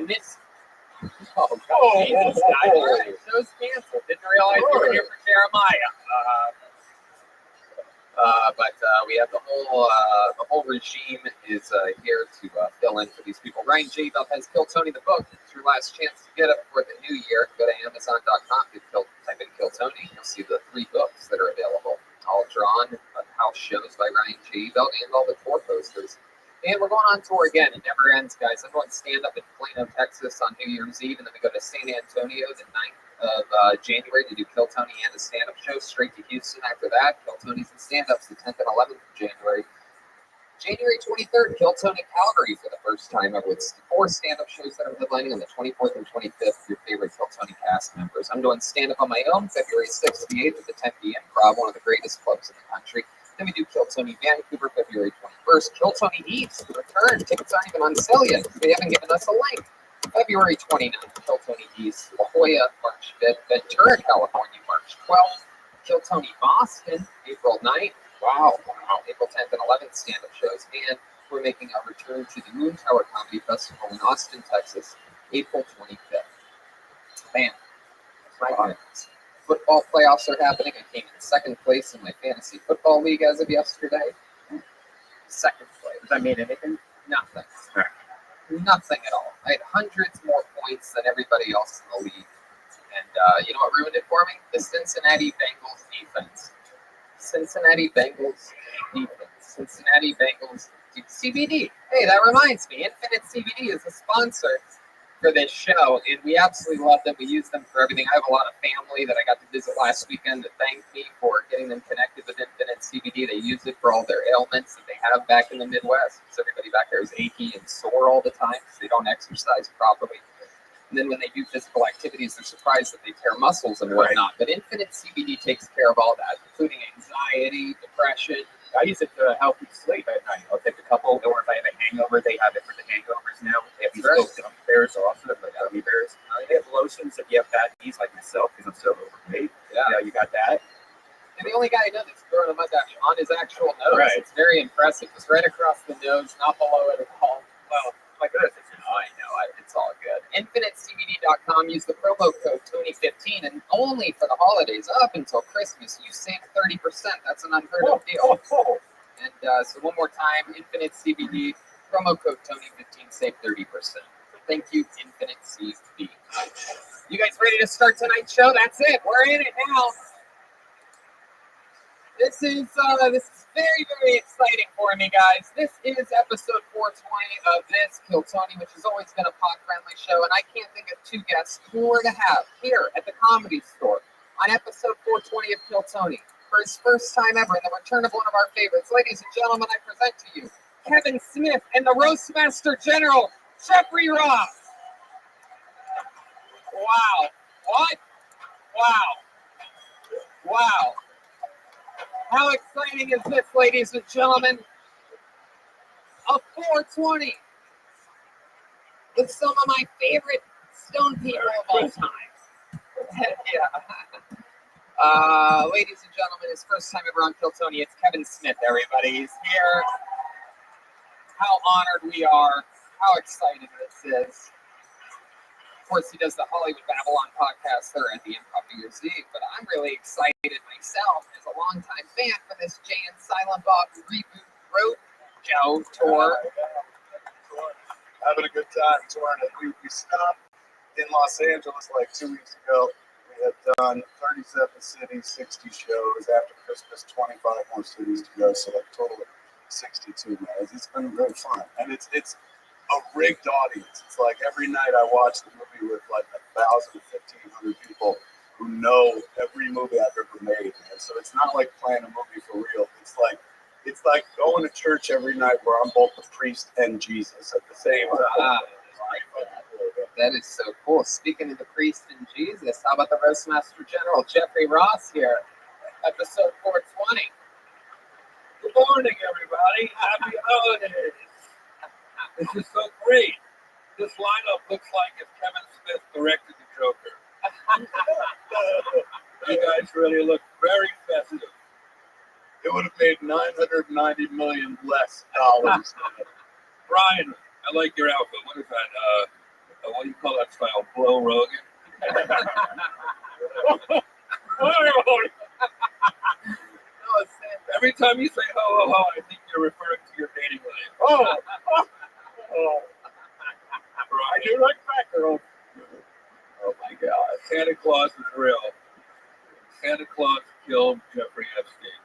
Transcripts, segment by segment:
And this, Jesus, guys, show's canceled. Didn't realize we were here for Jeremiah. But we have the whole regime is here to fill in for these people. Ryan J. Bell has Kill Tony the book. It's your last chance to get it for the new year. Go to Amazon.com. Type in Kill Tony. You'll see the 3 books that are available. All drawn house shows by Ryan J. Bell and all the tour posters. And we're going on tour again. It never ends, guys. I'm going to stand up in Plano, Texas on New Year's Eve, and then we go to San Antonio the 9th of January to do Kill Tony and a stand-up show. Straight to Houston after that. Kill Tony's and stand-ups the 10th and 11th of January. January 23rd, Kill Tony Calgary for the first time ever with 4 stand-up shows that are headlining on the 24th and 25th. Your favorite Kill Tony cast members. I'm doing stand-up on my own February 6th to the 8th at the Tempe Improv, one of the greatest clubs in the country. Then we do Kill Tony Vancouver February 21st. Kill Tony East return. Tickets aren't even on sale yet because they haven't given us a link. February 29th, Kill Tony East, La Jolla, March 5th, Ventura, California, March 12th, Kill Tony Boston, April 9th, wow, April 10th and 11th stand-up shows, and we're making our return to the Moon Tower Comedy Festival in Austin, Texas, April 25th. Man, my goodness. Football playoffs are happening. I came in 2nd place in my fantasy football league as of yesterday. 2nd place. Does that mean anything? Nothing. Right. Nothing at all. I had hundreds more points than everybody else in the league. And you know what ruined it for me? The Cincinnati Bengals defense. Cincinnati Bengals defense. Cincinnati Bengals CBD. Hey, that reminds me. Infinite CBD is a sponsor for this show, and we absolutely love them. We use them for everything. I have a lot of family that I got to visit last weekend to thank me for getting them connected with Infinite CBD. They use it for all their ailments that they have back in the Midwest. So everybody back there is achy and sore all the time because they don't exercise properly. And then when they do physical activities, they're surprised that they tear muscles and whatnot. But Infinite CBD takes care of all that, including anxiety, depression. I use it to help me sleep at night. I'll take a couple, or if I have a hangover, they have it for the hangovers now. They have these little gummy bears also, like gummy bears. They have lotions if you have bad knees like myself, because I'm so overweight. Yeah. You got that. And the only guy I know that's growing a mustache on his actual nose. Right. It's very impressive. It's right across the nose, not below it at all. Well, my goodness. I know. It's all good. InfiniteCBD.com. Use the promo code Tony15, and only for the holidays up until Christmas, you save 30%. That's an unheard of deal. And so one more time, Infinite CBD, promo code Tony15, save 30%. Thank you, Infinite CBD. You guys ready to start tonight's show? That's it. We're in it now. This is very, very exciting for me, guys. This is episode 420 of this Kill Tony, which has always been a pod-friendly show, and I can't think of 2 guests more to have here at the Comedy Store on episode 420 of Kill Tony for his first time ever, and the return of one of our favorites. Ladies and gentlemen, I present to you Kevin Smith and the Roastmaster General, Jeffrey Ross. Wow. What? Wow. How exciting is this, ladies and gentlemen? A 420 with some of my favorite stone people of all time. Yeah. Ladies and gentlemen, his first time ever on Kill Tony, it's Kevin Smith, everybody. He's here. How honored we are. How exciting this is. Of course, he does the Hollywood Babylon podcast there at the Improv New Year's Eve, but I'm really excited myself as a longtime fan for this Jay and Silent Bob Reboot Road Joe tour. Having a good time touring it. We stopped in Los Angeles like 2 weeks ago. We had done 37 cities, 60 shows. After Christmas, 25 more cities to go, so like total of 62 minutes. It's been really fun, and it's a rigged audience. It's like every night I watch the movie with like 1,000 to 1,500 people who know every movie I've ever made, man. So it's not like playing a movie for real. It's like going to church every night where I'm both the priest and Jesus at the same time. That is so cool. Speaking of the priest and Jesus, how about the Roastmaster General, Jeffrey Ross here, episode 420. Good morning, everybody. Happy holidays. This is so great. This lineup looks like if Kevin Smith directed the Joker. You guys really look very festive. It would have made $990 million less dollars. Brian, I like your outfit. What is that? what do you call that style? Blow Rogan. Every time you say ho ho ho, I think you're referring to your dating life. Oh, Right. I do like fat girls. Oh my God, Santa Claus is real. Santa Claus killed Jeffrey Epstein.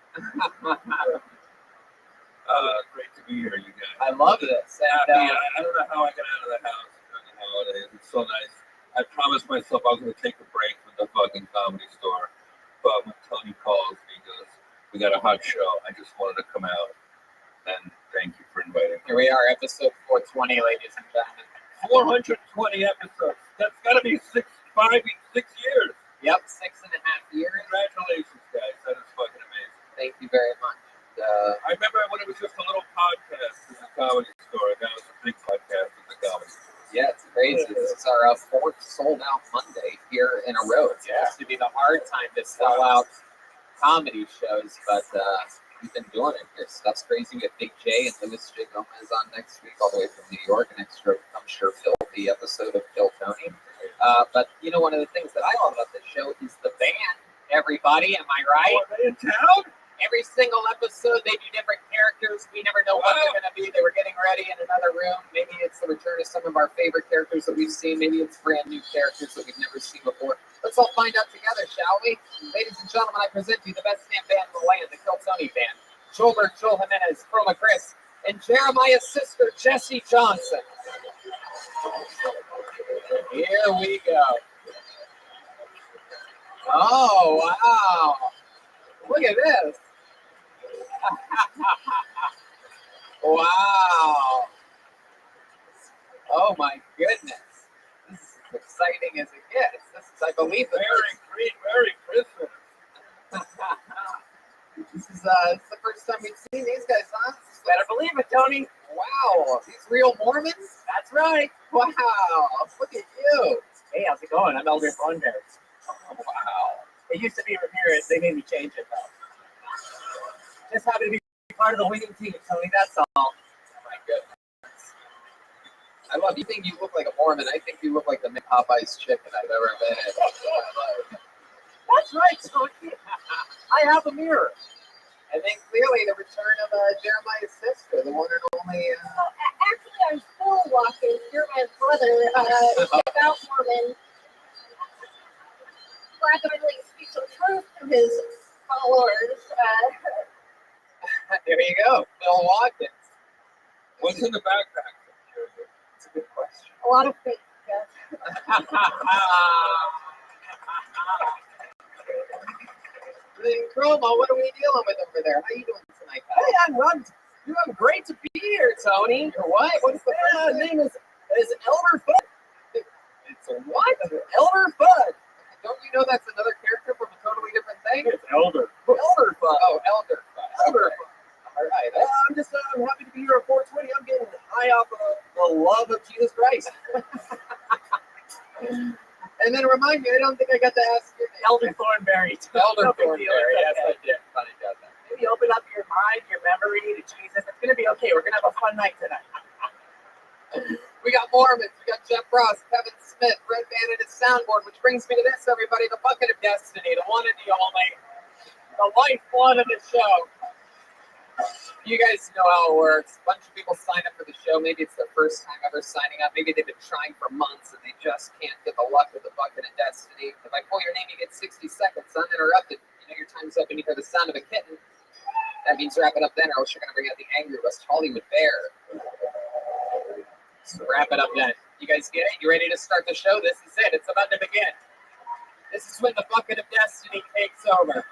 Great to be here, you guys. I love this. And, I don't know how I got out of the house during the holidays. It's so nice. I promised myself I was going to take a break from the fucking Comedy Store, but when Tony calls me, he goes, "We got a hot show. I just wanted to come out." And thank you for inviting me. here we are, episode 420, ladies and gentlemen. 420 episodes. That's got to be 6 years. Yep, 6.5 years. Congratulations, guys. That is fucking amazing. Thank you very much. I remember when it was just a little podcast in the Comedy Store. Now it's a big podcast in the Comedy Store. Yeah, it's crazy. This is our fourth sold out Monday here in a row. It's supposed to be the hard time to sell out comedy shows, but we've been doing it here. Stuff's crazy. We have Big J and Louis J. Gomez on next week, all the way from New York. An extra, I'm sure, filthy episode of Kill Tony. But you know, one of the things that I love about this show is the band. Everybody, am I right? Are they in town? Every single episode, they do different characters. We never know what they're going to be. They were getting ready in another room. Maybe it's the return of some of our favorite characters that we've seen. Maybe it's brand new characters that we've never seen before. Let's all find out together, shall we? Ladies and gentlemen, I present to you the best damn band in the land, the Kill Tony Band. Joel Jimenez, Chroma Chris, and Jeremiah's sister, Jesse Johnson. Here we go. Oh, wow. Look at this. Wow. Oh my goodness. This is as exciting as it gets. This is, I believe, the Merry Christmas. this is the first time we've seen these guys, huh? Better believe it, Tony. Wow. These real Mormons? That's right. Wow. Look at you. Hey, how's it going? I'm Elder Thornberry. Oh, wow. It used to be Ramirez. They made me change it, though. Just happy to be part of the winning team, Tony. That's all. Oh, my goodness. I love you. Think you look like a Mormon. I think you look like the Popeye's chicken I've ever been in. That's right, Tony. I have a mirror. And then clearly the return of Jeremiah's sister, the one and only. Actually, I'm still walking. You're my brother. Devout Mormon. Glad to really speak some truth to his followers. There you go, Bill Watkins. What's in the backpack? It's a good question. A lot of faith, yes. Chroma, what are we dealing with over there? How you doing tonight, guys? Hey, I'm doing great to be here, Tony. You're what? What's the name is Elder Fudd. It's a what? Elder Fudd. Don't you know that's another character from a totally different thing? It's Elder. Elder Fudd. Oh, Elder Fudd. Elder Fudd. All right. I'm happy to be here at 420. I'm getting high off of the love of Jesus Christ. And then remind me, I don't think I got to ask you. Elder Thornberry. Elder No big Thornberry. deal. Yes, I did. Funny about that. Maybe open up your mind, your memory to Jesus. It's going to be okay. We're going to have a fun night tonight. We got Mormons, we got Jeff Ross, Kevin Smith, Red Band at his soundboard, which brings me to this, everybody, the bucket of destiny, the one and the only, the lifeblood of the show. You guys know how it works. A bunch of people sign up for the show. Maybe it's their first time ever signing up. Maybe they've been trying for months and they just can't get the luck of the bucket of destiny. If I call your name, you get 60 seconds uninterrupted. You know your time's up and you hear the sound of a kitten. That means wrap it up then, or else you're going to bring out the angry West Hollywood bear. So wrap it up then. You guys get it? You ready to start the show? This is it. It's about to begin. This is when the bucket of destiny takes over.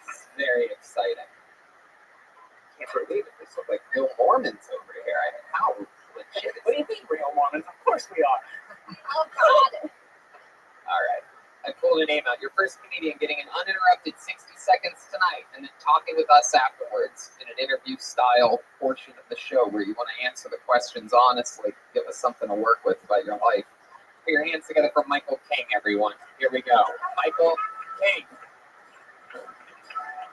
It's very exciting. Can't believe it. This look like real Mormons over here. I mean, how legit is What do you think, real Mormons? Of course we are. Oh, God. All right. I pulled a name out. Your first comedian getting an uninterrupted 60 seconds tonight and then talking with us afterwards in an interview style portion of the show where you want to answer the questions honestly, give us something to work with about your life. Put your hands together for Michael King, everyone. Here we go. Michael King.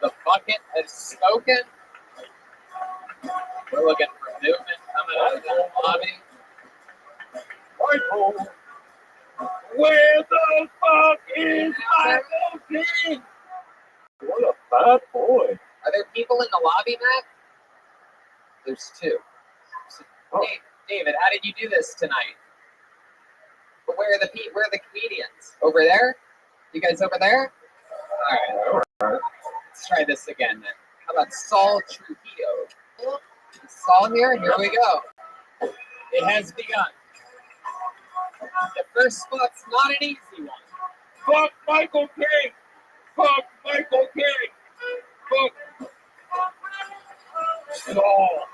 The bucket has spoken. We're looking for movement coming out of the lobby. Rabbi Mac? There's two. Oh. David, how did you do this tonight? Where are the comedians? Over there? You guys over there? All right. Let's try this again then. How about Saul Trujillo? Saul here? Here we go. It has begun. The first spot's not an easy one. Fuck Michael King! Fuck Michael King! Fuck Saul!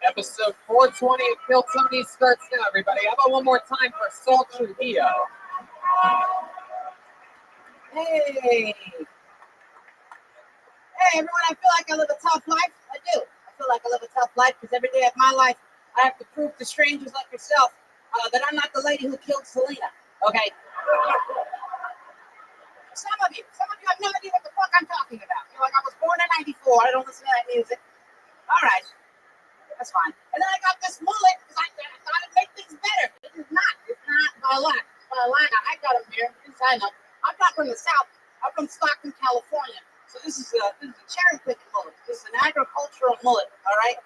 Episode 420 of Kill Tony starts now, everybody. How about one more time for Saul Trujillo? Hey. Hey, everyone, I feel like I live a tough life. I do. I feel like I live a tough life because every day of my life, I have to prove to strangers like yourself that I'm not the lady who killed Selena. Okay? Some of you have no idea what the fuck I'm talking about. You're like, I was born in 94. I don't listen to that music. All right. That's fine. And then I got this mullet because I thought it'd make things better. It's not. It's not by a lot. I got them here. I know. I'm not from the South. I'm from Stockton, California. So this is a cherry picking mullet. This is an agricultural mullet. All right.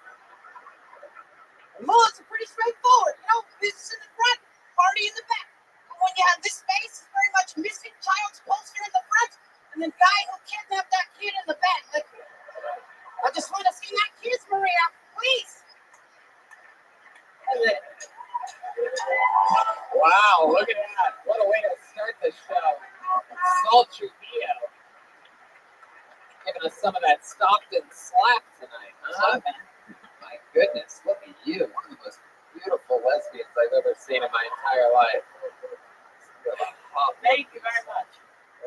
And mullets are pretty straightforward. You know, business in the front, party in the back. And when you have this face, it's very much missing child's poster in the front, and the guy who kidnapped that kid in the back. Like, I just want to see that kiss, Maria, please. That's it. Wow, look at that. What a way to start the show. Saul Trujillo. Giving us some of that Stockton slap tonight, huh? My goodness, look at you. One of the most beautiful lesbians I've ever seen in my entire life. Thank you very much.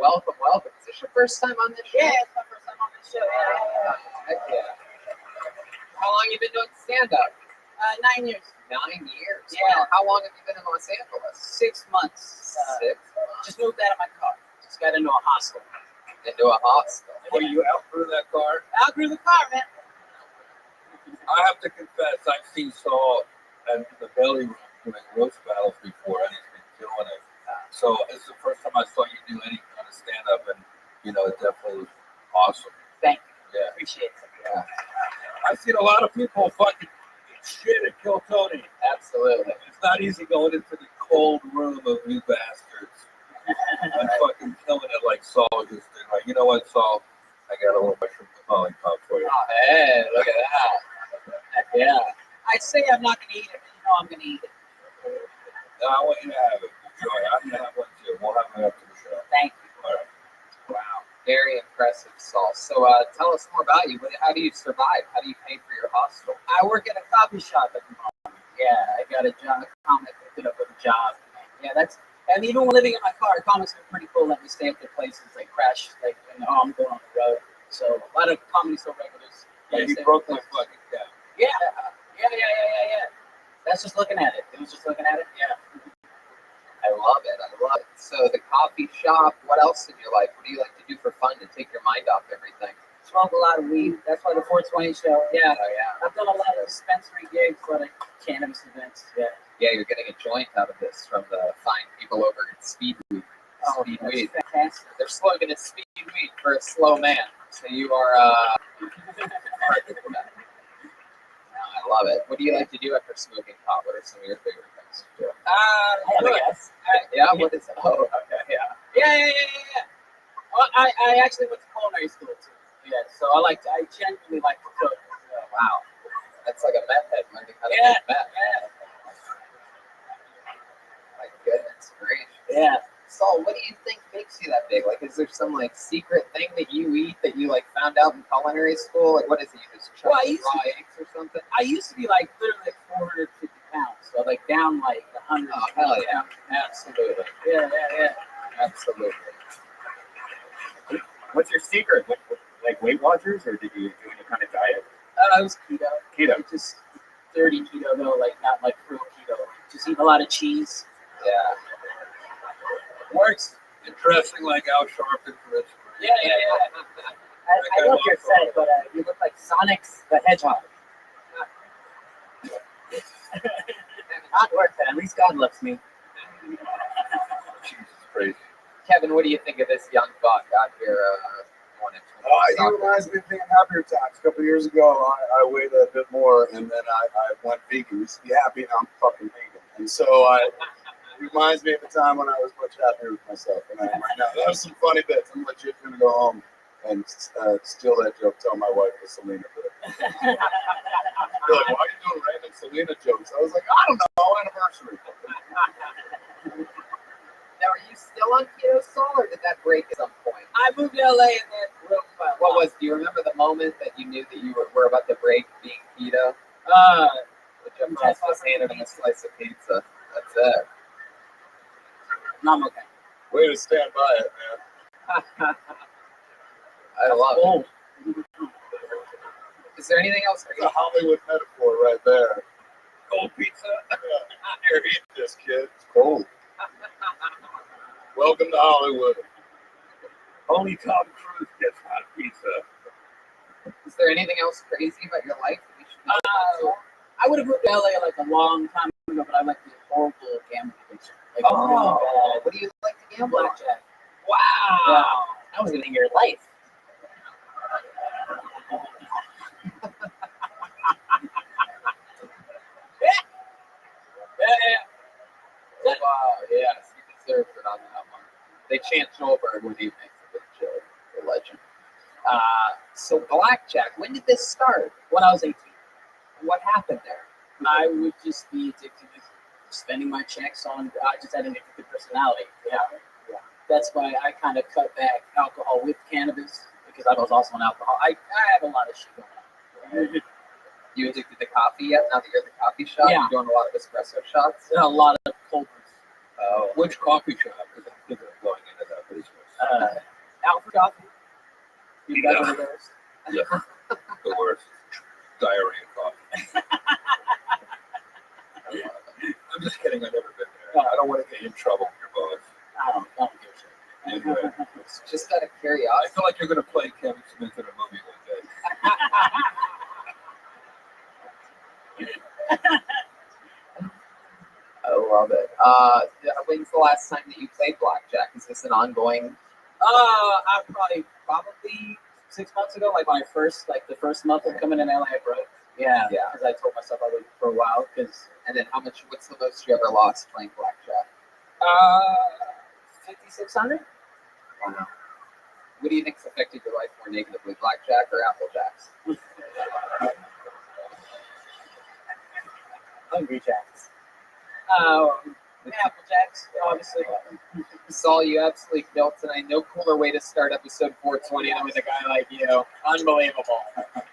Welcome. Is this your first time on this show? Yeah, it's my first time on this show. Heck yeah. How long have you been doing stand-up? 9 years. 9 years? Yeah. Wow. How long have you been in Los Angeles? 6 months. 6 months. Just moved out of my car. Just got into a hostel. Into a hostel. Well, you outgrew that car? Outgrew the car, man. I have to confess, I've seen Saul in the belly room doing roast battles before, and he's been killing it. So it's the first time I saw you do any kind of stand-up, and, you know, it definitely was awesome. Thank you. Yeah. Appreciate it. Yeah, I've seen a lot of people fucking eat shit at Kill Tony. absolutely. It's not easy going into the cold room of you bastards and fucking killing it like Saul just did. Like, you know what, Saul? I got a little mushroom lollipop for you. Oh, hey, look at that. Yeah. I say I'm not going to eat it, but you know I'm going to eat it. No, I want you to have it. Enjoy. I'm going to have one too. We'll have it after the show. Thank you. All right. Wow. Very impressive, Saul. So tell us more about you. How do you survive? How do you pay for your hostel? I work at a coffee shop at the moment. Yeah, I got a job. Comic picked up with a job. Yeah, and even when living in my car, comics are pretty cool. Let me stay at their places, like crash, like when I'm going on the road. So a lot of comedy store regulars. Yeah, you stay broke at my their places. fucking down. Yeah. That's just looking at it. It was just looking at it. Yeah. I love it. So the coffee shop, what else in your life? What do you like to do for fun to take your mind off everything? Smoke a lot of weed. That's why the 420 show. Yeah. Oh, yeah. I've done a lot of dispensary gigs, a lot of cannabis events. Yeah. Yeah, you're getting a joint out of this from the fine people over at Speedweed. Oh, Speed that's Weed. fantastic. Their slogan is Speed Weed for a slow man. So you are perfect for that. I love it. What do you like to do after smoking pot? What are some of your favorite things to do? Yes. Yeah, what is it? Oh, okay, yeah. Yeah. Well, I actually went to culinary school too. Yeah, so I genuinely like to cook. Wow. That's like a meth head learning how to Yeah. make meth. My goodness gracious. Yeah. Saul, what do you think makes you that big? Like, is there some like secret thing that you eat that you like found out in culinary school? Like, what is it? You just chuck Well, I used raw to- eggs or something? I used to be like literally like 450 pounds, so like down like 100. Oh, hell yeah. Absolutely. Yeah. Absolutely. What's your secret? Like Weight Watchers, or did you do any kind of diet? I was keto. Keto. Just dirty keto though, like not like real keto. Just eat a lot of cheese. Yeah. Works. And dressing like Al Sharpton for inspiration. Yeah. I know what you're saying, but you look like Sonic's the Hedgehog. Not worth it. At least God loves me. Jesus, crazy. Kevin, what do you think of this young buck out here? He reminds me of being happier times. A couple of years ago, I weighed a bit more, and then I went vegan. You should be happy now I'm fucking vegan. And so it reminds me of the time when I was much happier with myself. And I am right now. That was some funny bits. I'm legit going to go home and steal that joke, tell my wife the Selena bit. They're like, why are you doing random Selena jokes? I was like, I don't know, anniversary. Now, are you still on keto, Saul, or did that break at some point? I moved to LA and then real fun. Do you remember the moment that you knew that you were about to break being keto? Jim Ross just handed him a slice of pizza. That's it. No, I'm okay. Way to stand by it, man. I love it. Is there anything else? It's a Hollywood metaphor right there. Cold pizza. Here, eat this, kid. It's cold. Welcome to Hollywood. Only Tom Cruise gets hot pizza. Is there anything else crazy about your life that we should know? I would have moved to LA like a long time ago, but I like the horrible gambling addiction. Like, What do you like to gamble on? blackjack. Wow. Yeah. I was living your life. Wow, yes, you deserved it on that one. They chant Joelberg when he makes a good joke. The legend. So blackjack, when did this start? When I was 18, What happened there? I would just be addicted to spending my checks on. I just had an addictive personality. Yeah. That's why I kind of cut back alcohol with cannabis because I was also an alcoholic. I have a lot of shit going on. You addicted to coffee yet? Now that you're at the coffee shop, Yeah. you're doing a lot of espresso shots? A lot of cold brews. Oh. Which coffee shop? Because I'm thinking of going into that business. Alfred coffee. You guys are those? Yeah. The worst. Diarrhea coffee. I'm just kidding. I've never been there. I don't want to get you in trouble with your boss. I don't give a shit. Anyway, Just out of I curiosity. feel like you're going to play Kevin Smith in a movie one day. I love it. When's the last time that you played blackjack? Is this an ongoing? I probably 6 months ago, like when I first, like the first month of coming in LA, I broke. Yeah. Because I told myself I would for a while. And then what's the most you ever lost playing blackjack? 5,600. Wow. What do you think's affected your life more negatively, blackjack or Applejacks? Hungry Jacks. Applejacks, obviously. Saul, you absolutely killed tonight. No cooler way to start episode 420 than with a guy like you. Unbelievable.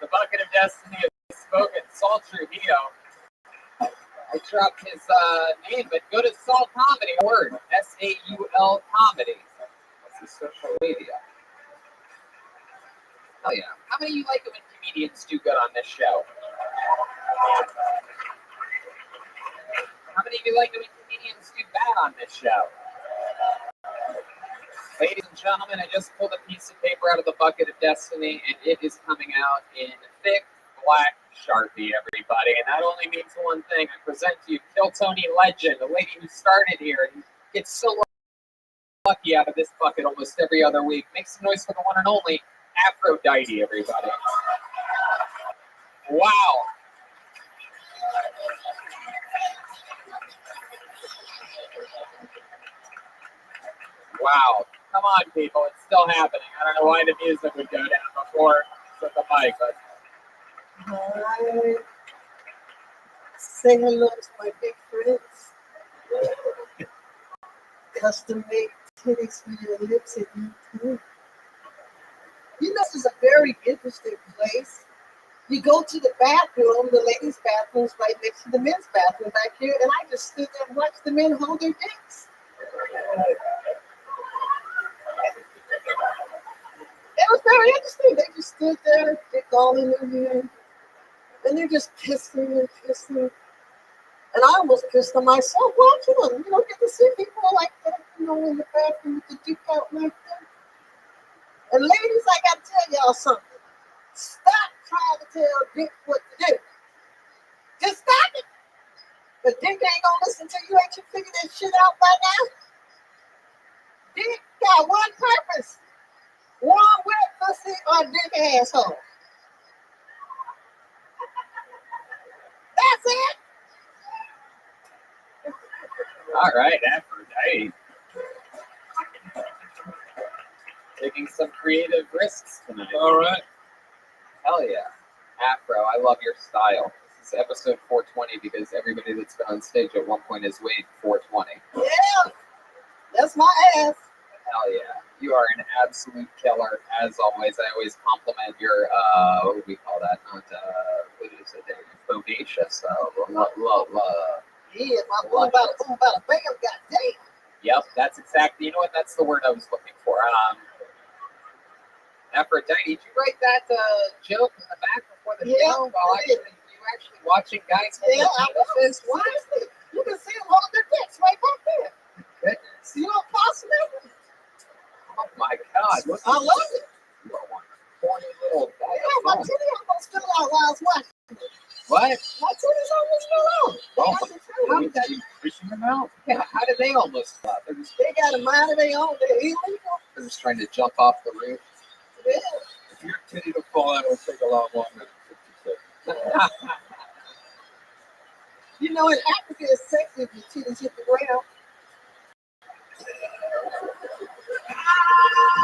The bucket of destiny has spoken. Saul Trujillo. I dropped his name, but go to Saul Comedy. Word. SAUL Comedy. That's his social media. Hell yeah. How many of you like it when comedians do good on this show? How many of you like it when comedians do bad on this show? Ladies and gentlemen, I just pulled a piece of paper out of the bucket of destiny, and it is coming out in thick black Sharpie, everybody. And that only means one thing. I present to you Kill Tony Legend, the lady who started here and gets so lucky out of this bucket almost every other week. Make some noise for the one and only Aphrodite, everybody. Wow. Wow. Come on, people. It's still happening. I don't know why the music would go down before with the mic, but Hi. Say hello to my big friends. Custom made titties for your lips if you can. You know, this is a very interesting place. You go to the bathroom, the ladies' bathroom's right next to the men's bathroom back here, and I just stood there and watched the men hold their dicks. It was very interesting. They just stood there, dick all in their hand, and they're just kissing and kissing. And I almost kissed them myself watching them. You don't get to see people like that, you know, in the bathroom with the dick out like that. And ladies, I got to tell y'all something. Stop trying to tell Dick what to do. Just stop it. But Dick ain't gonna listen to you. Ain't you figured that shit out by now? Dick got one purpose. Warm, wet pussy or dick asshole? That's it. All right, Aphrodite. Taking some creative risks tonight. All right. Hell yeah. Afro, I love your style. This is episode 420 because everybody that's been on stage at one point has weighed 420. Yeah, that's my ass. Hell yeah. You are an absolute killer, as always. I always compliment your, what do we call that? Not, what is it? Bodacious. Yeah, my boy about a bam, goddamn. Yep, that's exactly, you know what? That's the word I was looking for. Aphrodite, did you write that joke in the back before the Yeah, show? While I did. you actually watching guys hold Yeah, I their penises? was. Seriously, you can see them holding their dicks right back there. Goodness. You know, possible. Oh my God. Look I love it. You are one corny little guy. Yeah, my titty almost fell out while I was watching. What? My titties almost fell out. Oh, That's the truth. how you fishing them out? Yeah, how did they almost flop? They got a mind of their own. They're illegal. They're just trying to jump off the roof. Yeah. If your titty to fall out, it'll take a lot longer than 50 seconds. You know, in Africa, it's sexy if your titties hit the ground.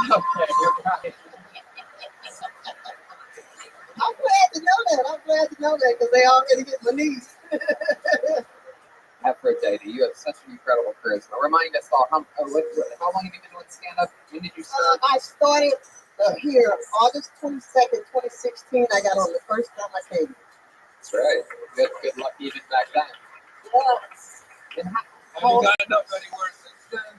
Okay, you're right. I'm glad to know that because they already hit my knees. Aphrodite, you have such an incredible charisma. Remind us all, how long have you been doing stand-up? When did you start? I started here August 22nd, 2016. I got on the first time I came. That's right. Good luck even back then. And Have you gotten up anywhere since then?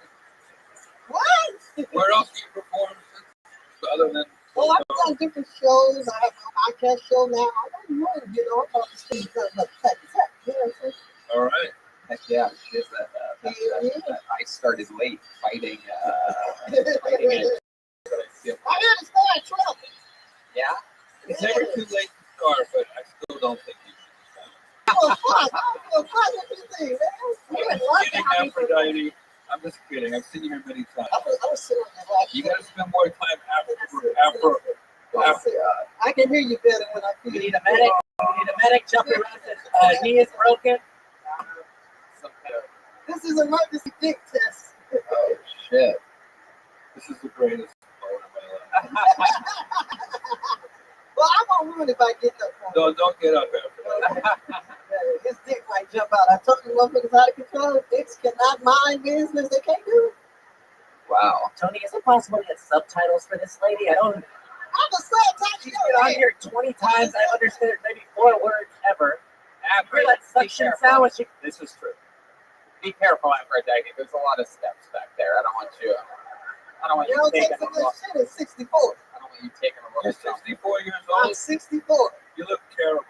What? Where else do you perform since, other than? Well, I've done different shows. I have my podcast show now. I don't know, I'm talking to Steve about the fact. You know what I'm saying? All right. heck yeah, she is that I started late fighting. Fighting it. But I still, I understand 12. yeah. It's never too late to start, but I still don't think you should. Oh, fuck. Oh, fuck. What you think, man? You I'm ain't like kidding, how people- Aphrodite. I'm just kidding. I've seen you here many times. I was sitting on the lap. You gotta spend more time after. I can hear you better when I feel You you. need a medic. You need a medic. Jump around. His knee is broken. Some kind of, This is emergency dick test. oh shit. This is the greatest moment of my life. Well, I won't ruin it by getting up for No, don't get up, Aphrodite. His dick might jump out. I told you motherfuckers out of control. Dicks cannot mind business. They can't do it. Wow. Tony, is it possible to get subtitles for this lady? I don't. I'm a subtitle. She's been on here 20 times. I understood maybe 4 words ever. You're that suction sound when she. This is true. Be careful, Aphrodite. There's a lot of steps back there. I don't want you You don't take taking so a look. much shit at 64. I don't want you taking a You're look. 64 years I'm old. 64. You look terrible.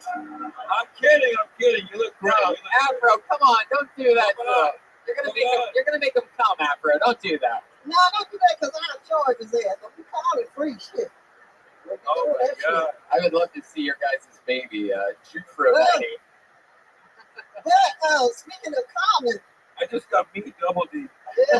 I'm kidding. You look great. No, You look Afro, come on, don't do that. Come on. You're gonna make him come, Afro. Don't do that. No, don't do that because I'll charge his ass. Don't be calling free shit. Don't be Oh doing my that shit. God. I would love to see your guys' baby, Jufro-Daddy. Yeah, speaking of common, I just got me double D. yeah.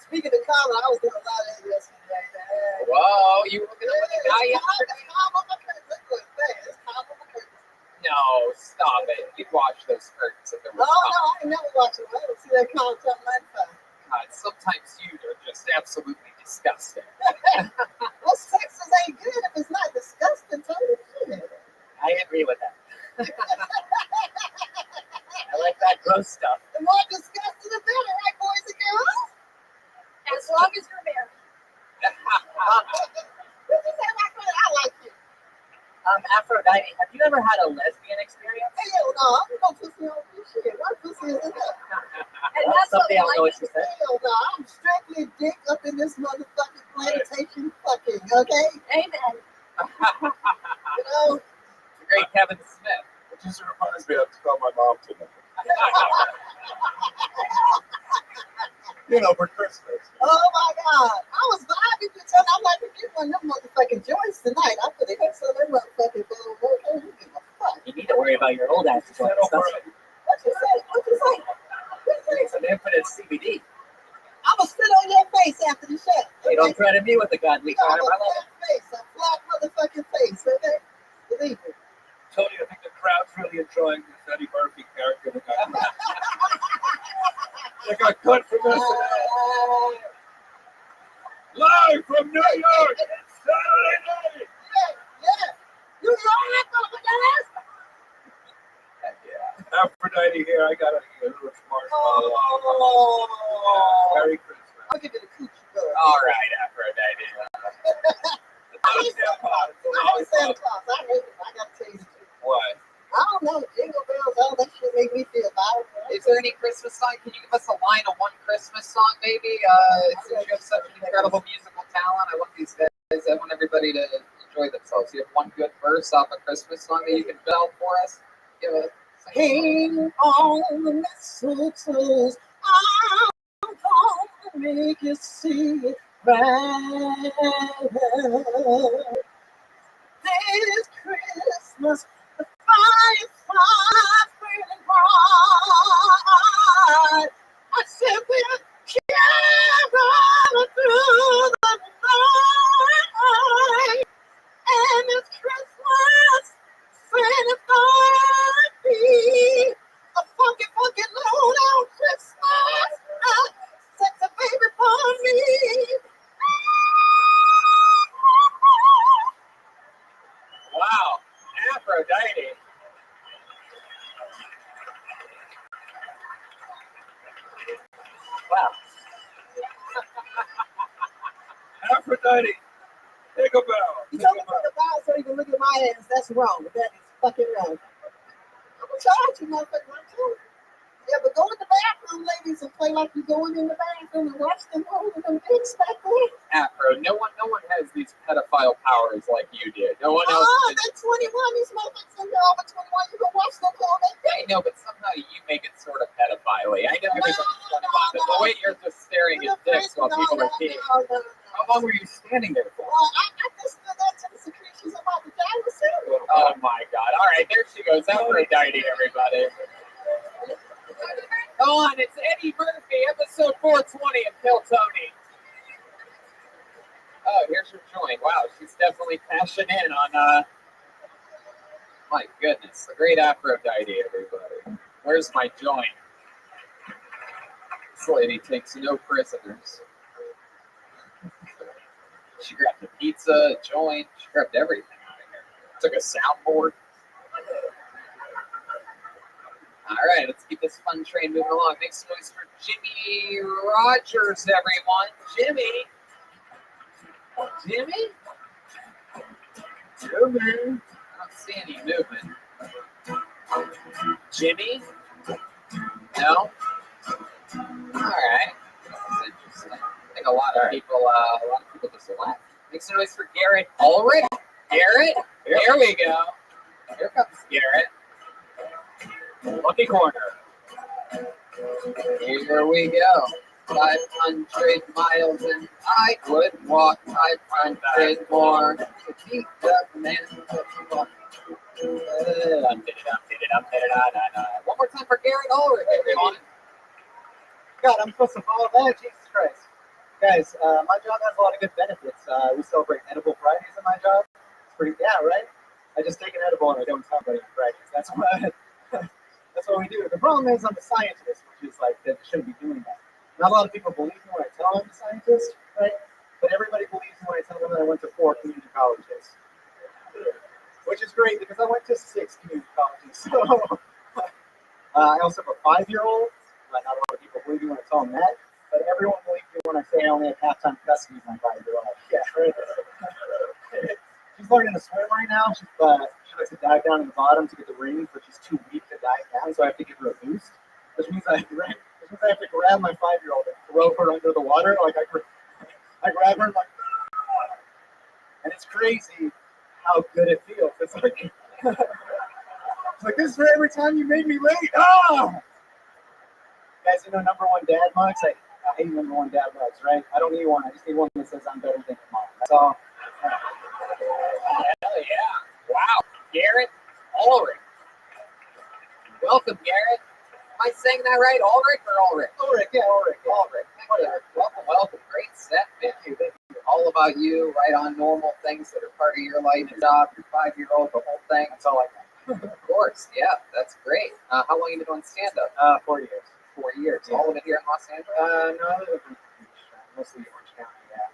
Speaking of common, I was doing a lot of that yesterday. Man. Whoa, you were looking Yeah, at the guy it's yesterday? calm on my curtains. Look good, man. It's calm on my curtains. No, stop it. You'd watch those curtains if there No, was no, I ain't never watched it. I don't see that kind of stuff 95. God, sometimes you are just absolutely disgusting. Well, sexes ain't good if it's not disgusting. Tony. Shit. I agree with that. I like that gross stuff. The more disgusting, the better, right, boys and girls? As long as you're married. This is how I like you. Aphrodite, have you ever had a lesbian experience? Hell no, I'm no pussy on this shit. My pussy is enough. And Well, that's someday I'll what know what she said. Hell no, I'm strictly dick up in this motherfucking plantation fucking, okay? Amen. You know? The great Kevin Smith. It just reminds me I have to call my mom tonight. For Christmas. Oh my God. I was vibing to tell I'm like, get one of them motherfucking joints tonight. I'm gonna hit some of them motherfucking little okay, you give a fuck. You need to worry about your old ass joint stuff. What you say? What you say? What you Take say? some infinite CBD. I'm gonna sit on your face after the show. Hey, don't threaten me with the godly You have charm. a I love it. flat face, a flat motherfucking face, okay? Believe me. Tony, I think the crowd's really enjoying this Eddie Murphy character. They got cut from this. Live from New York, it's Saturday night. Yeah. You know that, Heck yeah. Aphrodite here. I got a huge marshmallow. Oh. Merry Christmas. I'll give you the coochie girl. All right, Aphrodite. I hate Santa Claus. I hate him. I gotta tell you the truth. Why? I don't know. Jingle bells, all that shit make me feel bad. Is there any Christmas song? Can you give us a line of one Christmas song, maybe? Since you have such an incredible musical talent, I want these guys, I want everybody to enjoy themselves. You have one good verse off a Christmas song that you can belt for us? Give us. Hang on the mistletoes. I'm gonna make you see it right. This Christmas, the fireflies burning bright. I said we're caroling through the night, and it's Christmas, Santa thought me a funky, funky low down Christmas. Sex a baby for me. Wow, Aphrodite. Wow. Aphrodite, take a bow. You Take told a me bow. to bow so you can look at my ass. That's wrong. That is fucking wrong. I'm gonna charge you, motherfucker. I'm telling you. Yeah, but go in the bathroom, ladies, and play like you're going in the bathroom and watch them holding them dicks back there. Afro, no one has these pedophile powers like you did. No one else. Oh, they're 21. These motherfuckers are over 21. You can watch them hold that I know, but somehow you make it sort of pedophile-y. I know there's only 21, but the way you're just staring at dicks while people are peeing. No. How long were you standing there for? Well, I just stood there to the secretions of my vagina too. Oh my God! All right, there she goes. Aphrodite, everybody. Come on, it's Eddie Murphy, episode 420 of Kill Tony. Oh, here's her joint. Wow, she's definitely cashing in on. My goodness, the great Aphrodite, everybody. Where's my joint? This lady takes no prisoners. She grabbed a pizza, a joint. She grabbed everything out of here. Took a soundboard. All right, let's keep this fun train moving along. Make some noise for Jimmy Rogers, everyone. Jimmy. Jimmy? Jimmy. I don't see any movement. Jimmy? No? All right. That's interesting. I think a lot of people just left. Make some noise for Garrett Ulrich. Garrett? There we go. Here comes Garrett. Lucky corner. Here we go. 500 miles and I would walk 500 more to beat the man. One more time for Garrett Ulrich, everyone. God, I'm supposed to follow that? Jesus Christ. Guys, my job has a lot of good benefits. We celebrate edible Fridays at my job. It's pretty, yeah, right? I just take an edible and I don't celebrate it Fridays. That's what we do. The problem is I'm a scientist, which is like, that shouldn't be doing that. Not a lot of people believe me when I tell them I'm a scientist, right? But everybody believes me when I tell them that I went to 4 community colleges. Which is great because I went to 6 community colleges. So I also have a 5-year-old. Not a lot of people believe me when I tell them that. But everyone believes me when I say I only have half-time custody of my 5-year-old. Yeah, right. She's learning to swim right now. She likes to dive down in the bottom to get the rings, but she's too weak to dive down, so I have to give her a boost. Which means I have to grab my 5-year-old and throw her under the water. Like I grab her and like, and it's crazy how good it feels. It's like, this is for every time you made me late. Ah! Guys, you know number 1 dad mugs? I hate number 1 dad mugs, right? I don't need one. I just need one that says I'm better than your mom. That's all. Hell yeah. Wow. Garrett Ulrich. Welcome, Garrett. I saying that right? Ulrich or Ulrich? Ulrich, yeah, Ulrich. Yeah. Ulrich. Welcome, welcome. Great set, man. Thank you. All about you, right on normal things that are part of your life, your job, your 5-year-old, the whole thing. That's all I got. Of course, yeah, that's great. How long have you been doing stand-up? 4 years. 4 years. Yeah. All of it here in Los Angeles? No, I live in mostly Orange County, yeah.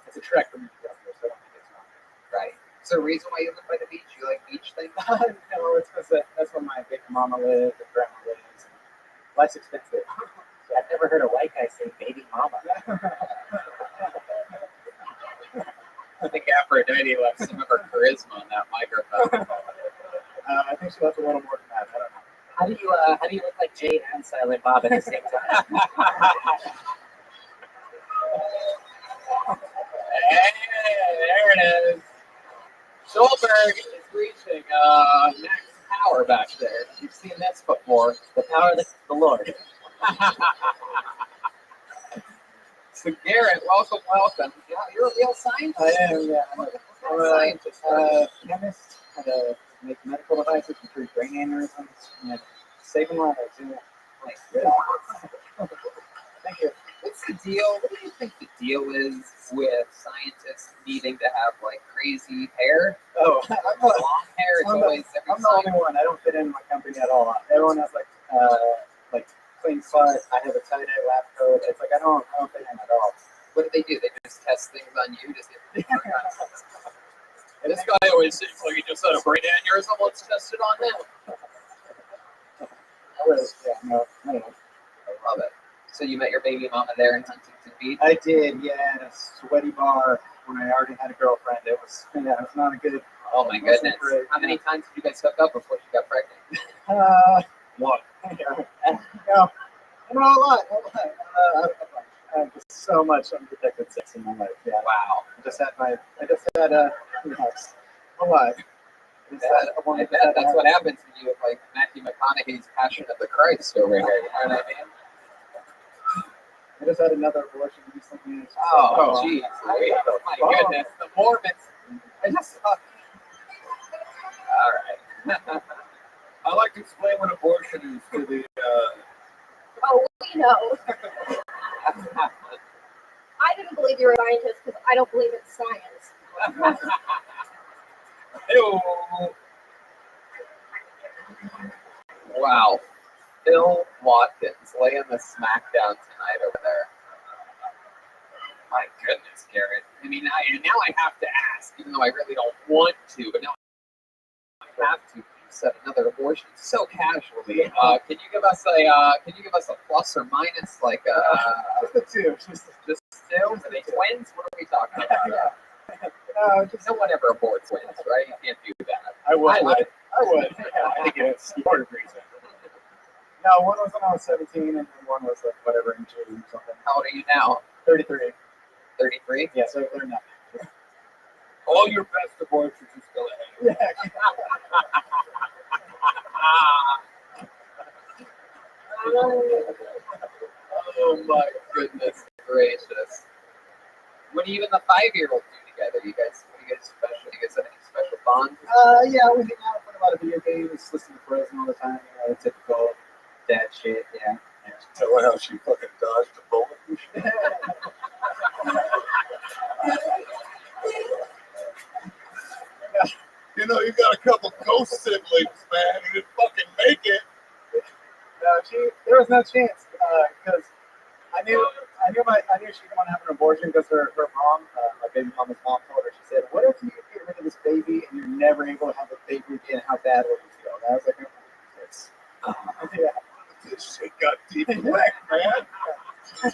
It's a trek for me to go here, so I don't think it's wrong. Right. Is there a reason why you live by the beach? You like beach things? No, it's because that's where my big mama lives and grandma lives. And life's expensive. I've never heard a white guy say baby mama. I think Aphrodite left some of her charisma on that microphone. I think she left a little more than that. I don't know. How do you look like Jay and Silent Bob at the same time? Hey, there it is. Schulberg is reaching max power back there. You've seen this before. The power of the Lord. So Garrett, welcome. Yeah, you're a real scientist. I am, yeah. I'm a Scientist. chemist. Had to make medical devices and treat brain aneurysms. And saving lives. Yeah. Like, Thank you. what's the deal? What do you think the deal is with scientists needing to have like crazy hair? Oh, Long hair is always every I'm the only one. I don't fit in my company at all. Everyone has like clean cut. I have a tie-dye lab coat. It's like I don't fit in at all. What do? They just test things on you to see if they This guy always seems like he just had a brain aneurysm. Let's test it on him. I was, yeah, no, I don't know. I love it. So you met your baby mama there in Huntington Beach? I did, yeah, in a sweaty bar when I already had a girlfriend. It was not a good. Oh my goodness. How many times did you guys hook up before she got pregnant? One. No, a lot. Just so much unprotected sex in my life. Yeah. Wow. I just had a lot. I bet that's what happens when you have like Matthew McConaughey's Passion of the Christ over here. You know what I mean? I just had another abortion recently. Oh, jeez. My goodness. The Mormons. I just thought. All right. I like to explain what abortion is to the. Oh, we know. I didn't believe you were a scientist because I don't believe in science. Ew. Wow. Phil Watkins laying the smackdown tonight over there. My goodness, Garrett. I mean, now I have to ask, even though I really don't want to, but now I have to. You said another abortion so casually. Can you give us a plus or minus, like Just the two. just two? Are they twins? What are we talking about? No one ever aborts twins, right? You can't do that. I would. I would. I think it's part of reason. No, one was when I was 17, and then one was like whatever in June or something. How old are you now? 33. 33? Yeah, so I've learned nothing. All your best abortions are still ahead. Yeah. Oh my goodness gracious. What do you and the 5-year-old do together? You guys special? You guys have any special bonds? Yeah, we hang out for a lot of video games, listen to Frozen all the time, the typical dad shit, yeah. Tell her how she fucking dodged a bullet and shit. You know, you got a couple ghost siblings, man, who didn't fucking make it. There was no chance, because I knew she didn't want to have an abortion because her mom, my baby mama's mom, told her, she said, what if you get rid of this baby and you're never able to have a baby again? How bad will you feel? And I was like, it's, yeah. This shit got deep and whack, man. I'd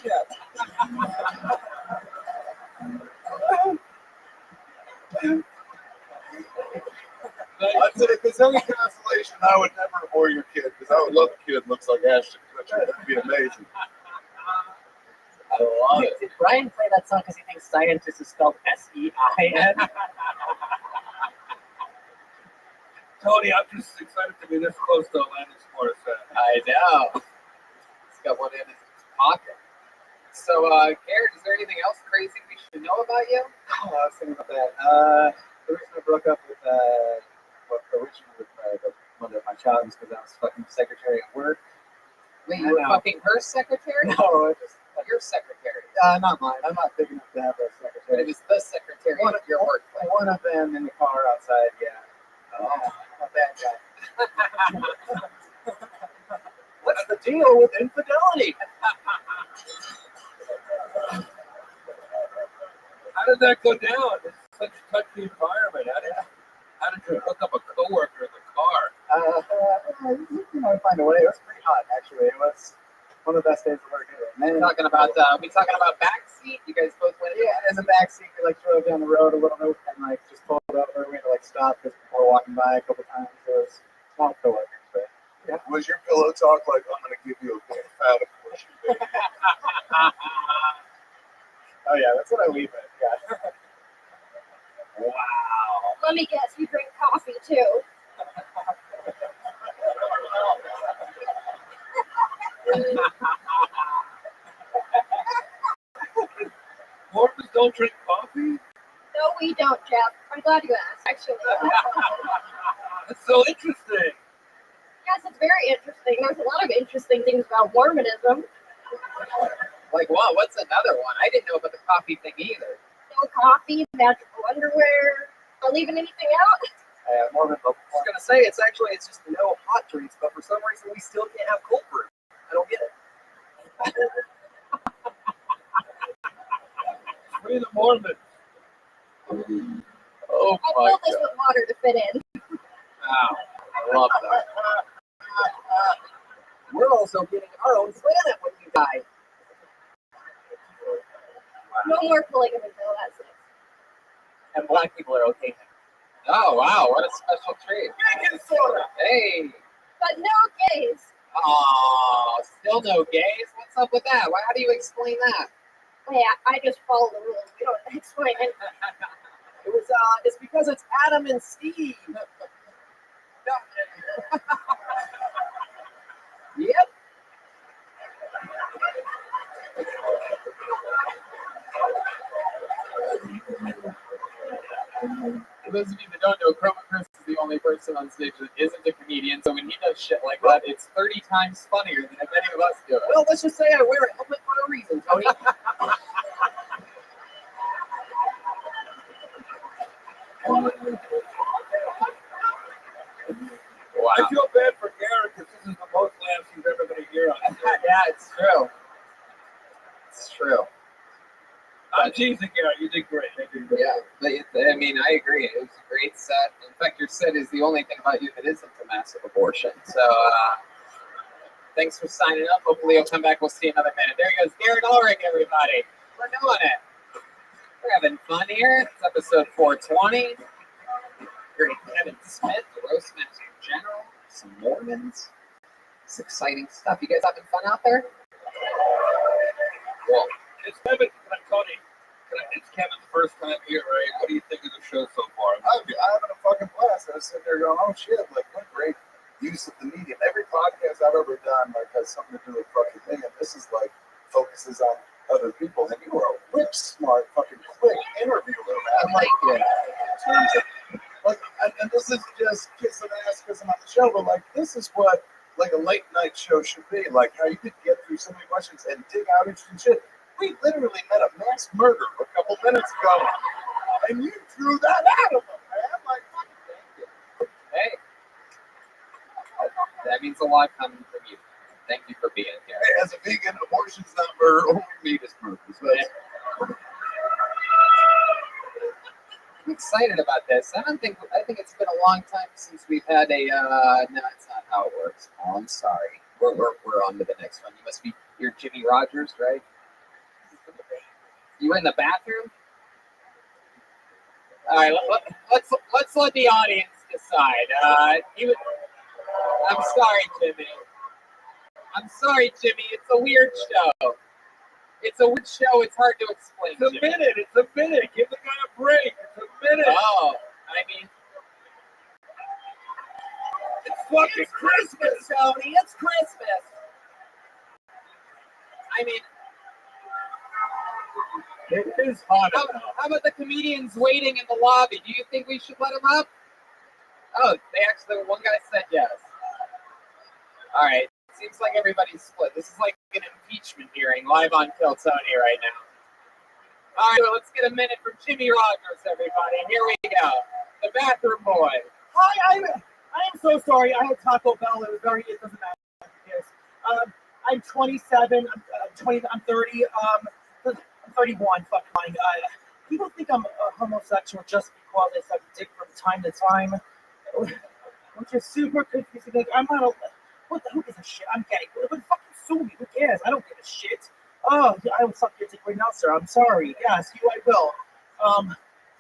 say if there's any consolation, I would never abort your kid because I would love a kid that looks like Ashton Kutcher. That'd be amazing. I love it. Did Brian play that song because he thinks scientist is spelled S-E-I-N? Tony, I'm just excited to be this close to Alanis Morissette. I know. He's got one in his pocket. So, Garrett, is there anything else crazy we should know about you? Oh, I was thinking about that. The reason I broke up with the mother of my child is because I was fucking secretary at work. Wait, I you were know. fucking her secretary? No, it just, Your secretary. not mine. I'm not big enough to have a But secretary. it was the secretary One of your workplace. One of them in the car outside, yeah. Oh. Not that guy. What's the deal with infidelity? How did that go down? It's such a touchy environment. How did you hook up a coworker in the car? Find a way. It was pretty hot, actually. It was one of the best days of work ever. And then, We talking about backseat? You guys both went in the back seat, we drove down the road a little bit and just pulled over. We had to stop because people were walking by a couple times. So it was small coworkers, but yeah. Was your pillow talk like, I'm going to give you a big fat abortion, baby? Oh yeah, that's what I leave with. Yeah. Wow. Let me guess, you drink coffee too. Mormons don't drink coffee? No, we don't, Jeff. I'm glad you asked, actually. That's so interesting. Yes, it's very interesting. There's a lot of interesting things about Mormonism. Like what? What's another one? I didn't know about the coffee thing either. No coffee, magical underwear. Am I leaving anything out? Mormon. I was gonna say it's just no hot drinks, but for some reason we still can't have cold brew. I don't get it. Free the Mormons. Oh I my filled this god. with water to fit in. Wow. I love that. We're also getting our own planet when you die. No more polygamy, though, that's it. And black people are okay. Oh wow, what a special treat. Hey. But no gays. Oh, still no gays? What's up with that? How do you explain that? Yeah, I just follow the rules. We don't explain it. It's because it's Adam and Steve. Yep. For those of you that don't know, Chroma Chris is the only person on stage that isn't a comedian, so when he does shit like that, it's 30 times funnier than if any of us do it. Well, let's just say I wear a helmet for a reason, Tony. Wow. I feel bad for Garrett because this is the most laughs he's ever going to hear on it. Yeah, it's true. It's true. I'm teasing Garrett. You did great. Yeah, but I mean, I agree. It was a great set. In fact, your set is the only thing about you that isn't a massive abortion. So, thanks for signing up. Hopefully, you'll come back. We'll see you another minute. There he goes, Garrett Ulrich, everybody. We're doing it. We're having fun here. It's episode 420. Great Kevin Smith, the Roast Master General, some Mormons. It's exciting stuff. You guys having fun out there? Cool. It's Kevin. Tony, it's Kevin's first time here, right? What do you think of the show so far? I'm having a fucking blast. I was sitting there going, oh shit, like what great use of the medium. Every podcast I've ever done has something to do with fucking me, and this is focuses on other people. And you were a whip smart, fucking quick interviewer, man. In terms of, and this is just kissing ass because I'm on the show, but this is what a late night show should be. How you could get through so many questions and dig out interesting shit. We literally met a mass murderer a couple minutes ago, and you threw that out of him, man. Fucking thank you. Hey, that means a lot coming from you. Thank you for being here. Hey, as a vegan, abortion's not murder, only meat is murder. So I'm excited about this. I think it's been a long time since we've had a. No, that's not how it works. Oh, I'm sorry. We're on to the next one. You're Jimmy Rogers, right? You in the bathroom? All right, let's let the audience decide. I'm sorry, Jimmy. It's a weird show. It's hard to explain. It's a minute. Give the guy a break. It's a minute. Oh, I mean, it's fucking Christmas, Tony. It's Christmas. I mean, it is hot. how about the comedians waiting in the lobby? Do you think we should let them up? Oh, one guy said yes. All right. Looks like everybody's split. This is like an impeachment hearing live on Kill Tony right now. All right, well, let's get a minute from Jimmy Rogers, everybody. Here we go. The bathroom boy. Hi, I am so sorry. I had Taco Bell. It doesn't matter. Yes. I'm 27. I'm 20. I'm 30. I'm 31. Fuck mine. People think I'm homosexual just because I suck dick from time to time, which is super confusing. Like, I'm not a. Who gives a shit? I'm gay. But fucking sue me. Who cares? I don't give a shit. Oh, I will suck your dick right now, sir. I'm sorry. Yes, I will.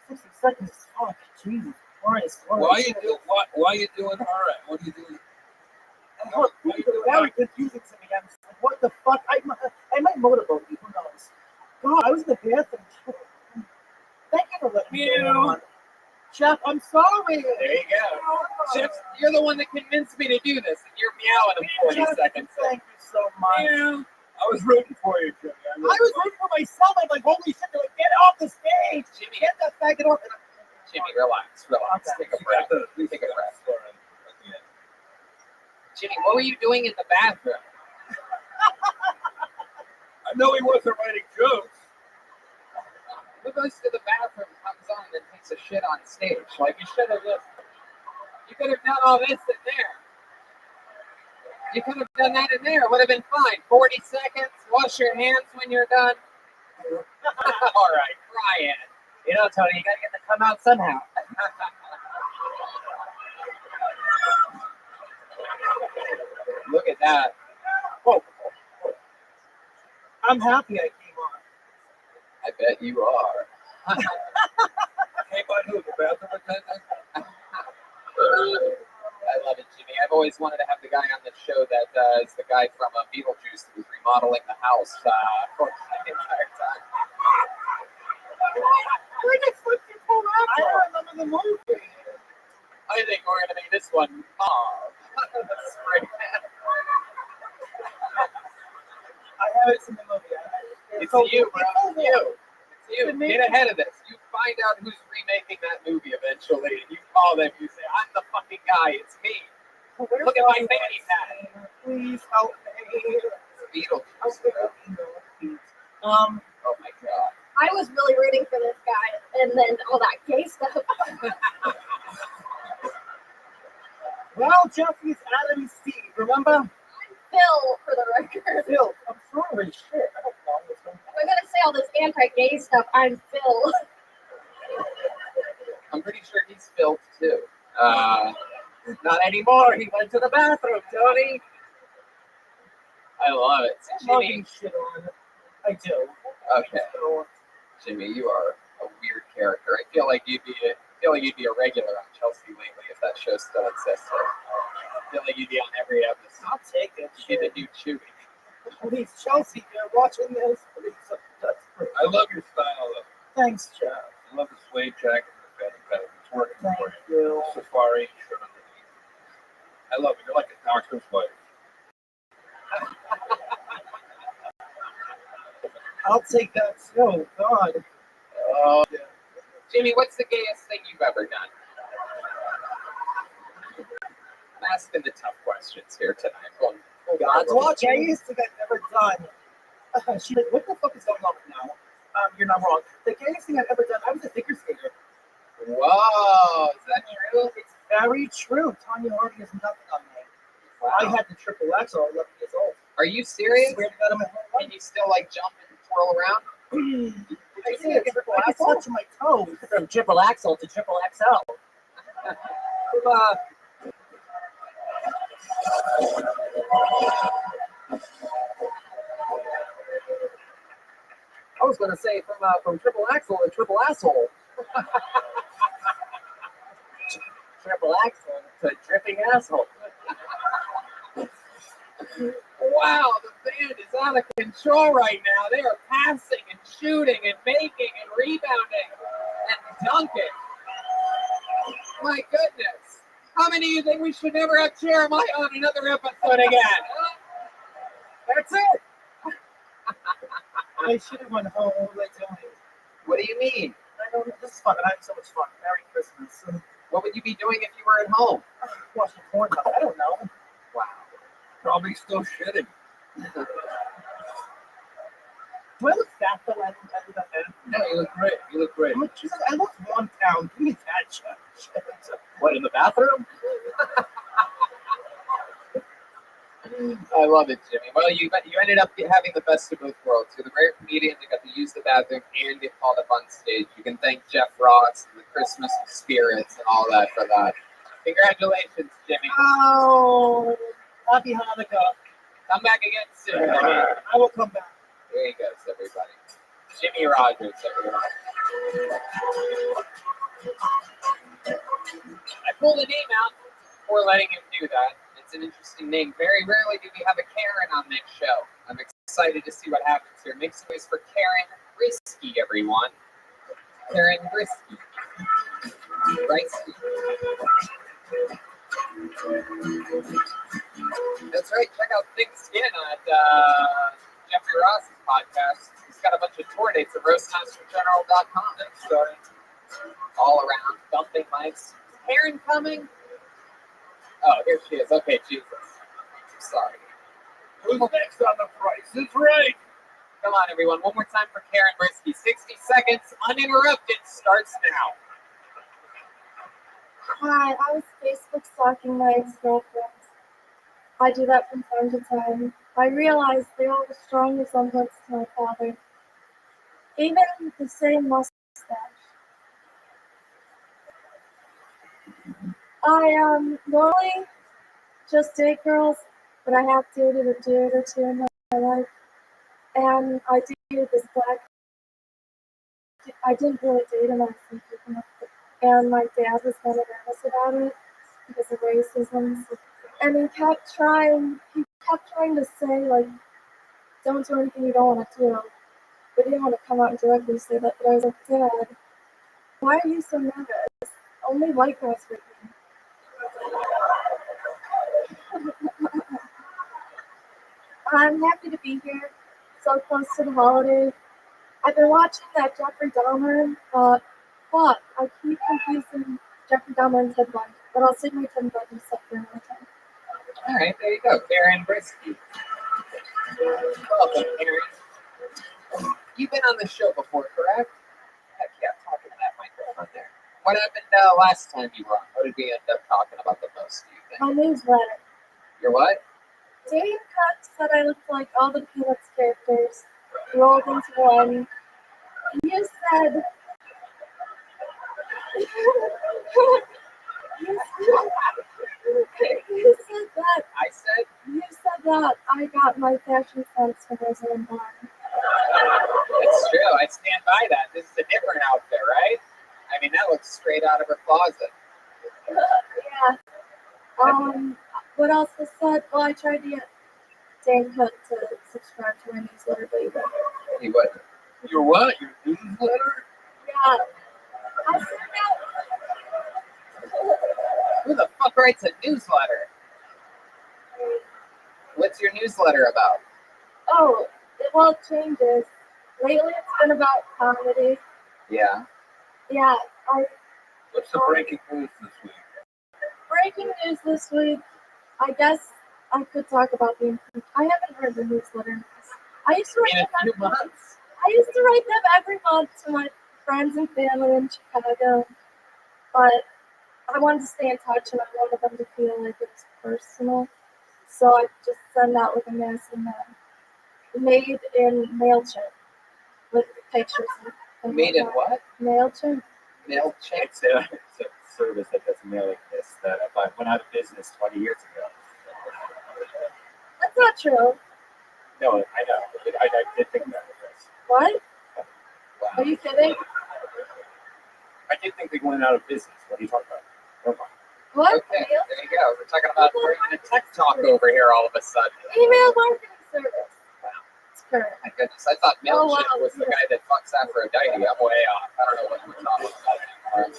60 seconds. Fuck. Jesus Christ. Why are you doing all right? What are you doing? Look, things are very confusing to me. I'm just like, what the fuck? I might motorboat you. Who knows? God, I was in the bathroom. Thank you for letting me go on. Jeff, I'm sorry. There you go. Jeff, you're the one that convinced me to do this, and you're meowing in 40 seconds. Thank you so much. Yeah. I was rooting for you, Jimmy. I was rooting for myself. I'm like, holy shit. They're like, get off the stage. Jimmy, Get that faggot off. Jimmy, relax. Okay. Take a breath. Take a breath. Jimmy, what were you doing in the bathroom? I know he wasn't writing jokes. Who goes to the bathroom, comes on, and then takes a shit on stage? Like, you should have just. You could have done all this in there. You could have done that in there. It would have been fine. 40 seconds. Wash your hands when you're done. All right, try it. You know, Tony, you gotta get the come out somehow. Look at that. Whoa. I'm happy I came on. I bet you are. Hey, by who? The bathroom attendant? I love it, Jimmy. I've always wanted to have the guy on the show that is the guy from Beetlejuice who was remodeling the house for the entire time. Where the fuck did you pull that from? I don't remember the movie. I think we're going to make this one mauve. Spray tan. I haven't seen the movie. It's you, bro. It's you. It's you. Get ahead of this. You find out who's remaking that movie eventually, and you call them. You say, "I'm the fucking guy. It's me. Look at my fanny pack. Please help me." Beetlejuice. Oh my god. I was really rooting for this guy, and then all that gay stuff. Well, Jeffrey's Adam and Steve, remember? I'm Phil, for the record. Phil, I'm sorry, shit. I don't know what's going on. If I'm gonna say all this anti-gay stuff, I'm Phil. I'm pretty sure he's filled too. Not anymore. He went to the bathroom, Tony. I love it. Jimmy. Shit on. I do. Okay. Jimmy, you are a weird character. I feel like you'd be a regular on Chelsea lately if that show still existed. I feel like you'd be on every episode. I'll take it. You'd be the new Chewy. Please, Chelsea, you're watching this. Please, I love your style, though. Thanks, Jeff. I love the suede jacket and the fanny pack. It's working Thank for you. Safari shirt underneath. I love it. You're like a doctor's wife. I'll take that too. God. Oh, yeah. Jimmy, what's the gayest thing you've ever done? I'm asking the tough questions here tonight. God's watching. Gayest thing I've ever done. She's like, what the fuck is going on now? You're not wrong. The gayest thing I've ever done, I was a figure skater. Whoa, is that true? It's very true. Tanya Harding has nothing on me. Wow. I had the triple X at 11 years old. Are you serious? I swear to God, I'm a Can you still like jump and twirl around? I think I touch my toes from triple axel to triple XL. I was going to say from triple axle to triple asshole. Triple axle to dripping asshole. Wow, the band is out of control right now. They are passing and shooting and making and rebounding and dunking. My goodness. How many of you think we should never have Jeremiah on another episode again? That's it. I should have went home. What was I doing? What do you mean? I don't know. This is fun. I'm having so much fun. Merry Christmas. What would you be doing if you were at home? Watching porn. I don't know. Wow. Probably still shitting. Do I look fat though? I look fat. No, you look great. You look great. I'm like, Jesus, I lost 1 pound. Give me that shit. What, in the bathroom? I love it, Jimmy. Well, you ended up having the best of both worlds. You're the rare comedian that got to use the bathroom and get called up on stage. You can thank Jeff Ross and the Christmas spirits and all that for that. Congratulations, Jimmy. Oh, happy Hanukkah. Come back again soon. I will come back. There he goes, everybody. Jimmy Rogers, everyone. I pulled a name out before letting him do that. It's an interesting name. Very rarely do we have a Karen on this show. I'm excited to see what happens here. Make some noise for Karen Brisky, everyone. Karen Brisky. Brisky. That's right. Check out Thick Skin at Jeffrey Ross's podcast. He's got a bunch of tour dates at roastmastergeneral.com. So all around dumping mics. Is Karen coming? Oh, here she is. Okay, Jesus. Sorry. Who's next on the Price is Right? Come on, everyone. One more time for Karen Brisky. 60 seconds uninterrupted starts now. Hi, I was Facebook stalking my ex-girlfriends. I do that from time to time. I realized they all have a strong resemblance to my father. Even the same mustache. I normally just date girls, but I have dated a dude or two in my life. And I dated this black. I didn't really date him, I was picking up. And my dad was kind of nervous about it because of racism. And he kept trying to say, like, don't do anything you don't want to do. But he didn't want to come out and directly say that. But I was like, Dad, why are you so nervous? Only white guys with me. I'm happy to be here, so close to the holiday. I've been watching that Jeffrey Dahmer. Fuck, I keep confusing Jeffrey Dahmer and Ted Bundy, but I'll save my Ted Bundy stuff for another time. All right, there you go. Karen Brisky. Welcome, Karen. You've been on the show before, correct? Heck yeah, talking to that microphone there. What happened last time you were on? What did we end up talking about the most, do you think? My newsletter. Your what? Dave Cook said I looked like all the Peanuts characters rolled into one. You said... You said that. I said? You said that I got my fashion sense from Rosalind Barn. It's true. I stand by that. This is a different outfit, right? I mean, that looks straight out of her closet. Yeah. What else was said? Well, I tried to get Dan Cook to subscribe to my newsletter, but he wouldn't. He wouldn't. Your what? Your newsletter? Yeah. I sent out. Who the fuck writes a newsletter? What's your newsletter about? Oh, well, it changes. Lately, it's been about comedy. Yeah. Yeah, What's the breaking news this week? breaking news this week. I guess I could talk about the. I haven't read the newsletter. I used to In write a few them. months. I used to write them every month to my friends and family in Chicago, but I wanted to stay in touch and I wanted them to feel like it's personal. So I just send out like a massive made in MailChimp with pictures. And Made in what? MailChimp. MailChimp. It's a service that does mailing lists that went out of business 20 years ago. That's not true. No, I know. I did think that was this. What? Wow. Are you kidding? I did think they went out of business. What are you talking about? Never mind. What? Okay, there you go. We're talking about we're in a tech talk over here all of a sudden. Email marketing service. Wow. It's current. My goodness, I thought Oh, MailChimp wow. was the guy that fucks Aphrodite. I'm way off. I don't know what we're talking about anymore.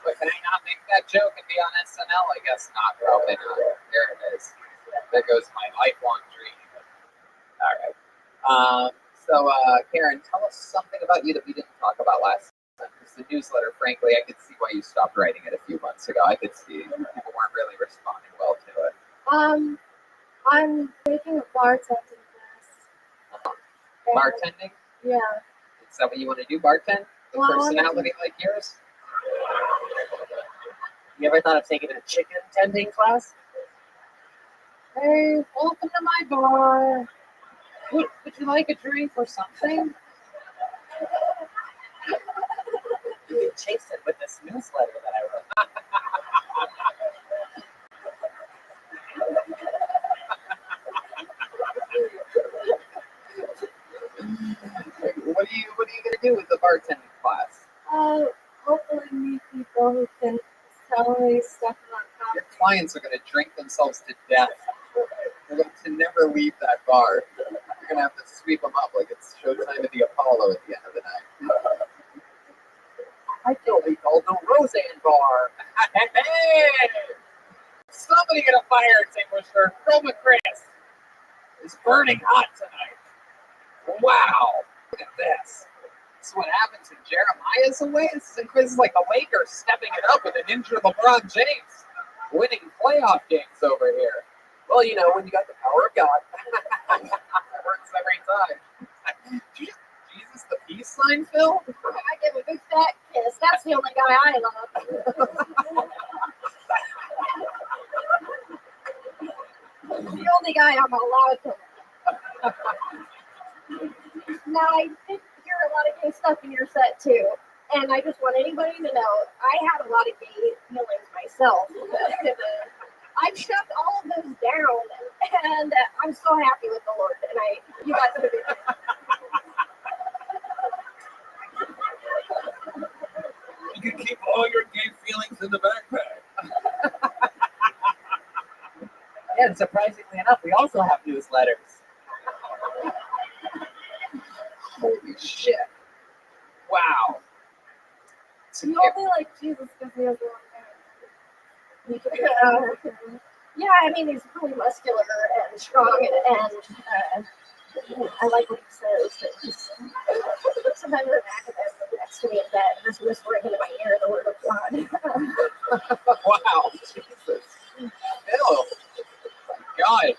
But can I not make that joke and be on SNL? I guess not. Probably not. There it is. There goes my lifelong dream. All right. Karen, tell us something about you that we didn't talk about last time. Because the newsletter, frankly, I could see why you stopped writing it a few months ago. I could see people weren't really responding well to it. I'm taking a bartending class. And- Bartending? Yeah. Is that what you want to do, bartend? The Well, I wanna personality like yours? You ever thought of taking a chicken tending class? Hey, welcome to my bar. Would you like a drink or something? You can chase it with this newsletter that I wrote. What are you gonna do with the bartending class? Hopefully meet people who can sell me stuff on Your top. clients are gonna drink themselves to death. They're going to never leave that bar. You're gonna have to sweep them up like it's showtime at the Apollo at the end of the night. I feel we called the Roseanne Bar. Hey! Somebody get a fire extinguisher. Chroma Chris. It's burning hot tonight. Wow. Look at this. This is what happens when Jeremiah's away. This is like the Lakers stepping it up with an injured LeBron James. Winning playoff games over here. Well, you know, when you got the power of God. That works every time. Jesus the peace sign, Phil? I give a big fat kiss. That's the only guy I love. The only guy I'm allowed to love. Now, I did hear a lot of gay stuff in your set, too. And I just want anybody to know, I had a lot of gay feelings myself. I've shoved all of those down, and I'm so happy with the Lord. And you guys have a good day. You can keep all your gay feelings in the backpack. And surprisingly enough, we also have newsletters. Holy shit. Wow. You only like Jesus because he has long hair. Yeah, I mean, he's really muscular and strong, and I like what he says. Sometimes in the back of him next to me in bed, just whispering into my ear the word of God. Wow. Jesus. Phil. God.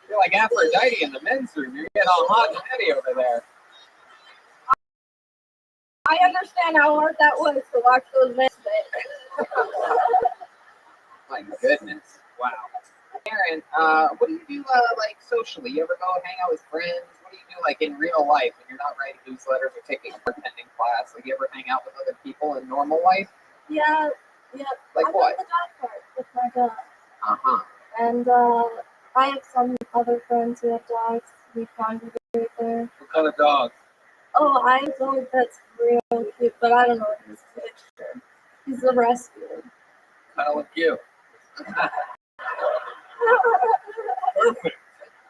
You're like Aphrodite in the men's room. You're getting all hot and heavy over there. I understand how hard that was to watch those men. My goodness. Wow. Aaron, what do you do like socially? You ever go hang out with friends? What do you do like in real life when you're not writing newsletters or taking a bartending class? Like you ever hang out with other people in normal life? Yeah. Like I what? go to the dog park with my dog. Uh-huh. And I have some other friends who have dogs. We congregate there. What kind of dog? Oh, I have a dog that's real cute, but I don't know what his picture. He's a rescue. Kind of like you. Perfect.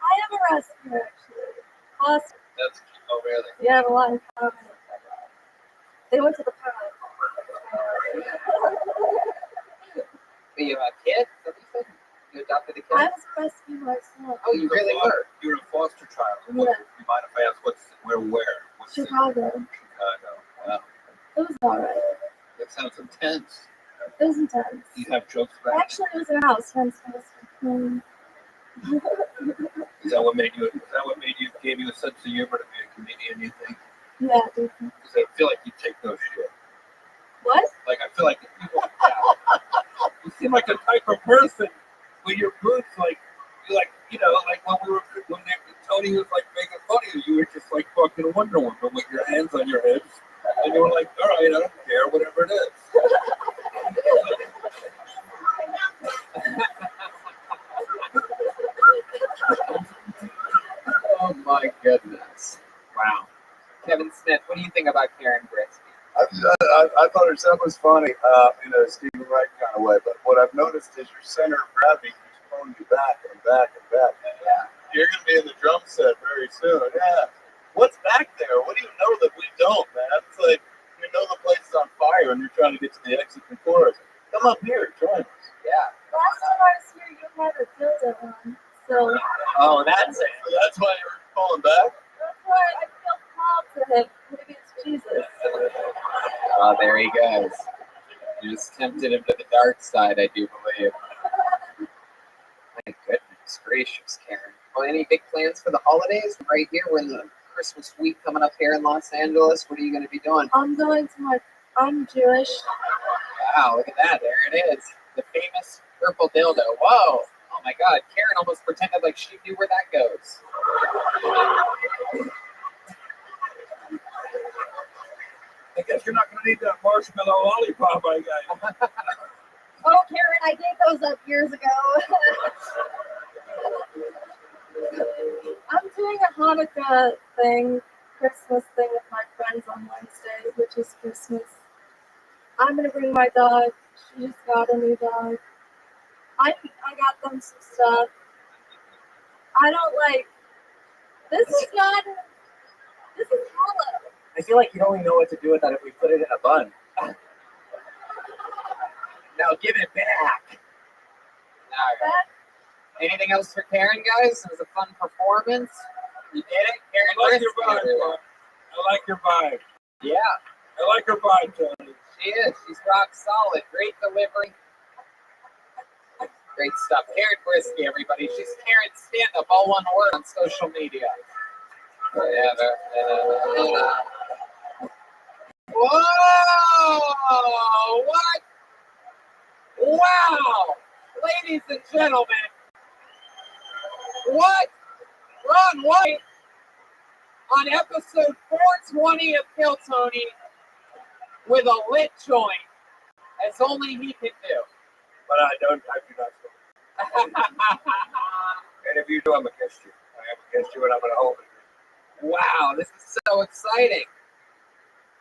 I have a rescue, actually. Awesome. That's cute. Oh, really? We have a lot in common with my dog. They went to the pond. But you have a kid? Is that what you said? You adopted a kid? I was a rescue myself. Oh, you really were? You're a foster child. Yeah. You mind if I ask where? What's Chicago. Chicago. Wow. It was alright. That sounds intense. It was intense. Do you have jokes about it? Actually, it was a house. Hence, I was Is that what made you? Gave you a sense of humor to be a comedian? You think? yeah, definitely. Because I feel like you take those shit. What? Like I feel like the people. You seem like the type of person with your boots, like you like, you know, like when Tony was like making fun of you, you were just like fucking Wonder Woman with your hands on your hips, and you were like, all right, I don't care, whatever it is. Oh my goodness. Wow. Kevin Smith, what do you think about Karen Britsky? I thought her set was funny in a Stephen Wright kind of way, but what I've noticed is your center of gravity keeps pulling you back and back and back. Yeah. You're going to be in the drum set very soon. Yeah. What's back there? What do you know that we don't, man? It's like you know the place is on fire and you're trying to get to the exit and chorus. Come up here, join us. Yeah. Last time I was here, you had a dildo on. So Oh, that's it. So that's why you're pulling back? that's why I feel called to him. Maybe it's Jesus. Oh, there he goes. You just tempted him to the dark side, I do believe. My goodness. Goodness gracious, Karen. Well, any big plans for the holidays? Right here, we're in the Christmas week coming up here in Los Angeles. What are you going to be doing? I'm Jewish. Wow, look at that. There it is. The famous purple dildo. Whoa. Oh my God. Karen almost pretended like she knew where that goes. I guess you're not going to need that marshmallow lollipop I got. Oh, Karen, I gave those up years ago. I'm doing a Hanukkah thing, Christmas thing with my friends on Wednesday, which is Christmas. I'm gonna bring my dog. She just got a new dog. I got them some stuff. I don't like. This is hollow. I feel like you don't even know what to do with that if we put it in a bun. Now give it back. All right. Anything else for Karen, guys? It was a fun performance. You did it, Karen. I like your vibe. I like your vibe. Yeah, I like her vibe, Tony. she is. She's rock solid. Great delivery. Great stuff. Karen Brisky, everybody. She's Karen stand-up, all one word on social media. Whoa! What? Wow! Ladies and gentlemen, what? Ron White on episode 420 of Kill Tony with a lit joint, as only he can do. But I do not smoke. And if you do, I'm against you. I am against you, and I'm going to hold it. Wow, this is so exciting.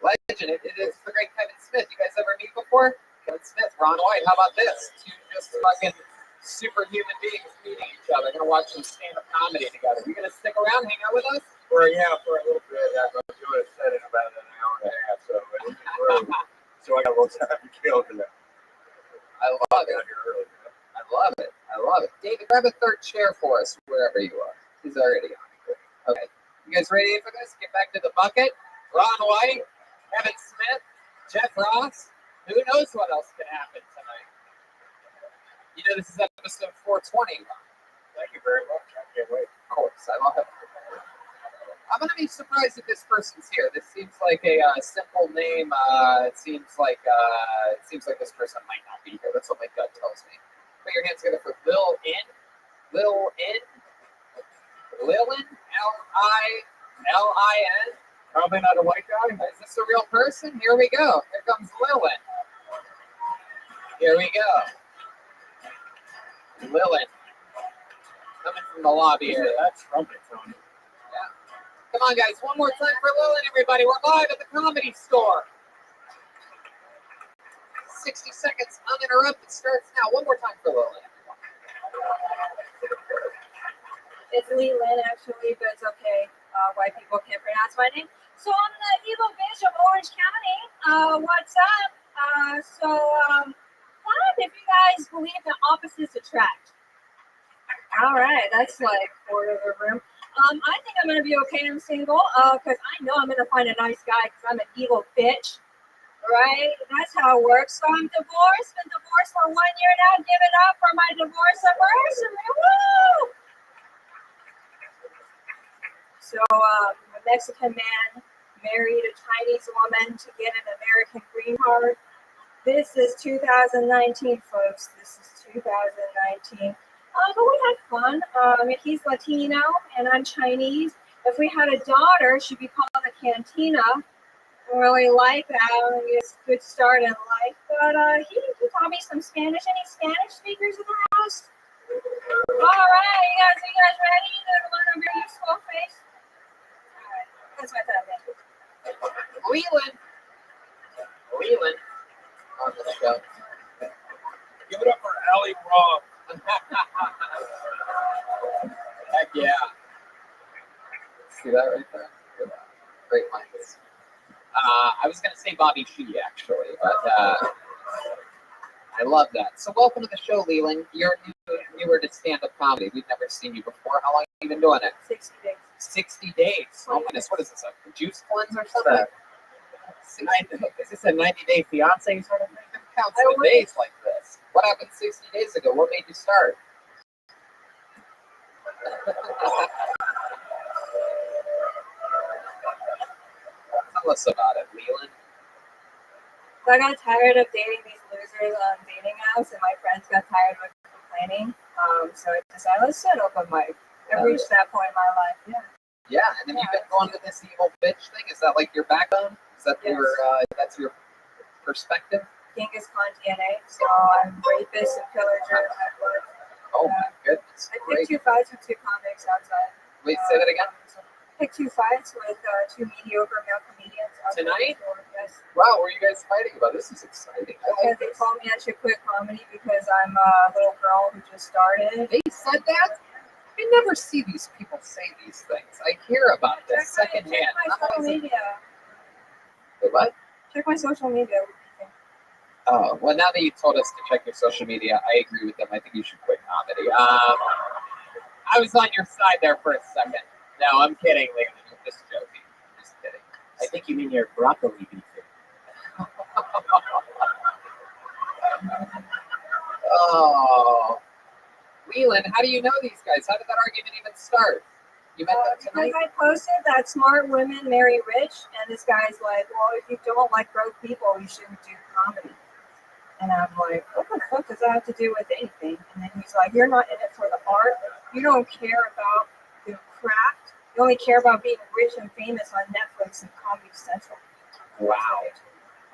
Legend. It is the great Kevin Smith. You guys ever meet before? Kevin Smith, Ron White. How about this? Two just fucking superhuman beings meeting each other. Gonna watch some stand-up comedy together. You gonna stick around, hang out with us? For a little bit. I'm going to do a set in about an hour and a half. So I got a little time to kill today. I love it. Got here early. I love it. I love it. David, grab a third chair for us wherever you are. He's already on. Okay. You guys ready for this? Get back to the bucket. Ron White, Kevin Smith, Jeff Ross. Who knows what else can happen tonight? You know, this is episode 420. Thank you very much. I can't wait. Of course, I love it. I'm gonna be surprised if this person's here. This seems like a simple name. It seems like this person might not be here. That's what my gut tells me. Put your hands together for Lilin, L-I-L-I-N. Probably not a white guy. Is this a real person? Here we go. Here comes Lilin. Here we go. Lilin. Coming from the lobby area. That's trumpet, Tony. Yeah. Come on, guys. One more time for Lilin, everybody. We're live at the Comedy Store. 60 seconds uninterrupted starts now. One more time for Lilin. It's Leland, actually, but it's okay. White people can't pronounce my name. So I'm the evil bitch of Orange County. What's up? Fun if you guys believe that opposites attract. All right, that's like quarter of the room. I think I'm gonna be okay. I'm single, because I know I'm gonna find a nice guy because I'm an evil bitch. Right? That's how it works. So I'm divorced. Been divorced for 1 year now. Give it up for my divorce anniversary. Woo! So a Mexican man married a Chinese woman to get an American green card. This is 2019, folks. This is 2019. But we had fun. He's Latino and I'm Chinese. If we had a daughter, she'd be called a Cantina. I really like that. It's a good start in life. But he taught me some Spanish. Any Spanish speakers in the house? All right, you guys ready to learn a very useful face? All right, that's what I thought. Leland on the show. Give it up for Ali Roth. Heck yeah. See that right there? Great minds. I was going to say Bobby Shee, actually, but I love that. So welcome to the show, Leland. You're newer to stand-up comedy. We've never seen you before. How long have you been doing it? 60 days. 60 days. Oh, goodness. What is this, a juice cleanse or something? Is this a 90-day fiance sort of thing? Who counts the days like this? What happened 60 days ago? What made you start? Tell us about it, Leland. So I got tired of dating these losers on dating apps, and my friends got tired of complaining. So I decided, let's set up a mic. I've reached that point in my life. Yeah. Yeah, and then you've been going to this evil bitch thing. Is that like your backbone? Is that Yes. that's your perspective? Genghis Khan DNA. So I'm rapist and pillager. Oh my goodness, I great. picked 2 fights with 2 comics outside. Wait, say that again. I picked 2 fights with 2 mediocre male comedians. outside Tonight? the store. Yes. Wow, what are you guys fighting about? This is exciting. I Because like they this. told me I should quit comedy because I'm a little girl who just started. They said that? I never see these people say these things. I hear about this Check secondhand. my Not social always- media. Wait, what? Check my social media. Oh, well, now that you told us to check your social media, I agree with them. I think you should quit comedy. I was on your side there for a second. No, I'm kidding, Leland. I'm just joking. I'm just kidding. I think you mean your broccoli beef. Oh. Leland, how do you know these guys? How did that argument even start? You met them Because tonight? I posted that smart women marry rich, and this guy's like, well, if you don't like broke people, you shouldn't do comedy. And I'm like, what the fuck does that have to do with anything? And then he's like, you're not in it for the art. You don't care about the craft. You only care about being rich and famous on Netflix and Comedy Central. Wow.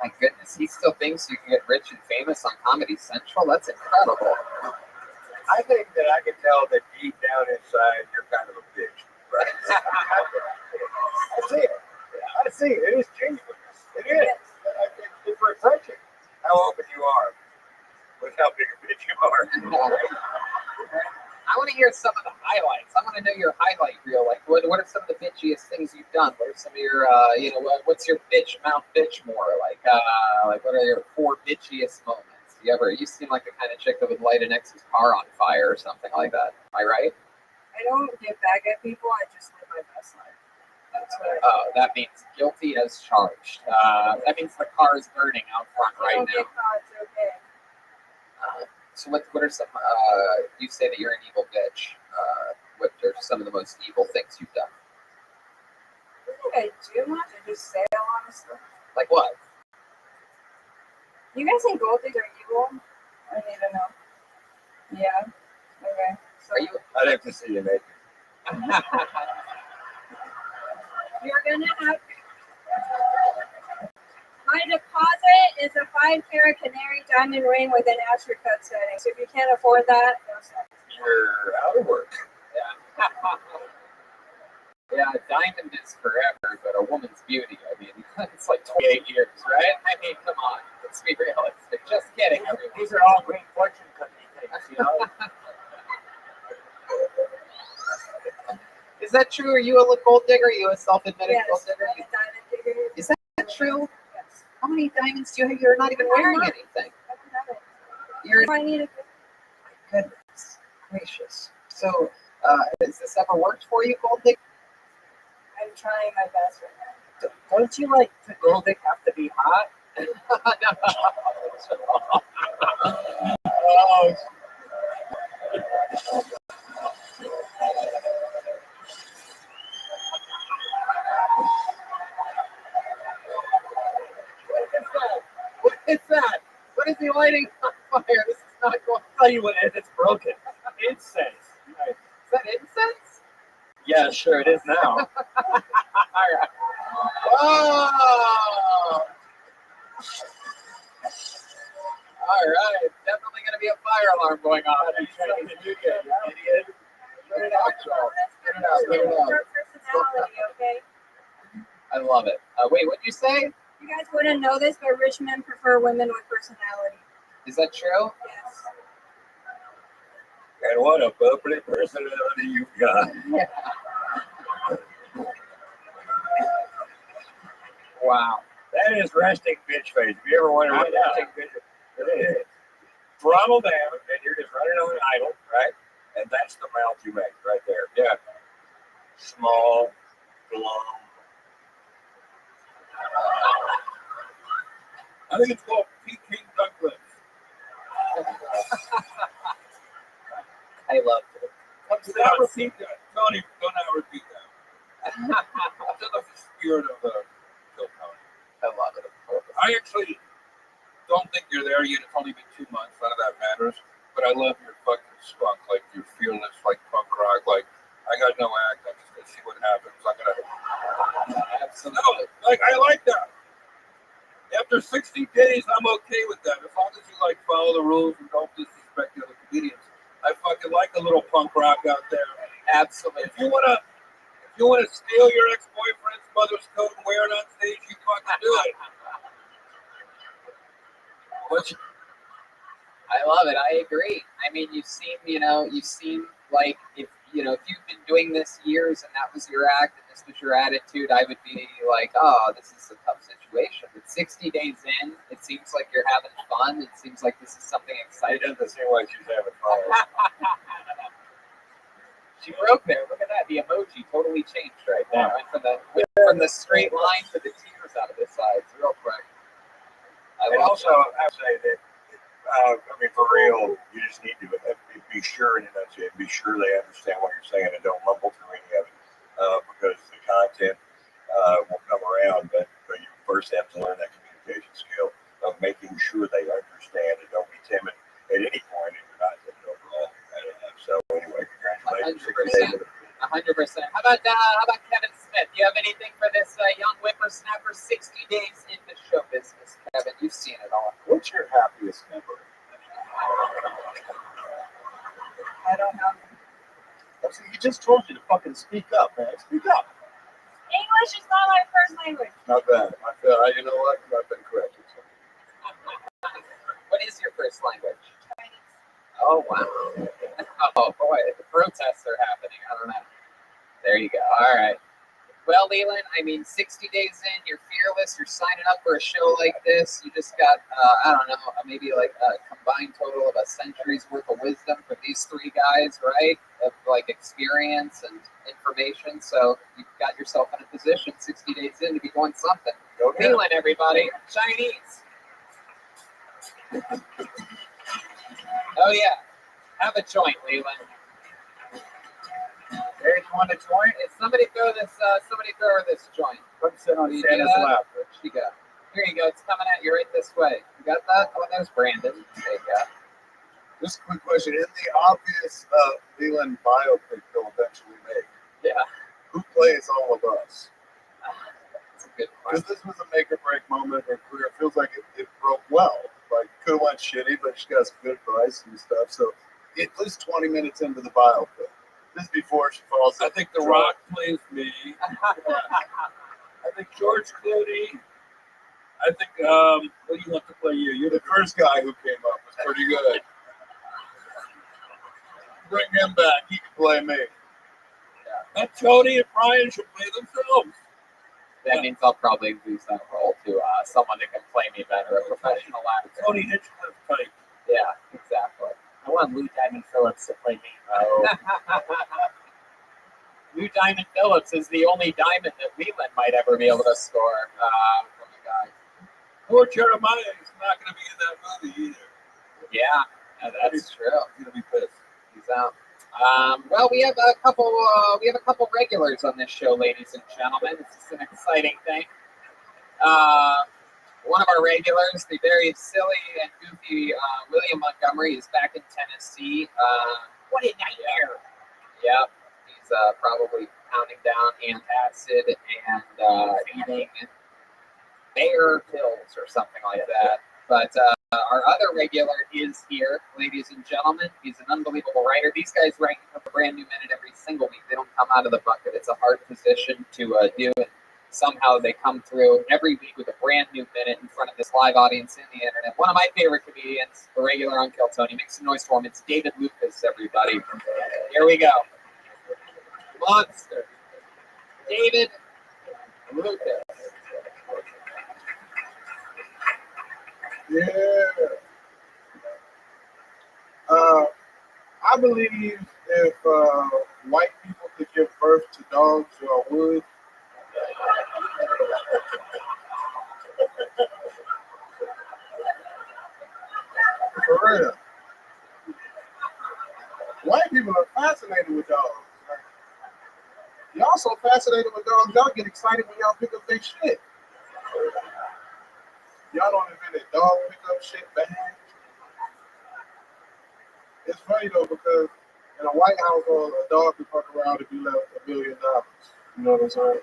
My goodness, he still thinks you can get rich and famous on Comedy Central? That's incredible. I think that I can tell that deep down inside you're kind of a bitch. Right? I see it. I see it. It is genuine. It is. It's refreshing how open you are with how big a bitch you are. I want to hear some of the highlights. I want to know your highlight reel. Like, what are some of the bitchiest things you've done? What are some of your, what's your bitch, Mount Bitchmore? Like, what are your 4 bitchiest moments? You seem like the kind of chick that would light an ex's car on fire or something like that. Am I right? I don't get back at people. I just live my best life. That's what Oh, that means guilty as charged. That means the car is burning out front I right don't now. get caught. It's okay. So what are some, you say that you're an evil bitch. What are some of the most evil things you've done? I don't think I do much. I just say a lot of stuff. Like what? You guys think gold diggers are evil? I need to know. Yeah. Okay. So Are you? I'd have to see you naked. you're gonna have my deposit is a 5-carat canary diamond ring with an AstroCut setting. So if you can't afford that, no sense. You're out of work. Yeah. Yeah, a diamond is forever, but a woman's beauty, I mean, it's like 28 years, right? I mean, come on, let's be realistic. Just kidding, everyone. These are all great fortune cookie things, you know. Is that true? Are you a gold digger? Are you a self-admitted Yes, gold digger? I'm a diamond digger. Is that true? Yes. How many diamonds do you have? You're not even wearing anything. I don't have it. You're I need a goodness gracious. So, has this ever worked for you, gold digger? I'm trying my best right now. Don't you like the gold dick have to be hot? Oh, what is that? What is he lighting on fire? This is not going. I'll tell you what it is. It's broken. Incense. Is that incense? Yeah, sure it is now. All right. Oh! All right. Definitely going to be a fire alarm going off. Happy Chinese New Year, you idiot. Put it out, Joel. Put it out. Put it out. Your personality, okay? I love it. Wait, what'd you say? You guys wouldn't know this, but rich men prefer women with personality. Is that true? Yes. And what a bubbly personality you've got. Yeah. Wow. That is resting bitch face. If you ever wonder what resting bitch is, throttle down and you're just running on idle, right? And that's the mouth you make right there. Yeah. Small, glum. I think it's called Peking Douglas. I loved it. Do not repeat that. Tony, do not repeat that. That's the spirit of the Kill Tony. I love it. I actually don't think you're there yet. It's only been 2 months. None of that matters. But I love your fucking spunk. Like, you're fearless, like punk rock. Like, I got no act. I'm just going to see what happens. I'm going to... Absolutely. No, like, I like that. After 60 days, I'm okay with that. As long as you, like, follow the rules and don't disrespect the other comedians. I fucking like a little punk rock out there. Absolutely. If you wanna steal your ex-boyfriend's mother's coat and wear it on stage, you fucking do it. I love it. I agree. I mean, you seem like if you've been doing this years and that was your act and this was your attitude, I would be like, oh, this is a tough situation. But 60 days in, it seems like you're having fun. It seems like this is something exciting. It doesn't seem like she's having fun. She broke there. Look at that. The emoji totally changed right there. Went from the straight line to the tears out of his eyes real quick. And also, I would say that, I mean, for real, you just need to be sure and enunciate. Be sure they understand what you're saying and don't mumble through any of it, because the content will come around. But you first have to learn that communication skill of making sure they understand and don't be timid at any point if you're not timid overall. So anyway, congratulations. 100%. How about Kevin Smith? Do you have anything for this young whippersnapper? 60 days into show business, Kevin. You've seen it all. What's your happiest memory? I don't know. See, he just told you to fucking speak up, man. Speak up. English is not my first language. Not bad. I feel, you know what? I've been corrected. What is your first language? Chinese. Oh, wow. Oh, boy. The protests are happening. I don't know. There you go. All right. Well, Leland, I mean, 60 days in, you're fearless. You're signing up for a show like this. You just got, I don't know, maybe like a combined total of a century's worth of wisdom from these three guys, right? Of like experience and information. So you've got yourself in a position 60 days in to be doing something. Go Leland, everybody. Chinese. Oh, yeah. Have a joint, Leland. There, you want a joint? If somebody throw her this joint. Come sit on Santa's lap. Where'd she go? Here you go. It's coming at you right this way. You got that? Oh, there's Brandon. There you go. Just a quick question. In the obvious Leland biopic they'll eventually make, Yeah. who plays all of us? That's a good Because question. this was a make or break moment in her career. It feels like it broke well. Like, could have went shitty, but she got some good advice and stuff. So at least 20 minutes into the biopic. This is before she falls. I think The Rock plays me. I think George Clooney. I think, what do you want to play you? You're The first guy who came up was pretty good. Bring him back. He can play me. And Tony and Brian should play themselves. That means I'll probably lose that role to someone that can play me better, a professional actor. Tony Hitchcliff type. Yeah, exactly. I want Lou Diamond Phillips to play me. Oh. Lou Diamond Phillips is the only diamond that Leland might ever be able to score from a guy. Poor Jeremiah is not going to be in that movie either. Yeah, that's true. He's going to be pissed. He's out. Well, we have a couple regulars on this show, ladies and gentlemen. This is an exciting thing. One of our regulars, the very silly and goofy William Montgomery, is back in Tennessee. What did I hear? Yep, he's probably pounding down antacid and eating bear pills or something like that. But our other regular is here, ladies and gentlemen. He's an unbelievable writer. These guys write a brand new minute every single week. They don't come out of the bucket. It's a hard position to do, and somehow they come through every week with a brand new minute in front of this live audience in the internet. One of my favorite comedians, the regular on Kill Tony. Make some noise for him. It's David Lucas, everybody. Here we go. Monster. David Lucas. Yeah. I believe if white people could give birth to dogs, y'all would. For real. White people are fascinated with with dogs. Right? Y'all so fascinated with dogs, y'all get excited when y'all pick up their shit. Y'all don't invent a dog pickup shit bag. It's funny though because in a white household, a dog can fuck around if you left $1 billion. You know what I'm saying?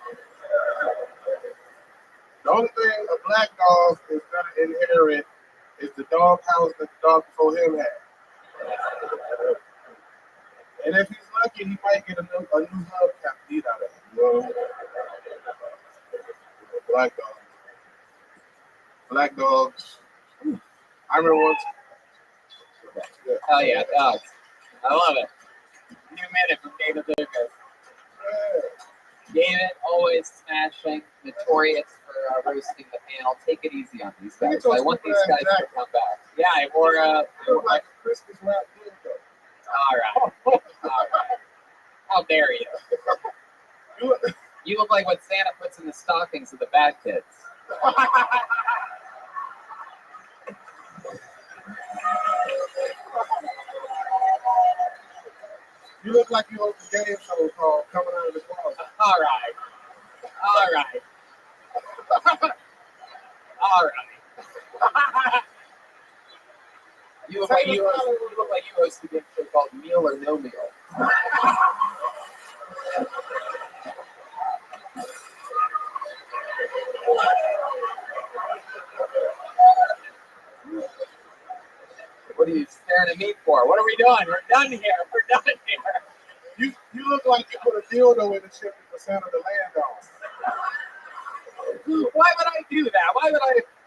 The only thing a black dog is gonna inherit is the dog house that the dog before him had. And if he's lucky, he might get a new hubcap to eat out of it. You know what I'm saying? Black dogs. Black dogs. I remember once. Hell yeah, dogs. I love it. New minute from David Lucas. David, always smashing, notorious for roasting the panel. Take it easy on these guys. I want these guys to come back. Yeah, I wore like a Christmas wrap dildo. All right. How dare you? You look like what Santa puts in the stockings of the bad kids. You look like you host a game show called Coming Out of the Closet. All right. You look like you host a game show called Meal or No Meal. What are you staring at me for? What are we doing? We're done here. You look like you put a dildo in the chimney for Santa to land on. Why would I do that?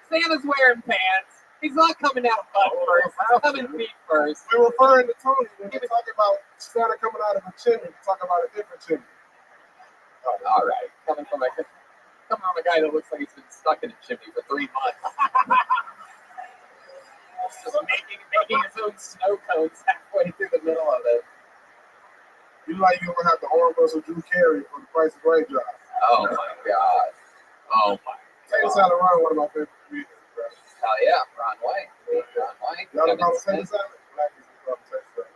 Santa's wearing pants. He's not coming out butt first. He's coming feet first. We're referring to Tony when we talk about Santa coming out of a chimney. We talk about a different chimney. All right. Coming from a guy that looks like he's been stuck in a chimney for 3 months. Just making his own snow cones halfway through the middle of it. You like you ever have the arm wrestle Drew Carey for the Price is Right job. Oh my God. Take us out of Ron, one of my favorite comedians, bro. Hell yeah, Ron White. Y'all know about Take us out? Black people call him Take us out.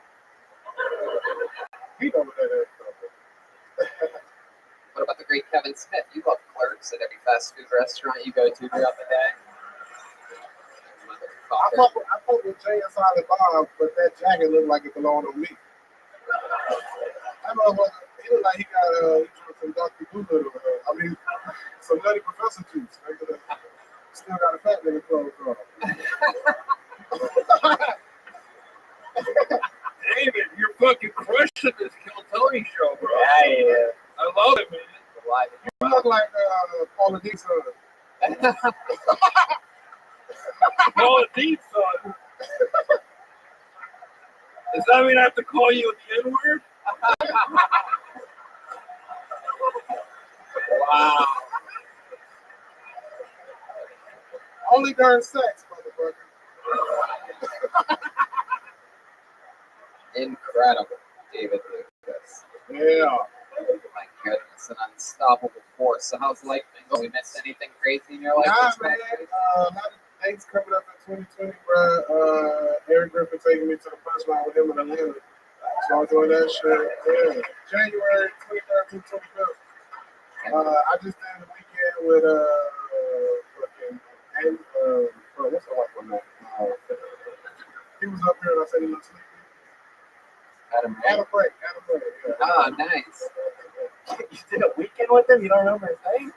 He know what that is, though. What about the great Kevin Smith? You love Clerks at every fast food restaurant you go to throughout the day. I fuck with Jay and Silent Bob, but that jacket looked like it belonged on me. I know he looked like he got some Dr. Doolittle. Some Nutty Professor juice. Still got a fat nigga clothes on. David, you're fucking crushing this Kill Tony show, bro. Yeah. I love it, man. You look like Paula D's son. Paula D's son. Does that mean I have to call you the N-word? Wow. Only during sex, motherfucker. Incredible, David Lucas. Yeah. My goodness, an unstoppable force. So how's life been going? We missed anything crazy in your life? Nah, man. A lot of dates coming up in 2020, bro. Eric Griffin taking me to the first line with him in Atlanta. So I'm doing that shit. Yeah. January 23rd through 25th. I just did the weekend with what's the white one name? He was up here and I said he looked sleepy. Adam Ray. Yeah. Ah, nice. You did a weekend with him? You don't remember his name?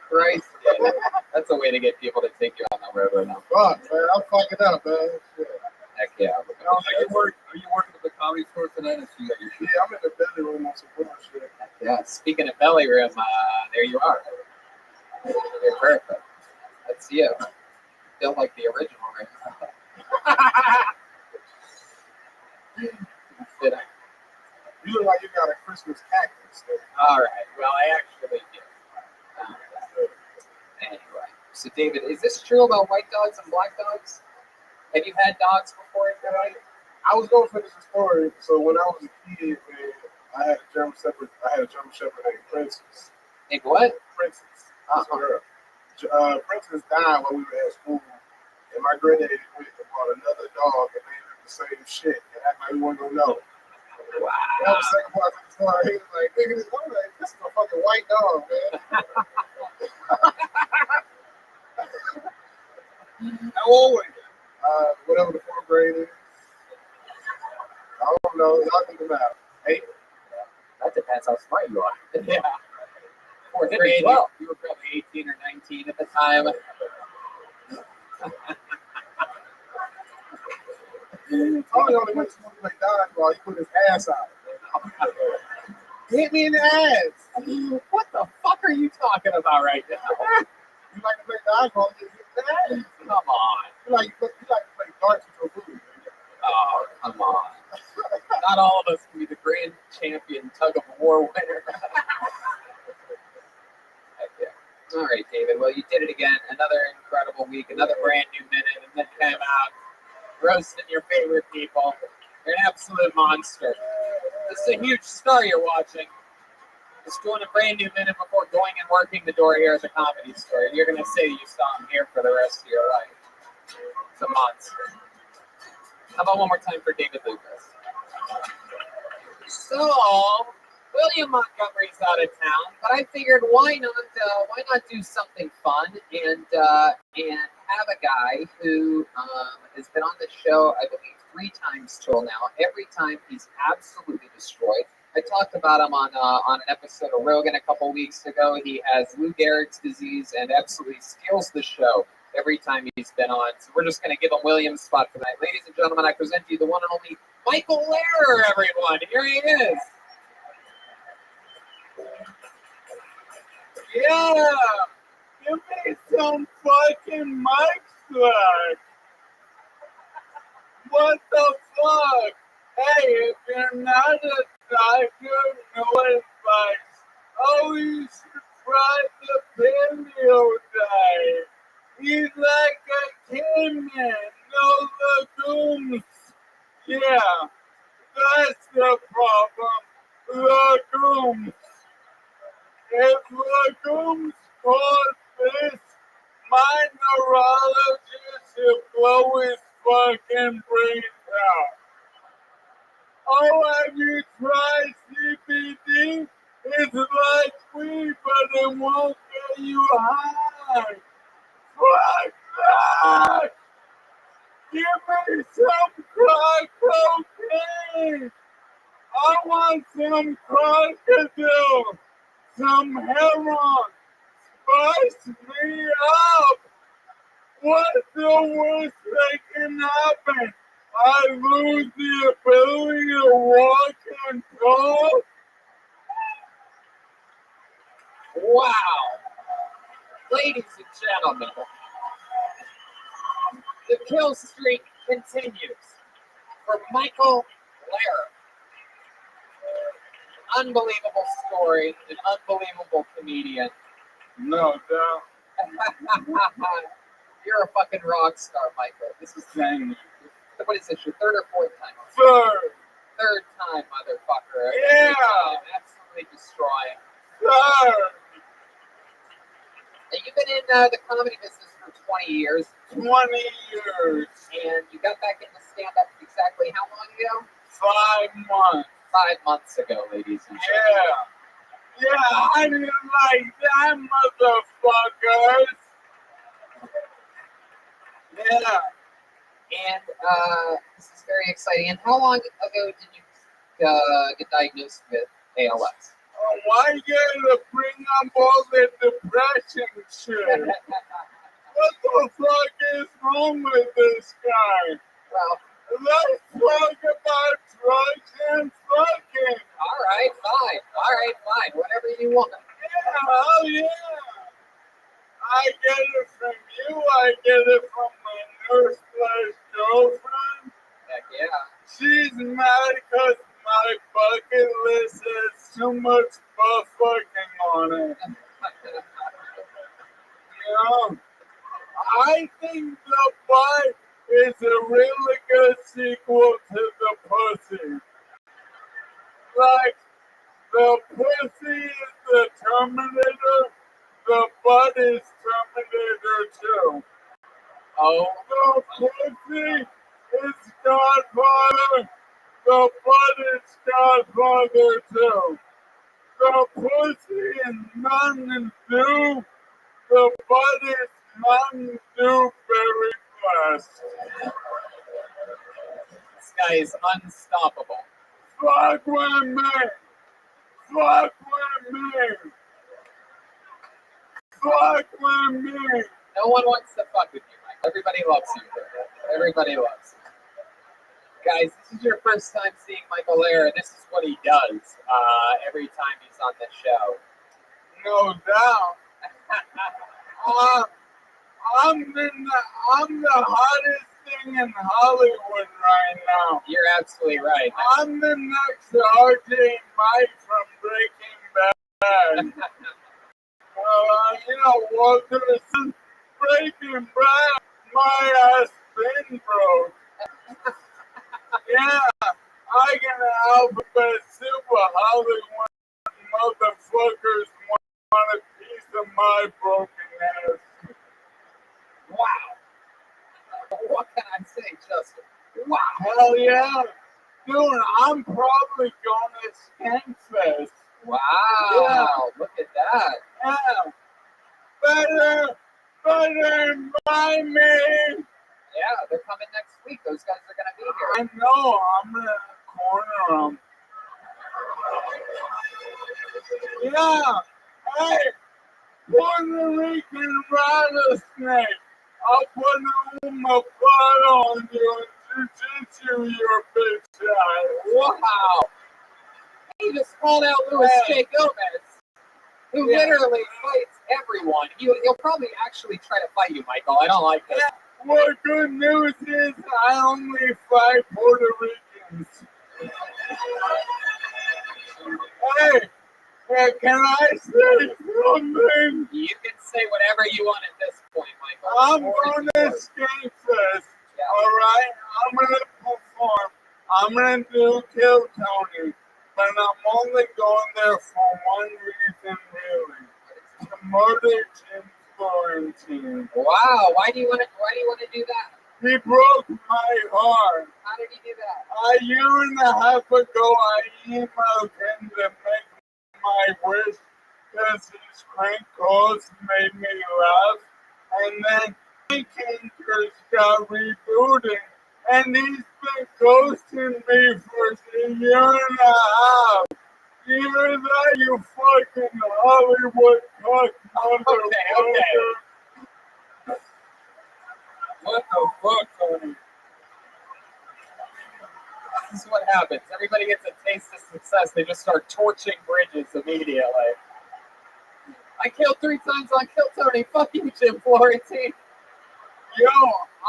Christ, yeah. That's a way to get people to take you on the road right now. Fuck, man. I'm fucking up, man. Shit. Heck yeah. Are you working at the comedy store tonight? So you got your shit? Yeah, I'm in the belly room on some bullshit. Yeah, speaking of belly room, there you are. You're perfect. That's you. Feel like the original right now. You look like you got a Christmas cactus. All right. Well, I actually do. Anyway, so David, is this true about white dogs and black dogs? Have you had dogs before in your life? I was gonna finish the story. So when I was a kid, man, I had a German Shepherd named Princess. Named what? Princess. Princess died while we were at school, and my granddaddy went and bought another dog and named it the same shit and act like we weren't gonna know. Wow. That was the second part of the story. He was like, nigga, this is a fucking white dog, man. How old were you? Whatever the fourth grade is. I don't know. Y'all think about it. 8. That depends how smart you are. Yeah. Fourth Maybe grade, 12. you were probably 18 or 19 at the time. Tony only went to McDonald's while he put his ass out. Hit me in the ass. What the fuck are you talking about right now? You like to play dodgeball, you hit the ass. Come on. You like to play darts with your booty. Oh, come on. Not all of us can be the grand champion tug of war winner. Heck yeah. All right, David. Well, you did it again. Another incredible week, another brand new minute, and then came out roasting your favorite people. You're an absolute monster. This is a huge star you're watching. Just doing a brand new minute before going and working the door here at the Comedy Store. You're going to say you saw him here for the rest of your life. It's a monster. How about one more time for David Lucas? So, William Montgomery's out of town, but I figured why not do something fun and have a guy who has been on the show, I believe, 3 times till now. Every time he's absolutely destroyed. I talked about him on an episode of Rogan a couple weeks ago. He has Lou Gehrig's disease and absolutely steals the show every time he's been on. So we're just going to give him William's spot tonight. Ladies and gentlemen, I present to you the one and only Michael Lehrer, everyone. Here he is. Yeah. Give me some fucking mic slack. What the fuck? Hey, if you're not a doctor, no advice. Oh, you should try the paleo diet. He's like a caveman, no legumes. Yeah, that's the problem. Legumes. If legumes cause this, my neurologist should blow his fucking brains out. Oh, have you tried CBD? It's like weed, but it won't get you high. Fuck that! Give me some crack cocaine! I want some crocodile! Some heroin! Spice me up! What's the worst that can happen? I lose the ability to walk and talk? Wow. Ladies and gentlemen, the kill streak continues for Michael Lehrer. Unbelievable story, an unbelievable comedian. No doubt. You're a fucking rock star, Michael. This is what is this, your 3rd or 4th time? Third time, motherfucker. Yeah. Absolutely destroying. Third. And you've been in the comedy business for 20 years. 20 years. And you got back into stand-up exactly how long ago? 5 months. 5 months ago, ladies and gentlemen. Yeah, I didn't like that, motherfuckers. Yeah. And this is very exciting. And how long ago did you get diagnosed with ALS? Oh, why you gotta bring up all the depression shit? What the fuck is wrong with this guy? Well, let's talk about drugs and fucking. All right, fine. Whatever you want. Yeah, oh yeah. I get it from you. I get it from my nurse/girlfriend. Heck yeah. She's mad because my bucket list has too much butt fucking on it. You know, I think the butt is a really good sequel to the pussy. Like, the pussy is the Terminator, the butt is Terminator 2. Oh. The pussy is Godfather, The butt is Godfather too. The pussy is Mountain Dew. The butt is Mountain Dew very fast. This guy is unstoppable. Fuck with me. Fuck with me. Fuck with me. No one wants to fuck with you, Mike. Everybody loves you. Everybody loves you. Guys, this is your first time seeing Michael Lair, and this is what he does every time he's on the show. No doubt. I'm the hottest thing in Hollywood right now. You're absolutely right. I'm the next RJ Mike from Breaking Bad. You know, Walter is Breaking Bad. My ass been broke. Yeah, I can alphabet super Hollywood motherfuckers want a piece of my broken ass. Wow. What can I say, Justin? Wow. Hell yeah. Dude, I'm probably going to Skankfest. Wow. Yeah. Look at that. Yeah. Better buy me. Yeah, they're coming next week. Those guys are going to be here. I know. I'm going to corner them. Yeah. Hey, Puerto Rican rattlesnake. I'll put my butt on you and jiu-jitsu your bitch ass. Wow. He just called out Louis J. Gomez, who literally fights everyone. He'll probably actually try to fight you, Michael. I don't like this. Well, good news is I only fight Puerto Ricans. Hey, can I say something? You can say whatever you want at this point, Michael. I'm going to Skankfest, all right? I'm going to perform. I'm going to do Kill Tony, but I'm only going there for one reason, really. To murder Jim Florentine. Wow, why do you want to do that? He broke my heart. How did he do that? A year and a half ago, I emailed him to make my wish because his crank calls made me laugh. And then Kinkers got rebooted. And he's been ghosting me for a year and a half. You hear that, you fucking Hollywood cuck motherfucker? Okay. What the fuck, Tony? This is what happens. Everybody gets a taste of success. They just start torching bridges immediately. I killed 3 times on Kill Tony. Fuck you, Jim Florentine. Yo,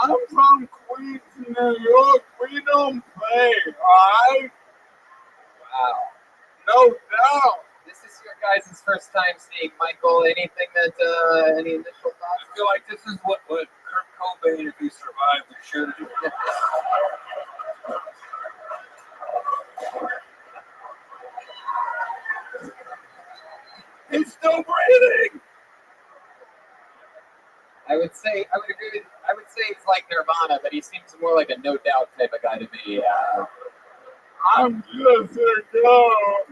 I'm from Queens, New York. We don't play, alright? Wow. No doubt. This is your guys' first time seeing Michael. Anything that, any initial thoughts? I feel like this is what Kurt Cobain, if he survived, would should have done. He's still breathing. I would say he's like Nirvana, but he seems more like a No Doubt type of guy to me. I'm just a girl.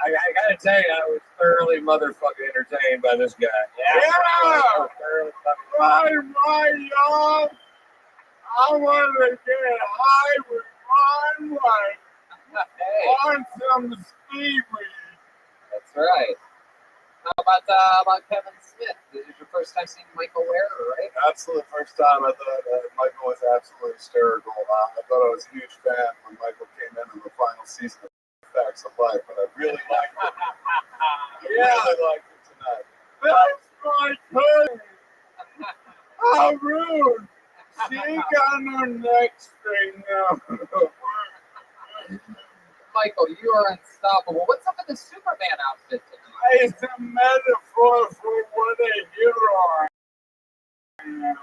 I gotta tell you, I was thoroughly motherfucking entertained by this guy. Yeah! Right, y'all. I want to get high with my wife on some seaweed. That's right. How about Kevin Smith? This is your first time seeing Michael Ware, right? Absolute first time. I thought Michael was absolutely hysterical. I thought I was a huge fan when Michael came in the final season of Facts of Life, but I really liked it. Really liked it tonight. That's my cousin. How rude. She got her neck straightened out. Michael, you are unstoppable. What's up with the Superman outfit tonight? It's a metaphor for what a hero I am.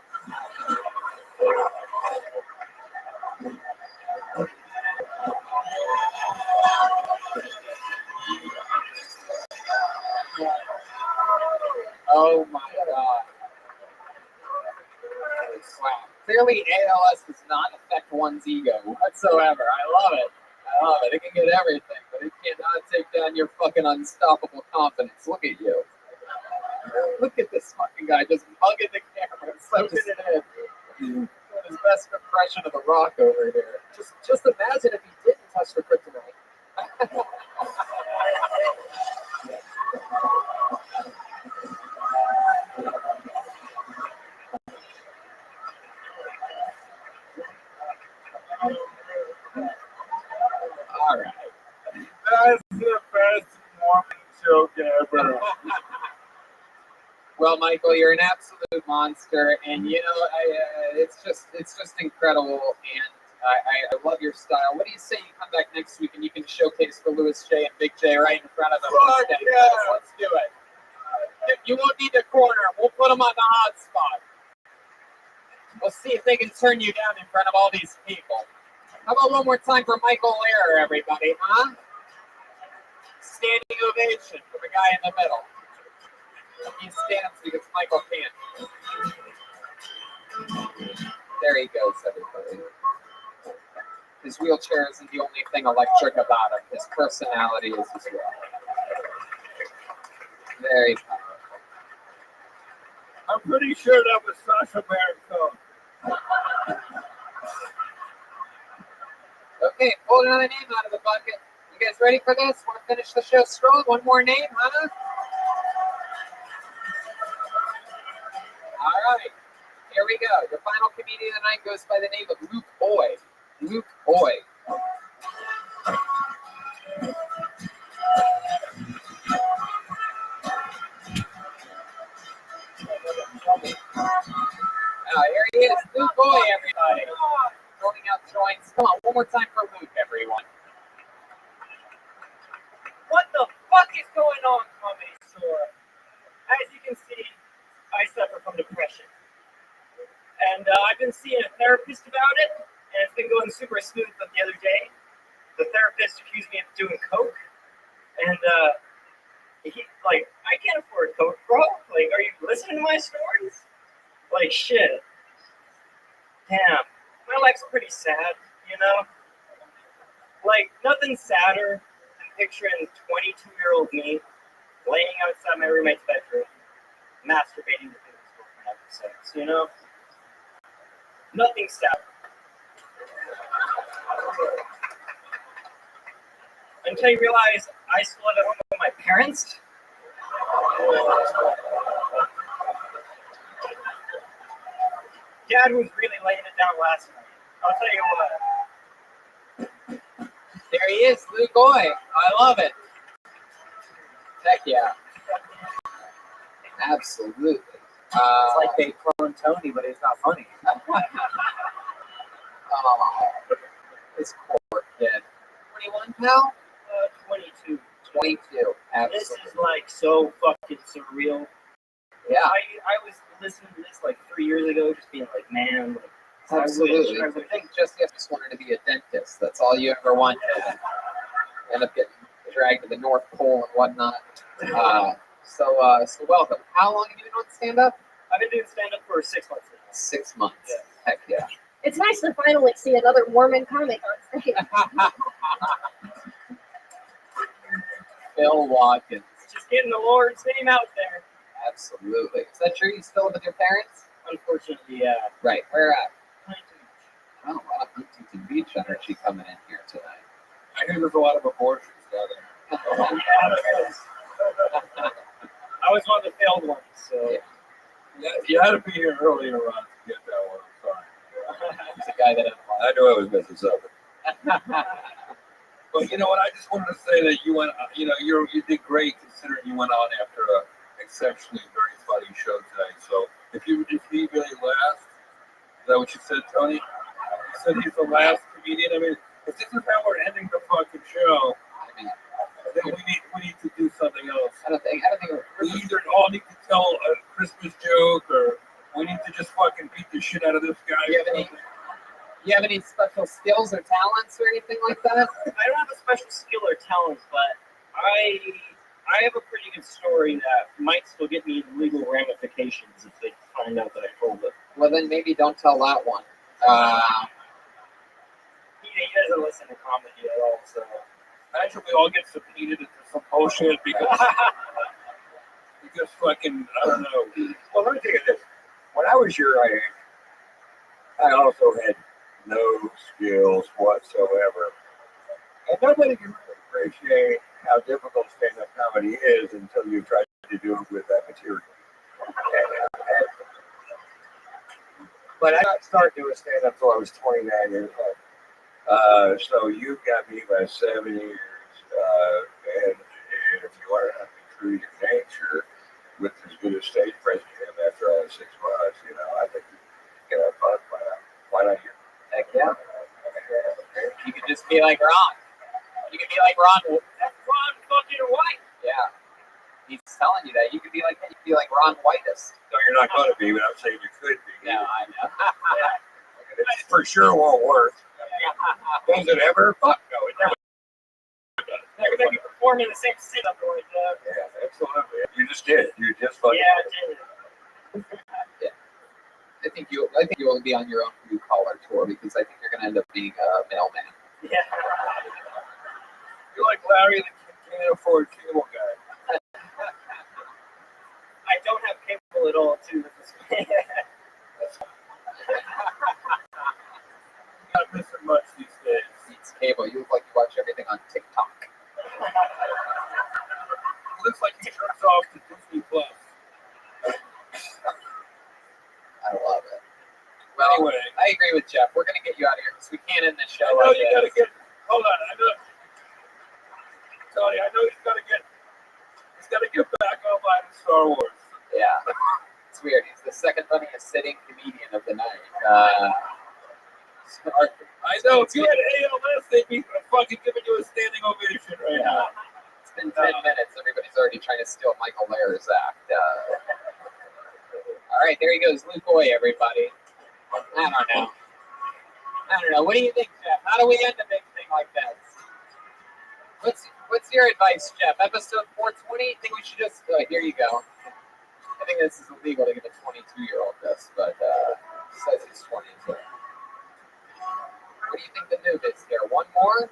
Oh my God. Wow. Clearly, ALS does not affect one's ego whatsoever. I love it. I love it. It can get everything, but it cannot take down your fucking unstoppable confidence. Look at you. Look at this fucking guy just mugging the camera, soaking it in. Doing his best impression of the Rock over here. Just imagine if he didn't touch the kryptonite. All right. That's the best Mormon joke ever. Well, Michael, you're an absolute monster, and you know, it's just incredible, and I love your style. What do you say you come back next week and you can showcase for Louis J and Big J right in front of them? Fuck yeah. Let's do it. You won't need the corner. We'll put them on the hot spot. We'll see if they can turn you down in front of all these people. How about one more time for Michael Lehrer, everybody, huh? Standing ovation for the guy in the middle. He stands because Michael can't. There he goes, everybody. His wheelchair isn't the only thing electric about him. His personality is as well. Very powerful. I'm pretty sure that was Sasha Baron Cohen. Okay, pull another name out of the bucket. You guys ready for this? Want to finish the show strong? One more name, huh? All right, here we go. Your final comedian of the night goes by the name of Luke Boy. Luke Boy. Here he is, Luke Boy, everybody. Throwing out joints. Come on, one more time for Luke, everyone. What the fuck is going on, Comedy Store? As you can see, I suffer from depression. And I've been seeing a therapist about it, and it's been going super smooth. But the other day, the therapist accused me of doing coke. And I can't afford coke, bro. Like, are you listening to my stories? Like, shit. Damn. My life's pretty sad, you know? Like, nothing sadder than picturing 22-year-old me laying outside my roommate's bedroom, masturbating to his girlfriend after sex, you know? Nothing sadder. Until you realize I still live at home with my parents. Dad was really laying it down last night. I'll tell you what. There he is, Luke Boy. I love it. Heck yeah. Absolutely. It's like they clone Tony, but it's not funny. This poor kid. 21, pal? 22. 22. Absolutely. This is like so fucking surreal. Yeah. I was listening to this like 3 years ago, just being like, man, like, Absolutely. I think just wanted to be a dentist. That's all you ever wanted. End up getting dragged to the North Pole and whatnot. So welcome. How long have you been doing stand-up? I've been doing stand-up for 6 months now. 6 months. Yeah. Heck yeah. It's nice to finally see another Mormon comic on stage. Phil Watkins. Just getting the Lord's name out there. Absolutely. Is that true? You still live with your parents? Unfortunately, yeah. Right. Where at? Huntington. Oh, wow. Huntington Beach energy coming in here tonight. I hear there's a lot of abortions down there. Yeah, there is. I was one of the failed ones, so. Yeah. You had to be here earlier on to get that one. I'm sorry. He's a guy that I knew I was missing something. But you know what? I just wanted to say that you went. You did great considering you went on after an exceptionally very funny show today. So if he really last, is that what you said, Tony? You said he's the last comedian. I mean, if this is how we're ending the fucking show, I mean, then we need to do something else. I don't think We either all need to tell a Christmas joke, or we need to just fucking beat the shit out of this guy. You have any special skills or talents or anything like that? I don't have a special skill or talent, but I have a pretty good story that might still get me legal ramifications if they find out that I told it. Well, then maybe don't tell that one. He doesn't listen to comedy at all, so. Imagine we all get subpoenaed into some bullshit because fucking, I don't know. Well, let me tell you this. When I was your age, I also had no skills whatsoever. And nobody can really appreciate how difficult stand-up comedy is until you try to do it with that material. But I didn't start doing stand-up until I was 29 years old. So you've got me by 7 years. And if you want to be true to your nature, with as good a stage presence you have after all 6 months, I think you can have fun. Why not you? Heck yeah. You could just be like Ron. You could be like Ron. That's Ron fucking White. Yeah. He's telling you that. You could be like that. You could be like Ron Whitest. No, you're not going to be, but I'm saying you could be. No, I know. It for sure won't work. Does it ever? Fuck no, it never. They're going to be performing the same sit-up like that. Yeah, absolutely. You just did. You just fucking Yeah, did. Yeah. I think you will be on your own blue collar tour because I think you're going to end up being a mailman. Yeah. You're like Larry the can't afford cable guy. I don't have cable at all, too. Not missing much these days. It's cable. You look like you watch everything on TikTok. It looks like he turns off to Disney Plus. I love it. Well, Anyway. I agree with Jeff. We're going to get you out of here because we can't end this show. I know like you this. gotta get. Hold on, I know. Tony, I know he's gotta get back online in Star Wars. Yeah. It's weird. He's the second funniest sitting comedian of the night. I know. If you had ALS, they'd be fucking giving you a standing ovation right now. It's been 10 minutes. Everybody's already trying to steal Michael Lair's act. All right, there he goes. Luke Hoy, everybody. I don't know. What do you think, Jeff? How do we end a big thing like this? What's your advice, Jeff? Episode 420? Think we should just... here you go. I think this is illegal to give a 22-year-old this, but says he's 20. So. What do you think the move is here? One more?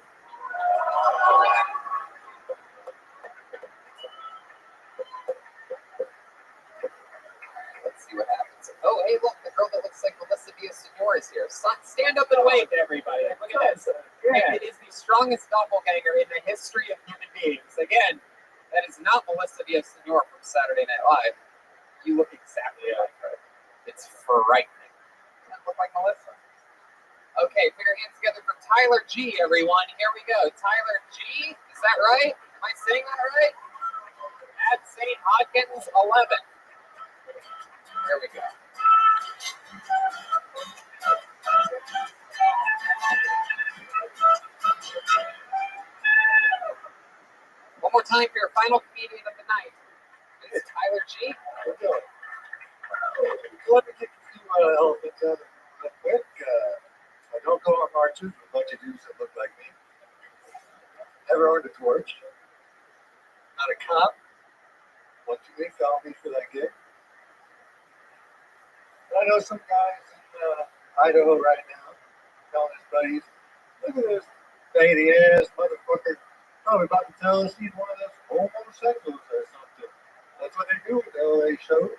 Let's see what happens. Oh, hey, look, the girl that looks like Melissa Villasenor is here. Stand up and wave to everybody. Look at this. Yeah. It is the strongest doppelganger in the history of human beings. Again, that is not Melissa Villasenor from Saturday Night Live. You look exactly like her. It's frightening. You don't look like Melissa. Okay, put your hands together for Tyler G, everyone. Here we go. Tyler G, is that right? Am I saying that right? At St. Hodgins 11. There we go. One more time for your final comedian of the night. This is Tyler G. Let me get a few elephants out of real quick. I don't go on marches with a bunch of dudes that look like me. Never owned a torch. Not a cop. Once you make felonies for that gig. I know some guys in Idaho right now telling his buddies, look at this baby ass motherfucker. Probably about to tell us he's one of those homosexuals or something. That's what they do with the LA shows.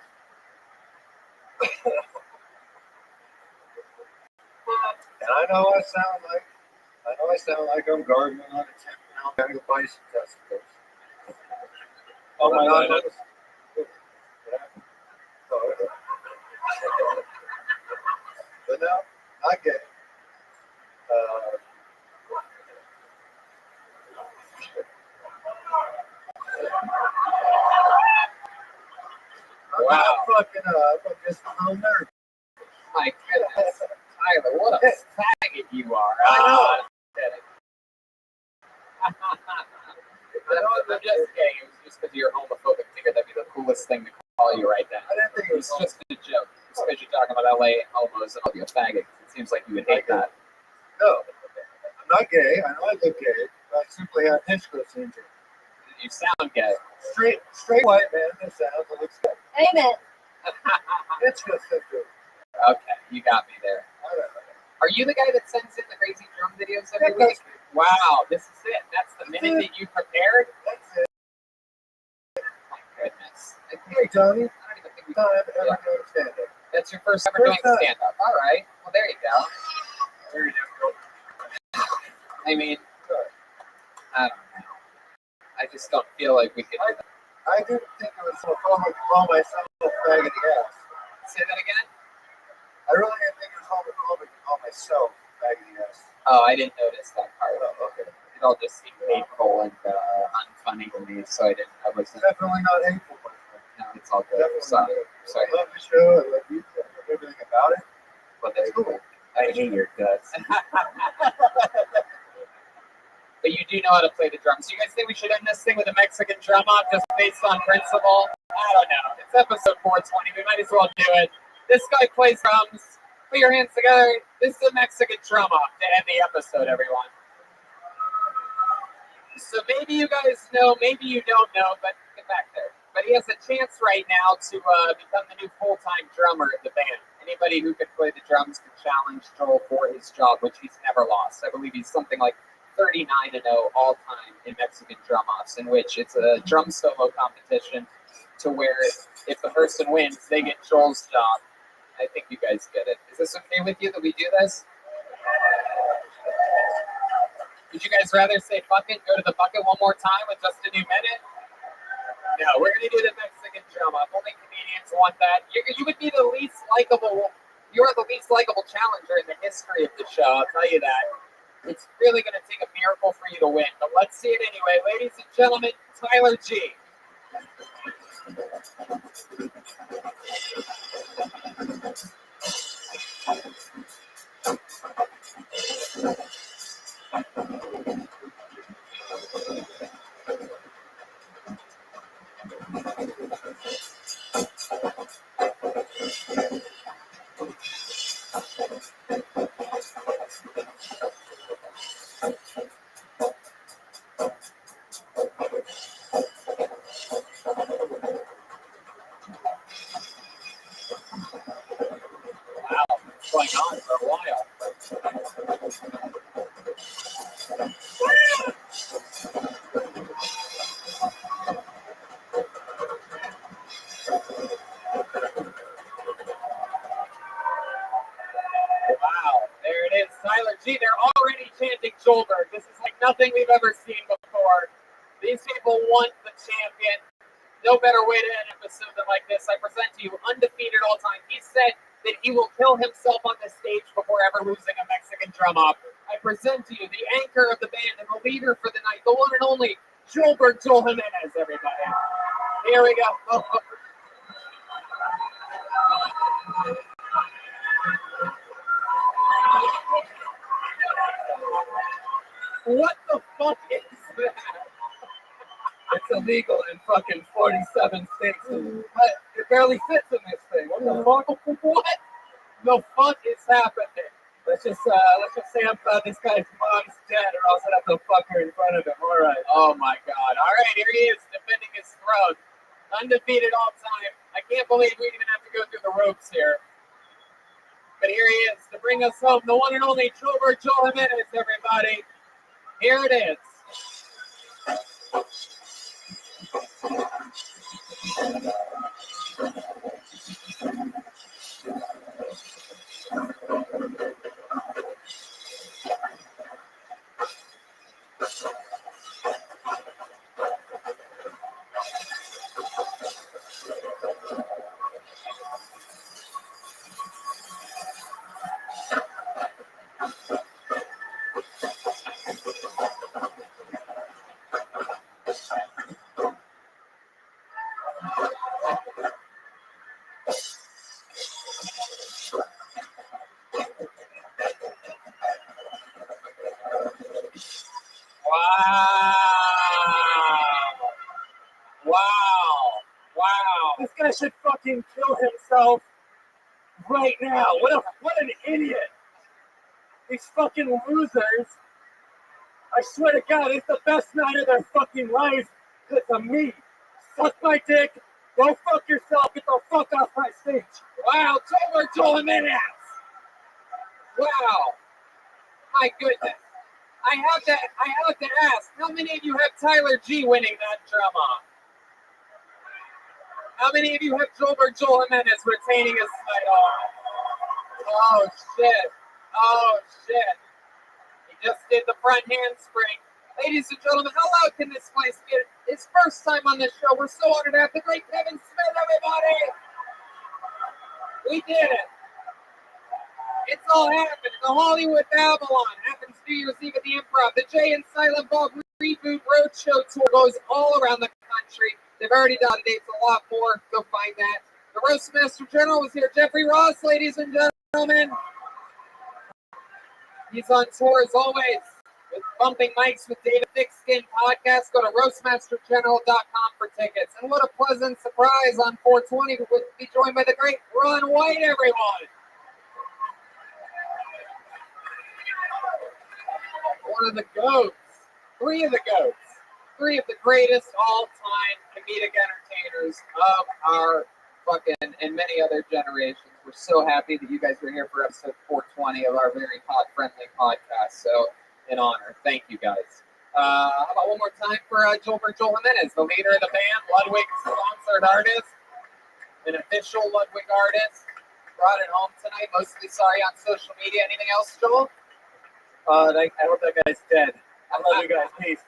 And I know I sound like I'm gardening on a 10-pound bag of bison testicles. Oh my God. But no, not gay. Wow. I'm just a little nervous. My goodness. Tyler, what a faggot you are. I know. I'm kidding. I'm just kidding. It was just because you're homophobic. I figured that'd be the coolest thing to call you right then. I didn't think It was just a joke. Just because you're talking about LA homos and I'll be a faggot. It seems like you would hate that. No, I'm not gay. I know I look gay. I simply have Hitchcock syndrome. You sound gay. Straight white man in the South that looks gay. Amen. Hitchcock syndrome. Okay, you got me there. Are you the guy that sends in the crazy drum videos every week? Wow, this is it. That's the minute that you prepared? That's it. My goodness. Hey, Tony. I don't even think we Time ever doing stand-up. That's your first ever doing stand-up. All right. Well, there you go. There you go. I mean, I don't know. I just don't feel like we could do that. I didn't think it was so homophobic to call myself a fag in the ass. Say that again? I really didn't think it was homophobic to call myself a fag in the ass. Oh, I didn't notice that part. Oh, okay. It all just seemed hateful and unfunny to me, so I wasn't. Definitely not hateful, my friend. No, it's all good. Definitely Sorry. not. Sorry. I love the show. I love you. I love everything about it. But that's cool. I hate your guts. But you do know how to play the drums. So you guys think we should end this thing with a Mexican drum off just based on principle? I don't know. It's episode 420. We might as well do it. This guy plays drums. Put your hands together. This is a Mexican drum off to end the episode, everyone. So maybe you guys know, maybe you don't know, but get back there. But he has a chance right now to become the new full-time drummer of the band. Anybody who could play the drums can challenge Joel for his job, which he's never lost. I believe he's something like 39-0 all time in Mexican drum offs, in which it's a drum solo competition to where if the person wins, they get Joel's job. I think you guys get it. Is this okay with you that we do this? Would you guys rather say fuck it, go to the bucket one more time with just a new minute? No, we're going to do the Mexican drum off. Only comedians want that. You would be the least likable. You're the least likable challenger in the history of the show, I'll tell you that. It's really going to take a miracle for you to win, but let's see it anyway. Ladies and gentlemen, Tyler G. Wow, it's going on for a while. Wow, there it is, Tyler G. They're already chanting Joelberg. This is like nothing we've ever seen before. These people want the champion. No better way to end an episode than like this. I present to you undefeated all time. He said that he will kill himself on the stage before ever losing a Mexican drum off. I present to you the anchor of the band and the leader for the night, the one and only Joelberg Joel Jimenez, everybody. Here we go. What the fuck is that? It's illegal in fucking 47 states. It barely fits in this thing. What the fuck? What the fuck is happening? Let's just say this guy's mom's dead, or else I'd have to fuck her in front of him. All right. Oh my God. All right, here he is defending his throne, undefeated all time. I can't believe we even have to go through the ropes here. But here he is to bring us home, the one and only Joelberg Joel Jimenez, everybody. Here it is. Wow. This guy should fucking kill himself right now. What an idiot. These fucking losers. I swear to God, it's the best night of their fucking life because of me. Suck my dick. Go fuck yourself. Get the fuck off my stage. Wow, Joel Jimenez. Wow. My goodness. I have to ask, how many of you have Tyler G winning that drama? How many of you have Joel Jimenez retaining his title? Oh shit. Oh shit. He just did the front handspring. Ladies and gentlemen, how loud can this place get? His first time on this show. We're so honored to have the great Kevin Smith, everybody. We did it. It's all happened. The Hollywood Babylon happens New Year's Eve at the Improv. The Jay and Silent Bob Reboot Roadshow tour goes all around the country. They've already done dates, a lot more. Go find that. The Roastmaster General was here. Jeffrey Ross, ladies and gentlemen. He's on tour as always with Bumping Mics with David Thickskin podcast. Go to roastmastergeneral.com for tickets. And what a pleasant surprise on 420 to be joined by the great Ron White, everyone. One of the goats. Three of the goats. Three of the greatest all-time comedic entertainers of our fucking and many other generations. We're so happy that you guys are here for episode 420 of our very pod-friendly podcast. So, in honor. Thank you, guys. How about one more time for Joel Jimenez, the leader of the band, Ludwig's sponsored artist, an official Ludwig artist. Brought it home tonight. Mostly sorry on social media. Anything else, Joel? I hope that guy's dead. I love you guys. Peace.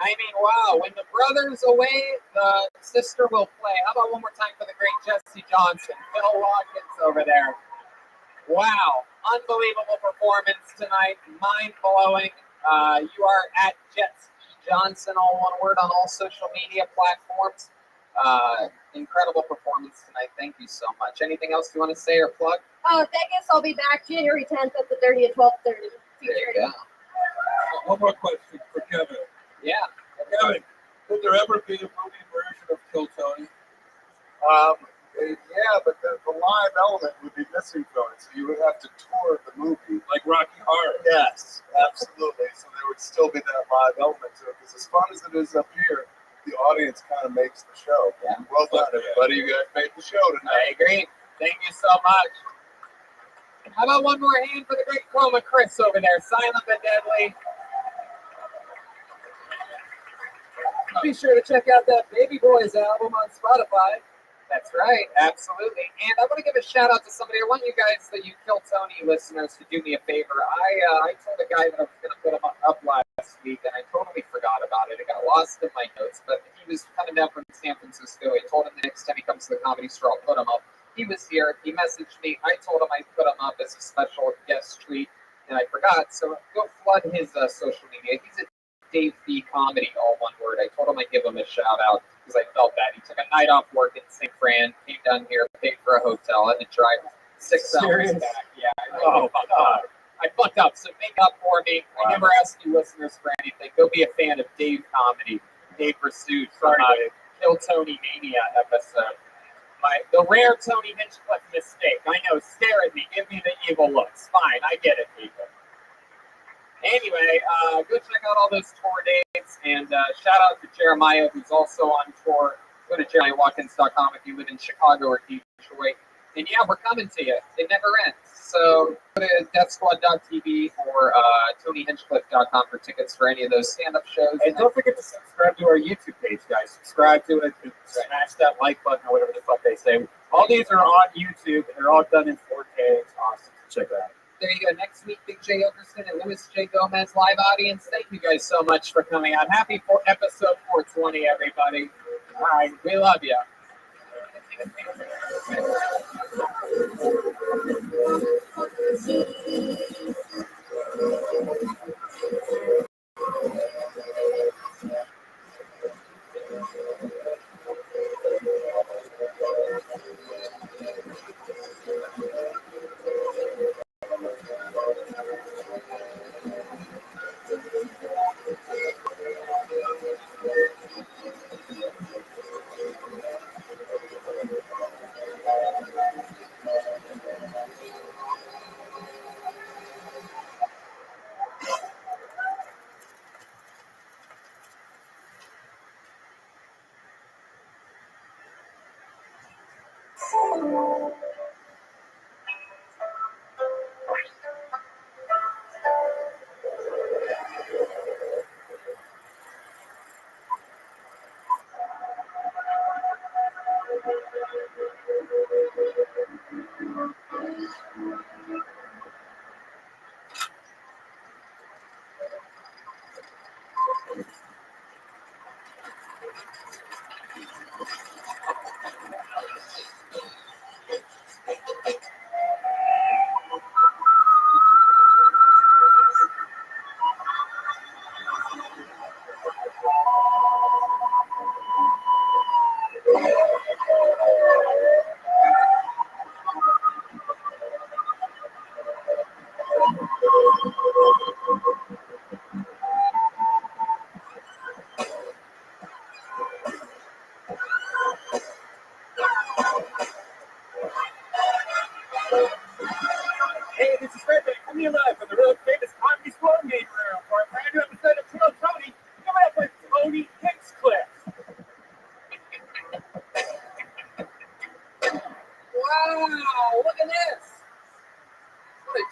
I mean, wow. When the brother's away, the sister will play. How about one more time for the great Jesse Johnson, Phil Watkins over there. Wow. Unbelievable performance tonight. Mind-blowing. You are at Jesse Johnson, all one word, on all social media platforms. Incredible performance tonight. Thank you so much. Anything else you want to say or plug? Vegas, I'll be back January 10th at the 30 at 12:30. There you go. One more question for Kevin. Yeah. Kevin, could there ever be a movie version of Kill Tony? Yeah, but the live element would be missing from it, so you would have to tour the movie. Like Rocky Horror? Yes, absolutely. So there would still be that live element to it, because as fun as it is up here, the audience kind of makes the show. Yeah. Well done, everybody. You guys made the show tonight. I agree. Thank you so much. How about one more hand for the great Chroma Chris over there, silent but deadly. Be sure to check out that Baby Boys album on Spotify. That's right, absolutely. And I want to give a shout out to somebody. I want you guys, the You Kill Tony listeners, to do me a favor. I told a guy that I was going to put him up last week, and I totally forgot about it. It got lost in my notes, but he was coming down from San Francisco. I told him the next time he comes to the Comedy Store, I'll put him up. He was here. He messaged me. I told him I'd put him up as a special guest treat, and I forgot. So go flood his social media. He's at Dave B Comedy, all one word. I told him I'd give him a shout out because I felt bad. He took a night off work in St. Fran, came down here, paid for a hotel, had to drive 6 hours back. Yeah, I fucked up. So make up for me. I never ask you listeners for anything. Go be a fan of Dave Comedy, Dave Pursuit from Kill Tony Mania episode. The rare Tony Hinchcliffe mistake. I know, stare at me, give me the evil looks. Fine, I get it, people. Anyway, go check out all those tour dates, and shout out to Jeremiah, who's also on tour. Go to jeremiahwatkins.com if you live in Chicago or Detroit. And yeah, we're coming to you. It never ends. So go to deathsquad.tv or tonyhinchcliffe.com for tickets for any of those stand-up shows. And don't forget to subscribe to our YouTube page, guys. Subscribe to it. Smash that like button or whatever the fuck they say. All these are on YouTube, and they're all done in 4K. It's awesome. Check that out. There you go. Next week, Big J. Okerson and Louis J. Gomez live audience. Thank you guys so much for coming out. Happy for episode 420, everybody. All right. We love you.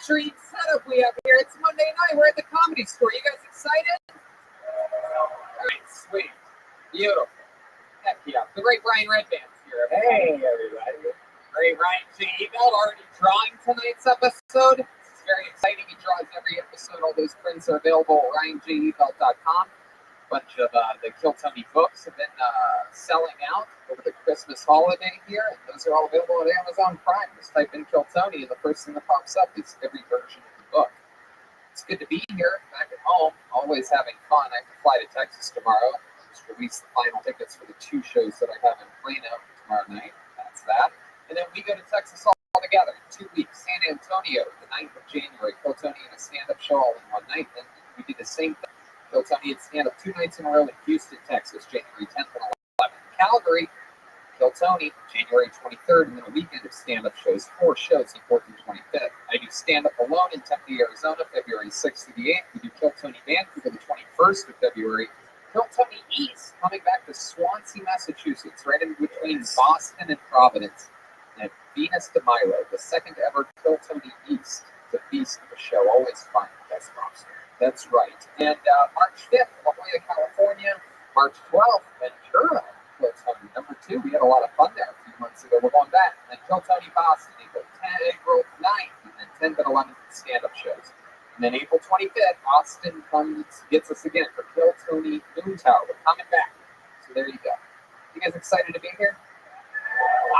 treat setup we have here. It's Monday night. We're at the Comedy Store. You guys excited? All right, sweet. Beautiful. Heck yeah. The great Brian Redband's here. Hey, everybody. Great Ryan J. Ebelt already drawing tonight's episode. This is very exciting. He draws every episode. All those prints are available at RyanJEbelt.com. Bunch of the Kill Tony books have been selling out over the Christmas holiday here, and those are all available at Amazon Prime. Just type in Kill Tony, and the first thing that pops up is every version of the book. It's good to be here, back at home, always having fun. I have to fly to Texas tomorrow. Just release the final tickets for the 2 shows that I have in Plano tomorrow night. That's that. And then we go to Texas all together in 2 weeks. San Antonio, the 9th of January. Kill Tony and a stand-up show all in one night. And we did the same thing. Kill Tony and stand-up 2 nights in a row in Houston, Texas, January 10th and 11th. Calgary, Kill Tony, January 23rd, and then a weekend of stand-up shows, 4 shows, the 4th and 25th. I do stand-up alone in Tempe, Arizona, February 6th to the 8th. We do Kill Tony Vancouver the 21st of February. Kill Tony East, coming back to Swansea, Massachusetts, right in between Boston and Providence. And Venus de Milo, the second ever Kill Tony East. The beast of a show, always fun. That's awesome. That's right. And March 5th, La Jolla, California. March 12th, Ventura, Kill Tony number 2. We had a lot of fun there a few months ago. We're going back. And then Kill Tony Boston, April 9th, and then 10th and 11th stand-up shows. And then April 25th, Austin gets us again for Kill Tony Moon Tower. We're coming back. So there you go. You guys excited to be here?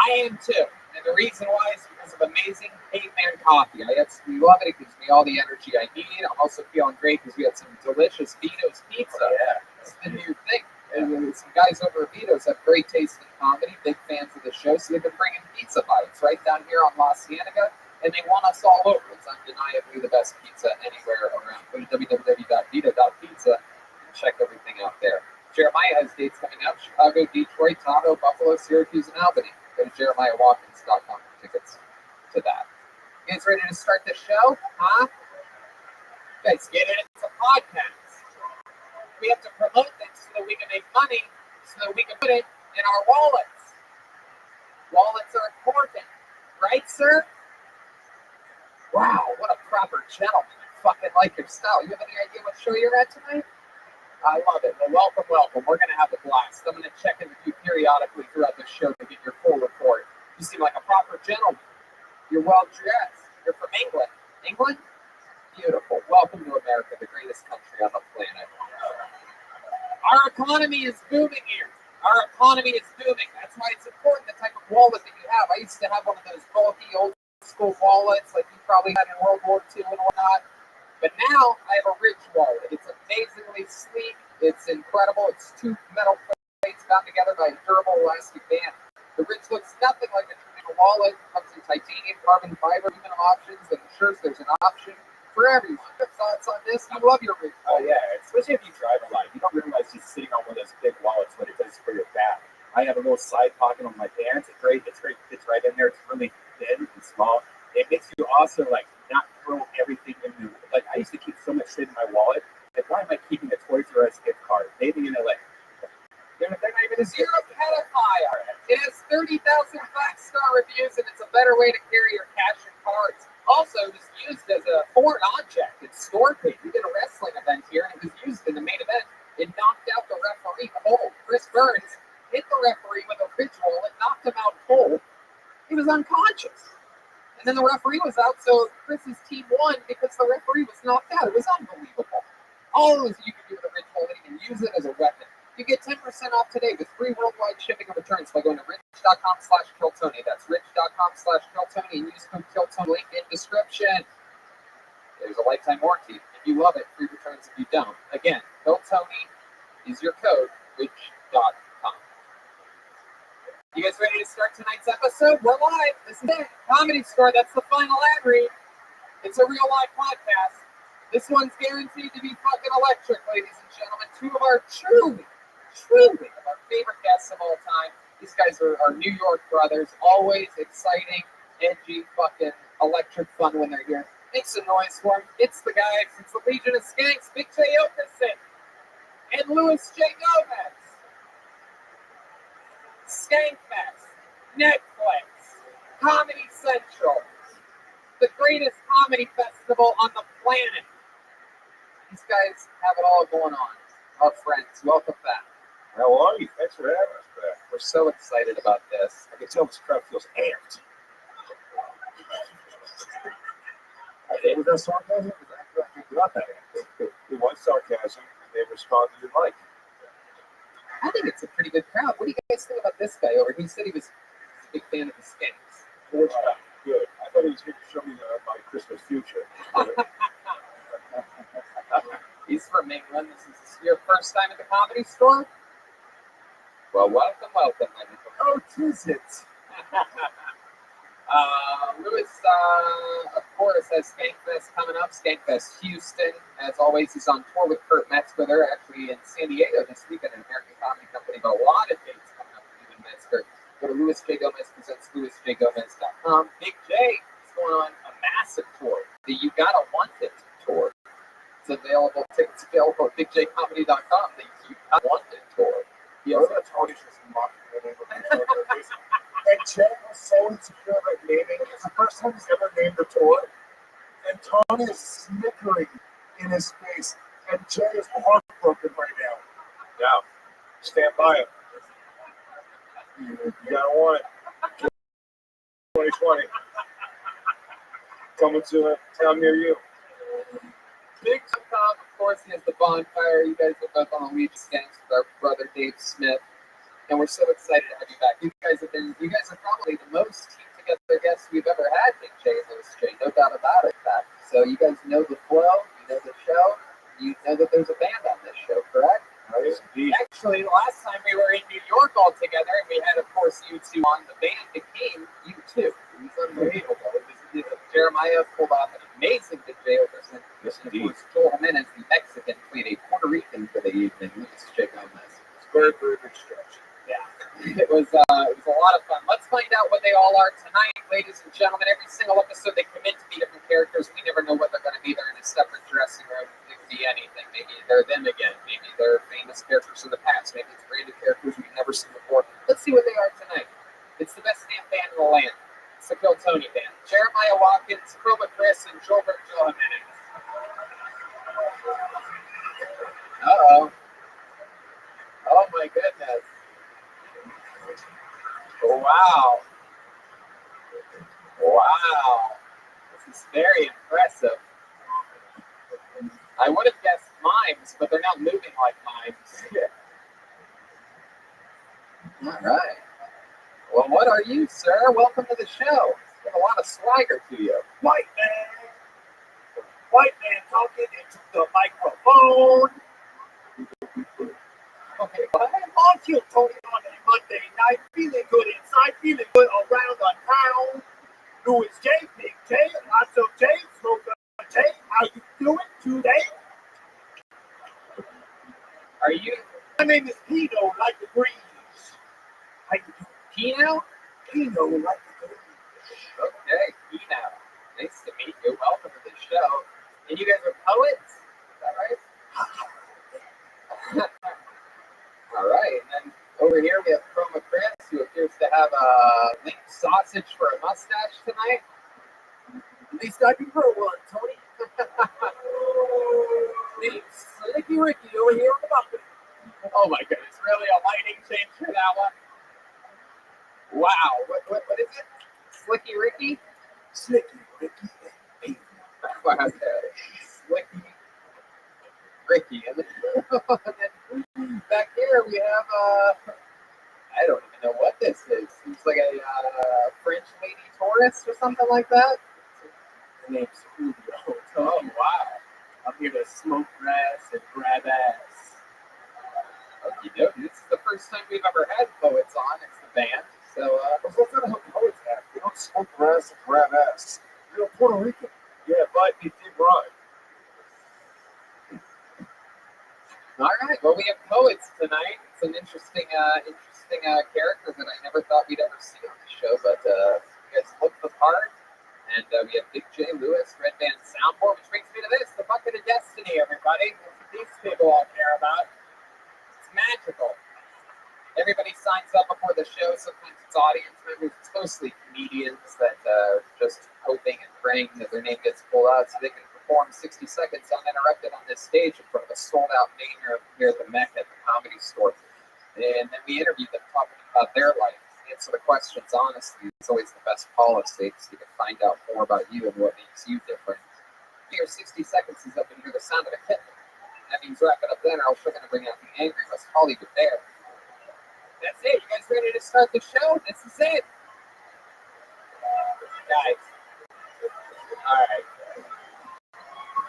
I am too. And the reason why is because of amazing Caveman coffee. I absolutely love it. It gives me all the energy I need. I'm also feeling great because we had some delicious Vito's pizza. Oh, yeah. It's the new thing. And some guys over at Vito's have great taste in comedy, big fans of the show, so they've been bringing pizza bites right down here on La Cienega, and they want us all over. It's undeniably the best pizza anywhere around. Go to www.vito.pizza and check everything out there. Jeremiah has dates coming up: Chicago, Detroit, Tahoe, Buffalo, Syracuse, and Albany. Go to JeremiahWatkins.com for tickets to that. You guys ready to start the show? Huh? You guys get it? It's a podcast. We have to promote things so that we can make money, so that we can put it in our wallets. Wallets are important, right, sir? Wow, what a proper gentleman. I fucking like your style. You have any idea what show you're at tonight? I love it. Well, welcome, welcome. We're going to have a blast. I'm going to check in with you periodically throughout the show to get your full report. You seem like a proper gentleman. You're well dressed. You're from England. England? Beautiful. Welcome to America, the greatest country on the planet. Our economy is booming here. Our economy is booming. That's why it's important the type of wallet that you have. I used to have one of those bulky old school wallets like you probably had in World War II and whatnot. But now I have a rich wallet. It's amazingly sleek. It's incredible. It's 2 metal plates bound together by a durable elastic band. The Rich looks nothing like a traditional wallet. It comes in titanium, carbon fiber, even options, and ensures there's an option for everyone. Your thoughts on this? I love your Rich wallet. Oh yeah, especially if you drive a lot. You don't realize just sitting on one of those big wallets what it does for your back. I have a little side pocket on my pants. It's great. It fits right in there. It's really thin and small. It makes you also like not throw everything in the, like I used to keep so much shit in my wallet. Like why am I keeping a Toys R Us gift card? Maybe in LA. They're not even a You're a pedophile. It has 30,000 5-star reviews, and it's a better way to carry your cash and cards. Also, it was used as a foreign object. It's store paid. We did a wrestling event here, and it was used in the main event. It knocked out the referee cold. Chris Burns hit the referee with a Rich wallet, knocked him out cold. He was unconscious. And then the referee was out, so Chris's team won because the referee was knocked out. It was unbelievable. All it was you could do with a Rich wallet, you can use it as a weapon. You get 10% off today with free worldwide shipping and returns by going to rich.com/KillTony. That's rich.com/KillTony and use code KillTony, link in description. There's a lifetime warranty. If you love it, free returns if you don't. Again, KillTony is your code, rich.com. You guys ready to start tonight's episode? We're live. This is it. Comedy Store. That's the final ad read. It's a real live podcast. This one's guaranteed to be fucking electric, ladies and gentlemen. 2 of our truly of our favorite guests of all time. These guys are New York brothers. Always exciting, edgy, fucking electric fun when they're here. Make some noise for them. It's the guys. It's the Legion of Skanks. Big J. Okerson and Louis J. Gomez. Skankfest, Netflix, Comedy Central. the greatest comedy festival on the planet. These guys have it all going on. Our friends, welcome back. How are you? Thanks for having us back. We're so excited about this. I can tell this crowd feels amped. Was that sarcasm? Because I feel not that amped. It was sarcasm, and they responded like. I think it's a pretty good crowd. What do you guys think about this guy over here? He said he was a big fan of the Skanks. Good. I thought he was going to show me my Christmas future. He's from England. This is your first time at the Comedy Store? Well, welcome. Oh, tis it. Lewis, of course, has Skankfest coming up. Skankfest Houston. As always, he's on tour with Kurt Metzger. They're actually in San Diego this weekend at American Comedy Company. But a lot of dates coming up for you and Metzger. Go to Louis J. Gomez presents LouisJGomez.com. Big J is going on a massive tour. The You Gotta Want It tour. It's available. Tickets available at BigJComedy.com. The You Gotta Want It tour. He also has Tony's just mocking the name of the tour. And Chad was so insecure about naming. It's the first time he's ever named a tour. And Tony is snickering in his face. And Jay is heartbroken right now. Yeah. Stand by him. You gotta want it. 2020. Coming to a town near you. Big Tom, of course, he has the bonfire. You guys are both on the lead Skanks with our brother Dave Smith. And we're so excited to have you back. You guys are probably the most team together guests we've ever had, Big J and Louis J. No doubt about it. So you guys know the flow, you know the show, you know that there's a band on this show, correct? Yes, indeed. Actually, last time we were in New York all together, and we had, of course, you two on. The band became you two. It was unbelievable. Jeremiah pulled off an amazing Big J operation. Yes, And of indeed. course, Joel Jimenez, the Mexican, played a Puerto Rican for the evening. Louis J. Gomez. It's very, very good stretch. Yeah, it was a lot of fun. Let's find out what they all are tonight, ladies and gentlemen. Every single episode they commit to be different characters. We never know what they're going to be. They're in a separate dressing room. It could be anything. Maybe they're them again. Maybe they're famous characters from the past. Maybe it's brand new characters we've never seen before. Let's see what they are tonight. It's the best damn band in the land. It's the Kill Tony band. Jeremiah Watkins, Chroma Chris, and Gilbert Joe Jimenez. Uh-oh. Oh my goodness. Wow. Wow. This is very impressive. I would have guessed mimes, but they're not moving like mimes. All right. Well, what are you, sir? Welcome to the show. You have a lot of swagger to you. White man talking into the microphone. Okay, what? On Kill Tony on a Monday night, feeling good inside, feeling good around the town. Louis J, Big J, lots of J, smoke a J. How you doing today? Are you My name is Pino, like the breeze. How you doing? Pino? Pino, like the breeze. Okay, Pino. Nice to meet you. Welcome to the show. And you guys are poets? Is that right? All right. And then over here we have Chroma Chris, who appears to have a linked sausage for a mustache tonight. At least I can grow one, Tony. It's Slicky Ricky over here on the balcony. Oh my goodness, really a lighting change for that one? Wow, what is it? Slicky Ricky? Slicky Ricky and Slicky Ricky. And then back here we have, I don't even know what this is. It's like a French lady tourist or something like that. Her name's Julio. Oh, wow. I'm here to smoke grass and grab ass. Okie dokie. This is the first time we've ever had poets on. It's the band. So, that's not how poets act. They don't smoke grass and grab ass. You're Puerto Rican. Yeah, but it did rhyme. all right. Well, we have poets tonight. It's an interesting character that I never thought we'd ever see on the show. But you guys look the part. And we have Big J Lewis, Red Band Soundboard, which brings me to this, the Bucket of Destiny, everybody. That's what these people all care about. It's magical. Everybody signs up before the show. Sometimes it's audience members. It's mostly comedians that just hoping and praying that their name gets pulled out so they can perform 60 seconds uninterrupted on this stage in front of a sold-out main room here at the Mecca at the Comedy Store. And then we interviewed them talking about their life. Answer the questions honestly. It's always the best policy because you can find out more about you and what makes you different. Your 60 seconds is up and hear the sound of a kitten. That means wrap it up then, or else we're going to bring out the angry West Hollywood there. That's it. You guys ready to start the show? This is it. Guys. All right.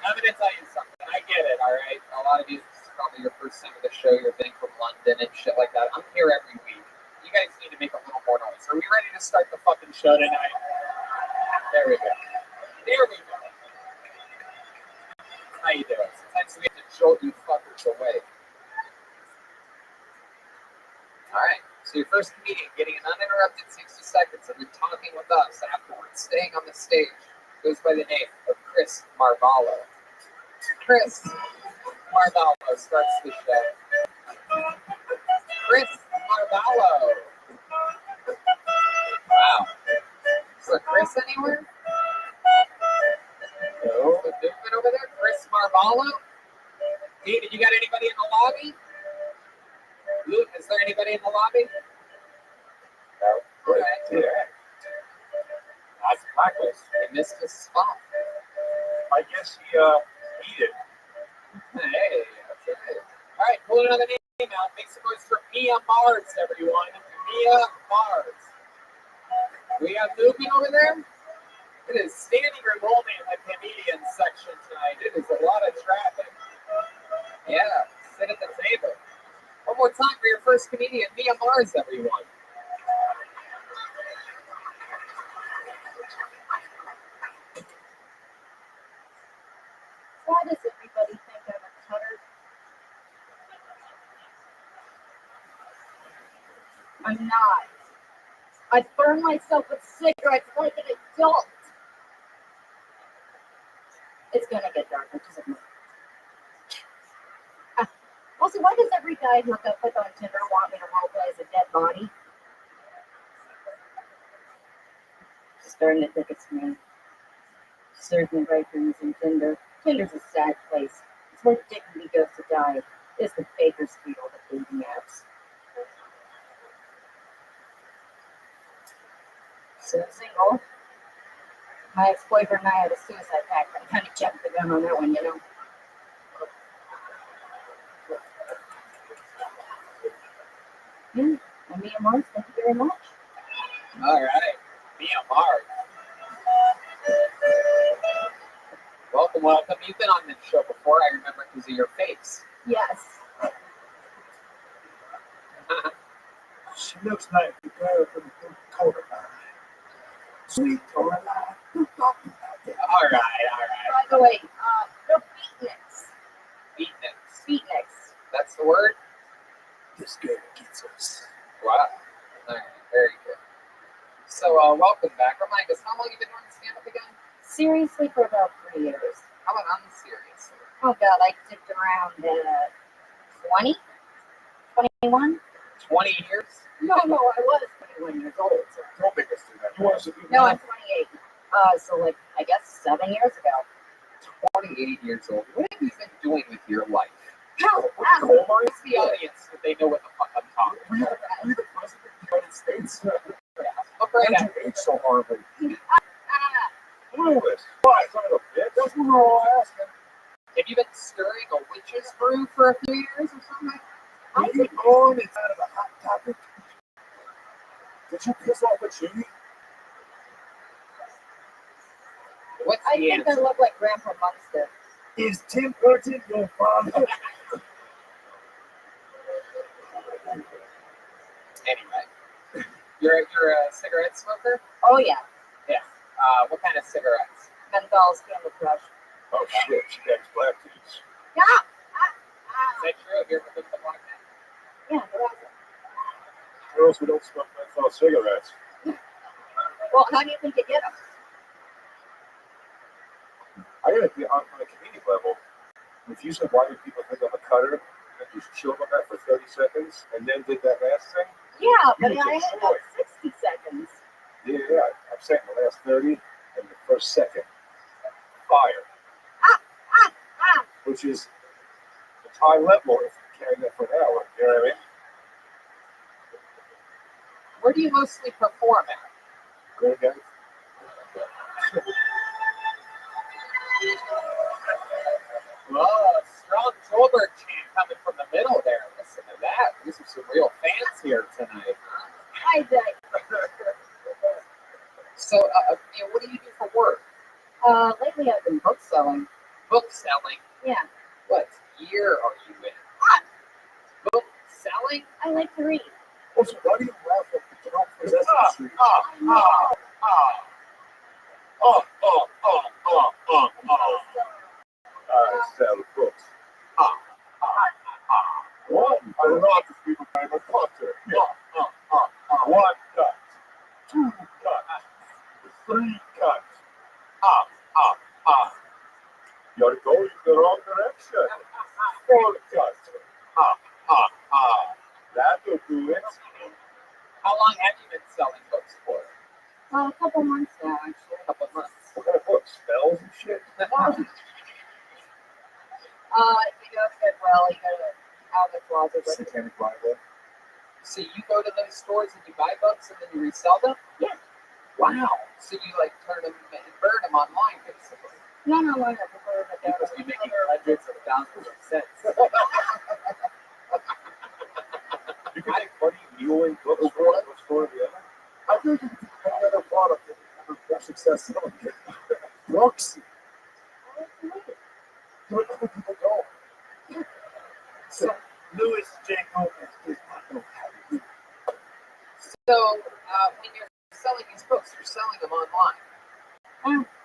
I'm going to tell you something. I get it, all right? A lot of you, this is probably your first time at the show. You're being from London and shit like that. I'm here every week. You guys need to make a little more noise. Are we ready to start the fucking show tonight? There we go. There we go. How you doing? Sometimes we have to jolt you fuckers away. All right. So your first comedian getting an uninterrupted 60 seconds of you talking with us afterwards, staying on the stage, goes by the name of Chris Marvallo. Chris Marvallo starts the show. Chris Marvallo. Wow. Is there Chris anywhere? No. Is there movement over there? Chris Marvallo? Hey, did you got anybody in the lobby? Luke, is there anybody in the lobby? No. Okay. Yeah. That's blacklist. He missed his spot. I guess he needed. Hey, that's right. All right, pull another name out. Make some noise for Mia Mars, everyone. Mia Mars. We have movement over there. It is standing room only in the comedian section tonight. It is a lot of traffic. Yeah, sit at the table. One more time for your first comedian, Mia Mars, everyone. Why does everybody think I'm a cutter? I'm not. I burn myself with cigarettes like an adult. It's gonna get darker, doesn't it? Also, why does every guy I hook up with on Tinder want me to roleplay as a dead body? Starting to think it's me. Serves me right for using Tinder. Tinder's a sad place. It's where dignity goes to die. It's the Baker's Field of dating apps. So single. My ex-boyfriend and I had a suicide pact, but I kind of jumped the gun on that one, you know. I'm Mia Mars, thank you very much. All right, Mia Mars. Welcome, welcome. You've been on this show before, I remember, because of your face. Yes. She looks like the girl from Coraline. Sweet Coraline. All right. By the way, no beatniks. Beatniks. Beatniks. That's the word? This girl gets us. Wow. All right, very good. So, welcome back. Remind us, how long have you been doing stand-up again? Seriously, for about 3 years. How about unserious? Oh God, I dipped around 20? 21? 20 years? No, I was 21 years old. So. Don't make us do that. You want us to do No, that? I'm 28. So like, I guess 7 years ago. 28 years old. What have you been doing with your life? How? Coal mines? The audience, so they know what the fuck I'm talking about. Are you the president of the United States? Look right Why'd at you age so horribly? Clueless. Why? Son of a bitch. That's what we're all asking. Have you been stirring a witch's brew for a few years or something? Are you born inside of a hot topic? Did you piss off a genie? What's I the think I answer? look like Grandpa Munster. Is Tim Burton your father? Anyway, you're a cigarette smoker? Oh yeah, Yeah. What kind of cigarettes? Menthol's Candy Crush. Oh shit, she got black teeth. Yeah. Is that true? Have you ever looked at one? Yeah, they're awesome. Girls who don't smoke menthol cigarettes. Well, how do you think you get them? I gotta be on a comedic level. If you said, why do people think I'm a cutter? And just chilled on that for 30 seconds and then did that last thing? Yeah, but You I just had about 60 seconds. Yeah. I'm saying the last 30 and the for a second. Fire. Which is a high level if you carry that for an hour. You know what I mean? Where do you mostly perform at? Great guys. Whoa, strong shoulder chant coming from the middle there. Listen to that. These are some real fans here tonight. Hi, Dad. So, what do you do for work? Lately I've been book selling. Book selling. Yeah, What year are you in? Book selling? I like to read. Also, why do you laugh at me? You don't possess the street. I sell books. One, I love to speak with my potter. One cut. Two cuts. Three cuts. You're going the wrong direction. Four cuts. That'll do it. How long have you been selling books for? A couple months now, actually. A couple months. What kind of books? Spells and shit? You go to Goodwill, you go to Albert Closet. Satanic Bible. So you go to those stores and you buy books and then you resell them? Yeah. Wow. So you like turn them and burn them online, basically. No, I prefer the You must be making hundreds of thousands of cents. You can make money muling books from one store to the other. I think you can do any other product that you have success selling it. Books. Do what other people don't. So Louis J. Gomez is not going to have you. So when you're selling these books, you're selling them online.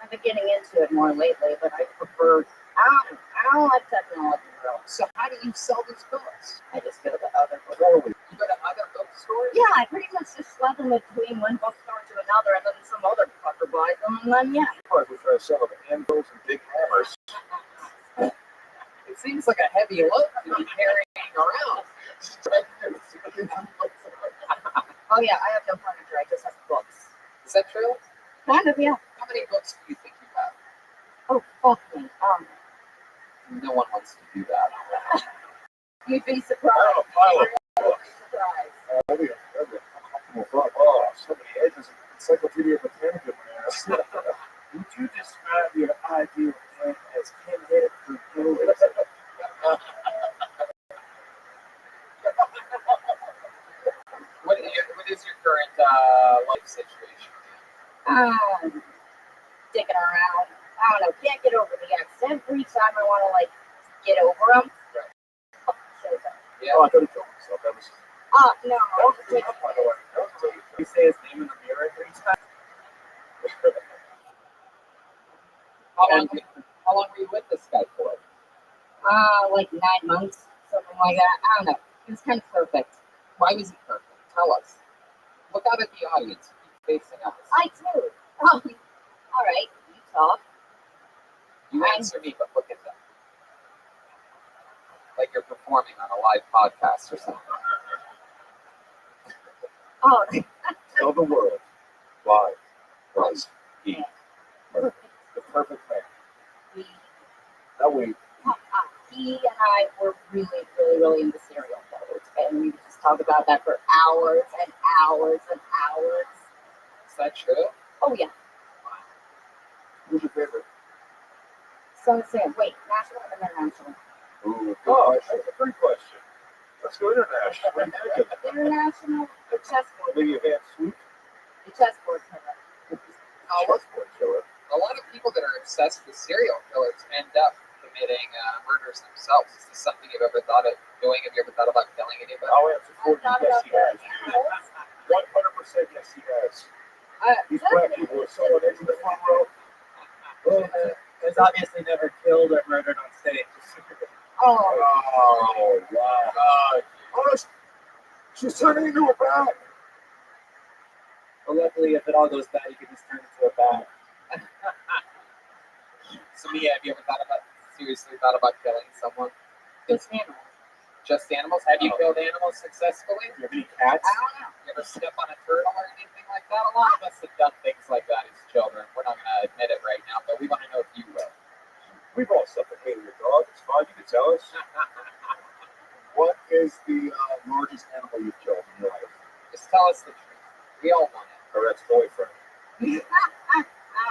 I've been getting into it more lately, but I prefer. I don't like technology, really. So how do you sell these books? I just go to other bookstores. Totally. You go to other bookstores? Yeah, I pretty much just slap them between one bookstore to another, and then some other fucker buys them, and then yeah. We try to sell them anvils and big hammers. It seems like a heavy load to be carrying around. Oh yeah, I have no furniture. I just have books. Is that true? Kind of, yeah. How many books do you think you have? Oh fuck me. No one wants to do that. You'd be surprised. Oh, pile of books. Surprised. That'd be a comfortable thought. Oh, so many edges. Encyclopedia Britannica, man. Would you describe your ideal man as pinhead through buildings? What is your current life situation? Sticking around. I don't know. Can't get over the ex. Every time I want to get over them, shows up. Yeah. Oh, I thought he killed himself. That was. No. That was a good one, by the way. That was a good one. You say his name in the mirror 3 times. How long were you with this guy for? Like 9 months, something like that. I don't know. It was kind of perfect. Why was he perfect? Tell us. Look out at the audience. Keep facing us. I too. Oh, all right. You talk. You answer me, but look at them. Like you're performing on a live podcast or something. Oh, Tell the world why was he the perfect man? That way, he and I were really into serial killers, and we would just talk about that for hours and hours and hours. Is that true? Oh yeah. who's your favorite? So Sam, wait, national and international? Ooh, oh, that's a great question. Let's go international. What are you thinking? International, the chessboard. Maybe a bad swoop? The chessboard killer. Chessboard killer. A lot of people that are obsessed with serial killers end up committing murders themselves. Is this something you've ever thought of doing? Have you ever thought about killing anybody? I'll answer for you. Thought Yes, about he has. animals? 100% yes, he has. These black people are so into the front row. It's obviously never killed or murdered on stage. Oh, Oh, wow. Oh, she's turning into a bat. But luckily, if it all goes bad, you can just turn into a bat. So Mia, have you ever seriously thought about killing someone? just animals. Just animals? Have you killed animals successfully? Do you have any cats? I don't know. You ever step on a turtle or anything like that? A lot of us have done things like that as children. We're not going to admit it right now, but we want to know if you will. We've all suffocated a dog. It's fine. You can tell us. What is the largest animal you've killed in your life? Just tell us the truth. We all want it. Her ex-boyfriend.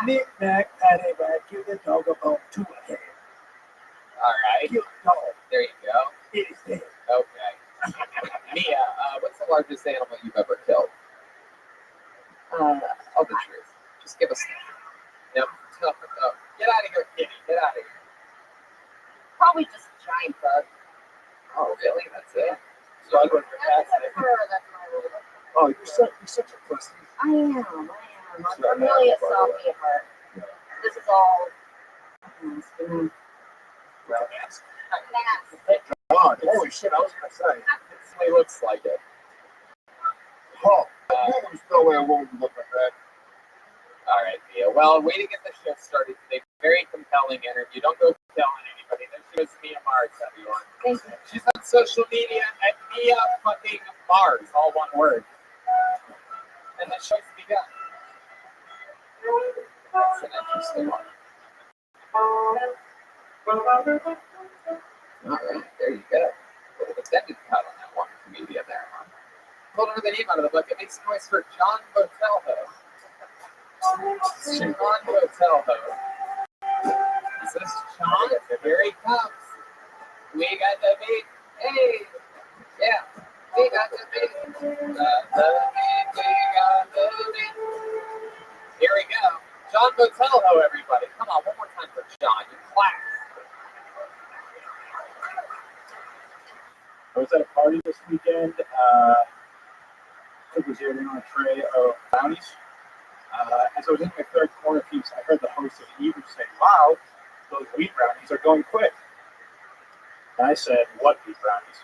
Knick-knack, paddywhack, give the dog a bone to a head. All right. Kill the dog. There you go. It is dead. Okay. Mia, what's the largest animal you've ever killed? Tell the truth. Just give us the truth. No. Get out of here, kitty. Get out of here. Probably just a giant bug. Oh, really? That's it? Bug with your That's cats. a fur. That's my little. Oh, you're such a pussy. I am. I'm really a softy at heart. This is all. It's been Well, nasty. God, holy shit, I was gonna say. It certainly looks like it. Oh, there's no way I won't look like that. All right, Mia. Well, way to get the show started today. Very compelling interview. Don't go telling anybody. This was Mia Mars, everyone. Thank you. She's on social media at Mia fucking Mars, all one word. And the show's begun. That's an interesting one. All right, there you go. A little extended cut on that one comedian there. Pulled her the name out of the book. It makes noise for John Botelho. John Botelho. Is this John? Here he comes. We got the beat. Hey, yeah, we got the beat. We got the beat. Here we go. John Botelho, everybody. Come on, one more time for John. You clap. I was at a party this weekend. I was eating on a tray of brownies. As I was in my third corner piece, I heard the host of the evening say, "Wow, those wheat brownies are going quick." And I said, "What wheat brownies?"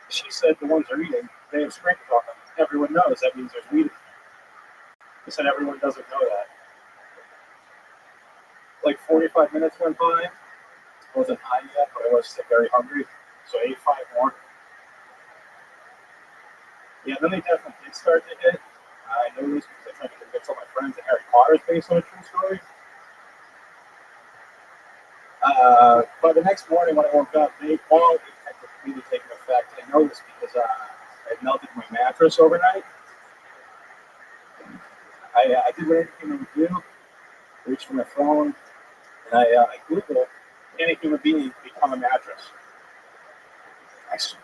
She said, "The ones they're eating, they have sprinkles on them. Everyone knows that means there's wheat in them." I said, "Everyone doesn't know that." Like 45 minutes went by. I wasn't high yet, but I was still very hungry. So I ate 5 more. Yeah, then they definitely did start to hit. I know this because I tried to convince all my friends that Harry Potter is based on a true story. But the next morning when I woke up, they all had completely taken effect. I know this because I melted my mattress overnight. I did what anything I would do. Reached for my phone, and I Googled, "Can a human being become a mattress?" Nice.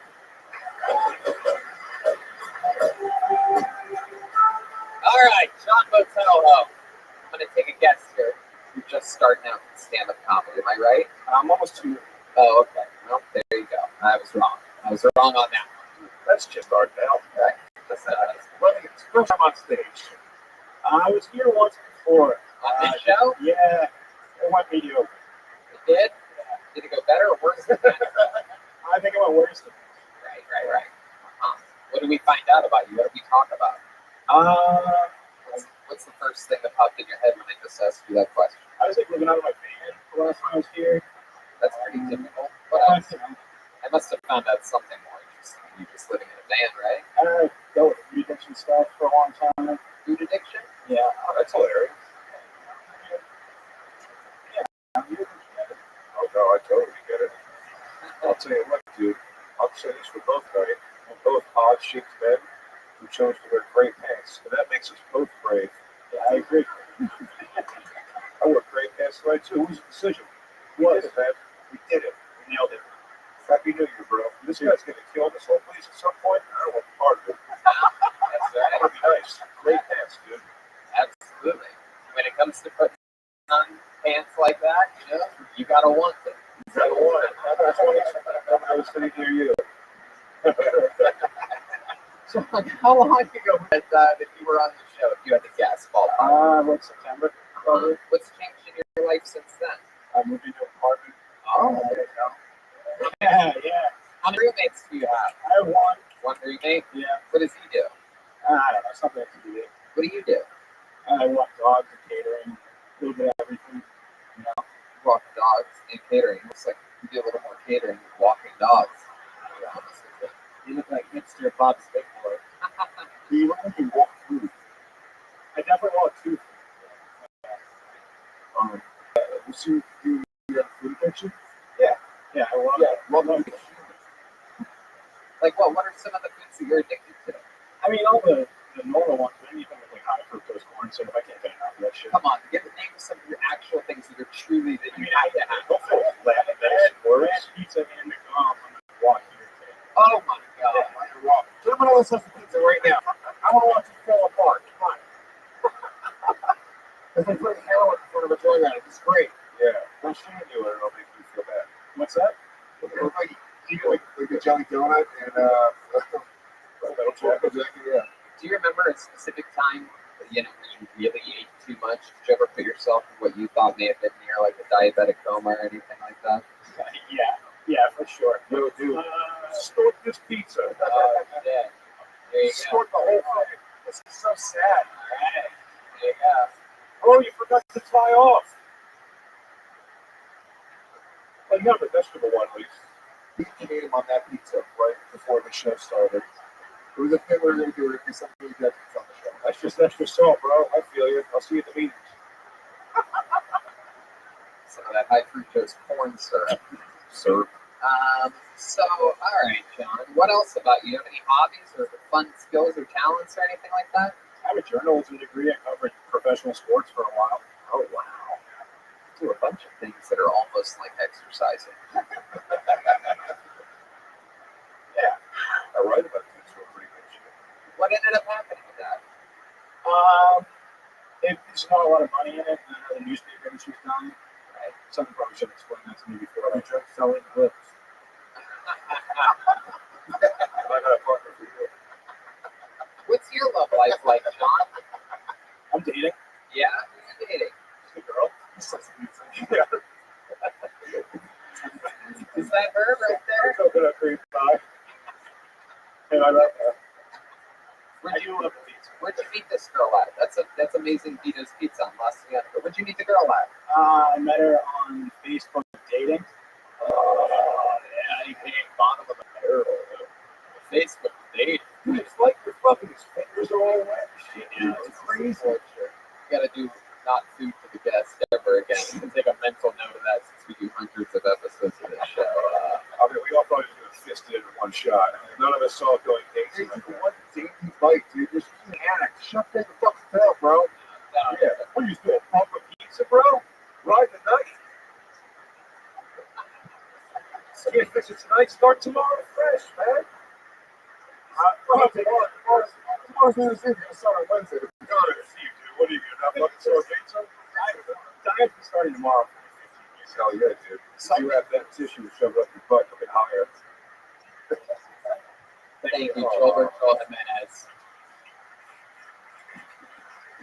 All right, John Botelho. I'm going to take a guess here. You're just starting out with stand-up comedy, am I right? I'm almost to. Oh, okay. Well, there you go. I was wrong. I was wrong on that one. That's just art now. Right. Well, it's the first time on stage. I was here once before. On this show? Yeah, it went mediocre. You did? Did it go better or worse than that? I think it went worse than Right. What did we find out about you? What did we talk about? What's the first thing that popped in your head when I just asked you that question? I was like living out of my van the last time I was here. That's pretty typical. What else? I must have found out something more interesting. You just living in a van, right? I dealt with food addiction stuff for a long time. Food addiction? Yeah. Oh, that's hilarious. Oh, no, I totally get it. I'll tell you what, dude. I'll say this for both guys. We're both odd-shaped men who chose to wear gray pants. And that makes us both brave. Yeah, I agree. I wore gray pants tonight, too. It was a decision. We did it, man. We did it. We nailed it. Happy New Year, bro. This guy's going to kill this whole place at some point. I don't want part of it. That's right. That'll be nice. Gray pants, dude. Absolutely. When it comes to putting on pants like that, you gotta want them. You gotta want it. That's why I was sitting near you. So, how long ago that you were on the show, if you had to guess, ballpark? Like September, probably. What's changed in your life since then? I moved into an apartment. Oh, there you go. Yeah. How many roommates do you have? I have one. One roommate? Yeah. What does he do? I don't know, something to do with it. What do you do? I walk dogs and catering, a little bit of everything. Walk dogs and catering. Looks like you do a little more catering than walking dogs. You look like hipster Bob's Big Boy. You look like you walk through. I definitely want two. So you have food addiction? Yeah, I love it. Love it. Like what? What are some of the foods that you're addicted to? I mean, all the normal ones, but anything with like high fructose corn syrup, I can't get enough of that shit. Come on, get the name of some of your actual things that are truly that you have to have. Go for it. Last pizza and McDonald's on the walk here today. Oh my god. You're wrong. Someone else has the pizza right now. I want to watch it fall apart. Come on. It's like putting heroin in front of a drug addict. It's great. Yeah. Don't stand you it. It'll make me feel bad. What's that? Like, you get like a jelly donut and little chocolate jacket. Yeah. Do you remember a specific time that you really ate too much? Did you ever put yourself in what you thought may have been near like a diabetic coma or anything like that? Yeah, for sure. Yo, dude, snort this pizza. Yeah. There you go. Snort the whole thing. This is so sad. Alright. There you go. Oh, you forgot to tie off. Another vegetable one, please. We came on that pizza right before the show started. It was a thing we were going to do it because somebody did on the show. That's just extra salt, bro. I feel you. I'll see you at the meetings. Some of that high fructose corn syrup. Sir. So, all right, John. What else about you? Have any hobbies or fun skills or talents or anything like that? I have a journalism degree. I covered professional sports for a while. Oh wow. Do a bunch of things that are almost like exercising. Yeah. I write about things for pretty good shit. What ended up happening with that? There's not a lot of money in it. I know the newspaper industry's dying. Right? Something probably should explain that to me before I try selling books. I got a partner for you. What's your love life like, John? I'm dating. Yeah, who are you dating? It's a girl. Yeah. Is that her right there? Coconut cream pie. And I love her. Where'd you, love pizza. where'd you meet this girl at? That's amazing Vito's Pizza on La Cienega. Where'd you meet the girl at? I met her on Facebook dating. Yeah, you came bottom of the barrel. Facebook dating. Dude, it's like your fucking fingers are all wet. Shit, Yeah, it's crazy. You gotta do not food for the guest ever again. You can take a mental note of that since we do hundreds of episodes of this show. I mean, we all thought he was going to fist it in one shot. None of us saw it going dainty. One dainty bite, dude. Just an addict. Shut the fuck up, bro. Yeah. What are you doing? Pump a pizza, bro? Ride the night? Can't fix it tonight. Start tomorrow fresh, man. Tomorrow's New Year's Eve. You're going to start on Wednesday. God, I see you, dude. What are you going to have fucking sore pizza? Diet's starting tomorrow. Hell yeah, dude. If you have that tissue shoved up your butt, you'll get higher. Thank you, Gilberto Jimenez.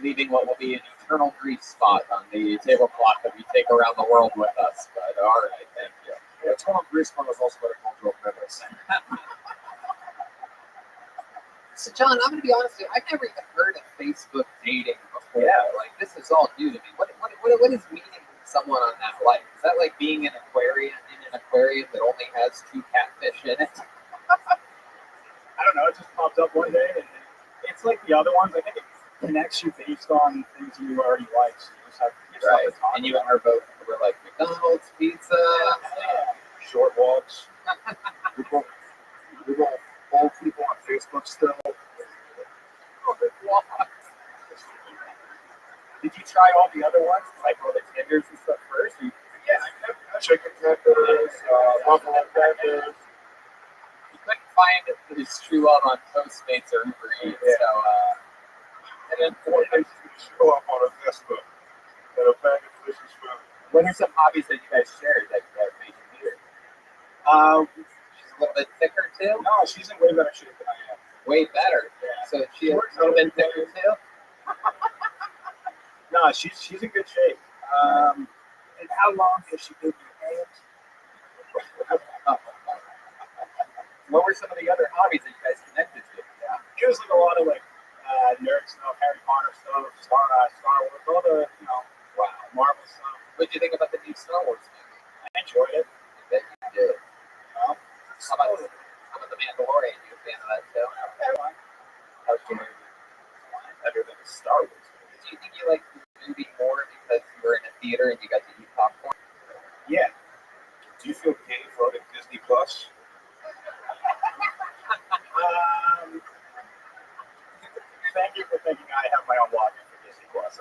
Leaving what will be an eternal grief spot on the tablecloth that we take around the world with us. But all right, thank you. Yeah, Tom Grisman is also a cultural menace. So, John, I'm going to be honest with you. I've never even heard of Facebook dating before. Yeah. Like, this is all new to me. What is meeting someone on that like? Is that like being in an aquarium that only has 2 catfish in it? I don't know. It just popped up one day, and it's like the other ones. I think it connects you based on things you already like. So you just have Right. to talk And you about and her both were like McDonald's, pizza. Short walks. We go old people on Facebook still. Did you try all the other ones, like all the tenders and stuff first? Or Chicken tenders, buffalo tenders. You couldn't find his true love on Postmates or Uber Eats. Yeah. So, And then 4 days to show up on a Vespa and a bag of delicious food. what are some hobbies that you guys shared that made you meet her? She's a little bit thicker too. No, she's in way better shape than I am. Way better. Yeah. So she's a little bit thicker too. No, she's in good shape. And how long has she been your hands? What were some of the other hobbies that you guys connected to? Yeah. It was like a lot of like nerd stuff, Harry Potter stuff, Star Wars, all the Marvel stuff. What did you think about the new Star Wars movie? I enjoyed it. I bet you did. Well, How about the Mandalorian? You a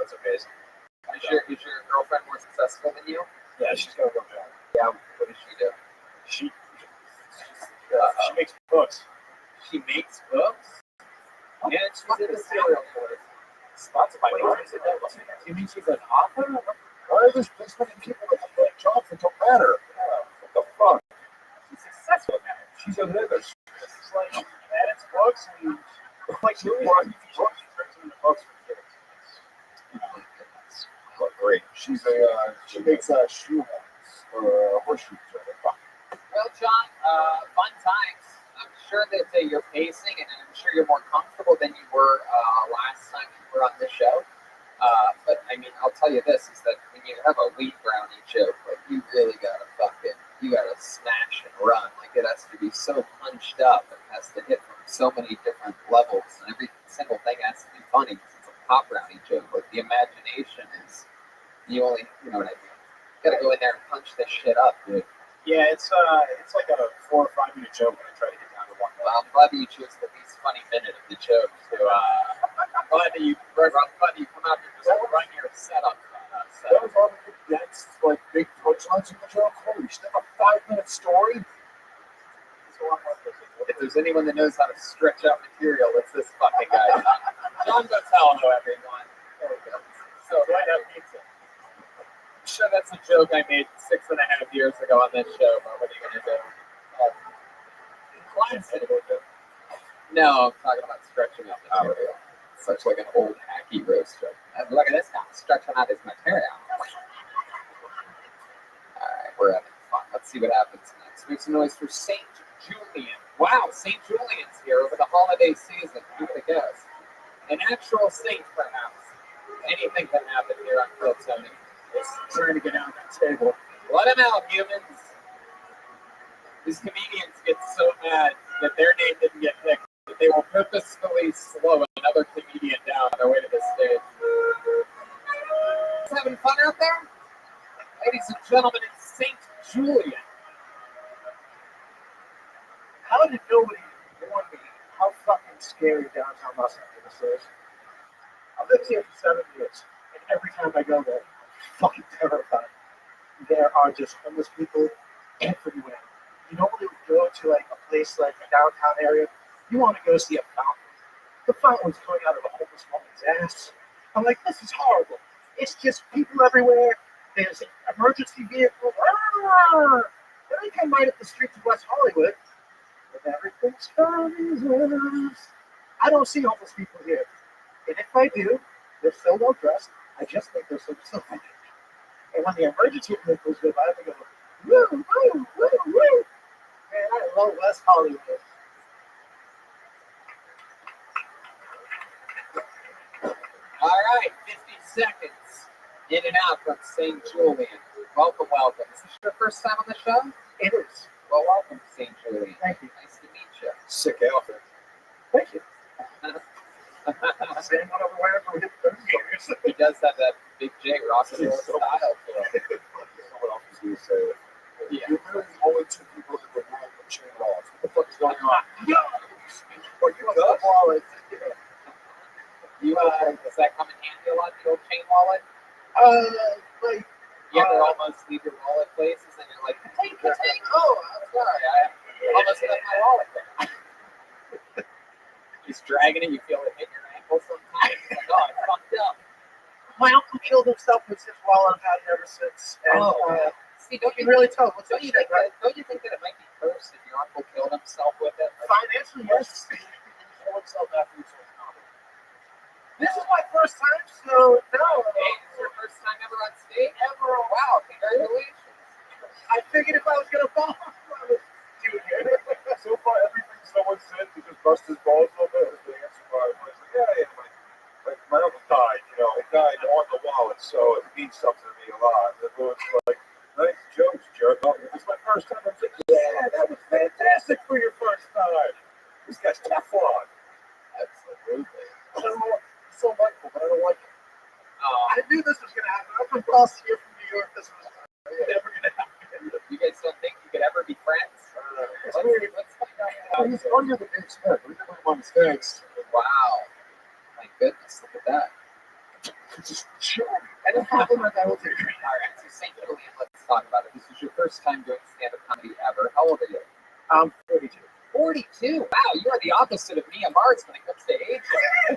That's amazing. Is your girlfriend more successful than you? Yeah, she's got a real job. Yeah. What does she do? She makes books. She makes books. Yeah, she's in the serial killer. Sponsored by Rothschild. You mean she's an author? Why are there this many people that have like jobs that don't matter? What the fuck? She's successful now. She's a liver. She's like, edits books and like she turns into books for kids. Oh, great. She makes shoe horns or horseshoes. Well, John, fun times. I'm sure that you're pacing, and I'm sure you're more comfortable than you were last time you were on the show. But I mean, I'll tell you this: is that when you have a wheat brownie joke, like you really gotta smash and run. Like it has to be so punched up. It has to hit from so many different levels, and every single thing has to be funny because it's a pop brownie joke. Like the imagination is you know what I mean. You gotta go in there and punch this shit up, dude. Yeah, it's like a 4 or 5 minute joke when I try to get down to one. Well, I'm glad that you chose the least funny minute of the joke. So I'm glad that you come out here and just run your setup. That was all that's like big punchlines in the joke. Holy shit, a 5-minute story. If there's anyone that knows how to stretch out material, it's this fucking guy. John Botello, everyone. There we go. So right up pizza. I'm sure that's a joke I made 6.5 years ago on this show, but what are you gonna do? No, I'm talking about stretching out material. Such like an old hacky roast joke. Look at this guy stretching out his material. Alright, we're having fun. Let's see what happens next. Make some noise for St. Julian. Wow, St. Julian's here over the holiday season. Who would have guessed? An actual saint, perhaps. Anything can happen here on Phil Tony. Just trying to get out of that table. Let him out, humans. These comedians get so mad that their name didn't get picked that they will purposefully slow another comedian down on their way to the stage. Is having fun out there? Ladies and gentlemen, it's St. Julian. How did nobody warn me how fucking scary downtown Los Angeles is? I've lived here for 7 years, and every time I go there, I'm fucking terrified. There are just homeless people everywhere. You know, when you go to like a place like a downtown area, you want to go see a fountain. The fountain was coming out of a homeless woman's ass. I'm like, this is horrible. It's just people everywhere. There's an emergency vehicle. Then I came right up the street to West Hollywood, and everything's fine. I don't see homeless people here. And if I do, they're so well dressed, I just think they're so funny. And when the emergency vehicles go by, they go, woo, woo, woo, woo. Man, I love West Hollywood. All right, 50 seconds in and out from St. Julian. Welcome, welcome. Is this your first time on the show? It is. Well, welcome to St. Julian. Thank you. Nice to meet you. Sick outfit. Thank you. Same one over wearing for 30 years. He does have that big J rock and roll style to it. Someone else was going to say it. Yeah. You're literally the only 2 people in the world with chain laws. What the fuck is going on? Yo! What you got? Wallet. You, does that come in handy a lot, the old chain wallet? Like, You ever almost leave your wallet places and you're like, ka-ting, ka-ting. Oh, I'm sorry, I almost left my wallet there. Just dragging it, you feel it hit your ankle sometimes. It's like, oh, it's fucked up. my uncle killed himself with his wallet. I've had it ever since. And, See, don't you you can really tell what's don't up you shit, think right? don't you think that it might be cursed if your uncle killed himself with it? Financially, yes. He killed himself after he told comedy. This is my first time, so no. Hey, this is your first time ever on stage? Ever? Wow, congratulations. I figured if I was going to fall, I would do it. So far, everything someone said to just bust his balls a little bit is the answer. I was like, my uncle died, he died on the wallet, so it means something to me a lot. And everyone's like, nice jokes, jerk. It's my first time. I was like, yeah, that was fantastic for your first time. This guy's Teflon. Absolutely. I don't know, he's so mindful, but I don't like it. I knew this was going to happen. I'm from Boston, here from New York. This was never going to happen. You guys don't think you could ever be friends? It's weird. Let's find out. He's under the big head. We never him on the stage. Wow. My goodness, look at that. Just show me. And then compliment I will do. All right, so St. Julian, let's talk about it. This is your first time doing stand-up comedy ever. How old are you? I'm 42. 42. Wow, you are the opposite of Mia Mars when it comes to age. I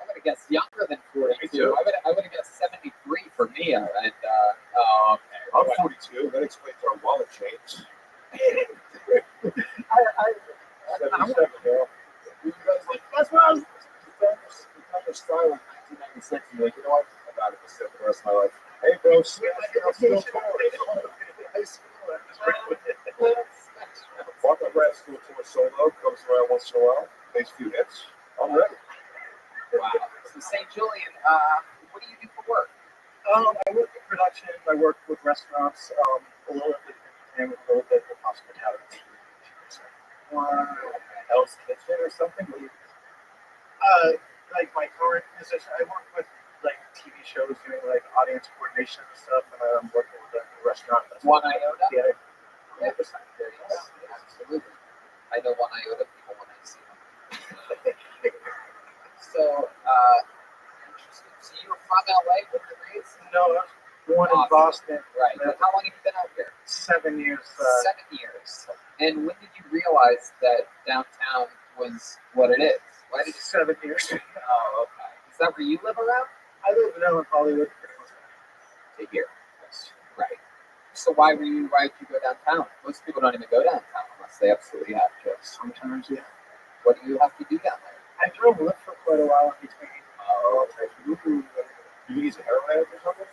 would have guessed younger than 42. I would have guessed 73 for Mia. And okay. I'm 42. That explains our wallet change. 77, yeah. That's what I was. The style in 1996, and you're like, you know what? I'm out of this for the rest of my life. Hey, bro, I'm still walk my grad school tour solo, comes around once in a while, makes a few hits. I'm ready. Wow. So St. Julian, what do you do for work? I work in production. I work with restaurants, a little bit in entertainment, a little bit with hospitality. Hell's Kitchen or something. Like my current position, I work with like TV shows doing like audience coordination and stuff, and I'm working with a restaurant. One Iota? Yeah. 100%. Yes, absolutely. I know One Iota people when I see them. So, interesting. So you were from LA when you were raised? No, I was born in Boston. Right. But how long have you been out here? 7 years. 7 years. And when did you realize that downtown was what it is? Why did you 7 years. Oh, okay. Is that where you live around? I live now in Hollywood. To here. Right. So why did you go downtown? Most people don't even go downtown unless they absolutely have to. Sometimes, yeah. What do you have to do down there? I drove Lyft for quite a while in between. Oh, okay. You think he's a heroin addict or something?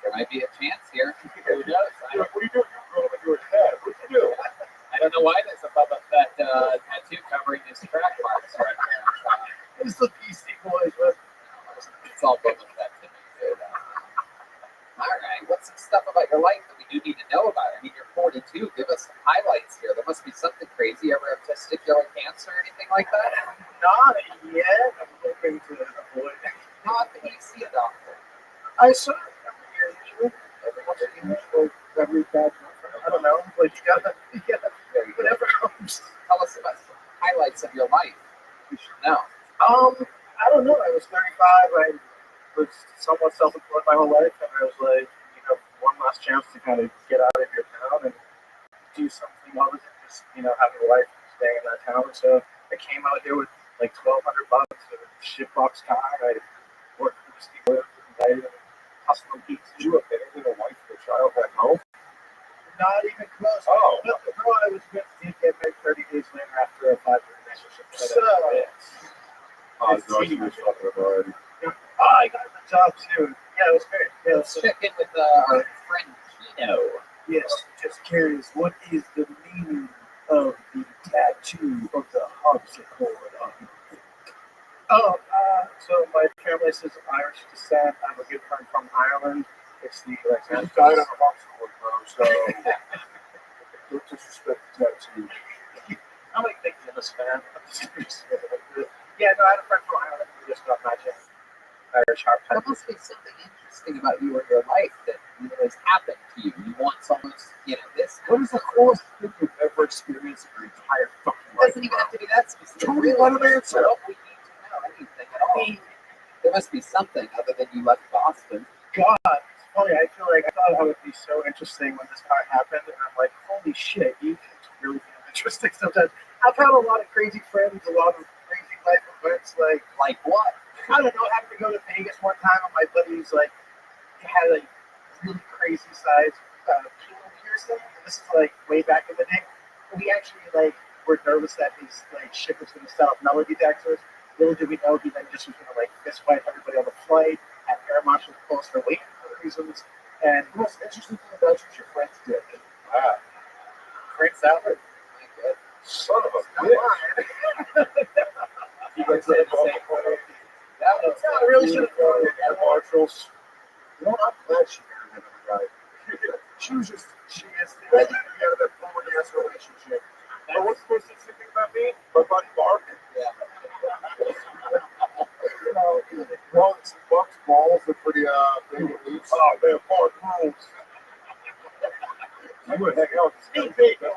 There might be a chance here. Who knows? What are you doing? You're growing up, you're a dad. What'd you do? I don't know why there's a Bubba Fett tattoo covering his track marks right there. It's the PC boys, but It's all Bubba Fett to me, dude. All right. What's some stuff about your life that we do need to know about? I mean, you're 42. Give us some highlights here. There must be something crazy. You ever have testicular cancer or anything like that? not yet. I'm hoping to avoid it. How often do you see a doctor? I saw it every year, usually. Every bad girlfriend. I don't know. Like, you gotta whatever comes. Tell us about some highlights of your life. We should know. I don't know. I was 35. I was somewhat self-employed my whole life, and I was like, one last chance to kind of get out of your town and do something other than just, having a life and staying in that town. So I came out here with like $1,200 in a shitbox car. I worked for this people, invited them, custom pizza. Did you have anything, a wife or a child back home? Not even close. Oh. No, the girl I was with did get married 30 days later after a 5-year relationship. So, Oh, no, she was fucking up already. I got the job too. Yeah, it was great. Yeah, Let's check in with our friend Kino. yes, just curious. What is the meaning of the tattoo of the harpsichord on your foot? So my family is Irish descent. I'm a good friend from Ireland. It's the You died on a hospital, bro, so don't disrespect the tattoo. I'm like big Guinness fan. Yeah, no, I had a friend from Ireland who just got magic. Irish harp. There must be something interesting about you or your life that has happened to you. You want someone's, this. What is the coolest thing you've ever experienced in your entire fucking It life? doesn't even have to be that specific. Tony, let him answer. Well, we need to know anything at all. There must be something other than you left Boston. God, it's funny. I feel like I thought it would be so interesting when this part happened, and I'm like, holy shit, you can really be interesting sometimes. I've had a lot of crazy friends, a lot of crazy life events, like what? I don't know, having to go to Vegas one time, and my buddies had a really crazy size penile piercing. This is way back in the day. We actually were nervous that his ship was going to set off metal detectors. Little did we know he then just was going to fist fight everybody on the flight, have air marshals post their weight for reasons. And The most interesting thing about you is your friends did. Wow. Prince Albert. Son of a bitch. You can say the same word. That was I really should have gone with Air marshals. You know, I'm glad she married another guy. She is ready to get out of that forward ass relationship. But what's the most interesting thing about me? My buddy Mark. Mark's balls are pretty big and loose. Oh man, Mark rules. You would hang out with this guy.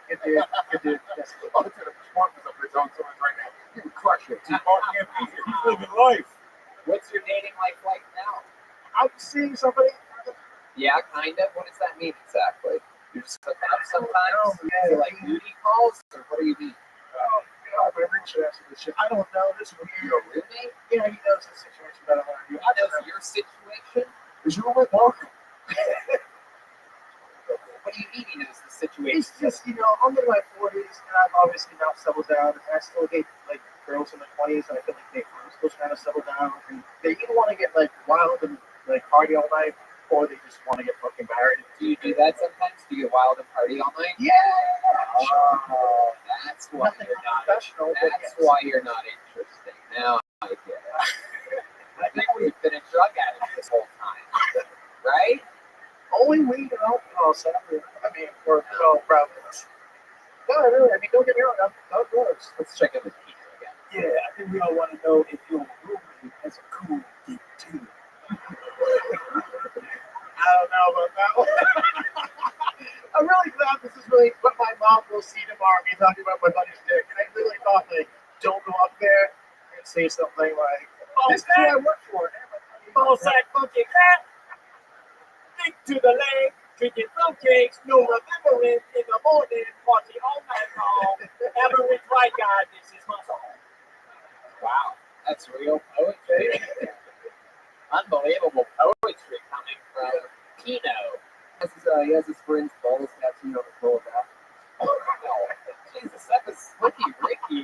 Good dude. Yes. I'll tell you, Mark is up there telling someone right now, he would crush it. Mark can't be here. He's living life. seeing somebody? Yeah, kind of. What does that mean exactly? You're just hooking up sometimes? Oh, yeah. Is it like booty calls, or what do you mean? Oh, God, my roommate should answer this shit. I don't know. This is Your weird. roommate? Yeah, he knows the situation better than I do. I don't know. Your situation? Is your roommate welcome? What do you mean he knows the It's situation? just, I'm in my 40s, and I've obviously now settled down, and I still date, like, girls in their 20s, and I feel like they're still trying to settle down, and they either want to get, like, wild and, like, party all night, or they just want to get fucking married. Do you do that sometimes? Do you get wild and party all night? Yeah! Oh, that's why Nothing you're not. professional, but That's yes. why you're not interesting. Now I get it. I think we've been a drug addict this whole time, right? Only weed and alcohol, sadly. I mean, or, well, probably. No, really, I mean, don't get me wrong, I'm outdoors. Let's check in with Peter again. Yeah, I think we all want to know if your roommate has a cool dick too. I don't know about that one. I'm really glad this is really what my mom will see tomorrow, me talking about my buddy's dick. And I really thought, like, don't go up there and say something like, this is who I work for. Ball sack fucking cat. Dick to the leg. Drinking fruitcakes. No remembering in the morning. Party all night long. Average white guy. This is my song. Wow, that's real poetry. Unbelievable poetry coming from Pino. He has his friend's balls tattooed on his lower back. Oh, Jesus, that was Slicky Ricky,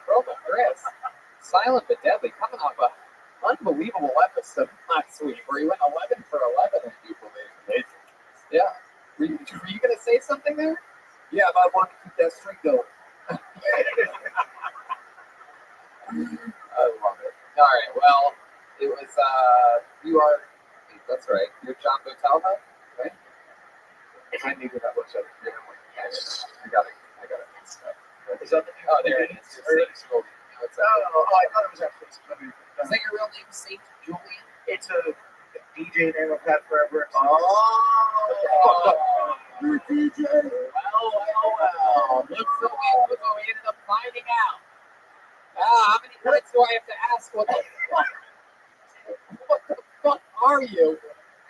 Chroma Chris. Silent but deadly, coming off a unbelievable episode last week where he went 11 for 11, if you believe. Yeah. Were you going to say something there? Yeah, but I want to keep that streak going. I love it. All right, well, it was, that's right, you're John Botelho, right? I need to have what's up. Yeah, I got it mixed up. Is that the There it is. It's Saint Julian. I thought it was actually somebody. Is that your real name, Saint Julian? It's a DJ name I've had forever. You're a DJ? Well. Looks so we ended up finding out. How many times do I have to ask what the fuck are you?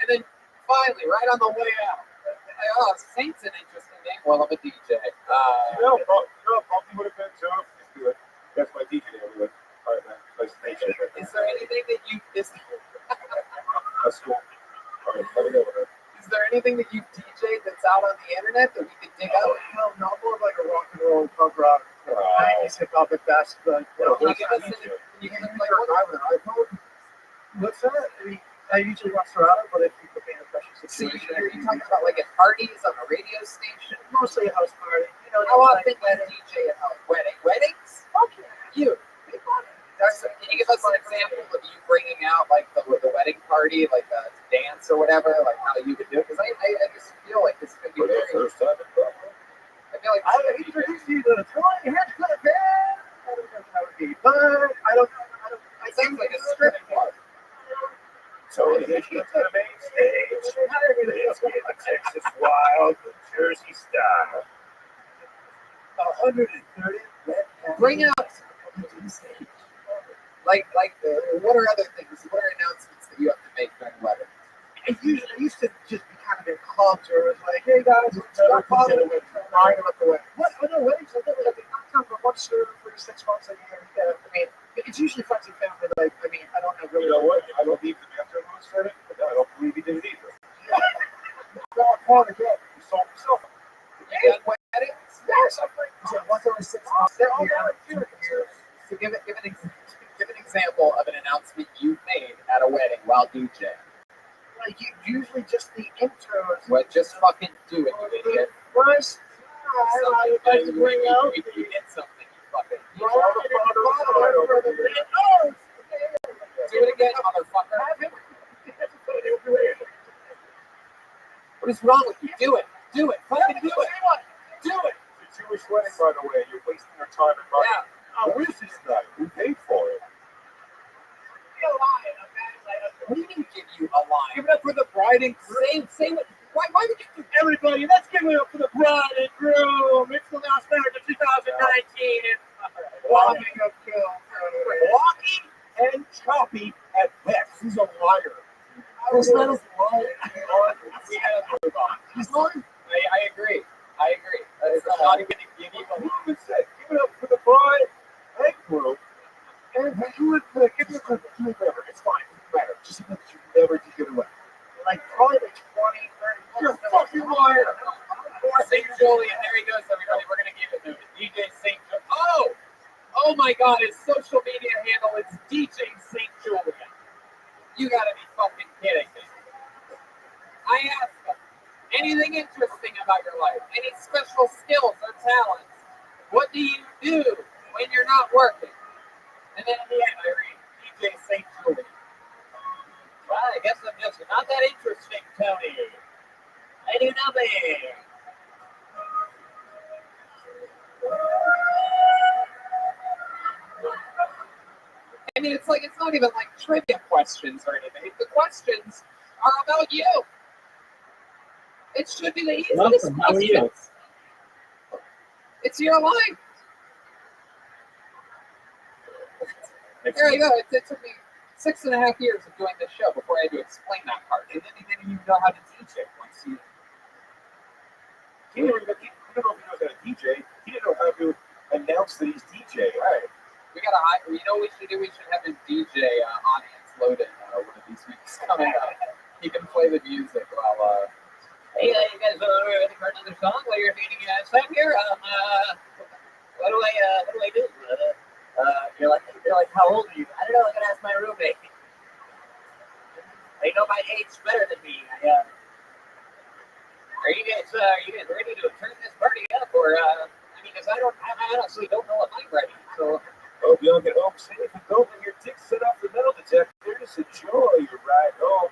And then finally, right on the way out, Saint's an interesting name. Well, I'm a DJ. Bumpy would have been too. Let's do it. That's my DJ name. All right, man. Let's make it. Is there anything that you That's cool. All right, let me go with it. Is there anything that you've DJ'd that's out on the internet that we could dig Oh, up? hell no, more like a rock and roll punk rock. 90s hip hop at best, but Can you give us like what's that? I usually rock Serato, but if you put me in a pressure so situation, you're talking about like at parties on a radio station? mostly a house party. How often do you DJ at home? Weddings? Okay. You. Can you give us an example of you bringing out like the wedding party, like to dance or whatever, like how you would do it? Because I just feel like this could be For the very. first time in Brooklyn. I feel like I would introduce you to the throwing headclub band. I don't know how that would be, but I don't know. it sounds like a strip club. So they get to the main stage. Let's get Texas wild, the Jersey style. 130. Bring out. Like what are other things? What are announcements that you have to make during weddings? It used to just be kind of in clubs where it was like, hey guys, stop bothering with lying about the wedding. What? Oh no, weddings are literally like I come for once every 6 months a year. Yeah, I mean, it's usually friends and family. Like, I mean, I don't have really. You know what? I don't believe the master Lewis said it, but I don't believe he did it either. Paul again, he sold himself. You got weddings? Yeah, something. He said once every 6 months. They're all down 2 years. So give an example of an announcement you've made at a wedding while DJing. Like usually just the intros. What? Just fucking do it, you idiot. First, I'd like to bring out You did something, you fucking. the photo. Do it again, motherfucker. What is wrong with you? Do it. Do it. Fucking do it. Do it. It's a Jewish wedding, by the way. You're wasting your time and money. Yeah. Who is this guy? Who paid for it? What do you mean give you a line? Give it up for the bride and groom. Say what? Why would you do Everybody, let's give it up for the bride and groom. It's the last marriage of 2019. Walking up hill. Walking and choppy at best. He's a liar. Was that a fly? We gotta move on. He's lying. I agree. It's not even give you a Give it up for the boy. Hey, bro. And you would give me a whatever. It's fine. It doesn't matter. Just admit that you never did get away. Like probably like 20, 30. You're a fucking liar. St. Julian. There he goes, everybody. We're gonna give it to DJ St. Julian. Oh my God! His social media handle is DJ St. Julian. You gotta be fucking kidding me. I asked him, anything interesting about your life? Any special skills or talents? What do you do when you're not working? And then in the end, I read DJ St. Julian. Well, I guess I'm just not that interesting, Tony. I do nothing. I mean, it's not even like trivia questions or anything. The questions are about you. It should be the easiest Welcome. How are you? questions. It's your life. There you go. It took me 6.5 years of doing this show before I had to explain that part. And then he didn't even know how to DJ once you. He didn't know if he knows how to DJ. He didn't know how to announce that he's DJ. All right. We gotta. You know what we should do? We should have his DJ audience loaded one of these weeks coming up. He can play the music while. Hey, you guys ready for another song? While you're meeting Sam here, what do I do? You're like, how old are you? I don't know. I'm gonna ask my roommate. They know my age better than me. Are you guys ready to turn this party up, or because I honestly don't know if I'm ready. So. Hope you all get home safe and don't let your dick set off the metal detector. Just enjoy your ride home.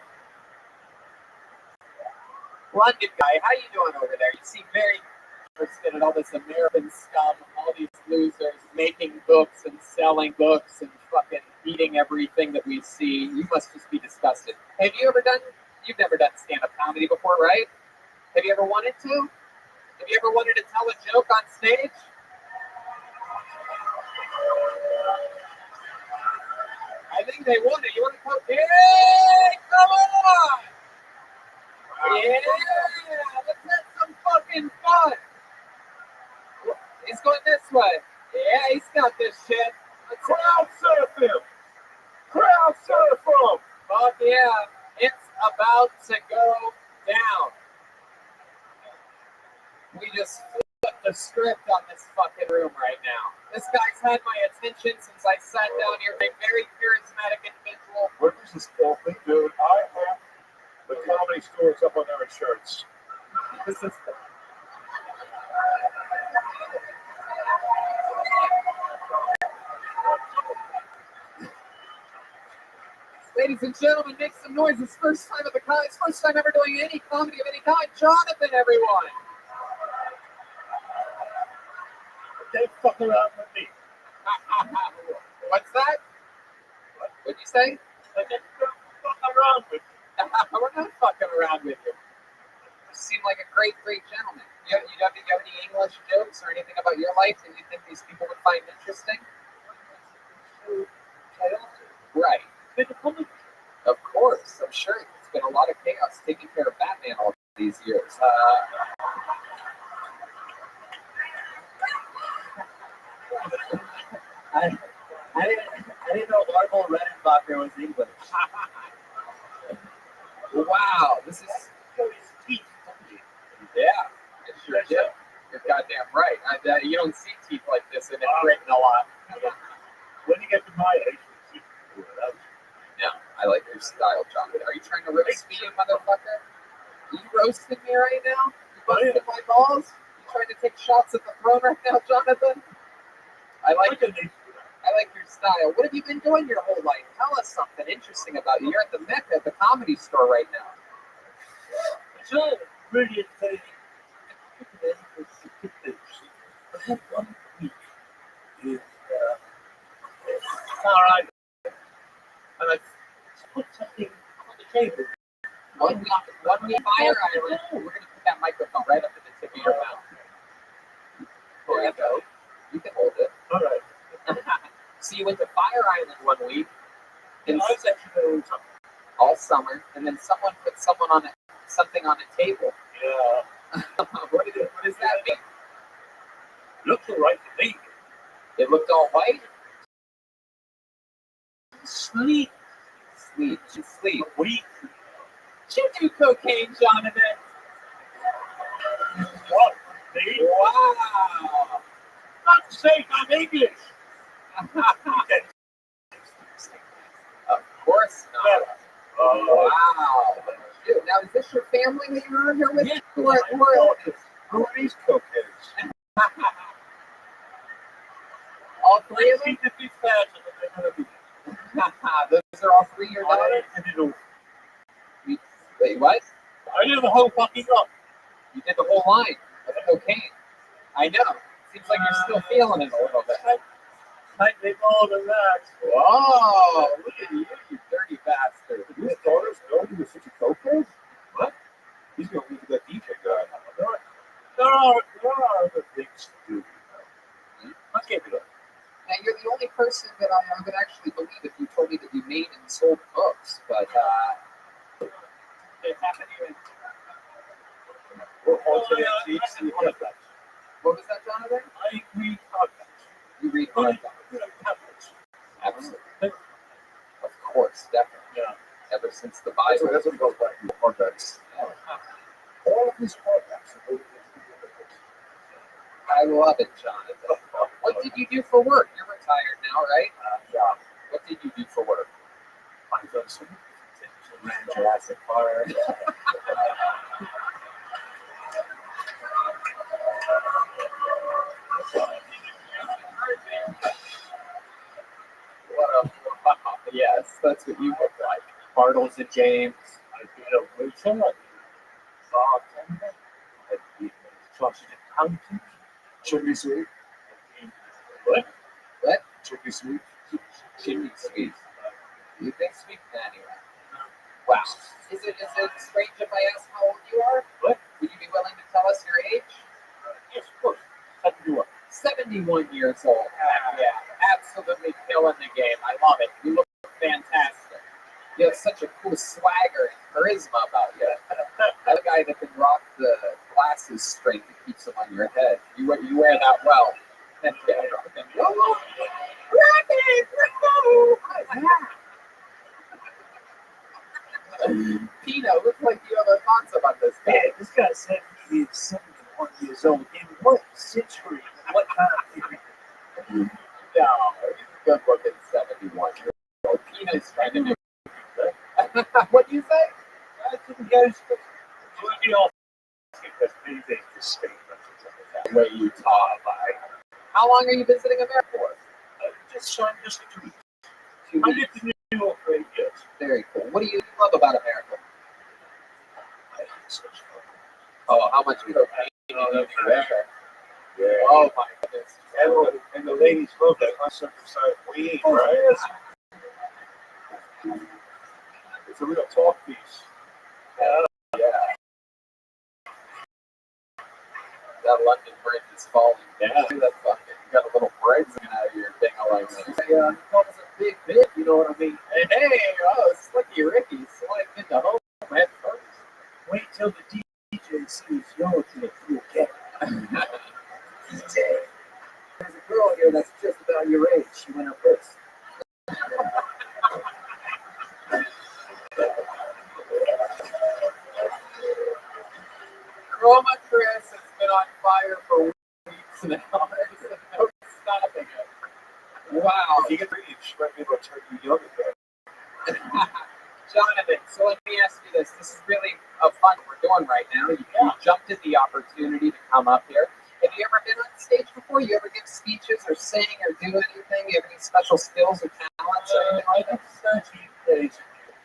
London guy, how you doing over there? You seem very interested in all this American scum, all these losers making books and selling books and fucking eating everything that we see. You must just be disgusted. You've never done stand-up comedy before, right? Have you ever wanted to? Have you ever wanted to tell a joke on stage? I think they want it. You want to come? Hey, come on! Yeah, let's have some fucking fun. He's going this way. Yeah, he's got this shit. Crowd surf him! Crowd surf him! Fuck yeah, it's about to go down. We just flipped the script on this fucking room right now. This guy's had my attention since I sat down here. A very charismatic individual. Where does this whole thing, dude? I have the Comedy Stores up on their insurance. This is. Ladies and gentlemen, make some noise. It's first time at the it's first time ever doing any comedy of any kind. Jonathan, everyone. Don't fuck around with me. What's that? What'd you say? Don't fuck around with me. We're not fucking around with you. You seem like a great gentleman. You have any English jokes or anything about your life that you think these people would find interesting? Right. Of course, I'm sure it's been a lot of chaos taking care of Batman all these years. I didn't know Marvel Redenbacher was English. Wow, this is. Yeah, it sure did. You're goddamn right. You don't see teeth like this in it written a lot. When you get to my age, No, I like your style, Jonathan. Are you trying to roast me, motherfucker? Are you roasting me right now? You busting my balls? You trying to take shots at the throne right now, Jonathan? I like your style. What have you been doing your whole life? Tell us something interesting about you. You're at the Mecca at the Comedy Store right now. it's all really exciting. I had 1 week is all right. And I put something on the table. One week Fire Island. We're going to put that microphone right up to the tip of your mouth. There you go. You can hold it. All right. So you went to Fire Island 1 week. And I was actually going to all summer, and then someone put something on a table. Yeah. What does that mean? Looks all right to me. It looked all white. Sleep. Sleep. Weak. Did you do cocaine, Jonathan? What? Me? Wow. Not to say I'm English. Of course not. Oh, Wow. Dude, now is this your family that you're on here with? yeah. Who are these cokeheads? all three of them? Keep it fast. Those are all three your daughters? Wait, what? I did the whole fucking up. You did the whole line of cocaine. I know. Seems like you're still feeling it a little bit. Slightly more than that. Whoa, look at you, you dirty bastard. His daughters know he was such a cokehead? What? He's going to be the DJ guy. There are other things to do. Let's get it up. Now, you're the only person that I would actually believe if you told me that you made and sold books, but it happened even. We're all today. What was that, Jonathan? I read podcasts. You read hardbacks. Absolutely. Of course, definitely. Yeah. Ever since the Bible. That's what he goes back to the hardbacks. All of these hardbacks are really good. I love it, Jonathan. What did you do for work? You're retired now, right? Yeah. What did you do for work? I've done some ran Jurassic Park. Yes, that's what you look like. Bartles and James. I did a waitress. I did sausage and pound. Chimney sweet. What? What? Chimney sweet. Chimney sweet. You think sweet? Anyway. Wow. Is it strange if I ask how old you are? What? Would you be willing to tell us your age? Yes, of course. 71. 71 years old. Yeah, absolutely killing the game. I love it. You look fantastic. You have such a cool swagger and charisma about you. I'm a guy that can rock the glasses straight that keeps them on your head. You wear that well. Heck yeah, rockin'. Pino, looks like you have a thoughts about this guy. Yeah, this guy said he is 71 years old. In what century? What time period? No, he's a good looking 71 years old. Pino's trying to do. What do you say? I think he goes. We all think that's maybe the state. The way you talk. How long are you visiting America for? Just 2 weeks. 2 I weeks. get to New York for 8 years. Very cool. What do you love about America? Oh, how much cocaine in America? Yeah. Oh my goodness. And the ladies love that uncircumcised weed, right? It's a real talk piece. Yeah. That London Bridge is falling. Yeah. That fucking, you got a little bread out of your thing like that. Yeah, that was a big bit, you know what I mean? Hey, oh, Slicky Ricky sliding into home head first. Wait till the DJ sees yours in a cool cat. DJ. There's a girl here that's just about your age. She went her first. Chroma Chris has been on fire for weeks now. There's no stopping it. Wow. If you get ready, she might be able to turn you young again. Jonathan, so let me ask you this. This is really a fun we're doing right now. You jumped at the opportunity to come up here. Have you ever been on stage before? You ever give speeches or sing or do anything? You have any special skills or talents or anything like that? 13 days.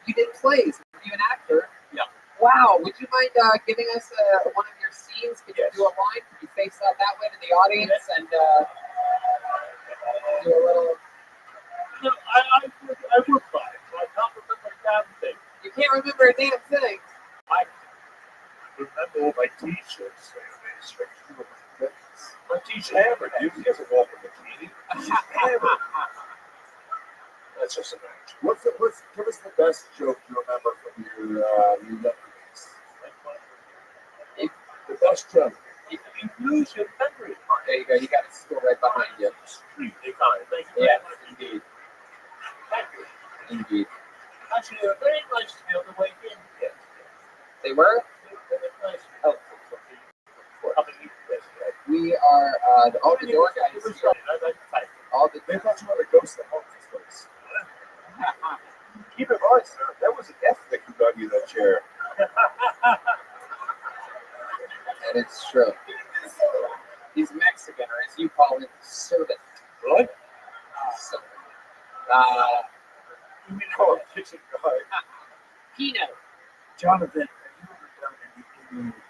You did plays. Were you an actor? Yeah. Wow. Would you mind giving us one of your scenes? Could you do a line? Could you face out that way to the audience and do a little... No, I work by it, so I can't remember a damn thing. You can't remember a damn thing. I remember all my t-shirts. My t-shirt hammered. You doesn't walk in the bikini. She's hammered. That's just an act. What us the best joke you remember from your younger days. The best joke. If you lose your memory, There you go. You got a school right behind you. thank you very Yes, much. indeed. Thank you. Indeed. Actually, they were very nice to me on the way in. Yes. They were? They were very nice and helpful for me for coming in yesterday. We are all the door guys. It was Here. right. I like the type. All the They thought you were the ghost that haunts this place. Keep in mind, sir, that was an ethnic who got you that chair. And it's true. He's Mexican, or as you call him, servant. What? Servant. You mean call a kitchen guy? Pino. Jonathan, have you ever done any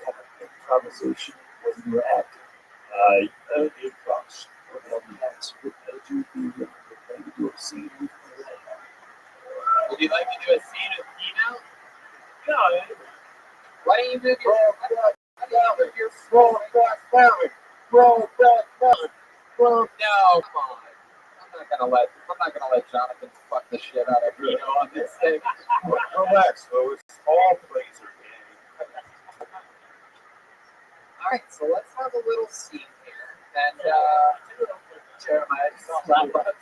kind of improvisation when you were acting? Improv. Well, that's what made you be willing to maybe do a scene with me? Would you like to do a scene with Pino? No, Why don't you move your Roll back mountain. Roll back mountain. Roll. No, come on. I'm not gonna let Jonathan fuck the shit out of Pino on this thing. Relax, Louis. All plays are game. Alright, so let's have a little scene here. And Jeremiah, slap us.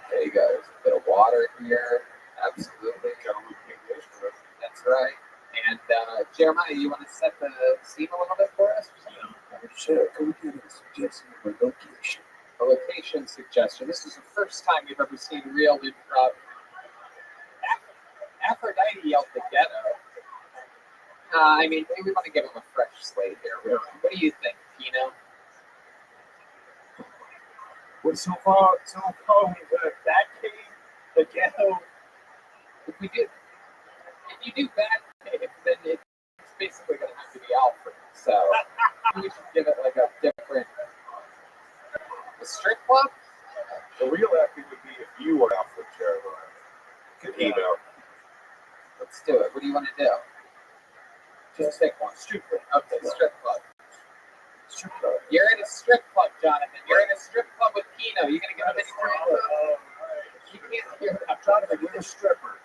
There you go. There's a bit of water here. Absolutely. That's right. And Jeremiah, you want to set the scene a little bit for us? Sure, can we get a suggestion of a location? A location suggestion. This is the first time we've ever seen real improv. Aphrodite yelled the ghetto. I mean, maybe we want to give him a fresh slate here. Really. What do you think, Pino? Well, so far we've got that cave, the ghetto. If you do bad cave, then it's basically going to have to be Alfred. So we should give it like a different. The strip club? The real acting would be if you were Alfred Jeremiah. Email. Let's do it. What do you want to do? Just pick one. Strip club. Okay, strip club. Strip club. You're in a strip club, Jonathan. You're in a strip club with Pino. You gonna give him any drink? You can't hear. I'm trying to think of a stripper.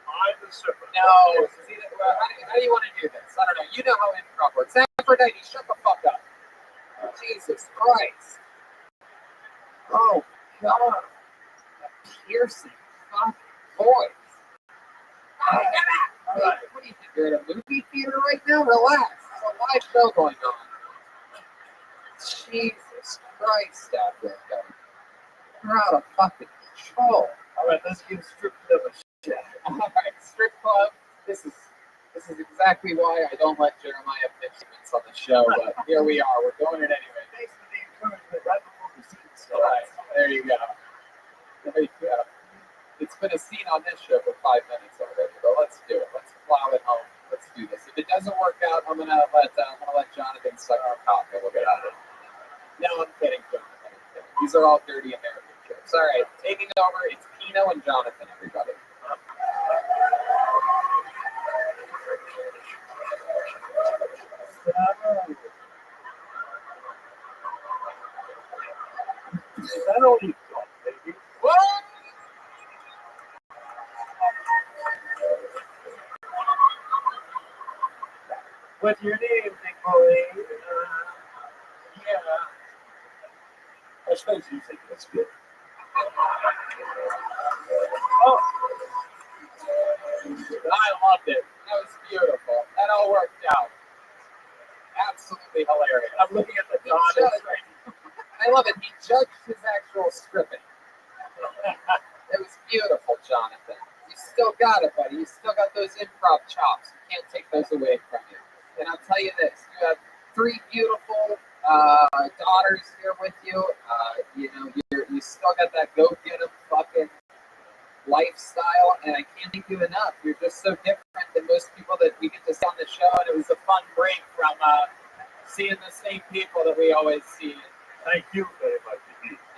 I'm the stripper. No. See, how do you want to do this? I don't know. You know how improv works. Aphrodite, shut the fuck up. Jesus Christ. Oh God. That piercing fucking voice. Hey, get out. Hey, what do you think? You're in a movie theater right now? Relax. There's a live show going on. Jesus Christ, Aphrodite. You're out of fucking control. All right, let's give strip club a shot. All right, strip club. This is exactly why I don't let Jeremiah pitch events on the show, but here we are. We're doing it anyway. Thanks for the encouragement right before the scene All right, starts. there you go. There you go. It's been a scene on this show for 5 minutes already, but let's do it. Let's plow it home. Let's do this. If it doesn't work out, I'm gonna let Jonathan suck our cock and we'll get out of it. No, I'm kidding, Jonathan. I'm kidding. These are all dirty American jokes. All right, taking over. It's Pino and Jonathan, everybody. Is that all you got, baby? What? What's your name, big boy? Yeah. I suppose you think that's good. Oh. I loved it. That was beautiful. That all worked out. Absolutely hilarious. I'm looking at the dot. I love it. He judged his actual scripting. It was beautiful, Jonathan. You still got it, buddy. You still got those improv chops. You can't take those away from you. And I'll tell you this: you have 3 beautiful daughters here with you. You still got that go get 'em fucking lifestyle, and I can't thank you enough. You're just so different than most people that we get to see on the show, and it was a fun break from seeing the same people that we always see. Thank you very much.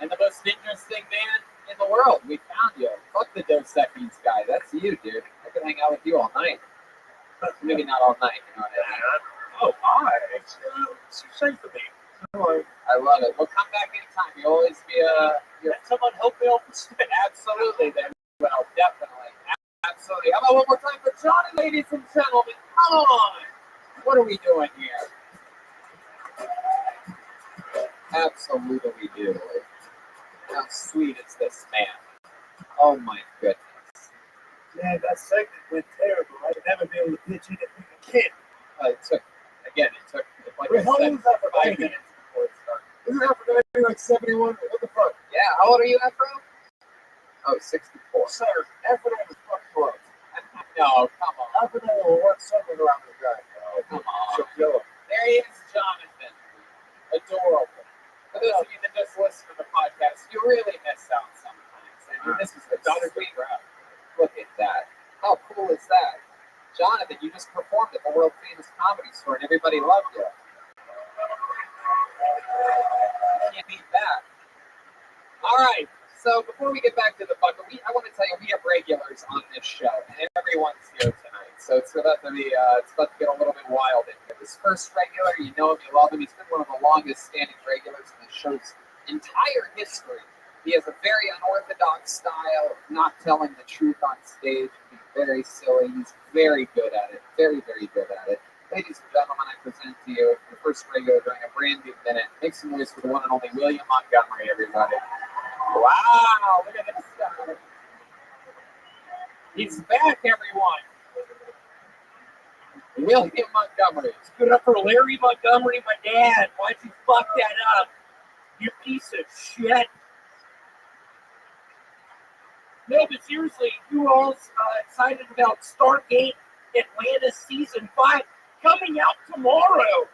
And the most interesting man in the world, we found you. Fuck the Dos Equis guy. That's you, dude. I could hang out with you all night. Maybe not all night, you know what I mean? Oh, hi. She says to me. I love it. We'll come back anytime. You'll always be Can someone help me out? absolutely then. Well, definitely. Absolutely. How about one more time for Johnny, ladies and gentlemen? Come on. What are we doing here? Absolutely beautiful. How sweet is this man? Oh my goodness. Yeah, that segment went terrible. I'd never be able to pitch anything again. It took, like Wait, I how said, old is that for 5 baby? minutes before it started. Isn't that for baby like 71? What the fuck? Yeah, how old are you, Afro? Oh, 64. Sir, Afro was fucking close. No, come on. Afro will work something around the guy. Oh, come on. So kill him. There he is, Jonathan. Adorable. For those of you that just listen to the podcast, you really miss out sometimes. I mean, this is the sweet. Look at that. How cool is that? Jonathan, you just performed at the world famous comedy store and everybody loved you. You can't beat that. All right. So before we get back to the bucket, I want to tell you we have regulars on this show, and everyone's here tonight. So it's about to be it's about to get a little bit wild in here. This first regular, you know him, you love him. He's been one of the longest standing regulars in the show's entire history. He has a very unorthodox style of not telling the truth on stage, being very silly. He's very good at it. Very, very good at it. Ladies and gentlemen, I present to you the first regular during a brand new minute. Make some noise for the one and only William Montgomery, everybody. Wow, look at this guy. He's back, everyone. William Montgomery. Give it up for Larry Montgomery, my dad. Why'd you fuck that up? You piece of shit. No, but seriously, you all excited about Stargate Atlanta Season 5 coming out tomorrow?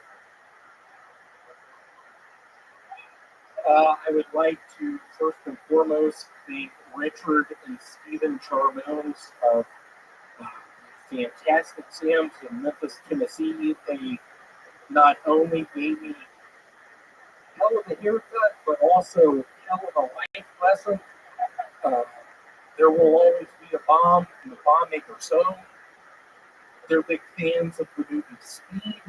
I would like to first and foremost thank Richard and Stephen Charmones of Fantastic Sam's in Memphis, Tennessee. They not only gave me hell of a haircut, but also hell of a life lesson. There will always be a bomb in the bomb maker's home. They're big fans of the movie Speed.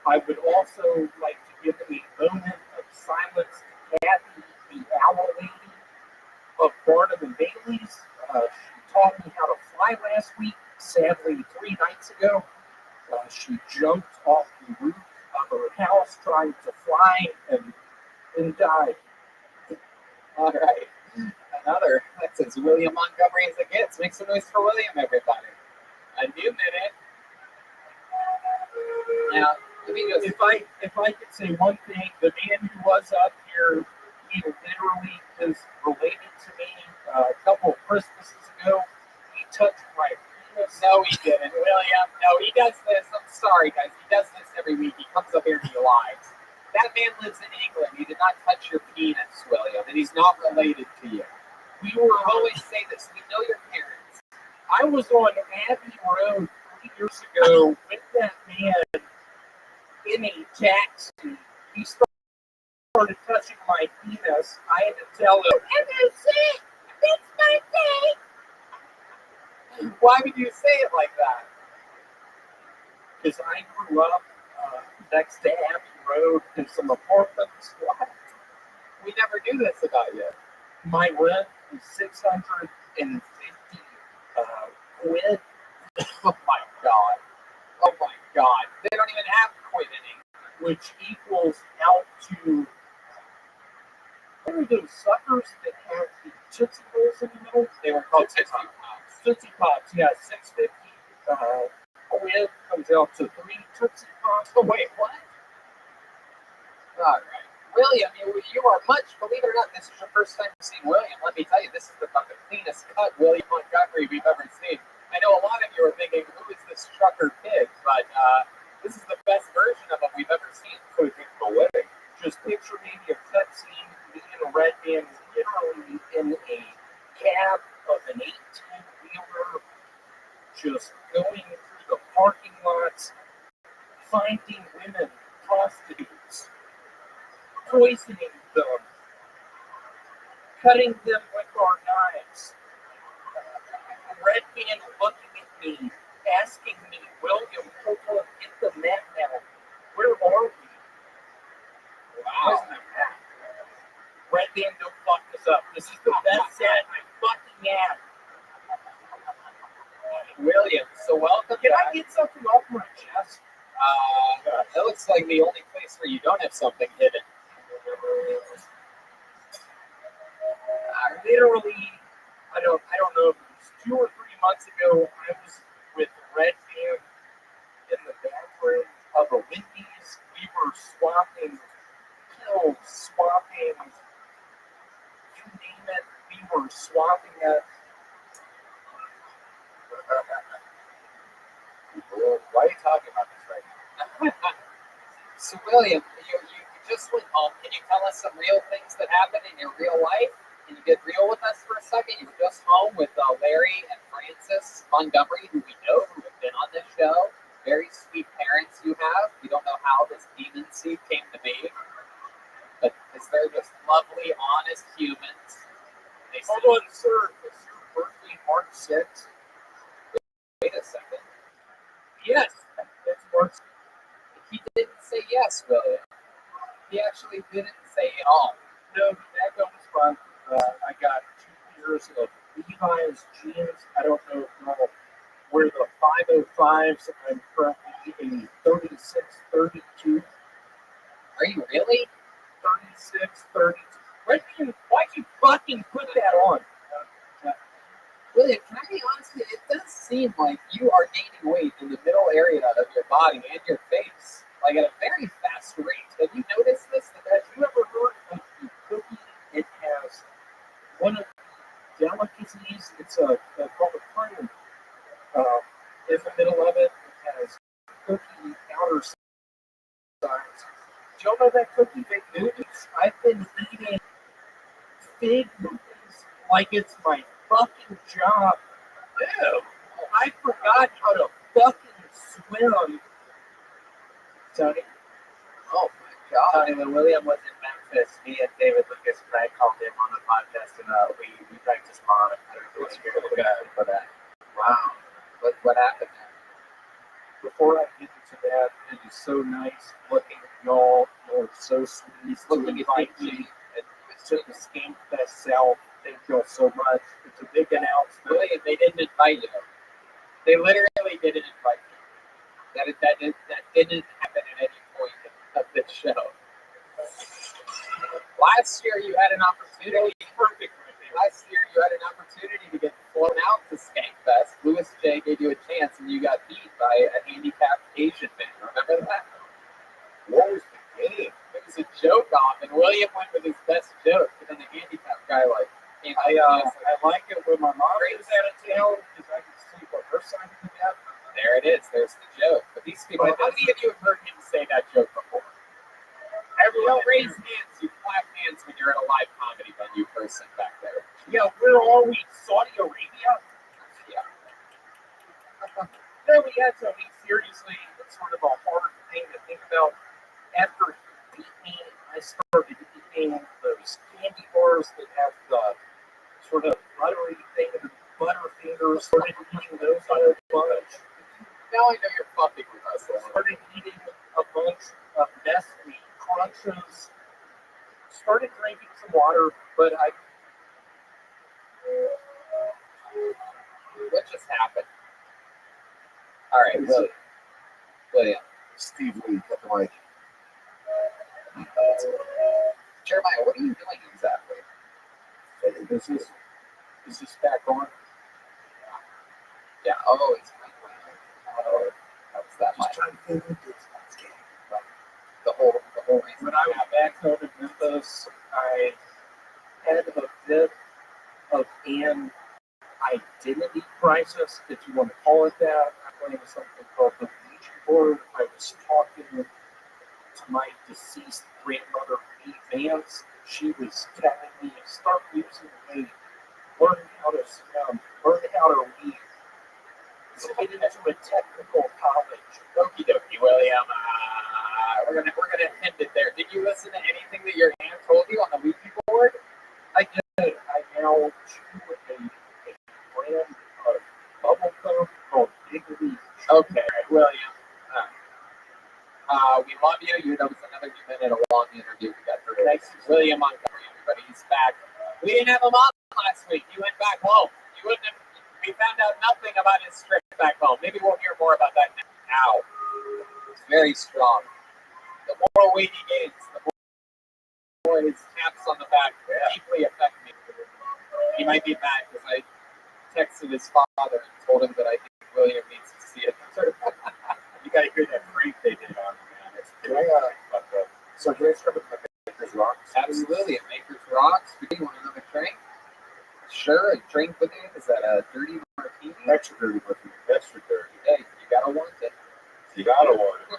I would also like to give a moment of silence to Kathy, the owl lady of Barnum and Bailey's. She taught me how to fly last week. Sadly, 3 nights ago, she jumped off the roof of her house trying to fly and died. All right. Another. That says William Montgomery as it gets. Make some noise for William, everybody. A new minute. Now, let me just. If I could say one thing, the man who was up here, he literally is related to me. A couple of Christmases ago, he touched my penis. No, he didn't, William. No, he does this. I'm sorry, guys. He does this every week. He comes up here and he lies. That man lives in England. He did not touch your penis, William, and he's not related to you. We will always say this. We know your parents. I was on Abbey Road 3 years ago with that man in a taxi. He started touching my penis. I had to tell him, It's my day. Why would you say it like that? because I grew up next to Abbey Road in some apartments. What? We never knew this about you. My rent was $650 quid. Oh my God. Oh my God. They don't even have quid in England. Which equals out to, what are those suckers that have the Tootsie Rolls in the middle? They were called Tootsie Pops. Tootsie Pops, yeah, $650 quid comes out to 3 Tootsie Pops. Oh, wait, what? All right. William, you are much, believe it or not, this is your first time seeing William. Let me tell you, this is the fucking cleanest cut William Montgomery we've ever seen. I know a lot of you are thinking, who is this trucker pig? But this is the best version of him we've ever seen. So it's the wedding. Just picture maybe a cutscene, me and a red man literally in a cab of an 18-wheeler, just going through the parking lots, finding women, prostitutes, poisoning them, cutting them with our knives. Red man looking at me, asking me, William, hold on, the map now. Where are we? Where's Wow. my map? Red Band, don't fuck this up. This is the best set I fucking had. William, so welcome Can back. I get something off my chest? That looks like the only place where you don't have something hidden. Literally, I don't know if it was 2 or 3 months ago, I was with Red Band in the bathroom of a Wendy's. We were swapping pills, swapping, you name it, we were swapping it. Why are you talking about this right now? So, William, you just went home. Can you tell us some real things that happened in your real life? Can you get real with us for a second? You were just home with Larry and Francis Montgomery, who we know, who have been on this show. Very sweet parents you have. You don't know how this demon seed came to be, but they're just lovely, honest humans. They said, Hold on, sir. Is your birthday March 6th? wait a second. Yes, it's March 6th. He didn't say yes, William. He actually didn't say at all. No, that was fun. I got 2 pairs of Levi's jeans. I don't know if y'all wear the 505s. I'm currently a 36-32. Are you really? 36-32. Why'd you fucking put that on? William, can I be honest with you? It does seem like you are gaining weight in the middle area of your body and your face, like at a very fast rate. Have you noticed this? Have you ever heard of the cookie? It has one of the delicacies. It's called a cream. In the middle of it, it has cookie outer sides. Do y'all know that cookie fig Newtons? I've been eating fig Newtons like it's my fucking job. Ew. I forgot how to fucking swim. Tony? Oh my God. Tony, when William was in Memphis, me and David Lucas Craig called him on the podcast, and we practiced mom. It's really good for that. Wow. What happened there? Before I get into that, it is so nice looking at y'all. Y'all are so sweet. Looking at invite me to the Scam Fest South. Thank y'all so much. It's a big announcement. William, they didn't invite you. They literally didn't invite you. That didn't happen at any point of this show. Last year you had an opportunity. Perfect. Last year you had an opportunity to get flown out to Skankfest. Louis J gave you a chance, and you got beat by a handicapped Asian man. Remember that? What was the game? It was a joke off, and William went with his best joke, and then the handicapped guy I like it when my mom is out of town because I can sleep on her side of the bed. there it is. There's the joke. But these people, how many of you have heard him say that joke before? Everyone raise hands. You clap hands when you're at a live comedy venue person back there. Yeah, where are we? Saudi Arabia? Yeah. No, we had to. I mean, seriously, it's sort of a hard thing to think about. After he beat me, I started eating those candy bars that have the sort of buttery thing, the Butterfingers. Started eating those a whole bunch. Now I know you're fucking with us. Started eating a bunch of Nestle Crunches. Started drinking some water, but What just happened? All right, William. Steve Lee, cut the mic. Jeremiah, what are you doing exactly? is this back on? Yeah. Oh, it's oh, that's that Just much. trying to figure this out. The whole reason. When I was back home in Memphis, I had a bit of an identity crisis, if you want to call it that. I played something called the Ouija board. I was talking to my deceased grandmother, Eve Vance. She was telling me, start using a learn how to swim, learn how to read. So get into a technical college. Okie dokie, William. We're gonna end it there. Did you listen to anything that your aunt told you on the Ouija board? I did. I now chew a brand of bubble gum called Big Leaf. Okay, William. We love you. That was another minute a long interview we got through. Thanks to William Montgomery, everybody. He's back. We didn't have him on last week. He went back home. We found out nothing about his trip back home. Maybe we'll hear more about that now. It's very strong. The more weight he gains, the more his taps on the back deeply affect me. He might be mad because I texted his father and told him that I think William needs to see it. You gotta hear that prank they did on him, man. It's so can I start with my Maker's Rocks? Absolutely. At Maker's Rocks. You want another drink? Sure. A drink with it. Is that a dirty martini? Extra dirty martini. Extra dirty. Hey, you gotta want it. You gotta want it.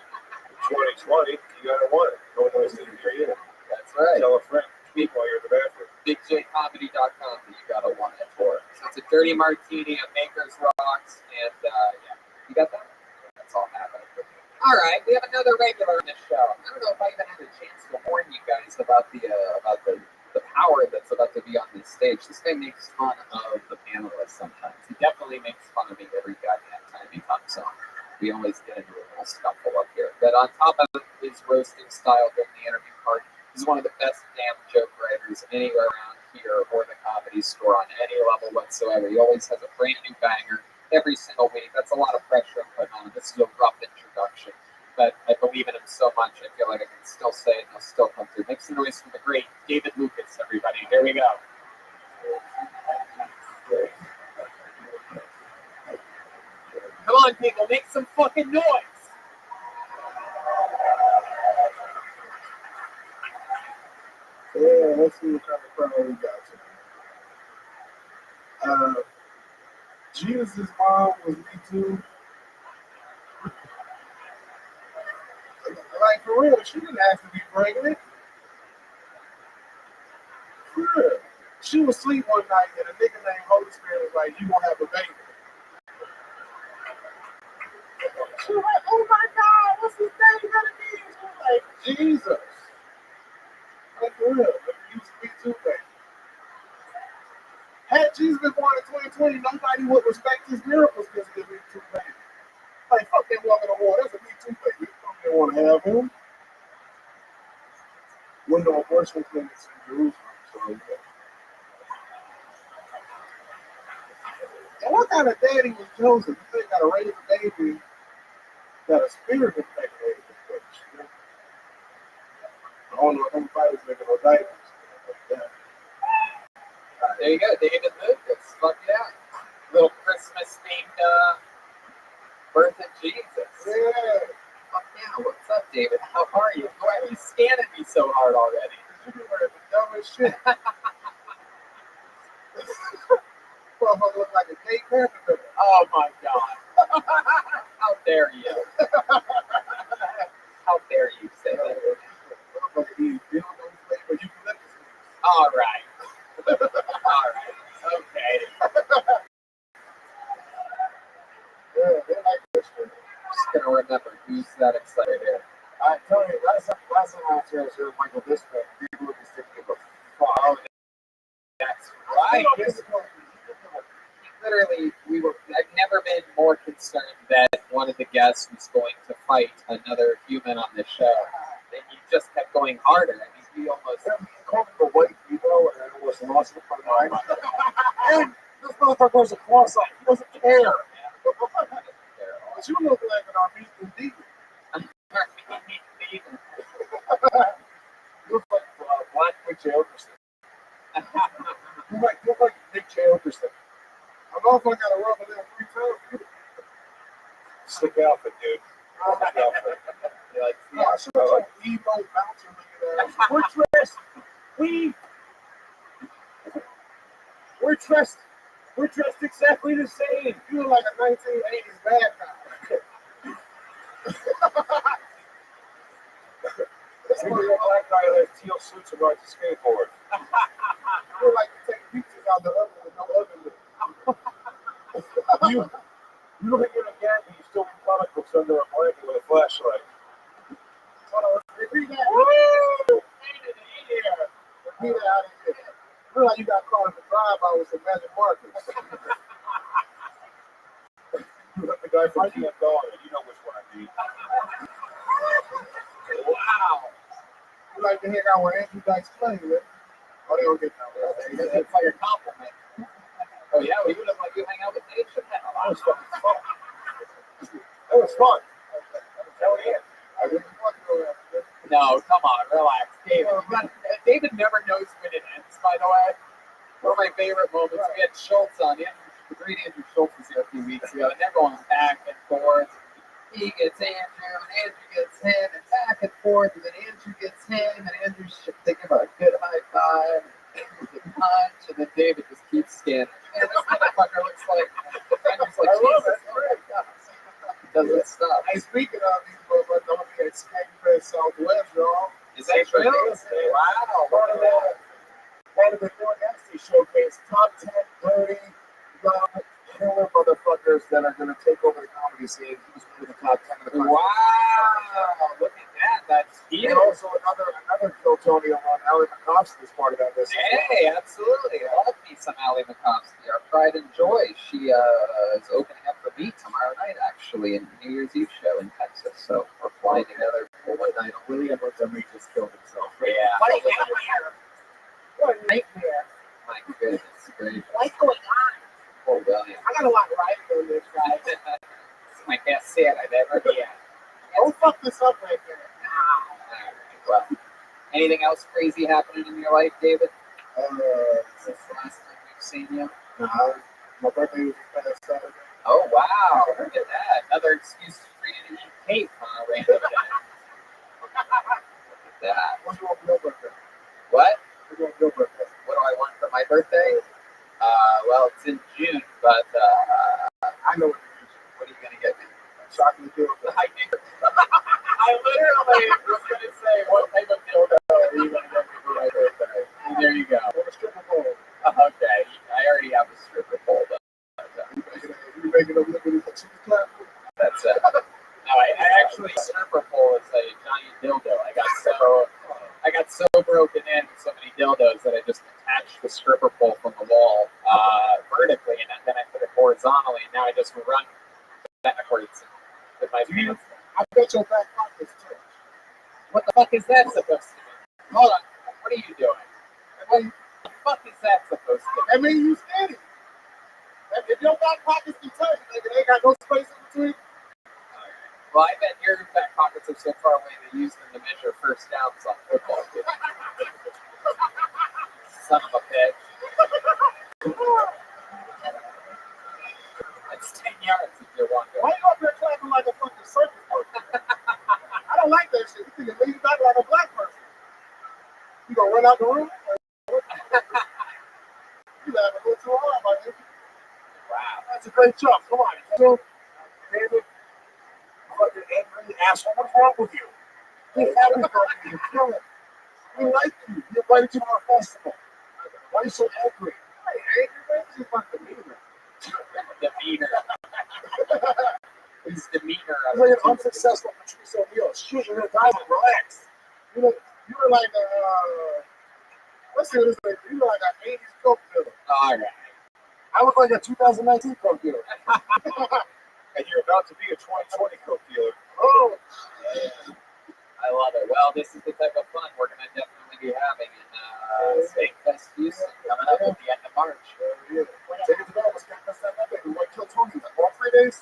2020, you gotta want it. No one knows that you're in it. That's right. Tell a friend. Speak while you're in the bathroom. BigJComedy.com that you gotta want it for. So it's a dirty martini at Maker's Rocks, and yeah, you got that. That's all happening. All right, we have another regular on this show. I don't know if I even had a chance to warn you guys about the power that's about to be on this stage. This guy makes fun of the panelists sometimes. He definitely makes fun of me every goddamn time he comes on. We always get into a little scuffle up here. But on top of his roasting style during the interview part, he's one of the best damn joke writers anywhere around here or the Comedy Store on any level whatsoever. He always has a brand new banger every single week. That's a lot of pressure I'm putting on him. This is a rough introduction, but I believe in him so much, I feel like I can still say it and he'll still come through. Make some noise for the great David Lucas, everybody. Here we go. Come on, people, make some fucking noise. Yeah, let's see what kind of crowd we got tonight. Jesus' mom was Me Too. Like, for real, she didn't ask to be pregnant. For real. She was asleep one night and a nigga named Holy Spirit was like, you gonna have a baby. She was like, oh my God, what's his name gonna be? She was like, Jesus. Like, for real, he was a Me Too baby. Had Jesus been born in 2020, nobody would respect his miracles because he was a Me Too baby. Like, fuck that woman of war, that's a Me Too baby. They want to have him. Window abortion clinics in Jerusalem. So, yeah. And what kind of daddy was Joseph? You think got to raise a baby that a spirit impregnated the bitch. You know? I don't know if anybody's making no diapers. Yeah. There you go, David Lucas. Fuck yeah. Little Christmas themed birth of Jesus. Yeah. Fuck yeah. What's up, David? How are you? Why are you scanning me so hard already? You be wearing the dumbest shit. Motherfucker look like a gay panther. Oh my God. How dare you? How dare you say that? Motherfucker eat dildo flavor eucalyptus. All right. All right. Okay. Yeah, they like this shit. Just gonna remember who's that excited here. All right, Tony, last time I was here, I was Michael Disco. People would be thinking of Oh, that's right. Literally, I've never been more concerned that one of the guests was going to fight another human on this show. And you just kept going harder. I mean, we almost called the white people, and I was lost with my mind. And this motherfucker was a cross-eyed. He doesn't care. But you look like an Armenian demon. You look like Black Nick Okerson. You look like Nick Okerson. I don't know if I got to rub it in 3 times. Slick outfit, dude. Slick outfit. you're like, No, I should have like emo bouncer looking ass. We're dressed exactly the same. You look like a 1980s bad guy. This is a black guy that has teal suits and rides a skateboard. You look like you take pictures out the oven with no oven. You look like you're in a gang and you still read comic books under a blanket with a flashlight. Hold on, repeat that. Woo! Repeat that out of here. You look like you got caught in the drive-by with some magic markers. You look like the guy from Camp Dawn, and you know which one I mean. Wow. You like to hang out with Andrew Dice Clay, right? Oh, they don't get that way. It's like a compliment. Oh yeah, we would have let you hang out with Dave Chappelle. That was fun. That was fun. Hell yeah. I didn't want to go after. No, come on, relax, David. David never knows when it ends. By the way, one of my favorite moments. We had Schultz on. The great Andrew Schultz was here a few weeks ago, and they're going back and forth. He gets Andrew, and Andrew gets him, and back and forth, and then Andrew gets him, and Andrew's thinking about a good high five, and Andrew's a punch, and then David just keeps scanning. And this motherfucker looks like, Andrew's like, Jesus, oh my God. He doesn't stop. Hey, speaking of these motherfuckers, I'm gonna be at Skankfest Southwest, y'all. Is that true? Wow. Part of the New Dynasty Showcase, top 10 dirty, young, killer motherfuckers that are going to take over the comedy scene. He was one of the top 10 of the country. Wow, look at that. That's huge. And also another Kill Tony on Ali McCoskey is part of that list. Hey, absolutely. I love me some Ali McCoskey, our pride and joy. She is opening up for me tomorrow night, actually, in New Year's Eve show in Texas. So we're flying together for one night. William Montgomery just killed himself. Yeah. What a nightmare. What a nightmare. My goodness, great. What's going on? Poor William. I got a lot riding on this, guys. This is my best set I've ever had. Don't fuck this up right there. Alright, well, anything else crazy happening in your life, David? Since the last time we've seen you? My birthday was past Saturday. Oh, wow. Look at that. Another excuse for you to eat cake on a random day. Look at that. What do you want for your birthday? What? What do you want for your birthday? What do I want for my birthday? Well, it's in June, but I know what it is. what are you going to get me? Chocolate dildo. I literally was going to say, what type of dildo are you going to get me for my birthday? And there you go. Or a stripper pole. Okay, I already have a stripper pole, but You making a liberty for cheese platform? that's it. No, I actually stripper pole is a giant dildo. I got so broken in with so many dildos that I just attached the stripper pole from the wall vertically, and then I put it horizontally, and now I just run backwards with my pants. I bet your back pocket's too. What the fuck is that supposed to mean? Hold on, what are you doing? What the fuck is that supposed to mean? I mean, you steady. If your back pockets can touch, nigga, they ain't got no space in between. Well, I bet your back pockets are so far away they use them to measure first downs on football field. Son of a bitch. It's 10 yards if you're wondering. Why you up there clapping like a fucking circus person? I don't like that shit. You can lean back like a black person. You gonna run out the room? You laughing a little too hard, my nigga. Wow. That's a great job. Come on. So, David, fucking angry asshole. What's wrong with you? You're happy birthday. You're killing. We like you. You invited you to our festival. Why are you so angry? I ain't angry, man. You're fucking demeanor. Demeanor. His demeanor. You're like an unsuccessful Patrice O'Neal. Shoot, you're gonna die. Relax. You were like a, let's see what this is. You were like an 80s coke dealer. All right. I look like a 2019 coke dealer. And you're about to be a 2020 coke dealer. Oh, yeah. I love it. Well, this is the type of fun we're going to definitely be having in Skankfest Houston coming up at the end of March. Yeah. Take it to that. Let's get this that Monday. We might kill Tony. All 3 days?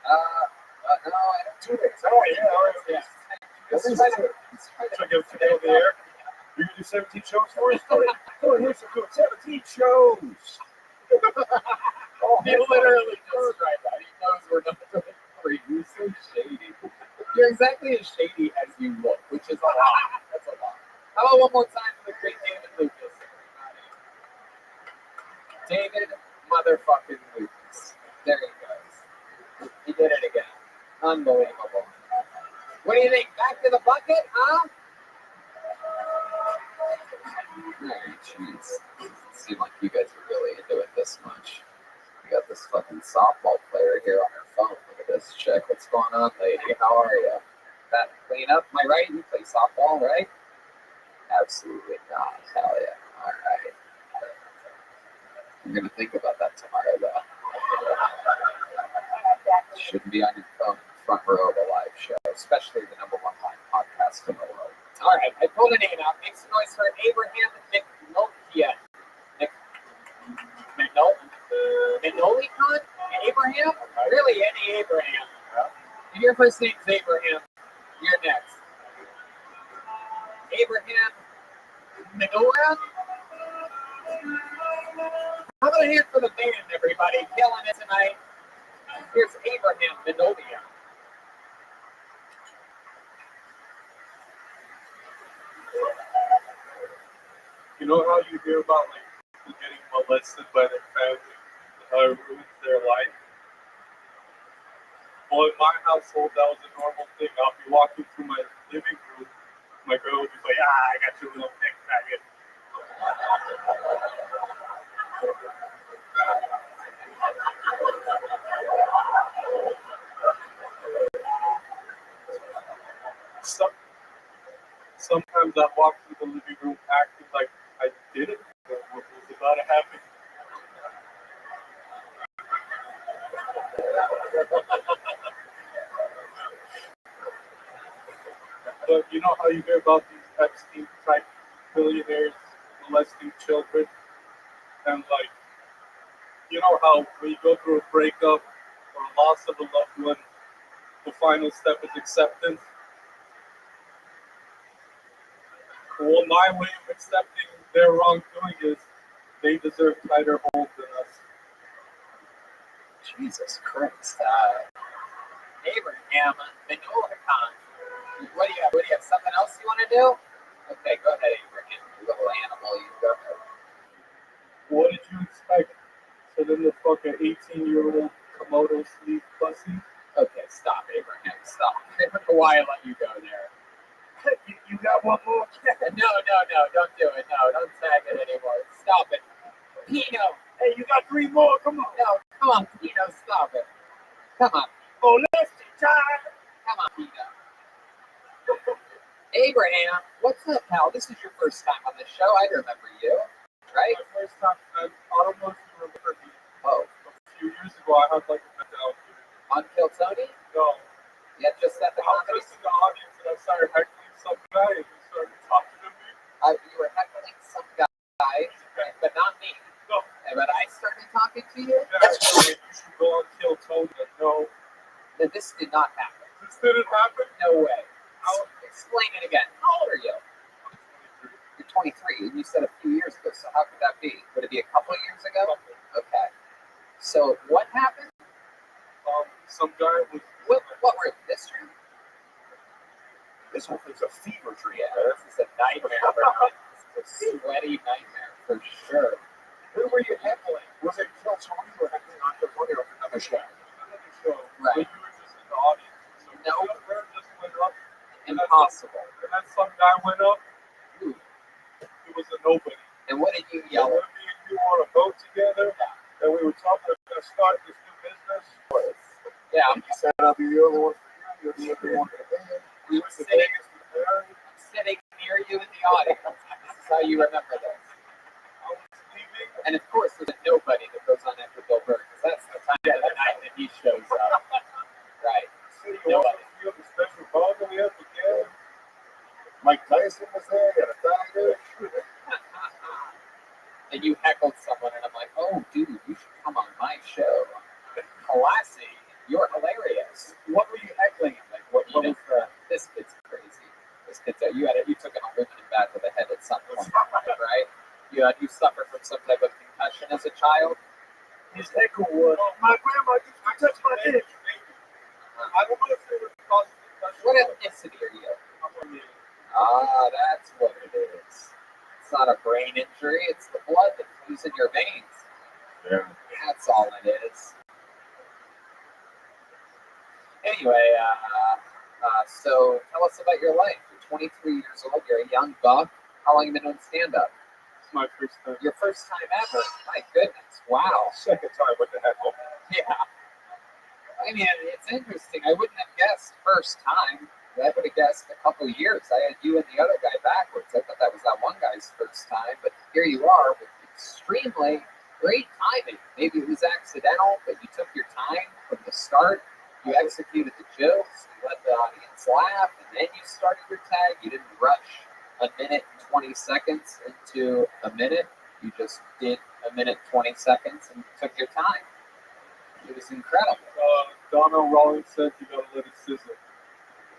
No, I don't. 2 days. Oh, yeah. All right. Yeah. Let's get it today in the air. You can do 17 shows for us? Oh, here's some good 17 shows. Oh, he literally just tried that. He knows we're not doing free. You're so shady. You're exactly as shady as you look, which is a lot. That's a lot. How about one more time for the great David Lucas, everybody? David motherfucking Lucas. There he goes. He did it again. Unbelievable. What do you think? Back to the bucket, huh? Alright, jeez. Doesn't seem like you guys are really into it this much. We got this fucking softball player here on her phone. Look at this chick. What's going on, lady? How are you? That clean up? Am I right? You play softball, right? Absolutely not. Hell yeah. Alright. I'm gonna think about that tomorrow, though. Shouldn't be on your phone in the front row of a live show, especially the #1 live podcast rest of the world. All right, I pulled a name out. Make some noise for Abraham McNulty. Minolicon? Abraham? Really, any Abraham? If your first name's Abraham, you're next. Abraham Minolicon? How about a hand for the band, everybody? Killing it tonight. Here's Abraham Minolicon. You know how you hear about like people getting molested by their family, ruins their life? Well, in my household, that was a normal thing. I'll be walking through my living room, my girl would be like, I got your little dick faggot. Sometimes I walk through the living room acting like I didn't know what was about to happen. But you know how you hear about these Epstein type billionaires molesting children? And like, you know how when you go through a breakup or a loss of a loved one, the final step is acceptance? Well, my way of accepting their wrongdoing is they deserve tighter hold than us. Jesus Christ. Abraham Minolicon. What do you have? Something else you want to do? Okay, go ahead, Abraham. You little animal. You go ahead. What did you expect? So then the fucking 18-year-old Komodo sleeve pussy? Okay, stop, Abraham. Stop. I don't know why I let you go there. You got one more? No, don't do it. No, don't tag it anymore. Stop it. Pino. Hey, you got 3 more. Come on. No, come on, Pino. Stop it. Come on. Oh, let's time. Come on, Pino. Abraham, what's up, pal? This is your first time on the show. I remember you, right? My first time. I don't know if you remember me. Oh. A few years ago, I had like a down here. On Kill Tony? No. Yeah, just at the I was just in the audience and I started heckling some guy and he started talking to me. You were heckling some guy, but not me. No. But I started talking to you? Yeah, you should go on Kill Tony. No. Then this did not happen. This didn't happen? No way. Explain it again. How old are you? You're 23, and you said a few years ago, so how could that be? Would it be a couple of years ago? Okay. So what happened? Some guy was... What room? This room? This one is a fever dream. Yeah, this is a nightmare, bro. This is a sweaty nightmare, for sure. Who were you heckling? Was it Kill Tony or heckling on Kill Tony or another show? Another show. Right. But you were just in the audience. So no. Just went up. Impossible. And then some guy went up. Ooh. He was a nobody. And what did you yell? Me and you were on a boat together. And we were talking about starting this new business. Yeah. You said I'll be the only one for you. You're the only one for the band. We were sitting near you in the audience. This is how you remember this. And of course, there's a nobody that goes on after Bill Burr, because that's the time of the night that he shows up. Right. Nobody. You have a special bond that we have together. Mike Tyson was there. Got a tiger. And you heckled someone, and I'm like, oh, dude, you should come on my show. Classy. You're hilarious. What were you heckling? Like, what was this kid's crazy. This kid's you took an aluminum bat to the head at some point, right? You suffered from some type of concussion as a child. His heckle was, my grandma used to touch my dick. I don't know if it was because of concussion. What ethnicity are you? I'm Armenian. Ah, that's what it is. It's not a brain injury. It's the blood that flows in your veins. Yeah. That's all it is. Anyway, so tell us about your life. You're 23 years old. You're a young buck. How long have you been doing stand-up? It's my first time. Your first time ever. My goodness. Wow. Second time. What the heck? Yeah. I mean, it's interesting. I wouldn't have guessed first time. I would have guessed a couple of years. I had you and the other guy backwards. I thought that was that one guy's first time. But here you are with extremely great timing. Maybe it was accidental, but you took your time from the start. You executed the jokes, you let the audience laugh, and then you started your tag. You didn't rush a minute and 20 seconds into a minute. You just did a minute 20 seconds and took your time. It was incredible. Donnell Rawlings said you gotta let it sizzle.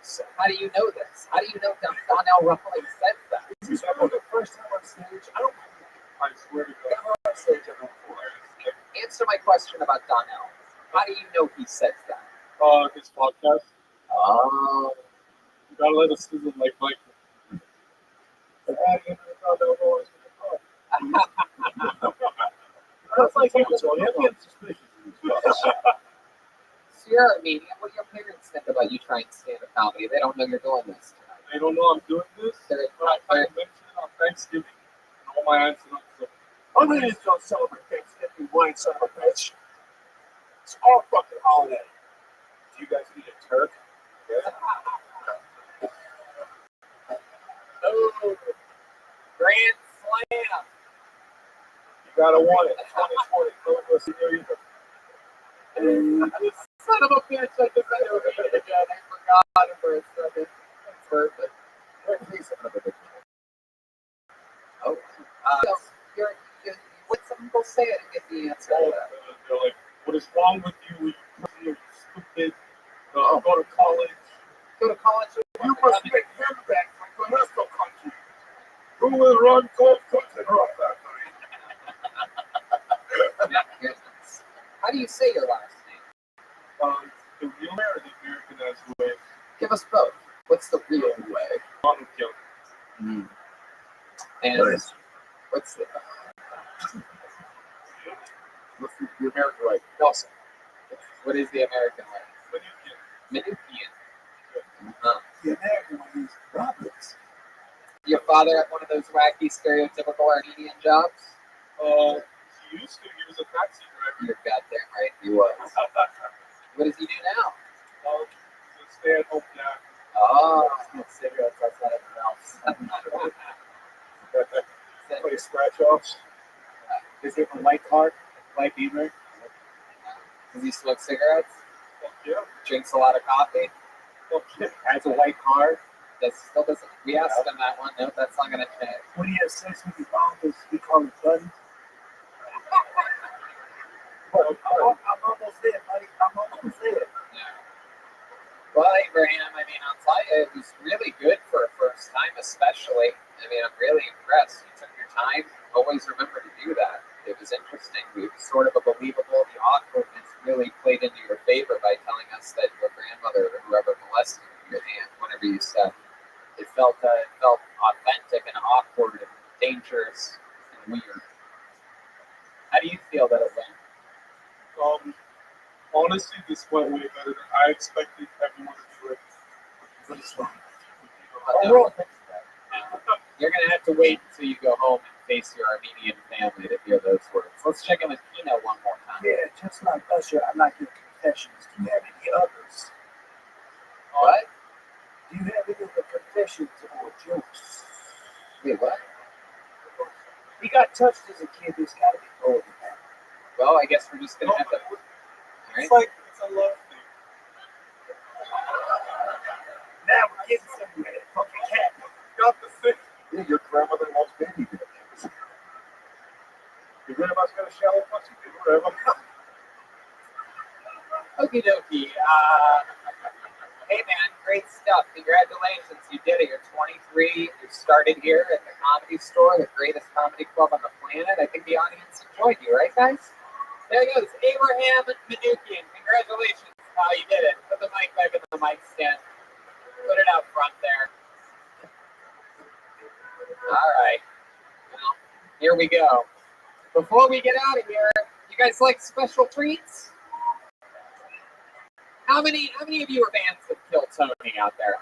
So how do you know this? How do you know Donnell Rawlings said that? This is the first time on stage. I don't I swear to God. ever on stage ever before. Answer my question about Donnell. How do you know he says that? His podcast. Oh. You gotta let it sizzle like Michael. But how do you know Donnell Rawlings was involved? That's like him. I'm suspicious. So you're Armenian. What do your parents think about you trying stand-up comedy? They don't know you're doing this tonight. They don't know I'm doing this. I mentioned it on Thanksgiving, and all my aunts and uncles. Armenians don't celebrate Thanksgiving, wine, son of a bitch. It's our fucking holiday. Do you guys eat a turk? Yeah. Oh, Grand Slam. You gotta want it. 2020. Don't go see you either. Son of a bitch, I just said it again. I forgot it for a second. That's perfect. Son of a bitch. Oh, what some people say it and get the answer to that. They're like, what is wrong with you? You pussy, you stupid. Go to college. Go to college. You must make him back from the rest of the country. Who will run cold country? How do you say your last name? The real way or the Americanized way? Give us both. What's the real way? Rothschild. And Nice. what's the American way? Nelson? What is the American way? Minupian. The American way is Roberts. Your father had one of those wacky, stereotypical Armenian jobs? He used to. He was a taxi driver. You're goddamn right, he was. What does he do now? He's a stay-at-home dad. Oh, smoke cigarettes outside of the house. Play scratch-offs. Is it a white card? White beamer? Does he smoke cigarettes? Yeah. Drinks a lot of coffee? Has a white card? That still doesn't. We asked him that one. Nope, that's not going to change. When he has sex with his mom, does he call it button? I'm almost there, buddy. I'm almost there. Yeah. Well, Abraham, I mean, I'll tell you, it was really good for a first time, especially. I mean, I'm really impressed. You took your time. Always remember to do that. It was interesting. It was sort of a believable. The awkwardness really played into your favor by telling us that your grandmother or whoever molested your aunt, whatever you said. It felt authentic and awkward and dangerous and weird. How do you feel that it went? Honestly, this went way better than I expected everyone to do it. But it's fine. You're going to have to wait until you go home and face your Armenian family to hear those words. Let's check in with Pino one more time. Yeah, just like Usher, I'm not your confessions. Do you have any others? What? Do you have any other confessions or jokes? Wait, what? He got touched as a kid. There's got to be more than that. Well, I guess we're just going to have to. All right. It's like it's a love thing. Now we're getting somewhere. Fucking cat. Got the thing. Yeah, your grandmother loves baby dick. Your grandma's got a shallow pussy. Whatever. Okie dokie. Hey, man, great stuff. Congratulations. You did it. You're 23. You started here at the Comedy Store, the greatest comedy club on the planet. I think the audience enjoyed you, right, guys? There he goes. Abraham Manukian. Congratulations. You did it. Put the mic back in the mic stand. Put it out front there. All right. Well, here we go. Before we get out of here, you guys like special treats? How many of you are fans of Kill Tony out there?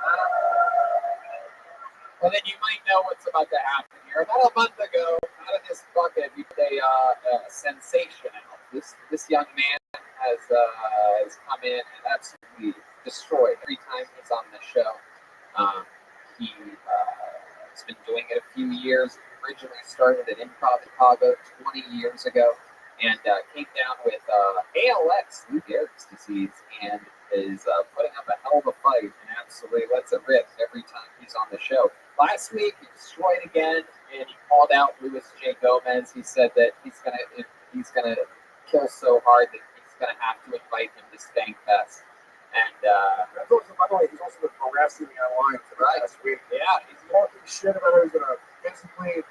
Well, then you might know what's about to happen here. About a month ago, out of this bucket, we put a sensation out. This young man has come in and absolutely destroyed every time he's on the show. He's been doing it a few years. Originally started at Improv Chicago 20 years ago, and came down with ALS, Lou Gehrig's disease, and is putting up a hell of a fight and absolutely lets it rip every time he's on the show. Last week he destroyed again, and he called out Luis J. Gomez. He said that he's gonna kill so hard that he's gonna have to invite him to Stank Fest. And by the way, he's also been harassing me online for the last week. yeah, He's talking shit about how he's gonna physically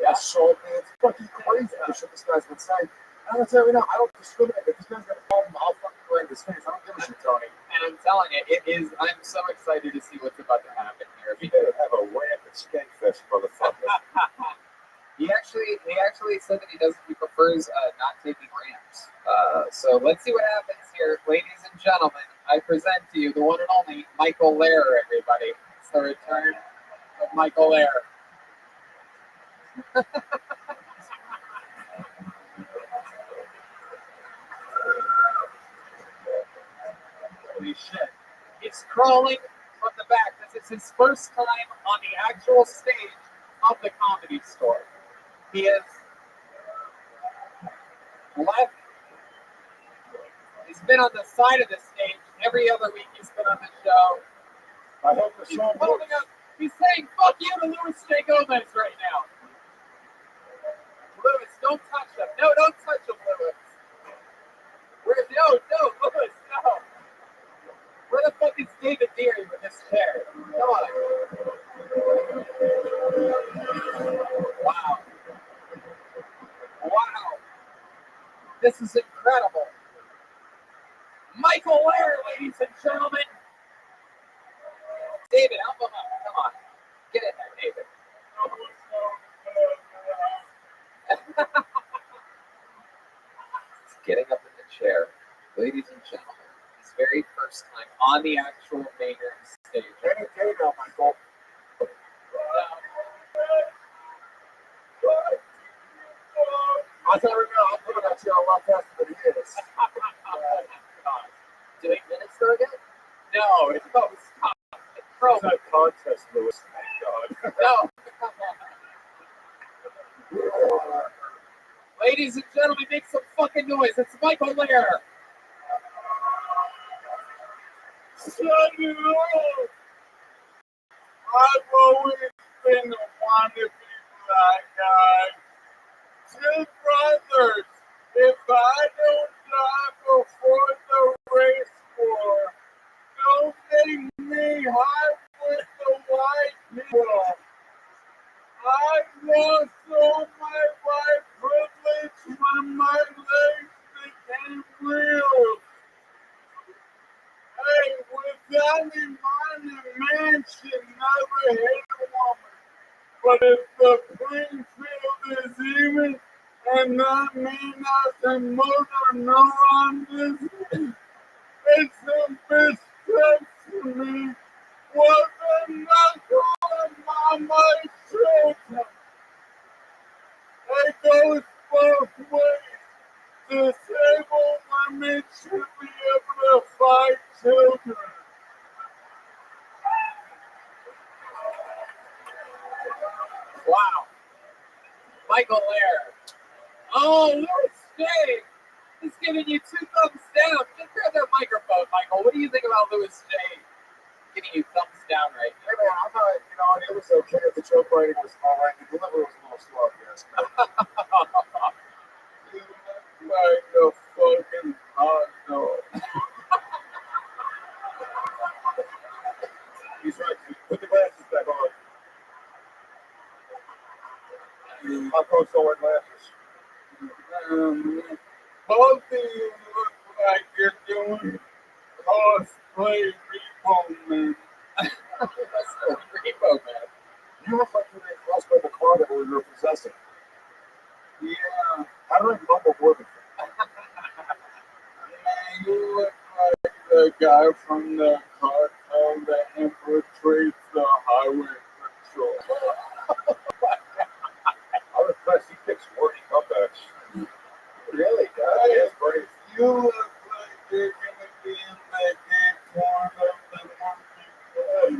assault me. It's fucking crazy the shit this guy's been saying. I'm gonna tell you now, I don't discriminate. If this guy's got a problem, I'll fucking go in his face. I don't give a shit, Tony. and I'm telling you, it is. I'm so excited to see what's about to happen here. You better have a rampant skank fest, motherfucker. He actually said that he prefers not taking ramps. So let's see what happens here, ladies and gentlemen. I present to you the one and only Michael Lair, everybody. It's the return of Michael Lair. Holy shit. He's crawling from the back. This is his first time on the actual stage of the Comedy Store. He is left. He's been on the side of the stage every other week. He's been on the show. I hope the He's show holding up. He's saying "fuck you" to Luis J. Gomez right now. Luis, don't touch him. No, don't touch him, Luis. No, Luis, no. Where the fuck is David Deary with this chair? Come on. Wow. This is incredible. Michael Lair, ladies and gentlemen. David, help him up. Come on. Get in there, David. He's getting up in the chair. Ladies and gentlemen, his very first time on the actual main stage. Okay now, Michael. I'll tell you now, I'm putting that chair a lot faster than he is. 2 minutes though again? No, it's stop. It's not a contest, Lewis. Thank God. No. Ladies and gentlemen, make some fucking noise. It's Michael Lair. I've always been wanting to be that guy. Two brothers. If I don't die before the race war, don't make me high with the white people. I lost all my white privilege when my legs became real. Hey, without me, man should never hit a woman. But if the playing field is even, and that means nothing more than no on this, it's a mistake to me. What the knuckle on my children? It goes both ways. Disabled women should be able to fight children. Wow. Michael Lair. Oh, Louis J. He's giving you 2 thumbs down. Just grab that microphone, Michael. What do you think about Louis J. giving you thumbs down right now? Hey man, I thought, it was okay if the joke writing was all right. The delivery was a little slow, yes. You look like a fucking hot dog. He's right. Put the glasses back on. My folks don't wear glasses. Both of you look like you're doing cosplay repo man. Repo man. You look like you're doing cosplay in the car that we were possessing. Yeah. How do I mumble more than man, you look like the guy from the cartel that infiltrates the highway patrol. I was impressed he picks wordy comebacks. Really, guy? That's great. You look like you're gonna be in that gay corner of the monkey play.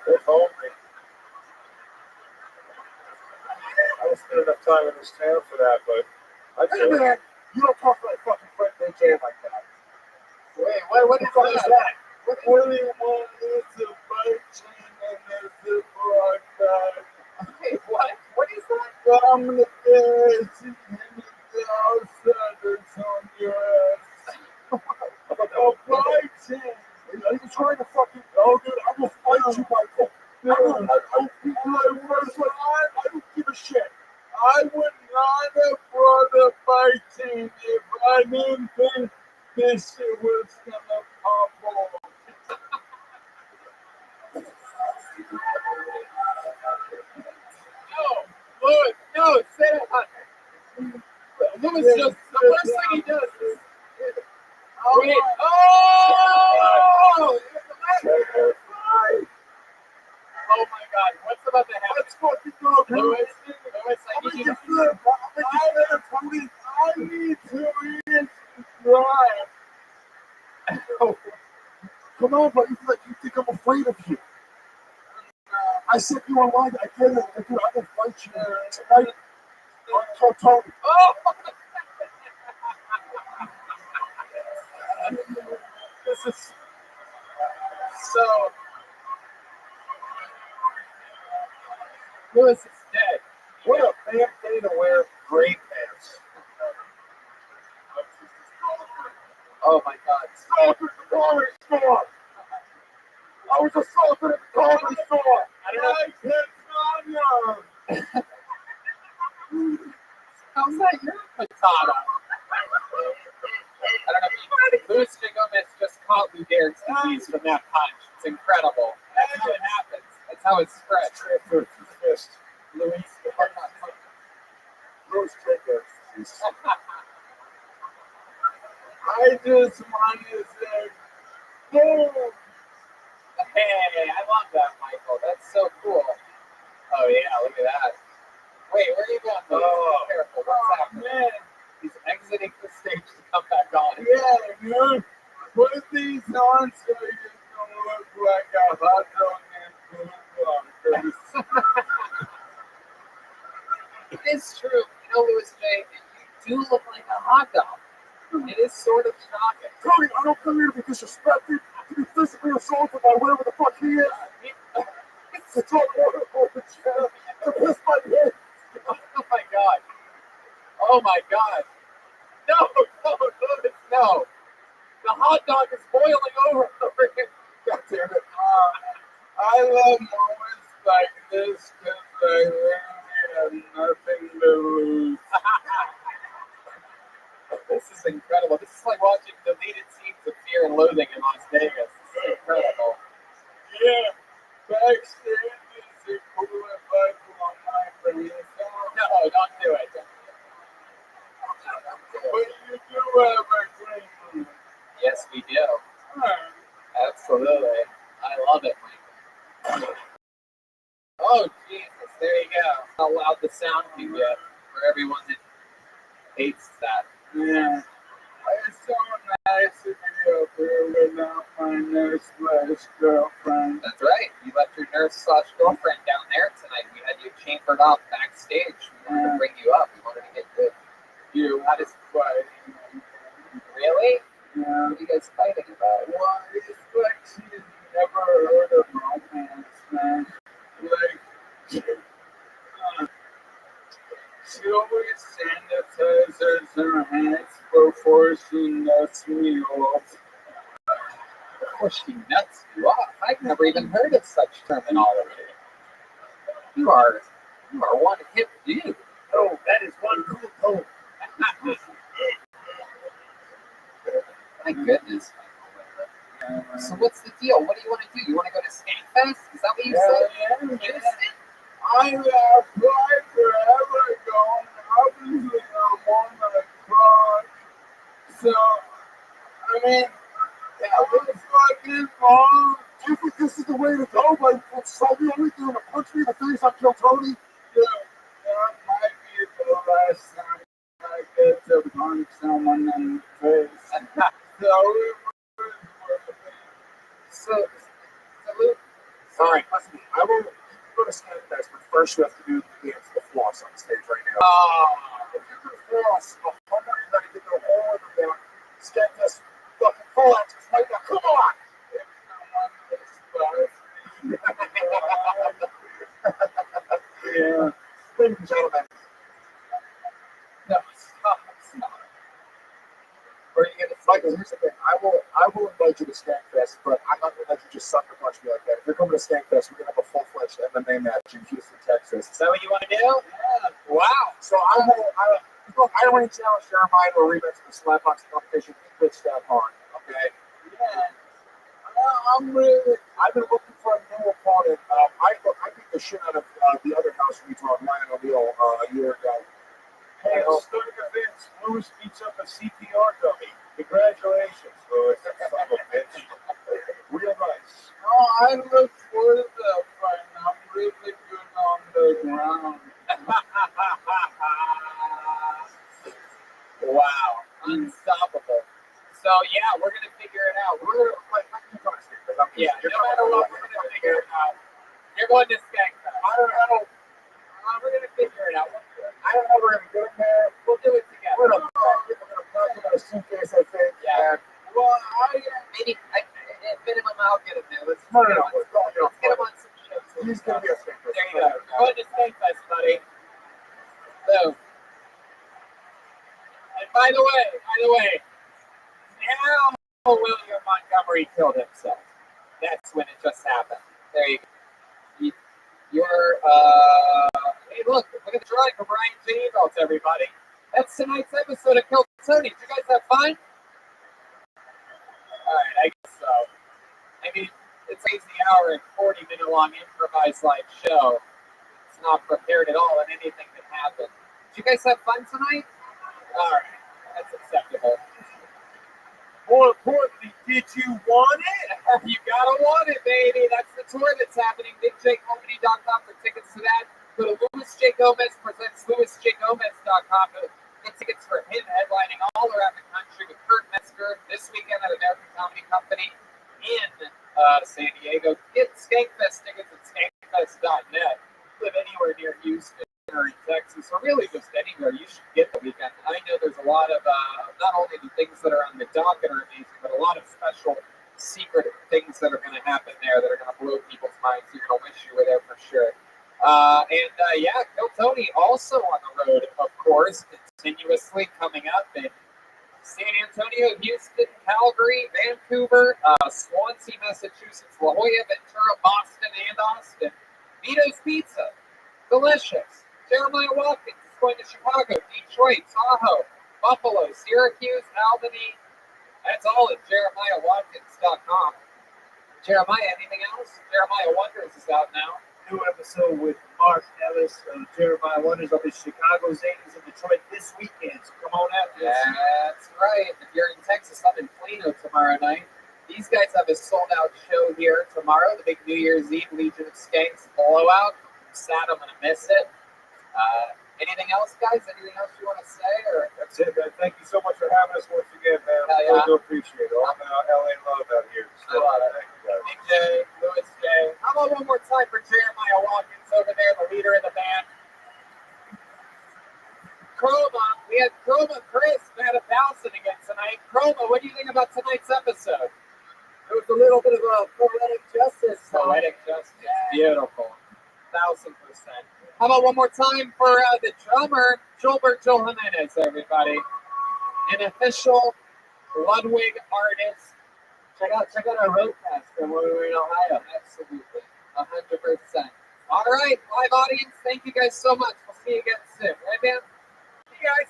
They told me. I don't spend enough time in this town for that, but I tell you, you don't talk like fucking Frank J like that. What is that? William is a bike chain and there's a block that. Okay, what is that? I'm the best and the outsiders on your ass. A bike chain. Are you trying to fucking go, dude? I will fight you, Michael. I don't give a shit. I would not have brought a bike chain if I didn't think this shit was gonna pop off. No, sit down. Louis just, the first thing he does is, wait, oh! Oh my God, what's about to happen? Let's fucking go, Louis, I need you to, I need to drive. Come on, buddy. You think I'm afraid of you? I sent you online. I get it. Dude, I will fight you tonight. On Tony. oh! This is so, Louis is dead. What a bad day to wear gray pants. Oh my God. Assaulted at the comedy store. I was assaulted at the comedy store. I don't know. How's that your potato? I don't know if Luis Gomez just caught Lou Gehrig's disease from that punch. It's incredible. That's how it happens. That's how it spreads. Luis Those triggers. I just want to say, boom. Hey, I love that, Michael. That's so cool. Oh yeah, look at that. Wait, where are you going? Luis? Oh. Be careful. What's happening? Man, He's exiting the stage to come back on. yeah, man. Put these on so you don't look like a hot dog and food blockers. It is true. You know, Louis J., you do look like a hot dog. It is sort of shocking. Tony, I don't come here to be disrespected, to be physically assaulted by whatever the fuck he is. To talk over the chair, to piss my pants. Oh my God. Oh my God. No. The hot dog is boiling over here. God damn it. I love moments like this because I really have nothing to lose. This is incredible. This is like watching deleted scenes of Fear and Loathing in Las Vegas. This is incredible. Yeah, backstage is the cool if I blow my brains out. No, don't do it. But you do have a great room. Yes, we do. Absolutely. I love it, Michael. Oh, Jesus. There you go. How loud the sound can get for everyone that hates that. Yeah. It's so nice to be up here without my nurse/girlfriend. That's right. You left your nurse/girlfriend down there tonight. We had you chambered up backstage. We wanted to bring you up. We wanted to get good. You How does fighting. really? Yeah. What are you guys fighting about? Well, it's like she's never heard of romance, man. Like, she always sanitizes her hands before she nuts me off. Of course, she nuts you off. I've never even heard of such terminology. You are one hip dude. Oh, that is one cool tone. My goodness. So what's the deal? What do you want to do? You want to go to Skankfest? Is that what you said? Yeah. Houston? I applied forever ago, and obviously I'm on the clock. So, I mean, that was fucking wrong. Do you think this is the way to go? Like, insult me everything and punch me in the face like Kill Tony? Yeah, that might be the last time I get to punch someone in the face. So, it was worth it. So Luke, Alright, listen, I will go to Skankfest, but first you have to do the dance the floss on stage right now. If you do floss, I'll come you gotta get the whole of the Skankfest fucking Hold on, just wait now. Come on. Yeah. Ladies and gentlemen. No, stop. Or you get Michael, here's the thing. I will invite you to Skankfest, but I'm not gonna let you just sucker punch me like that. If you're coming to Skankfest, we're gonna have a full-fledged MMA match in Houston, Texas. Is that what you want to do? Yeah. Wow. So I already challenged Jeremiah to a rematch of the slapbox competition. He bitched that hard. Okay. Yeah. I've been looking for a new opponent. I beat the shit out of the other house retard, Ryan O'Neal, a year ago. Hey, starting events. Lewis beats up a CPR dummy. Congratulations, Lewis. Son of a bitch. Real nice. Oh, I look forward to that fight. I'm really good on the ground. Wow, unstoppable. So yeah, we're gonna figure it out. We're gonna play. Yeah, no matter what, we're gonna figure it out. You're going to Skankfest. We're gonna figure it out. I don't know if we're gonna get in there. We'll do it together. We're gonna pack about a suitcase, I think. Yeah. Well, maybe at minimum I'll get him there. Let's get him on some shows. He's gonna be a Skankfest. There you go. Going to Skankfest, buddy. So, and by the way, now William Montgomery killed himself. That's when it just happened. There you go. Hey, look at the drawing from Ryan J. Belts, everybody. That's tonight's episode of Kill Tony. Did you guys have fun? All right, I guess so. I mean, it's a crazy hour and 40-minute long improvised live show. It's not prepared at all, and anything can happen. Did you guys have fun tonight? All right, that's acceptable. More importantly, did you want it? You gotta want it, baby. That's the tour that's happening. BigJComedy.com for tickets to that. Go to Louis J. Gomez presents LouisJGomez.com to get tickets for him headlining all around the country with Kurt Metzger this weekend at American Comedy Company in San Diego. Get Skankfest tickets at skankfest.net. Live anywhere near Houston or in Texas, or really just anywhere, you should get the weekend. I know there's a lot of, not only the things that are on the docket are amazing, but a lot of special secret things that are going to happen there that are going to blow people's minds. You're going to wish you were there for sure. Yeah, Kill Tony also on the road, of course, continuously coming up in San Antonio, Houston, Calgary, Vancouver, Swansea, Massachusetts, La Jolla, Ventura, Boston, and Austin. Vito's Pizza, delicious. Jeremiah Watkins is going to Chicago, Detroit, Tahoe, Buffalo, Syracuse, Albany. That's all at JeremiahWatkins.com. Jeremiah, anything else? Jeremiah Wonders is out now. New episode with Mark Ellis of Jeremiah Wonders up in Chicago, Zanies in Detroit this weekend. So come on out. That's right. If you're in Texas, I'm in Plano tomorrow night. These guys have a sold-out show here tomorrow, the big New Year's Eve Legion of Skanks blowout. I'm sad I'm going to miss it. Anything else, guys? Anything else you want to say? Or That's it, man. Thank you so much for having us once again, man. Yeah. Really do appreciate it. All the LA love out here. So, thank you, guys. Big J, Louis J. How about one more time for Jeremiah Watkins over there, the leader of the band? Chroma, we had Chroma Chris at 1,000 again tonight. Chroma, what do you think about tonight's episode? There was a little bit of a poetic justice. Poetic justice. Beautiful. 1,000%. How about one more time for the drummer, Joelbert Joel Jimenez, everybody. An official Ludwig artist. Check out our roadcast from when we were in Ohio. Absolutely. 100%. All right, live audience, thank you guys so much. We'll see you again soon. Right, man? See you guys.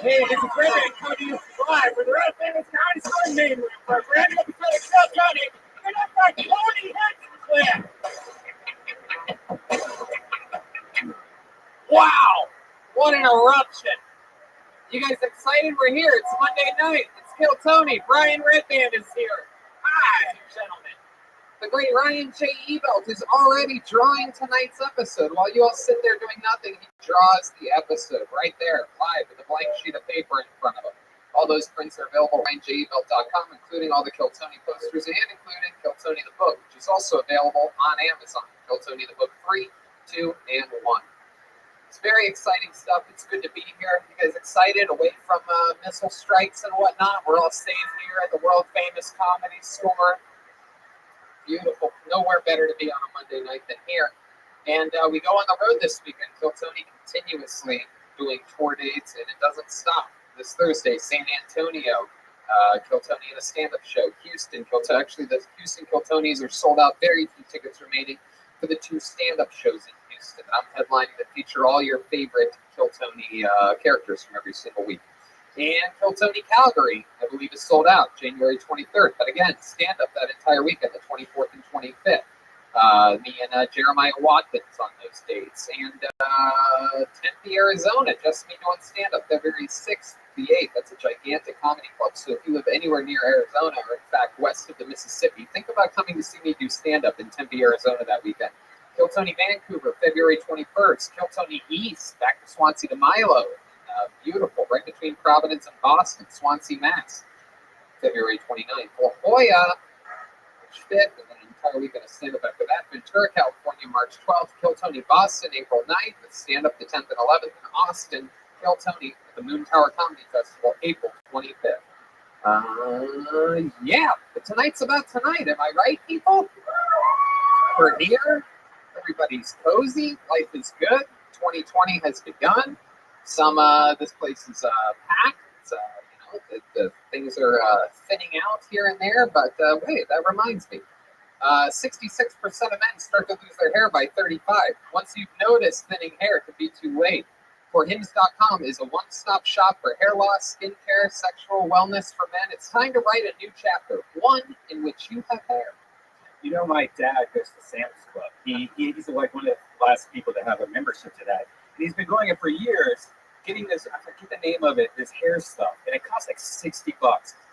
Hey, this is Rabbi coming to you live with the Red Famous County Story Main Room for a brand new episode of Kill Tony. And I've got Tony Head to clear. Wow, what an eruption. You guys excited? We're here. It's Monday night. It's Kill Tony. Brian Redband is here. Hi, gentlemen. The great Ryan J. Ebelt is already drawing tonight's episode. While you all sit there doing nothing, he draws the episode right there, live, with a blank sheet of paper in front of him. All those prints are available at RyanJEbelt.com, including all the Kill Tony posters and including Kill Tony the Book, which is also available on Amazon. Kill Tony the Book 3, 2, and 1. It's very exciting stuff. It's good to be here. You guys excited? Away from missile strikes and whatnot. We're all safe here at the world-famous Comedy Store. Beautiful. Nowhere better to be on a Monday night than here. And we go on the road this weekend. Kill Tony continuously doing tour dates, and it doesn't stop. This Thursday, San Antonio, Kill Tony in a stand-up show. Houston, actually, the Houston Kill Tonys are sold out. Very few tickets remaining for the 2 stand-up shows in Houston. I'm headlining that feature all your favorite Kill Tony characters from every single week. And Kill Tony Calgary, I believe, is sold out January 23rd. But again, stand up that entire weekend, the 24th and 25th. Me and Jeremiah Watkins on those dates. And Tempe, Arizona, just me doing stand up February 6th to the 8th. That's a gigantic comedy club. So if you live anywhere near Arizona, or in fact west of the Mississippi, think about coming to see me do stand up in Tempe, Arizona that weekend. Kill Tony Vancouver, February 21st. Kill Tony East, back to Swansea to Milo. Beautiful, right between Providence and Boston, Swansea, Mass. February 29th. La Jolla, March 5th, and then an entire weekend of stand-up after that. Ventura, California, March 12th. Kill Tony Boston, April 9th, with stand-up the 10th and 11th. And Austin, Kill Tony at the Moon Tower Comedy Festival, April 25th. Yeah, but tonight's about tonight. Am I right, people? We're here. Everybody's cozy. Life is good. 2020 has begun. This place is packed. The things are thinning out here and there, but wait, that reminds me. 66% of men start to lose their hair by 35. Once you've noticed thinning hair, it could be too late. ForHims.com is a one-stop shop for hair loss, skincare, sexual wellness for men. It's time to write a new chapter, one in which you have hair. You know, my dad goes to Sam's Club. He's like one of the last people to have a membership to that. And he's been going it for years, getting this, I forget the name of it, this hair stuff. And it costs like $60.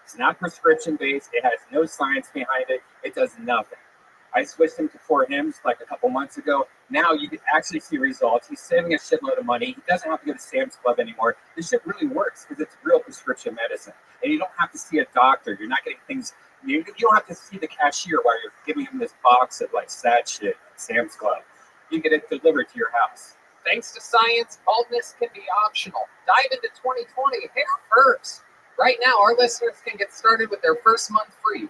It's not prescription based. It has no science behind it. It does nothing. I switched him to For Hims like a couple months ago. Now you can actually see results. He's saving a shitload of money. He doesn't have to go to Sam's Club anymore. This shit really works because it's real prescription medicine. And you don't have to see a doctor. You're not getting things, you don't have to see the cashier while you're giving him this box of like sad shit at Sam's Club. You get it delivered to your house. Thanks to science, baldness can be optional. Dive into 2020, hair first. Right now, our listeners can get started with their first month free.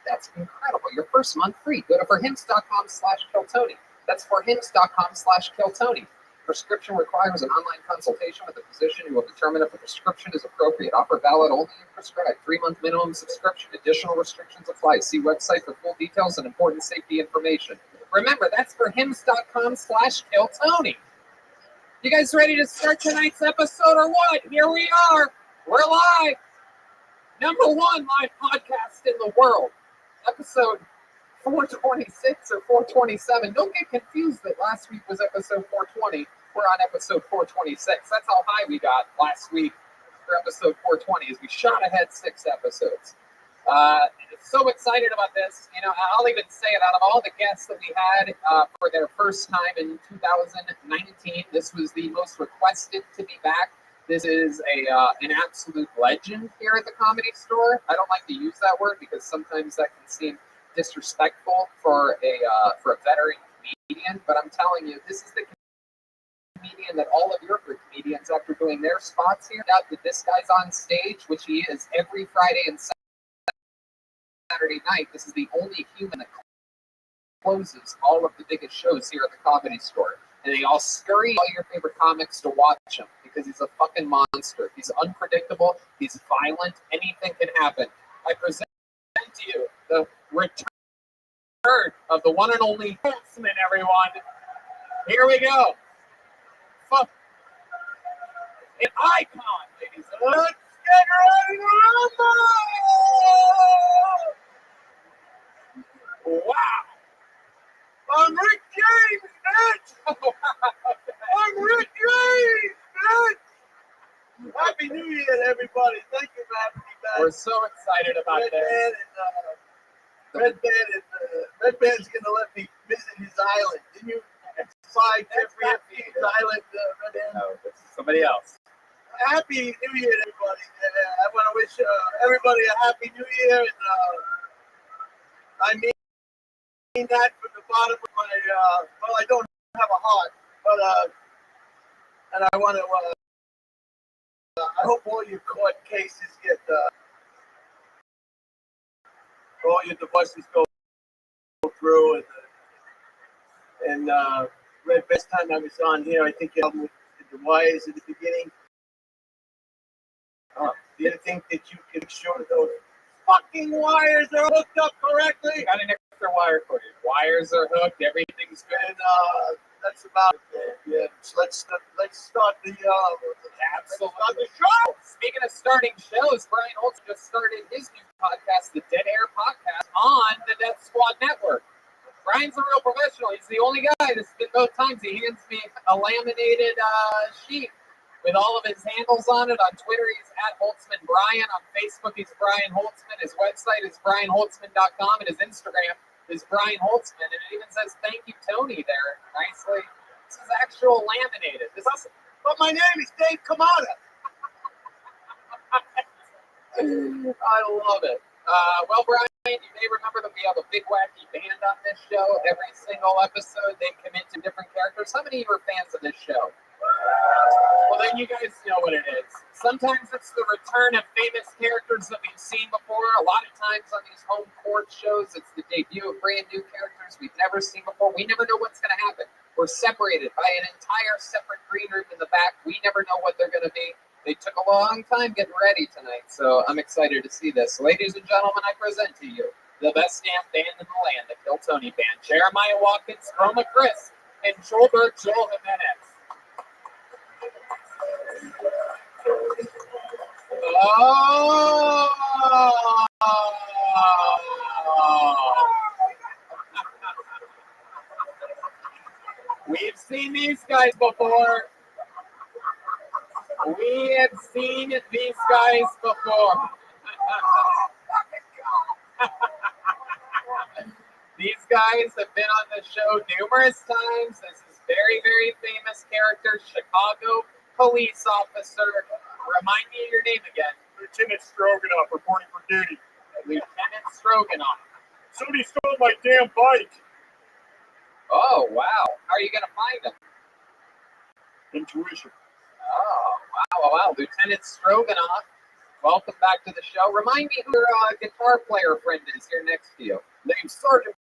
That's incredible. Your first month free. Go to forhims.com/killtony. That's forhims.com/killtony. Prescription requires an online consultation with a physician who will determine if the prescription is appropriate. Offer valid only if prescribed. 3-month minimum subscription. Additional restrictions apply. See website for full details and important safety information. Remember, that's forhims.com/killtony. You guys ready to start tonight's episode or what? Here we are. We're live. Number 1 live podcast in the world. Episode 426 or 427. Don't get confused that last week was episode 420. We're on episode 426. That's how high we got last week for episode 420 as we shot ahead 6 episodes. So excited about this. You know, I'll even say it, out of all the guests that we had for their first time in 2019, this was the most requested to be back. This is an absolute legend here at the Comedy Store. I don't like to use that word because sometimes that can seem disrespectful for a veteran comedian, but I'm telling you, this is the comedian that all of your group comedians, after doing their spots here, now that this guy's on stage, which he is every Friday and Saturday night. This is the only human that closes all of the biggest shows here at the Comedy Store. And they all scurry all your favorite comics to watch him because he's a fucking monster. He's unpredictable. He's violent. Anything can happen. I present to you the return of the one and only Holtzman, everyone. Here we go. Fuck. An icon, ladies and gentlemen. Let's get ready to rumble! Wow. I'm Rick James, bitch! I'm Rick James, bitch! Happy New Year, everybody. Thank you for having me back. We're so excited about this. Red Band's going to let me visit his island. Didn't you fly every island, Red Band? No, this is somebody else. Happy New Year, everybody. I want to wish everybody a Happy New Year. And I mean that from the bottom of my, well, I don't have a heart, but, and I want to, I hope all your court cases get, all your divorces go through, and Red, best time I was on here, I think you helped with the wires at the beginning. Do you think that you can make sure those fucking wires are hooked up correctly? Got an extra wire for you. Wires are hooked. Everything's good. And that's about it. Yeah. So let's start the absolutely start the show. Speaking of starting shows, Brian Holtz just started his new podcast, the Dead Air Podcast, on the Death Squad Network. Brian's a real professional. He's the only guy that's been both times. He hands me a laminated sheet with all of his handles on it. On Twitter, he's at Holtzman Brian. On Facebook, he's Brian Holtzman. His website is brianholtzman.com, and his Instagram is Brian Holtzman. And it even says, "Thank you, Tony," there nicely. This is actual laminated. But my name is Dave Kamada. I love it. Well, Brian, you may remember that we have a big wacky band on this show. Every single episode, they commit to different characters. How many of you are fans of this show? Well, then you guys know what it is. Sometimes it's the return of famous characters that we've seen before. A lot of times on these home court shows, it's the debut of brand new characters we've never seen before. We never know what's going to happen. We're separated by an entire separate green room in the back. We never know what they're going to be. They took a long time getting ready tonight, so I'm excited to see this. Ladies and gentlemen, I present to you the best damn band in the land, the Kill Tony Band. Jeremiah Watkins, Chroma Chris, and Joel Jimenez. Oh! We've seen these guys before. We have seen these guys before. These guys have been on the show numerous times. This is very, very famous character, Chicago police officer. Remind me of your name again. Lieutenant Stroganoff, reporting for duty. Lieutenant Stroganoff. Somebody stole my damn bike. Oh, wow. How are you going to find them? Intuition. Oh, wow. Lieutenant Stroganoff, welcome back to the show. Remind me who your guitar player friend is here next to you. Named Sergeant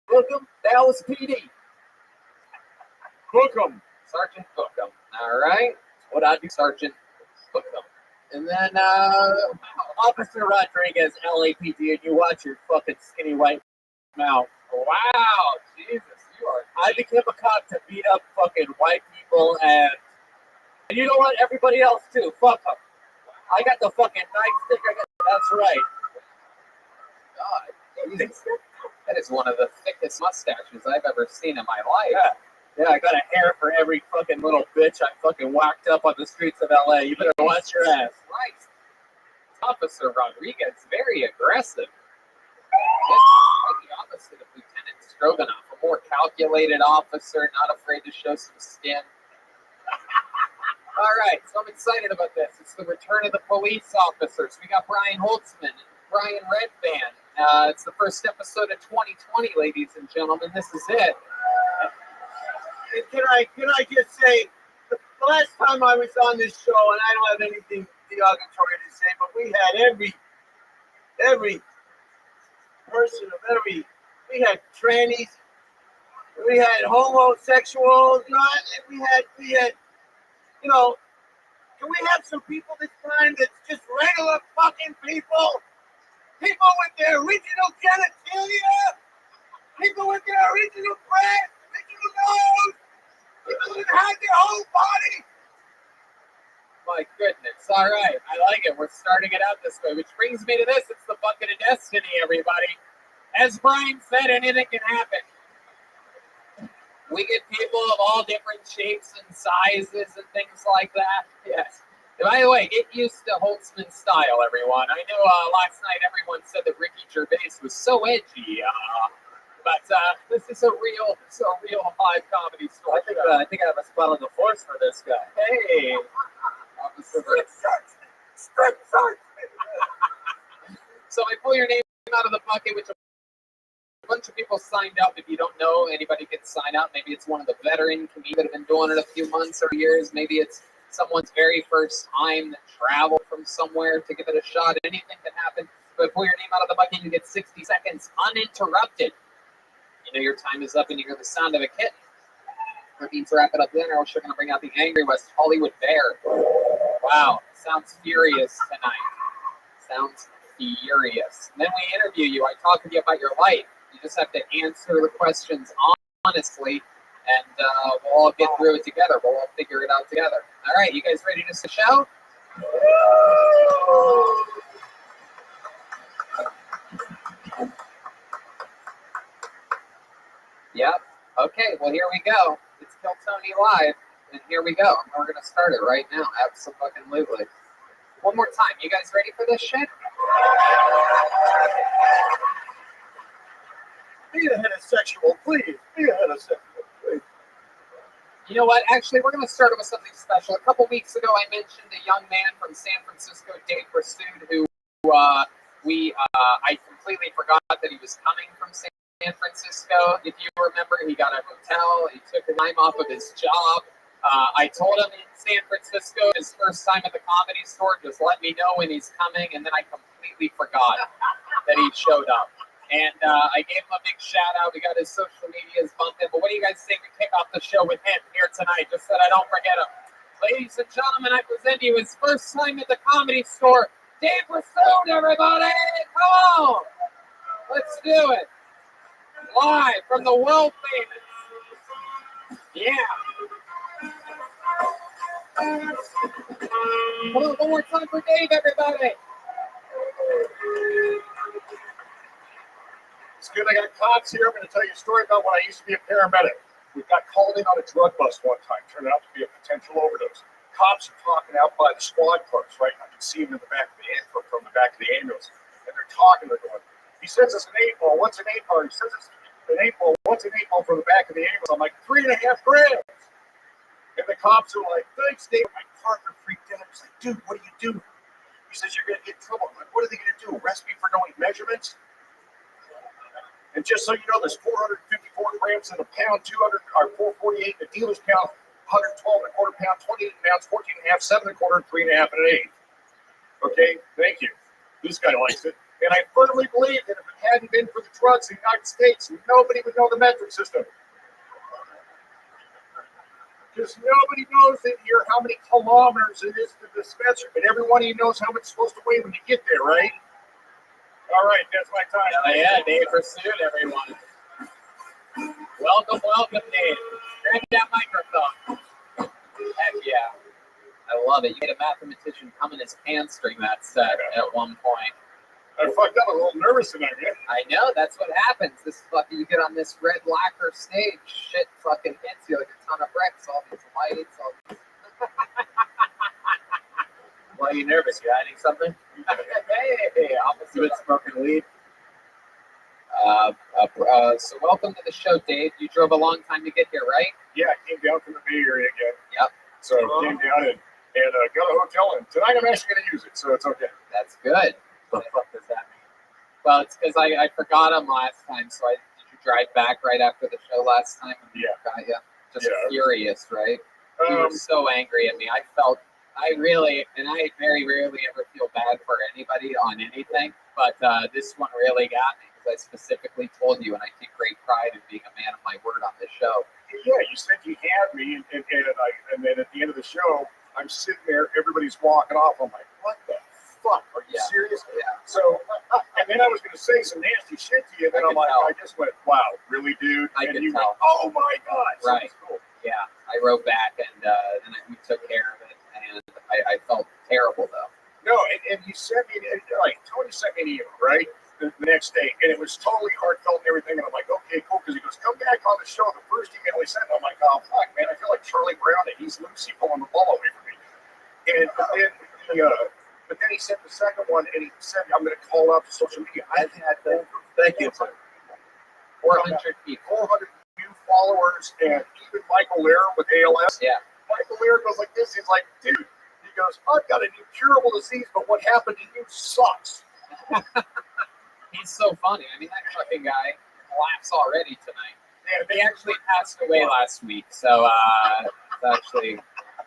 Cookham, Dallas PD. Cookham. Sergeant Cookham. All right. What I do, Sergeant Cookham. And then Officer Rodriguez, LAPD, and you watch your fucking skinny white mouth. Wow, Jesus, you are. I became a cop to beat up fucking white people, and you know what? Everybody else too. Fuck them. I got the fucking nightstick. That's right. God, Jesus. That is one of the thickest mustaches I've ever seen in my life. Yeah, I got a hair for every fucking little bitch I fucking whacked up on the streets of LA. You better watch your ass. Right. Officer Rodriguez, very aggressive. Quite the opposite of Lieutenant Stroganoff, a more calculated officer, not afraid to show some skin. All right, so I'm excited about this. It's the return of the police officers. We got Brian Holtzman and Brian Redband. It's the first episode of 2020, ladies and gentlemen. This is it. And can I just say, the last time I was on this show, and I don't have anything derogatory to say, but we had every person of every, we had trannies, we had homosexuals, we had, you know, can we have some people this time that's just regular fucking people? People with their original genitalia, people with their original breath, original nose, people that had their whole body. My goodness. All right. I like it. We're starting it out this way, which brings me to this. It's the bucket of destiny, everybody. As Brian said, anything can happen. We get people of all different shapes and sizes and things like that. Yes. And by the way, get used to Holtzman's style, everyone. I know last night everyone said that Ricky Gervais was so edgy, but this is a real live comedy story. I think I have a spot on the force for this guy. Hey, Officer. So I pull your name out of the bucket, which a bunch of people signed up. If you don't know, anybody can sign up. Maybe it's one of the veteran comedians that have been doing it a few months or years. Maybe it's someone's very first time that traveled from somewhere to give it a shot. Anything can happen. But pull your name out of the bucket, you get 60 seconds uninterrupted. You know your time is up and you hear the sound of a kitten. That means wrap it up then, or else you're going to bring out the angry West Hollywood Bear. Wow, sounds furious tonight. Sounds furious. And then we interview you. I talk with you about your life. You just have to answer the questions honestly, and we'll all get through it together. We'll all figure it out together. All right, you guys ready to start the show? Yep. Okay, well, here we go. It's Kill Tony Live, and here we go. We're going to start it right now. Absolutely. One more time. You guys ready for this shit? Be a heterosexual, please. Be a heterosexual, please. You know what? Actually, we're going to start it with something special. A couple weeks ago, I mentioned a young man from San Francisco, Dave Pursued, who I completely forgot that he was coming from San Francisco. If you remember, he got a hotel. He took time off of his job. I told him in San Francisco, his first time at the Comedy Store, just let me know when he's coming, and then I completely forgot that he showed up. And I gave him a big shout out. We got his social medias bumped in. But what do you guys think we kick off the show with him here tonight, just so that I don't forget him? Ladies and gentlemen, I present you his first time at the Comedy Store, Dave Pursued, everybody! Come on! Let's do it! Live from the world famous. Yeah. Come on, one more time for Dave, everybody. It's good. I got cops here. I'm going to tell you a story about when I used to be a paramedic. We got called in on a drug bust one time. Turned out to be a potential overdose. Cops are talking out by the squad cars, right? I can see them in the back of the from the back of the ambulance, and they're talking. They're going, "He sends us an 8-ball. What's an 8-ball? He sends us an 8-ball. What's an 8-ball from the back of the ambulance?" I'm like, 3.5 grams. And the cops are like, "Thanks, Dave." My partner freaked out. He's like, "Dude, what are you doing?" He says, "You're going to get in trouble." I'm like, "What are they going to do? Arrest me for knowing measurements?" And just so you know, there's 454 grams in a pound, 200 or 448 in a dealer's pound, 112 and a quarter pound, 28 pounds, 14 and a half, 7 and a quarter, 3 and a half and an 8. Okay, thank you. This guy likes it. And I firmly believe that if it hadn't been for the drugs in the United States, nobody would know the metric system. Because nobody knows in here how many kilometers it is to the dispenser, but every one of you knows how much it's supposed to weigh when you get there, right? All right, that's my time. Oh, yeah, Dave Pursued, everyone. Welcome, Dave. Grab that microphone. Heck yeah. I love it. You get a mathematician come in his pants during that set at one point. I fucked up. A little nervous tonight, man. I know, that's what happens. This fucking, you get on this red lacquer stage, shit fucking hits you like a ton of bricks, all these lights, all these... Why are you nervous? You hiding something? Hey, opposite smoking weed. So welcome to the show, Dave. You drove a long time to get here, right? Yeah, I came down from the Bay Area again. Yep. So I came down and got a hotel, and tonight I'm actually going to use it, so it's okay. That's good. What the fuck does that mean? Well, it's because I forgot him last time, so did you drive back right after the show last time? Yeah. Got you. Just Yeah. furious, right? You were so angry at me. I very rarely ever feel bad for anybody on anything, but this one really got me because I specifically told you, and I take great pride in being a man of my word on this show. Yeah, you said you had me, and then at the end of the show, I'm sitting there, everybody's walking off. I'm like, what the fuck? Are you serious? Yeah. So, and then I was going to say some nasty shit to you, and then I'm like, I just went, wow, really, dude? I and could you tell. went, oh my God. So Right. it's cool. Yeah, I wrote back, and then we took care of it, and I felt terrible, though. No, and he sent me, like, Tony sent me an email, right? The next day, and it was totally heartfelt and everything. And I'm like, okay, cool. Because he goes, come back on the show. The first email he sent, I'm like, oh fuck, man, I feel like Charlie Brown and he's Lucy pulling the ball away from me. And but then he sent the second one, and he said, I'm going to call out to social media. I've had Thank you. 400 people. 400 new followers, and even Michael Lear with ALS. Yeah. Michael Lear goes like this. He's like, dude. He goes, I've got an incurable disease, but what happened to you sucks. He's so funny. I mean, that fucking guy laughs already tonight. Yeah, He actually passed away last week, so it's actually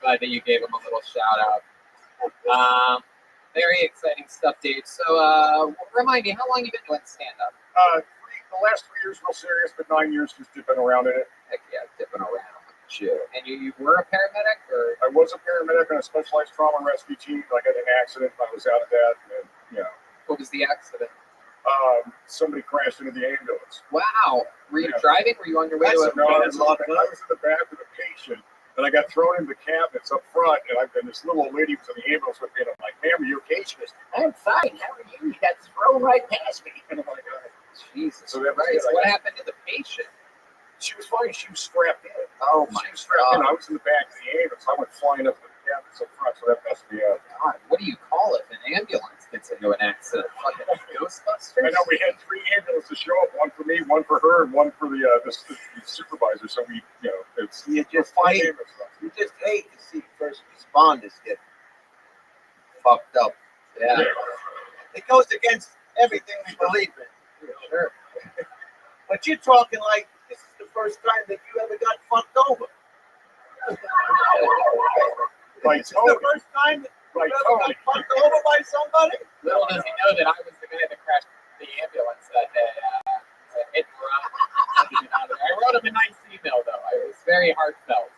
glad that you gave him a little shout out. Very exciting stuff, Dave. So remind me, how long you been doing stand-up? The last 3 years real serious, but 9 years just dipping around in it. Heck yeah, dipping around. Chill. And you were a paramedic, or? I was a paramedic on a specialized trauma rescue team. I got in an accident. I was out of that, and What was the accident? somebody crashed into the ambulance. Wow. Were you driving? Were you on your way to a No, I was in the back with a patient, and I got thrown into the cabinets up front, and this little old lady was in the ambulance with me, and I'm like, ma'am, are you okay? She goes, I'm fine. How are you? You got thrown right past me. And I'm like, Jesus. So that was Christ. it. What happened to the patient? She was fine. She was strapped in. Oh my She was strapped in. God. I was in the back of the ambulance. I went flying up to the cabinets up front, so that messed me up. God, what do you call it? An ambulance gets into an accident. Fucking Ghostbusters? I know we had 3 ambulances show up, one for me, one for her, and one for the supervisor. So we, it's You just five hate, ambulances. you just hate to see first responders get fucked up. Yeah. It goes against everything we believe in. Sure. But you're talking like this is the first time that you ever got fucked over. Like This is Tony. the first time that you Like ever Tony. got fucked over by somebody. Little does he know that I was the guy that crashed the ambulance that day. Hit and run. I wrote him a nice email, though. It was very heartfelt.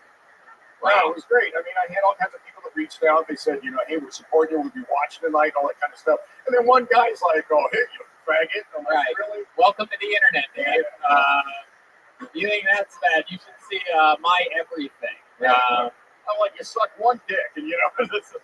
Wow, it was great. I mean, I had all kinds of people that reached out. They said, hey, we're supporting you. We'll be watching tonight, all that kind of stuff. And then one guy's like, oh, hey, you faggot. I'm like, Right. really? Welcome to the internet, Dave. You think that's bad? You should see my everything. I'm like, you suck one dick, and this is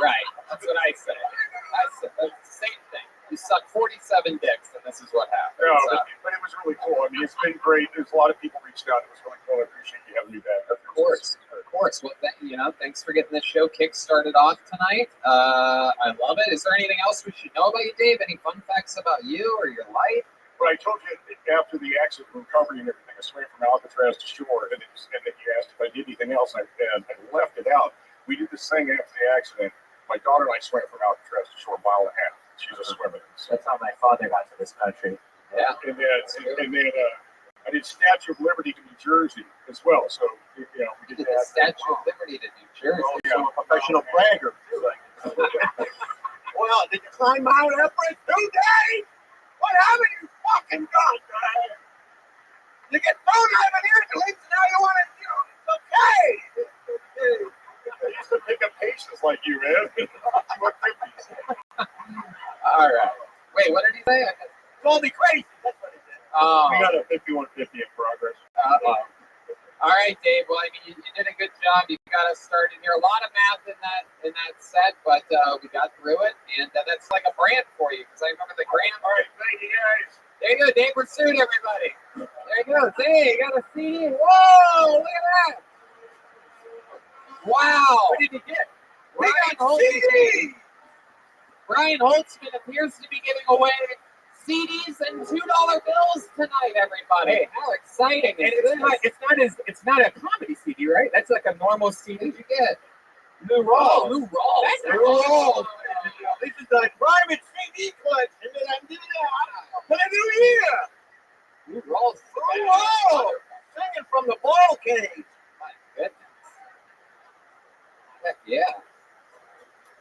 Right. That's what I say. That's the same thing. You suck 47 dicks, and this is what happens. no, but it was really cool. I mean, it's been great. There's a lot of people reached out. It was really cool. I appreciate you having me back. Of course. Well, thanks for getting this show kick-started off tonight. I love it. Is there anything else we should know about you, Dave? Any fun facts about you or your life? But I told you after the accident recovery and everything, I swam from Alcatraz to shore, and then you asked if I did anything else, and I left it out. We did this thing after the accident. My daughter and I swam from Alcatraz to shore 1.5 miles. She's a swimmer. So. That's how my father got to this country. Yeah. And then I did Statue of Liberty to New Jersey as well. So we did The that. Statue of Liberty to New Jersey. Oh, yeah. I'm a professional bragger. Well, did you climb Mount Everest today? What haven't you fucking done, man? You get thrown out of an ambulance, and now you want to, it's okay. I used to pick up patients like you, man. All right. Wait, what did he say? Call me crazy. That's what he said. Oh. We got a 5150 in progress. Uh-oh. All right, Dave. Well, I mean, you did a good job. You got us started here. A lot of math in that set, but we got through it, and that's like a brand for you because I remember the grand. All right, thank you guys. There you go, Dave. We're sued, everybody. There you go. Hey, you got a CD. Whoa! Look at that. Wow. What did you get? We got CD. Brian Holtzman appears to be giving away CDs and $2 bills tonight, everybody. Hey. How exciting And is this? it's not a comedy CD, right? That's like a normal CD. What did you get? New Rolls. New Rolls. That's New Rolls. This is a private CD collection that I'm giving out for the new year. New Rolls. New Rolls. Singing from the ball cage. My goodness. Heck yeah.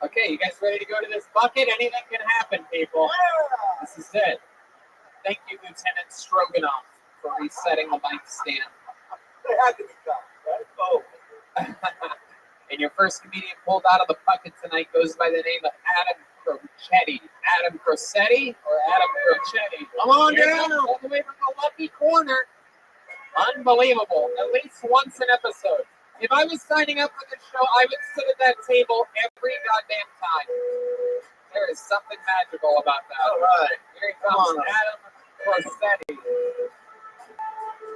Okay, you guys ready to go to this bucket? Anything can happen, people. This is it. Thank you, Lieutenant Stroganoff, for resetting the mic stand. They had to be done, right? Oh. And your first comedian pulled out of the bucket tonight goes by the name of Adam Crocetti. Adam Crocetti or Adam Crocetti? Come on Here down. comes all the way from the lucky corner. Unbelievable. At least once an episode. If I was signing up for this show, I would sit at that table every goddamn time. There is something magical about that. All right. Here he comes, Adam Crocetti.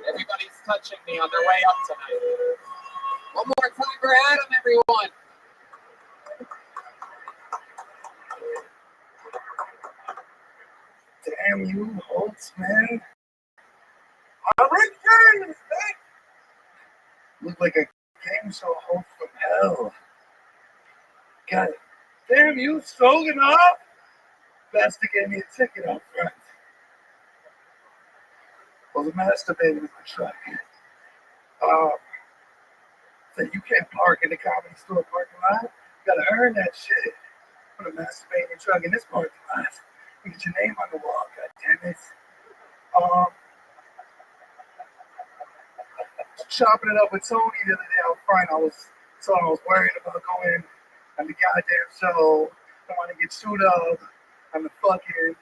Everybody's touching me on their way up tonight. One more time for Adam, everyone. Damn you, Holtzman. I'm returning, mistake. Look like a game show host from hell. God damn you, Stroganoff. Bastard gave me a ticket out front. Was masturbating with my truck. Said you can't park in the comedy store parking lot. You gotta earn that shit. I'm gonna masturbate in your truck in this parking lot. You get your name on the wall, god damn it. Chopping it up with Tony the other day out front. I was worried about going on the goddamn show. I want to get sued up on the fucking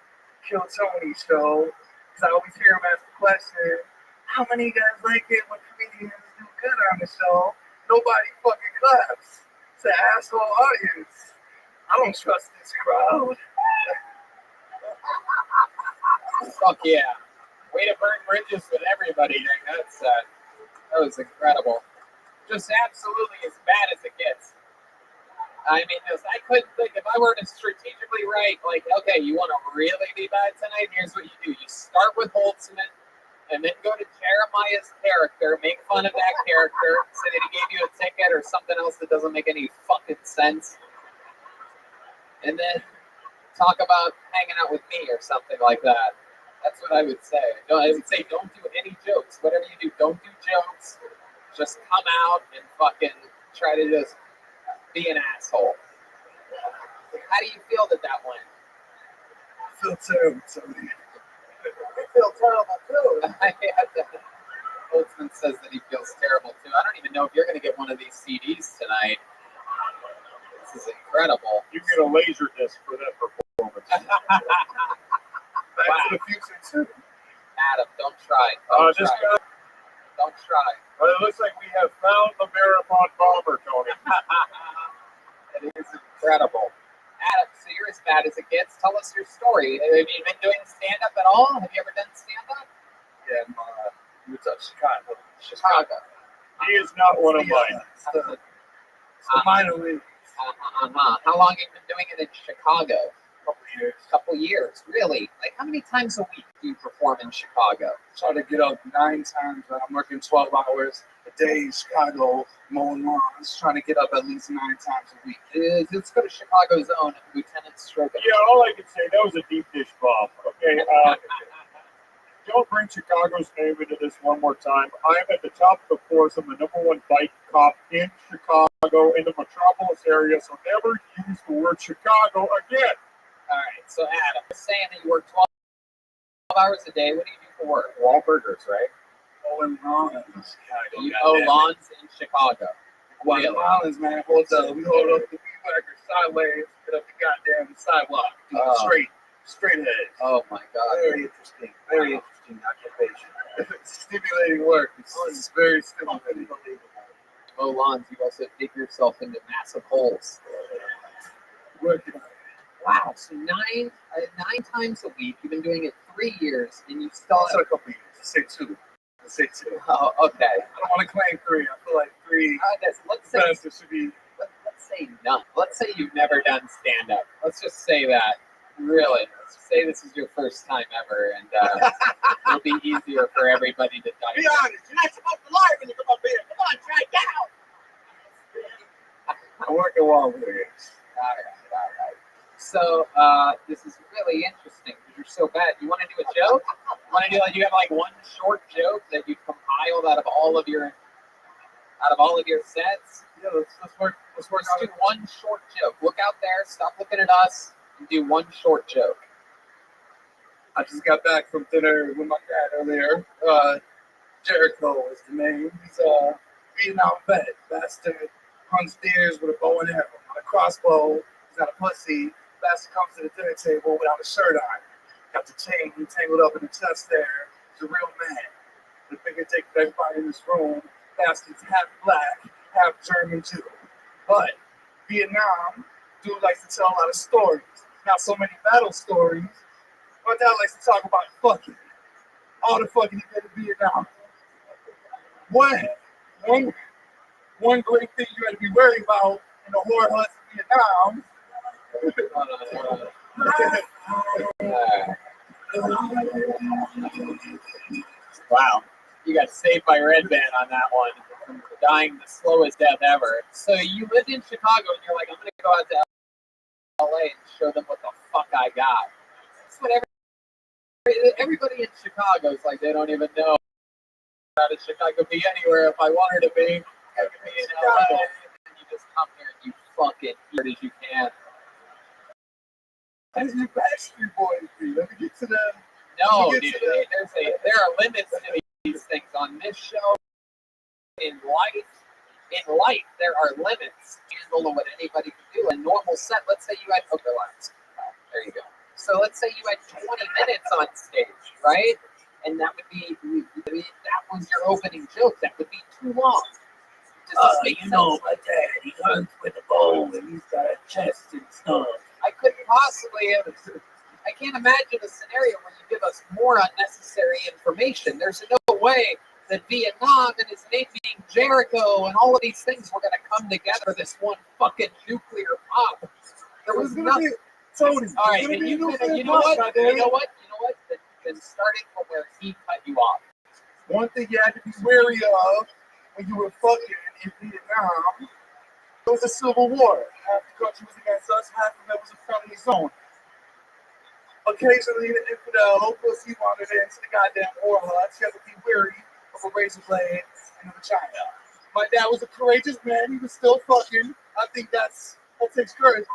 Kill Tony show. Because I always hear him ask the question, how many of you guys like it when comedians do good on the show? Nobody fucking claps. It's an asshole audience. I don't trust this crowd. Fuck yeah. Way to burn bridges with everybody during that set. That was incredible. Just absolutely as bad as it gets. I mean, I couldn't think, if I were to strategically write, like, okay, you want to really be bad tonight? Here's what you do. You start with Holtzman, and then go to Jeremiah's character, make fun of that character, say that he gave you a ticket or something else that doesn't make any fucking sense. And then talk about hanging out with me or something like that. That's what I would say. I would say don't do any jokes. Whatever you do, don't do jokes. Just come out and fucking try to just be an asshole. How do you feel that went? I feel terrible, Tony. You feel terrible too. Holtzman says that he feels terrible too. I don't even know if you're going to get one of these CDs tonight. This is incredible. You get a laser disc for that performance. Back to the future too. Adam, don't try. Don't try. But it looks like we have found the marathon bomber, Tony. It is incredible. Adam, so you're as bad as it gets. Tell us your story. Have you been doing stand-up at all? Have you ever done stand-up? Yeah, we were Chicago. Chicago. He is not one of mine. It's the minor league. How long have you been doing it in Chicago? Couple years. Couple years, really? Like, how many times a week do you perform in Chicago? Try to get up 9 times. I'm working 12 hours a day in Chicago, mowing lawns, trying to get up at least 9 times a week. Let's go to Chicago's own Lieutenant Stroganoff. Yeah, all I can say, that was a deep dish bomb. Okay, don't bring Chicago's name into this one more time. I am at the top of the force. I'm the #1 bike cop in Chicago, in the metropolis area, so never use the word Chicago again. All right, so Adam, you're saying that you work 12 hours a day. What do you do for work? Wahlburgers, right? Mowing lawns in Chicago. You mow lawns in Chicago. White lawns, man. We hold up the weed whacker sideways, put up the goddamn sidewalk. Straight ahead. Oh my God. Very interesting. Very interesting occupation. Stimulating work. It's very stimulating. Mow lawns. You also dig yourself into massive holes. Working on it. Wow. So nine times a week. You've been doing it 3 years, and you still. Also a couple years. Let's say 2. Oh, okay. I don't want to claim 3. I feel like 3. Let's say It should be. let's say none. Let's say you've never done stand-up. Let's just say that. Really. Let's say this is your first time ever, and it'll be easier for everybody to Be digest. honest. You're not supposed to lie when you come up here. Come on, try it out. I'm working well with it. All right. So this is really interesting because you're so bad. You want to do a joke? You want to do like you have like one short joke that you compiled out of all of your sets? Yeah, let's work. Let's do one short joke. Look out there. Stop looking at us. And do one short joke. I just got back from dinner with my dad earlier. Jericho is the name. He's a Vietnam vet. Bastard hunts deers with a bow and arrow. On a crossbow. He's not a pussy. Bastard comes to the dinner table without a shirt on. Got the chain tangled up in the chest there. He's a real man. The bigger dick that everybody in this room. Bastard's half black, half German too. But Vietnam, dude likes to tell a lot of stories. Not so many battle stories. My dad likes to talk about fucking. All the fucking he did in Vietnam. One great thing you had to be worried about in the whore huts in Vietnam. Wow. You got saved by Red Band on that one. From dying the slowest death ever. So you lived in Chicago and you're like, I'm going to go out to LA and show them what the fuck I got. That's what everybody in Chicago is like. They don't even know how to Chicago be anywhere. If I wanted to be, I could be in LA. And you just come here and you fucking hard as you can. As your Backstreet Boys be. Let me get to the. No, dude. There are limits to these things on this show. In life, there are limits to what anybody can do. A normal set, let's say you had overlaps. There you go. So let's say you had 20 minutes on stage, right? And that would be, that was your opening joke. That would be too long. Does this make sense? My dad, he hunts with a bow and he's got a chest and stuff. I couldn't possibly have. I can't imagine a scenario where you give us more unnecessary information. There's no way that Vietnam and his name being Jericho and all of these things were going to come together this one fucking nuclear pop. There was nothing. Tony. All right, and you know what? Then starting from where he cut you off. One thing you had to be wary of when you were fucking in Vietnam, it was a civil war. Half the country was against us, half of it was a friendly zone. Occasionally, the infidel pussy wandered into the goddamn war huts. You have to be wary of a razor blade and a vagina. My dad was a courageous man. He was still fucking. I think that takes courage.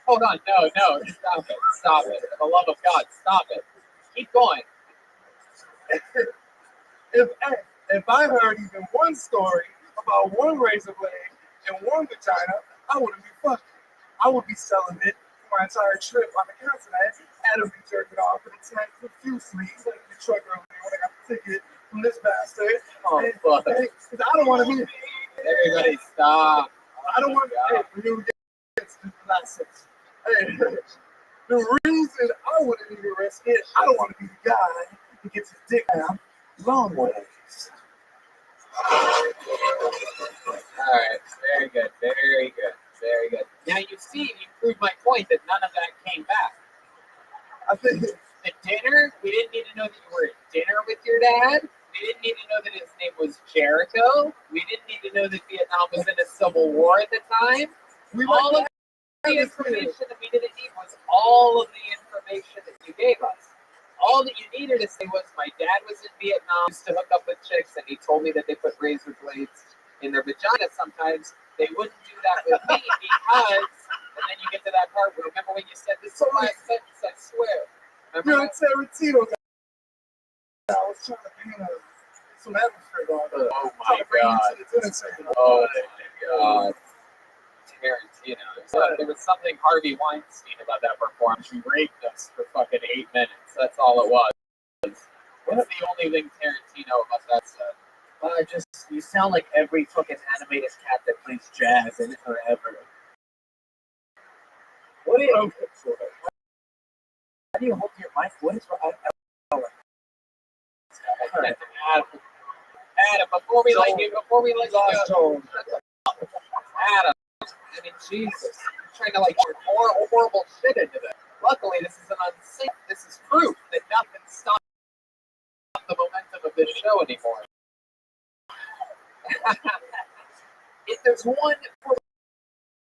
Hold on, no, stop it. For the love of God, stop it. Keep going. If I heard even one story about one razor blade and one vagina, I wouldn't be fucking. I would be selling it for my entire trip on the continent. Adam be jerking off in the tent profusely in the truck earlier when I got the ticket from this bastard. Oh, fuck. Because I don't want to be. Everybody stop. I don't want to be. Hey, the reason I wouldn't even risk it, I don't want to be the guy who gets his dick out long ways. All right, very good. Now you see, you proved my point that none of that came back. I think The dinner, we didn't need to know that you were at dinner with your dad. We didn't need to know that his name was Jericho. We didn't need to know that Vietnam was in a civil war at the time. All of the information that we didn't need was all of the information that you gave us. All that you needed to say was my dad was in Vietnam, used to hook up with chicks, and he told me that they put razor blades in their vagina sometimes. They wouldn't do that with me because, and then you get to that part where remember when you said this is the last sentence, I swear. you're Remember a Tarantino guy. I was trying to paint some atmosphere on it. Oh my God. Oh my God. Tarantino. There was something Harvey Weinstein about that performance. He raped us for fucking 8 minutes. That's all it was. That's the only thing Tarantino about that said. You sound like every fucking animated cat that plays jazz in forever. What do you? How do you hold your mic? What is? Adam, before we let you go, Adam, I mean, Jesus, I'm trying to like record horrible shit into this. Luckily, this is an unsafe. This is proof that nothing stops the momentum of this show anymore. If there's one before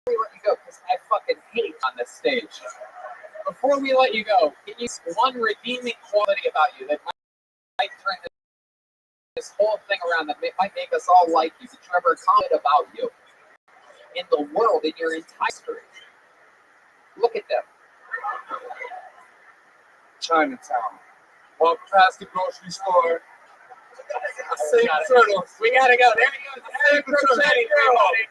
we let you go, because I fucking hate on this stage. Before we let you go, can you see one redeeming quality about you that might turn this whole thing around, that might make us all like you, that you ever comment about you in the world, in your entire history? Look at them. Chinatown. Walk past the grocery store. Save turtles. We gotta go. There he goes. Adam Crocetti, everybody.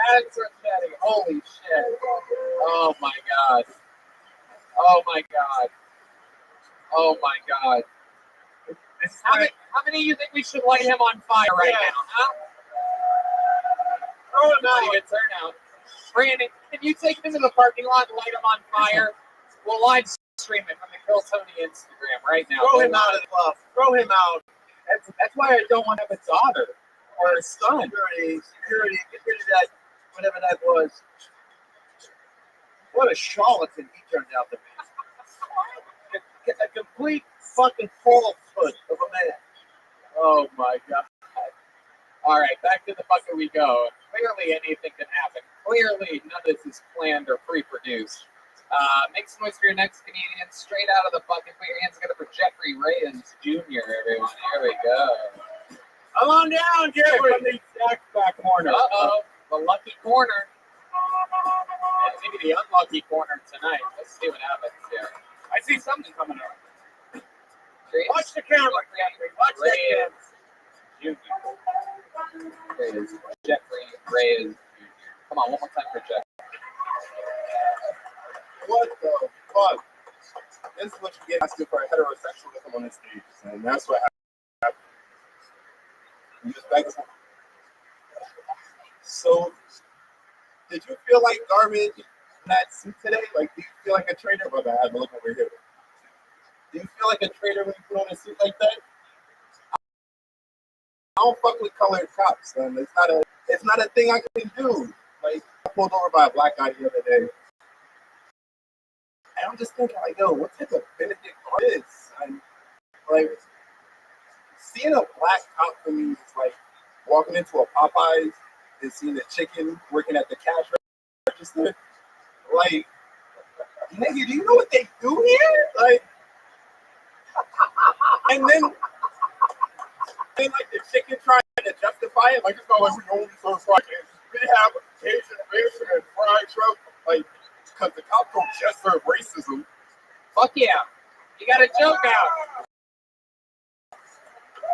Adam Crocetti. Holy shit. Oh my god. Oh my god. Oh my god. How many of you think we should light him on fire right now? Huh? Oh, not even turnout. Brandon, can you take him into the parking lot and light him on fire? We'll live stream it from the Kill Tony Instagram right now. Throw him out of the club. Throw him out. That's why I don't want to have a daughter or a son. Security, get rid of that, whatever that was. What a charlatan he turned out to be. A complete fucking falsehood of a man. Oh my god. All right, back to the bucket we go. Clearly anything can happen. Clearly none of this is planned or pre-produced. Make some noise for your next comedian. Straight out of the bucket. Put your hands together for Jeffrey Reyes Jr., everyone. Here we go. Come on down, Jeffrey. From the exact back corner. Uh-oh. The lucky corner. And maybe the unlucky corner tonight. Let's see what happens here. I see something coming up. Watch the camera, Jeffrey. Watch the camera. Jr. Jeffrey Reyes Jr. Come on, one more time for Jeffrey. What the fuck? This is what you get asking for a heterosexualism on the stage, and that's what happened. You just beg us. So, did you feel like garbage in that suit today? Like, do you feel like a traitor? Brother, I have a look over here. Do you feel like a traitor when you put on a suit like that? I don't fuck with colored cops, man. It's not a thing I can do. Like, I pulled over by a black guy the other day. And I'm just thinking, like, yo, what type of Benedict is this? I'm like, seeing a black cop for me is like walking into a Popeyes and seeing a chicken working at the cash register. Like, nigga, do you know what they do here? Like, and then like the chicken trying to justify it, like, it's not like we only serve fried chicken. We have Asian fish and fried shrimp. Like, because the cops don't just serve racism. Fuck yeah. You got a joke out.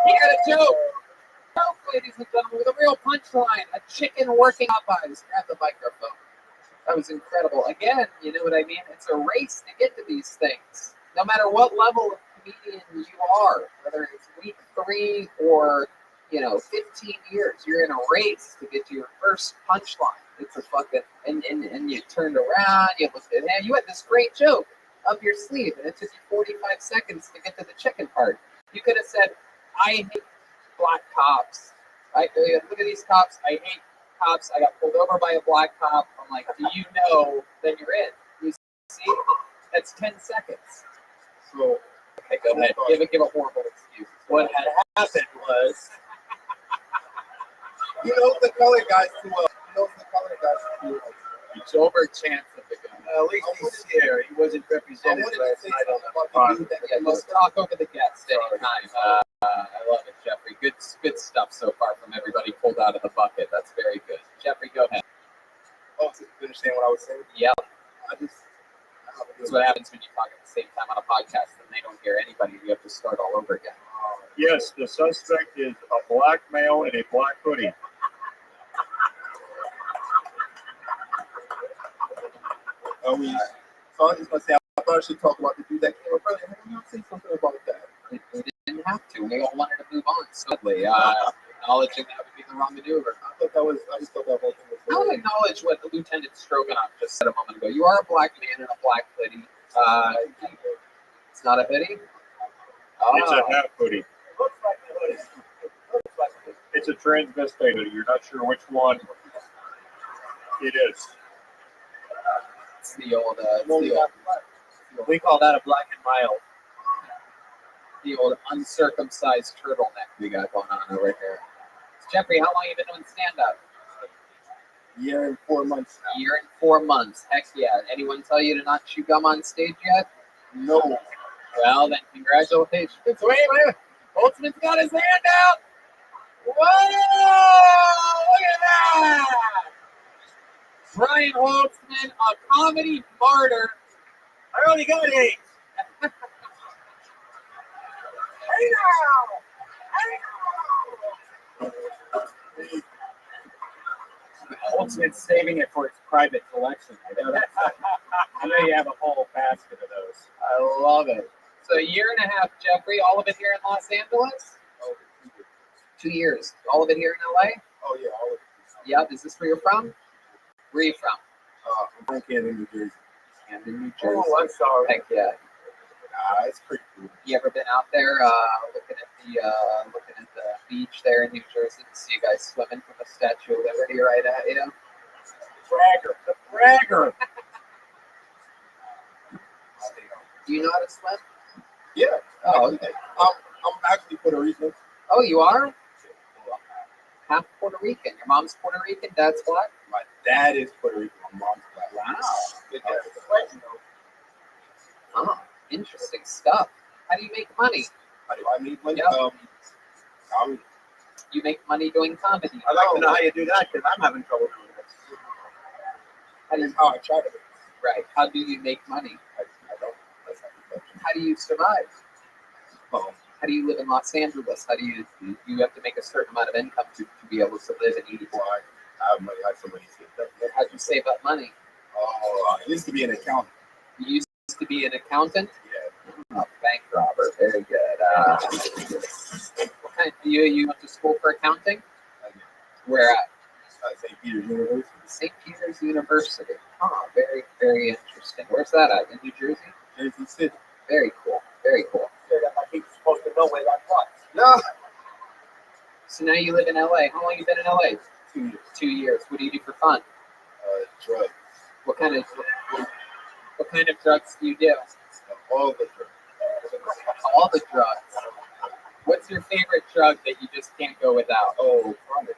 You got a joke. Joke, ladies and gentlemen, with a real punchline. A chicken working Popeyes. Grab the microphone. That was incredible. Again, you know what I mean? It's a race to get to these things. No matter what level of comedian you are, whether it's week 3 or, 15 years, you're in a race to get to your first punchline. It's a fucking, and you turned around, you looked at him, you had this great joke up your sleeve, and it took you 45 seconds to get to the chicken part. You could have said, I hate black cops. Right? Look at these cops. I hate cops. I got pulled over by a black cop. I'm like, do you know that you're in? You see? That's 10 seconds. So, okay, go ahead. Give a horrible excuse. What had happened was, you know the color guys too well. It's over a chance of the gun. At least he's here. He wasn't represented last night on the podcast. Yeah, let's talk over the guests anytime. I love it, Jeffrey. Good stuff so far from everybody pulled out of the bucket. That's very good. Jeffrey, go ahead. Oh, so you understand what I was saying? Yep. That's what happens when you talk at the same time on a podcast and they don't hear anybody. You have to start all over again. Yes, the suspect is a black male in a black hoodie. So I was just going to say, I thought I should talk about the dude that came up earlier. I want to say something about that. We didn't have to. We all wanted to move on swiftly. Acknowledging that would be the wrong maneuver. I just thought that whole thing was I want to acknowledge what Lieutenant Stroganoff just said a moment ago. You are a black man in a black hoodie. It's not a hoodie? It's a half hoodie. Looks like a hoodie. It's a transvestite hoodie. You're not sure which one it is. It's the old, We call that a black and mild. the old uncircumcised turtleneck we got going on over here. Jeffrey, how long you been doing stand-up? Year and 4 months now. Year and 4 months. Heck yeah. Anyone tell you to not chew gum on stage yet? No. Well, then congratulations. Wait. Holtzman's got his hand out. Whoa! Look at that! Brian Holtzman, a comedy martyr. I only got 8. Hey now! Holtzman's saving it for its private collection. I know that. I know you have a whole basket of those. I love it. So a year and a half, Jeffrey, all of it here in Los Angeles? Oh, 2 years. All of it here in LA? oh yeah, all of it. Yep. Is this where you're from? Where are you from? I'm from Camden, New Jersey. Camden, New Jersey. Oh, I'm sorry. Heck yeah. It's pretty cool. You ever been out there looking at the beach there in New Jersey to see you guys swimming from the Statue of Liberty right at you? The bragger. Do you know how to swim? Yeah. Oh, okay. I'm actually Puerto Rican. Oh, you are? Half Puerto Rican. Your mom's Puerto Rican, dad's black? My dad is Puerto Rican. My mom's black. Wow. Good dad. Oh, interesting stuff. How do you make money? How do I make money? Yeah. Comedy. You make money doing comedy. I'd like to know how you do that because I'm having trouble doing this. That's how I try to. Right. How do you make money? I don't. That's not the question. How do you survive? Oh, How do you live in Los Angeles? How do you have to make a certain amount of income to be able to live and eat? well, I have money. I have somebody saved up. How do you save up money? Oh, I used to be an accountant. You used to be an accountant? Yeah. Oh, bank robber. Very good. What kind you went to school for accounting? Where at? St. Peter's University. St. Peter's University. Oh, very, very interesting. Where's that at? In New Jersey? Jersey City. Very cool. Very cool. I think you're supposed to know where that was. No. So now you live in LA. How long you been in LA? 2 years. 2 years. What do you do for fun? Drugs. What kind of drugs do you do? All the drugs. All the drugs. What's your favorite drug that you just can't go without? Oh, chronic.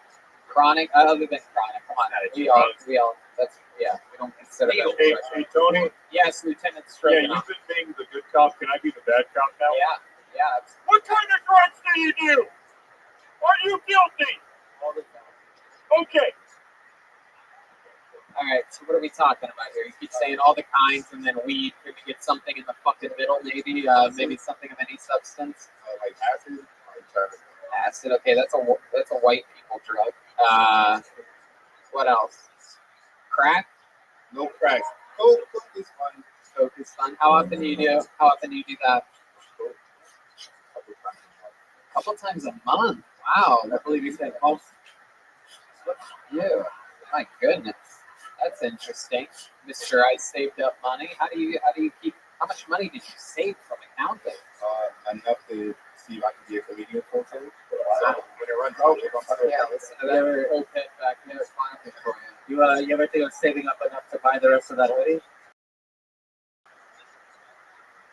Chronic? Other than chronic. Come on. We all. We don't consider that. Hey, Tony. Yes, Lieutenant Yeah, Stroganoff. you've been being the good cop. Can I be the bad cop now? Yeah. What kind of drugs do you do? Are you guilty? All the time. Okay. All right, so what are we talking about here? You keep saying all the kinds and then weed. Could we get something in the fucking middle, maybe? Maybe something of any substance? Like acid. Acid. Okay, that's a white people drug. What else? Crack. No crack. Coke is fun. Coke is fun. How often do you do that? A couple times a month. Wow, I believe you said most. You. My goodness. That's interesting. Mr. I saved up money. How do you keep, how much money did you save from accounting? Enough to see if I can be a comedian full time. So when it runs out, if I'm Listen to that old pit back there. Fine for you. You ever think of saving up enough to buy the rest of that hoodie?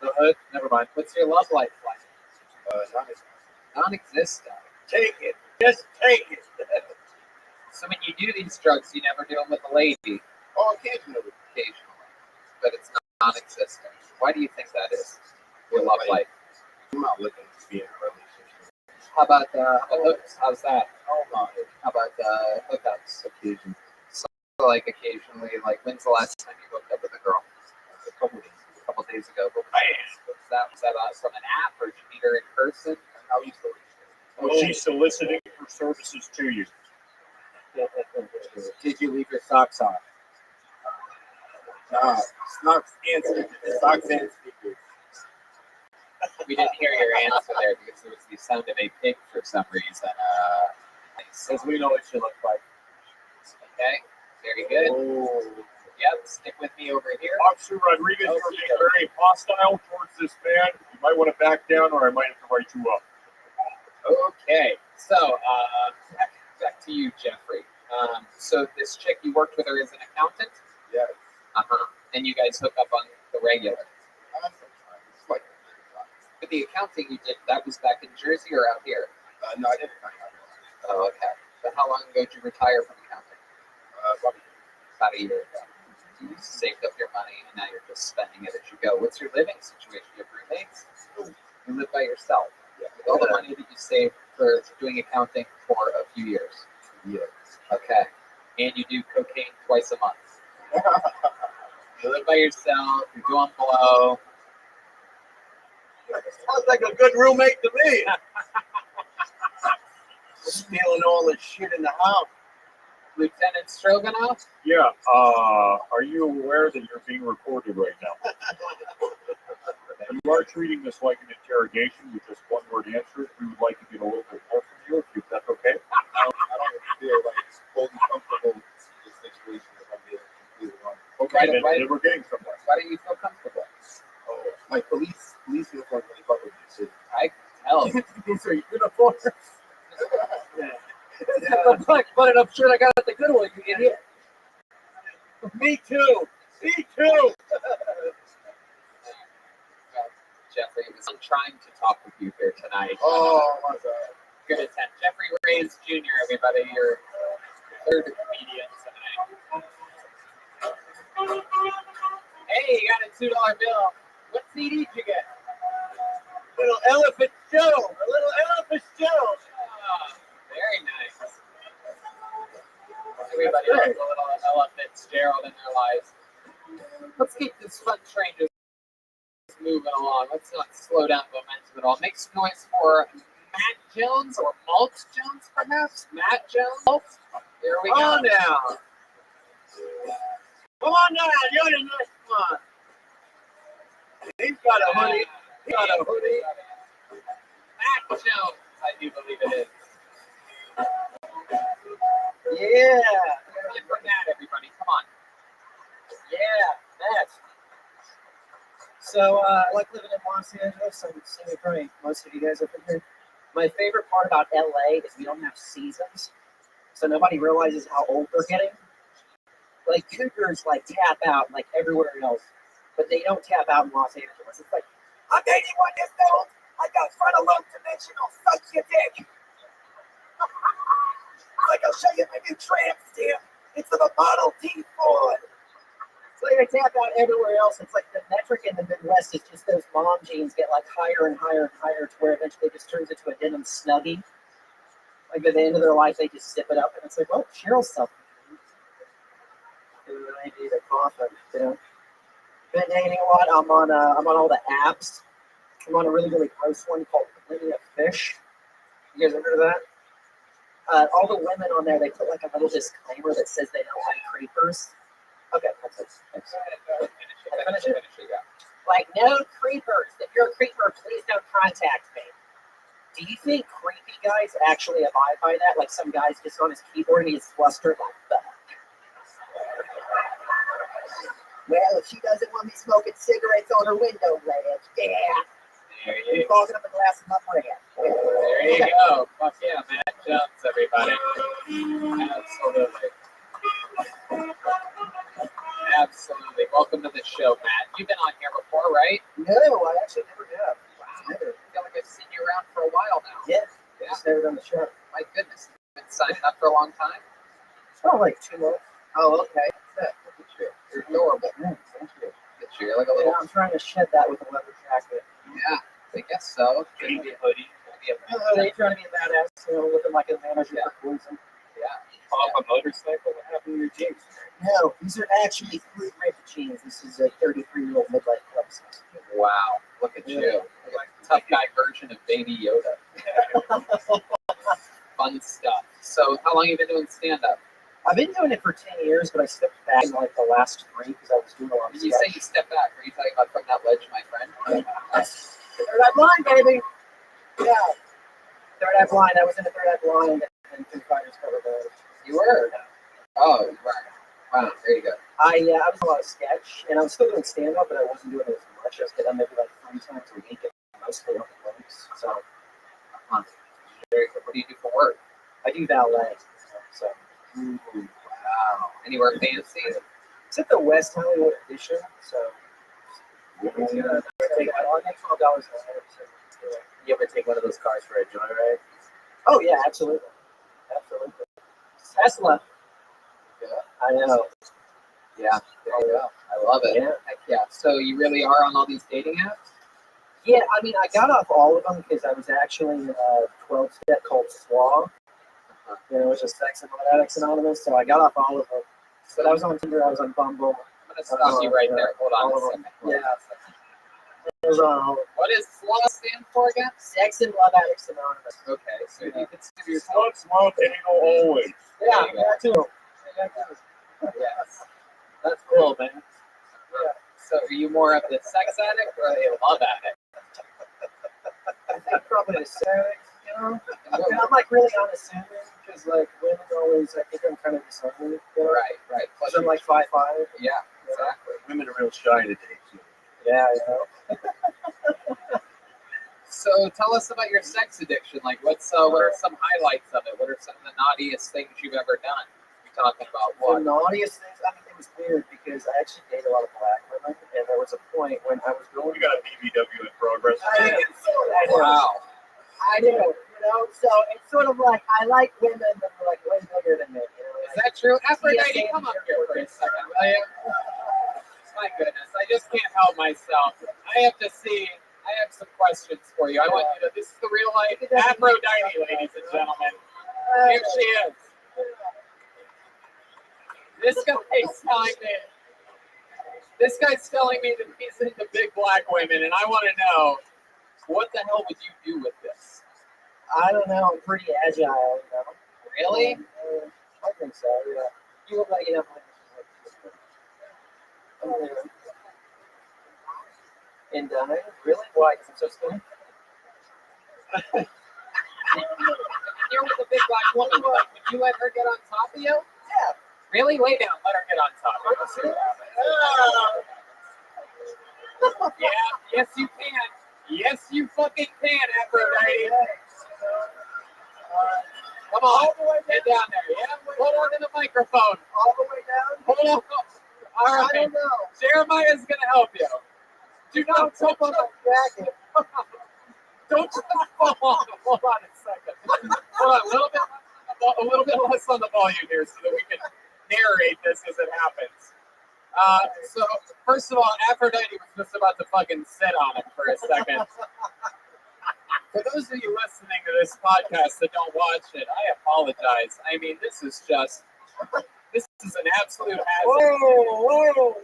The hood? Never mind. What's your love life like? Non-existent. Take it. Just take it. So when you do these drugs, you never do them with a lady? Oh, occasionally. But it's non-existent. Why do you think that is? Your love life. I'm not looking to be in a relationship. How about hooks? How's that? How about hookups? Occasionally. So, like occasionally, like when's the last time you hooked up with a girl? A couple days. A couple days ago. But was that from an app or did you meet her in person? How you still? Was she soliciting for services to you? Did you leave your socks on? Socks and speakers. We didn't hear your answer there because it was the sound of a pig for some reason. Because we know what she looks like. Okay, very good. Oh. Yep, stick with me over here. Officer Rodriguez, you're being very hostile towards this man. You might want to back down or I might have to write you up. Okay, so back to you, Jeffrey. So this chick, you worked with her as an accountant? Yeah. Uh-huh. and you guys hook up on the regular. It's like, But the accounting you did, that was back in Jersey or out here? no, I didn't. Oh, okay. But how long ago did you retire from accounting? About a year ago. You saved up your money and now you're just spending it as you go. What's your living situation? You have roommates? You live by yourself. Yeah. With all the money that you saved for doing accounting for a few years. Yes. Okay. And you do cocaine twice a month. You live by yourself, you're doing blow. Sounds like a good roommate to me. Stealing all the shit in the house. Lieutenant Stroganoff? Yeah. Are you aware that you're being recorded right now? You are treating this like an interrogation with just one word answers. We would like to get a little bit more from you, if that's okay. I don't feel like fully comfortable in this situation if I'm being completely honest. Okay, Why- then we're getting somewhere. Why don't you feel comfortable? Oh, my police uniform really covered me. So I can tell. These are uniforms. Yeah. The black button up shirt I got at the Goodwill, you idiot. Me too. Me too. Jeffrey was trying to talk with you here tonight. oh my God. Good attempt. Jeffrey Reyes Jr., everybody, your third comedian tonight. Hey, you got a $2 bill. What CD did you get? Little Elephant Joe. A little Elephant Joe. Ah, very nice. Everybody has a little Ella Fitzgerald in their lives. Let's keep this fun train just moving along. Let's not slow down momentum at all. Make some noise for Matt Jones or Malt Jones, perhaps? Matt Jones. Here we Come go. on now. Come on now. You're the next one. He's got a hoodie. He's got a hoodie. Matt Jones, I do believe it is. Yeah. And for Matt, everybody, come on. Yeah, that's. So I like living in Los Angeles. I'm seeing probably most of you guys are from here. My favorite part about LA is we don't have seasons, so nobody realizes how old they're getting. Like cougars, like tap out like everywhere else, but they don't tap out in Los Angeles. It's like I'm 81 years old. I got frontal lobe dimensional. Suck your dick. Like I'll show you my new tramp stamp. It's of a Model T Ford. so they tap out everywhere else. It's like the metric in the Midwest is just those mom jeans get like higher and higher and higher to where eventually it just turns into a denim snuggie. Like at the end of their life, they just zip it up, and it's like, oh, Cheryl's stuff. I need a coffin. You know, been dating a lot. I'm on all the apps. I'm on a really gross one called Plenty of Fish. You guys ever heard of that? All the women on there, they put like a little disclaimer that says they don't like creepers. Okay, that's it. Thanks. Finish it. Yeah. Like, no creepers. If you're a creeper, please don't contact me. Do you think creepy guys actually abide by that? Like some guy's just on his keyboard and he's flustered like, fuck. Well, if she doesn't want me smoking cigarettes on her window ledge, yeah. There I'm you, fogging up a glass of my breath. there you go. Fuck yeah, Matt Jones, everybody. Absolutely. Absolutely. Welcome to the show, Matt. You've been on here before, right? No, I actually never have. Wow. I feel like I've seen you around for a while now. Yeah, just never done the show. My goodness. You've been signing up for a long time? Oh, like 2 months. Oh, okay. Look at you. You're adorable. Yeah, thank you. Look at you. You're like a little. Yeah, I'm trying to shed that with a leather jacket. Yeah, I guess so. Could be a hoodie. Could be a. They trying to be a badass, you know, looking like a manager for Poison. Yeah. Off a motorcycle? What happened to your jeans? No, these are actually 3 ripped jeans. This is a 33-year-old midlife crisis. Wow. Look at you. Like a tough guy version of Baby Yoda. Fun stuff. So, how long have you been doing stand up? I've been doing it for 10 years, but I stepped back in like the last 3 because I was doing a lot of Did you say you stepped back? Are you talking about from that ledge, my friend? Third Eye Blind, baby. Yeah. Third Eye Blind. I was in the Third Eye Blind and Foo Fighters cover band. You were? Oh, you were. Wow, there you go. I was a lot of sketch, and I was still doing stand-up, but I wasn't doing it as much. I was getting maybe like 3 times a week, and mostly on the roads. So, Very good. What do you do for work? I do valet. So, Wow. Anywhere fancy? It's at the West Hollywood edition, so it's gonna take. I'll make $12 an hour. So, you ever take one of those cars for a joyride? Oh yeah, absolutely, absolutely. Tesla. Yeah. I know. Yeah, there you go. I love it. Yeah. Heck yeah. So you really are on all these dating apps? Yeah, I mean, I got off all of them because I was actually in a 12-step called SWA. You know, it was just Sex and Addicts Anonymous, so I got off all of them. But I was on Tinder, I was on Bumble. I'm going to stop you right there. Hold on a second. Yeah. It was on all of them. What does SWA stand for again? Sex and Love Addicts Anonymous. Okay, so you consider yourself... Sluts love anal always. Yeah, that too. Yes. That's cool, man. Yeah. So are you more of the sex addict or a love addict? I think probably the sex, you know? And I'm like really unassuming because like women always, I think I'm kind of discerning. You know? Right. Because I'm like 5'5". Yeah, exactly. Women are real shy today, too. Yeah, you know. So tell us about your sex addiction. Like, what are some highlights of it? What are some of the naughtiest things you've ever done? You're talking about what? The naughtiest things, I mean, it was weird because I actually dated a lot of black women, and there was a point when I was going. We got a BBW in progress. Wow. I do, you know. So it's sort of like I like women that are like way bigger than me. You know, Is that true? Aphrodite, yes, come up here for a second, will you? My goodness, I just can't help myself. I have some questions for you. I want you to, this is the real life Aphrodite, ladies and gentlemen. Here she is. This guy's telling me that he's into big black women, and I want to know, what the hell would you do with this? I don't know. I'm pretty agile, you know. Really? I think so. Yeah. You look like you have. And really? Why? Because I'm so skinny? You're with a big black woman. Like, would you let her get on top of you? Yeah. Really? Lay down. Let her get on top of you. Let's see what happens. Yeah. Yes, you can. Yes, you fucking can, Aphrodite. Come on. Get down there. Yeah. Hold on to the microphone. All the way down? Hold on. All right. I don't know. Jeremiah's going to help you. Do not touch on my jacket. Don't fall off. Hold on a second. Hold on, a little bit less on the volume here so that we can narrate this as it happens. So, first of all, Aphrodite was just about to fucking sit on him for a second. For those of you listening to this podcast that don't watch it, I apologize. I mean, this is an absolute hazard. Whoa.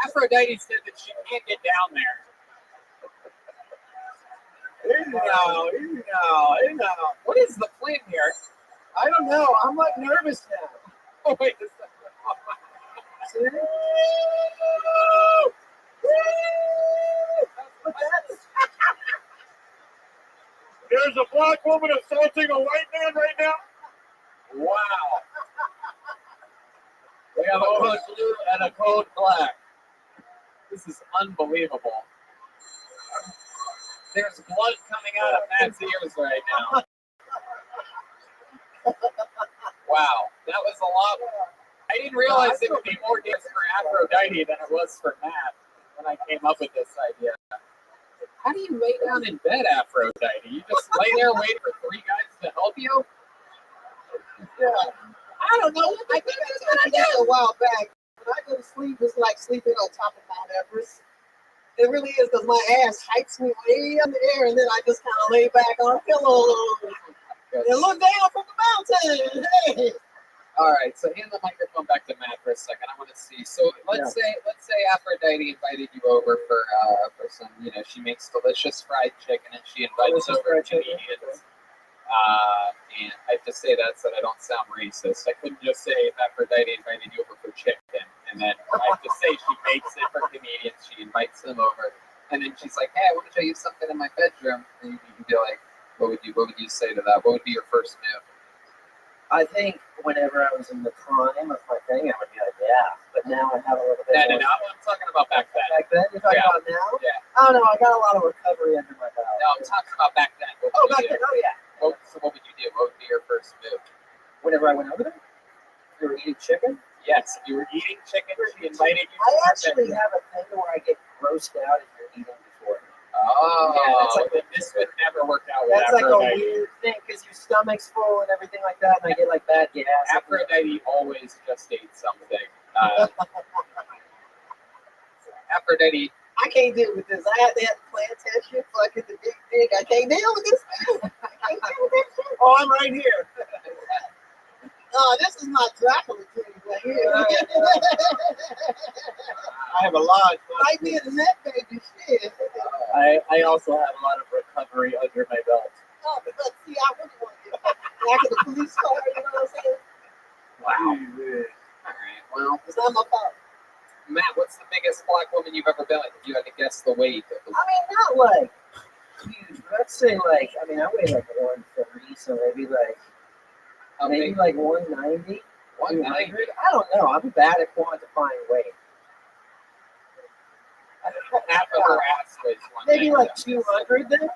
Aphrodite said that she can't get down there. No. What is the plan here? I don't know. I'm like nervous now. Oh, wait a second. There's a black woman assaulting a white man right now. Wow. We have a code blue and a code black. This is unbelievable. There's blood coming out of Matt's ears right now. Wow, that was a lot. I didn't realize it would be more gifts for Aphrodite than it was for Matt when I came up with this idea. How do you lay down in bed, Aphrodite? You just lay there waiting for three guys to help you? Yeah. I don't know. I think that's what I did a while back. When I go to sleep, it's like sleeping on top of Mount Everest. It really is because my ass hikes me way in the air, and then I just kind of lay back on a pillow and look down from the mountain. Hey. All right, so hand the microphone back to Matt for a second. I want to see. So let's say Aphrodite invited you over for some, she makes delicious fried chicken and she invites over comedians. And I have to say that so that I don't sound racist. I couldn't just say if Aphrodite invited you over for chicken, and then I have to say she makes it for comedians. She invites them over, and then she's like, "Hey, I want to show you something in my bedroom." And you can be like, "What would you say to that? What would be your first move?" I think whenever I was in the prime of my thing, I would be like, yeah. But now I have a little bit. No. I'm talking about back then. Back then? You're talking about now? Yeah. I don't know. I got a lot of recovery under my belt. No, I'm talking about back then. Back then. Oh, yeah. So what would you do? What would be your first move? Whenever I went over there? You were eating chicken? Yes, if you were eating chicken. She invited you. I actually have a thing where I get grossed out if you're eating before. Oh, Yeah, that's like this would never work out with That's like a Aphrodite. weird thing because your stomach's full and everything like that, and I get like bad gas. Aphrodite always just ate something. Aphrodite. I can't deal with this. I have to have the plant test shit, fucking the big dick. I can't deal with this. I can't deal with this shit. Oh, I'm right here. Oh, this is my Dracula clinic right here. I have a lot. Might be in the neck, baby. Shit. I also have a lot of recovery under my belt. Oh, but see, I wouldn't want to get back in the police car, you know what I'm saying? Wow. All right. Well, It's not my fault. Matt, what's the biggest black woman you've ever been with? If you had to guess the weight of the I mean, not like huge, but I'd say like, I mean, I weigh like 130, so maybe like, maybe like 190. 190. I don't know. I'm bad at quantifying weight. Half of her ass weighs 190. Maybe like 200 then.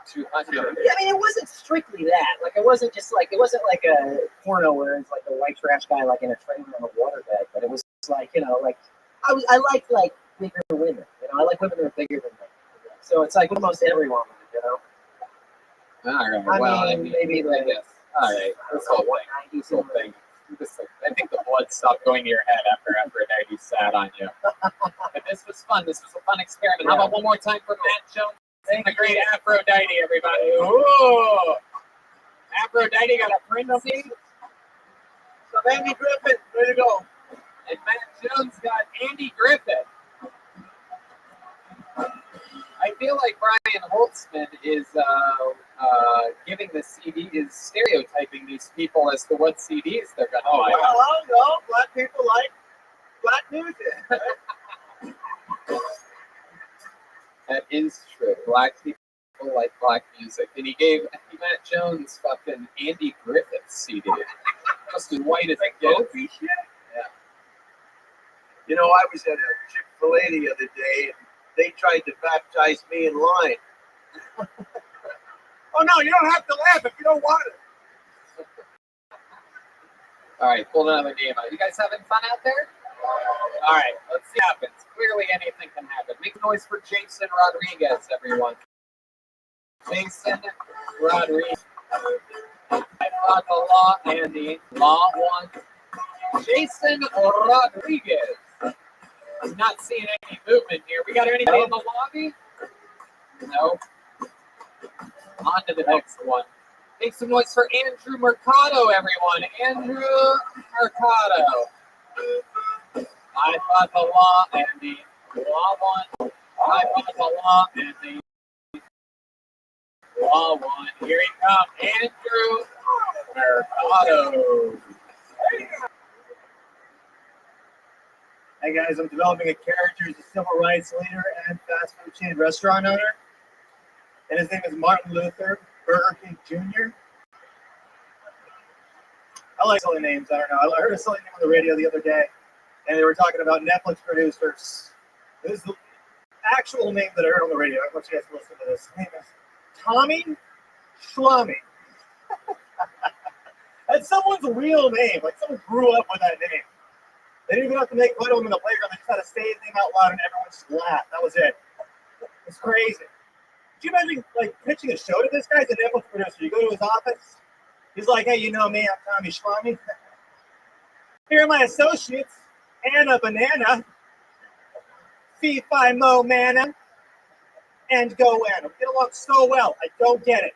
200. Yeah, I mean, it wasn't strictly that. Like, it wasn't just like, it wasn't like a porno where it's like a white trash guy like in a trailer on a waterbed, but it was like, you know, like, I like bigger women. You know, I like women that are bigger than me. So it's like almost every woman, you know. All right. Well, I mean, maybe like, I guess. All right. This whole thing. This whole thing. I think the blood stopped going to your head after Aphrodite sat on you. But this was fun. This was a fun experiment. How about one more time for Matt Jones? The great Aphrodite, everybody. Ooh. Aphrodite got a princess. So Andy Griffin, way to go. And Matt Jones got Andy Griffin. I feel like Brian Holtzman is giving the CD, is stereotyping these people as to what CDs they're going to buy. Well, no, black people like black music. Right? That is true. Black people like black music. And he gave Matt Jones fucking Andy Griffith's CD. Just as white as it gets. Shit. Yeah. You know, I was at a Chick-fil-A the other day, and they tried to baptize me in line. Oh, no, you don't have to laugh if you don't want it. All right, pull another game out. You guys having fun out there? All right, let's see what happens. Clearly anything can happen. Make noise for Jason Rodriguez, everyone. Jason Rodriguez. I thought the law and the law won. Jason Rodriguez. I'm not seeing any movement here. We got anybody in the lobby? No. On to the next one. Make some noise for Andrew Mercado, everyone. Andrew Mercado. I fought the law and the law won. I fought the law and the law won. Here he comes, Andrew Mercado. Hey guys, I'm developing a character as a civil rights leader and fast food chain restaurant owner. And his name is Martin Luther Burger King Jr. I like silly names. I don't know. I heard a silly name on the radio the other day, and they were talking about Netflix producers. This is the actual name that I heard on the radio. I want you guys to listen to this. His name is Tommy Schlummy. That's someone's real name. Like someone grew up with that name. They didn't even have to make fun of him in the playground. They just had to say his name out loud, and everyone just laughed. That was it. It's crazy. Could you imagine like pitching a show to this guy? He's a Netflix producer. You go to his office. He's like, "Hey, you know me? I'm Tommy Schlummy. Here are my associates: Anna Banana, Fee Fi Mo Manna, and Go Anna. We get along so well. I don't get it.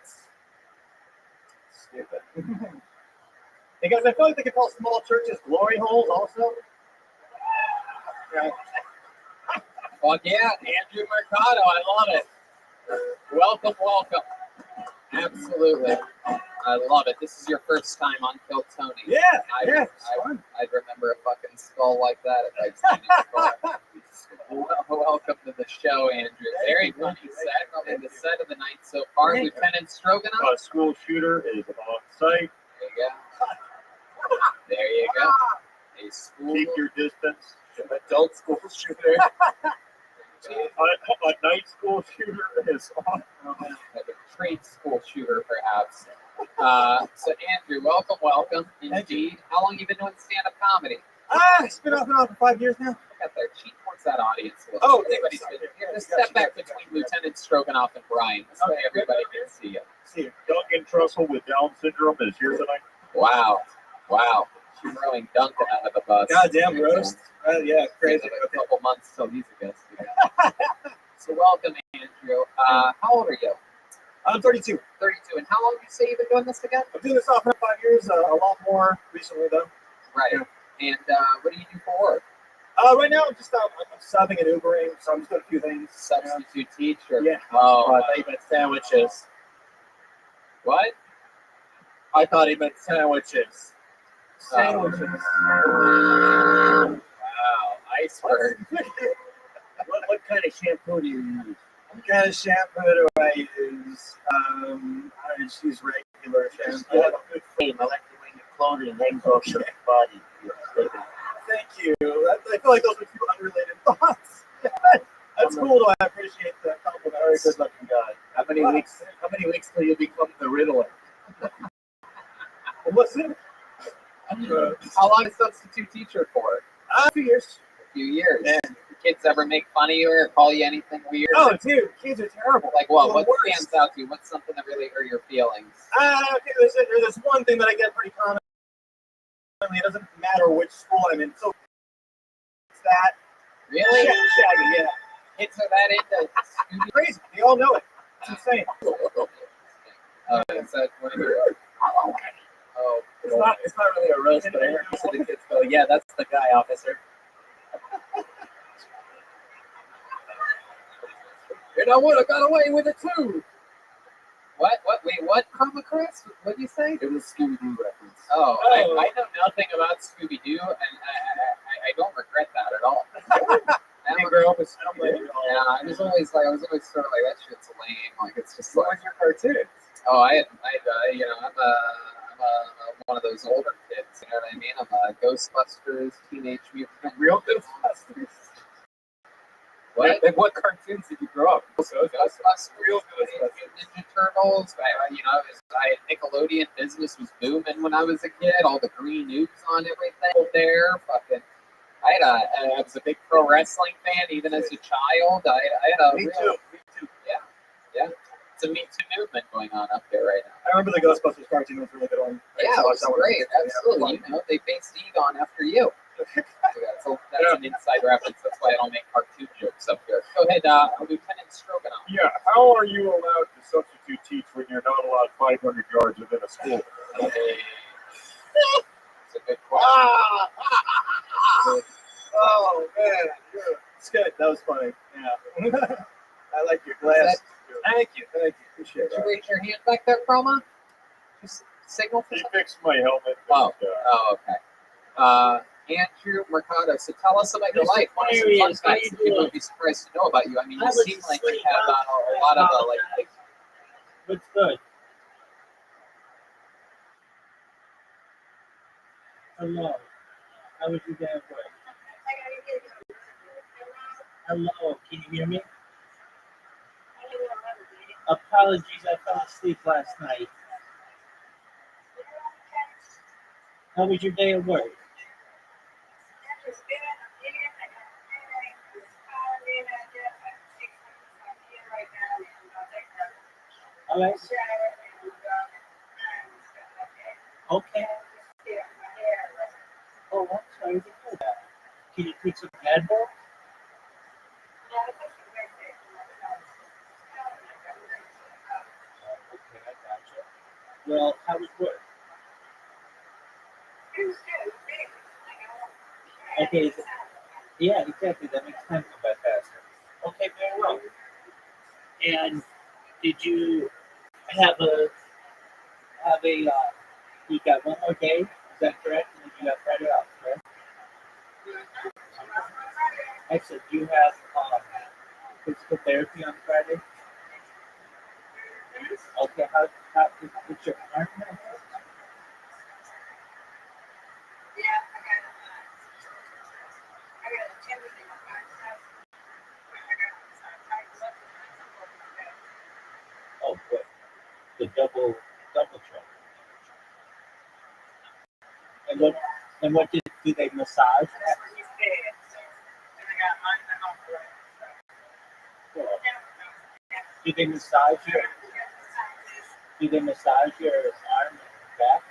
Stupid." Hey guys, I feel like they could call small churches glory holes also. Right. Fuck yeah, Andrew Mercado, I love it. Welcome, welcome. Absolutely. I love it. This is your first time on Kill Tony. Yeah, it's fun. I'd remember a fucking skull like that if I'd seen a skull. Welcome to the show, Andrew. Very funny set. Probably the set of the night so far. Lieutenant Stroganoff. A school shooter is on site. There you go. There you go. A school. Keep your distance. Adult school shooter. A night school shooter is on. Like a trade school shooter, perhaps. So, Andrew, welcome. Indeed. How long have you been doing stand-up comedy? It's been off and on for 5 years now. Look at their cheek. What's that audience? Look? Oh, everybody's been here. Just step back between Lieutenant Stroganoff and Brian. This way everybody can see you. See you. Duncan Trussell with Down syndrome is here tonight. Wow. She's throwing Duncan out of the bus. Goddamn roast. Yeah, crazy. A couple months till he's a guest. So welcome, Andrew. How old are you? I'm 32. 32. And how long do you say you've been doing this again? I'm doing this off and on 5 years. A lot more recently though. Right. Yeah. And what do you do for work? Right now I'm just I'm subbing and Ubering, so I'm just doing a few things. Substitute teacher. Yeah. Oh, I thought you meant sandwiches. what? I thought he meant sandwiches. Sandwiches. Wow. Iceberg. What kind of shampoo do you use? What kind of shampoo do I use? I just use regular shampoo. I have a good frame. I like the way your clothing hangs off your body. Thank you. I feel like those are two unrelated thoughts. That's cool though. I appreciate that compliment. Very good looking guy. How many weeks till you become the Riddler? What's it? How long is substitute teacher for? A few years. A few years. Yeah. Do kids ever make fun of you or call you anything weird? Oh, dude, kids are terrible. Like what? The What worst. stands out to you? What's something that really hurt your feelings? Okay, there's one thing that I get pretty commonly. It doesn't matter which school I'm in. So it's that. Really? Shaggy, yeah. Kids are that into Scooby? Crazy. They all know it. It's insane. Is that one of your? Oh, It's not really a roast, but I heard most of the kids go, "Yeah, that's the guy, officer." And I would have got away with it too. What? Wait, what? Comic Chris? What did you say? It was Scooby-Doo reference. Oh, I know nothing about Scooby Doo, and I don't regret that at all. I didn't grow up with Scooby. Yeah, I was always sort of like that shit's lame. Like it's just What like was your cartoon? oh, I'm one of those older kids. You know what I mean? I'm a Ghostbusters, Teenage Mutant, Real Ghostbusters. what? Like, what cartoons did you grow up with? Ghostbusters, Real Teenage Ghostbusters. Mutant Ninja Turtles. I Nickelodeon business was booming when I was a kid. All the green oops on everything there. Fucking. I was a big pro wrestling fan even as a child. I had a Me real, too. yeah. It's a Me Too movement going on up there right now. I remember the Ghostbusters cartoon was a really good one. Yeah, it was great. Absolutely. You know, they based Egon after you. So that's an inside reference. That's why I don't make cartoon jokes up here. Go ahead, Lieutenant Stroganoff. Yeah, how are you allowed to substitute teach when you're not allowed 500 yards within a school? It's a good question. Oh man, it's good. That was funny. Yeah. I like your glasses. Thank you. Appreciate Did you that. raise your hand back there, Chroma? Just signal for He something? fixed my helmet. Oh, okay. Andrew Mercado, so tell us about your life. What are some fun facts that people would be surprised to know about you? I mean, you seem like you have a lot of like. What's good? Hello. How was your day at work? Hello. Can you hear me? Apologies, I fell asleep last night. How was your day at work? All right. Okay. Oh, I'm sorry to hear that. Can you fix some bad boy? Okay, I gotcha. Well, how was work? Okay. Yeah, exactly. That makes time go by faster. Okay, very well. And did you have you got one more day? Is that correct? And then you got Friday off, correct? Excellent. Do you have physical therapy on Friday? Okay, how what's your arm? Oh, good. The double check. And what Do they massage? Do they massage your? Do they massage your arm and back?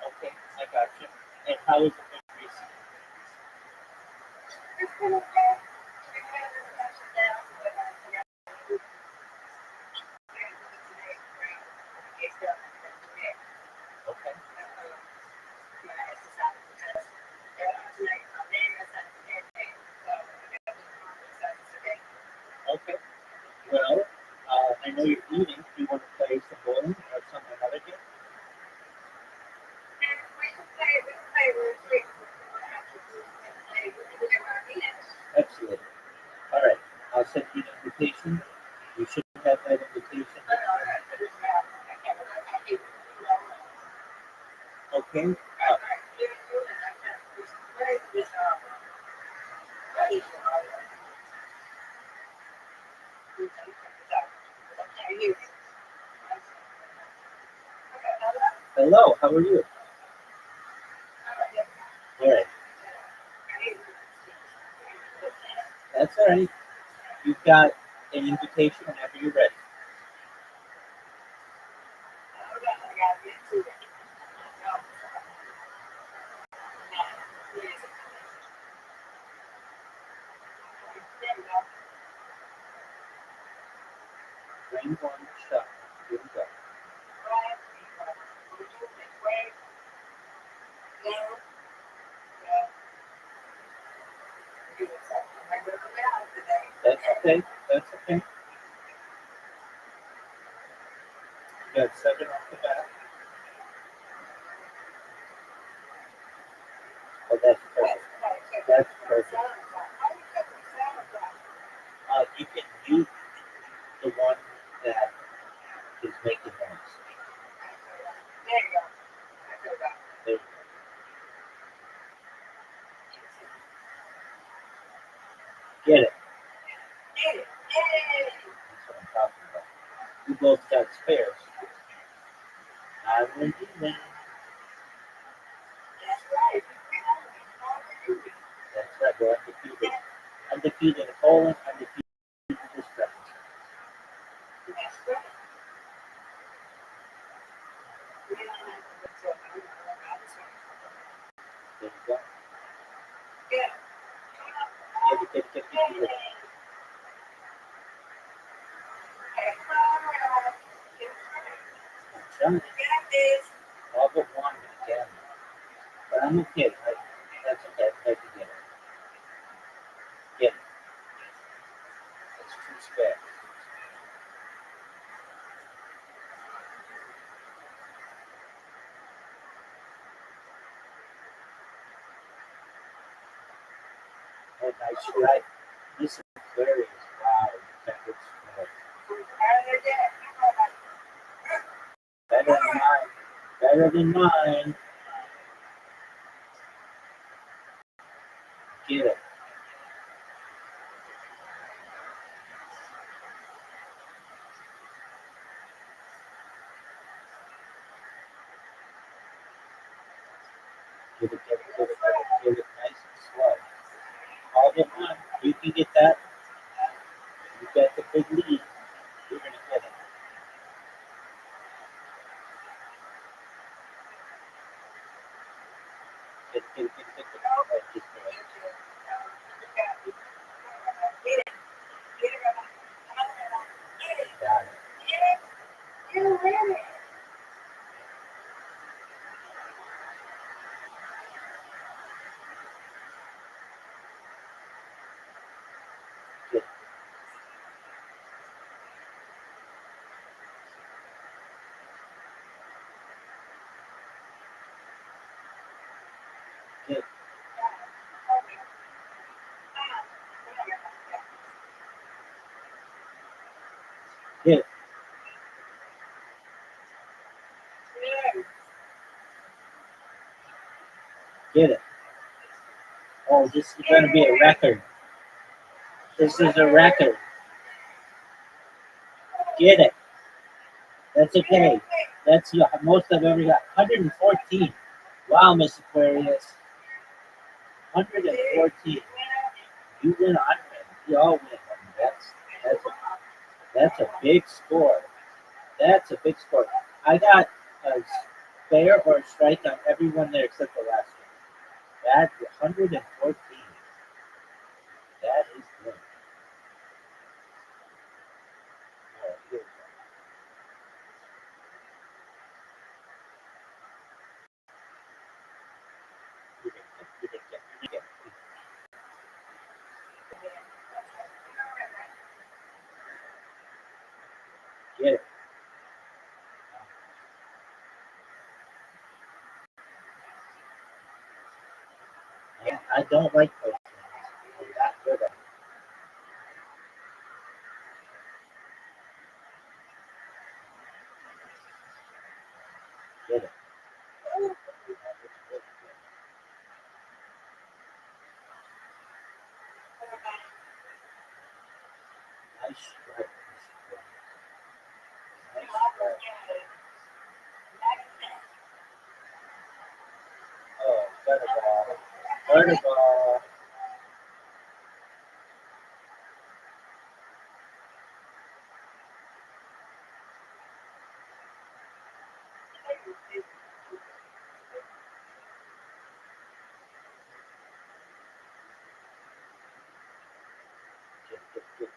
Okay, I got you. And how is it increasing? Okay. Okay. Well, I know you're eating. Do you want to play some bowling or some another game? Excellent. All right. I'll send you an invitation. You should have that invitation. Okay. Hello. How are you? All right. That's all right. You've got an invitation whenever you're ready. Bring one shot. Here we go. That's okay. That's okay. You got 7 off the bat. Oh, that's perfect. That's perfect. You can use the one that is making noise. There you go. Get it. That's what I'm talking about. We both got spares. I will do that. That's right. We're undefeated. Undefeated in Poland, undefeated in this country. There you go. Get. I'm trying. All but one again. But I'm okay. That's okay. I can get it. Get it. That's true spare. Oh, nice try. This Aquarius. Wow. That looks good. Better than mine. Better than mine. Get it. Give it nice and slow. All the one. You can get that. You got the big lead. You're gonna get it. Get. Just do it. Got it. Get. Get. Get. Get it. Oh, this is going to be a record. This is a record. Get it. That's okay. That's the most I've ever got. 114. Wow, Miss Aquarius. 114. You win, I win. We all win. That's a big score. That's a big score. I got a spare or a strike on everyone there except the last one. That's 114. That is good. All right, here we go. Get it. I don't like those things. I'm not good at it. Get it. Nice strike. Nice strike. Oh, better ball. Better ball.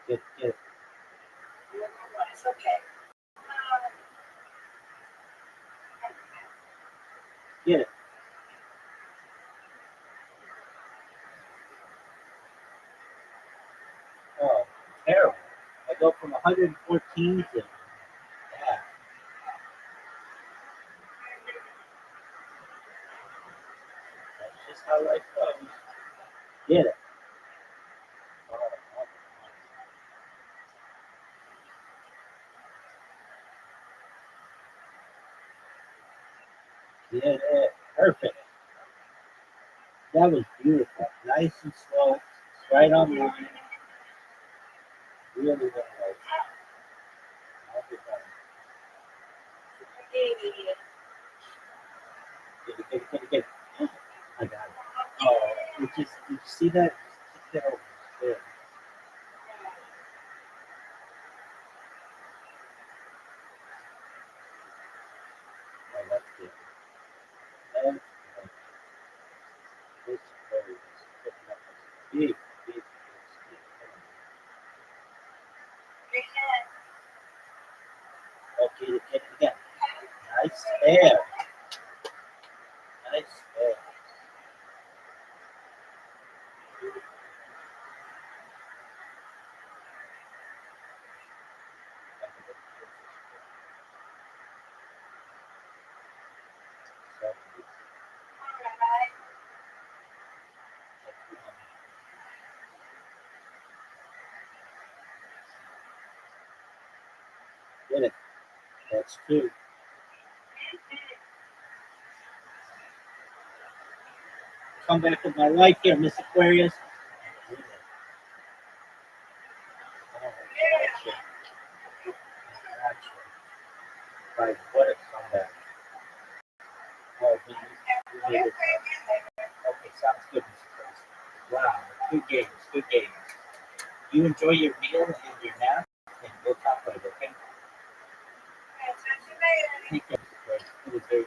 Get it. It's okay. Get it. Oh, terrible. I go from 114 to that. That's just how life goes. Get it. Get it. Perfect. That was beautiful. Nice and slow. Right on the line. Really well. Get it. I got it. Oh, did you see that? Just kick that over. There. Oh, that's good. That's good. This very is picking up a big speed. Okay, get it again. Nice spare. Nice spare. Get it. That's two. Come back with my life here, Miss Aquarius. Right, what a comeback. Oh, we made it. Okay, sounds good, Miss Aquarius. Wow, good games. You enjoy your meal and your nap, and we'll talk later, okay? Take care, Miss Aquarius. It was very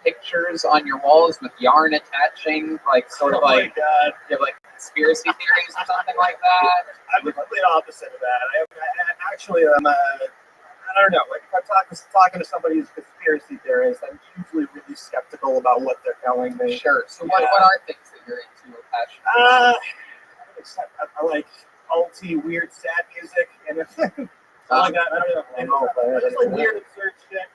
Pictures on your walls with yarn attaching, like sort of like Oh my God. you have like conspiracy theories or something like that. I'm the complete opposite of that. I'm I don't know. Like if I'm talking to somebody who's a conspiracy theorist, I'm usually really skeptical about what they're telling me. Sure. So what are things that you're into or passionate about? I like alti weird sad music and I like that. I don't know. I just like weird absurd shit.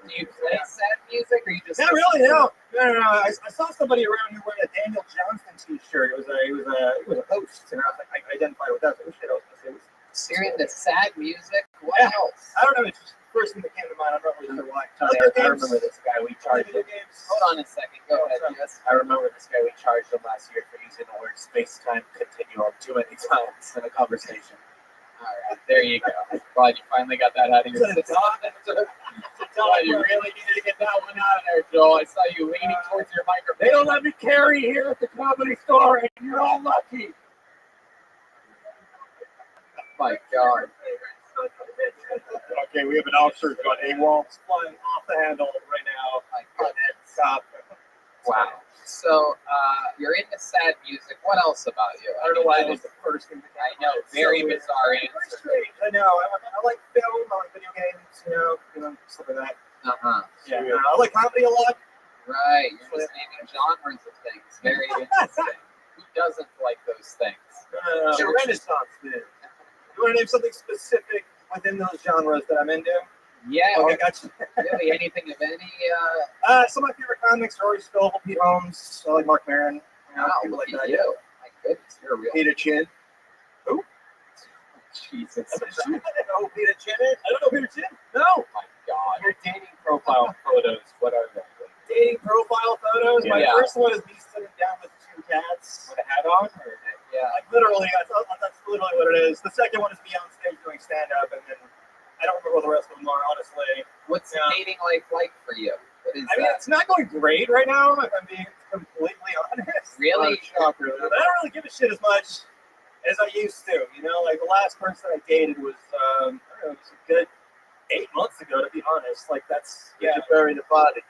Do you play sad music or you just? Not really. No. I saw somebody around here wearing a Daniel Johnston T-shirt. It was a host, and I was like, I identified with that. So shit, I was gonna say it was. You're into sad music. What else? I don't know. It's just the first thing that came to mind. I'm not really sure why. I remember this guy we charged him. Hold on a second. Go ahead. Yes. I remember this guy we charged him last year for using the word space-time continuum too many times in a conversation. All right, there you go. Glad you finally got that out of your system. Glad you really needed to get that one out of there, Joel. I saw you leaning towards your microphone. They don't let me carry here at the Comedy Store, and you're all lucky. My God. Okay, we have an officer who's got AWOL. It's flying off the handle right now. Stop. Wow. So you're into sad music. What else about you? I don't know why that was the first thing. I know, very So, bizarre Very answer. strange. I know. I like film. I like video games. Stuff like that. Yeah. I like comedy a lot. Right. You're just naming genres of things. Very interesting. Who doesn't like those things? It's a renaissance, man. You want to name something specific within those genres that I'm into? Yeah. Okay, gotcha. Really, anything of any? Some of my favorite comics are always Phil, Pete Holmes. I like Mark Maron. Wow, People look like at that. you. My goodness, you're a real. Peter Chin. Who? Jesus. Oh, Peter Chin. I don't know Peter Chin. No. My God. Your dating profile photos, what are they? Dating profile photos. My Yeah. first one is me sitting down with 2 cats. With a hat on? Or Yeah. Like literally, that's literally what it is. The second one is me on stage doing stand up, and then I don't remember what the rest of them are, honestly. What's dating life like for you? What is I mean, that? it's not going great right now, if I'm being completely honest. Really? Shocker. But I don't really give a shit as much as I used to. Like the last person I dated was, I don't know, it was a good 8 months ago, to be honest. Like that's You bury the body.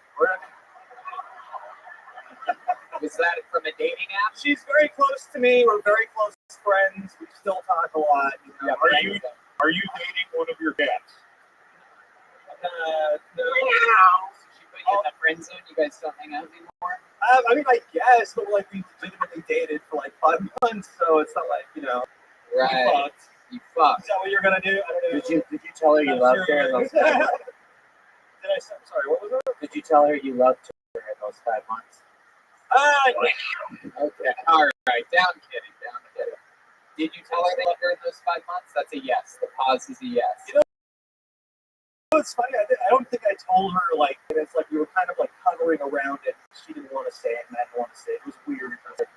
Was that from a dating app? She's very close to me. We're very close friends. We still talk a lot. Are you dating one of your cats? No. She put you in the friend zone. You guys don't hang out anymore. I mean, I guess, but like we legitimately dated for like 5 months, so it's not like Right. we fucked. You fucked. Is that what you're gonna do? I don't know. Did you tell her you loved her in those 5 months? Did I? Sorry, what was that? Did you tell her you loved her in those 5 months? Okay. All right. Down kidding. Did you tell her they loved her in those 5 months? That's a yes. The pause is a yes. It's funny. I don't think I told her like it's like we were kind of like hovering around it. She didn't want to say it, and I didn't want to say it. It was weird. I was like,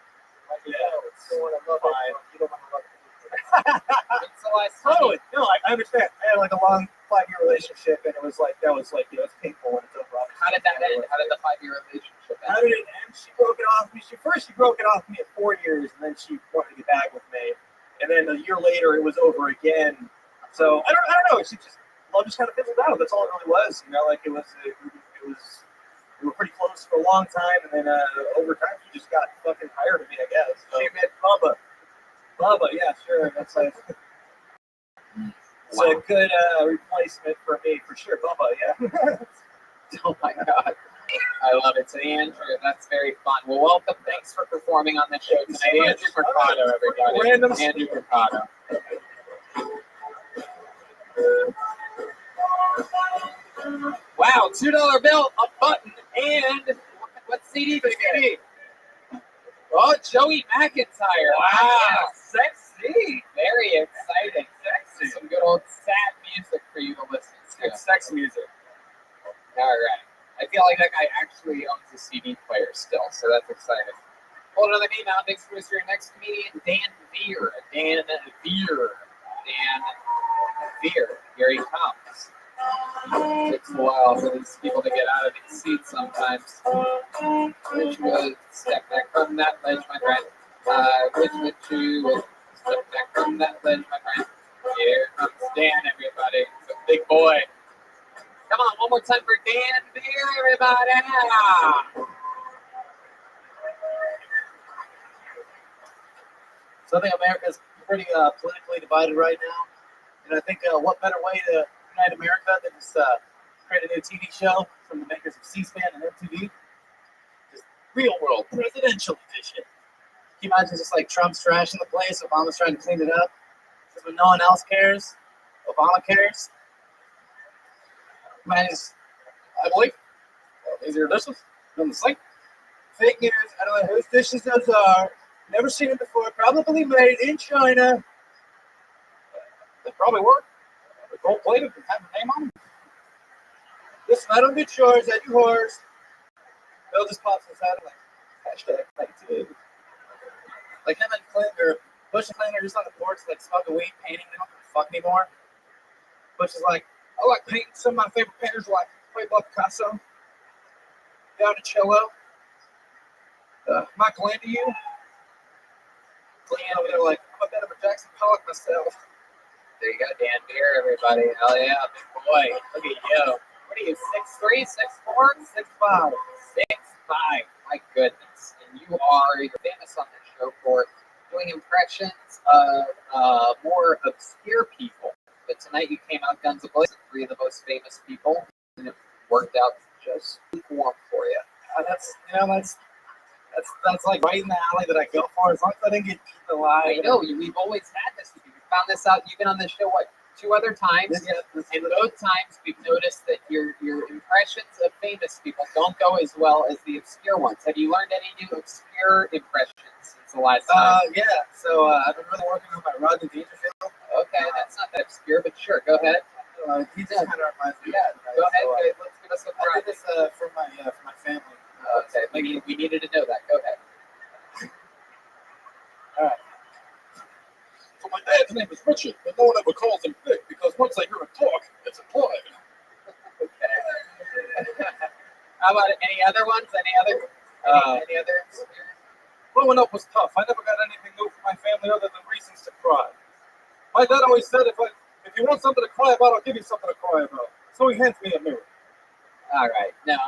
You don't want to love it. You don't want to love it. When's the last time? Totally. No, I understand. I had like a long 5-year relationship, and it was like it's painful when it's over. How did that end? How did the 5-year relationship end? How did it end? She broke it off me. She broke it off me at 4 years, and then she wanted to get back with me. And then a year later, it was over again. So I don't know. She just love just kind of fizzled out. That's all it really was. Like it was. We were pretty close for a long time, and then over time, she just got fucking tired of me, I guess. So. She met Bubba. Bubba, yeah, sure. That's like. It's a good replacement for me, for sure. Bubba, yeah. Oh my God. I love it. So Andrew, that's very fun. Well, welcome. Thanks for performing on the show tonight. Andrew Mercado, everybody. Random Andrew Mercado. Wow, $2 bill, a button, and what CD did you get? Oh, Joey McIntyre. Wow, sexy. Very exciting. Sexy. Some good old sad music for you to listen to. It's sex music. All right. I feel like that guy actually owns a CD player still, so that's exciting. Hold on to me now. Next for your next comedian, Dan Veer. Dan Veer. Here he comes. It takes a while for these people to get out of these seats sometimes. Which would step back from that ledge, my friend. Which would you step back from that ledge, my friend? Here comes Dan, everybody. It's a big boy. Come on, one more time for Dan Veer, everybody. So I think America's pretty politically divided right now. And I think what better way to unite America than just create a new TV show from the makers of C-SPAN and MTV? Just real world, presidential edition. Can you imagine just like Trump's trashing the place, Obama's trying to clean it up? Because when no one else cares, Obama cares. Man, I believe these are dishes in the sink. Fake news. I don't know whose dishes those are. Never seen it before. Probably made in China. They probably were. They're gold plated and have a name on them. Listen, I don't do chores. I do whores. Bill just pops his head like hashtag like too. Like him and Clinton or Bush and Clinton are just on the porch like smoking weed, painting. They don't give a fun anymore. Which is like, I like painting. Some of my favorite painters are like Pablo Picasso, Donatello, Michelangelo. Leanne over there like, I'm a bit of a Jackson Pollock myself. There you go, Dan Beer, everybody. Hell yeah, big boy. Look at you. What are you, 6'3", 6'4"? 6'5". 6'5". My goodness. And you're famous on the show for doing impressions of more obscure people. But tonight you came out guns a-blazing, 3 of the most famous people, and it worked out just warm for you. That's like right in the alley that I go for. As long as I didn't get eaten alive. I know, we've always had this. We found this out. You've been on this show, what, 2 other times? Yeah, and both times we've noticed that your impressions of famous people don't go as well as the obscure ones. Have you learned any new obscure impressions since the last time? Yeah. So I've been really working on my Rodney Dangerfield. Okay, that's not that obscure, but sure, go ahead. He just kind of reminds me. Yeah, go ahead. Okay, let's give us a I did this for my family. Okay, we needed to know that. Go ahead. All right. So my dad's name is Richard, but no one ever calls him Vic because once I hear him talk, it's implied. Okay. How about any other ones? Any other? Growing up was tough. I never got anything new from my family other than reasons to cry. My dad always said, if you want something to cry about, I'll give you something to cry about. So he hands me a mirror. All right. No,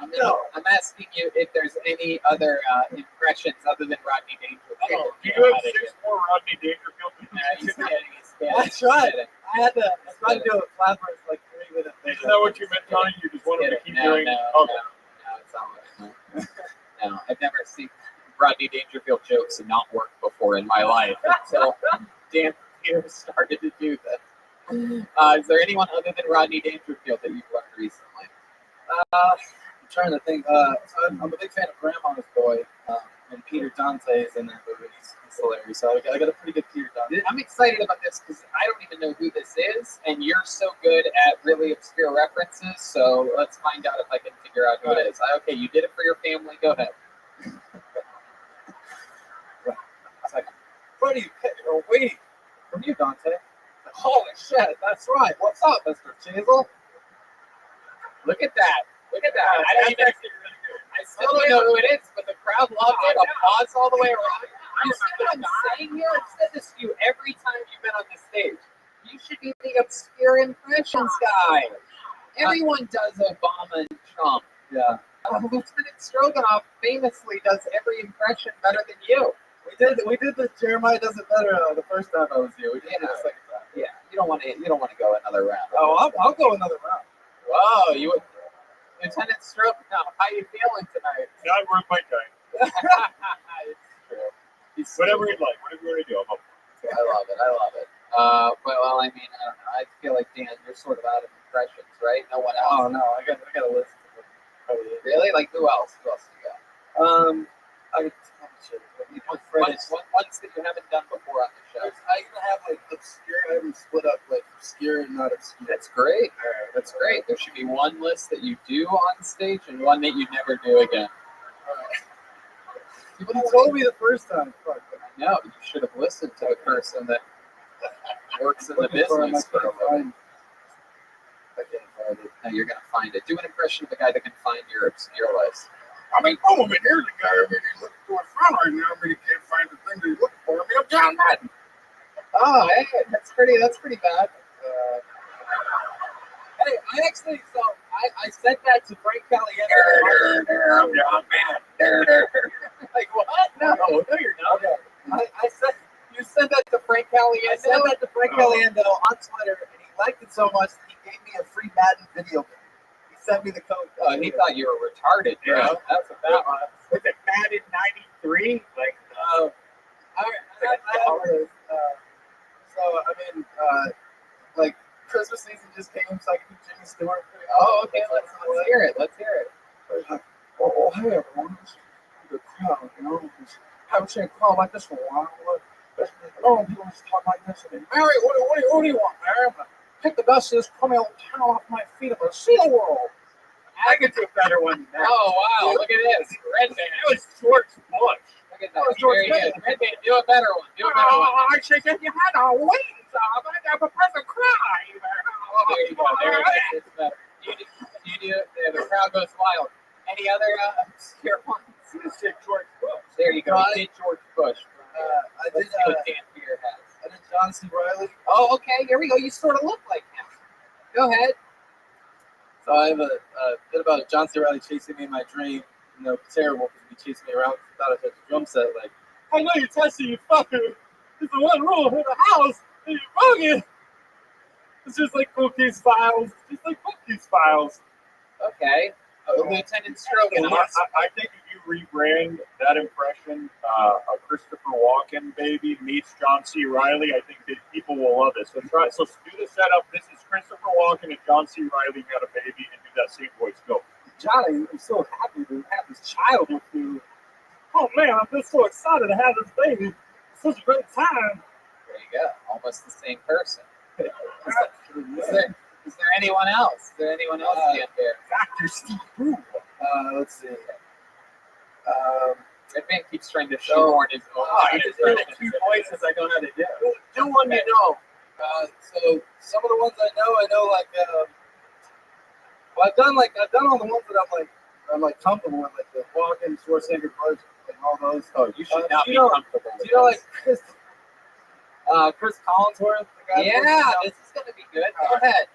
I'm asking you if there's any other impressions other than Rodney Dangerfield. Oh, do you have 6 more Rodney Dangerfield? He's kidding. He's kidding. That's right. I had to try to do a flappers like 3 minutes. Is that what you meant, Tony? You just wanted to keep doing? No, it's not. No, I've never seen Rodney Dangerfield jokes not work before in my life until Dan Pierce started to do this. Is there anyone other than Rodney Dangerfield that you've learned recently? I'm trying to think. I'm a big fan of Grandma's Boy, and Peter Dante is in that movie. He's hilarious. So I got a pretty good Peter Dante. I'm excited about this because I don't even know who this is, and you're so good at really obscure references. So let's find out if I can figure out who it is. Okay, you did it for your family. Go ahead. It's like, where do you pick or wait from you, Dante? Holy shit, that's right. What's up, Mr. Chisel? Look at that. I still don't know who it is, but the crowd loved it. Applause all the way around. You see what I'm saying here? I've said this to you every time you've been on the stage. You should be the obscure impressions guy. Everyone does Obama and Trump. Yeah. Lieutenant Stroganoff famously does every impression better than you. We did the Jeremiah does it better the first time I was here. We did it the second time. Yeah. You don't want to go another round. Oh, I'll go another round. Whoa, Lieutenant Stroganoff, how you feeling tonight? Not worth my time. It's true. Whatever you'd like, whatever you want to do, I'm up. I love it. Well, I mean, I don't know. I feel like, Dan, you're sort of out of impressions, right? No one else. Oh no, I got a list. Really? Like who else? Who else do you got? Ones that you haven't done before on the show. I'm gonna have like obscure. I haven't split up like obscure and not obscure. That's great. All right, that's great. There should be one list that you do on stage and one that you never do again. All right. You told me the first time. Fuck. I know. You should have listened to the person that works in the business for a living. I can't find it. No, you're gonna find it. Do an impression of a guy that can find your obscure list. I mean, oh, I mean, here's a guy. I mean, he's looking for his phone right now, but he can't find the thing that he's looking for. I mean, I'm John Madden. Oh, hey, that's pretty bad. Hey, I said that to Frank Caliendo. I'm John Madden. Like what? No, you're not. Okay. You said that to Frank Caliendo. I said that to Frank Caliendo on Twitter, and he liked it so much that he gave me a free Madden video game. He sent me the code. He thought you were retarded, bro. Yeah. That's what that was. Was it Madden 93? Like, So I mean, like Christmas season just came, so I can do Jimmy Stewart. Oh, okay. Let's hear it. Let's hear it. Oh, hey everyone, the crowd, you know, I haven't seen a crowd like this for a while. Oh, people just talk like this. And Mary, what do you want, Mary? I'm gonna pick the dust of this crummy old town off my feet. I'm gonna see the world. I could do a better one than that. Oh wow! Look at this, Redman. That was George Bush. Look at that. Very good. Redman, do a better one. Do a better one. I said that you had to wait I got Professor Cry. There you go. There it is. It's better. You do it. The crowd goes wild. Any other obscure ones? George Bush. There you go. Right. Did George Bush. I Let's did. see what Dan Beer has. I did John C. Riley. Oh, okay. Here we go. You sort of look like him. Go ahead. So I have a bit about John C. Riley chasing me in my dream. You know, terrible because he chased me around. Thought I had a drum set. Like, I know you're testing, you fucker. It's the one rule in the house, and you're bugging. It's just like Cookies Files. Just like Cookies Files. Okay. Lieutenant Strogan. I think if you rebrand that impression, a Christopher Walken baby meets John C. Riley, I think that people will love it. So so do the setup. This is Christopher Walken and John C. Riley got a baby, and do that same voice. Go. Johnny, I'm so happy to have this child with you. Oh man, I'm just so excited to have this baby. It's such a great time. There you go. Almost the same person. Is there anyone else? Is there anyone else Dan Beer? Dr. Steve Brew. let's see. Red Man keeps trying to shoehorn his own. I just heard the two voices I don't know how to do. Do one you know. So some of the ones I know like. Well, I've done all the ones that I'm comfortable with, like the Walken, Schwarzenegger, Bush, and all those. Oh, you should not be comfortable. Do you know like Chris Collinsworth? The guy Yeah, this is gonna be good. Go ahead.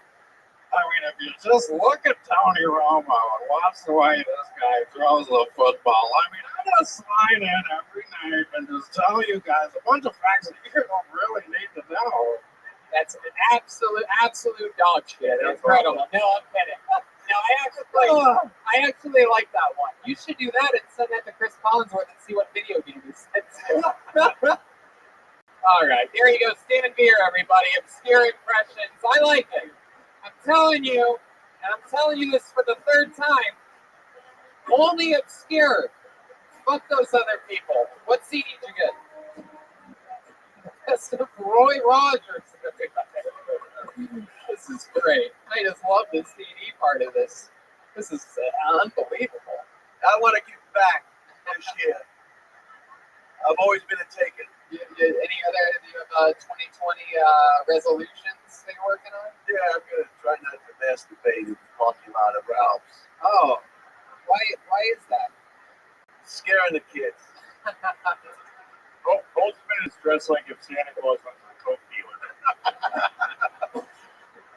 I mean, if you just look at Tony Romo and watch the way this guy throws the football, I mean, I just slide in every night and just tell you guys a bunch of facts that you don't really need to know. That's an absolute dog shit. Yeah, Incredible. No, I'm kidding. No, I actually like that one. You should do that and send that to Chris Collinsworth and see what video game he sends you. All right, there you go. Stan Beer, everybody. Obscure impressions. I like it. I'm telling you, and I'm telling you this for the third time, only obscure. Fuck those other people. What CD did you get? Best of Roy Rogers. This is great. I just love the CD part of this. This is unbelievable. I want to give back this year. I've always been a taker. Any other 2020 resolutions that you're working on? Yeah, I'm gonna try not to masturbate in the parking lot of Ralph's. Oh, why is that? Scaring the kids. Postman is dressed like if Santa Claus went to a coke dealer.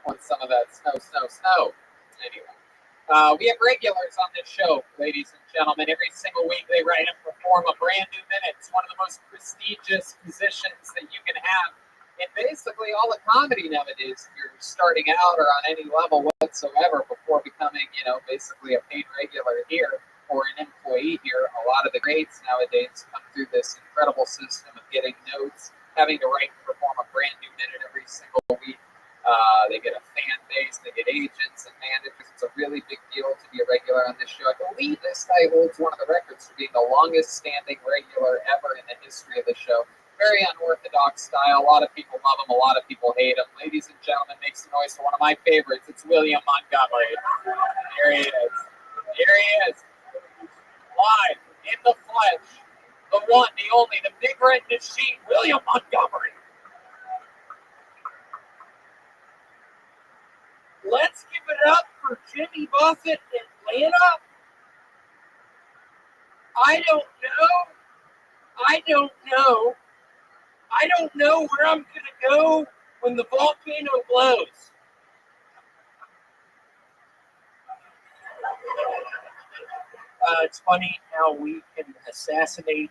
Want some of that snow. Anyway, we have regulars on this show, ladies and gentlemen. Every single week they write and perform a brand new minute. It's one of the most prestigious positions that you can have in basically all the comedy nowadays. If you're starting out or on any level whatsoever before becoming, basically a paid regular here or an employee here, a lot of the greats nowadays come through this incredible system of getting notes, having to write and perform a brand new minute every single week. They get a fan base, they get agents and managers. It's a really big deal to be a regular on this show. I believe this guy holds one of the records for being the longest standing regular ever in the history of the show. Very unorthodox style. A lot of people love him, a lot of people hate him. Ladies and gentlemen, make some noise for one of my favorites. It's William Montgomery. Here he is. Here he is. Live in the flesh. The one, the only, the big red machine, William Montgomery. Let's give it up for Jimmy Buffett in Atlanta. I don't know where I'm going to go when the volcano blows. It's funny how we can assassinate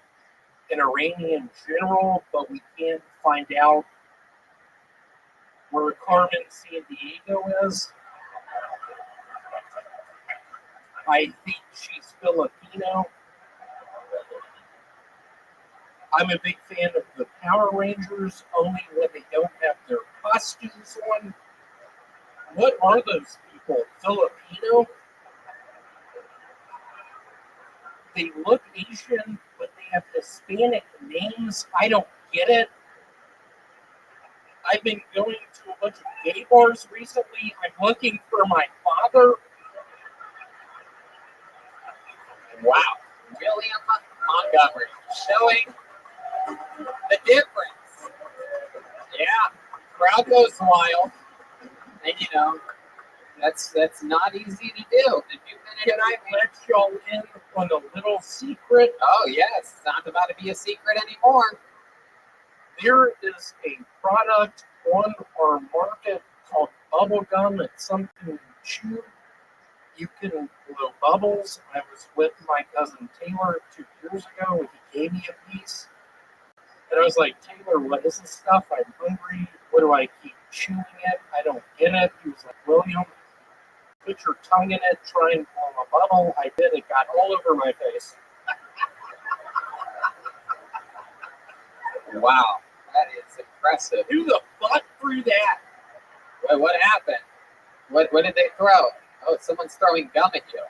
an Iranian general, but we can't find out where Carmen Sandiego is. I think she's Filipino. I'm a big fan of the Power Rangers, only when they don't have their costumes on. What are those people? Filipino? They look Asian, but they have Hispanic names. I don't get it. I've been going to a bunch of gay bars recently. I'm looking for my father. Wow. William Montgomery showing the difference. Yeah. crowd goes wild, and you know that's not easy to do. If you've been Can I let y'all in on a little secret? Oh yes, it's not about to be a secret anymore. There is a product on our market called bubble gum. It's something you chew. You can blow bubbles. I was with my cousin Taylor 2 years ago, and he gave me a piece. And I was like, Taylor, what is this stuff? I'm hungry. What do I keep chewing it? I don't get it. He was like, William, put your tongue in it, try and blow a bubble. I did. It got all over my face. Wow, that is impressive. Who the fuck threw that? Wait, what happened? What did they throw? Oh, someone's throwing gum at you.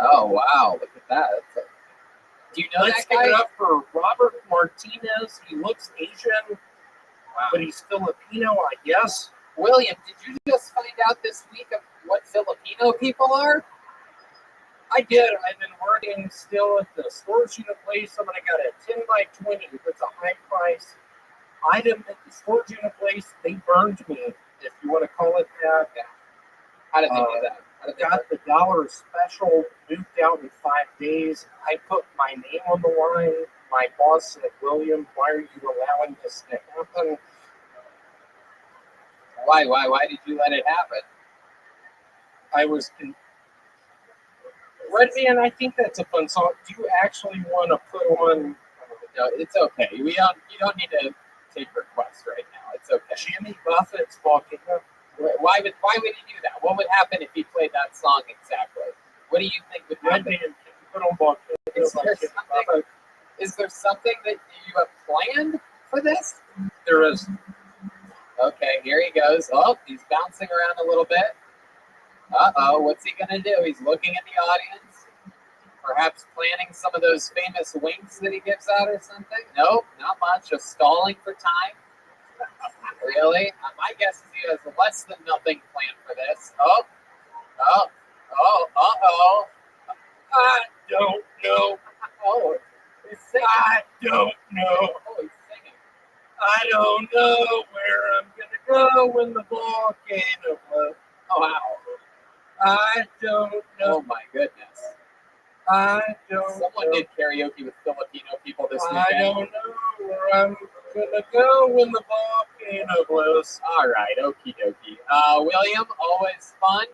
Oh wow, look at that. Do you know Let's that guy? give it up for Robert Martinez. He looks Asian, Wow. but he's Filipino, I guess. William, did you just find out this week of what Filipino people are? I did. I've been working still at the storage unit place. Somebody got a 10 by 20. It's a high price item at the storage unit place. They burned me, if you want to call it that. How did they do that? How did they Got the dollar special, moved out in 5 days. I put my name on the line. My boss said, William, why are you allowing this to happen? Why did you let it happen? I was Red Man, I think that's a fun song. Do you actually want to put on No, it's okay. You don't need to take requests right now. It's okay. Jimmy Buffett's Volcano? Why would he do that? What would happen if he played that song exactly? What do you think would Red happen? Man, can you put on Volcano? Is there something that you have planned for this? There is. Okay, here he goes. Oh, he's bouncing around a little bit. Uh-oh, what's he gonna do? He's looking at the audience. Perhaps planning some of those famous winks that he gives out or something? Nope, not much. Just stalling for time. Really? My guess is he has less than nothing planned for this. Oh. I don't know. Oh, he's singing. I don't know. Oh, he's singing. I don't know where I'm gonna go when the volcano blows. Oh, wow. I don't know. Oh, my goodness. I don't Someone know. did karaoke with Filipino people this I weekend. don't know where I'm gonna go when the volcano blows. All right, okie dokie. William, always fun.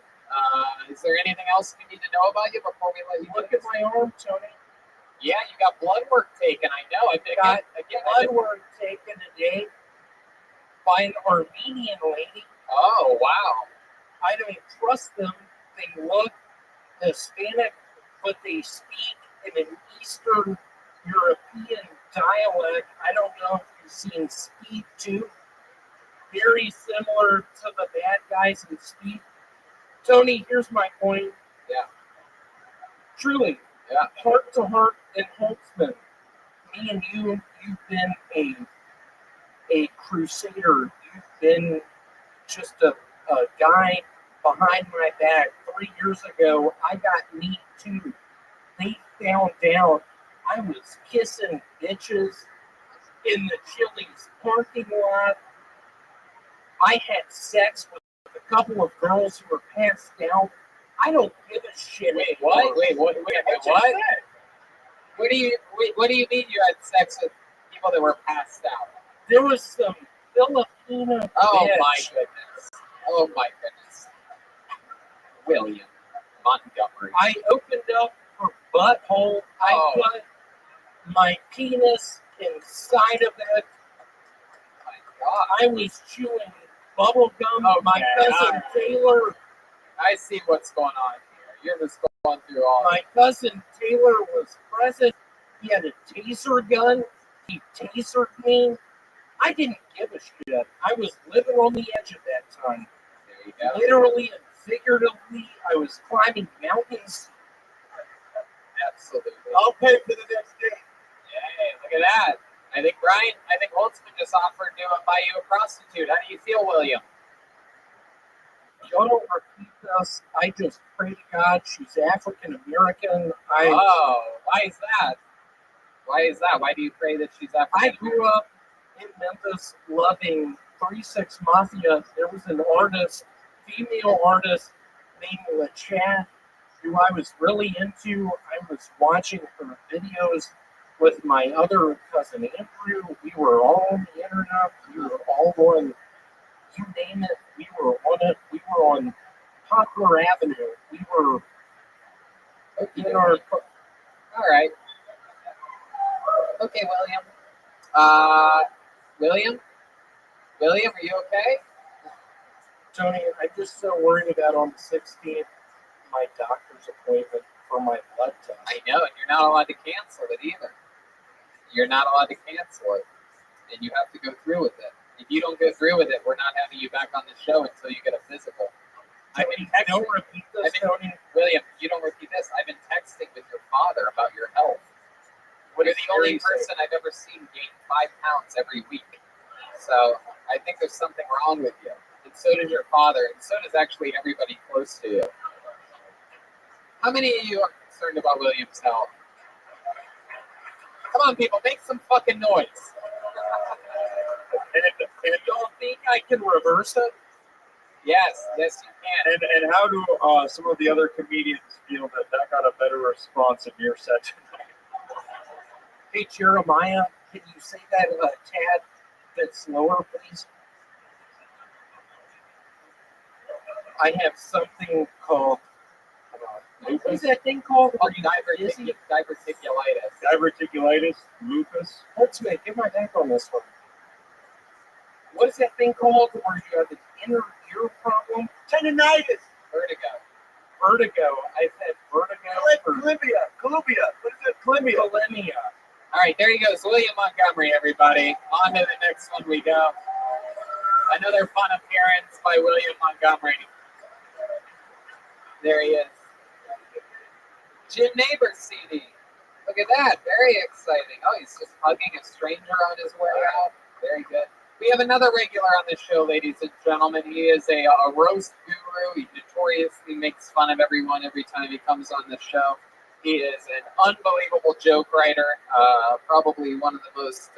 Is there anything else we need to know about you before we let you Look at my arm, Tony. Yeah, you got blood work taken. I know. I Got again, blood work taken today by an Armenian lady. Oh, wow. I don't trust them. They look Hispanic, but they speak in an Eastern European dialect. I don't know if you've seen Speed 2. Very similar to the bad guys in Speed. Tony, here's my point. Yeah. Truly, Yeah. heart to heart and Holtzman, me and you've been a crusader. You've been just a guy behind my back. 3 years ago, I got Me Too. They found out I was kissing bitches in the Chili's parking lot. I had sex with a couple of girls who were passed out. I don't give a shit. Wait, what? anymore. What? What do you mean you had sex with people that were passed out? There was some Filipino Oh, bitch. my goodness. Oh, my goodness. William Montgomery. I opened up her butthole. I put my penis inside of it. My God. I was chewing bubble gum. My cousin Taylor. I see what's going on here. You're just going through all My cousin Taylor was present. He had a taser gun. He tasered me. I didn't give a shit. I was living on the edge at that time. There you go. Literally and figuratively, I was climbing mountains. Absolutely. I'll pay for the next day. Hey, look at that. I think Holtzman just offered to buy you a prostitute. How do you feel, William? Y'all don't repeat this. I just pray to God she's African American. Oh, why is that? Why do you pray that she's African? I grew up in Memphis loving 3-6 Mafia, there was an artist, female artist named LaChat, who I was really into. I was watching her videos with my other cousin Andrew. We were all on the internet. We were all on, you name it, we were on it. We were on Poplar Avenue. We were in our. All right. Okay, William. William, are you okay? Tony, I'm just so worried about on the 16th, my doctor's appointment for my blood test. I know, and you're not allowed to cancel it either. You're not allowed to cancel it, and you have to go through with it. If you don't go through with it, we're not having you back on the show until you get a physical. Don't repeat this, Tony. William, you don't repeat this. I've been texting with your father about your health. You're the only person I've ever seen gain 5 pounds every week. So I think there's something wrong with you. And so does your father, and so does actually everybody close to you. How many of you are concerned about William's health? Come on, people, make some fucking noise. And don't think I can reverse it? Yes, you can. And how do some of the other comedians feel that got a better response in your set tonight? Hey, Jeremiah, can you say that a tad bit slower, please? I have something called, what is that thing called? Diverticulitis. Diverticulitis, lupus. Let's get my neck on this one. What is that thing called where you have an inner ear problem? Tendinitis. Vertigo. I've had vertigo. Chlamydia. What is it? Chlamydia. All right, there he goes. William Montgomery, everybody. On to the next one we go. Another fun appearance by William Montgomery. There he is. Jim Neighbors CD. Look at that. Very exciting. Oh, he's just hugging a stranger on his way out. Very good. We have another regular on the show, ladies and gentlemen. He is a roast guru. He notoriously makes fun of everyone every time he comes on the show. He is an unbelievable joke writer. Probably one of the most,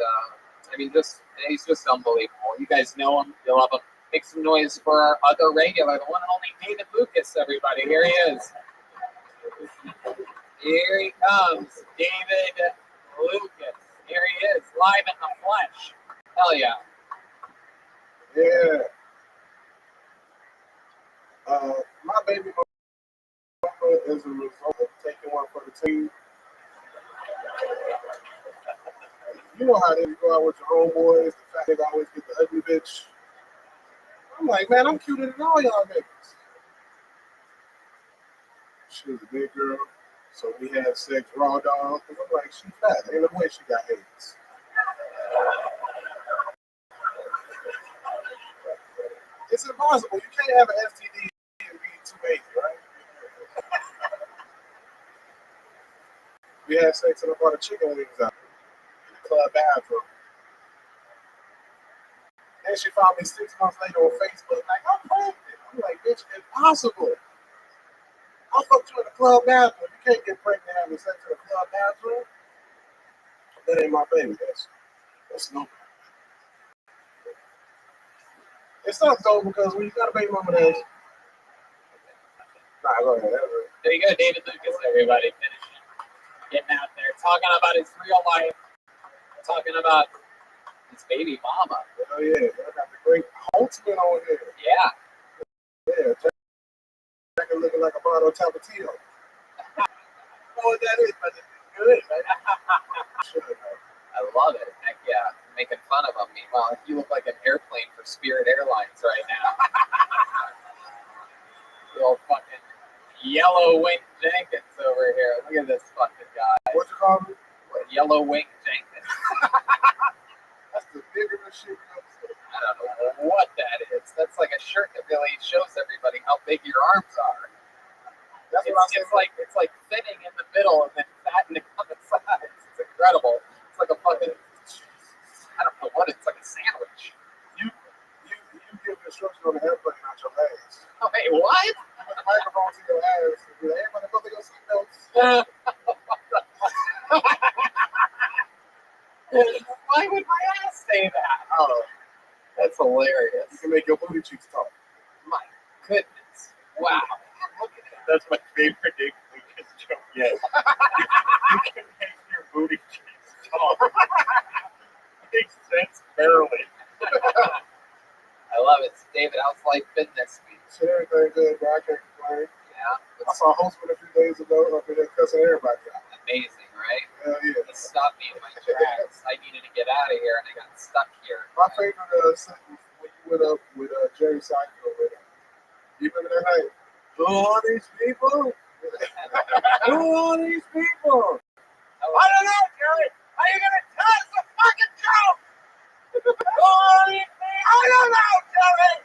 he's just unbelievable. You guys know him. You love him. Make some noise for our other regular, the one and only David Lucas, everybody. Here he is. Here he comes, David Lucas. Here he is, live in the flesh. Hell yeah. Yeah. My baby mama is a result of taking one for the team. You know how they go out with your homeboys, the fact they always get the ugly bitch. I'm like, man, I'm cuter than all y'all niggas. She was a big girl, so we had sex raw dog. And I'm like, she fat. Ain't no way she got AIDS. It's impossible. You can't have an STD and be 280, right? We had sex and I brought a chicken wings out in the club bathroom. Then she found me 6 months later on Facebook, like, I'm pregnant. I'm like, bitch, impossible. I fucked you in the club bathroom. You can't get pregnant having sex in the club bathroom. That ain't my baby. That's no. It's not though because when you got a baby mama that's go ahead. There you go, David Lucas, everybody, finishing, getting out there, talking about his real life, talking about his baby mama. Oh yeah, I got the great Holtzman on here. Yeah. Yeah, Jack looking like a bottle of Tapatio. I know what that is, but it's good. I love it. Heck yeah. Making fun of him. Meanwhile, you look like an airplane for Spirit Airlines right now. The old fucking Yellow Wing Jenkins over here. Look at this fucking guy. What you call him? Yellow Wing Jenkins. That's the biggest shit. I don't know what that is. That's like a shirt that really shows everybody how big your arms are. That's what I'm saying. It's like thinning in the middle and then fattening on the sides. It's incredible. It's like a fucking, I don't know what, it's like a sandwich. You give instruction on the airplane, not your legs. Oh, wait, what? Put the microphone to your ass and be like, hey, motherfucker, your seatbelts. Why would my ass say that? Oh, that's hilarious. You can make your booty cheeks talk. My goodness. Wow. That's my favorite David Lucas joke yet. You can make your booty cheeks talk. Makes sense barely. I love it. David, how's life been this week? Shit, everything good, bro. I can't complain. Yeah. I saw Holtzman a few days ago up in there cussing everybody out. Amazing, right? Hell yeah. He stopped me in my tracks. I needed to get out of here, and I got stuck here. My favorite sentence when you went up with Jerry Seinfeld with him. You remember that night? Who are these people? Who are these people? I don't know, Jerry. Are you gonna tell us a fucking joke? Who are these people? I don't know, Jerry.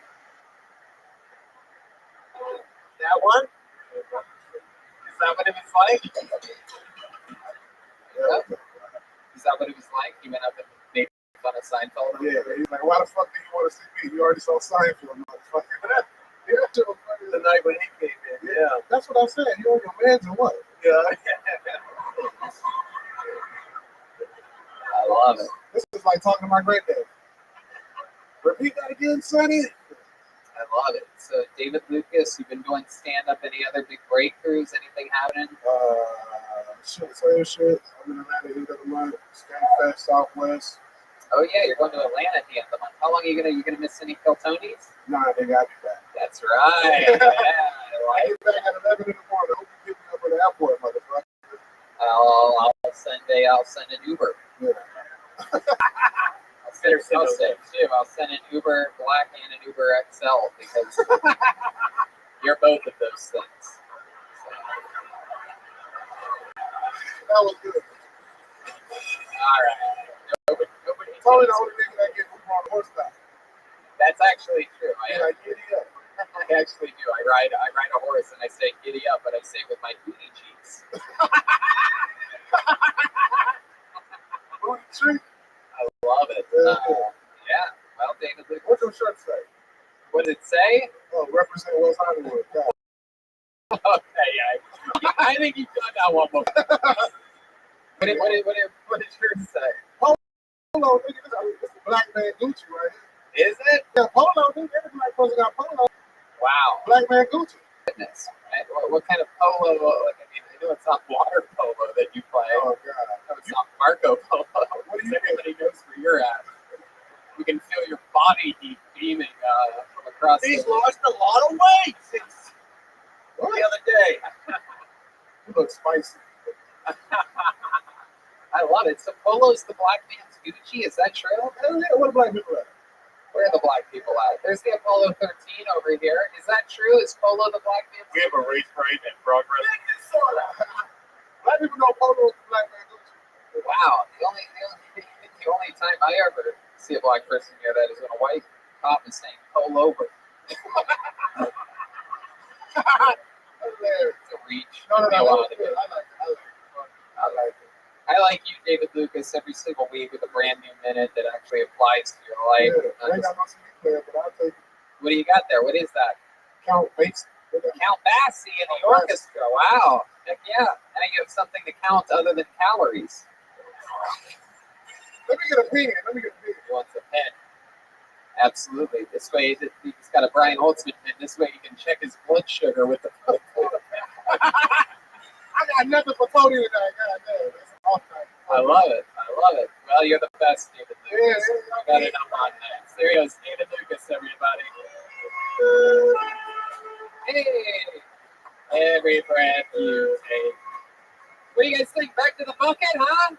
That one? Is that what it was like? Yeah. Is that what it was like? He went up and made fun of Seinfeld? Yeah, he's like, why the fuck do you want to see me? You already saw Seinfeld, motherfucker. Yeah, The night when he came in. yeah, that's what I'm saying. You on your meds or what? Yeah. I love it. This is like talking to my granddad. Repeat that again, Sonny. I love it. So, David Lucas, you've been doing stand-up. Any other big breakthroughs? Anything happening? Shit, same shit. I'm in Atlanta end of the month. Fest Southwest. Oh yeah, you're going to Atlanta at the end of the month. How long are you gonna miss any Kiltonies? Nah, they got me back. That's right. Yeah, I get back at 11 in the morning. Hope you pick me up at the airport, motherfucker. I'll send an Uber. Yeah. I'll send an Uber Black and an Uber XL because you're both of those things. So. That was good. All right. Nobody Probably the only nigga that get Uber on horseback. That's actually true. I giddy up. I actually do. I ride a horse and I say giddy up, but I say it with my booty cheeks. Booty cheeks? I love it. Yeah. Well, David, what's your shirt say? What did it say? Oh, represent West Hollywood. God. Okay, I think you got that one more. What did yours say? Polo, nigga. This is Black Man Gucci right here. Is it? Yeah, Polo, nigga. Every black person got Polo. Wow. Black Man Gucci. Goodness. What kind of polo? I mean, I know it's not water polo that you play. Oh, God. I know it's not Marco Polo. What do you everybody knows where you're at? We can feel your body heat beaming from across. He's lost a lot of weight since the other day. You look spicy. I love it. So Polo's the black man's Gucci. Is that true? Hell yeah. What black people at? Where are the black people at? There's the Apollo 13 over here. Is that true? Is Polo the black man's We have a race right in progress. Black people know Polo is Black Man Gucci. Wow. The only time I ever see a black person here that is when a white cop is saying pull over. It's a reach. No, I like it. I like it. I like you, David Lucas, every single week with a brand new minute that actually applies to your life. Yeah, I ain't got my CD player, but I'll take it. What do you got there? What is that? Count Basie. Count Basie in the orchestra. Wow. Heck yeah. Now you have something to count other than calories. Let me get a pen. He wants a pen. Absolutely. This way, he's got a Brian Holtzman pen. This way, he can check his blood sugar with the pen. I got nothing for Tony tonight. God damn. I love it. Well, you're the best, David Lucas. Yeah. Got it up on that. There he goes, David Lucas, everybody. Hey, every breath you take. What do you guys think? Back to the bucket, huh?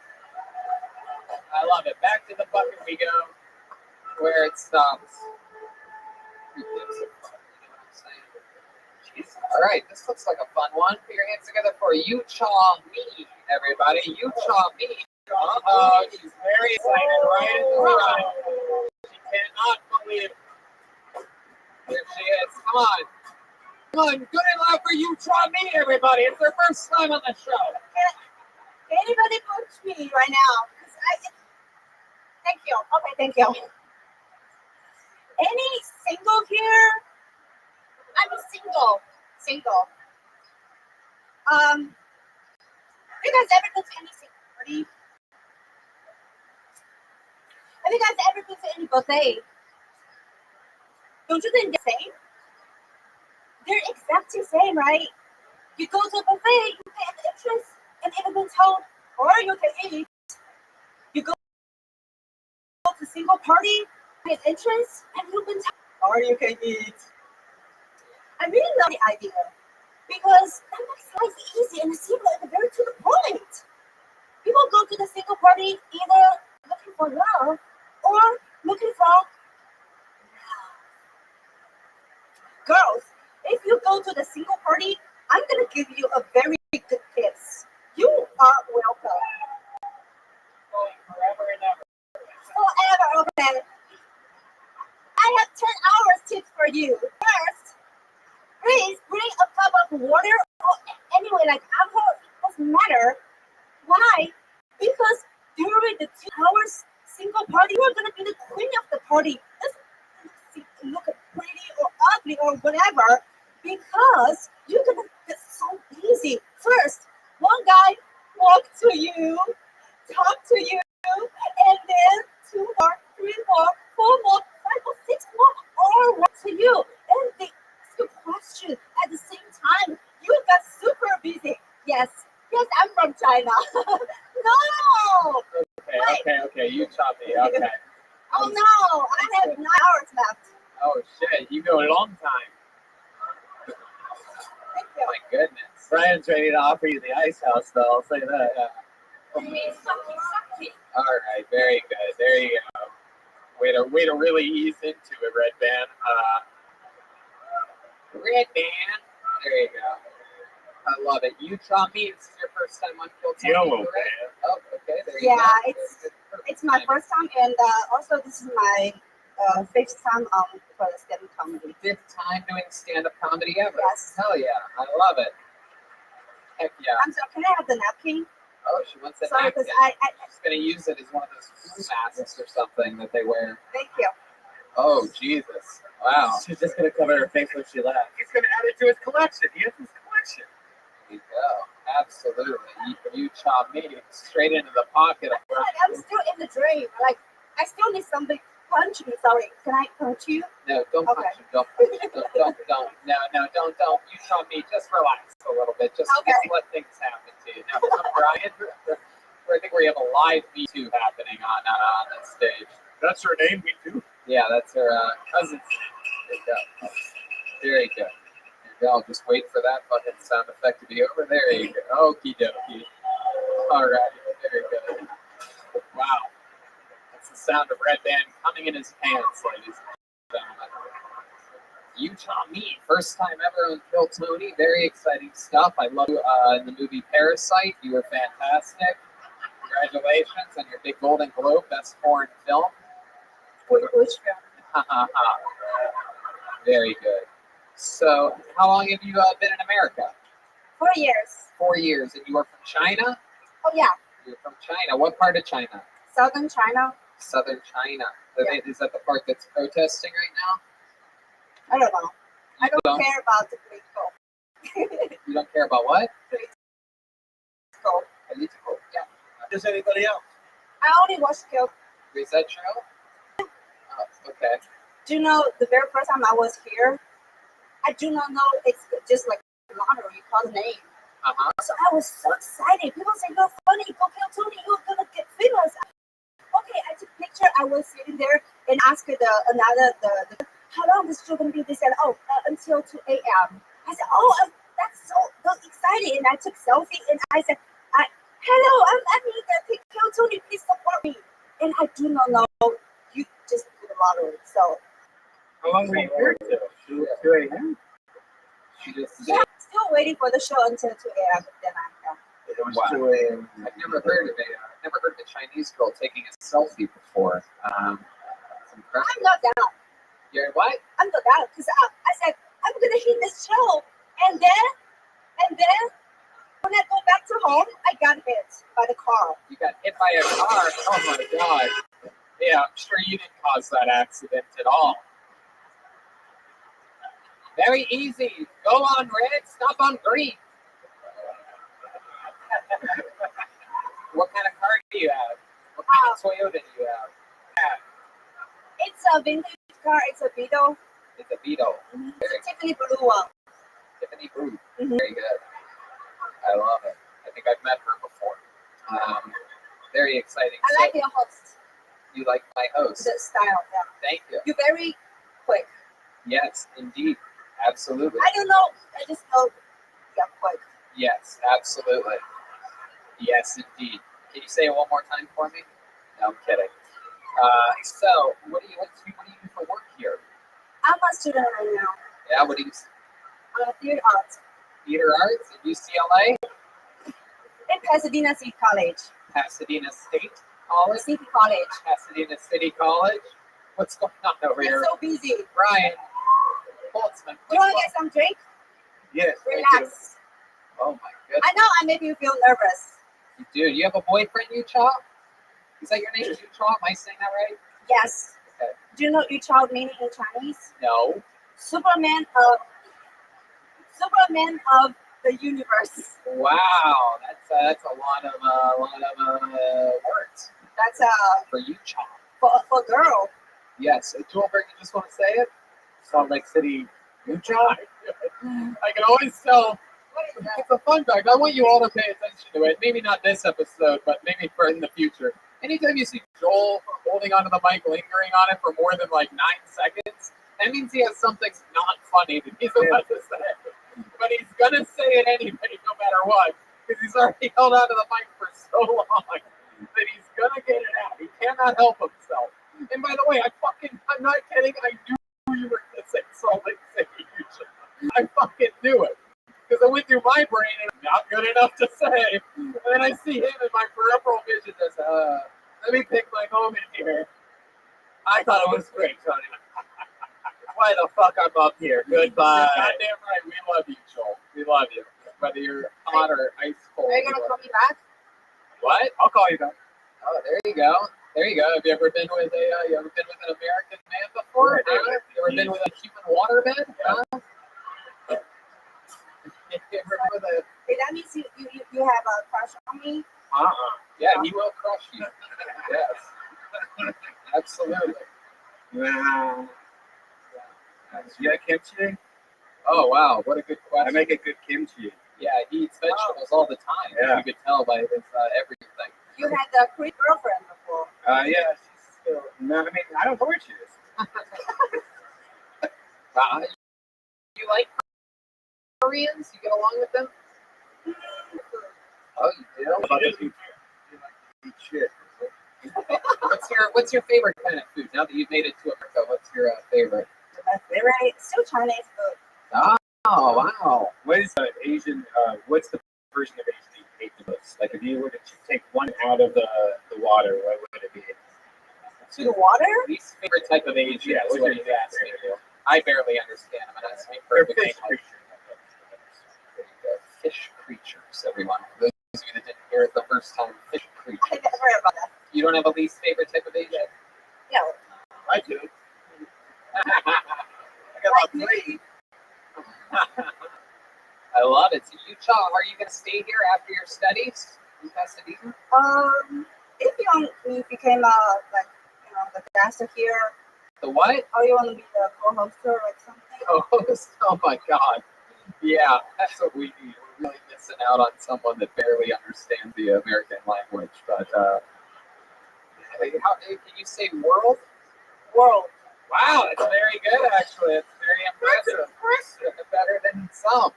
I love it. Back to the bucket we go, where it stops. Who gives a fuck? You know what I'm saying? Jeez. All right, this looks like a fun one. Put your hands together for You Chaw Me, everybody. You Chaw Me. Uh-oh, she's very excited right at the front. She cannot believe it. There she is. Come on. Come on, good and loud for You Chaw Me, everybody. It's their first time on the show. Can anybody punch me right now? Thank you. Okay, thank you. Any single here? I'm single. You guys ever go to any single party? Have you guys ever been to any buffet? Don't you think they're the same? They're exactly the same, right? You go to a buffet, you pay the entrance, and everyone's told, or you can eat. You go to single party, pay the entrance, and you've been told, Or you can eat. I really love the idea because that makes life easy and simple and very to the point. People go to the single party either looking for love or looking for girls. If you go to the single party, I'm gonna give you a very good tips. You are welcome. Forever and ever. Forever, okay. I have 10 hours tips for you. First, please bring a cup of water or anyway, like alcohol, it doesn't matter. Why? Because during the 2 hours single party, you are gonna be the queen of the party. Doesn't look pretty or ugly or whatever, because you're gonna get so easy. First, one guy walk to you, talk to you, and then 2 more, 3 more, 4 more, 5 or 6 more, all walk to you. And they ask a question at the same time. You got super busy. Yes, I'm from China. No! Okay. You taught me. Okay. Oh no, I have 9 hours left. Oh shit, you go a long time. Thank you. My goodness. Brian's ready to offer you the ice house, though. I'll say that. All right, very good. There you go. Way to really ease into it, Red Band. Red Band. There you go. I love it. You taught me. This is your first time on Kill Tony. Yellow Band. Oh, okay. There you go. Yeah, it's my first time, and also this is my 5th time for the stand-up comedy. 5th time doing stand-up comedy ever. Yes. Hell yeah. I love it. Heck yeah. I'm sorry, can I have the napkin? Oh, she wants that Sorry, napkin. because She's going to use it as one of those flu masks or something that they wear. Thank you. Oh, Jesus. Wow. She's just going to cover her face when she laughs. He's going to add it to his collection. He has his collection. There you go. Absolutely. You chop me straight into the pocket. I'm still in the dream. Like, I still need somebody punch me. Sorry, can I punch you? No, don't punch him. Don't punch him. Don't. No, don't. You chop me. Just relax a little bit. Just let things happen to you. Now, Brian, I think we have a live Me Too happening on that stage. That's her name, Me Too? Yeah, that's her cousin's name. There you go. Very good. I'll just wait for that fucking sound effect to be over. There you go. Okie dokie. All right. Very good. Wow. That's the sound of Red Band coming in his pants, ladies and gentlemen. Utah Me. First time ever on Kill Tony. Very exciting stuff. I love you in the movie Parasite. You were fantastic. Congratulations on your big Golden Globe, Best Foreign Film. Which film? Very good. So, how long have you been in America? 4 years. 4 years. And you are from China? Oh, yeah. You're from China. What part of China? Southern China. Southern China. Yeah. Is that the part that's protesting right now? I don't know. I don't care about the political. You don't care about what? Political. Political. Yeah. Does anybody else? I only watch Kill. Is that true? Oh, okay. Do you know the very first time I was here, I do not know it's just like lottery, you call the name. So I was so excited. People say, you're funny, go Kill Tony, you're gonna get famous. Okay, I took a picture. I was sitting there and asked the how long this show gonna be? They said, until 2 a.m. I said, that's so exciting. And I took selfie and I said, hello, I'm here to Kill Tony, please support me. And I do not know, you just do the lottery. So how long were you here till? 2 a.m.? Still waiting for the show until 2 a.m. Then I'm done. It was 2 a.m. I've never heard of a Chinese girl taking a selfie before. I'm not down. You're what? I'm not down because I said I'm gonna hit this show, and then when I go back to home, I got hit by the car. You got hit by a car? Oh my god! Yeah, I'm sure you didn't cause that accident at all. Very easy. Go on red, stop on green. What kind of car do you have? What kind of Toyota do you have? It's a vintage car. It's a Beetle. It's It's a Beetle. Very Tiffany blue one. Tiffany Blue. Mhm. Very good. I love it. I think I've met her before. Very exciting. I like your host. You like my host. The style, yeah. Thank you. You're very quick. Yes, indeed. Absolutely. I don't know. I just know you're quick. Yes, absolutely. Yes, indeed. Can you say it one more time for me? No, I'm kidding. So, what do you do for work here? I'm a student right now. Yeah, what do you? Theater arts Theater arts at UCLA, in Pasadena City College. Pasadena State College, City College. Pasadena City College. What's going on over here? It's so busy. Brian Holtzman. Do you want to get some drink? Yes. Relax. Oh my goodness. I know I make you feel nervous. Dude, you have a boyfriend, Yucha? Is that your name, Yucha? Am I saying that right? Yes. Okay. Do you know your child meaning in Chinese? No. Superman of the universe. Wow, that's a lot of words That's for Yucha. for girl. Yes. Julberg, you just want to say it? Salt Lake City, Yucha. I can always tell. It's a fun fact. I want you all to pay attention to it. Maybe not this episode, but maybe for in the future. Anytime you see Joel holding onto the mic, lingering on it for more than like 9 seconds, that means he has something not funny that he's about to say. But he's gonna say it anyway, no matter what, because he's already held onto the mic for so long that he's gonna get it out. He cannot help himself. And by the way, I'm not kidding. I knew you were gonna say Salt Lake City. I fucking knew it. Because I went through my brain and not good enough to say. And then I see him in my peripheral vision as, let me pick my moment here. I thought it was great, Tony. Why the fuck I'm up here? Goodbye. You're goddamn right. We love you, Joel. We love you. Whether you're hot or ice cold. Are you gonna call me back? What? I'll call you back. Oh, there you go. There you go. Have you ever been with an American man before? Yeah, Huh? You ever been with a human waterbed? Huh? Hey, that means you have a crush on me? Yeah, he will crush you. Yes. Absolutely. Wow. You got kimchi? Oh, wow. What a good question. I make a good kimchi. Yeah, he eats vegetables all the time. Yeah. You could tell by his everything. You had a Greek girlfriend before. Yeah, she's still. No, I mean, I don't know where she is. You like Koreans? You get along with them? Oh, you do? About this eat shit. What's your favorite kind of food? Now that you've made it to America, what's your favorite? My favorite, still Chinese food. Oh, wow. What is Asian? What's the version of Asian that you hate the most? Like, if you were to take one out of the water, what would it be? To the water? Least favorite type of Asian. Yeah, is what's what your he's asking. favorite? I barely understand him, and that's me They're perfect fish English. creatures. Fish creatures, everyone. For those of you that didn't hear it the first time, fish I creatures. never heard about that. You don't have a least favorite type of Asian? No. I do. I got about 3. I love it. So, Utah, are you going to stay here after your studies in Pasadena? If you became the master here, The what? or you want to be the co-host or like something? Co-host? Oh my God. Yeah, that's what we need. We're really missing out on someone that barely understands the American language. But can you say world? World. Wow, that's very good, actually. It's very impressive. Better than some.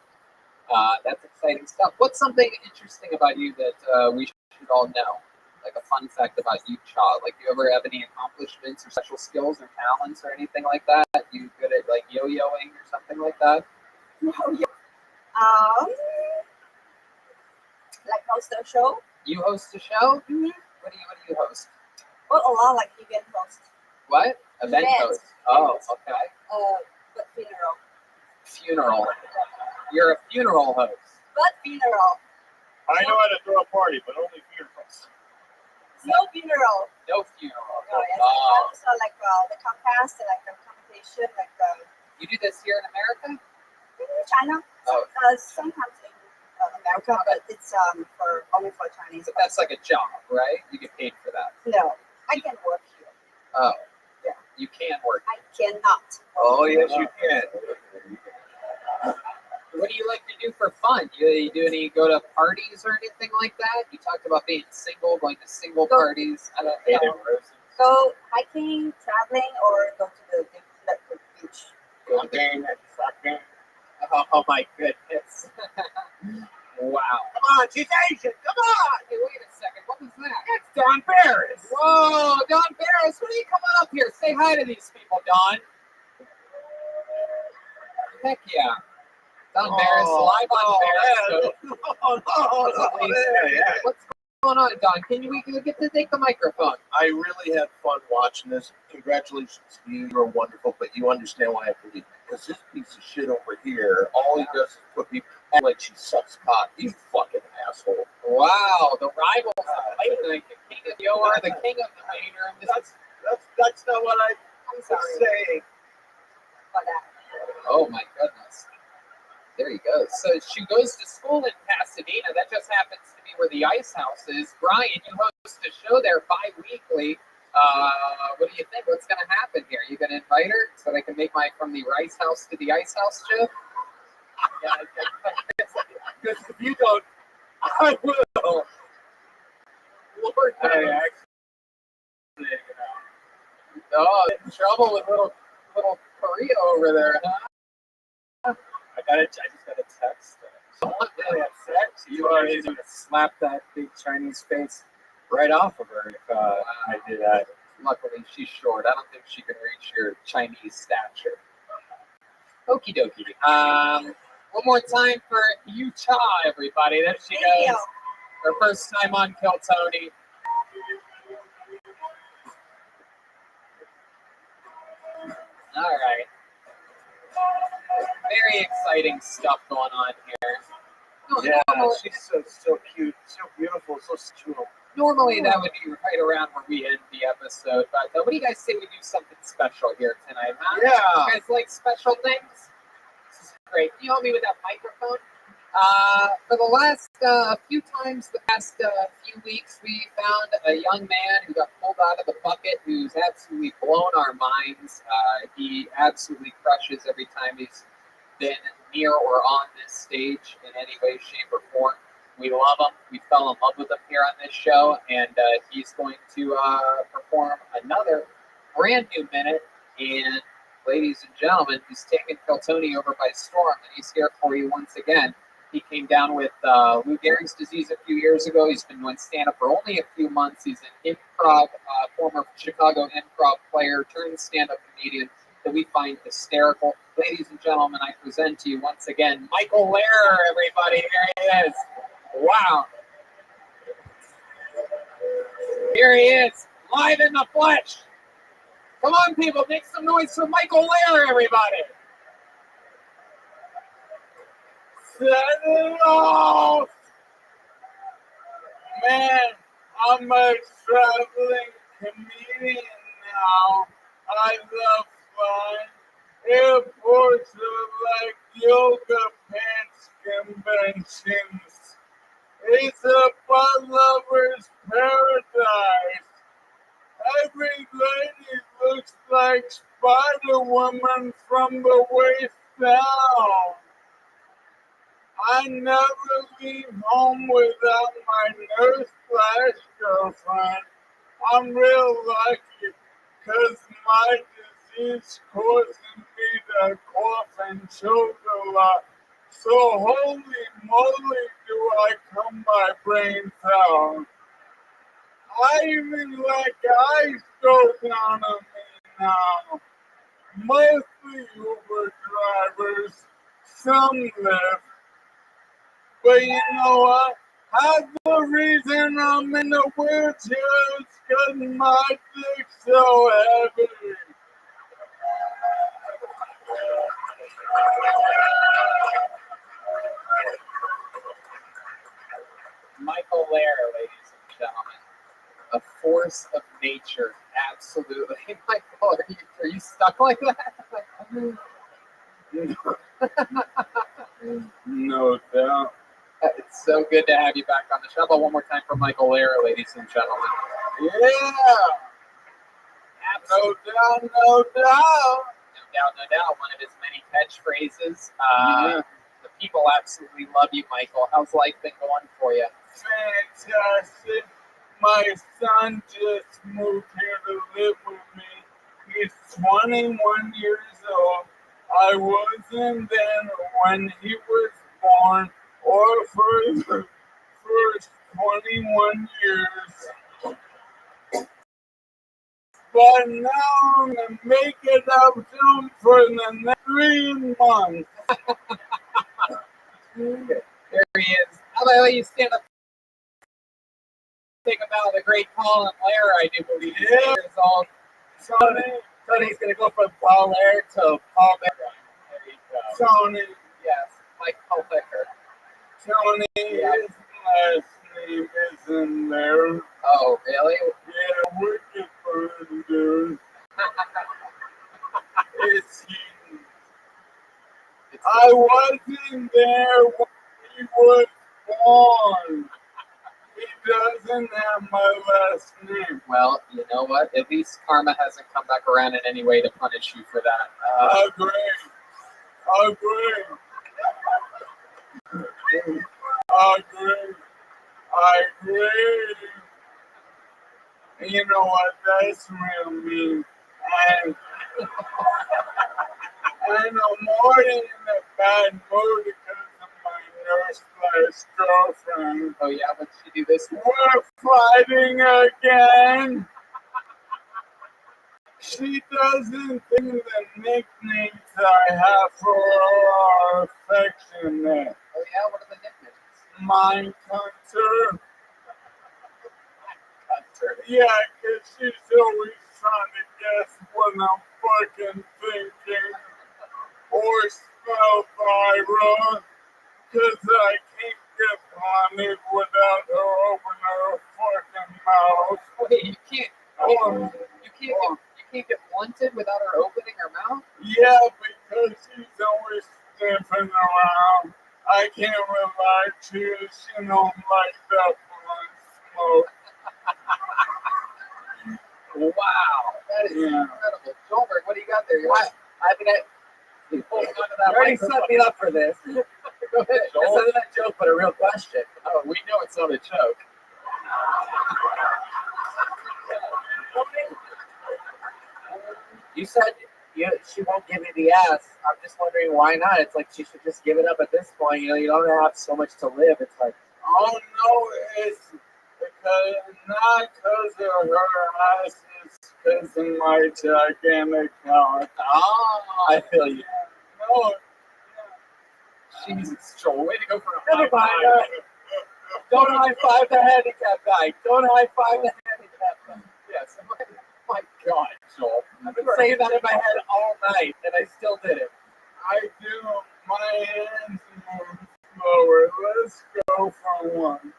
That's exciting stuff. What's something interesting about you that we should all know? Like a fun fact about you, child. Like, do you ever have any accomplishments or special skills or talents or anything like that? You good at like yo-yoing or something like that? Like host a show. You host a show? Mm-hmm. What do you host? Well, a lot like event host. What? Event host. Oh, okay. But funeral. Funeral. You're a funeral host. But funeral. I know how to throw a party, but only funerals. No funeral. No funeral. No, it's also like the contest, like the competition, like You do this here in America? China. Oh. Sometimes in America, but it's only for Chinese. But that's like a job, right? You get paid for that. No, I can work here. Oh. Yeah. You can work. I cannot. Oh, yes, you can. What do you like to do for fun? You go to parties or anything like that? You talked about being single, going to single parties. I don't know. Go hiking, traveling, or go to the beach. Camping, sucking. Oh my goodness. Wow. Come on, she's Asian. Come on. Hey, wait a second. What was that? It's Don Barris. Whoa, Don Barris, what are you coming up here? Say hi to these people, Don. Heck yeah. Don Barris, live on Barris. What's going on, Don? Can we get to take the microphone? I really had fun watching this. Congratulations to you. You're wonderful, but you understand why I have to leave. Because this piece of shit over here, all he does is put me like she sucks cock. You fucking asshole. Wow, the rivals of the king of the OR, the king of the main room. That's not what I'm saying. Oh my goodness. There you go. So she goes to school in Pasadena. That just happens to be where the Ice House is. Brian, you host a show there bi-weekly. What do you think? What's going to happen here? You going to invite her so I can make my From the Ice House to the Ice House show? Yeah, because if you don't, I will. Lord, Hey, actually, oh, in trouble with little Korea over there, huh? I just got a text. Really upset. You are going to slap that big Chinese face right off of her if I do that. Luckily, she's short. I don't think she can reach your Chinese stature. Okie dokie. One more time for Utah, everybody. There she goes. Her first time on Kill Tony. All right. Very exciting stuff going on here. She's so cute, so beautiful, so secure. Normally that would be right around where we end the episode, but what do you guys say we do something special here tonight, huh? Yeah. You guys like special things? This is great. Can you help me with that microphone? For the last few times, the past few weeks, we found a young man who got pulled out of the bucket who's absolutely blown our minds. He absolutely crushes every time he's been near or on this stage in any way, shape, or form. We love him. We fell in love with him here on this show, and he's going to perform another brand new minute. And ladies and gentlemen, he's taken Kill Tony over by storm, and he's here for you once again. He came down with Lou Gehrig's disease a few years ago. He's been doing stand-up for only a few months. He's an improv, former Chicago improv player turned stand-up comedian that we find hysterical. Ladies and gentlemen, I present to you once again Michael Lehrer, everybody. Here he is. Wow. Here he is, live in the flesh. Come on, people, make some noise for Michael Lehrer, everybody. Set it off! Man, I'm a traveling comedian now. I love fun. Airports are like yoga pants conventions. It's a fun lover's paradise. Every lady looks like Spider-Woman from the waist down. I never leave home without my nurse/girlfriend. I'm real lucky because my disease causing me to cough and choke a lot. So holy moly do I come my brain down. I even let guys go down on me now. Mostly Uber drivers, some Lyft. But you know what? Half the reason I'm in a wheelchair is because my dick's so heavy. Michael Lehrer, ladies and gentlemen. A force of nature, absolutely. Michael, are you stuck like that? No doubt. It's so good to have you back on the show. One more time for Michael Lehrer, ladies and gentlemen. Yeah. No doubt, no doubt. No doubt, no doubt. One of his many catchphrases. The people absolutely love you, Michael. How's life been going for you? Fantastic. My son just moved here to live with me. He's 21 years old. I wasn't then when he was born or for the first 21 years. But now I'm going to make it up to him for the next 3 months. There he is. How about you stand up? Think about the great Paul and Blair, I do believe. Yeah. Years old. Tony's gonna go from Paul Lair to Paul Bear. There you go. Tony, Yes, Mike Paul Becker. Tony, his last name isn't there. Oh, really? Yeah, wicked fun, dude. It's he. I wasn't there when he was born. He doesn't have my last name. Well, you know what? At least karma hasn't come back around in any way to punish you for that. Agree. Agree. Agree. I agree. And you know what? That's real mean. And I'm already in a bad mood because of my nurse/girlfriend. Oh, yeah? What did she do this week? We're fighting again. She doesn't think the nicknames I have for her are affectionate. Oh, yeah? What are the nicknames? Mind Hunter. Hunter. Yeah, because she's always trying to guess what I'm fucking thinking. Or spell viral. Because I can't get blinded without her opening her fucking mouth. Wait, you can't get blunted without her opening her mouth? Yeah, because she's always sniffing around. I can't relax to. She don't like that blunt smoke. Wow, that is incredible. Joelberg, what do you got there? I mean, You're holding on to that you already microphone. set me up for this. Go ahead, This Joel. isn't a joke, but a real question. Oh, we know it's not a joke. You said she won't give you the ass. I'm just wondering why not. It's like she should just give it up at this point. You know, you don't have so much to live. It's like, Oh no, it's because not because of her ass, it's because of my gigantic cock. Oh, I feel you. No, Jesus, Joel, way to go for a Never high mind. five. Don't high five the handicap guy. Don't high five the handicap guy. Yes, my God, Joel. I've been saying that in my head all night, and I still did it. I do. My hands move slower. Let's go for one.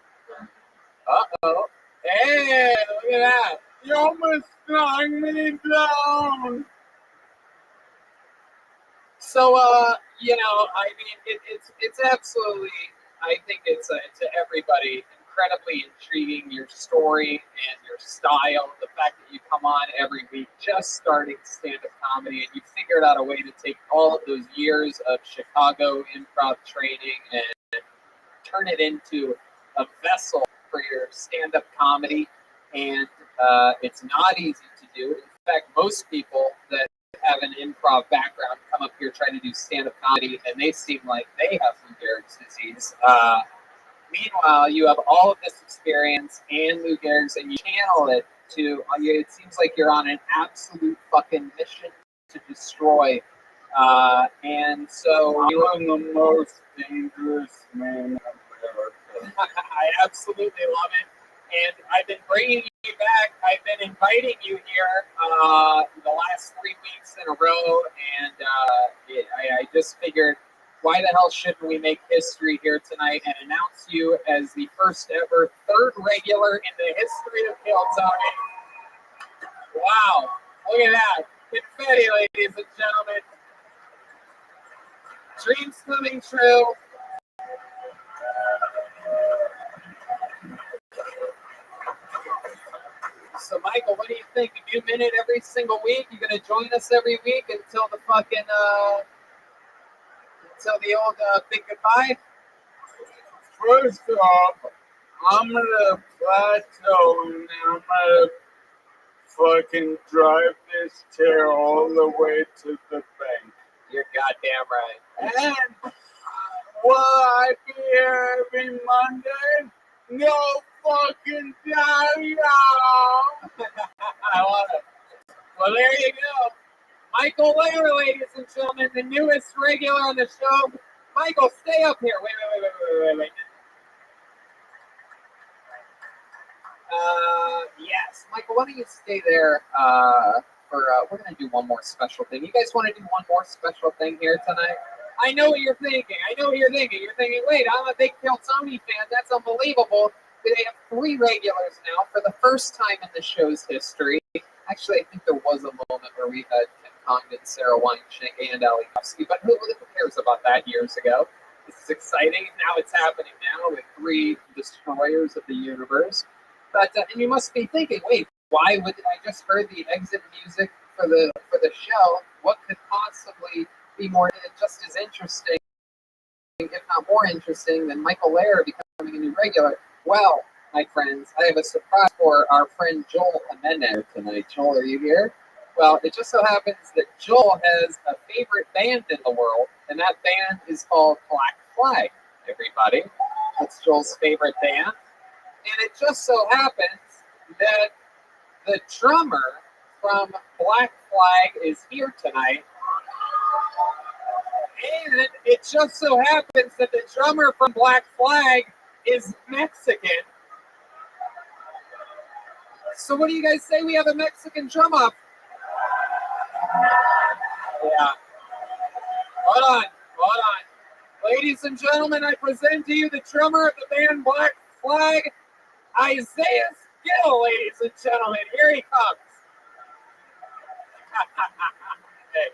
Uh-oh. Hey, look at that. You almost knocked me down. So, you know, I mean, it's absolutely, I think it's to everybody incredibly intriguing, your story and your style, the fact that you come on every week just starting stand-up comedy and you figured out a way to take all of those years of Chicago improv training and turn it into a vessel for your stand-up comedy. And it's not easy to do. In fact, most people that have an improv background come up here trying to do stand-up comedy and they seem like they have Lou Gehrig's disease. Meanwhile, you have all of this experience and Lou Gehrig's and you channel it to, it seems like you're on an absolute fucking mission to destroy. And so I'm the most dangerous man I've ever. I absolutely love it. And I've been bringing you back. I've been inviting you here the last 3 weeks in a row. And I just figured, why the hell shouldn't we make history here tonight and announce you as the first ever third regular in the history of Kill Tony? Wow. Look at that. Confetti, ladies and gentlemen. Dreams coming true. So, Michael, what do you think? A new minute every single week? You're going to join us every week until the fucking, until the old big goodbye? First off, I'm gonna plateau and I'm gonna fucking drive this chair all the way to the bank. You're goddamn right. And will I be here every Monday? No fucking doubt, y'all. I love it. Well, there you go. Michael Lair, ladies and gentlemen, the newest regular on the show. Michael, stay up here. Wait. Yes, Michael, why don't you stay there we're going to do one more special thing. You guys want to do one more special thing here tonight? I know what you're thinking. You're thinking, wait, I'm a big Kill Tony fan. That's unbelievable. They have 3 regulars now for the first time in the show's history. Actually, I think there was a moment where we had Ken Condon, Sarah Weinschenk, and Ali Kofsky, but who cares about that years ago? This is exciting. Now it's happening now with 3 destroyers of the universe. But and you must be thinking, wait, why would I just heard the exit music for the show? What could possibly be more just as interesting, if not more interesting, than Michael Lair becoming a new regular? Well, my friends, I have a surprise for our friend Joel Jimenez tonight. Joel, are you here? Well, it just so happens that Joel has a favorite band in the world, and that band is called Black Flag, everybody. That's Joel's favorite band. And it just so happens that the drummer from Black Flag is here tonight. And it just so happens that the drummer from Black Flag is Mexican. So what do you guys say we have a Mexican drum off? Yeah. Hold on. Ladies and gentlemen, I present to you the drummer of the band Black Flag, Isaiah Skill, ladies and gentlemen. Here he comes. Hey.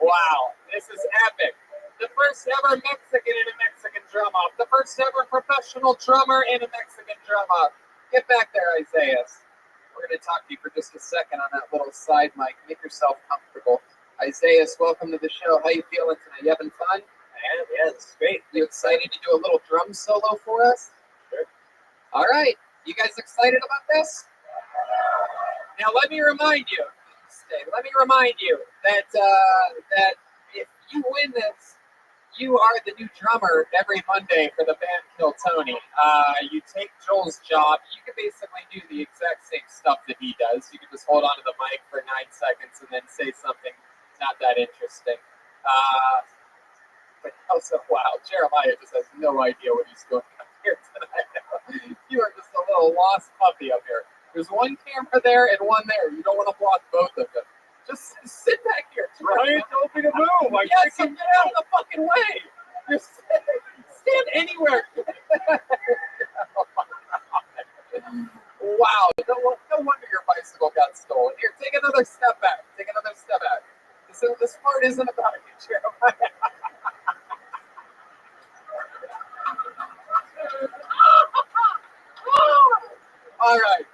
Wow, this is epic. The first ever Mexican in a Mexican drum off. The first ever professional drummer in a Mexican drum off. Get back there, Isaiah. We're going to talk to you for just a second on that little side mic. Make yourself comfortable. Isaiah, welcome to the show. How you feeling tonight? You having fun? Yeah, it's great. You excited to do a little drum solo for us? Sure. All right. You guys excited about this? Now let me remind you that that if you win this, you are the new drummer every Monday for the band Kill Tony. You take Joel's job. You can basically do the exact same stuff that he does. You can just hold onto the mic for 9 seconds and then say something not that interesting. But also, wow, Jeremiah just has no idea what he's doing up here tonight. You are just a little lost puppy up here. There's one camera there and one there. You don't want to block both of them. Just sit back here. Ryan told me to move. Yes, so get out of the fucking way. Just stand anywhere. Oh my God. Wow. No wonder your bicycle got stolen. Here, take another step back. This part isn't about you, Jeremiah. All right.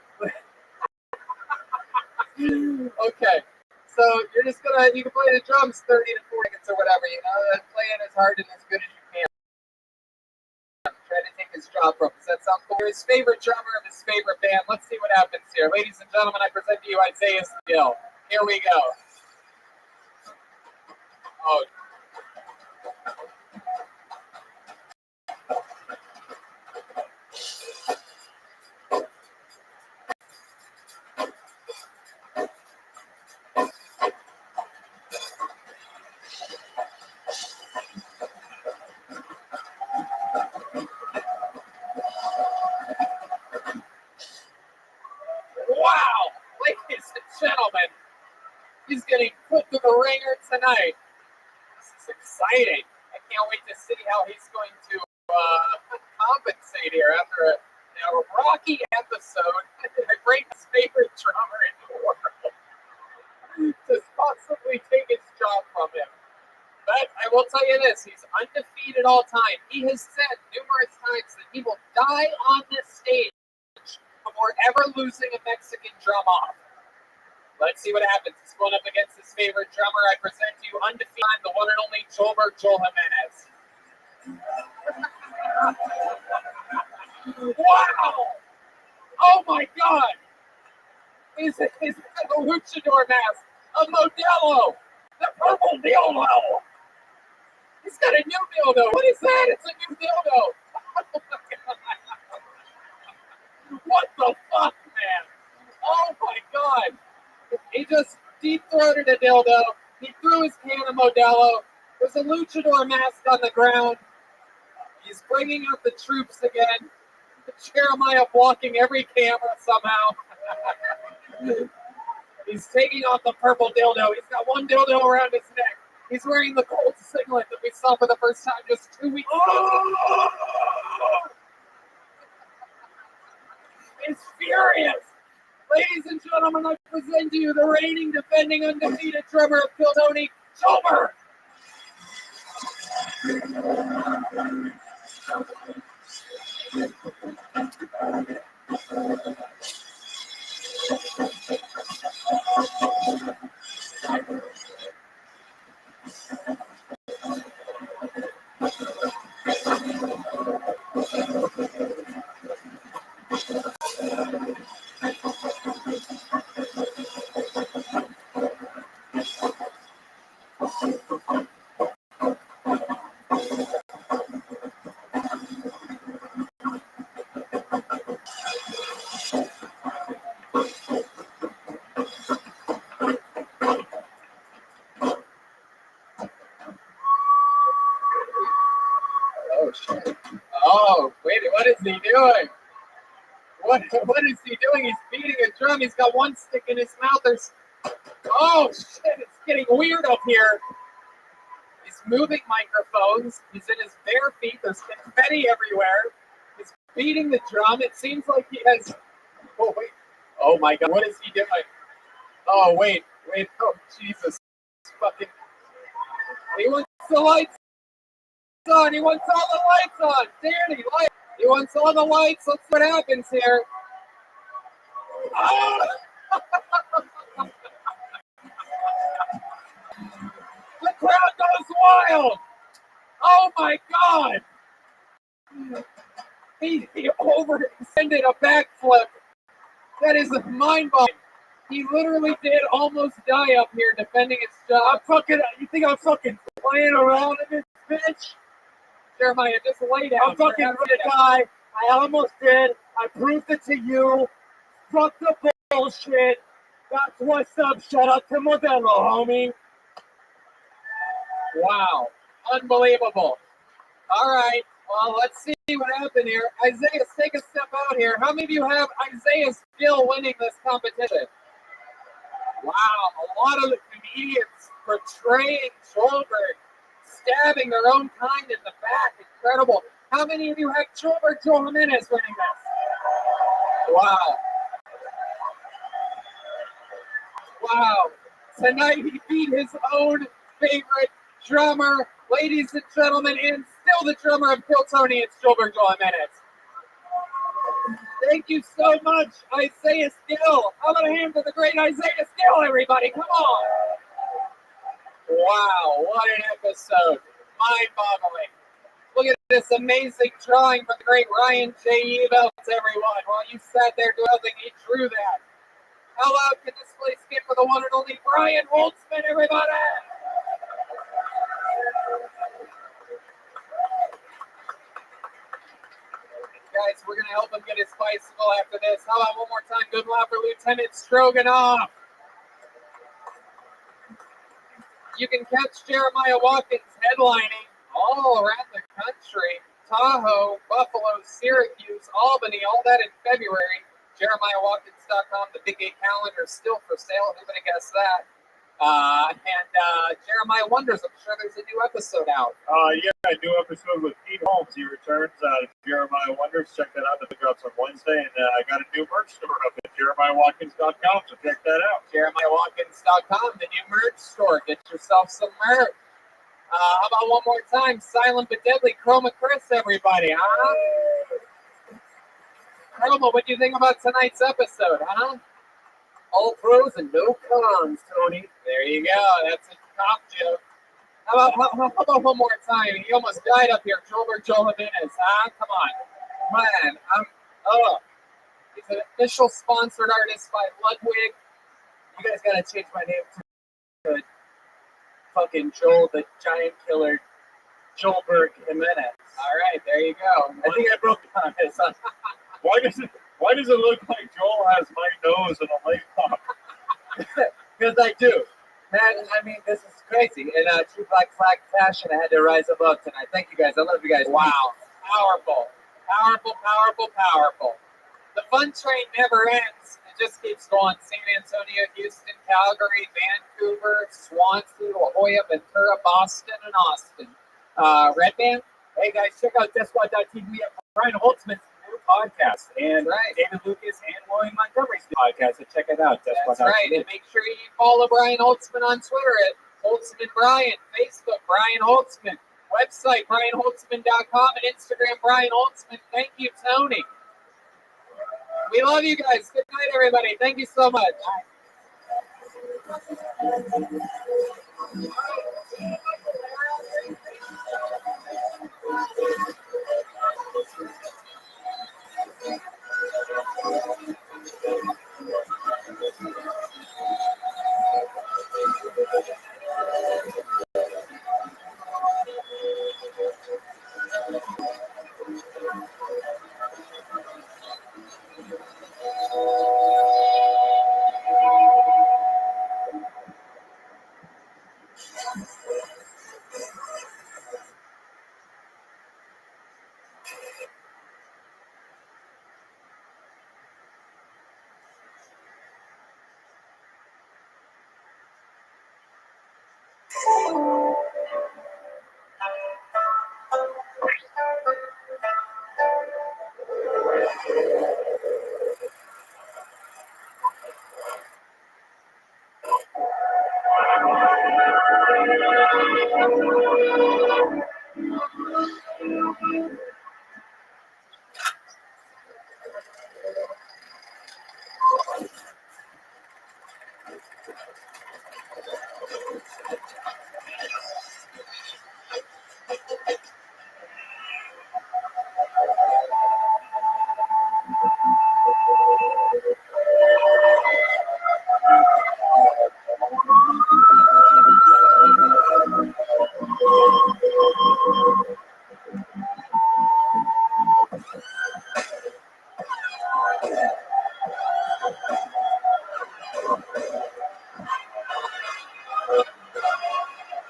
Okay. So you're just you can play the drums 30 to 40 seconds or whatever, play it as hard and as good as you can. Try to take his job from him. Does that sound cool? You're his favorite drummer of his favorite band. Let's see what happens here. Ladies and gentlemen, I present to you Isaiah Skill. Here we go. Oh. Wow, ladies and gentlemen, he's getting put to the ringer tonight. This is exciting. I can't wait to see how he's going to compensate here after a rocky episode. I break his favorite drummer in the world to possibly take his job from him. But I will tell you this, he's undefeated all time. He has said numerous times that he will die on this stage before before ever losing a Mexican drum off. Let's see what happens. He's going up against his favorite drummer. I present to you undefeated, the one and only Joel Jimenez. Wow! Oh my God! He's got the luchador mask of Modelo, the purple dildo. He's got a new dildo. What is that? It's a new dildo. What the fuck, man? Oh my God! He just deep-throated a dildo. He threw his can of Modelo. There's a luchador mask on the ground. He's bringing out the troops again. Jeremiah blocking every camera somehow. He's taking off the purple dildo. He's got one dildo around his neck. He's wearing the gold singlet that we saw for the first time just 2 weeks ago. He's furious. Ladies and gentlemen, I present to you the reigning, defending, undefeated drummer of Kill Tony, Joel. Oh, wait, what is he doing? What is he doing? He's beating a drum. He's got one stick in his mouth. Oh, shit, it's getting weird up here. He's moving microphones. He's in his bare feet. There's confetti everywhere. He's beating the drum. It seems like he has... Oh, wait. Oh, my God. What is he doing? Oh, wait. Oh, Jesus. Fucking... He wants the lights on. He wants all the lights on. Danny, light. He wants all the lights. Let's see what happens here. Oh! The crowd goes wild. Oh my God. He overextended a backflip. That is mind-boggling. He literally did almost die up here defending his job. You think I'm fucking playing around in this bitch? Jeremiah, just lay down. I'm fucking gonna die. I almost did. I proved it to you. Fuck the bullshit. That's what's up. Shout out to Modelo, homie. Wow. Unbelievable. All right. Well, let's see what happened here. Isaiah, take a step out here. How many of you have Isaiah still winning this competition? Wow. A lot of the comedians portraying Joelberg, stabbing their own kind in the back. Incredible. How many of you have Joel Jimenez winning this? Wow. Wow. Tonight he beat his own favorite drummer. Ladies and gentlemen, and still the drummer of Kill Tony, it's Joel Jimenez. Thank you so much, Isaiah Still. How about a hand for the great Isaiah Still, everybody? Come on. Wow, what an episode. Mind-boggling. Look at this amazing drawing from the great Ryan J. Evelts, everyone. While you sat there doing nothing, he drew that. How loud can this place get for the one and only Brian Holtzman, everybody? Guys, we're going to help him get his bicycle after this. How about one more time? Good luck for Lieutenant Stroganoff. You can catch Jeremiah Watkins headlining all around the country. Tahoe, Buffalo, Syracuse, Albany, all that in February. JeremiahWatkins.com. The Big 8 calendar is still for sale. Who would have guessed that? And Jeremiah Wonders, I'm sure there's a new episode out. Yeah, a new episode with Pete Holmes. He returns to Jeremiah Wonders. Check that out. The drops on Wednesday. And I got a new merch store up at JeremiahWatkins.com, so check that out. JeremiahWatkins.com, the new merch store. Get yourself some merch. How about one more time? Silent but Deadly, Chroma Chris, everybody, huh? Romo, what do you think about tonight's episode, huh? All pros and no cons, Tony. There you go. That's a cop joke. How about one more time? He almost died up here. Joel Jimenez, huh? Come on. Man, he's an official sponsored artist by Ludwig. You guys gotta change my name to fucking Joel the Giant Killer, Joelberg Jimenez. All right, there you go. I think I broke down his. Why does it look like Joel has my nose and a leg pop? Because I do. Man, I mean, this is crazy. In true Black Flag fashion, I had to rise above tonight. Thank you guys. I love you guys. Wow. Powerful. Powerful, powerful, powerful. The fun train never ends. It just keeps going. San Antonio, Houston, Calgary, Vancouver, Swansea, La Jolla, Ventura, Boston, and Austin. Red Band? Hey guys, check out DespotTV at Brian Holtzman's new podcast. And David Lucas and William Montgomery's new podcast. So check it out. That's right. And make sure you follow Brian Holtzman on Twitter at Holtzman Brian, Facebook, Brian Holtzman, website, BrianHoltzman.com, and Instagram, Brian Holtzman. Thank you, Tony. We love you guys. Good night, everybody. Thank you so much.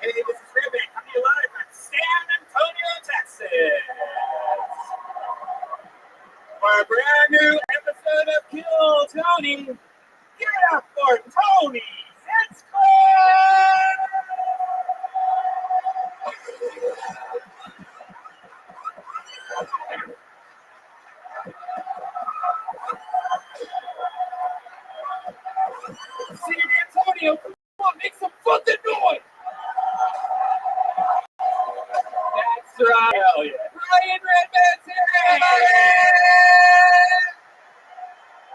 Hey, this is Rabbi coming to you live from San Antonio, Texas. For a brand new episode of Kill Tony. Give it up for Tony Zinsky! San Antonio, come on, make some fucking noise! That's right. Hell yeah. Ryan Redman's here!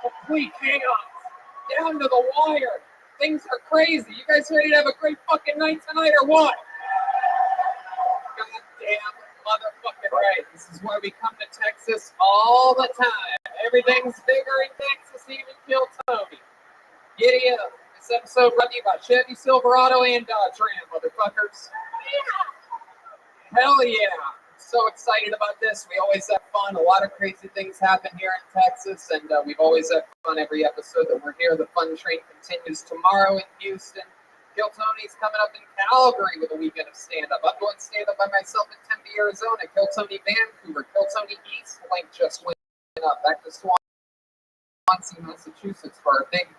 Complete chaos. Down to the wire. Things are crazy. You guys ready to have a great fucking night tonight or what? Goddamn motherfucking right. This is why we come to Texas all the time. Everything's bigger in Texas, even Kill Tony. Giddy up. This episode brought to you by Chevy Silverado and Dodge Ram, motherfuckers. Hell yeah. So excited about this. We always have fun. A lot of crazy things happen here in Texas, and we've always had fun every episode that we're here. The fun train continues tomorrow in Houston. Kill Tony's coming up in Calgary with a weekend of stand-up. I'm doing stand-up by myself in Tempe, Arizona. Kill Tony Vancouver. Kill Tony East Link just went up. Back to Swansea, Massachusetts for our big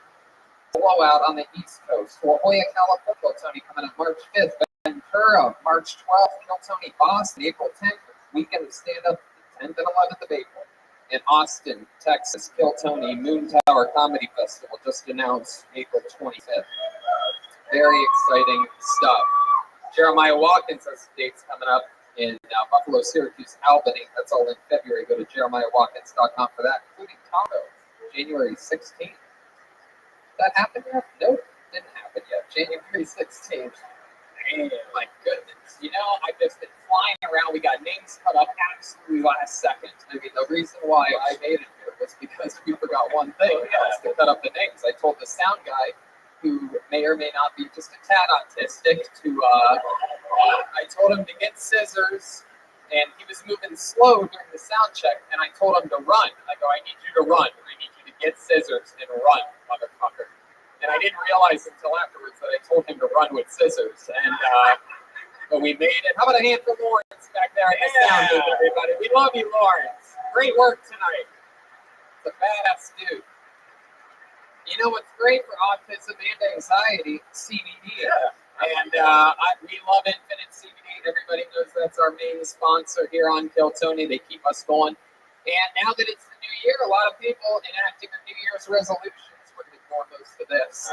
blowout on the East Coast. La Jolla, California. Kill Tony coming up March 5th. Ventura, March 12th, Kill Tony Boston, April 10th, weekend of stand-up, 10th and 11th of April. In Austin, Texas, Kill Tony Moon Tower Comedy Festival, just announced April 25th. Very exciting stuff. Jeremiah Watkins has dates coming up in Buffalo, Syracuse, Albany. That's all in February. Go to jeremiahwatkins.com for that, including Tahoe, January 16th. That happened yet? Nope, didn't happen yet. January 16th. Man, my goodness. You know, I've just been flying around. We got names cut up absolutely last second. I mean, the reason why I made it here was because we forgot one thing. Was to cut up the names. I told the sound guy, who may or may not be just a tad autistic, I told him to get scissors, and he was moving slow during the sound check, and I told him to run. I go, I need you to run. I need you to get scissors and run, motherfucker. And I didn't realize until afterwards that I told him to run with scissors. And but we made it. How about a hand for Lawrence back there in the sound booth, everybody? We love you, Lawrence. Great work tonight. It's a badass dude. You know what's great for autism and anxiety? CBD. Yeah. And we love Infinite CBD. Everybody knows that's our main sponsor here on Kill Tony. They keep us going. And now that it's the new year, a lot of people enacting their New Year's resolutions. We're going to go most of this.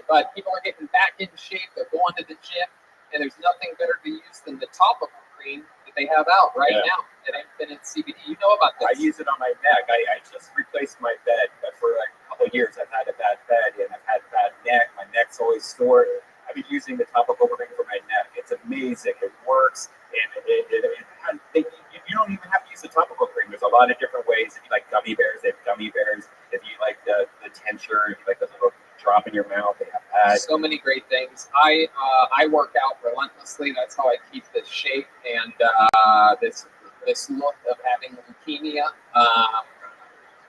But people are getting back in shape. They're going to the gym. And there's nothing better to use than the topical cream that they have out right now at Infinite CBD. You know about this. I use it on my neck. I just replaced my bed, but for like a couple of years I've had a bad bed and I've had a bad neck. My neck's always sore. I've been using the topical cream for my neck. It's amazing. It works, and you don't even have to use the topical cream. There's a lot of different ways. If you like gummy bears, they have gummy bears. If you like the tincture, if you like the little drop in your mouth, they have that. So many great things. I work out relentlessly. That's how I keep this shape and this look of having leukemia.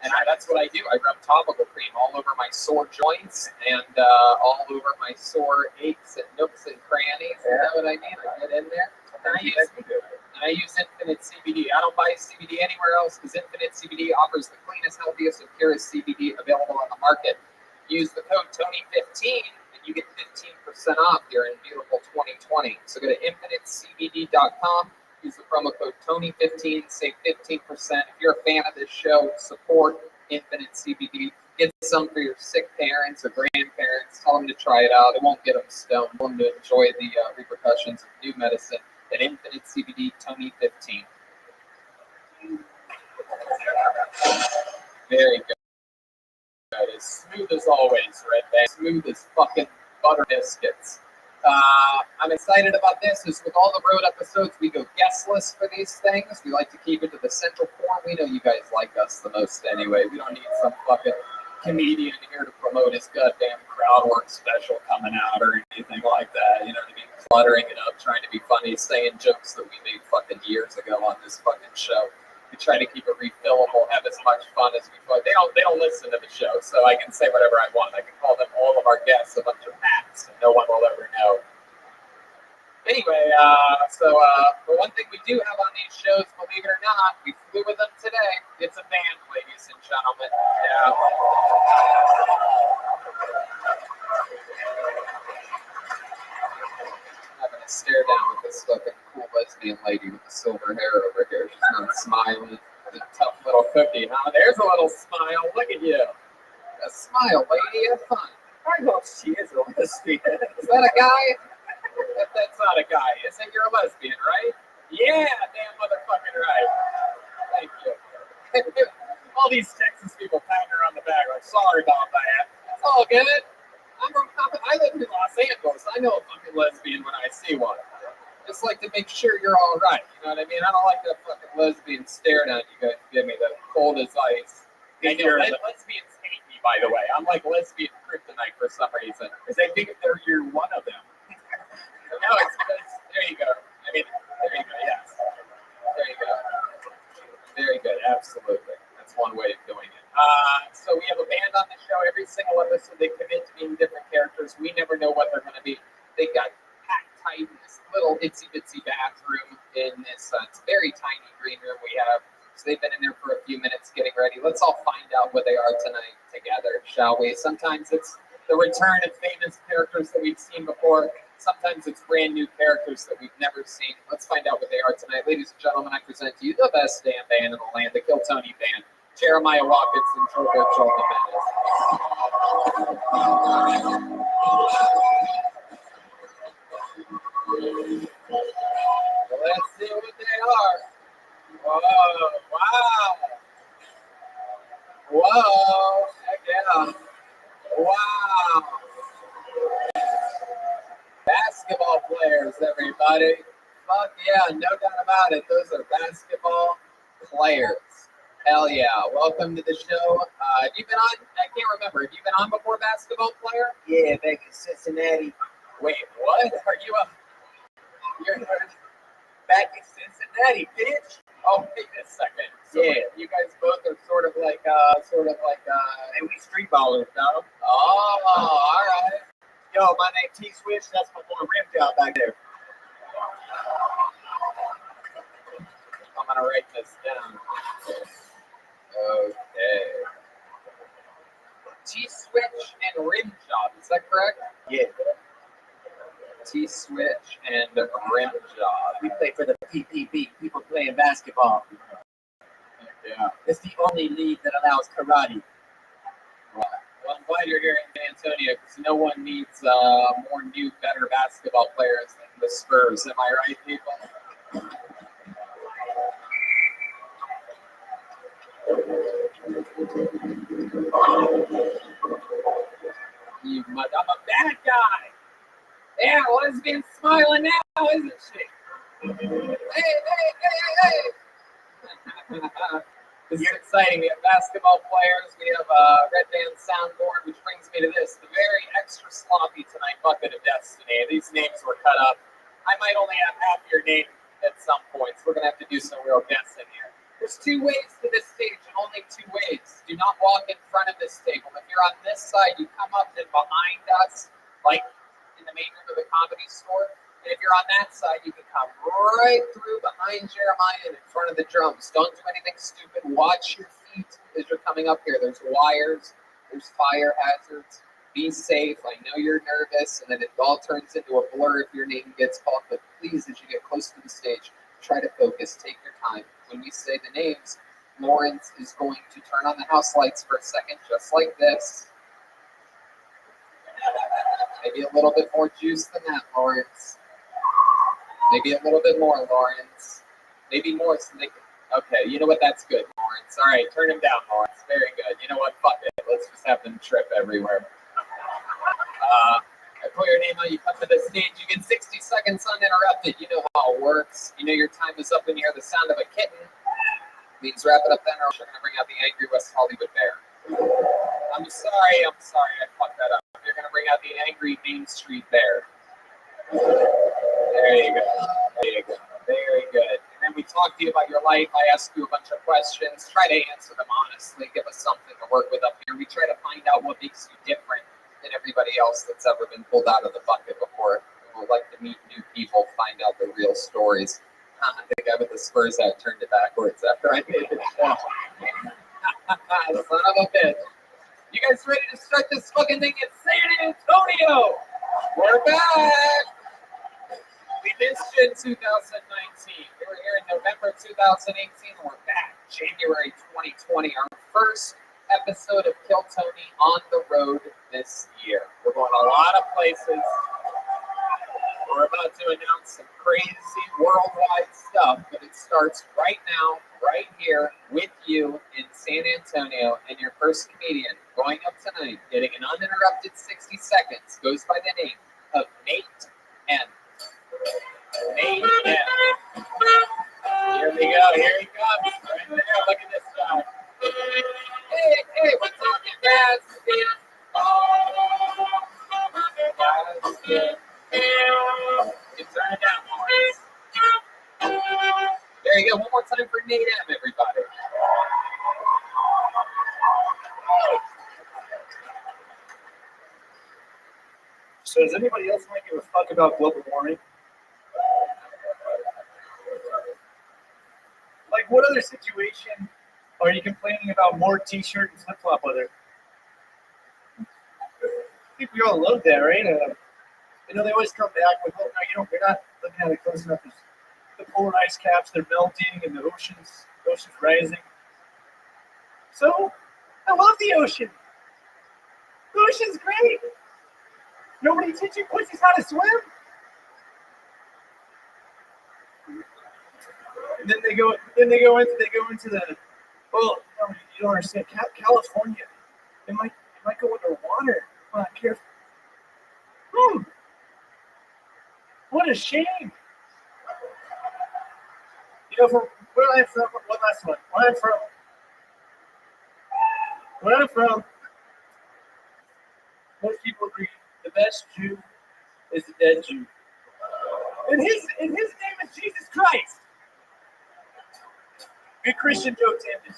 And that's what I do. I rub topical cream all over my sore joints and all over my sore aches and nooks and crannies. You know what I mean? I get in there. And I use Infinite CBD. I don't buy CBD anywhere else because Infinite CBD offers the cleanest, healthiest, and purest CBD available on the market. Use the code TONY15 and you get 15% off during beautiful 2020. So go to infinitecbd.com. Use the promo code TONY15, save 15%. If you're a fan of this show, support Infinite CBD. Get some for your sick parents or grandparents. Tell them to try it out. It won't get them stoned. Tell them to enjoy the repercussions of new medicine at Infinite CBD, TONY15. Very good. As smooth as always, Red Bay. Smooth as fucking butter biscuits. I'm excited about this. Is with all the road episodes, we go guestless for these things. We like to keep it to the central core. We know you guys like us the most anyway. We don't need some fucking comedian here to promote his goddamn crowd work special coming out or anything like that. You know what I mean? Cluttering it up, trying to be funny, saying jokes that we made fucking years ago on this fucking show. We try to keep it refillable, have as much fun as we could. They don't listen to the show, so I can say whatever I want. I can call them all of our guests a bunch of hacks, and no one will ever know. Anyway, but one thing we do have on these shows, believe it or not, we flew with them today. It's a band, ladies and gentlemen. Yeah. Having a stare down with this fucking cool lesbian lady with the silver hair over here. She's not smiling. The tough little cookie, huh? There's a little smile. Look at you. A smile, lady. Have fun. I know she is a lesbian. Is that a guy? That's not a guy. Isn't you're a lesbian, right? Yeah, damn motherfucking right. Thank you. All these Texas people patting her on the back like, sorry about that. It's all good. I live in Los Angeles. I know a fucking lesbian when I see one. Just like to make sure you're all right. You know what I mean? I don't like that fucking lesbian staring at you guys give me, that cold as ice. I know lesbians hate me, by the way. I'm like lesbian kryptonite for some reason. Because they think you're one of them. No, it's there you go. I mean, there you go. Yes. There you go. Very good. Absolutely. That's one way of doing it. So we have a band on the show. Every single episode, they commit to being different characters. We never know what they're going to be. They got packed tight in this little itsy bitsy bathroom in this very tiny green room we have. So they've been in there for a few minutes getting ready. Let's all find out what they are tonight together, shall we? Sometimes it's the return of famous characters that we've seen before. Sometimes it's brand new characters that we've never seen. Let's find out what they are tonight. Ladies and gentlemen, I present to you the best damn band in the land, the Kill Tony Band. Jeremiah Watkins and Gilberto Jimenez. Let's see what they are. Whoa, wow. Whoa, heck yeah. Wow. Basketball players, everybody. Fuck yeah, no doubt about it. Those are basketball players. Hell yeah. Welcome to the show. Have you been on? I can't remember. Have you been on before, basketball player? Yeah, back in Cincinnati. Wait, what? Are you a... You're Back in Cincinnati, bitch. Oh, wait a second. So Yeah. you guys both are sort of like, And we street ballers, dog. oh, all right. Yo, my name T-Switch. That's my boy Rim Job back there. I'm gonna write this down. Okay. T-switch and rim job. Is that correct? Yeah. T-switch and rim job. We play for the PPB, people playing basketball. Yeah. It's the only league that allows karate. Well, I'm glad you're here in San Antonio because no one needs more new, better basketball players than the Spurs. Am I right, people? I'm a bad guy. Yeah, lesbian smiling now, isn't she? Hey. This is exciting. We have basketball players. We have a red band soundboard, which brings me to this. The very extra sloppy tonight bucket of destiny. These names were cut up. I might only have half your name at some points. We're going to have to do some real guessing here. There's two ways to this stage and only two ways. Do not walk in front of this table. If you're on this side, you come up and behind us, like in the main room of the Comedy Store. And if you're on that side, you can come right through behind Jeremiah and in front of the drums. Don't do anything stupid. Watch your feet as you're coming up here. There's wires. There's fire hazards. Be safe. I know you're nervous, and then it all turns into a blur if your name gets called. But please, as you get close to the stage, try to focus. Take your time. When we say the names, Lawrence is going to turn on the house lights for a second, just like this. Maybe a little bit more juice than that, Lawrence. Maybe a little bit more, Lawrence. Maybe more so they can... Okay, you know what? That's good, Lawrence. All right, turn him down, Lawrence. Very good. You know what? Fuck it. Let's just have them trip everywhere. I pull your name out, you come to the stage, you get 60 seconds uninterrupted. You know how it works. You know your time is up when you hear the sound of a kitten. Means wrap it up then, or we're going to bring out the angry West Hollywood bear. I'm sorry, I fucked that up. You're going to bring out the angry Main Street bear. There you go. Very good. And then we talk to you about your life. I ask you a bunch of questions. Try to answer them honestly. Give us something to work with up here. We try to find out what makes you different than everybody else that's ever been pulled out of the bucket before. We would like to meet new people, find out the real stories. The guy with the Spurs hat turned it backwards after I made it. Son of a bitch. You guys ready to start this fucking thing in San Antonio? We're back. We missed you in 2019. We were here in November 2018, and we're back January 2020. Our first episode of Kill Tony on the road this year. We're going a lot of places. We're about to announce some crazy worldwide stuff, but it starts right now, right here with you in San Antonio, and your first comedian going up tonight, getting an uninterrupted 60 seconds, goes by the name of Nate M. Nate M. Here we go. Here he comes. Right there. Look at this guy. Hey, we're talking basket. Basket. You turn it down, Lawrence. There you go. One more time for Nate M, everybody. So does anybody else want to give a fuck about global warming? Like, what other situation are you complaining about more t-shirt and flip-flop weather? I think we all love that, right? You know, they always come back with, oh, no, you're not looking at it close enough. The polar ice caps, they're melting, and the ocean's rising. So, I love the ocean. The ocean's great. Nobody teaching pussies how to swim? And then they go into the. Well, no, you don't understand. California, it might go underwater. I'm not careful. What a shame. You know, from where I'm from, one last one. Where I'm from, most people agree the best Jew is the dead Jew. And his name is Jesus Christ. Good Christian joke, Andy.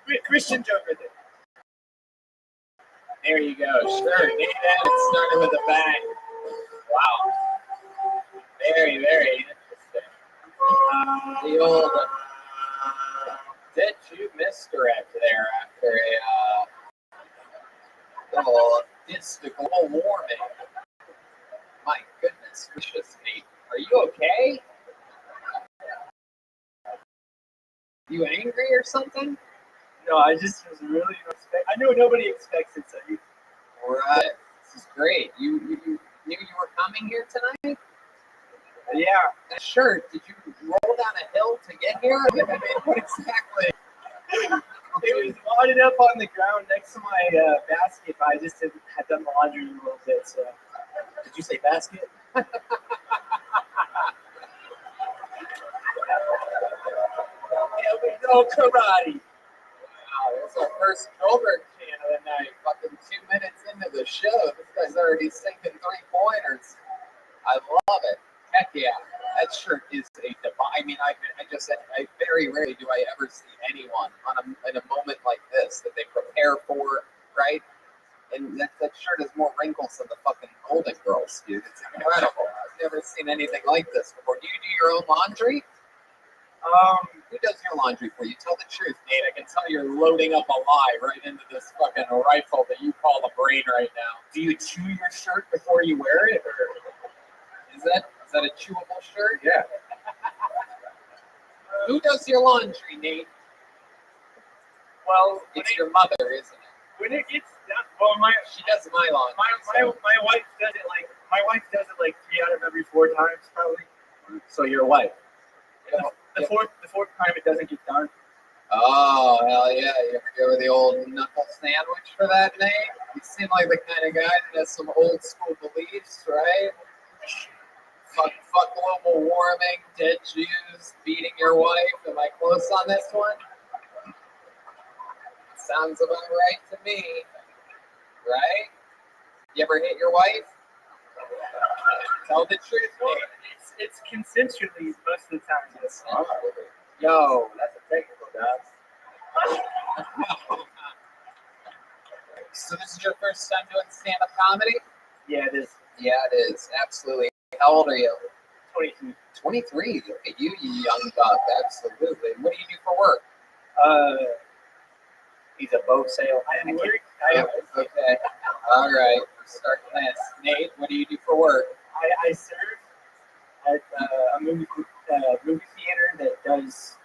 Good Christian joke right there. There you go. Sure. Maybe that started with a bang. Wow. Very, very interesting. The old dead Jew misdirect there after a little global warming. My goodness gracious, Nate. Are you okay? You angry or something? No, I just was really expect. I know nobody expects it, so you. Right. This is great. You knew you were coming here tonight? Yeah. That shirt, did you roll down a hill to get here? I mean, what exactly? It was wadded up on the ground next to my basket, but I just had done the laundry a little bit, so. Did you say basket? Yeah, we know karate. Wow, that's our first Goldberg fan of the night. Fucking 2 minutes into the show, this guy's already sinking 3-pointers. I love it. Heck yeah, that shirt is a divine. I mean, I very rarely do I ever see anyone in a moment like this that they prepare for, right? And that shirt has more wrinkles than the fucking Golden Girls, dude. It's incredible. I've never seen anything like this before. Do you do your own laundry? Who does your laundry for you? Tell the truth, Nate. I can tell you're loading up a lie right into this fucking rifle that you call a brain right now. Do you chew your shirt before you wear it, or is that a chewable shirt? Yeah. Who does your laundry, Nate? Well, it's your mother, isn't it? When it gets done, she does my laundry. My wife does it like 3 out of every 4 times probably. So your wife. The fourth time it doesn't get done. Oh, hell yeah. You ever go with the old knuckle sandwich for that, Nate? You seem like the kind of guy that has some old school beliefs, right? Fuck global warming, dead Jews, beating your wife. Am I close on this one? Sounds about right to me. Right? You ever hit your wife? Tell the truth, Nate. It's consensually most of the time. Yes. Yo, that's a technical, dog. So this is your first time doing stand-up comedy? Yeah, it is. Yeah, it is. Absolutely. How old are you? 23. 23. Look at you, you young buck. Absolutely. What do you do for work? He's a boat sailor. Okay. All right. Start this. Nate, what do you do for work? I serve at a movie theater that does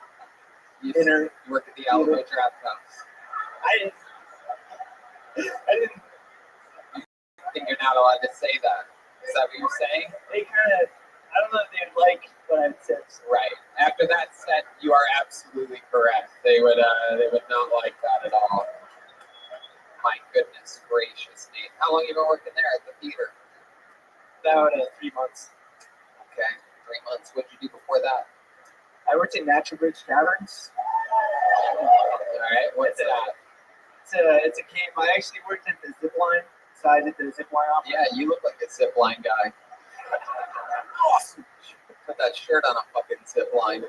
dinner. You work at the Alamo Draft House. I didn't. I think you're not allowed to say that. Is that what you're saying? They kind of. I don't know if they'd like what I said. Right. After that set, you are absolutely correct. They would not like that at all. My goodness gracious, Nate. How long have you been working there at the theater? About 3 months. Okay, 3 months. What did you do before that? I worked in Natural Bridge Caverns. All right, what's that? It's a camp. I actually worked at the zip line. So I did the zip line off. Yeah, you look like a zip line guy. Awesome. Put that shirt on a fucking zip line.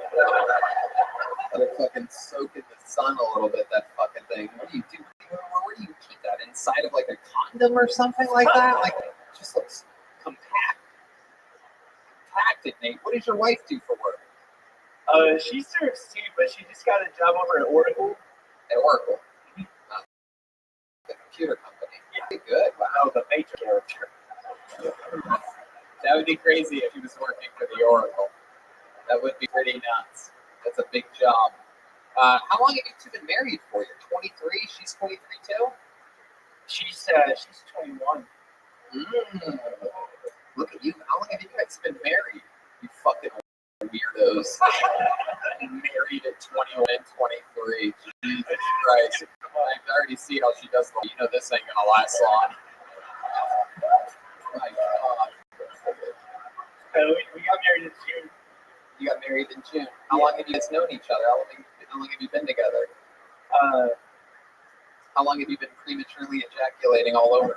Let it fucking soak in the sun a little bit, that fucking thing. What do you do? Where do you keep that? Inside of like a condom or something like that? Like, it just looks compact. Compacted, Nate. What does your wife do for work? She serves too, but she just got a job over at Oracle. At Oracle? The computer company. Yeah. Good. Wow. The major character. That would be crazy if he was working for the Oracle. That would be pretty nuts. That's a big job. How long have you two been married for? You're 23. She's 23 too. She's 21. Look at you. How long have you guys been married? You fucking weirdos. Married at 21 and 23. Jesus Christ. I can already see how she does. You know, this ain't gonna last long. My God. We got married in June. You got married in June. How long have you guys known each other? How long have you been together? How long have you been prematurely ejaculating all over?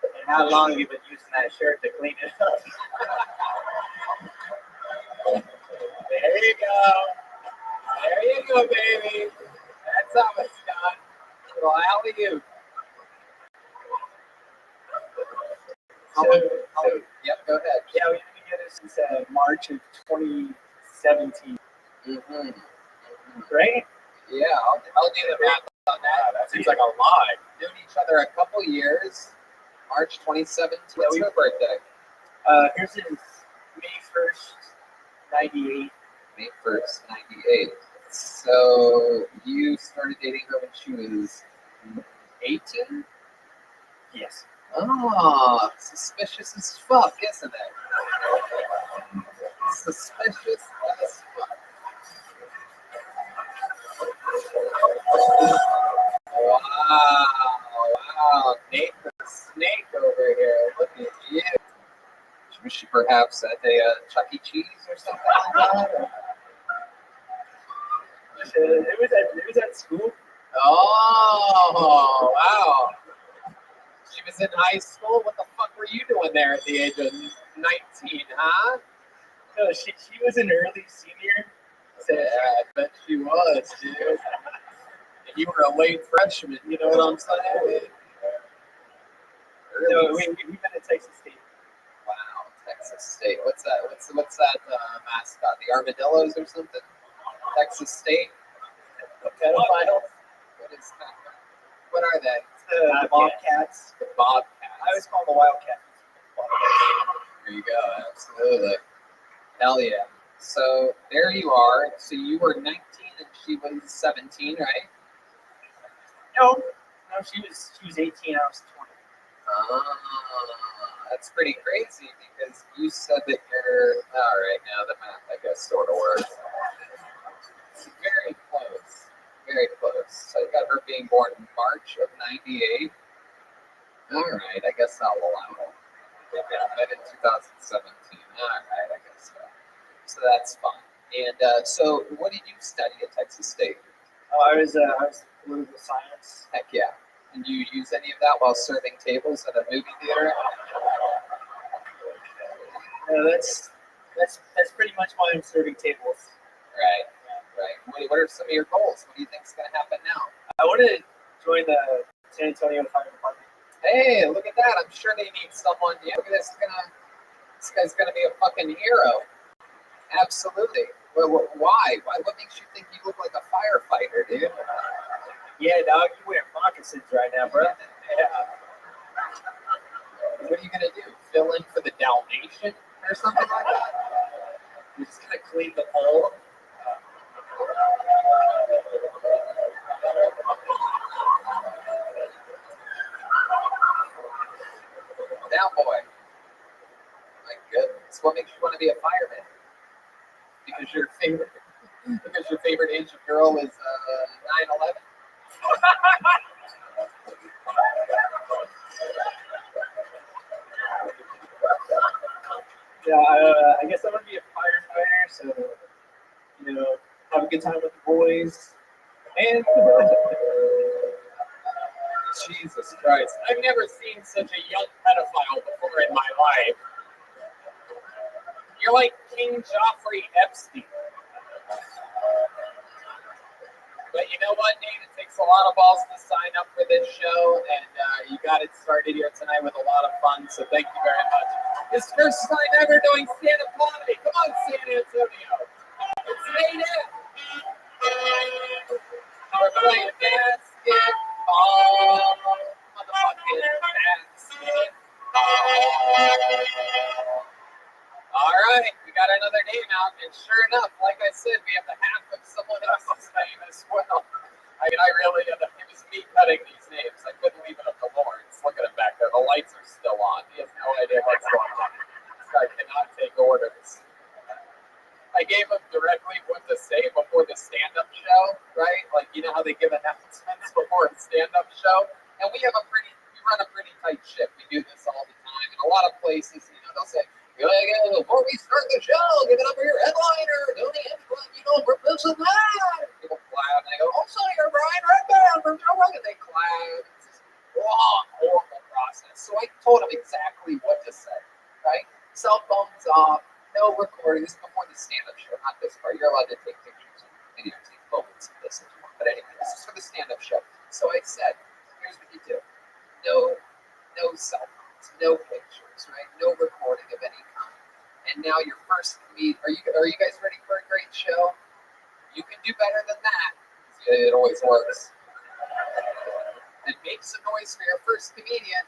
And how long have you been using that shirt to clean it up? There you go. There you go, baby. That's how it's done. Well, alley-oop. Yep, go ahead. Yeah, we've been together since March of 2017. Mm-hmm. Right? Yeah, I'll do the math on that. That seems like a lot. Known each other a couple years. March 2017. What's your birthday? Here's his May 1st, 98. May 1st, 98. So you started dating her when she was 18? Yes. Oh, suspicious as fuck, isn't it? Suspicious as fuck. Wow, Nate the Snake over here. Look at you. Was she perhaps at a Chuck E. Cheese or something like that? It was at school. Oh, wow. She was in high school? What the fuck were you doing there at the age of 19, huh? No, she was an early senior. So, yeah, I bet she was, dude. And you were a late freshman, you know what I'm saying? No, we've been at Texas State. Wow, Texas State. What's that? What's that mascot? The Armadillos or something? Texas State? Pedophiles? What is that? What are they? The Bobcats. The Bobcats. I always call them the Wildcats. There you go. Absolutely. Hell yeah. So there you are. So you were 19 and she was 17, right? No, she was 18. I was 20. That's pretty crazy because you said that you're all right. Now the math, I guess, sort of works. It's very close. Very close. So I got her being born in March of 98. All right, I guess I'll allow it. Met in 2017. All right, I guess so. So that's fine. And so, what did you study at Texas State? Oh, I was political science. Heck yeah. And you use any of that while serving tables at a movie theater? No, that's pretty much why I'm serving tables. Right. Right. What are some of your goals? What do you think is going to happen now? I want to join the San Antonio Fire Department. Hey, look at that! I'm sure they need someone. Yeah, look at this. This guy's gonna be a fucking hero. Absolutely. Well, why? What makes you think you look like a firefighter, dude? Yeah, dog, you wear moccasins right now, bro. Yeah. What are you gonna do? Fill in for the Dalmatian or something like that? You're just gonna clean the pole? Now, boy. My goodness. What makes you want to be a fireman? Because your favorite age of girl is 9/11? Yeah, I guess I'm gonna be a firefighter, so have a good time with the boys. And Jesus Christ. I've never seen such a young pedophile before in my life. You're like King Joffrey Epstein. But you know what, Nate? It takes a lot of balls to sign up for this show, and you got it started here tonight with a lot of fun, so thank you very much. This first time ever doing stand-up comedy. Come on, San Antonio. It's Nate F. We're playing basketball. Motherfucking basketball. All right, we got another name out, and sure enough, like I said, we have the half of someone else's name as well. I mean, it was me cutting these names. I couldn't leave it up to Lawrence. Look at him back there. The lights are still on. He has no idea what's going on. This guy cannot take orders. announcements before a stand-up show, and we run a pretty tight ship. We do this all the time. In a lot of places, they'll say, before we start the show, give it up for your headliner, Tony Antoine, we're missing that. People clap, and they go, also, you're Brian Redband from Joe Rogan. They clap. It's this long, horrible process. So I told them exactly what to say, right? Cell phones off, no recording. This is before the stand-up show, not this part. You're allowed to take pictures and take moments of this if you want. But anyway, this is for the stand-up show. So I said, here's what you do. No cell phones, no pictures, right? No recording of any kind. And now your first meet. Are you guys ready for a great show? You can do better than that. It always works. And make some noise for your first comedian,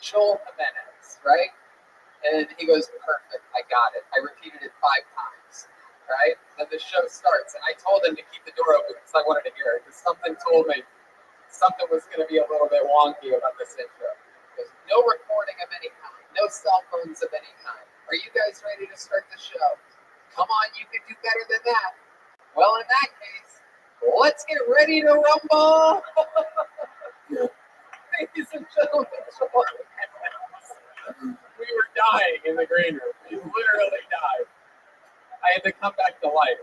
Joel Jimenez, right? And he goes, perfect, I got it. I repeated it 5 times, right? Then the show starts, and I told him to keep the door open because I wanted to hear it, because something told me something was going to be a little bit wonky about this intro. There's no recording of any kind, no cell phones of any kind. Are you guys ready to start the show? Come on, you can do better than that. Well, in that case, let's get ready to rumble. Ladies and gentlemen, we were dying in the green room. We literally died. I had to come back to life.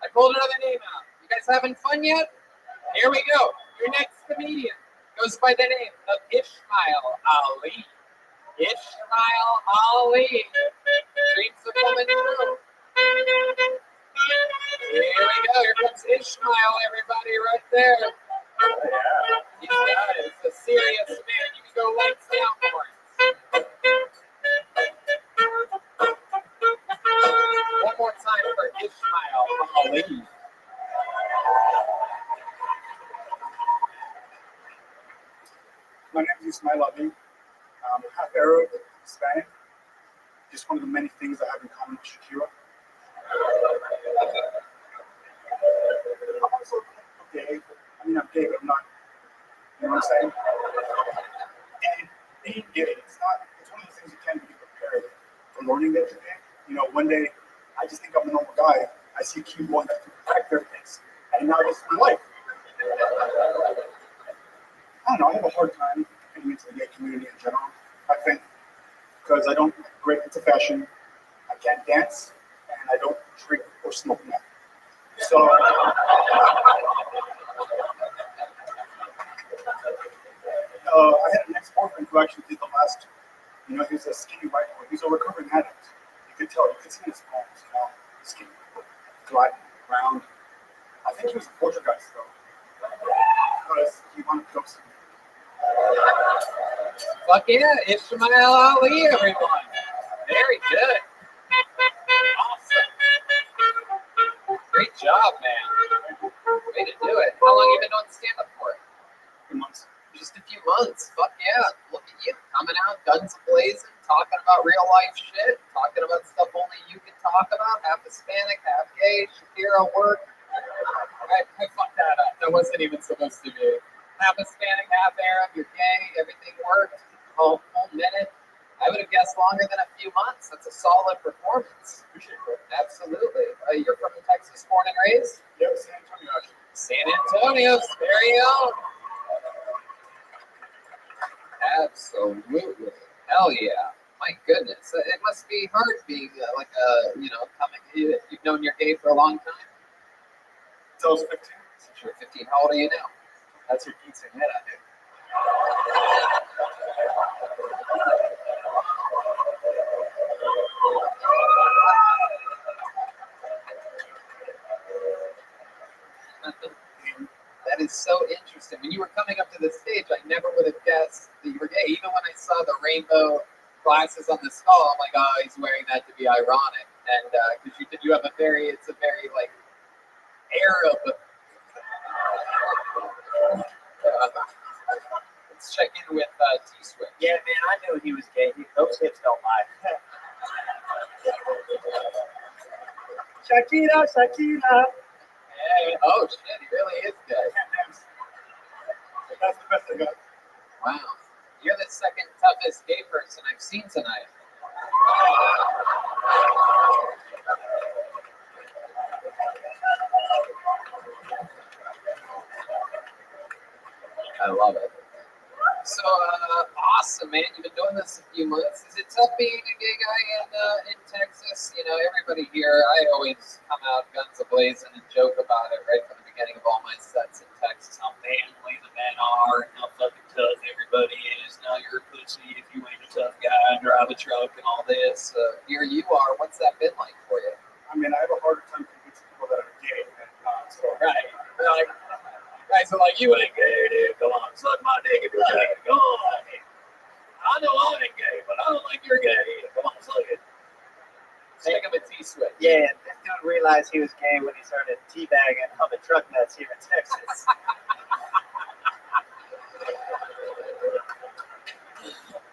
I pulled another name out. You guys having fun yet? Here we go. Your next comedian goes by the name of Ishmael Ali. Ishmael Ali. Dreams of coming true. Here we go. Here comes Ishmael, everybody, right there. He's got it. It's a serious man. You can go lights down for him. One more time for Ishmael Ali. My name is Ismail Ali. I'm half Arab, Hispanic. Just one of the many things I have in common with Shakira. I'm also gay. I mean, I'm gay, but I'm not. You know what I'm saying? And being gay, it's one of those things you can't be prepared for learning that you're gay. One day, I just think I'm a normal guy. I see people and crack their things. And now this is my life. I don't know, I have a hard time getting into the gay community in general, I think, because I don't break into fashion, I can't dance, and I don't drink or smoke meth. So, I had an ex-boyfriend who actually did the last, he's a skinny white boy, he's a recovering addict. You could tell, you could see his bones, skinny, dry, round. I think he was a Portuguese, though, because he wanted to go see me. Fuck yeah, Ishmael Ali, everyone. Very good. Awesome. Great job, man. Way to do it. How long have you been on stand-up for? 2 months. Just a few months. Fuck yeah. Look at you coming out, guns blazing, talking about real life shit, talking about stuff only you can talk about. Half Hispanic, half gay, Shakira work. I fucked that up. That wasn't even supposed to be. Half Hispanic, half Arab, you're gay, everything worked. Whole minute. I would have guessed longer than a few months. That's a solid performance. Absolutely. You're from Texas, born and raised? Yep, San Antonio, actually. San Antonio's very own. Absolutely. Hell yeah. My goodness. It must be hard being you've known you're gay for a long time? Since I was 15. Since you were 15. How old are you now? That's your pizza head, I think. That is so interesting. When you were coming up to the stage, I never would have guessed that you were gay. Even when I saw the rainbow glasses on the skull, I'm like, oh, he's wearing that to be ironic. And because you have it's a very like Arab. Let's check in with T-Swift. Yeah, man, I knew he was gay. Those hips don't lie. Shakira. Hey, oh shit, he really is gay. That's the best I got. Wow. You're the second toughest gay person I've seen tonight. I love it. So awesome, man! You've been doing this a few months. Is it tough being a gay guy in Texas? You know, everybody here. I always come out guns a-blazing and joke about it right from the beginning of all my sets in Texas. How manly the men are, and how fucking tough everybody is. Now you're a pussy if you ain't a tough guy and drive a truck and all this. Here you are. What's that been like for you? I mean, I have a harder time convincing people that I'm gay than not. So Right. Like, guys are like, you ain't gay, dude. Come on, suck my dick if you're gay. Come on. I know I ain't gay, but I don't think you're gay. Come on, suck it. Take him a T-switch. Yeah, this dude realized he was gay when he started teabagging humming truck nuts here in Texas.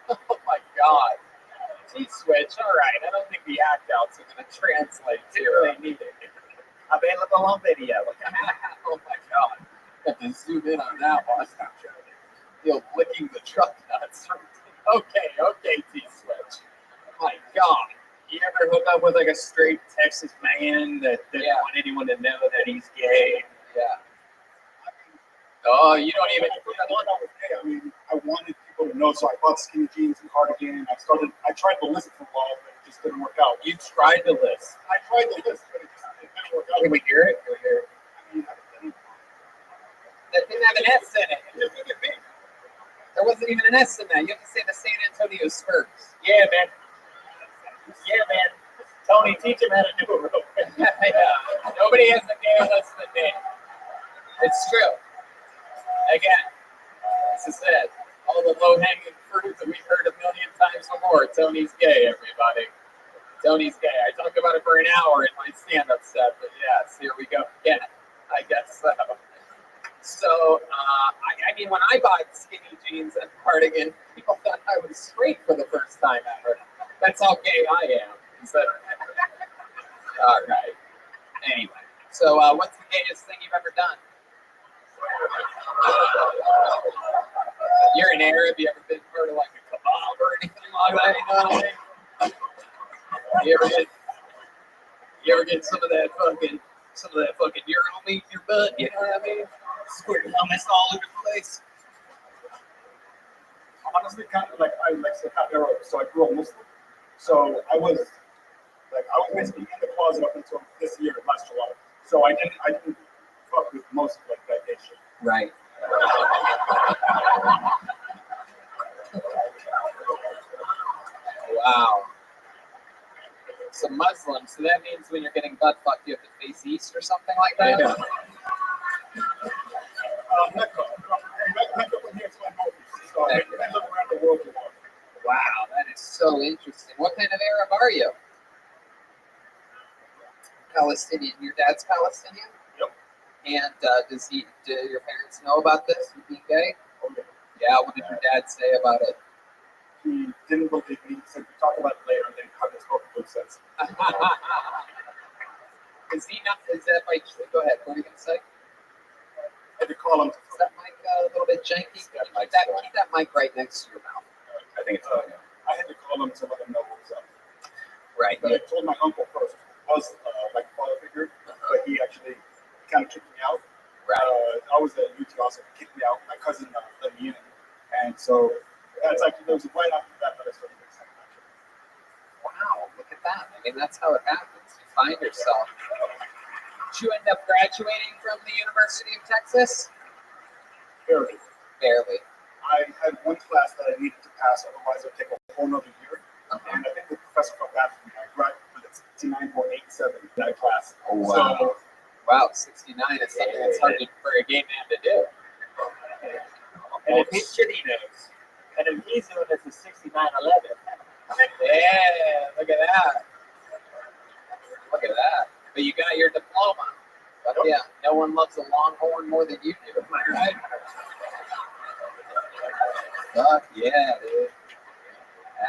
Oh my God. T-switch. All right. I don't think the act outs are going to translate to Really need it. Available on video. Oh my God. Have to zoom in on that one. You're licking the truck nuts. Okay, T-switch. My God. You ever hook up with like a straight Texas man that doesn't want anyone to know that he's gay? Yeah. Oh, you don't even. I mean, I wanted people to know, so I bought skinny jeans and cardigan. I tried to list it for a while, but it just didn't work out. You tried to list. I tried to list, but it didn't work out. Can we hear it? Can we hear it? I mean, That didn't have an S in it. There wasn't even an S in that. You have to say the San Antonio Spurs. Yeah, man. Tony, teach him how to do it real quick. Yeah. Nobody has a name less than me. It's true. Again, this is it. All the low-hanging fruit that we've heard a million times before. Tony's gay, everybody. Tony's gay. I talked about it for an hour in my stand-up set, but yes, here we go again. I guess so. So, I mean, when I bought skinny jeans and cardigan, people thought I was straight for the first time ever. That's how gay I am. All right. Anyway, so what's the gayest thing you've ever done? You're an Arab. You ever been part of like a kebab or anything like that? You know what I mean? You ever get some of that fucking urinal meat in your butt? You know what I mean? Squirt hummus all over the place. honestly, kind of like I like Arab, so I grew up Muslim. So I was basically in the closet up until this year, last July. So I didn't fuck with most of like that gay shit. Right. Wow. So Muslim, so that means when you're getting butt fucked, you have to face east or something like that? Yeah. Wow, that is so interesting. What kind of Arab are you? Palestinian. Your dad's Palestinian? Yep. And do your parents know about this, you being gay? Okay. Yeah, what did your dad say about it? He didn't believe me. He said, we'll talk about it later, and then how this book makes sense. Is he not, is that mic, go ahead, what are you going to say? I had to call him. Is that mic a little bit janky? Keep that mic right next to your mouth. I think it's I had to call him to let him know what was up. Right. But I told my uncle first, who was like a father figure, but he actually kind of kicked me out. Right. I was at UT also, he kicked me out. My cousin let me in. And so that's actually, there was right after that I started doing something. Wow, look at that. I mean, that's how it happens. You find yourself. Did you end up graduating from the University of Texas? Barely. Barely. I had one class that I needed to pass, otherwise I'd take a whole nother year. Okay. And I think the professor felt bad for me. I graduated with a 69.87 in that class. Oh, wow. So, wow, 69 is something that's hard for a gay man to do. And if he's shitty knows, and if he's doing this at 69.11. Yeah, look at that. Look at that. But you got your diploma. But yeah, no one loves a longhorn more than you do. Am I right? Fuck yeah, dude.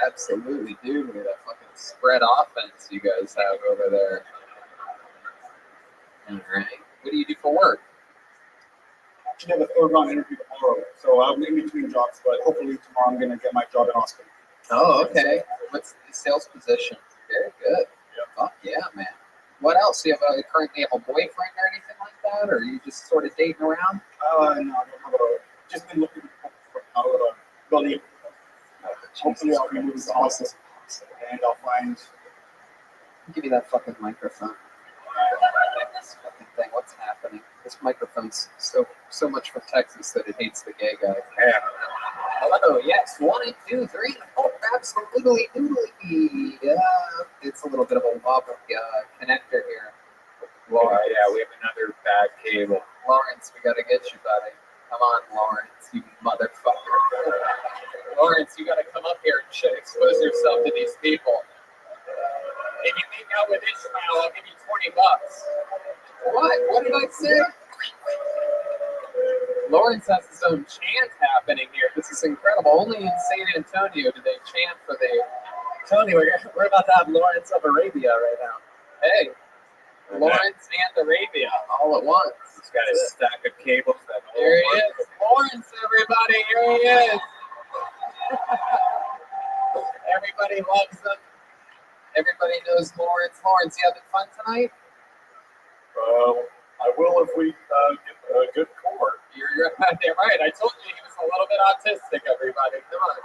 Absolutely, dude. Look at that fucking spread offense you guys have over there. All right. What do you do for work? I actually have a third round interview tomorrow. So I'm in between jobs, but hopefully tomorrow I'm going to get my job in Austin. Oh, okay. What's the sales position? Very good. Yeah. Fuck yeah, man. What else? Do you currently have a boyfriend or anything like that? Or are you just sort of dating around? No, I don't have just been looking for how building. Hopefully, I'll remove the houses and I'll find. Give me that fucking microphone. This fucking thing. What's happening? This microphone's so much from Texas that it hates the gay guy. Yeah. Hello, yes, 1 and 2, 3, 4, absolutely, doodly. It's a little bit of a wobble connector here. Lawrence. Yeah, we have another bad cable. Lawrence, we gotta get you, buddy. Come on, Lawrence, you motherfucker. Lawrence, you gotta come up here and shit, expose yourself to these people. If you make out with Ishmael, I'll give you $20. What? What did I say? Lawrence has his own chant happening here. This is incredible. Only in San Antonio do they chant for the. Tony, we're about to have Lawrence of Arabia right now. Hey, Lawrence and Arabia all at once. He's got a stack of cables. Here he is. Lawrence, everybody. Here he is. Everybody loves him. Everybody knows Lawrence. Lawrence, you having fun tonight? I will if we get a good core. You're right. I told you he was a little bit autistic, everybody. Come on.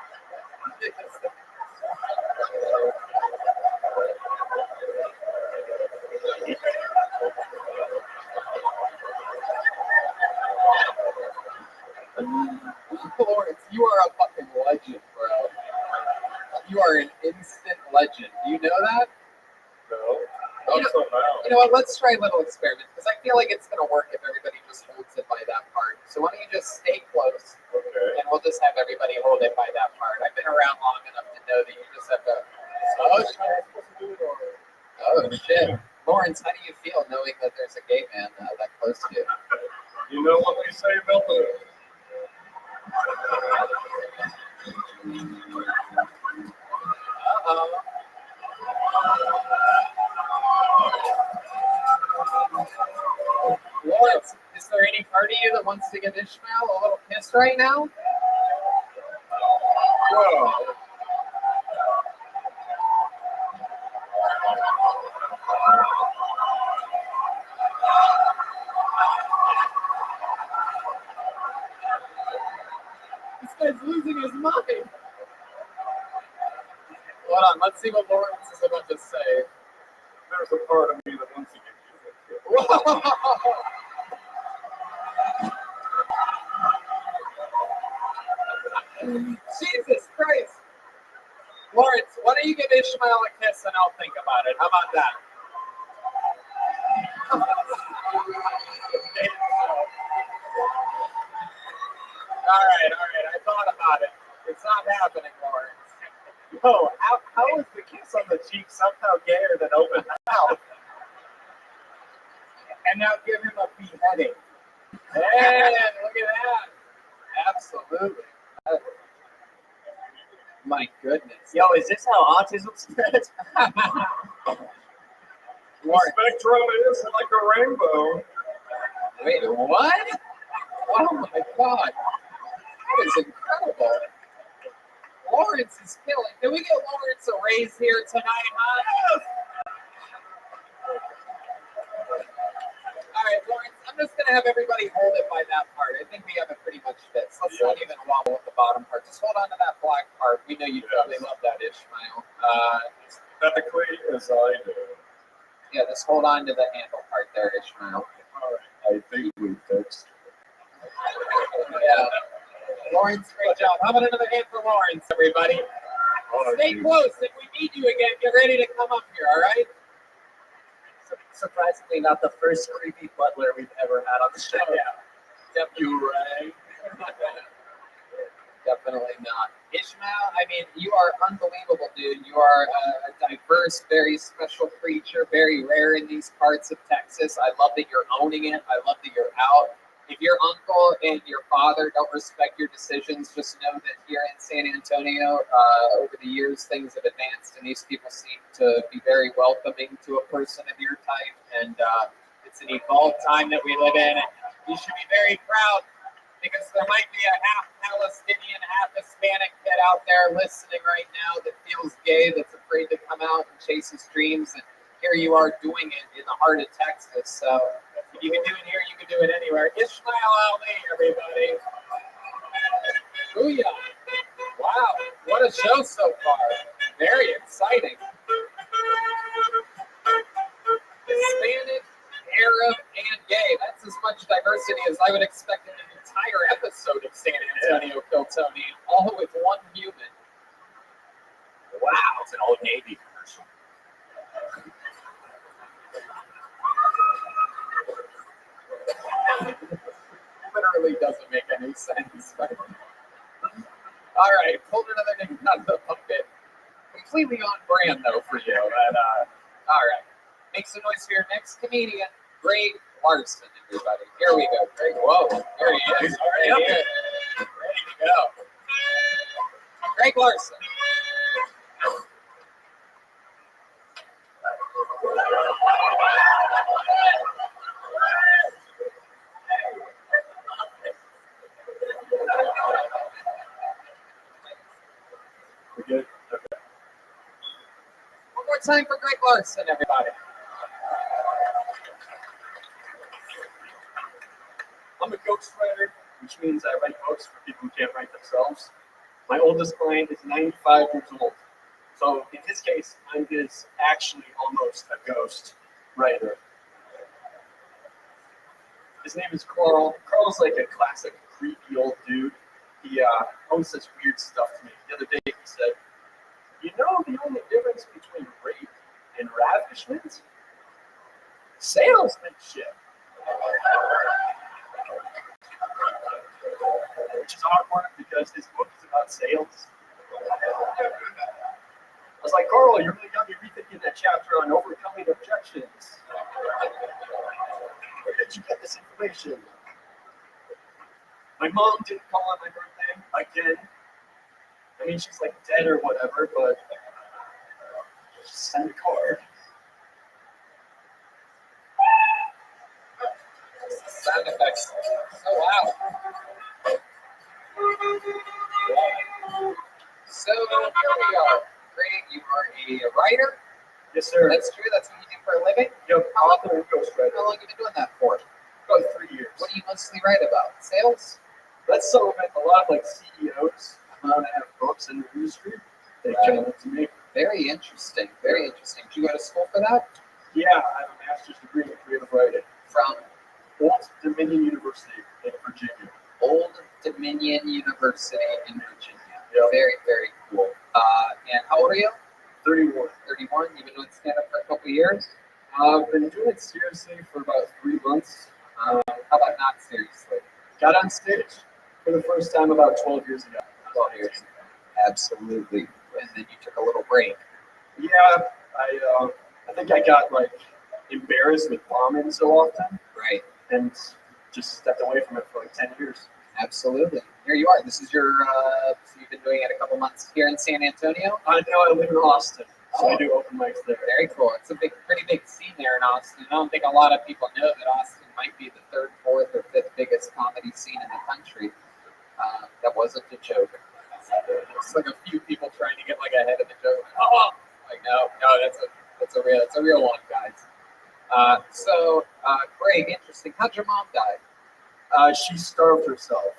Lawrence, you are a fucking legend, bro. You are an instant legend. Do you know that? No. You know what? Let's try a little experiment because I feel like it's going to work if everybody just holds it by that part. So why don't you just stay close, and we'll just have everybody hold it by that part. I've been around long enough to know that you just have to. Oh shit, Lawrence, how do you feel knowing that there's a gay man that close to you? You know what they say about the. Lawrence, is there any part of you that wants to give Ishmael a little kiss right now? Well, This guy's losing his mind. Hold on, let's see what Lawrence is about to say. there's a part of me that wants to give you a kiss. Whoa! Jesus Christ. Lawrence, why don't you give Ishmael a kiss and I'll think about it? How about that? All right. I thought about it. It's not happening, Lawrence. Yo, how is the kiss on the cheek somehow gayer than open mouth? And now give him a beheading. Hey, look at that. Absolutely. My goodness. Yo, is this how autism spreads? The spectrum is like a rainbow. Wait, what? Oh my God. That is incredible. Lawrence is killing. Can we get Lawrence a raise here tonight, huh? All right, Lawrence, I'm just going to have everybody hold it by that part. I think we have it pretty much fixed. Let's not even wobble at the bottom part. Just hold on to that black part. We know you totally love that, Ishmael. Aesthetically as I do. Yeah, just hold on to the handle part there, Ishmael. All right, I think we fixed. Yeah. Lawrence, great job. How about another hand for Lawrence, everybody? Stay close. If we need you again, get ready to come up here, all right? Surprisingly, not the first creepy butler we've ever had on the show. Yeah. You right. Definitely not. Ishmael, I mean, you are unbelievable, dude. You are a diverse, very special creature, very rare in these parts of Texas. I love that you're owning it. I love that you're out. If your uncle and your father don't respect your decisions, just know that here in San Antonio, over the years, things have advanced, and these people seem to be very welcoming to a person of your type. And it's an evolved time that we live in. And you should be very proud, because there might be a half Palestinian, half Hispanic kid out there listening right now that feels gay, that's afraid to come out and chase his dreams. And here you are doing it in the heart of Texas. So if you can do it here, you can do it anywhere. Ishmael Ali, everybody. What a show so far. Very exciting. Hispanic, Arab, and gay. That's as much diversity as I would expect in an entire episode of San Antonio Kill Tony, all with one human. Wow, it's an Old Navy commercial. Literally doesn't make any sense. All right, pulled another name out of the bucket. Completely on brand though for you. But all right, make some noise for your next comedian, Greg Larson. Everybody, here we go. Greg, whoa, here he is. Already up here, ready to go. Greg Larson. We're good? Okay. One more time for Greg Larson, everybody. I'm a ghostwriter, which means I write books for people who can't write themselves. My oldest client is 95 years old. So in his case, I'm his actually almost a ghost writer. His name is Carl. Carl's like a classic creepy old dude. He always says weird stuff to me. The other day he said, "You know the only difference between rape and ravishment? Salesmanship." Which is awkward because his book is about sales. I was like, "Carl, you really got me rethinking that chapter on overcoming objections. Where did you get this information?" My mom didn't call on my birthday again. I mean, she's like dead or whatever, but just send a card. Sound effects. So loud. So here we are. Greg, you are a writer. Yes, sir. That's true. That's what you do for a living. Yep, author and ghostwriter. How long have you been doing that for? About 3 years. What do you mostly write about? Sales? That's some of it. A lot of like CEOs that have books in the industry. They come up to me. Very interesting. Very interesting. Did you go to school for that? Yeah, I have a master's degree in creative writing From Old Dominion University in Virginia. Old Dominion University in Virginia. Yep. Very, very cool. And how old are you? 31. 31. You've been doing stand-up for a couple of years? I've been doing it seriously for about 3 months. How about not seriously? Got on stage for the first time about 12 years ago. 12 years. Absolutely. And then you took a little break. Yeah, I think I got like embarrassed with bombing so often. Right. And just stepped away from it for like 10 years. Absolutely. Here you are. This is your, so you've been doing it a couple months here in San Antonio? I live in Austin, so I do open mics there. Very cool. It's a pretty big scene there in Austin. I don't think a lot of people know that Austin might be the third, fourth, or fifth biggest comedy scene in the country. That wasn't a joke. It's like a few people trying to get like ahead of the joke. Oh, like no, that's a real one, guys. Greg, interesting. How'd your mom die? She starved herself.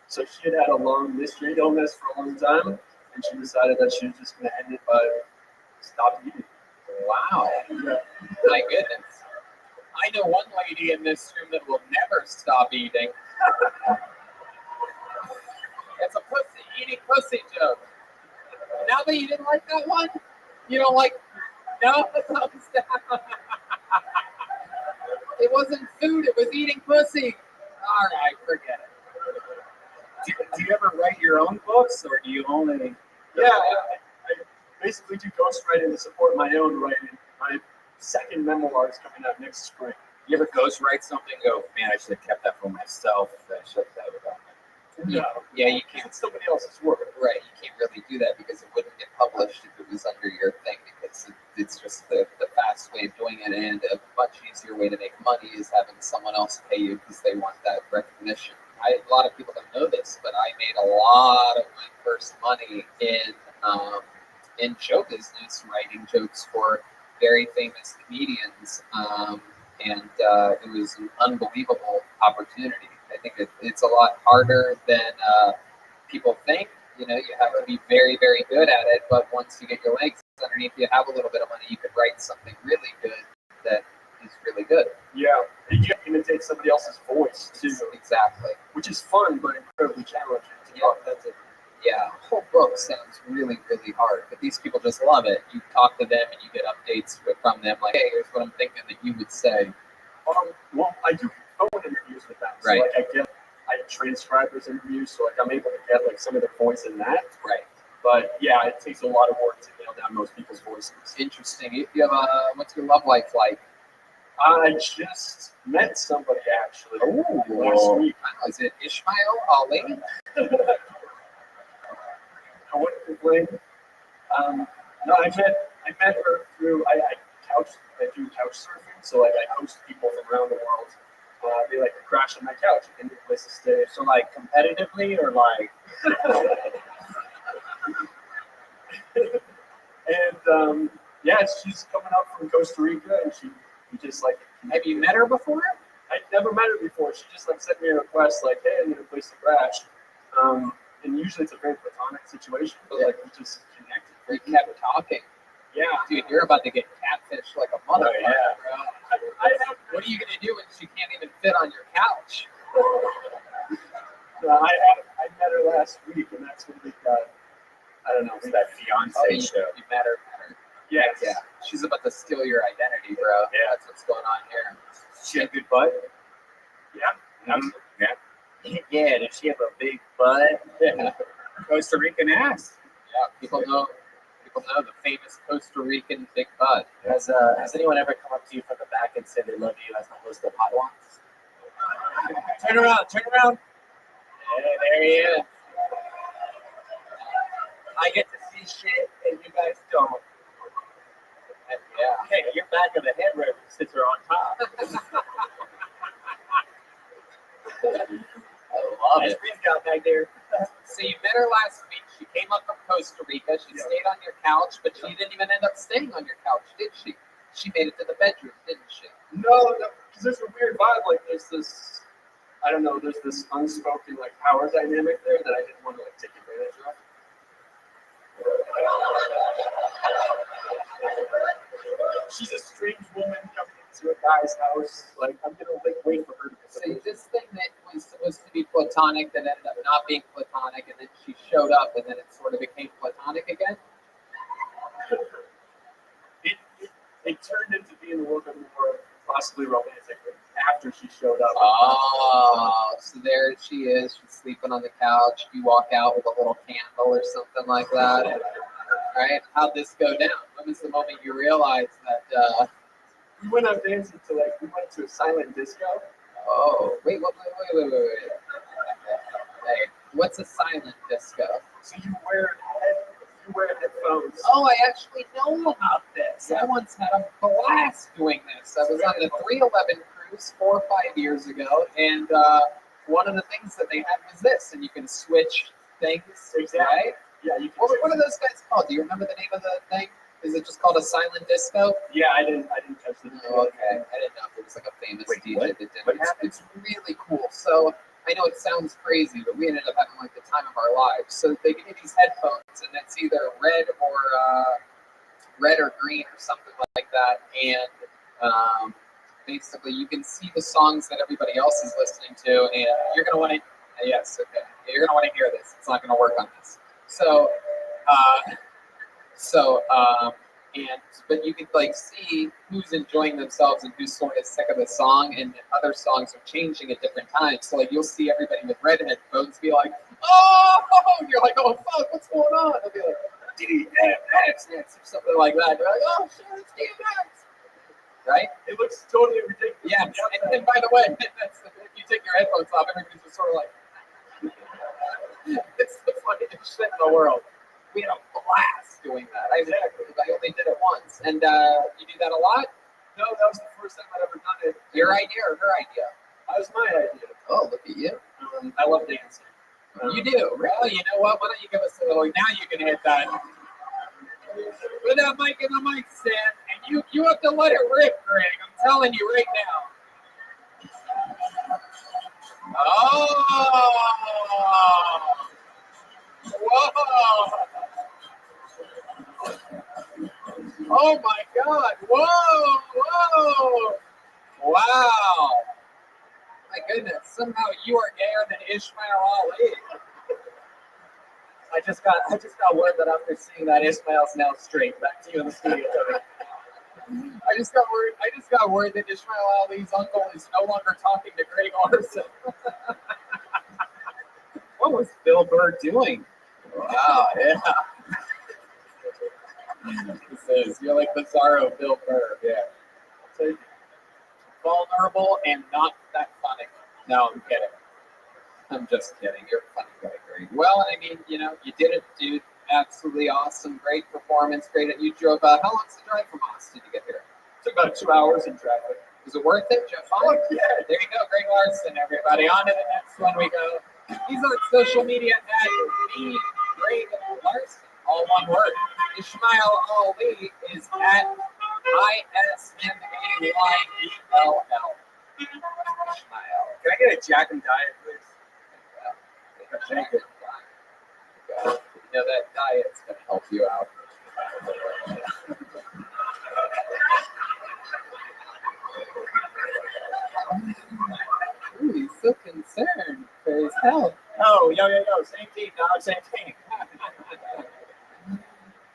So she had a long mystery illness for a long time, and she decided that she was just going to end it by stopping eating. Wow. Yeah. My goodness. I know one lady in this room that will never stop eating. It's a eating pussy joke. Now that you didn't like that one, you don't like, no, thumbs down. It wasn't food, it was eating pussy. All right, forget it. Do you ever write your own books, or do you only? Yeah, I basically do ghostwriting to support my own writing. My second memoir is coming out next spring. You ever ghostwrite something and go, man, I should have kept that for myself. I should have that without me. No. Yeah, you can't. It's somebody else's work. Right, you can't really do that because it wouldn't get published if it was under your thing, because it's just the fast way of doing it, and a much easier way to make money is having someone else pay you because they want that recognition. A lot of people don't know this, but I made a lot of my first money in show business, writing jokes for very famous comedians, and it was an unbelievable opportunity. I think it's a lot harder than people think, You know, you have to be very, very good at it. But once you get your legs underneath, you have a little bit of money, you could write something really good that is really good. Yeah, and you have to imitate somebody else's voice too. Exactly. Which is fun, but incredibly challenging. Yeah, the whole book sounds really, really hard, but these people just love it. You talk to them and you get updates from them, like, hey, here's what I'm thinking that you would say. Well, I do phone interviews with them, so Right. like I transcribe those interviews, so like I'm able to get like some of their voice in that. Right. But yeah, it takes a lot of work to nail down most people's voices. Interesting. You have what's your love life like? I just met somebody actually last week. Wow, is it Ishmael Ali? I wouldn't complain. No, I met her through I do couch surfing, so like I host people from around the world. They like to crash on my couch and get a place to stay. So like competitively or like and yeah, she's coming up from Costa Rica and she just like, have you met her before? I'd never met her before. She just like sent me a request like, hey, I need a place to crash. And usually it's a very platonic situation, but like we just connected. We kept talking. Yeah. Dude, you're about to get catfished like a motherfucker, yeah. bro. What are you gonna do when she can't even fit on your couch? I met her last week, and that's when we got. I don't know. It's that fiance show. You met her. Yes. Yeah. She's about to steal your identity, bro. Yeah. That's what's going on here. She had a good butt. Yeah. Yeah. Yeah. Did she have a big butt? Yeah. Costa Rican ass. Yeah. People know the famous Costa Rican big butt. Has anyone ever come up to you from the back and said they love you as the host of Hot Ones? Turn around. Yeah, there he is. I get to see shit and you guys don't. Yeah. Hey, your back of the head rib sits her on top. I love it. Screen's got back there. So you met her last week. She came up from Costa Rica. She stayed on your couch, but she didn't even end up staying on your couch, did she? She made it to the bedroom, didn't she? No, because there's a weird vibe. Like there's this, I don't know. There's this unspoken like power dynamic there that I didn't want to like take advantage of. She's a strange woman coming into a guy's house. Like I'm gonna like wait for her to. See, this thing that was supposed to be platonic that ended up not being platonic, and then she showed up, and then it sort of became platonic again. It turned into being a little bit more possibly romantic after she showed up. Oh, so there she is. She's sleeping on the couch. You walk out with a little candle or something like that. Right? How'd this go down? When was the moment you realized that? We went out dancing to we went to a silent disco. Oh, wait. Hey, what's a silent disco? So you wear headphones. Oh, I actually know about this. I once had a blast doing this. I was on the 311 cruise 4 or 5 years ago, and one of the things that they had was this, and you can switch things, right? Yeah, you can. What are those guys called? Do you remember the name of the thing? Is it just called a silent disco? Yeah, I didn't catch it. Oh, okay. I didn't know if it was like a famous DJ that did it. It's really cool. So I know it sounds crazy, but we ended up having like the time of our lives. So they give you these headphones, and it's either red or green or something like that. And basically, you can see the songs that everybody else is listening to, and you're gonna want to. Yes, okay. You're gonna want to hear this. It's not gonna work on this. But you can like see who's enjoying themselves and who's sort of sick of the song, and other songs are changing at different times. So like you'll see everybody with red headphones be like, oh, and you're like, oh fuck, what's going on? They'll be like, DMX or something like that. You're like, oh shit, it's DMX. Right? It looks totally ridiculous. Yeah, and by the way, if you take your headphones off, everybody's just sort of like, it's the funniest shit in the world. We had a blast doing that. I only did it once. And you do that a lot? No, that was the first time I'd ever done it. Your idea or her idea? That was my idea. Oh, look at you. I love dancing. You do? Really? You know what? Why don't you give us a little, now you can hit that. Put that mic in the mic stand, and you have to let it rip, Greg. I'm telling you right now. Oh! Whoa! Oh my God! Whoa! Whoa! Wow! My goodness! Somehow you are gayer than Ishmael Ali. I just got word that after seeing that, Ismail's now straight. Back to you in the studio. I just got word that Ishmael Ali's uncle is no longer talking to Greg Arson. What was Bill Burr doing? Wow, yeah. You're like Bizarro Bill Burr, yeah. So, vulnerable and not that funny. No, I'm kidding. I'm just kidding. You're a funny guy, Greg. Well, I mean, you did it, dude. Absolutely awesome. Great performance. Great. You drove, how long's the drive from Austin to get here? Took about 2 hours in traffic. Was it worth it, Jeff? Oh, yeah. There you go, Greg Larson, everybody. On to the next one we go. He's on social media at me, Greg Larson. All one word. Ishmael Ali is at ISMAYELL. Ishmael. Can I get a Jack and Diet, please? Jack and Diet. That diet's going to help you out. Ooh, he's so concerned for his health. Oh, yo, same team, dog, same team.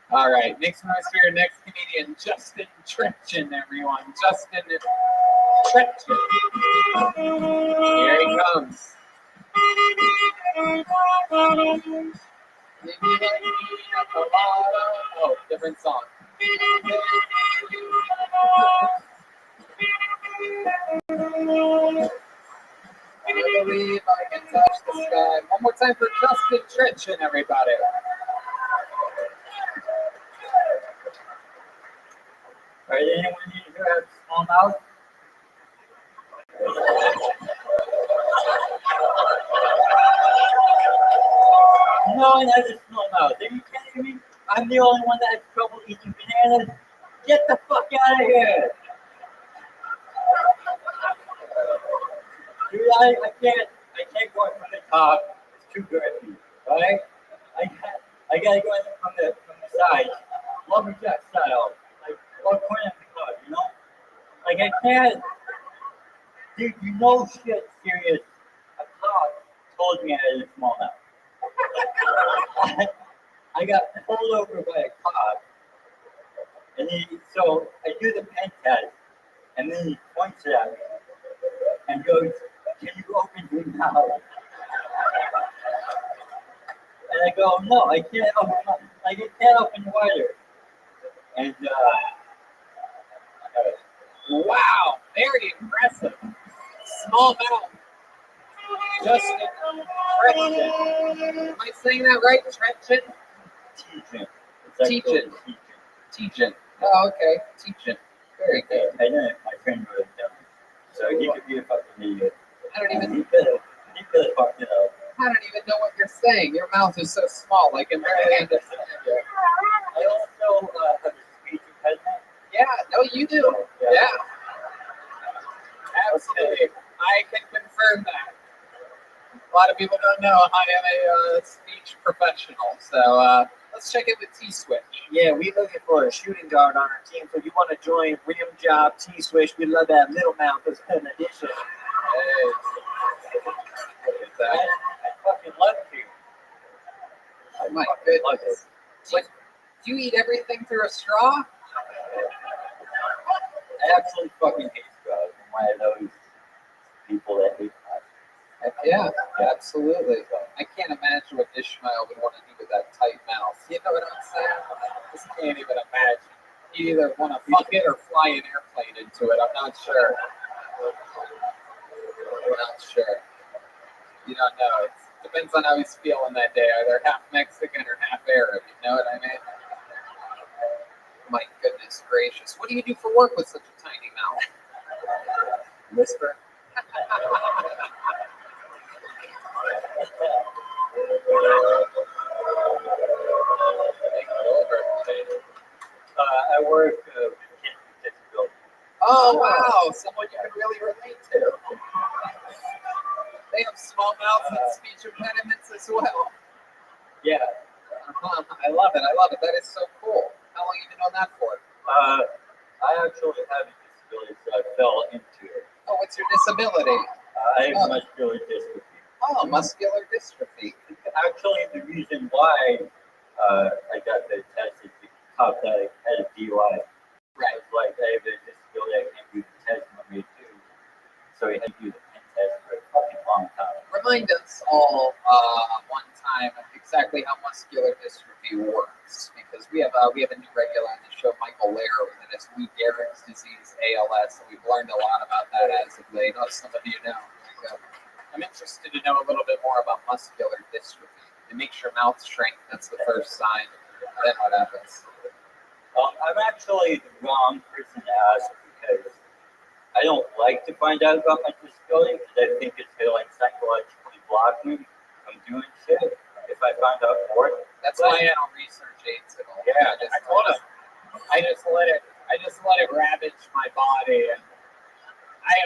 All right, next one is here. Next comedian, Justin Tretchen, everyone. Justin Tretchen. Here he comes. Oh, different song. I believe I can touch the sky. One more time for Justin Tretchen, everybody. All right, anyone here who has small mouth? No one has a small mouth. Are you kidding me? I'm the only one that has trouble eating bananas. Get the fuck out of here. Dude, I can't go in from the top. It's too good for me, right? I gotta go in from the side, lumberjack style, like one corner of the club, Like I can't. Dude, shit, serious. A cop told me I had a small mouth. I got pulled over by a cop, and so I do the pen test, and then he points it at me and goes, "Can you open your mouth?" And I go, "No, I can't open. I can't open wider." And wow, very impressive. Small mouth. Justin Tretchen. Am I saying that right? Tretchen? Teachin. Oh, okay. Teachin. Very good. I know my friend wrote it down, so he could be a fucking idiot. I don't even. He could have fucked it up. I don't even know what you're saying. Your mouth is so small. I can barely understand you. I also have a speech impediment. Yeah. No, you do. Yeah. Absolutely. I can confirm that. A lot of people don't know I am a speech professional. So let's check it with T-Switch. Yeah, we're looking for a shooting guard on our team. So if you want to join Rim Job, T-Switch, we love that middle mouth as an addition. Hey. I fucking love you. Oh my goodness. Do you eat everything through a straw? I absolutely fucking hate straws. I'm one of those people that hate straws. Yeah, absolutely. I can't imagine what Ishmael would want to do with that tight mouth. You know what I'm saying? I just can't even imagine. You either want to fuck it or fly an airplane into it. I'm not sure. You don't know. It depends on how he's feeling that day. Either half Mexican or half Arab. You know what I mean? My goodness gracious. What do you do for work with such a tiny mouth? Whisper. I work with kids with disabilities. Oh, wow. Someone you can really relate to. They have small mouths and speech impediments as well. Yeah. I love it. I love it. That is so cool. How long have you been on that for? I actually have a disability, so I fell into it. Oh, what's your disability? I have muscular dystrophy. Oh, muscular dystrophy. Actually, the reason why I got the test is because I had a DUI. Right. Like, I have a disability, I can't do the test when they do. So I had to do the pen test for a fucking long time. Remind us all one time exactly how muscular dystrophy works, because we have a new regular on the show, Michael Lair, and it's Lou Gehrig's disease, ALS, and we've learned a lot about that as of late. Oh, some of you know. I'm interested to know a little bit more about muscular dystrophy. It makes your mouth shrink. That's the first sign. Then what happens? I'm actually the wrong person to ask because I don't like to find out about my disability because I think it's going to like psychologically block me from doing shit if I find out more. That's why I don't research AIDS at all. Yeah, I told him. I just let it ravage my body, and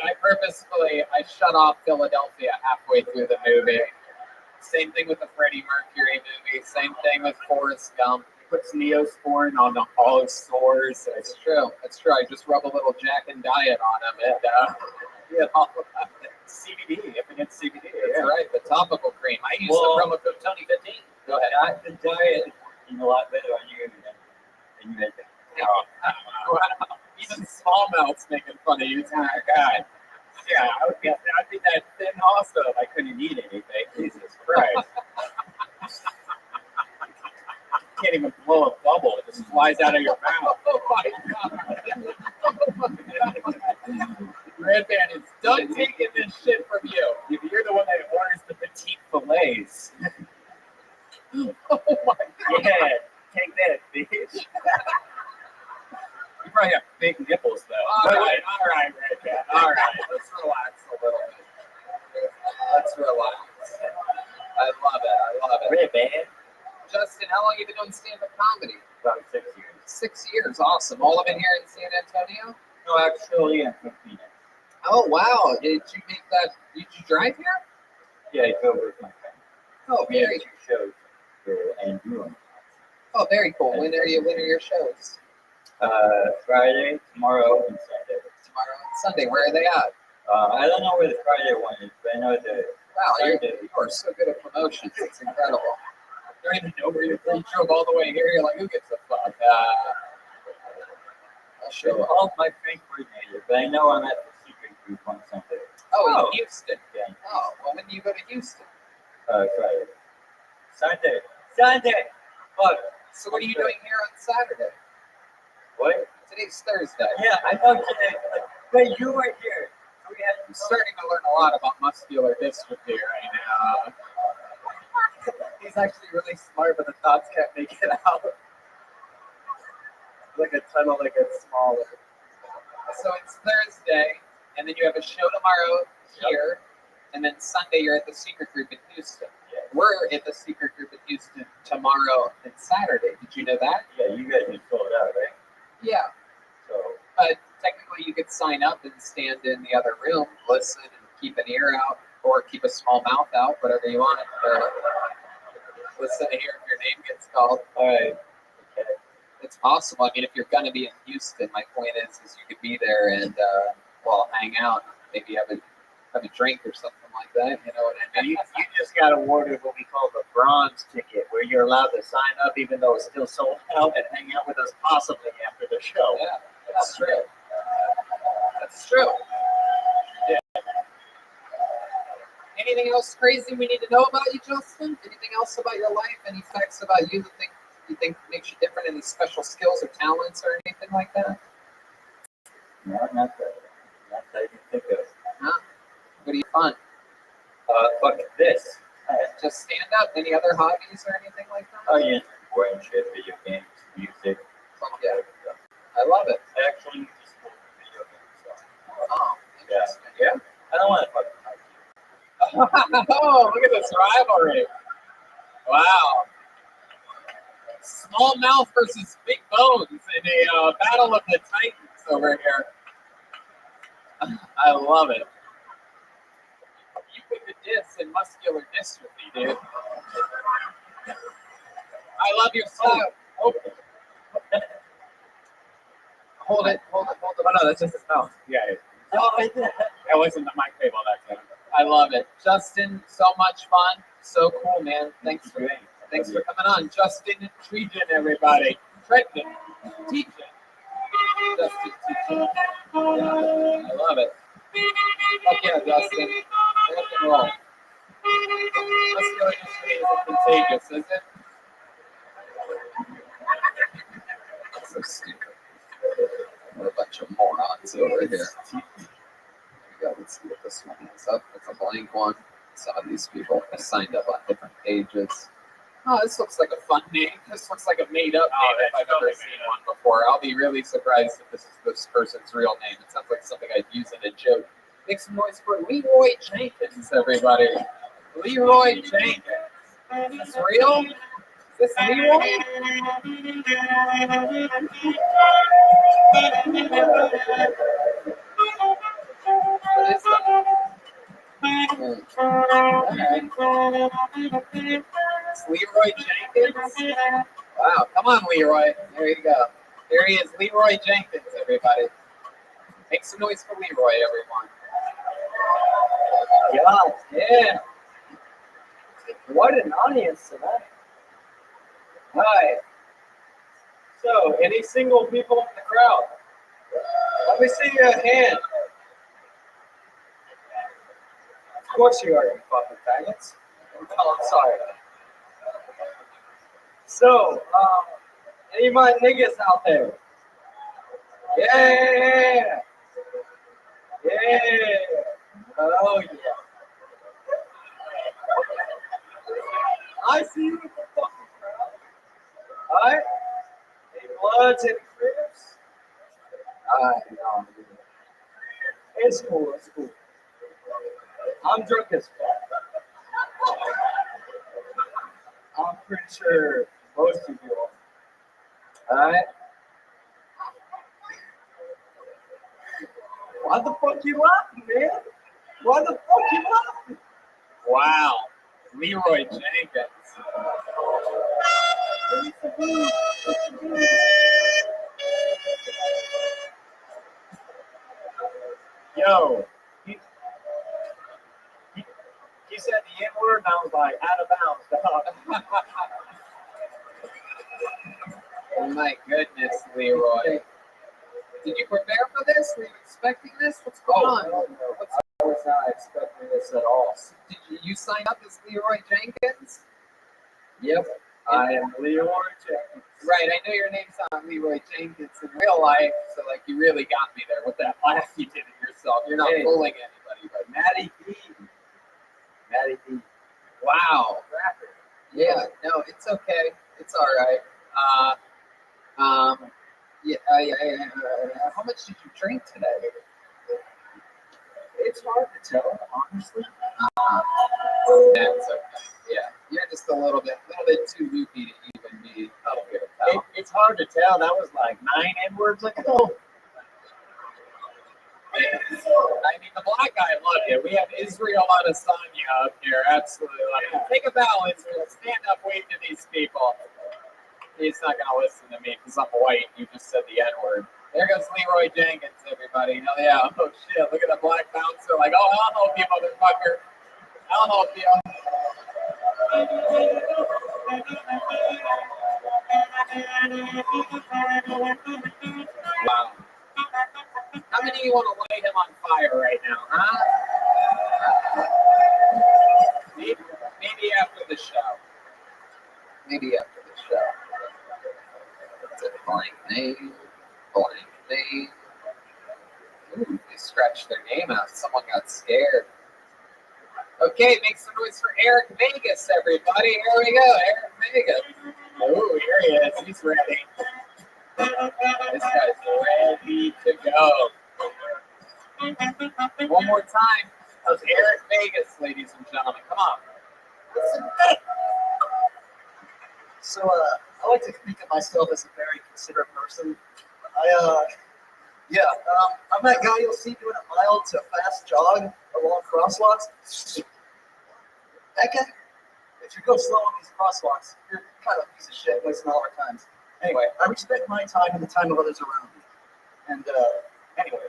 I purposefully shut off Philadelphia halfway through the movie. Same thing with the Freddie Mercury movie. Same thing with Forrest Gump. He puts Neosporin on all his sores. It's true. It's true. I just rub a little Jack and Diet on him, and you know, CBD. If it gets CBD, that's right. The topical cream. I use the promo code Tony 15. Go ahead. The diet is working a lot better on you than you had. Wow. Even smallmouth's making fun of you. Oh, God. Yeah, I'd be that thin also if I couldn't eat anything. Jesus Christ. Can't even blow a bubble. It just flies out of your mouth. Oh my God. Red Band is done taking this shit from you. You're the one that orders the petite fillets. Oh my God. Yeah, take that, bitch. You probably have big nipples, though. All right, Red Band. All right, let's relax a little bit. Let's relax. I love it. I love it. Red Band. Justin, how long have you been doing stand-up comedy? About 6 years. 6 years. Awesome. All of it here in San Antonio? No, actually, I'm from Phoenix. Oh, wow. Did you make that? Did you drive here? Yeah, I drove with my friend. Oh, We had very. 2 shows and do them. Oh, very cool. When are your shows? Friday, tomorrow, and Sunday. Tomorrow and Sunday. Where are they at? I don't know where the Friday one is, but I know the Wow, you are so good at promotions. It's incredible. You don't even know where you drove all the way here. You're like, who gives a fuck? I'll show up. All my friend coordinator, but I know I'm at the secret group on Sunday. Oh, in Houston. Yeah. Oh, well, when do you go to Houston? Friday. Sunday. Fuck. So what are you doing here on Saturday? What? Today's Thursday. Yeah, I know today. But you were here. I'm starting to learn a lot about muscular dystrophy right now. He's actually really smart, but the thoughts can't make it out. Like a tunnel, like a smaller. So it's Thursday, and then you have a show tomorrow here, and then Sunday you're at the secret group in Houston. Yeah. We're at the secret group in Houston tomorrow and Saturday. Did you know that? Yeah, you guys just sold out, right? Yeah. So. But technically, you could sign up and stand in the other room, listen, and keep an ear out, or keep a small mouth out, whatever you want. Or listen to hear if your name gets called. All right. Okay. It's possible. I mean, if you're going to be in Houston, my point is you could be there and, hang out, maybe have a drink or something like that. You know what I mean? You just got awarded what we call the bronze ticket, where you're allowed to sign up even though it's still sold out and hang out with us possibly after the show. Yeah, that's true. That's true. Yeah. Anything else crazy we need to know about you, Justin? Anything else about your life? Any facts about you that you think makes you different? Any special skills or talents or anything like that? No, not that. Not that I can think of. Huh? What do you find? Fuck this. Just stand up. Any other hobbies or anything like that? Oh, yeah. Boring shit, video games, music. Fuck yeah. I love it. I actually use this for video games. So. Oh, interesting. Yeah. I don't want to fucking fight you. Oh, look at this rivalry. Wow. Small mouth versus big bones in a battle of the titans over here. I love it. You put the diss in muscular dystrophy, dude. I love your style. Oh, Hold it. oh no, that's just his mouth. Yeah. That wasn't the mic table that time. I love it. Justin, so much fun. So cool, man. Thanks for coming on. Justin Trejan, everybody. Trenton, teaching. Justin teaching. Yeah, I love it. Fuck yeah, Justin. Rock and roll. Muscular dystrophy isn't contagious, is it? That's so stupid. What a bunch of morons over here. Yeah, let's see what this one is up. It's a blank one. Some of these people have signed up on different pages. Oh, this looks like a fun name. This looks like a made-up name if I've ever seen one before. I'll be really surprised if this is this person's real name. It sounds like something I'd use in a joke. Make some noise for Leroy Jenkins, everybody. Leroy Jenkins. Is this real? Is this Leroy? What is that? It's Leroy Jenkins. Wow, come on, Leroy. There you go. There he is, Leroy Jenkins, everybody. Make some noise for Leroy, everyone. God damn. What an audience tonight. Hi. So, any single people in the crowd? Let me see your hand. Of course you are, you fucking faggots. Oh, I'm sorry. So, any of my niggas out there? Yeah! Yeah! Oh, yeah. I see you in the fucking crowd. Alright? Any bloods, any crips? Alright, no. It's cool, it's cool. I'm drunk as fuck. I'm pretty sure most of you are. Alright? Why the fuck you laughing, man? Why the fuck you laughing? Wow. Leroy Jenkins. Yo, he said the N-word and I was like, out of bounds, dog. Oh my goodness, Leroy. Did you prepare for this? Were you expecting this? What's going on? I was not expecting this at all. Did you sign up as Leroy Jenkins? Yep, I am Leroy Jenkins. Right, I know your name's not Leroy Jenkins in real life, so like you really got me there with that laugh you did at yourself. You're not fooling anybody, but Maddie B. Maddie B. Wow. Yeah, no, it's okay. It's all right. How much did you drink today? It's hard to tell, honestly. That's okay. Yeah, you're just a little bit too loopy to even be up here. It's hard to tell. That was like 9 N-words ago. I mean, the black guy loved it. We have Israel Adesanya up here. Absolutely love it. Take a bow, Israel. Stand up, wave to these people. He's not going to listen to me because I'm white. You just said the N-word. There goes Leroy Jenkins, everybody. Hell yeah. Oh, shit. Look at the black bouncer. Like, oh, I'll help you, motherfucker. I'll help you. Wow. How many of you want to light him on fire right now, huh? Maybe after the show. Maybe after the show. It's a blank name. Blank name. Ooh, they scratched their name out. Someone got scared. Okay, make some noise for Eric Vegas, everybody. Here we go, Eric Vegas. Oh, here he is. He's ready. This guy's ready to go. One more time. That was Eric Vegas, ladies and gentlemen. Come on. So, I like to think of myself as a very considerate person. I'm that guy you'll see doing a mild to fast jog along crosswalks. That guy. If you go slow on these crosswalks, you're kind of a piece of shit wasting all our times. Anyway, I respect my time and the time of others around me. And anyway,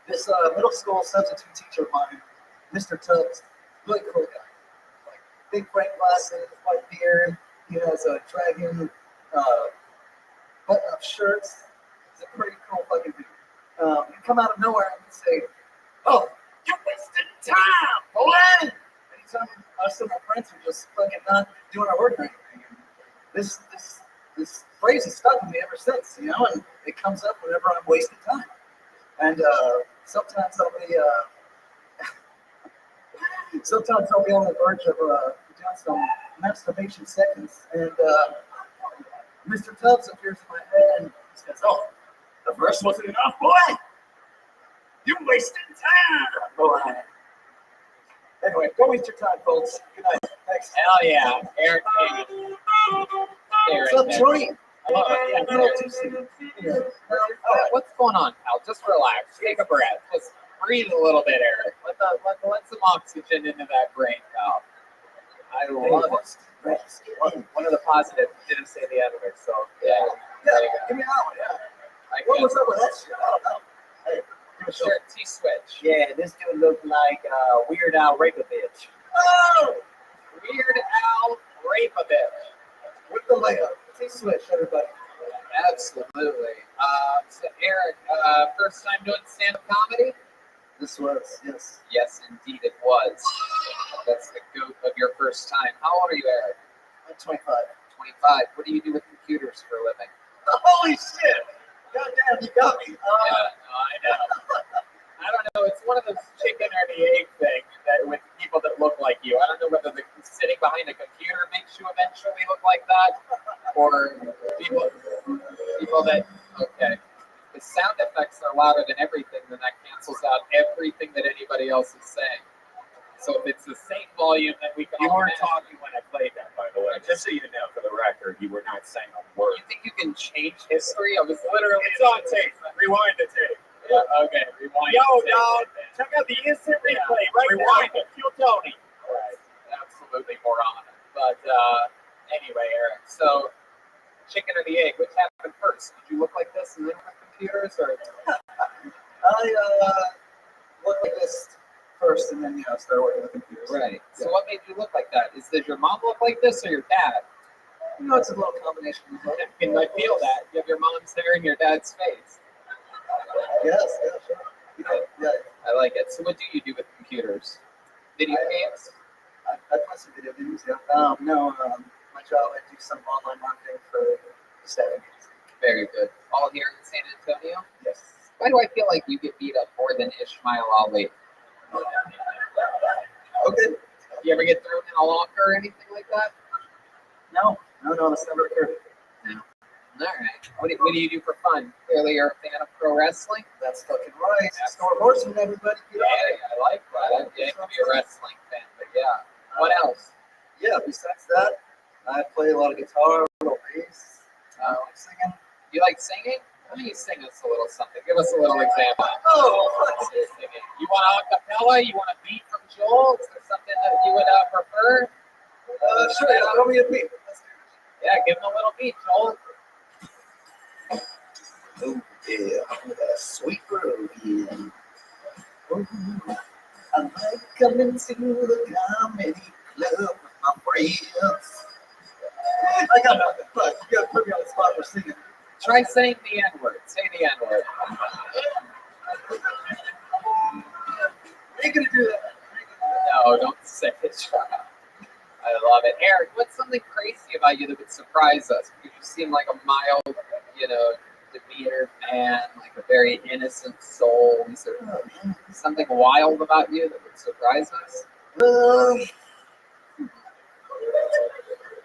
this middle school substitute teacher of mine, Mr. Tubbs, really cool guy. Like big frame glasses, white beard. He has a dragon button-up shirts. He's a pretty cool fucking dude. He'd come out of nowhere and he'd say, "Oh, you're wasting time, boy!" Anytime us and our friends are just fucking not doing our work or anything. And this phrase has stuck with me ever since, you know, and it comes up whenever I'm wasting time. And sometimes I'll be on the verge of doing some masturbation seconds, and Mr. Tubbs appears in my head and he says, "Oh, the first wasn't enough, boy. You're wasting time, boy." Anyway, don't waste your time, folks. Good night. Thanks. Hell yeah, Eric. What's up, Joey? What's going on, pal? Just relax. Take a breath. Just breathe a little bit, Eric. Let some oxygen into that brain, pal. I love it. One of the positives didn't say the other, so yeah. Give me that one, yeah. What was up with that shit? I don't know. Hey, sure, T-Switch. Yeah, this dude looked like Weird Al Rapavich. Oh! Weird Al Rapavich. With the layup. T-Switch, everybody. Absolutely. So Eric, first time doing stand-up comedy? This was, yes. Yes, indeed it was. That's the goat of your first time. How old are you, Eric? I'm 25. 25. What do you do with computers for a living? Holy shit! Goddamn, you got me. I know. I don't know. It's one of those chicken or the egg things that with people that look like you. I don't know whether sitting behind a computer makes you eventually look like that, or people that. Okay. The sound effects are louder than everything, then that cancels out everything that anybody else is saying. So if it's the same volume that we can You all weren't manage, talking when I played that, by the way. Just so you know, for the record, you were not saying a word. you think you can change history? I was literally. It's on tape. Rewind the tape. Yeah, okay, rewind. Yo, the tape dog. right there. Check out the instant replay right Rewind now. Kill Tony. All right, absolutely moron. But anyway, Eric. So, chicken or the egg? Which happened first? Did you look like this and then with computers, or? I looked like this first, and then started working with computers. Right. So what made you look like that? Does your mom look like this, or your dad? You know, it's a little combination of both. And I feel that you have your mom's hair and your dad's face. Yes, yeah, sure. You know, yeah. I like it. So what do you do with computers? Video games? I play some video games. Yeah. My job, I do some online marketing for staffing agency. Very good. All here in San Antonio? Yes. Why do I feel like you get beat up more than Ishmael Ali? Okay. You ever get thrown in a locker or anything like that? No, that's never occurred. No. All right. What do you do for fun? Clearly you're a fan of pro wrestling? That's fucking right. Snort horseman, everybody. Yeah, I like that. I can't be a wrestling fan, but yeah. What else? Yeah, besides that, I play a lot of guitar, a little bass. I like singing. You like singing? Why don't you sing us a little something? Give us a little example. Singing. You want a cappella? You want a beat from Joel? Is there something that you would prefer? Sure, throw me a beat. Yeah, give him a little beat, Joel. Oh, yeah, sweet girl, yeah. Oh, I like coming to the comedy club with my friends. I got nothing, but you gotta put me on the spot for singing. Try saying the N-word. Say the N-word. I ain't gonna do that. No, don't say it. I love it. Eric, what's something crazy about you that would surprise us? Because you seem like a mild, demeanor man, like a very innocent soul. Is there something wild about you that would surprise us?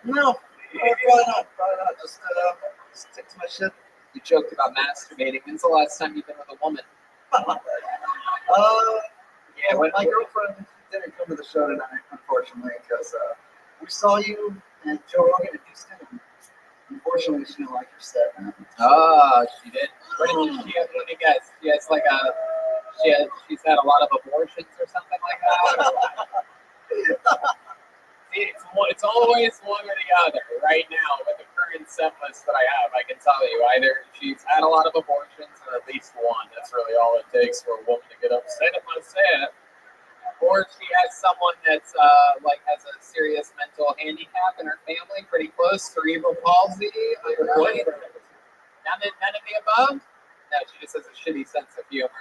No, probably not. Just stick to my shit. You joked about masturbating. When's the last time you've been with a woman? Yeah, my girlfriend didn't come to the show tonight, unfortunately, because we saw you and Joe Rogan in Houston. And unfortunately, she didn't like your set, man. Oh, she did. What did she have? Let me guess. She has she's had a lot of abortions or something like that. It's always one or the other. Right now, with the current set list that I have, I can tell you either she's had a lot of abortions or at least one. That's really all it takes for a woman to get upset if I say it. Or she has someone that's like has a serious mental handicap in her family, pretty close, cerebral palsy. Right? None of the above? No, she just has a shitty sense of humor.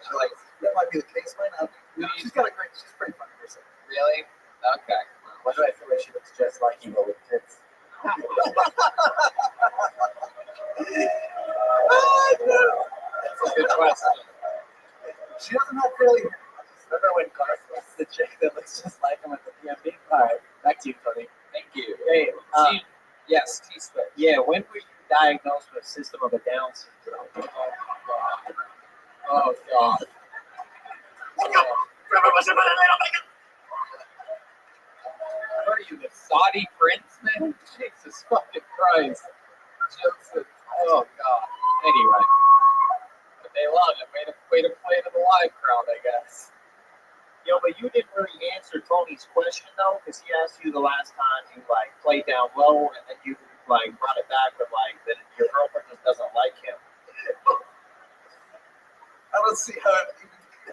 She likes, That might be the case right now. She's pretty funny person. really? Okay. Why do I feel like she looks just like you, but with tits? That's a good question. She doesn't have curly hair. Remember when Garth was the chick that looks just like him at the PMB? All right, back to you, Tony. Thank you. Hey, yes, T-Split. yeah, when were you diagnosed with System of a Down syndrome? Oh, God. What are you, the Saudi prince, man? Jesus fucking Christ. Oh, God. Anyway. But they love it. Way to play to the live crowd, I guess. Yo, but you didn't really answer Tony's question, though, because he asked you the last time you, like, played down low, and then you, like, brought it back with, like, that your girlfriend just doesn't like him. I don't see how...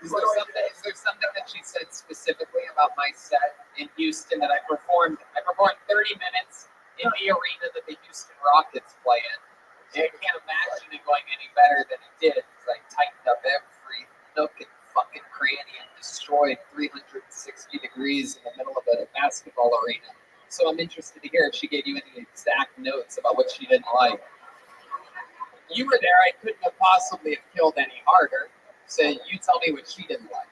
Is there something that she said specifically about my set in Houston that I performed? I performed 30 minutes in the arena that the Houston Rockets play in. And I can't imagine it going any better than it did because I tightened up every nook and fucking cranny and destroyed 360 degrees in the middle of a basketball arena. So I'm interested to hear if she gave you any exact notes about what she didn't like. You were there. I couldn't have possibly have killed any harder. So you tell me what she didn't like.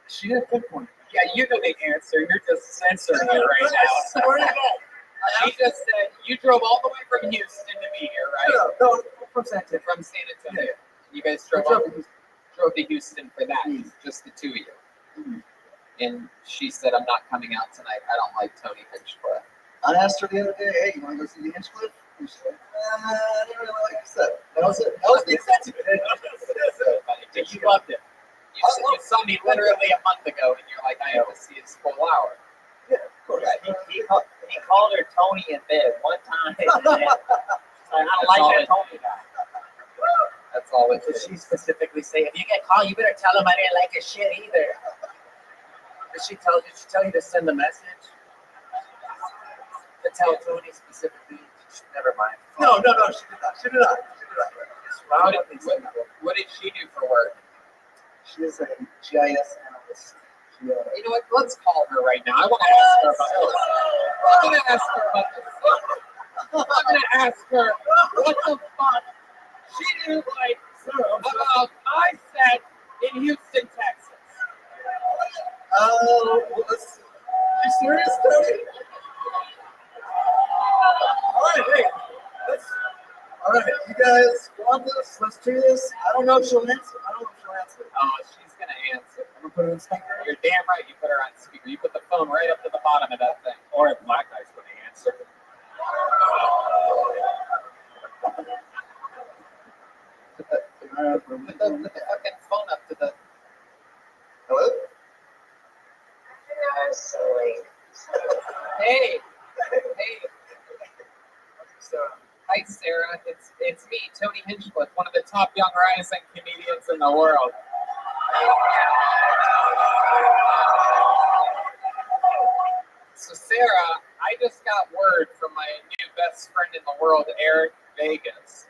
She didn't pinpoint. Yeah, you know the answer. You're just censoring it right now. She just said you drove all the way from Houston to be here, right? No, from San Antonio. From San Antonio. You guys drove to Houston for that. Just the two of you. And she said, "I'm not coming out tonight. I don't like Tony Hinchcliffe." I asked her the other day, "Hey, you want to go see the Hinchcliffe?" And she said, "I didn't really like your set." That was it. That was the extent of it. You loved it. You saw me literally a month ago, and you're like, "I have to see his full hour." Yeah, of course. He called her Tony in bed one time. She's like, I don't like that Tony guy. That's all it Did is. she specifically say, if you get called, you better tell him I didn't like his shit either? Did she tell you to send the message? To tell Tony specifically? Never mind. No, she did not. What did she do for work? She is a GIS analyst. You know what? Let's call her right now. I want to ask her about this. I'm going to ask her about this. I'm going to ask her what the fuck she didn't like about my set in Houston, Texas. You serious, Tony? All right, you guys want this? Let's do this. I don't know if she'll answer. Oh, she's going to answer. I'm gonna put her in speaker. You're damn right you put her on speaker. You put the phone right up to the bottom of that thing. Or if Black Guy's going to answer. Put the fucking phone up to the... Hello? Hey. Hi, Sarah. It's me, Tony Hinchcliffe, one of the top young rising comedians in the world. So, Sarah, I just got word from my new best friend in the world, Eric Vegas,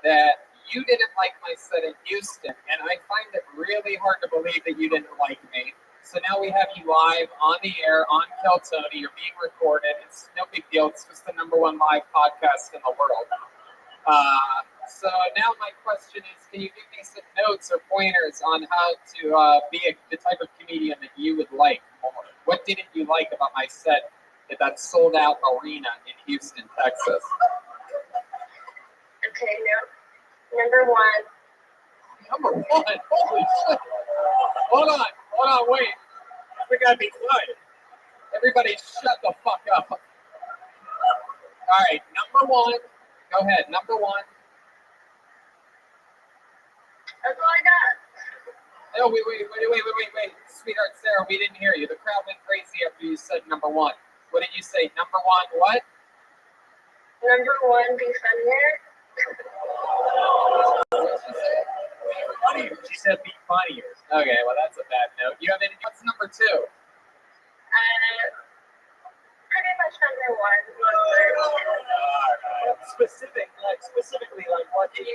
that you didn't like my set in Houston, and I find it really hard to believe that you didn't like me. So now we have you live on the air on Kill Tony. You're being recorded. It's no big deal. It's just the #1 live podcast in the world. So now my question is, can you give me some notes or pointers on how to be the type of comedian that you would like more? What didn't you like about my set at that sold-out arena in Houston, Texas? Okay, number one. Number one? Holy shit. Hold on, wait. We gotta be quiet. Everybody shut the fuck up. All right, number one. Go ahead, number one. That's all I got. Oh, wait. Sweetheart Sarah, we didn't hear you. The crowd went crazy after you said number one. What did you say? Number one, what? Number one, be funnier. Funnier. She said be funnier. Okay, well, that's a bad note. You have any? What's number two? Pretty much number one. Specifically, like what? Can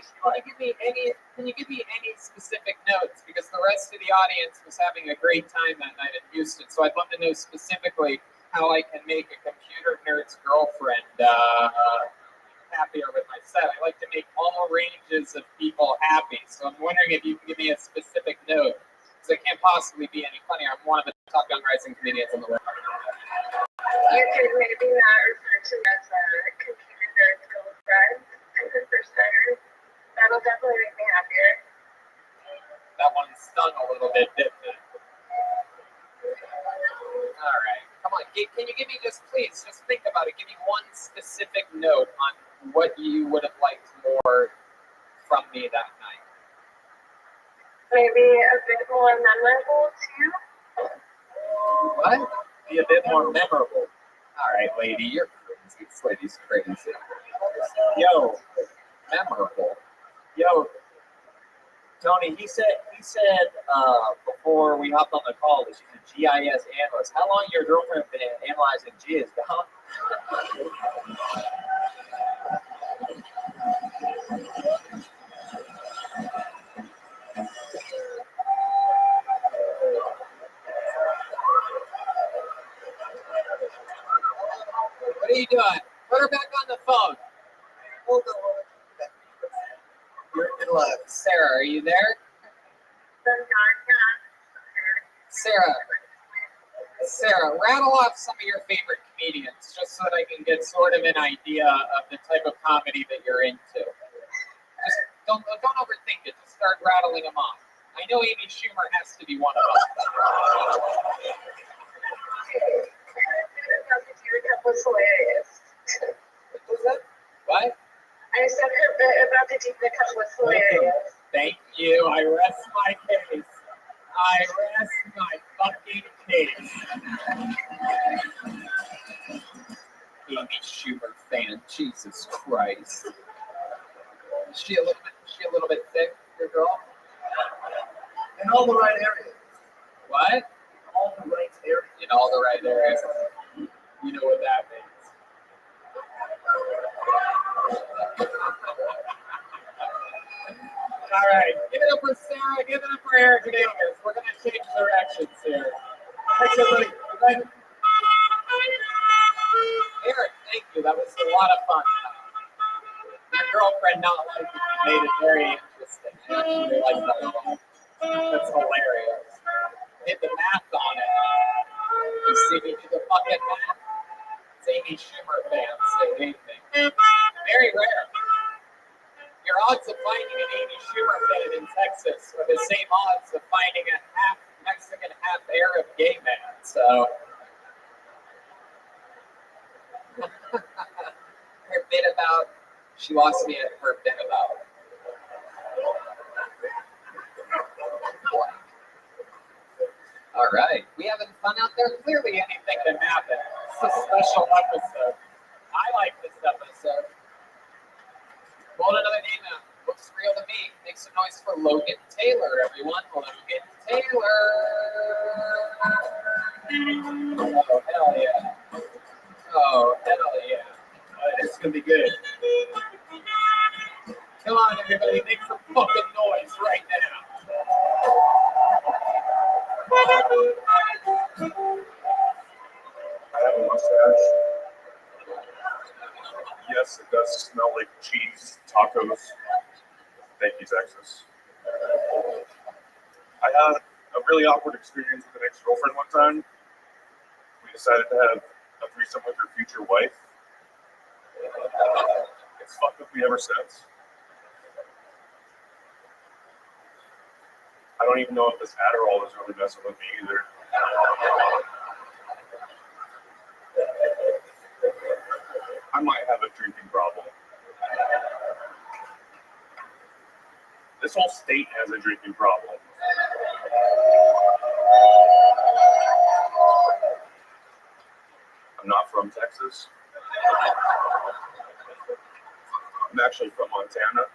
you give me any specific notes? Because the rest of the audience was having a great time that night in Houston, so I'd love to know specifically how I can make a computer nerd's girlfriend happier with my set. I like to make all ranges of people happy, so I'm wondering if you can give me a specific note, because it can't possibly be any funnier. I'm one of the top young rising comedians in the world. You could maybe not refer to me as a computer nerd's girlfriend for starters. That'll definitely make me happier. That one stung a little bit, didn't it? All right, come on. Can you give me just think about it. Give me one specific note on what you would have liked more from me that night. Maybe a bit more memorable too. What? Be a bit more memorable. All right, lady, you're crazy. This lady's crazy. Yo, memorable. Yo, Tony, he said before we hopped on the call that she's a GIS analyst. How long your girlfriend been analyzing jizz, dog? What are you doing? Put her back on the phone. Hold on. You're in live. Sarah, are you there? Sarah, rattle off some of your favorite comedians, just so that I can get sort of an idea of the type of comedy that you're into. Just don't overthink it. Just start rattling them off. I know Amy Schumer has to be one of them. Was hilarious. What? I said her bit about the deep cup was hilarious. Thank you. I rest my case. I rest my fucking case. Amy Schumer fan. Jesus Christ. Is she a little bit thick, your girl? In all the right areas. What? All the right areas. In all the right areas. You know what that means. All right, give it up for Sarah, give it up for Eric Davis. We're going to change directions here. Thanks, everybody. Eric, thank you. That was a lot of fun. Your girlfriend not liking it made it very interesting. I actually like that a lot. That's hilarious. Did the math on it. You see me do the fucking math? It's Amy Schumer fans say anything. Very rare. Your odds of finding an Amy Schumer fan in Texas are the same odds of finding a half Mexican, half Arab gay man. So her bit about, she lost me at her bit about. All right, we having fun out there? Clearly anything can happen. It's a special episode. I like this episode. Roll another name out. Looks real to me. Make some noise for Logan Taylor, everyone. Logan Taylor. Oh, hell yeah. Oh, hell yeah. This is going to be good. Come on, everybody. Make some fucking noise right now. I have a mustache. Yes, it does smell like cheese tacos. Thank you, Texas. I had a really awkward experience with an ex-girlfriend one time. We decided to have a threesome with her future wife. It's fucked with me ever since. I don't even know if this Adderall is really messing with me either. I might have a drinking problem. This whole state has a drinking problem. from Texas. I'm actually from Montana,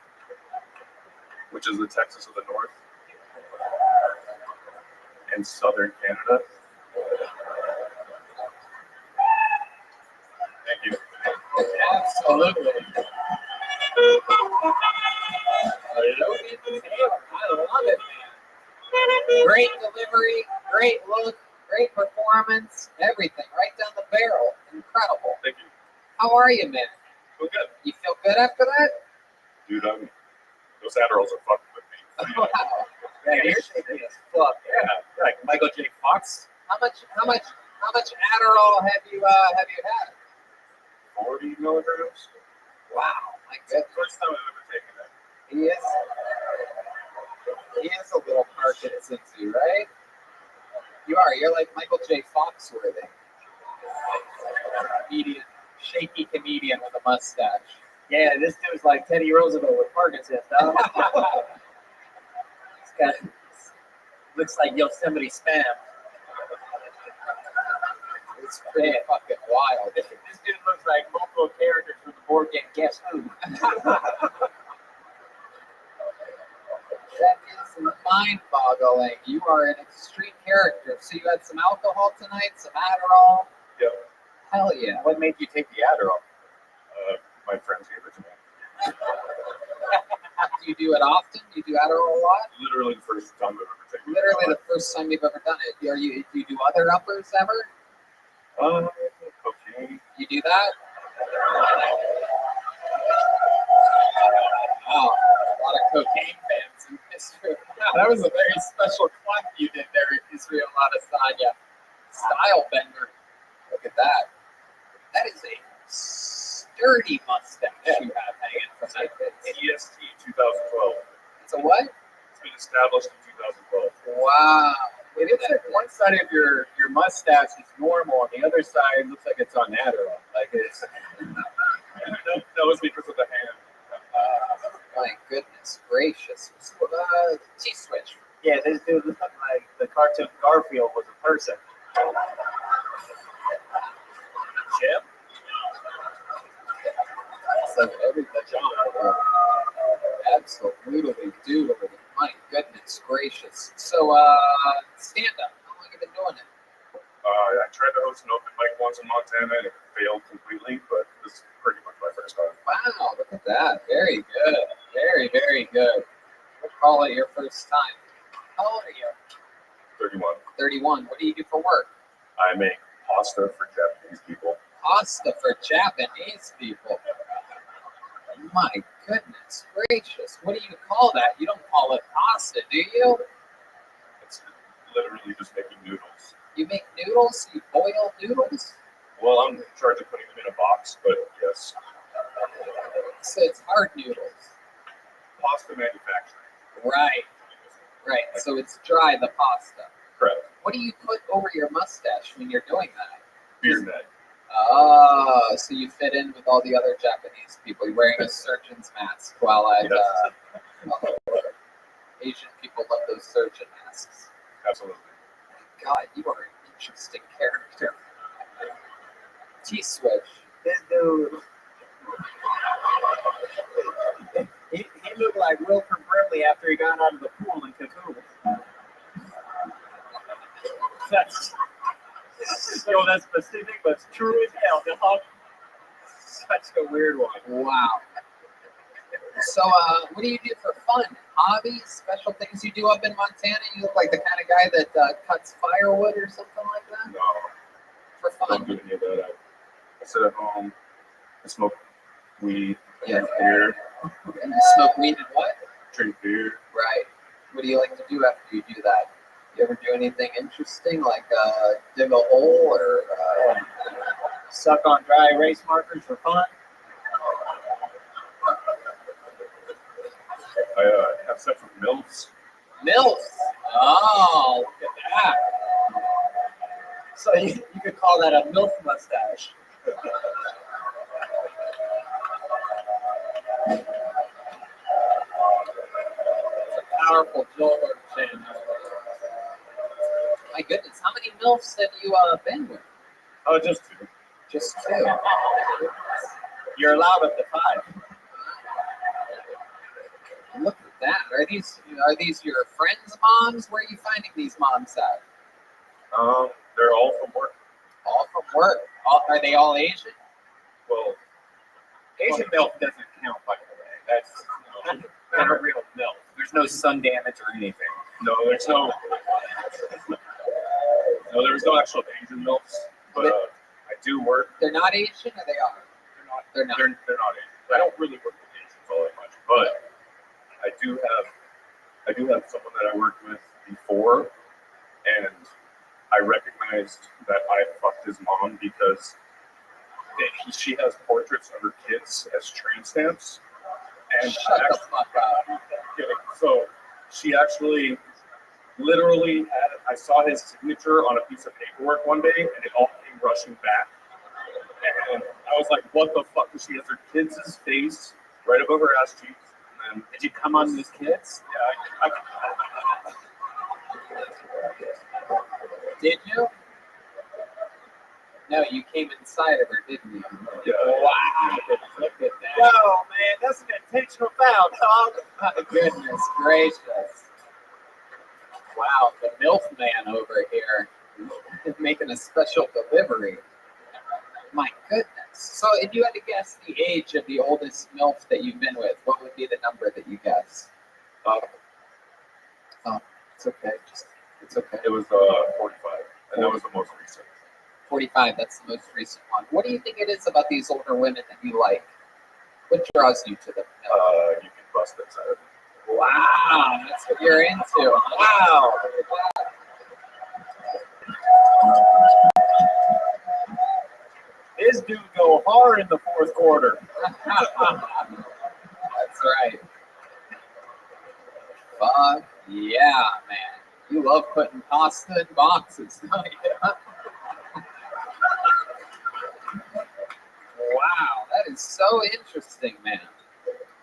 which is the Texas of the North, and southern Canada. Thank you. Absolutely. I love it, man. Great delivery, great look, great performance, everything right down the barrel. Incredible. Thank you. How are you, man? Feel good. You feel good after that? Dude, those Adderalls are fucking with me. Wow. Yeah, you're shaking as fuck. Yeah. Like Michael J. Fox. How much Adderall have you had? 40 milligrams? Wow, my It's the goodness. first time I've ever taken it. He is a little Parkinson's-y, right? You're like Michael J. Foxworthy. Comedian, shaky comedian with a mustache. Yeah, this dude's like Teddy Roosevelt with Parkinson's. Huh? This guy looks like Yosemite spam. It's pretty fucking wild. This dude looks like multiple characters from the board game Guess Who. That is mind-boggling. You are an extreme character. So you had some alcohol tonight, some Adderall. Yep. Hell yeah. What made you take the Adderall? My friends gave it to me. Do you do it often? Do you do Adderall a lot? Literally the first time I've ever taken it. Literally the first time you've ever done it. Do you do other uppers ever? Cocaine. You do that? Wow, a lot of cocaine fans in Israel. That was a very special clock you did there in Israel Adesanya. Style bender. Look at that. That is a sturdy mustache you have hanging from that. TST 2012. It's a what? It's been established in 2012. Wow. It looks like one side of your mustache is normal, and the other side looks like it's on Adderall. Like it's. That was because of the hand. My goodness gracious. T-switch. Yeah, this dude looks like the cartoon Garfield was a person. Jim? It's like every vagina. Absolutely doodly. My goodness gracious. So, stand up. How long have you been doing it? I tried to host an open mic once in Montana and it failed completely, but this is pretty much my first time. Wow, look at that. Very good. Very, very good. We'll call it your first time. How old are you? 31. 31. What do you do for work? I make pasta for Japanese people. Pasta for Japanese people. My goodness gracious. What do you call that? You don't call it pasta, do you? It's literally just making noodles. You make noodles? You boil noodles? Well, I'm in charge of putting them in a box, but yes. So it's hard noodles. Pasta manufacturing. Right. Right. So it's dry, the pasta. Correct. What do you put over your mustache when you're doing that? Beard net. Oh, so you fit in with all the other Japanese people. You're wearing a surgeon's mask while at Asian people love those surgeon masks. Absolutely. My God, you are an interesting character. T-switch. This dude. He looked like Wilford Brimley after he got out of the pool in Cancun. That's specific, but it's true as hell. Such a weird one. Wow. So, what do you do for fun? Hobbies, special things you do up in Montana? You look like the kind of guy that cuts firewood or something like that? No. For I don't fun? do any of that. I sit at home, I smoke weed, I Yeah. drink beer, And you smoke weed and what? drink beer. Right. What do you like to do after you do that? You ever do anything interesting, like dig a hole or Suck on dry erase markers for fun. I have sex with MILFs. MILFs? Oh, look at that. So you could call that a MILF mustache. Powerful George. My goodness, how many MILFs have you been with? Oh, just two. Just 2. You're allowed up to 5. Look at that. Are these your friends' moms? Where are you finding these moms at? They're all from work. All from work. Are they all Asian? Well, Asian milk doesn't count, by the way. That's not a real milk. There's no sun damage or anything. No, there's no. No, there's no actual Asian milks, but I do work. They're not Asian, or they are? They're not. They're not Asian. I don't really work with Asians all that much, but I do have someone that I worked with before, and I recognized that I fucked his mom because she has portraits of her kids as train stamps, and Shut the fuck up. So she actually literally had, I saw his signature on a piece of paperwork one day, and it all came rushing back. And I was like, what the fuck? She has her kids' face right above her ass cheeks. And then, did you come on these kids? Yeah, Did you? No, you came inside of her, didn't you? Yeah. Wow. Look at that. Whoa, man, that's an intentional foul, dog. My goodness gracious. Wow, the MILF man over here is making a special delivery. My goodness. So if you had to guess the age of the oldest MILF that you've been with, what would be the number that you guess? Oh, it's okay. It's okay. It was 45, and that was the most recent. 45, that's the most recent one. What do you think it is about these older women that you like? What draws you to them? You can bust inside of them. Wow, that's what you're into. Wow. This dude go hard in the fourth quarter. That's right. Fuck yeah, man. You love putting pasta in boxes, don't you? Wow, that is so interesting, man.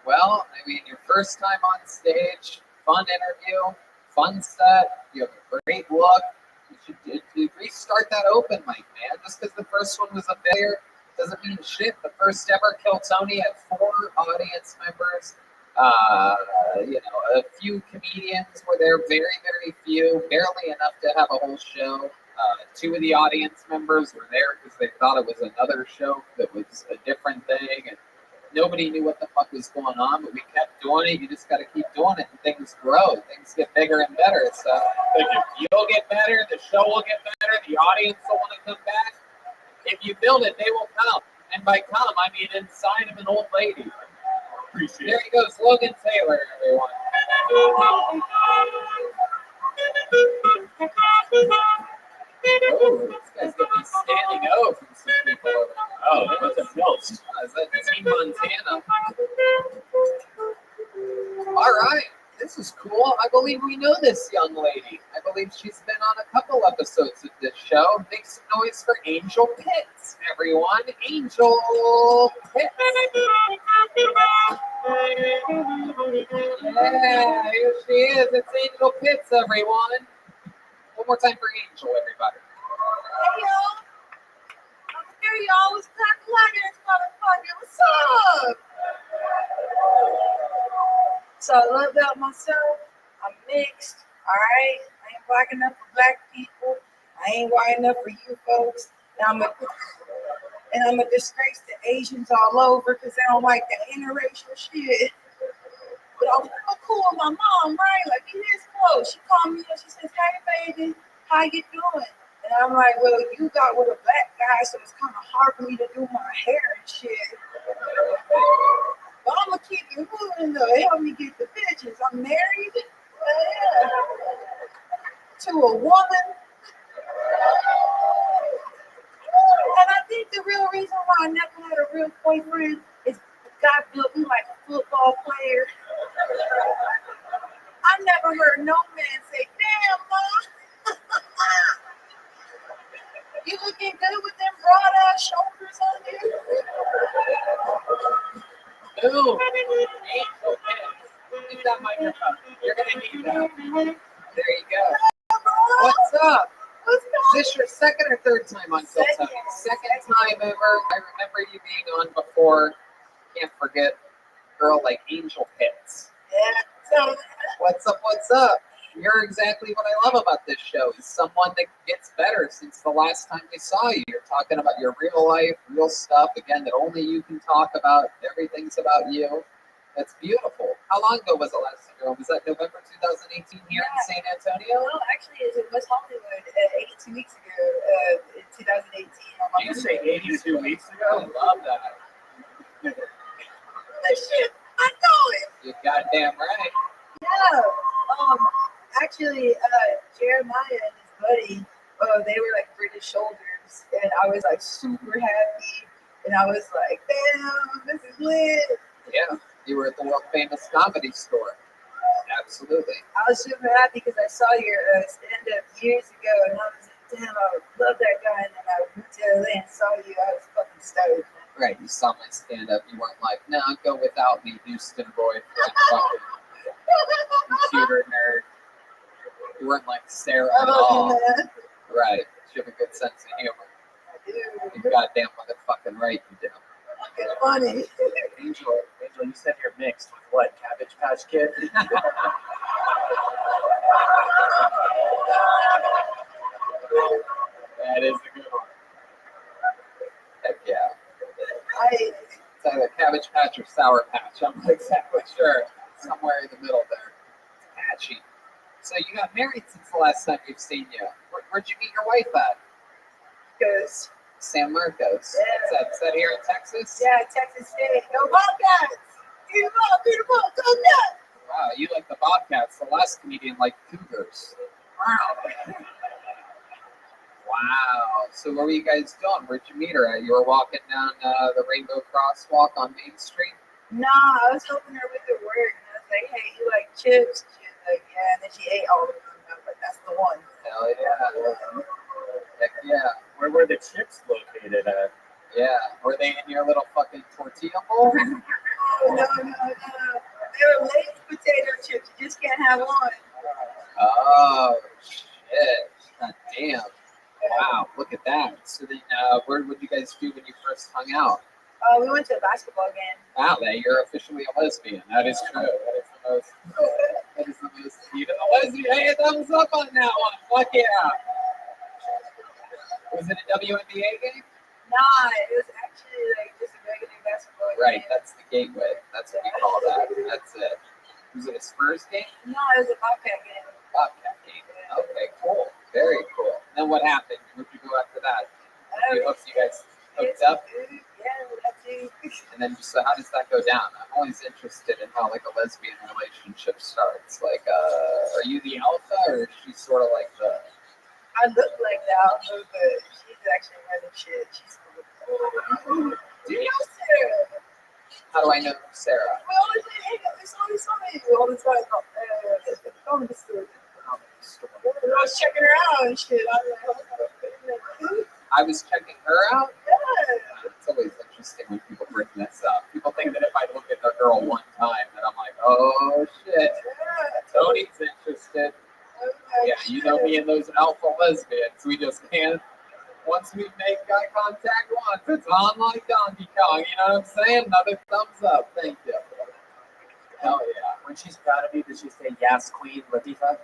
Well, I mean, your first time on stage, fun interview, fun set, you have a great look. You should restart that open mic, man. Just because the first one was a failure doesn't mean shit. The first ever Kill Tony had 4 audience members. A few comedians were there, very, very few, barely enough to have a whole show. 2 of the audience members were there because they thought it was another show that was a different thing, and nobody knew what the fuck was going on, but we kept doing it. You just got to keep doing it, and things grow. Things get bigger and better. So you'll get better. The show will get better. The audience will want to come back. If you build it, they will come. And by come, I mean inside of an old lady. Appreciate There he goes, Logan Taylor, everyone. Oh, this guy's getting a standing O from some people over there. Oh, that's a milk. Is that Team Montana? All right, this is cool. I believe we know this young lady. I believe she's been on a couple episodes of this show. Make some noise for Angel Pitts, everyone. Angel Pitts. Yeah, here she is. It's Angel Pitts, everyone. One more time for Angel, everybody. Hey, y'all. I'm here, y'all. It's Black Lighters, motherfucker. What's up? So I love about myself. I'm mixed, all right? I ain't black enough for black people. I ain't white enough for you folks. And I'm a disgrace to Asians all over because they don't like the interracial shit. But I'm real cool with my mom, right? Like, it is close. She called me and she says, hey, baby, how you doing? And I'm like, well, you got with a black guy, so it's kind of hard for me to do my hair and shit. But I'm going to keep it moving, though. Help me get the bitches. I'm married to a woman. And I think the real reason why I never had a real boyfriend is God built me like a football player. I never heard no man say, damn, Mom. You looking good with them broad-ass shoulders on you? Boom. Angel Pitts. Hit that microphone. You're going to need that. There you go. What's up? Is this your second or third time on Kill Tony? Second time ever. I remember you being on before. Can't forget girl like Angel Hits. Yeah. So What's up? What's up? You're exactly what I love about this show. Is someone that gets better since the last time we saw you. You're talking about your real life, real stuff. Again, that only you can talk about. Everything's about you. That's beautiful. How long ago was it last time? Was that November 2018 here in San Antonio? No, actually, it was Hollywood 82 weeks ago in 2018. You say 82 weeks ago? I love that. shit, I know it. You're goddamn right. Yeah. Actually, Jeremiah and his buddy, they were like British soldiers, and I was like super happy, and I was like, damn, this is lit. Yeah, you were at the world famous comedy store. Absolutely. I was super happy because I saw your stand-up years ago, and I was like, damn, I love that guy, and then I went to LA and saw you. I was fucking stoked. Right, you saw my stand-up. You weren't like, no, go without me, Houston boy, fucking computer nerd. You weren't like Sarah at all. Right, you have a good sense of humor. I do. You're goddamn motherfucking right you do. It's funny. Angel, you said you're mixed with what? Cabbage Patch Kid? That is a good one. Heck yeah. It's either Cabbage Patch or Sour Patch. I'm not exactly sure. Somewhere in the middle there. It's patchy. So you got married since the last time we've seen you. Where'd you meet your wife at? Goes. San Marcos. Yeah. Is that here in Texas? Yeah, Texas State. Go Bobcats! Get them up, go nuts! Wow, you like the Bobcats. The last comedian liked Cougars. Wow. Wow. So what were you guys doing? Where'd you meet her at? You were walking down the Rainbow Crosswalk on Main Street? Nah, I was helping her with her work, and I was like, hey, you like chips? She was like, yeah, and then she ate all of them. I was like, that's the one. Hell yeah. Heck yeah. Where were the chips located at? Yeah. Were they in your little fucking tortilla bowl? No. They were Lay's potato chips. You just can't have one. Oh, shit. God damn. Wow, look at that. So then, what did you guys do when you first hung out? We went to a basketball game. Wow, you're officially a lesbian. That is true. That is the most, even a lesbian. Hey, thumbs up on that one. Fuck yeah. Was it a WNBA game? Nah, it was actually like just a regular basketball game. Right, that's the gateway. That's what we call that. That's it. Was it a Spurs game? No, it was a Bobcat game. Bobcat game. Okay, cool. Very cool. Then what happened? Where'd you go after that? You guys hooked up? Yeah, that's it. And then, so how does that go down? I'm always interested in how like a lesbian relationship starts. Like, are you the alpha, or is she sort of like the? I look like the alpha, but she's actually running shit. She's cool. Do you know Sarah? How do I know Sarah? We always say, hey, it's always something all the time. Comedy store. I was checking her out and shit. I was checking her out. Yeah. It's always interesting when people bring this up. People think that if I look at a girl one time, that I'm like, oh shit, Tony's interested. Yeah, you know me and those alpha lesbians. We just can't. Once we make eye contact once, it's on like Donkey Kong. You know what I'm saying? Another thumbs up. Thank you. Hell yeah. When she's proud of you, does she say, yes, Queen Latifah?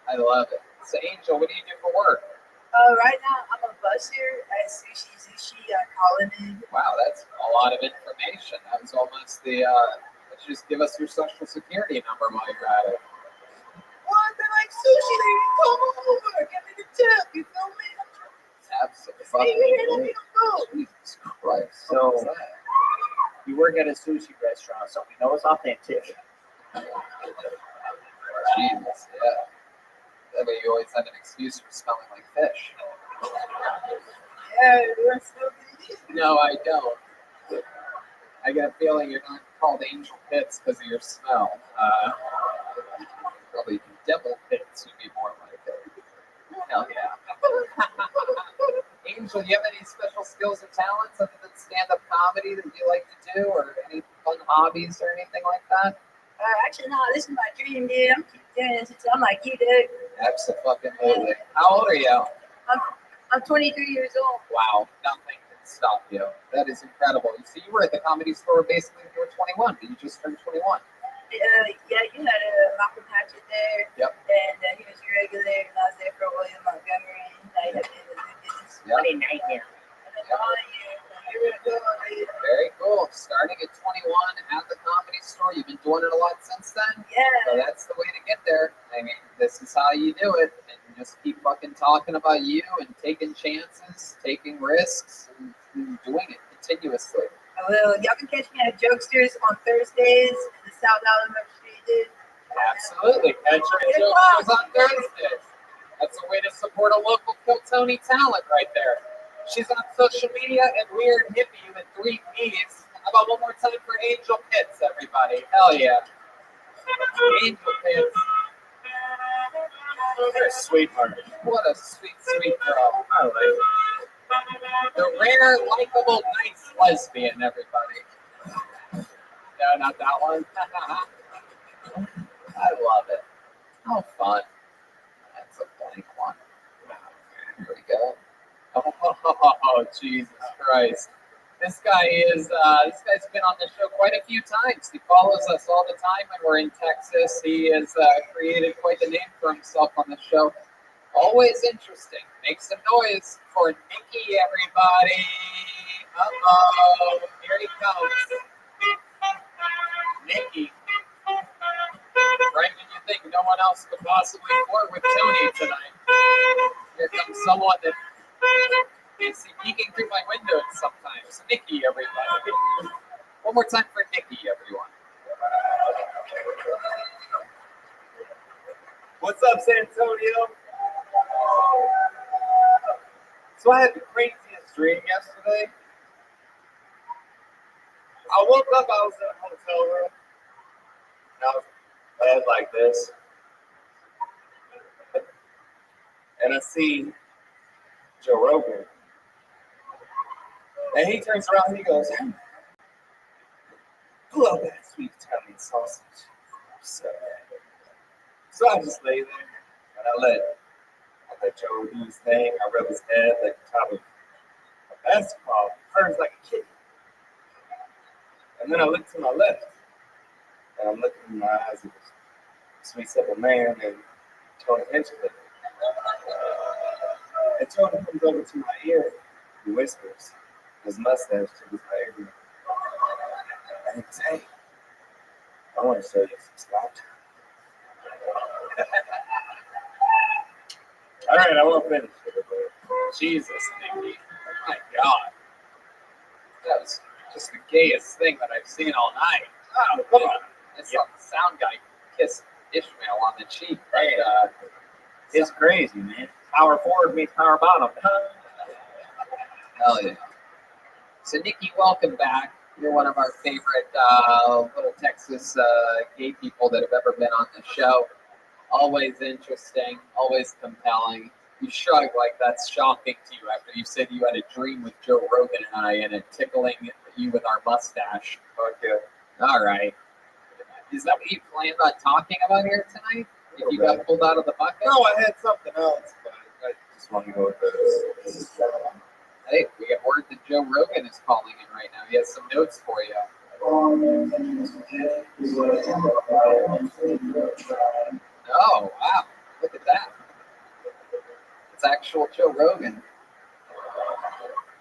I love it. So, Angel, what do you do for work? Right now, I'm a busser at Sushi Colony. Wow, that's a lot of information. That was almost the, let's just give us your social security number while you're at it. What? They're like, sushi lady, come over. Give me the tip. You feel me? Absolutely. Jesus Christ. So, you work at a sushi restaurant, so we know it's authentic. Jesus, yeah. That way you always have an excuse for smelling like fish. Yeah, you're so good. No, I don't. I get a feeling you're not called Angel Pits because of your smell. Probably Devil Pits would be more like it. Hell yeah. Angel, do you have any special skills or talents other than stand-up comedy that you like to do, or any fun hobbies or anything like that? Actually, no, this is my dream, dude. I'm doing this until I'm like you, dude. Absolutely. How old are you? I'm 23 years old. Wow, nothing can stop you. That is incredible. You see, you were at the Comedy Store basically when you were 21, but you just turned 21. Yeah, you had Malcolm Hatchet there. Yep. And he was your regular, and I was there for William Montgomery. And I had this 29 now. Very cool. Starting at 21 at the Comedy Store. You've been doing it a lot since then. Yeah. So that's the way to get there. I mean, this is how you do it. And you just keep fucking talking about you and taking chances, taking risks, and doing it continuously. Well, y'all can catch me at Jokesters on Thursdays in the South Alabama Street. Absolutely. Catch your Jokesters on Thursdays. That's a way to support a local Kiltony talent right there. She's on social media at Weird Hippie with 3 P's. How about one more time for Angel Pitts, everybody? Hell yeah. Angel Pitts. You're a sweetheart. What a sweet, sweet girl. I like it. The rare, likable, nice lesbian, everybody. No, not that one. I love it. How fun. That's a blank one. Here we go. Oh, Jesus Christ. This guy's been on the show quite a few times. He follows us all the time when we're in Texas. He has created quite the name for himself on the show. Always interesting. Make some noise for Nikki, everybody. Uh-oh. Here he comes. Nikki. Right when you think no one else could possibly flirt with Tony tonight. Here comes someone that you see peeking through my windows sometimes. Nikki, everybody. One more time for Nikki, everyone. What's up, San Antonio? So I had the craziest dream yesterday. I woke up, I was in a hotel room, and I was in bed like this. And I see Joe Rogan. And he turns around and he goes, "Hey, who love that sweet Italian sausage?" So I just lay there and I let Joe do his thing. I rub his head like the top of a basketball, purrs like a kid. And then I look to my left and I'm looking in my eyes at this sweet simple man and Tony Hinchcliffe. And Tony comes over to my ear and whispers his mustache to his baby. And he goes, "Hey, I want to show you some slap time." All right, I won't finish it. Jesus, Nikki. Oh my God. That was just the gayest thing that I've seen all night. Oh, come on. I saw the sound guy kiss Ishmael on the cheek. But, it's crazy, man. Power forward meets power bottom. Hell yeah. So, Nikki, welcome back. You're one of our favorite little Texas gay people that have ever been on the show. Always interesting, always compelling. You shrug like that's shocking to you after you said you had a dream with Joe Rogan and I and it tickling you with our mustache. Okay. All right. Is that what you planned on talking about here tonight? If you got pulled out of the bucket? No, I had something else, but I just want to go with this. Hey, we have word that Joe Rogan is calling in right now. He has some notes for you. Oh, wow. Look at that. It's actual Joe Rogan.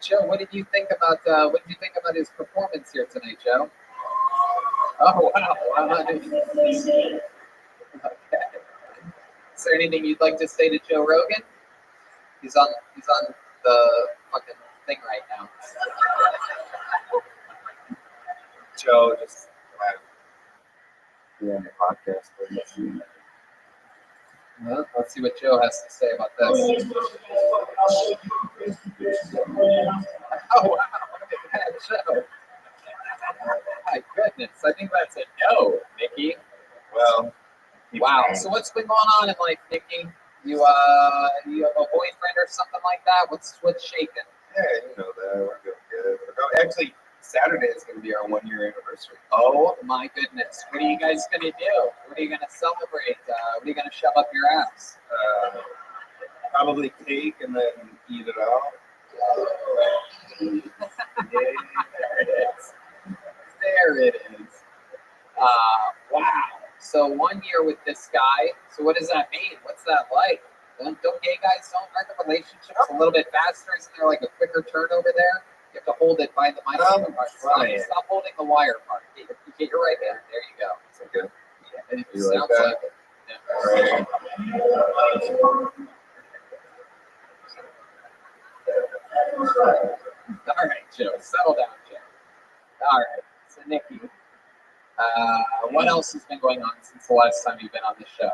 Joe, what did you think about his performance here tonight, Joe? Oh, wow. Okay. Is there anything you'd like to say to Joe Rogan? He's on the fucking thing right now. Joe, just doing the podcast with you. Well, let's see what Joe has to say about this. Oh, wow. Look at that, Joe. My goodness. I think that's a no, Nikki. Well, wow. So what's been going on in life, Nikki? You have a boyfriend or something like that? What's shaking? Yeah, you know that. We're doing good. Actually, Saturday is going to be our 1-year anniversary. Oh my goodness. What are you guys going to do? What What are you gonna celebrate? What are you gonna shove up your ass? Probably cake and then eat it out. Yeah, there it is. There it is. Wow. So 1 year with this guy. So what does that mean? What's that like? Don't gay guys aren't the relationships a little bit faster? Isn't there like a quicker turnover there? You have to hold it by the microphone. Stop holding the wire part. Get your right hand. There you go. Is that good? Yeah, it You sounds like that? like it. Yeah. All right, Joe. Settle down, Joe. All right. So Nikki, what else has been going on since the last time you've been on the show?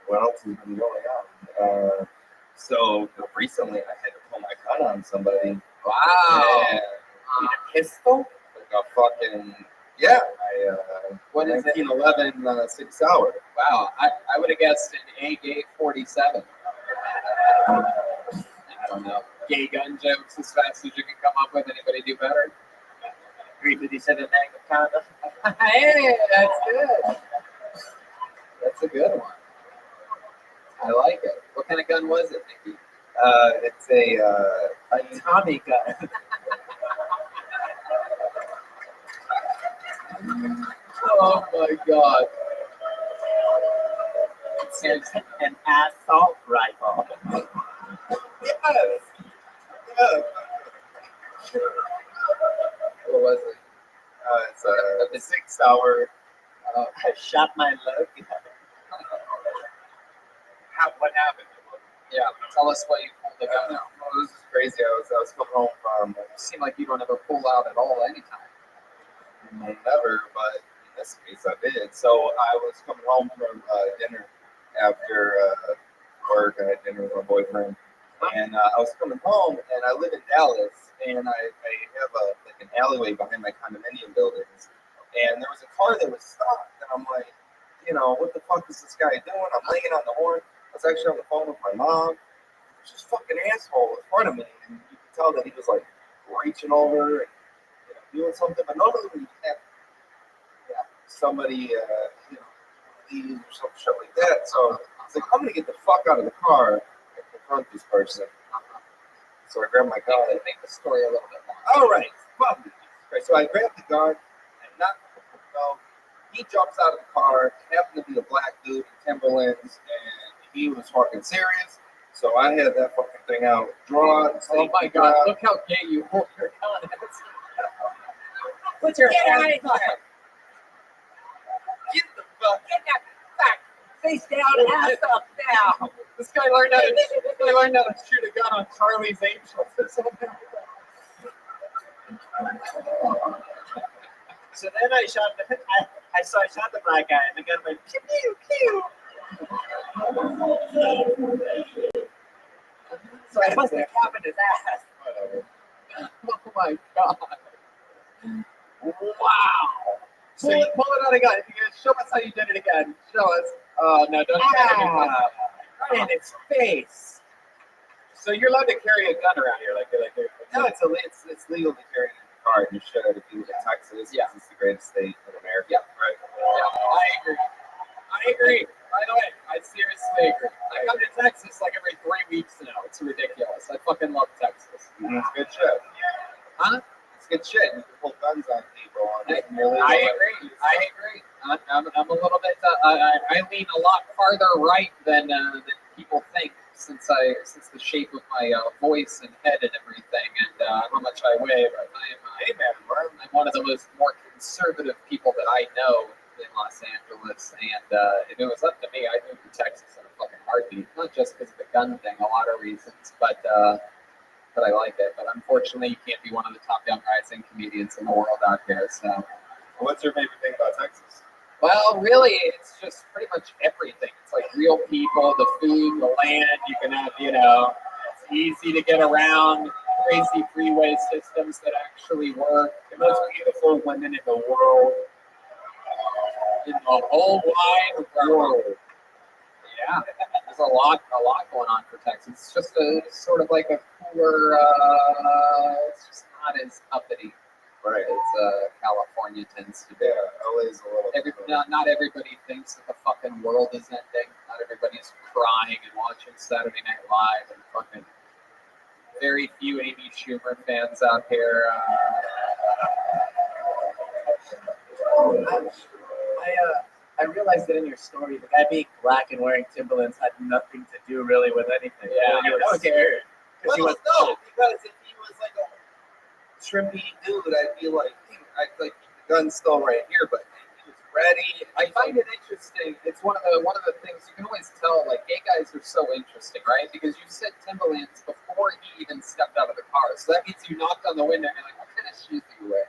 What else has been going on? So recently I had to pull my gun on somebody. Wow. And a pistol? Like a fucking, yeah. What is it? 1911 6 hour. Wow. I would have guessed an AK-47. I don't know. Gay gun jokes as fast as you can come up with. Anybody do better? 357 Magnum condom. Hey, that's good. That's a good one. I like it. What kind of gun was it, Nikki? It's a Tommy gun. Oh my God. It's an assault rifle. yes. What was it? It's a 6 hour. I shot my leg. What happened? Yeah, tell us why you pulled the gun out. Well, this is crazy. I was coming home from. You seem like you don't ever pull out at all anytime. Never, but in this case I did. So I was coming home from dinner after work. I had dinner with my boyfriend, and I was coming home. And I live in Dallas, and I have an alleyway behind my condominium buildings. And there was a car that was stopped, and I'm like, what the fuck is this guy doing? I'm laying on the horn. I was actually on the phone with my mom. There's this fucking asshole in front of me, and you could tell that he was like reaching over and doing something. But normally when you have somebody, leave or some shit like that. So I was like, I'm gonna get the fuck out of the car and confront this person. So I grabbed my gun. Make the story a little bit more. All right, fuck. Right, so I grabbed the gun and knocked the fuck out. He jumps out of the car, happened to be a black dude in Timberlands, and he was fucking serious. So I had that fucking thing out, drawn. Oh my God! Look how gay you hold your gun. Put your hand out of here. Get the fuck. Get that fuck face down and ass up now. This guy learned how to shoot a gun on Charlie's Angels or something. So then I shot the black guy, and the gun went pew pew pew. So I must have capped his ass. Whatever. Oh my God! Wow! Pull it out again. If you show us how you did it again. Show us. Oh no! Don't show it. Right in its face. So you're allowed to carry a gun around here, like No, it's legal to carry it in the car. You should if you live in Texas. Yeah. It's the greatest state in America. Yep. Right. Yeah, I agree. By the way, I seriously agree. I come to Texas like every 3 weeks now. It's ridiculous. I fucking love Texas. Mm-hmm. It's good shit. Huh? It's good shit. You can pull guns on people. I agree. I'm a little bit. I lean a lot farther right than people think, since the shape of my voice and head and everything, and how much I weigh. But I'm one of the more conservative people that I know in Los Angeles, and if it was up to me, I'd move to Texas in a fucking heartbeat. Not just because of the gun thing, a lot of reasons, but I like it. But unfortunately, you can't be one of the top young rising comedians in the world out here. So, what's your favorite thing about Texas? well, really, it's just pretty much everything. It's like real people, the food, the land. You can have, it's easy to get around. Crazy freeway systems that actually work. The most beautiful women in the world. In the whole wide world. Yeah, there's a lot going on for Texas. It's just sort of like a cooler. It's just not as uppity Right. It's California tends to be. LA's a little. Not everybody thinks that the fucking world is ending. Not everybody's crying and watching Saturday Night Live and fucking. Very few Amy Schumer fans out here. I realized that in your story, the guy being black and wearing Timberlands had nothing to do really with anything. Yeah, you were scared. Well, no, because if he was like a shrimp eating dude, I'd be like, I'd like the gun's still right here, but he was ready. I find it interesting. It's one of the things you can always tell. Like gay guys are so interesting, right? Because you said Timberlands before he even stepped out of the car, so that means you knocked on the window and you're like, "What kind of shoes do you wear?"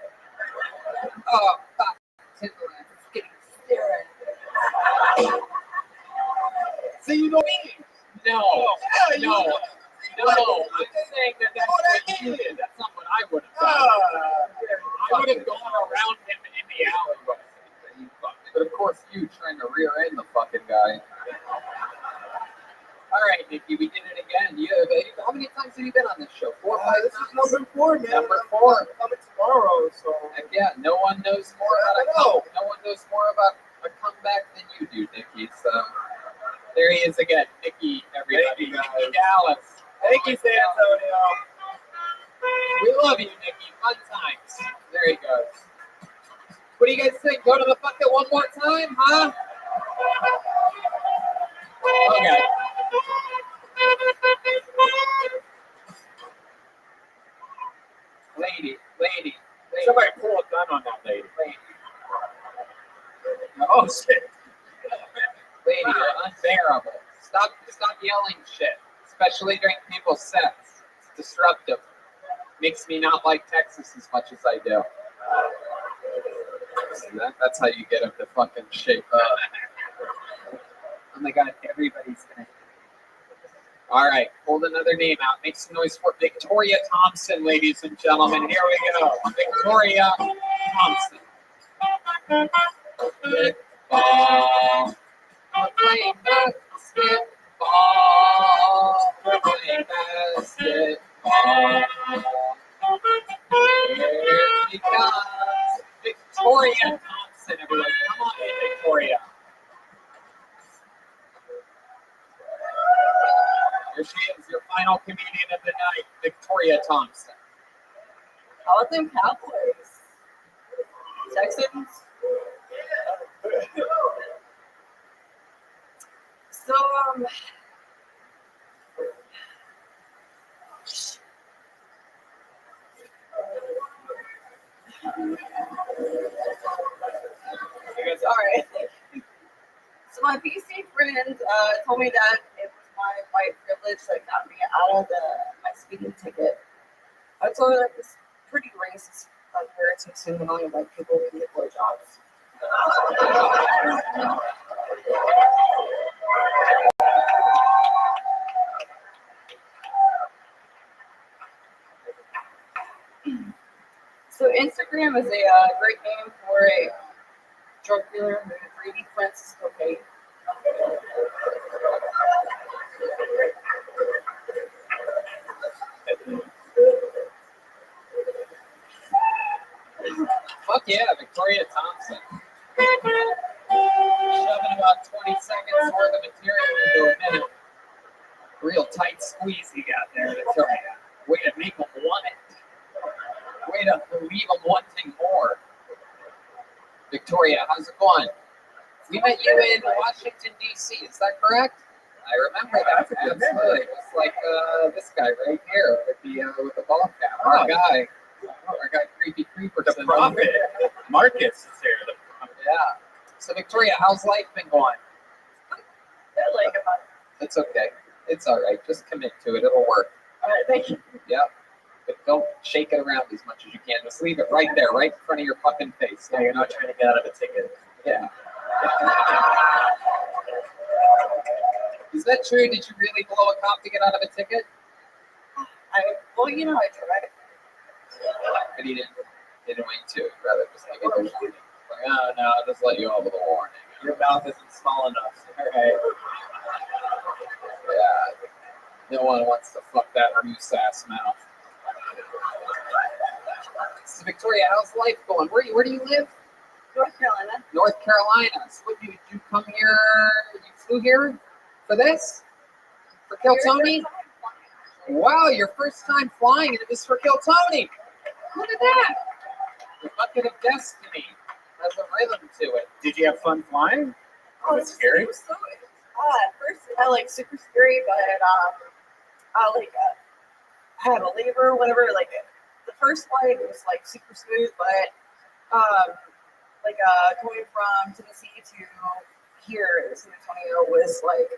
Oh, fuck, Timberlands. It's getting staring. So you know me? No, Yeah, no. No, I'm saying that that's what you did. That's not what I would have done. I would have gone around him in the alleyway. But of course, you trying to rear end the fucking guy. All right, Nikki, we did it again. How many times have you been on this show? 4 or 5 This times? is number 4, man. Number 4. I'm coming tomorrow, so. Again, no one knows more about no one knows more about a comeback than you do, Nikki. So there he is again, Nikki. Everybody, Nikki Dallas. Thank you, San Antonio. We love you, Nikki. Fun times. There he goes. What do you guys think? Go to the bucket one more time, huh? Okay. Lady. Somebody pull a gun on that lady. Oh shit. Lady, you're unbearable. Stop yelling shit, especially during people's sets. It's disruptive. Makes me not like Texas as much as I do. See that? That's how you get them to fucking shape up. Oh my god, everybody's gonna. All right, hold another name out. Make some noise for Victoria Thompson, ladies and gentlemen. Here we go. Victoria Thompson. Basketball. We're playing basketball. We're playing basketball. Here she comes. Victoria Thompson, everyone. Come on in, Victoria. Here she is, your final comedian of the night, Victoria Thompson. How about them Cowboys? Texans? So, all right. So my PC friend told me that it was my white privilege that got me out of my speeding ticket. I told her that it's pretty racist of her to assume only white people can get blowjobs. So Instagram is a great name for a drug dealer who 3D prints cocaine. Fuck yeah, Victoria Thompson. Shoving about 20 seconds worth of material into a minute. Real tight squeeze you got there, Victoria. Way to make them want it. Way to leave them wanting more. Victoria, how's it going? We met you in Washington, D.C., is that correct? I remember that. Absolutely. It was like this guy right here with the ball cap. Our guy, Creepy Creeper. The prophet. Marcus is here. Yeah. So, Victoria, how's life been going? I like it. It's okay. It's all right. Just commit to it. It'll work. All right, thank you. Yep. But don't shake it around as much as you can. Just leave it right there, right in front of your fucking face. Yeah, you're not trying to get out of a ticket. Yeah. Is that true? Did you really blow a cop to get out of a ticket? Well, you know, I tried. But he didn't wait to. Rather just like a warning. Like, oh no, I'll just let you off with a warning. Your mouth isn't small enough. All right. Yeah. No one wants to fuck that loose ass mouth. So Victoria, how's life going? Where do you live? North Carolina. North Carolina. So what, you come here, you flew here for this? For Kill Tony? Wow, your first time flying and it was for Kill Tony. Look at that. The bucket of destiny has a rhythm to it. Did you have fun flying? Oh, Was it scary? It was so at first like super scary, but I had a labor, whatever. Like the first flight was like super smooth, but going from Tennessee to here in San Antonio was like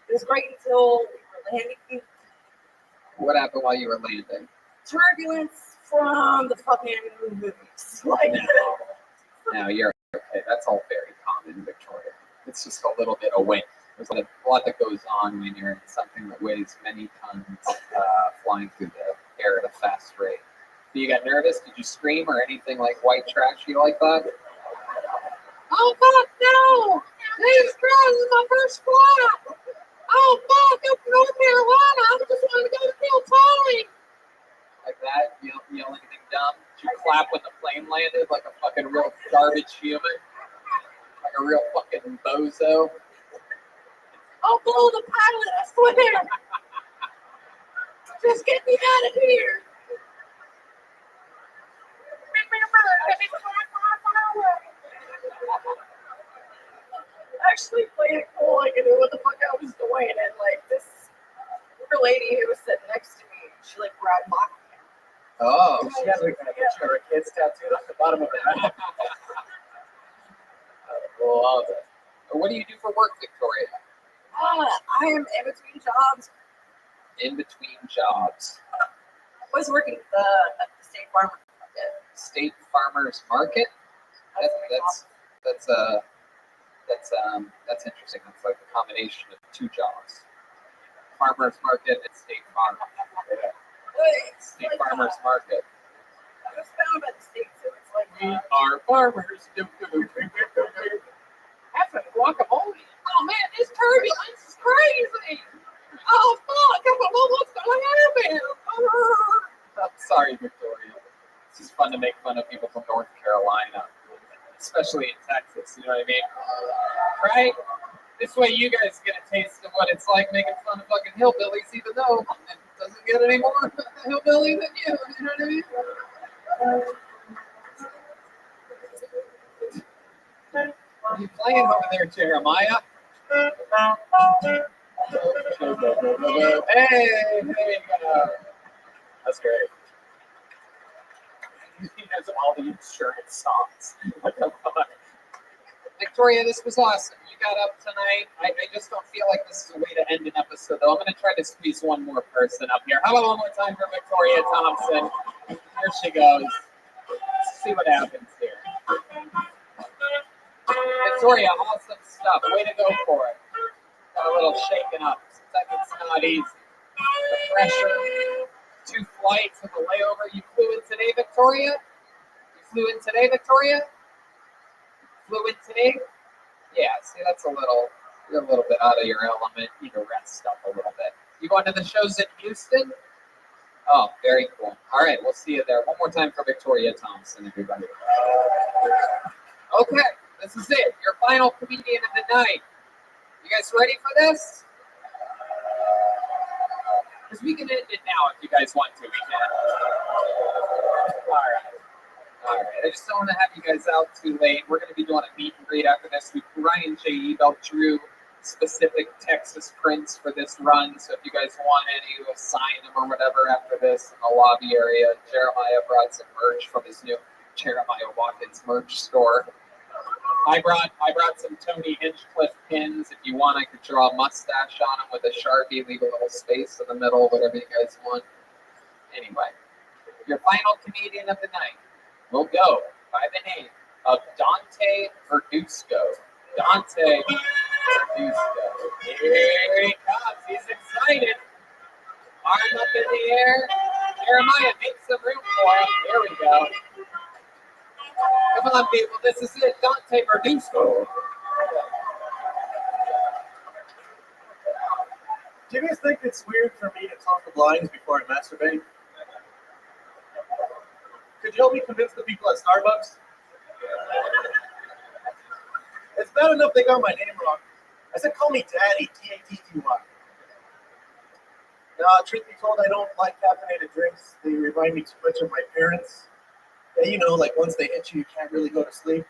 it was great until we were landing. What happened while you were landing? Turbulence from the fucking movies. Like Now you're okay. That's all very common in Victoria. It's just a little bit of wind. There's a lot that goes on when you're in something that weighs many tons flying through the air at a fast rate. So you got nervous? Did you scream or anything like white trashy like that? Oh fuck no! Jesus Christ, this is my first flight! Oh fuck, I'm from North Carolina. I just want to go to Kill Tony. Like that? You yell anything dumb? Did you clap when the plane landed like a fucking real garbage human? Like a real fucking bozo? I'll blow the pilot, I swear. Just get me out of here. Actually played it cool, like I knew what the fuck I was doing, and like this poor lady who was sitting next to me, she like grabbed my hand. Oh. She has like a picture of her kids tattooed on the bottom of her head. Love it. What do you do for work, Victoria? I am in between jobs. In between jobs. I was working at the State Farmers Market. State Farmers Market? That's interesting. That's like a combination of two jobs. Farmers Market and State Farm. Yeah. State Farmers Market. I was found by the state, so it's like we are farmers. That's a guacamole. Oh man, this turbulence is crazy. Oh fuck, I don't know what's going to happen. I'm sorry, Victoria. It's just fun to make fun of people from North Carolina, especially in Texas. You know what I mean? Right? This way you guys get a taste of what it's like making fun of fucking hillbillies, even though it doesn't get any more hillbilly than you. You know what I mean? What are you playing over there, Jeremiah? Hey, there you go. That's great. He has all the insurance songs. What the fuck? Victoria, this was awesome. You got up tonight. I just don't feel like this is a way to end an episode, though. I'm going to try to squeeze one more person up here. How about one more time for Victoria Thompson? Here she goes. Let's see what happens here. Victoria, awesome stuff. Way to go for it. Got a little shaken up. Seems like it's not easy. The pressure, 2 flights with a layover. You flew in today, Victoria? Flew in today? Yeah, see, that's you're a little bit out of your element. You need to rest up a little bit. You going to the shows in Houston? Oh, very cool. All right, we'll see you there. One more time for Victoria Thompson, everybody. Okay, this is it. Your final comedian of the night. You guys ready for this? Because we can end it now if you guys want to. We can. All right. I just don't want to have you guys out too late. We're going to be doing a meet and greet after this. Ryan J. Ebel drew specific Texas prints for this run. So if you guys want any, we'll sign them or whatever after this in the lobby area. Jeremiah brought some merch from his new Jeremiah Watkins merch store. I brought some Tony Hinchcliffe pins. If you want, I could draw a mustache on them with a Sharpie, leave a little space in the middle, whatever you guys want. Anyway, your final comedian of the night will go by the name of Dante Verduzco. Dante Verduzco. Here he comes. He's excited. Arm up in the air. Jeremiah, make some room for him. There we go. Come on, people. This is it. Dante Verduzco. Do you guys think it's weird for me to talk with lines before I masturbate? could you help me convince the people at Starbucks? It's bad enough they got my name wrong. I said, call me Daddy, Daddy. Now, truth be told, I don't like caffeinated drinks. They remind me too much of my parents. Yeah, you know, like once they hit you, you can't really go to sleep.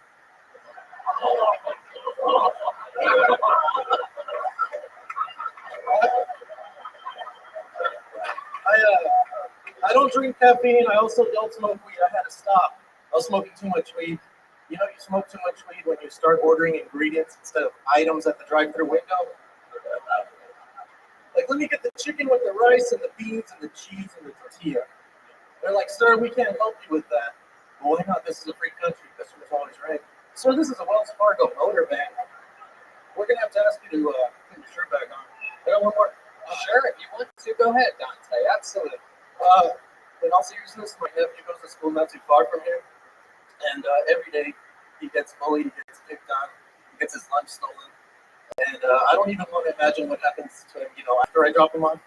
I don't drink caffeine. I also don't smoke weed. I had to stop. I was smoking too much weed. You know, you smoke too much weed when you start ordering ingredients instead of items at the drive-thru window. Like, let me get the chicken with the rice and the beans and the cheese and the tortilla. They're like, sir, we can't help you with that. Well, why not? This is a free country. Customers always right. Sir, this is a Wells Fargo motor bank. We're going to have to ask you to put your shirt back on. I got one more. Sure, if you want to, go ahead, Dante. Absolutely. In all seriousness, my nephew goes to school not too far from here. And every day he gets bullied, he gets picked on, he gets his lunch stolen. And I don't even want to imagine what happens to him, you know, after I drop him off.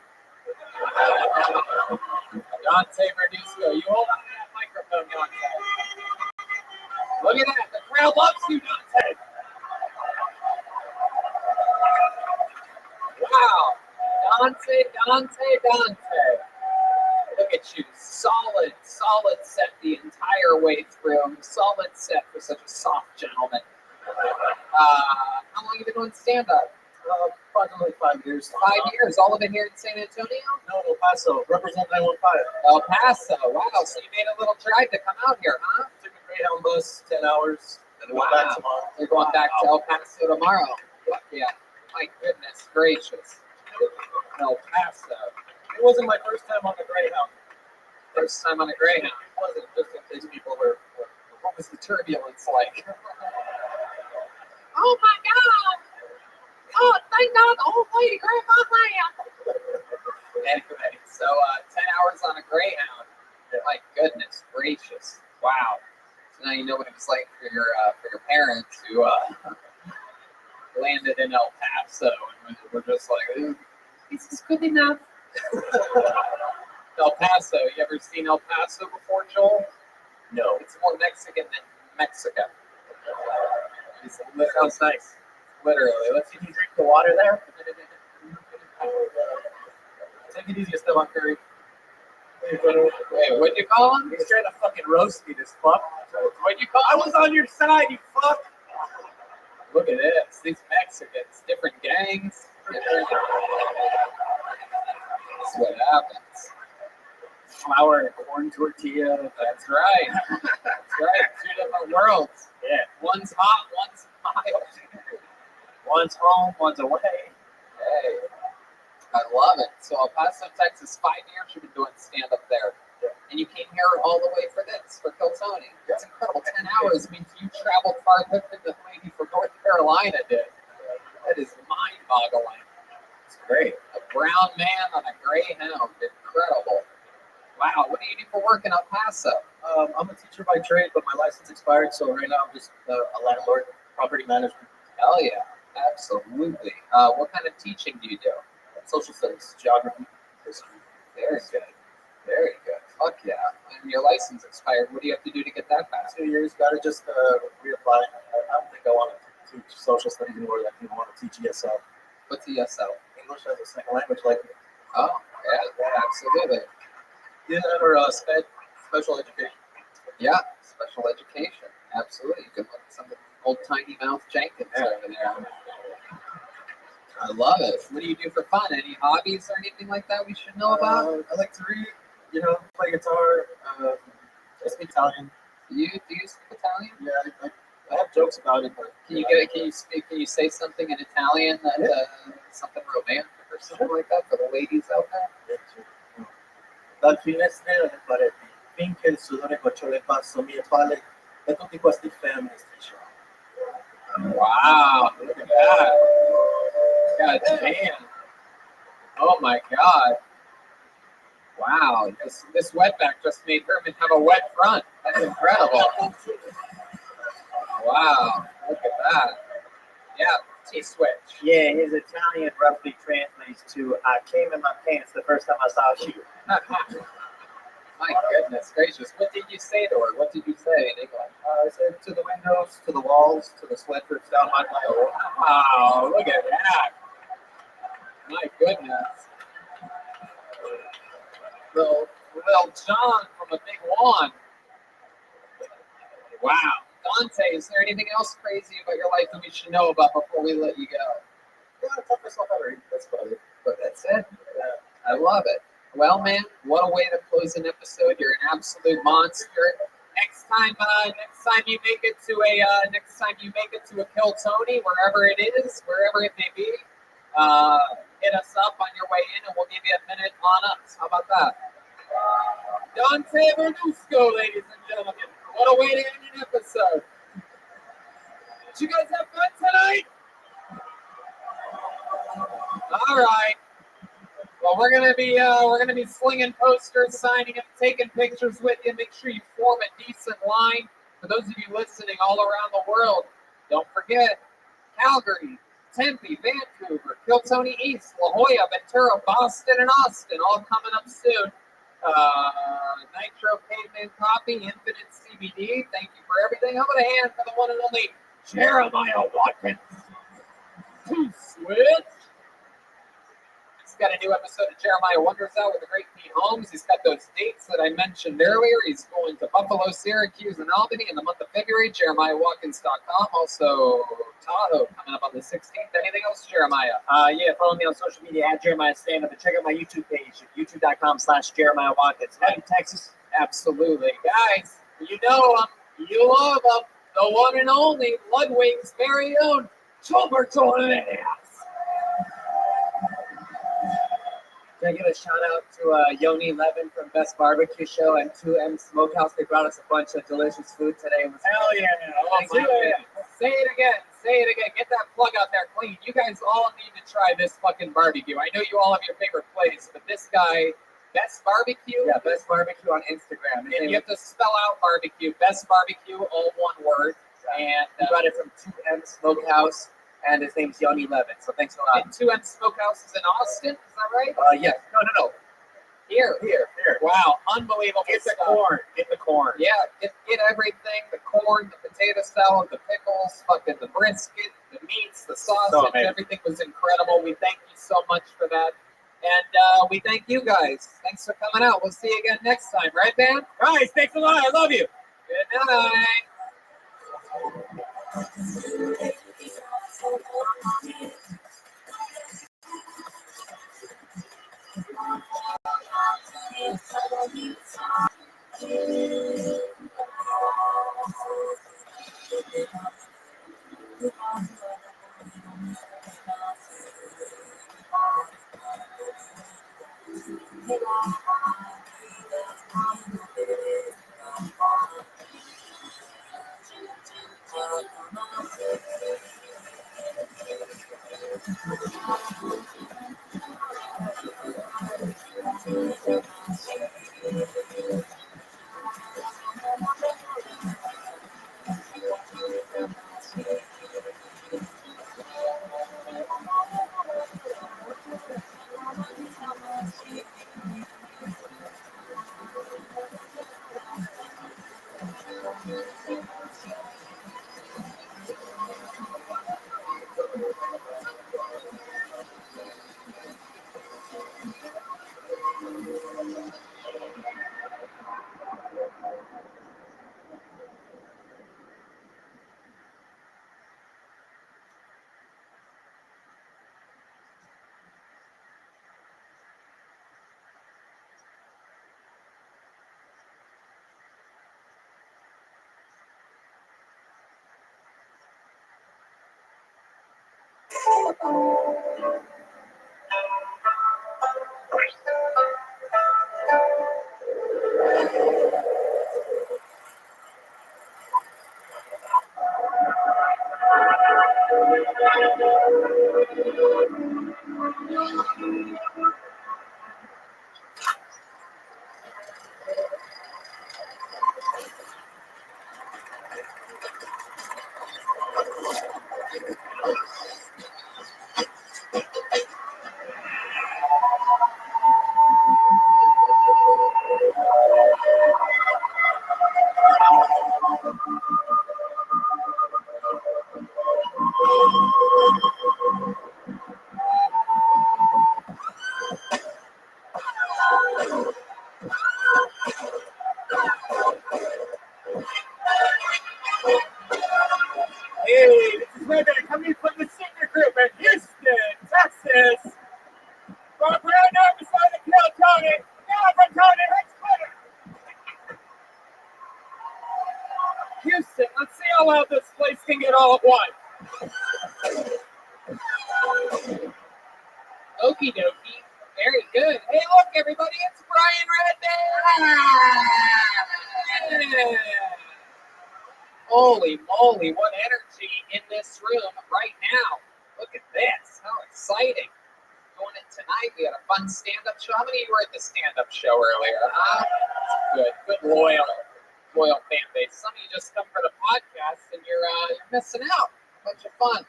Dante Verdisco, you hold on to that microphone, Dante. Look at that. The crowd loves you, Dante. Wow. Dante. Look at you. Solid set the entire way through. Solid set for such a soft gentleman. How long have you been doing stand-up? Approximately 5 years. 5 years. All of it here in San Antonio? No, El Paso. Represent 915. El Paso. Wow. So you made a little drive to come out here, huh? Took a Greyhound bus, 10 hours, and went back tomorrow. You're going back to El Paso tomorrow. Yeah. My goodness gracious. El Paso. It wasn't my first time on the Greyhound. First time on a Greyhound. It wasn't, just in case people were what was the turbulence like? Oh my God! Oh, thank God the old lady grabbed my hand. Anyway, so 10 hours on a Greyhound. My goodness gracious! Wow. So now you know what it was like for your parents who landed in El Paso and we're just like, this is good enough. El Paso. You ever seen El Paso before, Joel? No. It's more Mexican than Mexico. That sounds nice. Literally. Let's see you drink the water there. Take it easy, Esteban Curry. Wait, what'd you call him? He's trying to fucking roast me, this fuck. What'd you call him? I was on your side, you fuck. Look at this. These Mexicans, different gangs. That's what happens. Flour and corn tortilla. That's right. That's right. Two different worlds. Yeah. One's hot, one's mild. One's home, one's away. Hey, I love it. So El Paso, Texas, 5 years you've been doing stand-up there. Yeah. And you came here all the way for this, for Kill Tony. That's incredible. 10 hours means you traveled farther than the lady from North Carolina did. That is mind-boggling. It's great. A brown man on a Greyhound. Incredible. Wow, what do you do for work in El Paso? I'm a teacher by trade, but my license expired, so right now I'm just a landlord, property management. Hell yeah, absolutely. What kind of teaching do you do? Social studies, geography, history. Very good. Very good. Fuck yeah. And your license expired. What do you have to do to get that back? 2 years, gotta just reapply. I don't think I want to teach social studies anymore. I think I want to teach ESL. What's ESL? English as a second language, like. Oh, yeah, absolutely. Yeah, or special education. Yeah, special education. Absolutely. You can look at some of the old tiny mouth Jenkins over there. I love it. What do you do for fun? Any hobbies or anything like that we should know about? I like to read, play guitar, I speak Italian. Do you speak Italian? Yeah, I have jokes about it, but can you say something in Italian that something romantic or something like that for the ladies out there? Yeah, sure. Dal finestre alle pareti, finché il sudore gocciole basso mie palle e tutti questi feministi. Wow, look at that. God damn. Oh my God. Wow, this wetback just made Herman have a wet front. That's incredible. Wow, look at that. Yeah, T-switch. Yeah, his Italian roughly translates to I came in my pants the first time I saw you. My goodness gracious. What did you say to her? What did you say in English? I said to the windows, to the walls, to the sweatshirts down my aisle. Wow, look at that. My goodness. Little John from a big lawn. Wow. Dante, is there anything else crazy about your life that we should know about before we let you go? Yeah, I taught myself how to read. That's about it. But that's it. I love it. Well, man, what a way to close an episode. You're an absolute monster. Next time you make it to a Kill Tony, wherever it is, wherever it may be, hit us up on your way in, and we'll give you a minute on us. How about that? Dante Vernusco, ladies and gentlemen. What a way to end an episode. Did you guys have fun tonight? All right. Well, we're gonna be slinging posters, signing them, taking pictures with you. Make sure you form a decent line. For those of you listening all around the world, don't forget Calgary, Tempe, Vancouver, Kiltony East, La Jolla, Ventura, Boston, and Austin, all coming up soon. Nitro Caveman Coffee, Infinite CBD. Thank you for everything. How about a hand for the one and only Jeremiah Watkins? To switch. He's got a new episode of Jeremiah Wonders out with the great Pete Holmes. He's got those dates that I mentioned earlier. He's going to Buffalo, Syracuse, and Albany in the month of February. JeremiahWatkins.com. Also, Tahoe coming up on the 16th. Anything else, Jeremiah? Yeah, follow me on social media at Jeremiah Stand Up and check out my YouTube page at youtube.com/Jeremiah Watkins. Happy Texas. Absolutely. Guys, you know him. You love him. The one and only Ludwig's very own Gilbert Torres. Can I give a shout out to Yoni Levin from Best Barbecue Show and 2M Smokehouse? They brought us a bunch of delicious food today. It was Hell yeah. Say it again. Get that plug out there clean. You guys all need to try this fucking barbecue. I know you all have your favorite place, but this guy, Best Barbecue? Yeah, Best Barbecue on Instagram. And you have to spell out barbecue. Best Barbecue, all one word. And he brought it from 2M Smokehouse. And his name's Yoni Levin, so thanks a lot. And 2M Smokehouse is in Austin, is that right? Yes. No. Here. Wow, unbelievable. Get the corn. Yeah, get everything, the corn, the potato salad, the pickles, fucking the brisket, the meats, the sausage, everything was incredible. We thank you so much for that. And we thank you guys. Thanks for coming out. We'll see you again next time, right, man? Guys, thanks a lot. I love you. Good night. Hey, this is Rabbi coming from the senior group in Houston, Texas. From right now beside the Kill Tony, now from Tony Hicks Twitter. Houston, let's see how loud this place can get all at once. Okie dokie. Very good. Hey, look, everybody, it's Brian Redman. Holy moly, what energy in this room right now. Look at this. How exciting. Doing it tonight. We had a fun stand-up show. How many of you were at the stand-up show earlier? Good, loyal fan base. Some of you just come for the podcast and you're missing out. Bunch of fun.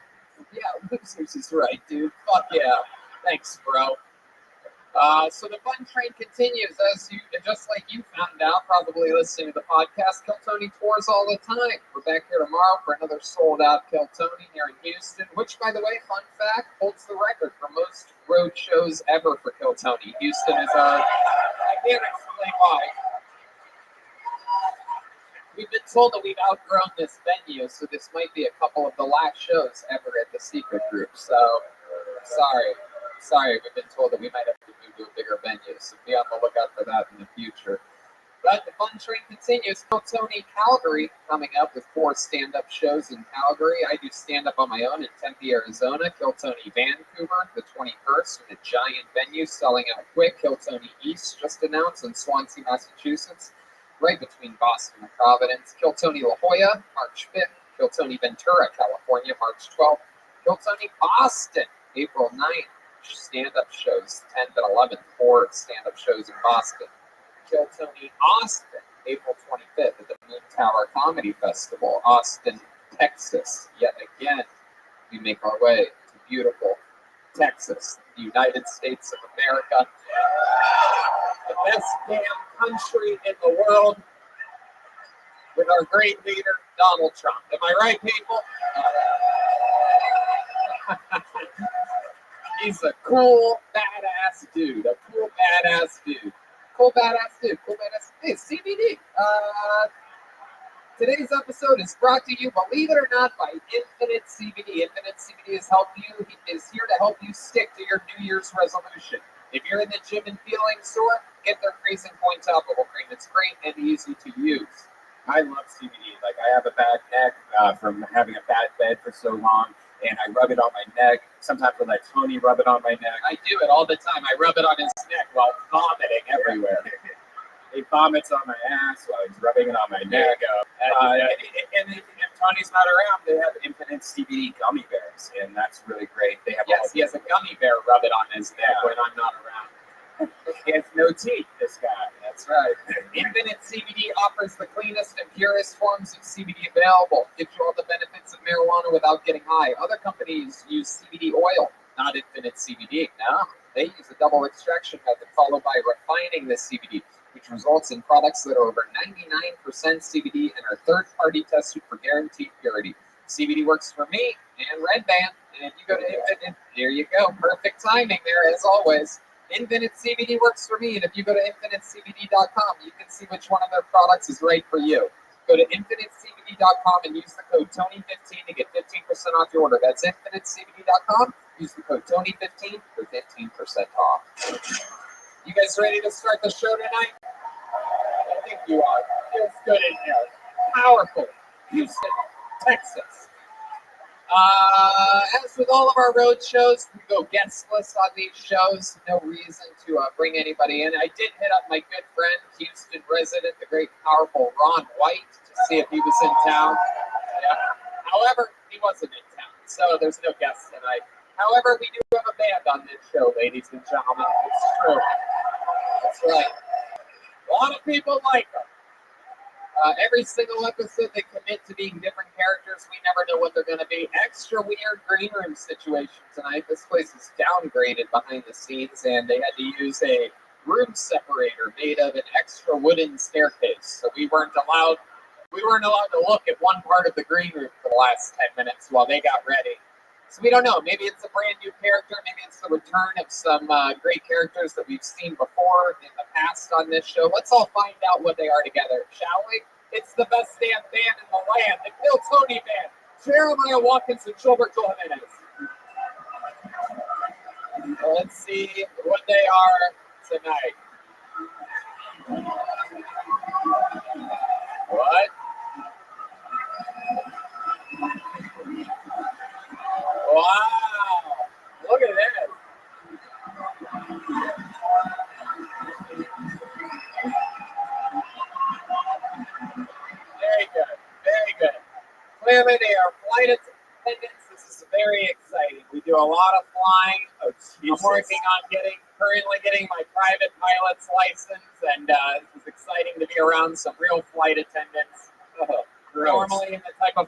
Yeah, losers is right, dude. Fuck yeah. Thanks, bro. So the fun train continues, just like you found out, probably listening to the podcast. Kill Tony tours all the time. We're back here tomorrow for another sold-out Kill Tony here in Houston, which, by the way, fun fact, holds the record for most road shows ever for Kill Tony. Houston is our. I can't explain why. We've been told that we've outgrown this venue, so this might be a couple of the last shows ever at the Secret Group. So, sorry, we've been told that we might have to move to a bigger venue, so be on the lookout for that in the future. But the fun train continues. Kill Tony Calgary coming up with 4 stand-up shows in Calgary. I do stand-up on my own in Tempe, Arizona. Kill Tony Vancouver, the 21st, in a giant venue selling out quick. Kill Tony East just announced in Swansea, Massachusetts, right between Boston and Providence. Kill Tony La Jolla, March 5th. Kill Tony Ventura, California, March 12th. Kill Tony Boston, April 9th. Stand-up shows, 10th and 11th, 4 stand-up shows in Boston. Kill Tony Austin, April 25th at the Moon Tower Comedy Festival, Austin, Texas. Yet again, we make our way to beautiful Texas, the United States of America, the best damn country in the world, with our great leader, Donald Trump. Am I right, people? He's a cool, badass dude. Hey, CBD. Today's episode is brought to you, believe it or not, by Infinite CBD. Infinite CBD is here to help you stick to your New Year's resolution. If you're in the gym and feeling sore, get their Freezing Point topical cream. It's great and easy to use. I love CBD. Like, I have a bad neck from having a bad bed for so long, and I rub it on my neck. Sometimes I let Tony rub it on my neck. I do it all the time. I rub it on his neck while vomiting everywhere. He vomits on my ass while he's rubbing it on my neck. And if Tony's not around, they have Infinite CBD gummy bears, and that's really great. They have he has a gummy bear rub it on his neck when I'm not around. He has no teeth, this guy. That's right. Infinite CBD offers the cleanest and purest forms of CBD available. Gives you all the benefits of marijuana without getting high. Other companies use CBD oil, not Infinite CBD. No, they use a double extraction method followed by refining the CBD, which results in products that are over 99% CBD and are third-party tested for guaranteed purity. CBD works for me and Red Band. And if you go to Infinite, there you go. Perfect timing there, as always. Infinite CBD works for me, and if you go to infinitecbd.com, you can see which one of their products is right for you. Go to infinitecbd.com and use the code TONY15 to get 15% off your order. That's infinitecbd.com. Use the code TONY15 for 15% off. You guys ready to start the show tonight? I think you are. Feels good in here. Powerful. Houston, Texas. As with all of our road shows, we go guestless on these shows. No reason to bring anybody in. I did hit up my good friend, Houston resident, the great, powerful Ron White, to see if he was in town. Yeah. However, he wasn't in town, so there's no guests tonight. However, we do have a band on this show, ladies and gentlemen. It's true. That's right. A lot of people like them. Every single episode, they commit to being different characters. We never know what they're going to be. Extra weird green room situation tonight. This place is downgraded behind the scenes, and they had to use a room separator made of an extra wooden staircase. So we weren't allowed We weren't allowed to look at one part of the green room for the last 10 minutes while they got ready. So we don't know. Maybe it's a brand new character. Maybe it's the return of some great characters that we've seen before in the past on this show. Let's all find out what they are together, shall we? It's the best damn band in the land, the Kill Tony Band. Jeremiah Watkins and Gilberto Jimenez. So let's see what they are tonight. What? Wow! Look at this. Very good. Very good. Clearly, they are flight attendants. This is very exciting. We do a lot of flying. Oh, I'm working on currently getting my private pilot's license, and it's exciting to be around some real flight attendants. Normally, in the type of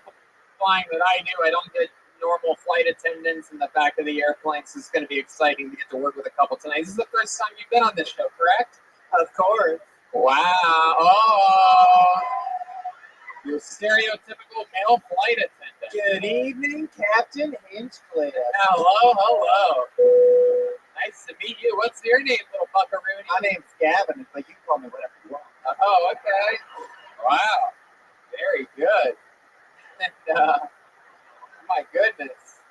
flying that I do, I don't get normal flight attendants in the back of the airplane, so it's going to be exciting to get to work with a couple tonight. This is the first time you've been on this show, correct? Of course. Wow. Oh, your stereotypical male flight attendant. Good evening, Captain Hinchcliffe. Hello. Nice to meet you. What's your name, little buckaroo? My name's Gavin, but you can call me whatever you want. Oh, okay. Wow. Very good. And, my goodness.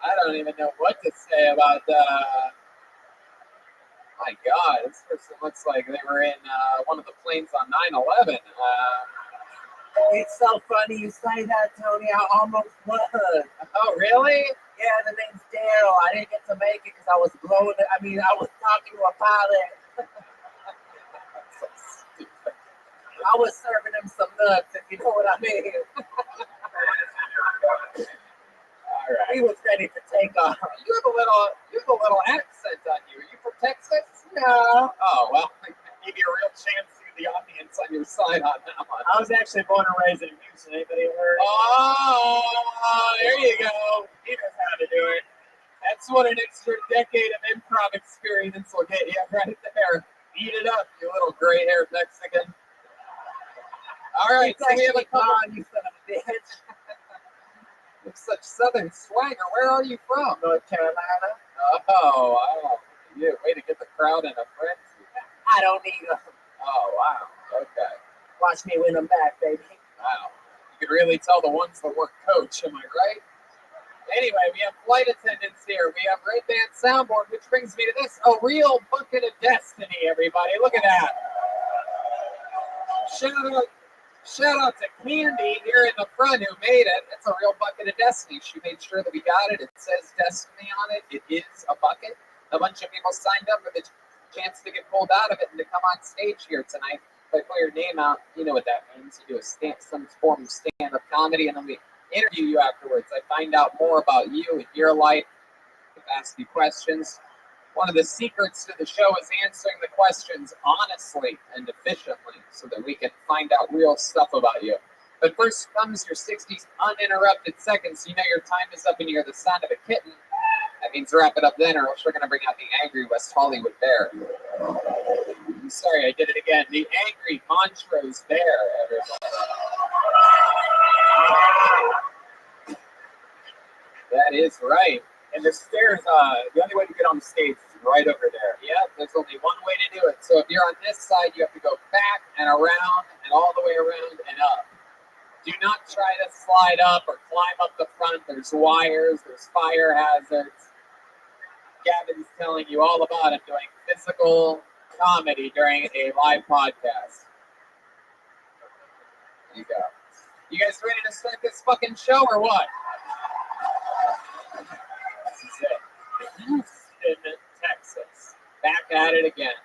I don't even know what to say about my God, this person looks like they were in one of the planes on 9/11. It's so funny you say that, Tony. I almost was. Oh, really? Yeah, the name's Daryl. I didn't get to make it because I was blowing it. I was talking to a pilot. So stupid. I was serving him some nuts, if you know what I mean. All right. He was ready to take off. You have a little accent on you. Are you from Texas? No. Oh, well, give you a real chance to get the audience on your side on that one. I was actually born and raised in Houston. Anybody heard? Oh, there you go. He knows how to do it. That's what an extra decade of improv experience will get you right there. Eat it up, you little gray-haired Mexican. All right, so we have a couple. You son of a bitch. With such southern swagger. Where are you from? North Carolina. Oh, you way to get the crowd in a frenzy. I don't need them. Oh, wow. Okay. Watch me win them back, baby. Wow. You can really tell the ones that work coach, am I right? Anyway, we have flight attendants here. We have Red Band Soundboard, which brings me to this. A real bucket of destiny, everybody. Look at that. Shout out to Candy here in the front who made it. It's a real bucket of destiny. She made sure that we got it. It says destiny on it. It is a bucket. A bunch of people signed up for the chance to get pulled out of it and to come on stage here tonight. If I pull your name out, you know what that means. You do some form of stand-up comedy, and then we interview you afterwards. I find out more about you and your life. I ask you questions. One of the secrets to the show is answering the questions honestly and efficiently so that we can find out real stuff about you. But first comes your 60 uninterrupted seconds. You know your time is up and you hear the sound of a kitten. That means wrap it up then, or else we're going to bring out the angry West Hollywood bear. I'm sorry, I did it again. The angry Montrose bear, everybody. That is right. And the stairs, the only way to get on the stage is right over there. Yep, there's only one way to do it. So if you're on this side, you have to go back and around and all the way around and up. Do not try to slide up or climb up the front. There's wires, there's fire hazards. Gavin's telling you all about it, doing physical comedy during a live podcast. There you go. You guys ready to start this fucking show or what? This is it. Houston, Texas. Back at it again.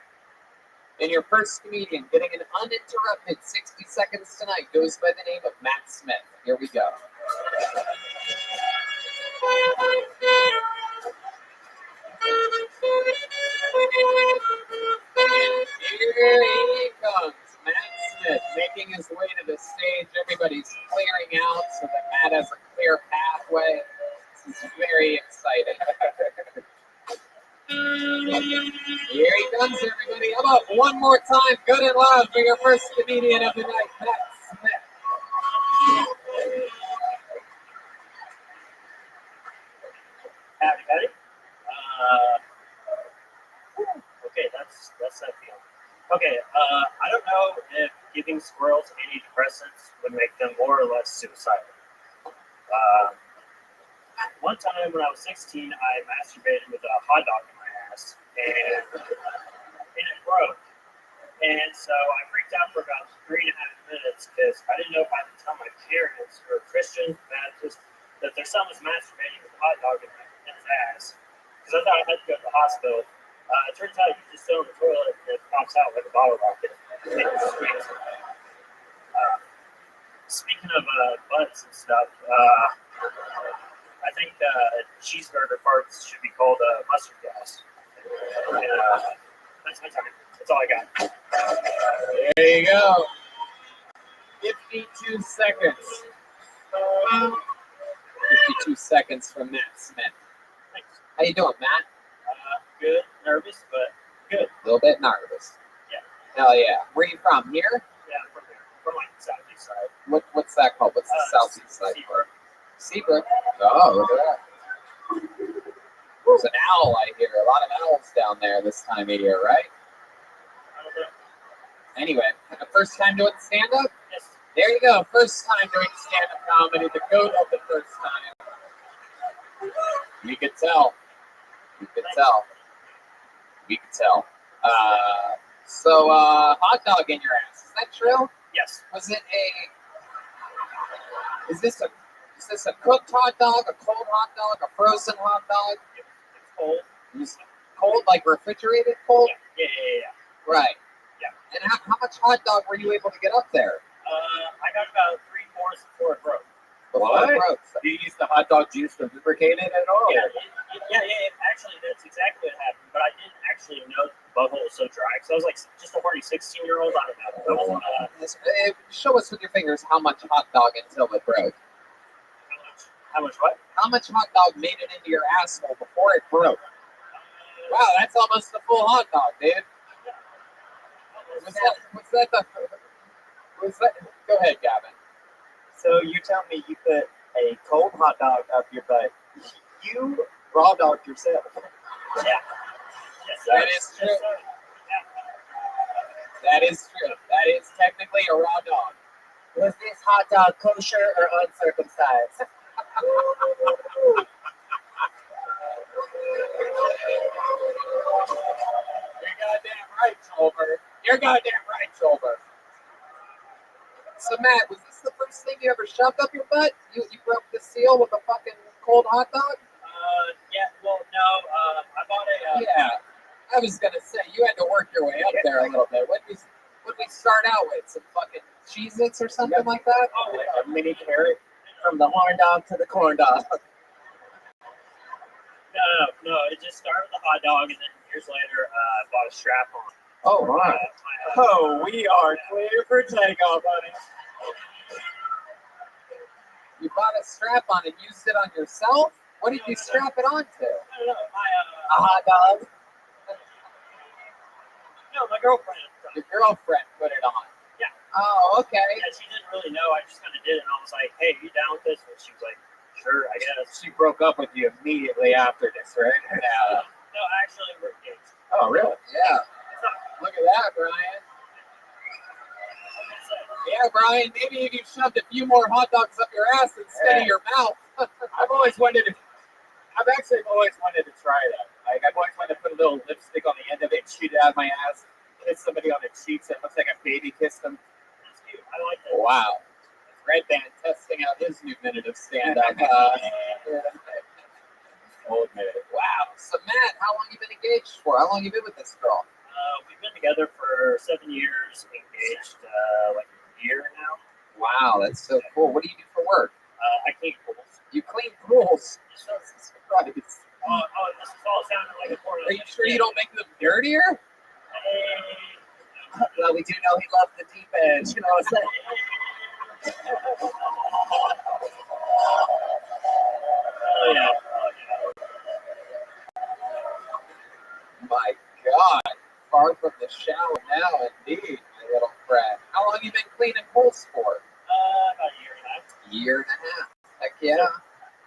And your first comedian getting an uninterrupted 60 seconds tonight goes by the name of Matt Smith. Here we go. And here he comes, Matt Smith, making his way to the stage. Everybody's clearing out so that Matt has a clear pathway. This is very exciting. Here he comes, everybody. How about one more time, good and loud, for your first comedian of the night, Matt Smith. Okay, I don't know if giving squirrels antidepressants would make them more or less suicidal. One time when I was 16, I masturbated with a hot dog in my ass, and it broke. And so I freaked out for about 3.5 minutes because I didn't know if I had to tell my parents who are Christian, Baptist, that their son was masturbating with a hot dog in his ass. Because I thought I had to go to the hospital. It turns out you just throw it in the toilet and it pops out like a bottle rocket. Speaking of butts and stuff, I think cheeseburger farts should be called mustard gas. That's my time. That's all I got. There you go. 52 seconds. 52 seconds from Matt Smith. Thanks. How you doing, Matt? Good. Nervous, but good. A little bit nervous. Yeah. Hell yeah. Where are you from? Here? Yeah, I'm from here. From like the southeast side. What's that called? What's the southeast side called? Seabrook. Oh, look at that. There's an owl, I hear. A lot of owls down there this time of year, right? I don't know. Anyway, first time doing stand-up? Yes. There you go. First time doing stand-up comedy. The goat of the first time. You could tell. You could tell. We could tell. So, hot dog in your ass. Is that true? Yes. Was it Is this a cooked hot dog, a cold hot dog, a frozen hot dog? It's cold. Cold, like refrigerated cold? Yeah. Right. Yeah. And how much hot dog were you able to get up there? I got about 3/4 before it broke. What? Do you use the hot dog juice to lubricate it at all? Yeah. Actually, that's exactly what happened. But I didn't actually know the butthole was so dry because I was like just a horny 16-year-old. I don't know. Show us with your fingers how much hot dog until it broke. How much what? How much hot dog made it into your asshole before it broke? Wow, that's almost a full hot dog, dude. Was that? Go ahead, Gavin. So you tell me you put a cold hot dog up your butt. You raw dogged yourself. Yeah. Yes, sir. That is true. Yes, sir. That is true. That is technically a raw dog. Was this hot dog kosher or uncircumcised? You're goddamn right, Tolbert. You're goddamn right, Tolbert. So, Matt, was this the first thing you ever shoved up your butt? You broke the seal with a fucking cold hot dog? Yeah, well, no, I bought a... Yeah, I was gonna say, you had to work your way up there a little bit. What did we start out with? Some fucking Cheez-Its or something like that? Oh, wait. A mini carrot from the horn dog to the corn dog. No, it just started with a hot dog, and then years later, I bought a strap-on. Oh, my. Oh, we are clear for takeoff, honey. You bought a strap-on and used it on yourself? What did you strap it on to? No, a hot dog? No, my girlfriend. Your girlfriend put it on? Yeah. Oh, okay. Yeah, she didn't really know. I just kind of did it, and I was like, hey, you down with this? And she was like, sure, I guess. She broke up with you immediately after this, right? Yeah. No, actually, we're engaged. Oh, really? Yeah. Look at that, Brian. Yeah, Brian, maybe if you shoved a few more hot dogs up your ass instead of your mouth. I've actually always wanted to try that. Like, I've always wanted to put a little lipstick on the end of it, shoot it out of my ass, kiss somebody on the cheeks. It looks like a baby kissed them. That's cute. I like that. Wow. Red Band testing out his new minute of stand-up. Old minute. Wow. So, Matt, how long you been engaged for? How long you been with this girl? We've been together for 7 years, engaged like a year now. Wow, that's so cool. What do you do for work? I clean pools. You clean pools? Jesus Christ. Oh, this is all sounding like a porno. Are you sure you don't make them dirtier? Well, we do know he loves the deep edge. You know what I'm saying? Oh, yeah. My God. Far from the shower now, indeed, my little friend. How long you been cleaning pools for? About a year and a half. Year and a half. Heck yeah.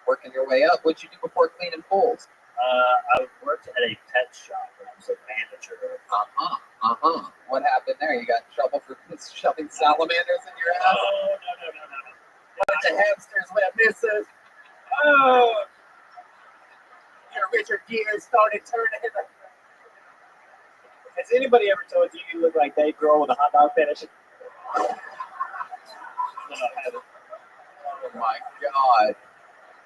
Working your way up. What'd you do before cleaning pools? I worked at a pet shop when I was a manager. What happened there? You got in trouble for shoving salamanders in your ass? No. Bunch of hamsters went missing. Oh, your Richard Gere started turning. Has anybody ever told you you look like that girl with a hot dog fetish? Oh my god.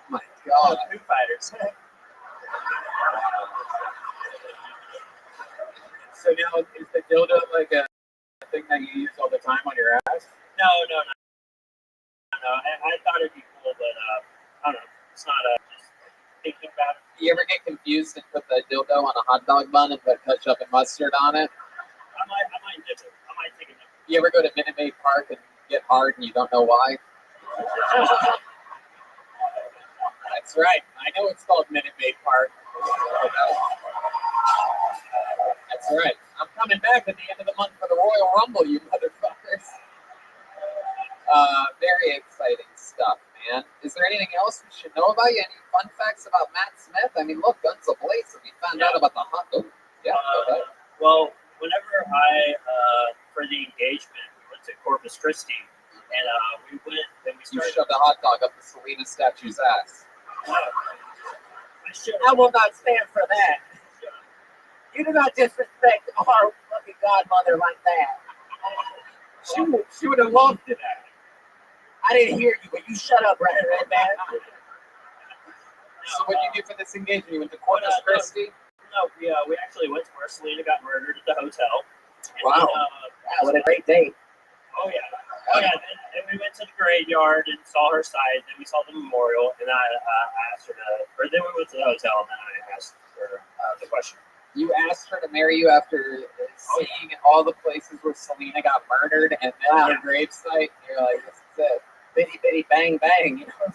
My god. Foo Fighters. So now, is the dildo like a thing that you use all the time on your ass? No. I thought it'd be cool, but I don't know. It's not just thinking about it. You ever get confused and put the dildo on a hot dog bun and put ketchup and mustard on it? I might dip it. I might take a nip. You ever go to Minute Maid Park and get hard and you don't know why? That's right. I know it's called Minute Maid Park. That's right. I'm coming back at the end of the month for the Royal Rumble, you motherfuckers. Very exciting stuff, man. Is there anything else we should know about you? Any fun facts about Matt Smith? I mean, look, guns ablaze. We found out about the hot dog. Yeah, go ahead. Well, whenever for the engagement, we went to Corpus Christi, and we went, and we You started. shoved a hot dog up the Selena statue's ass. I will not stand for that. You do not disrespect our fucking godmother like that. She would have loved it. I didn't hear you, but you shut up, right, man. So what did you do for this engagement? You went to Corpus Christi? No, we actually went to where Selena got murdered at the hotel. And Wow. What a great day. Oh yeah. And we went to the graveyard and saw her side. Then we saw the memorial, and I asked her to. Or then we went to the hotel, and then I asked her the question. You asked her to marry you after seeing all the places where Selena got murdered, and then her gravesite. And you're like, this is it. Bitty bitty bang bang. You know.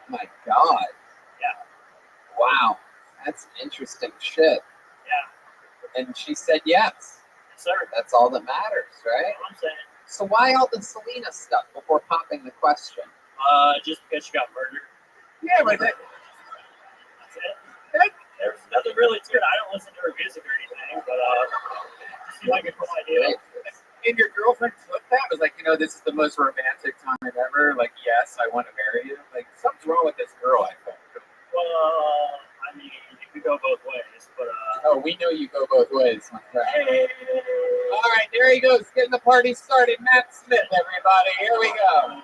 My God. Yeah. Wow. That's interesting shit. Yeah. And she said yes. Yes, sir. That's all that matters, right? That's what I'm saying. So why all the Selena stuff before popping the question? Just because she got murdered. Yeah, but That's it. There's nothing really to it. I don't listen to her music or anything, but just seemed like a cool idea. And your girlfriend took that? Was like, this is the most romantic time ever. Like, yes, I want to marry you. Like, something's wrong with this girl, I think. Well, I mean, you could go both ways, but Oh, we know you go both ways, my friend. hey. All right, there he goes, getting the party started. Matt Smith, everybody. Here we go.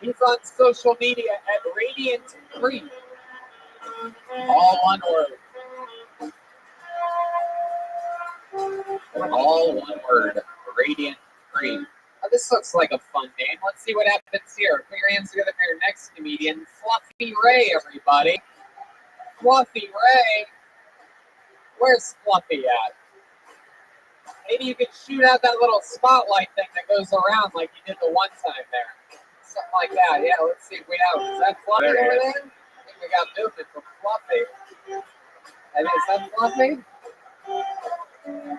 He's on social media at Radiant Cream. All one word. All one word. Radiant Cream. Oh, this looks like a fun name. Let's see what happens here. Put your hands together for your next comedian, Fluffy Ray, everybody. Fluffy Ray. Where's Fluffy at? Maybe you could shoot out that little spotlight thing that goes around like you did the one time there. Something like that. Yeah, let's see if we have. Is that Fluffy over there? I think we got movement from Fluffy. And is that Fluffy?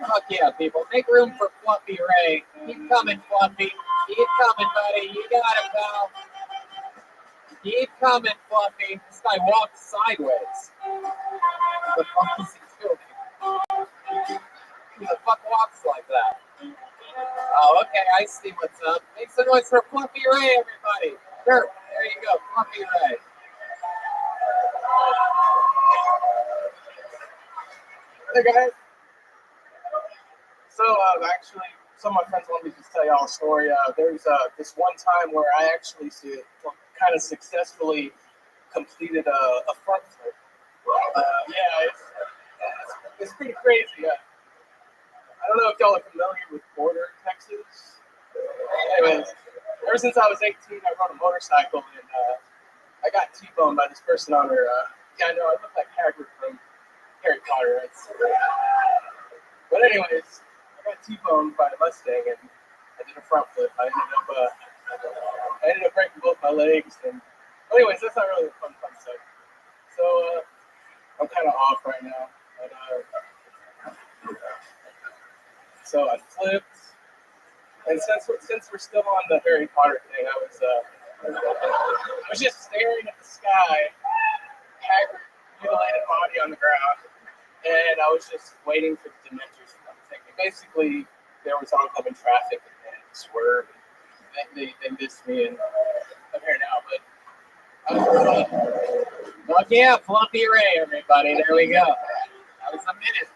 Fuck yeah, people. Make room for Fluffy Ray. Keep coming, Fluffy. Keep coming, buddy. You got it, pal. Keep coming, Fluffy. This guy walks sideways. What the fuck is he doing? Who the fuck walks like that? Oh, okay, I see what's up. Make some noise for Fluffy Ray, everybody. Sure, there you go, Fluffy Ray. Hey guys. So actually, some of my friends want me to tell y'all a story. There's this one time where I actually kind of successfully completed a front flip. It's pretty crazy. I don't know if y'all are familiar with Border, Texas. Anyways, ever since I was 18, I rode a motorcycle, and I got T-boned by this person on her. I know, I look like Hagrid from Harry Potter. But anyways, I got T-boned by a Mustang, and I did a front flip. I ended up breaking both my legs. And anyways, that's not really a fun stuff. So I'm kind of off right now. But, so I flipped, and since we're still on the Harry Potter thing, I was just staring at the sky, Hagrid mutilated body on the ground, and I was just waiting for the Dementors to come take me. Basically, there was oncoming traffic and swerved. They missed me, and I'm here now. But Fuck yeah, Fluffy Ray, everybody. There we go. That was a minute.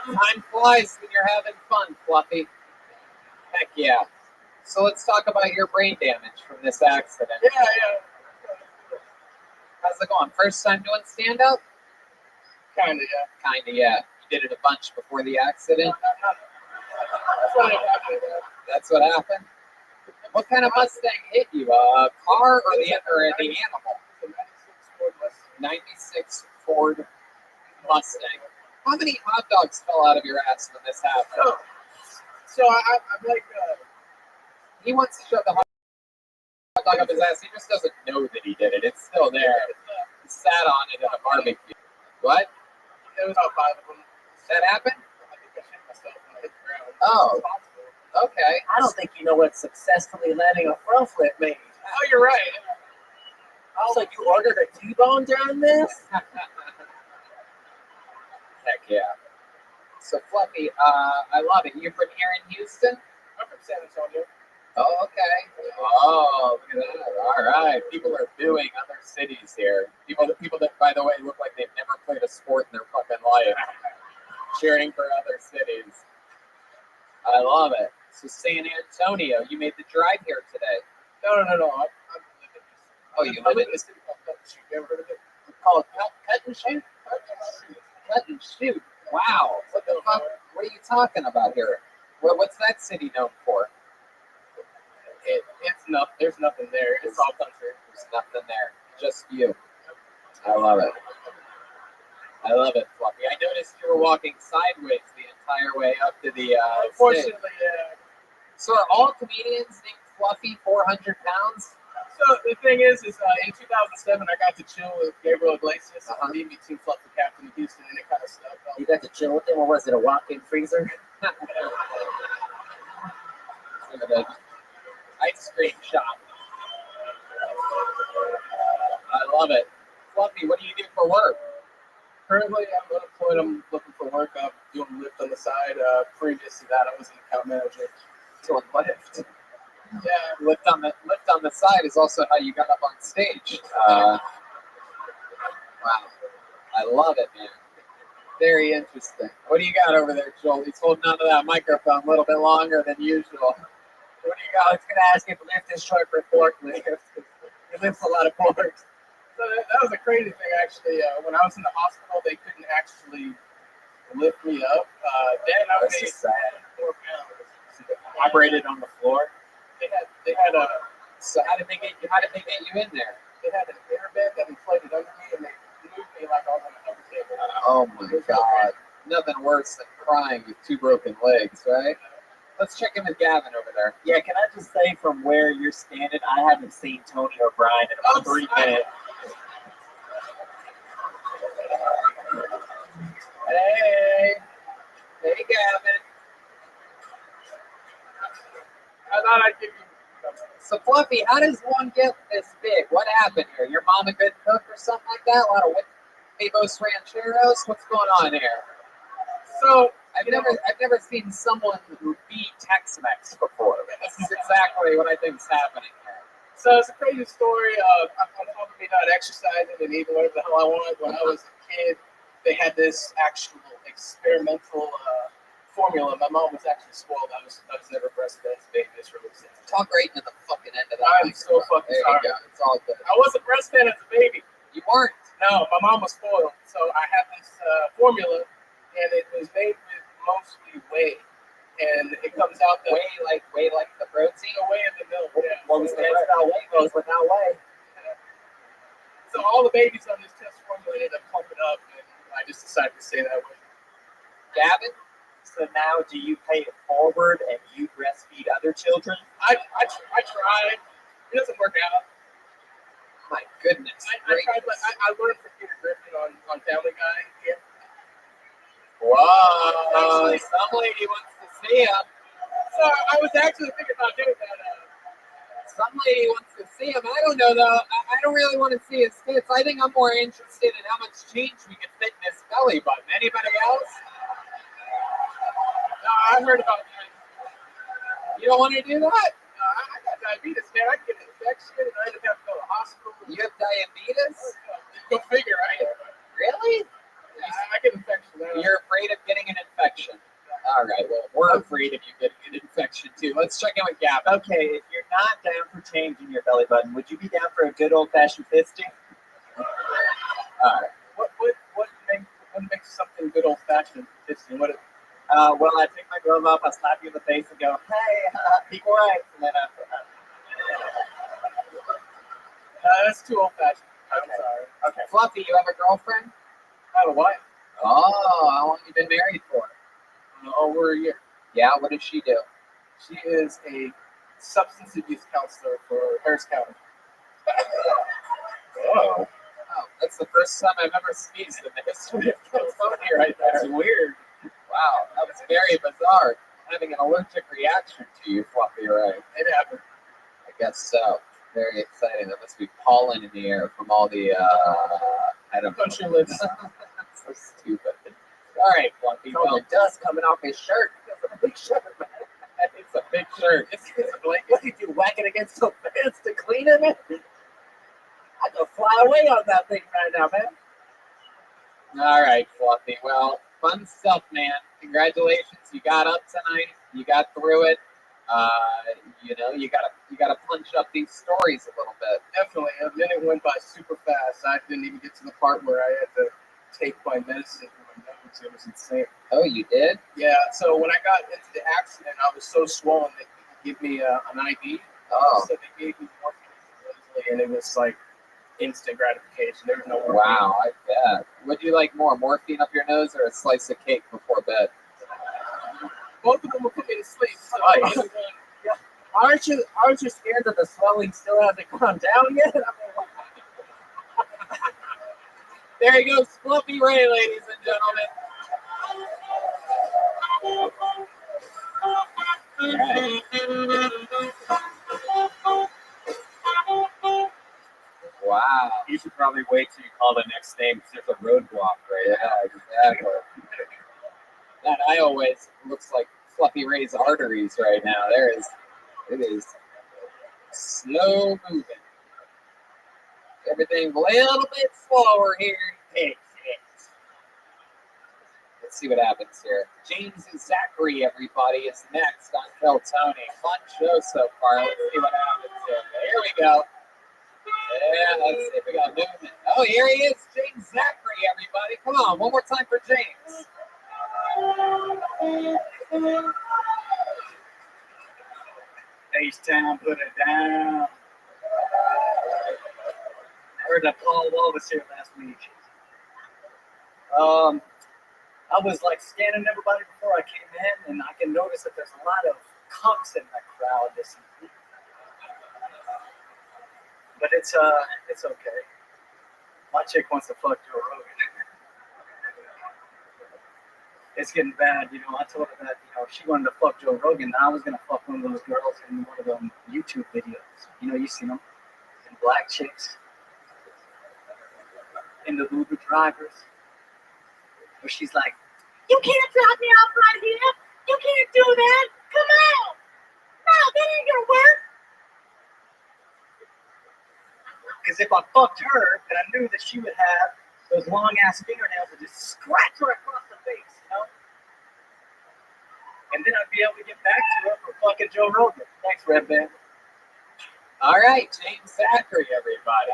Time flies when you're having fun, Fluffy. Heck yeah. So let's talk about your brain damage from this accident. Yeah. How's it going? First time doing stand-up? Kinda, yeah. Kinda, yeah. You did it a bunch before the accident? That's what happened? What kind of Mustang hit you? A car or the animal? 96 Ford Mustang. How many hot dogs fell out of your ass when this happened? So I'm like, he wants to shove the hot dog up his ass. He just doesn't know that he did it. It's still there. He sat on it at a barbecue. What? It was about 5 of them. That happened? I think I shit myself when I hit the ground. Oh, okay. I don't think you know what successfully landing a front flip means. Oh, you're right. So you ordered a T-bone during this? Heck yeah. So Fluffy, I love it. You're from here in Houston? I'm from San Antonio. Oh, okay. Oh, look at that. All right. People are booing other cities here. People that, by the way, look like they've never played a sport in their fucking life. Cheering for other cities. I love it. So San Antonio, you made the drive here today. No. Oh, you live in this city called Cut and Shoot. You ever heard of it? Called Cut and Shoot? Cut and Shoot. Wow. What the fuck? What are you talking about here? What's that city known for? It's nothing. There's nothing there. It's all country. There's nothing there. Just you. I love it. I love it, Fluffy. I noticed you were walking sideways the entire way up to the Unfortunately, stage. yeah. So are all comedians named Fluffy 400 pounds? So the thing is in 2007, I got to chill with Gabriel Iglesias. He made me Team Fluffy Captain of Houston, and it kind of stuck. You got to chill with him, or was it a walk-in freezer? Ice cream shop. I love it. Fluffy, what do you do for work? Currently, I'm unemployed. I'm looking for work. I'm doing Lyft on the side. Previous to that, I was an account manager. Doing Lyft? Yeah. Lyft on the side is also how you got up on stage. Wow. I love it, man. Very interesting. What do you got over there, Joel? He's holding onto that microphone a little bit longer than usual. What do you got? I was going to ask if Lyft is short for forklift. It lifts a lot of forks. So that was a crazy thing, actually. When I was in the hospital, they couldn't actually lift me up. Then I was sad. 4 pounds. Operated on the floor. They had a. So how did they get you in there? They had an airbag that inflated under me, and they moved me like I was on a hover table. Oh my God! Nothing worse than crying with 2 broken legs, right? Let's check in with Gavin over there. Yeah, can I just say from where you're standing, I haven't seen Tony O'Brien in about 3 minutes. Hey, Gavin. I thought I'd give you. So Fluffy, how does one get this big? What happened here? Your mom a good cook or something like that? A lot of huevos rancheros? What's going on here? So I've never seen someone who beat Tex-Mex before. This is exactly what I think is happening here. So it's a crazy story. I'm talking me not exercising and eating whatever the hell I want. When I was a kid, they had this actual experimental formula. My mom was actually spoiled. I was never breastfed as a baby. It's really sad. Talk right into the fucking end of that. I'm so fucking sorry. It's all good. I wasn't breastfed as a baby. You weren't? No, my mom was spoiled. So I had this formula, and it was made with mostly whey. And it comes out the whey like the protein. The whey in the milk. Yeah. What was the whey goes without whey? So all the babies on this test formula ended up pumping up, and I just decided to stay that way. Gavin? So now, do you pay it forward and you breastfeed other children? I tried. It doesn't work out. My goodness. I tried, but I learned from Peter Griffin on Family Guy. Yeah. Whoa! Some lady wants to see him. So I was actually thinking about doing that. some lady wants to see him. I don't know though. I don't really want to see his tits. I think I'm more interested in how much change we can fit in his belly button. Anybody else? No, I heard about that. You don't want to do that? I got diabetes, man. I get an infection and I end up having to go to the hospital. You have diabetes? Go figure, right? Really? I get infection. You're afraid of getting an infection. All right, well, we're afraid of you getting an infection too. Let's check in with Gavin. Okay, if you're not down for change in your belly button, would you be down for a good old-fashioned fisting? What makes something good old-fashioned fisting? Well, I take my glove off, I slap you in the face and go, hey, equal rights, and then that's too old-fashioned. Okay. I'm sorry. Okay. Fluffy, you have a girlfriend? I have a wife. Oh, how long have you been married for? Over a year. Yeah, what does she do? She is a substance abuse counselor for Harris County. Oh, that's the first time I've ever sneezed in the history of California right there. That's weird. Wow, that was very bizarre. I'm having an allergic reaction to you, Fluffy, right? It happened. I guess so. Very exciting. That must be pollen in the air from all the, I don't know. Country lives. So stupid. All right, Fluffy. all the dust coming off his shirt. It's a big shirt, man. It's a big shirt. It's a blanket. What did you whack it against the fence to clean it, man? I could fly away on that thing right now, man. All right, Fluffy. Well, fun stuff, man. Congratulations. You got up tonight. You got through it. You gotta punch up these stories a little bit. Definitely. A minute went by super fast. I didn't even get to the part where I had to take my medicine for my nose. It was insane. Oh, you did? Yeah. So when I got into the accident, I was so swollen they could give me an IV. Oh. So they gave me morphine, and it was like instant gratification. There was no more. Wow, I bet. Would you like more, morphine up your nose or a slice of cake before bed? Both of them will put me to sleep. So Right. Aren't you scared that the swelling still hasn't gone down yet? I mean, there he goes, Fluffy Ray, ladies and gentlemen. Wow. You should probably wait till you call the next name because there's a roadblock right now. Yeah, exactly. That eye always looks like Fluffy Ray's arteries right now. It is slow moving. Everything a little bit slower here in Texas. Let's see what happens here. James and Zachary, everybody, is next on Kill Tony. Fun show so far. Let's see what happens here. Here we go. Yeah, let's see if we got movement. Oh, here he is, James Zachary, everybody. Come on, one more time for James. H-Town, put it down. I heard that Paul Wall was here last week. I was like scanning everybody before I came in, and I can notice that there's a lot of cunts in that crowd this evening. But it's okay. My chick wants to fuck Joe Rogan. It's getting bad, I told her that, she wanted to fuck Joe Rogan, and I was gonna fuck one of those girls in one of them YouTube videos. You seen them? And black chicks. In the Uber drivers. Where she's like, You can't drop me off right here. You can't do that. Come on. No, that ain't gonna work. because if I fucked her, then I knew that she would have those long ass fingernails that just scratch her across the face, And then I'd be able to get back to her for fucking Joe Rogan. Thanks, Red Band. All right, James Zachary, everybody.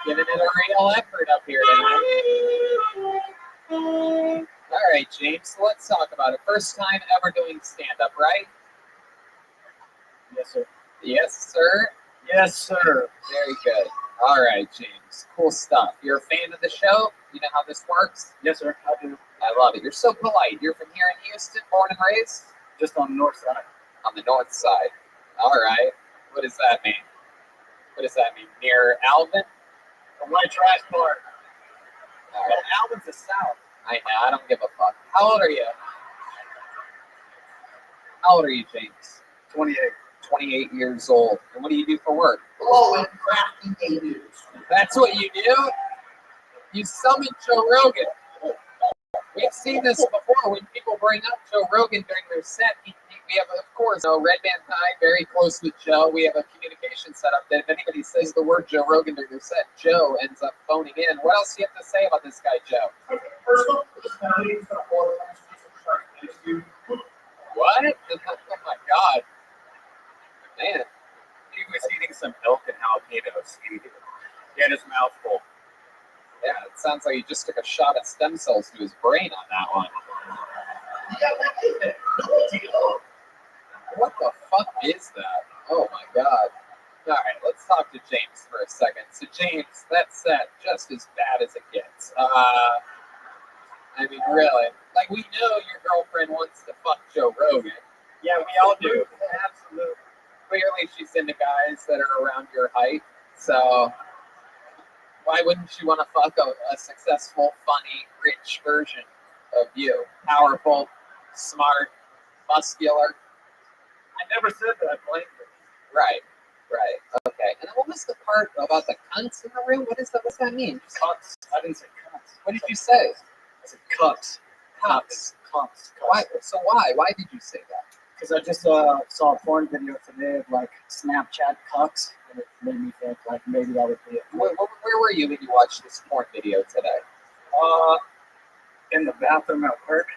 Giving it a real effort up here tonight. All right, James, so let's talk about it. First time ever doing stand-up, right? Yes, sir. Yes, sir. Yes, sir. Very good. All right, James. Cool stuff. You're a fan of the show? You know how this works? Yes, sir. I do. I love it. You're so polite. You're from here in Houston, born and raised? Just on the north side. On the north side. All right. What does that mean? What does that mean? Near Alvin? The white trash part. All right. Alvin's the south. I know. I don't give a fuck. How old are you? How old are you, James? 28. 28 years old. And what do you do for work? Low and crafty natives. That's what you do? You summoned Joe Rogan. We've seen this before when people bring up Joe Rogan during their set. We have, of course, Red Band High, very close with Joe. We have a communication set up that if anybody says the word Joe Rogan during their set, Joe ends up phoning in. What else do you have to say about this guy, Joe? First of all, What? Oh my God. Man. He was eating some milk and jalapenos. He had his mouth full. Yeah, it sounds like he just took a shot of stem cells to his brain on that one. What the fuck is that? Oh my God. All right, let's talk to James for a second. So James, that set just as bad as it gets. I mean, really. Like, we know your girlfriend wants to fuck Joe Rogan. Yeah, we all do. Absolutely. Clearly, she's into guys that are around your height. So why wouldn't she want to fuck a successful, funny, rich version of you? Powerful, smart, muscular. I never said that, Blake. Right. Okay. And what was the part about the cunts in the room? What's that mean? Cunts. I didn't say cunts. What did you say? I said cuts. Cunts. Cunts. Why? So why? Why did you say that? Because I just saw a porn video today of like Snapchat cucks, and it made me think like maybe that would be it. Where were you when you watched this porn video today? In the bathroom at work.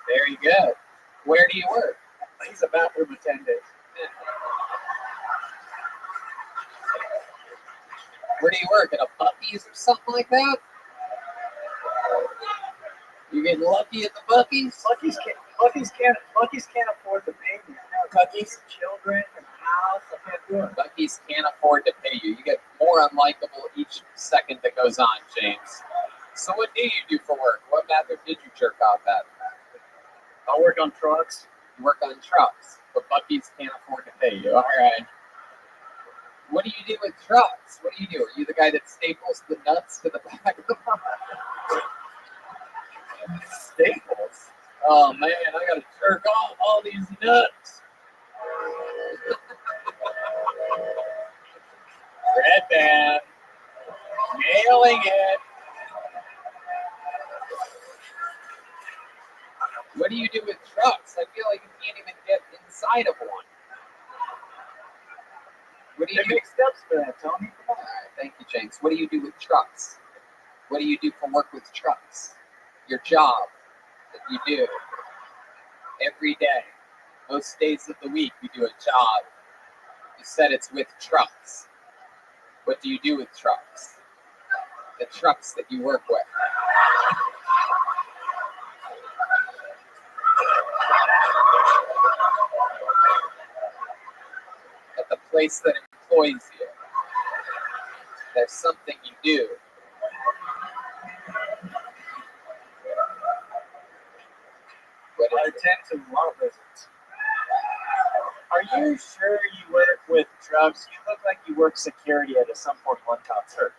Very good. Where do you work? He's a bathroom attendant. Where do you work? At a Buc-ee's or something like that? You getting lucky at the Buc-ee's? Buc-ee's can't afford to pay me. Buc-ee's, children, and a house. I can't do it. Buc-ee's can't afford to pay you. You get more unlikable each second that goes on, James. So what do you do for work? What method did you jerk off at? I work on trucks. You work on trucks, but Buc-ee's can't afford to pay you. All right. What do you do with trucks? What do you do? Are you the guy that staples the nuts to the back of the Staples? Oh man, I gotta jerk off all these nuts. Red Band. Nailing it. What do you do with trucks? I feel like you can't even get inside of one. What do you do? Make steps for that, Tony. All right, thank you, James. What do you do with trucks? What do you do for work with trucks? Your job that you do every day, most days of the week, you do a job. You said it's with trucks. What do you do with trucks? The trucks that you work with. At the place that employs you. There's something you do. I attend to law visits. Are you sure you work with drugs? You look like you work security at a Sum 41 concert.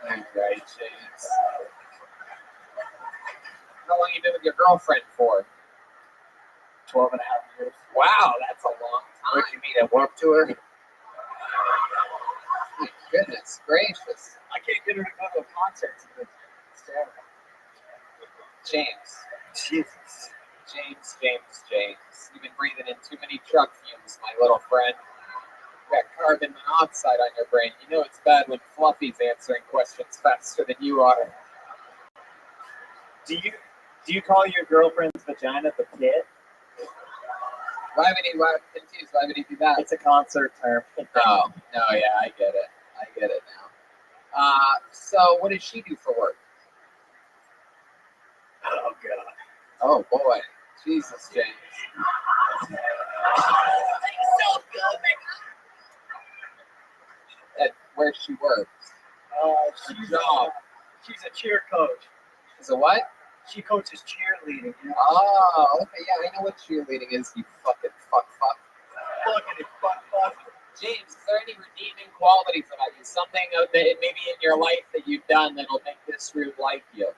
All right, James. How long you been with your girlfriend for? 12 and a half years. Wow, that's a long time. What do you mean, I work to her? My goodness gracious. I can't get her to go to a concert. James. Jesus. James. You've been breathing in too many truck fumes, my little friend. You got carbon monoxide on your brain. You know it's bad when Fluffy's answering questions faster than you are. Do you call your girlfriend's vagina the pit? Why would he do that? It's a concert term. No, yeah, I get it now. So what does she do for work? Oh, God. Oh, boy. Jesus, James. So good, At where she works. She's a cheer coach. Is a what? She coaches cheerleading. You know? Oh, okay, yeah, I know what cheerleading is, you fucking fuck. Fucking fuck. James, is there any redeeming qualities about you? Something that maybe in your life that you've done that'll make this room like you?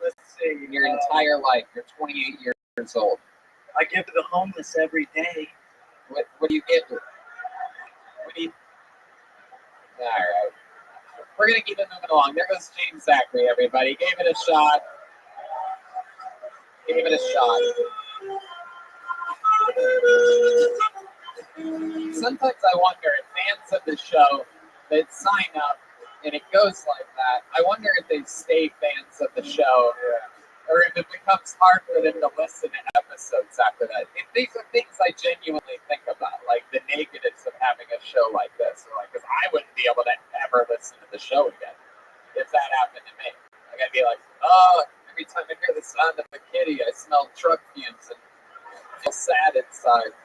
Let's see. In your entire life, you're 28 years old. I give to the homeless every day. What do you give? What do you? All right. We're gonna keep it moving along. There goes James Zachary. Everybody gave it a shot. Gave it a shot. Sometimes I wonder if fans of the show that sign up and it goes like that, I wonder if they stay fans of the show, or if it becomes hard for them to listen to episodes after that. These are things I genuinely think about, like the negatives of having a show like this. Like, because I wouldn't be able to ever listen to the show again if that happened to me. Like, I'd be like, oh, every time I hear the sound of a kitty, I smell truck fumes and feel sad inside.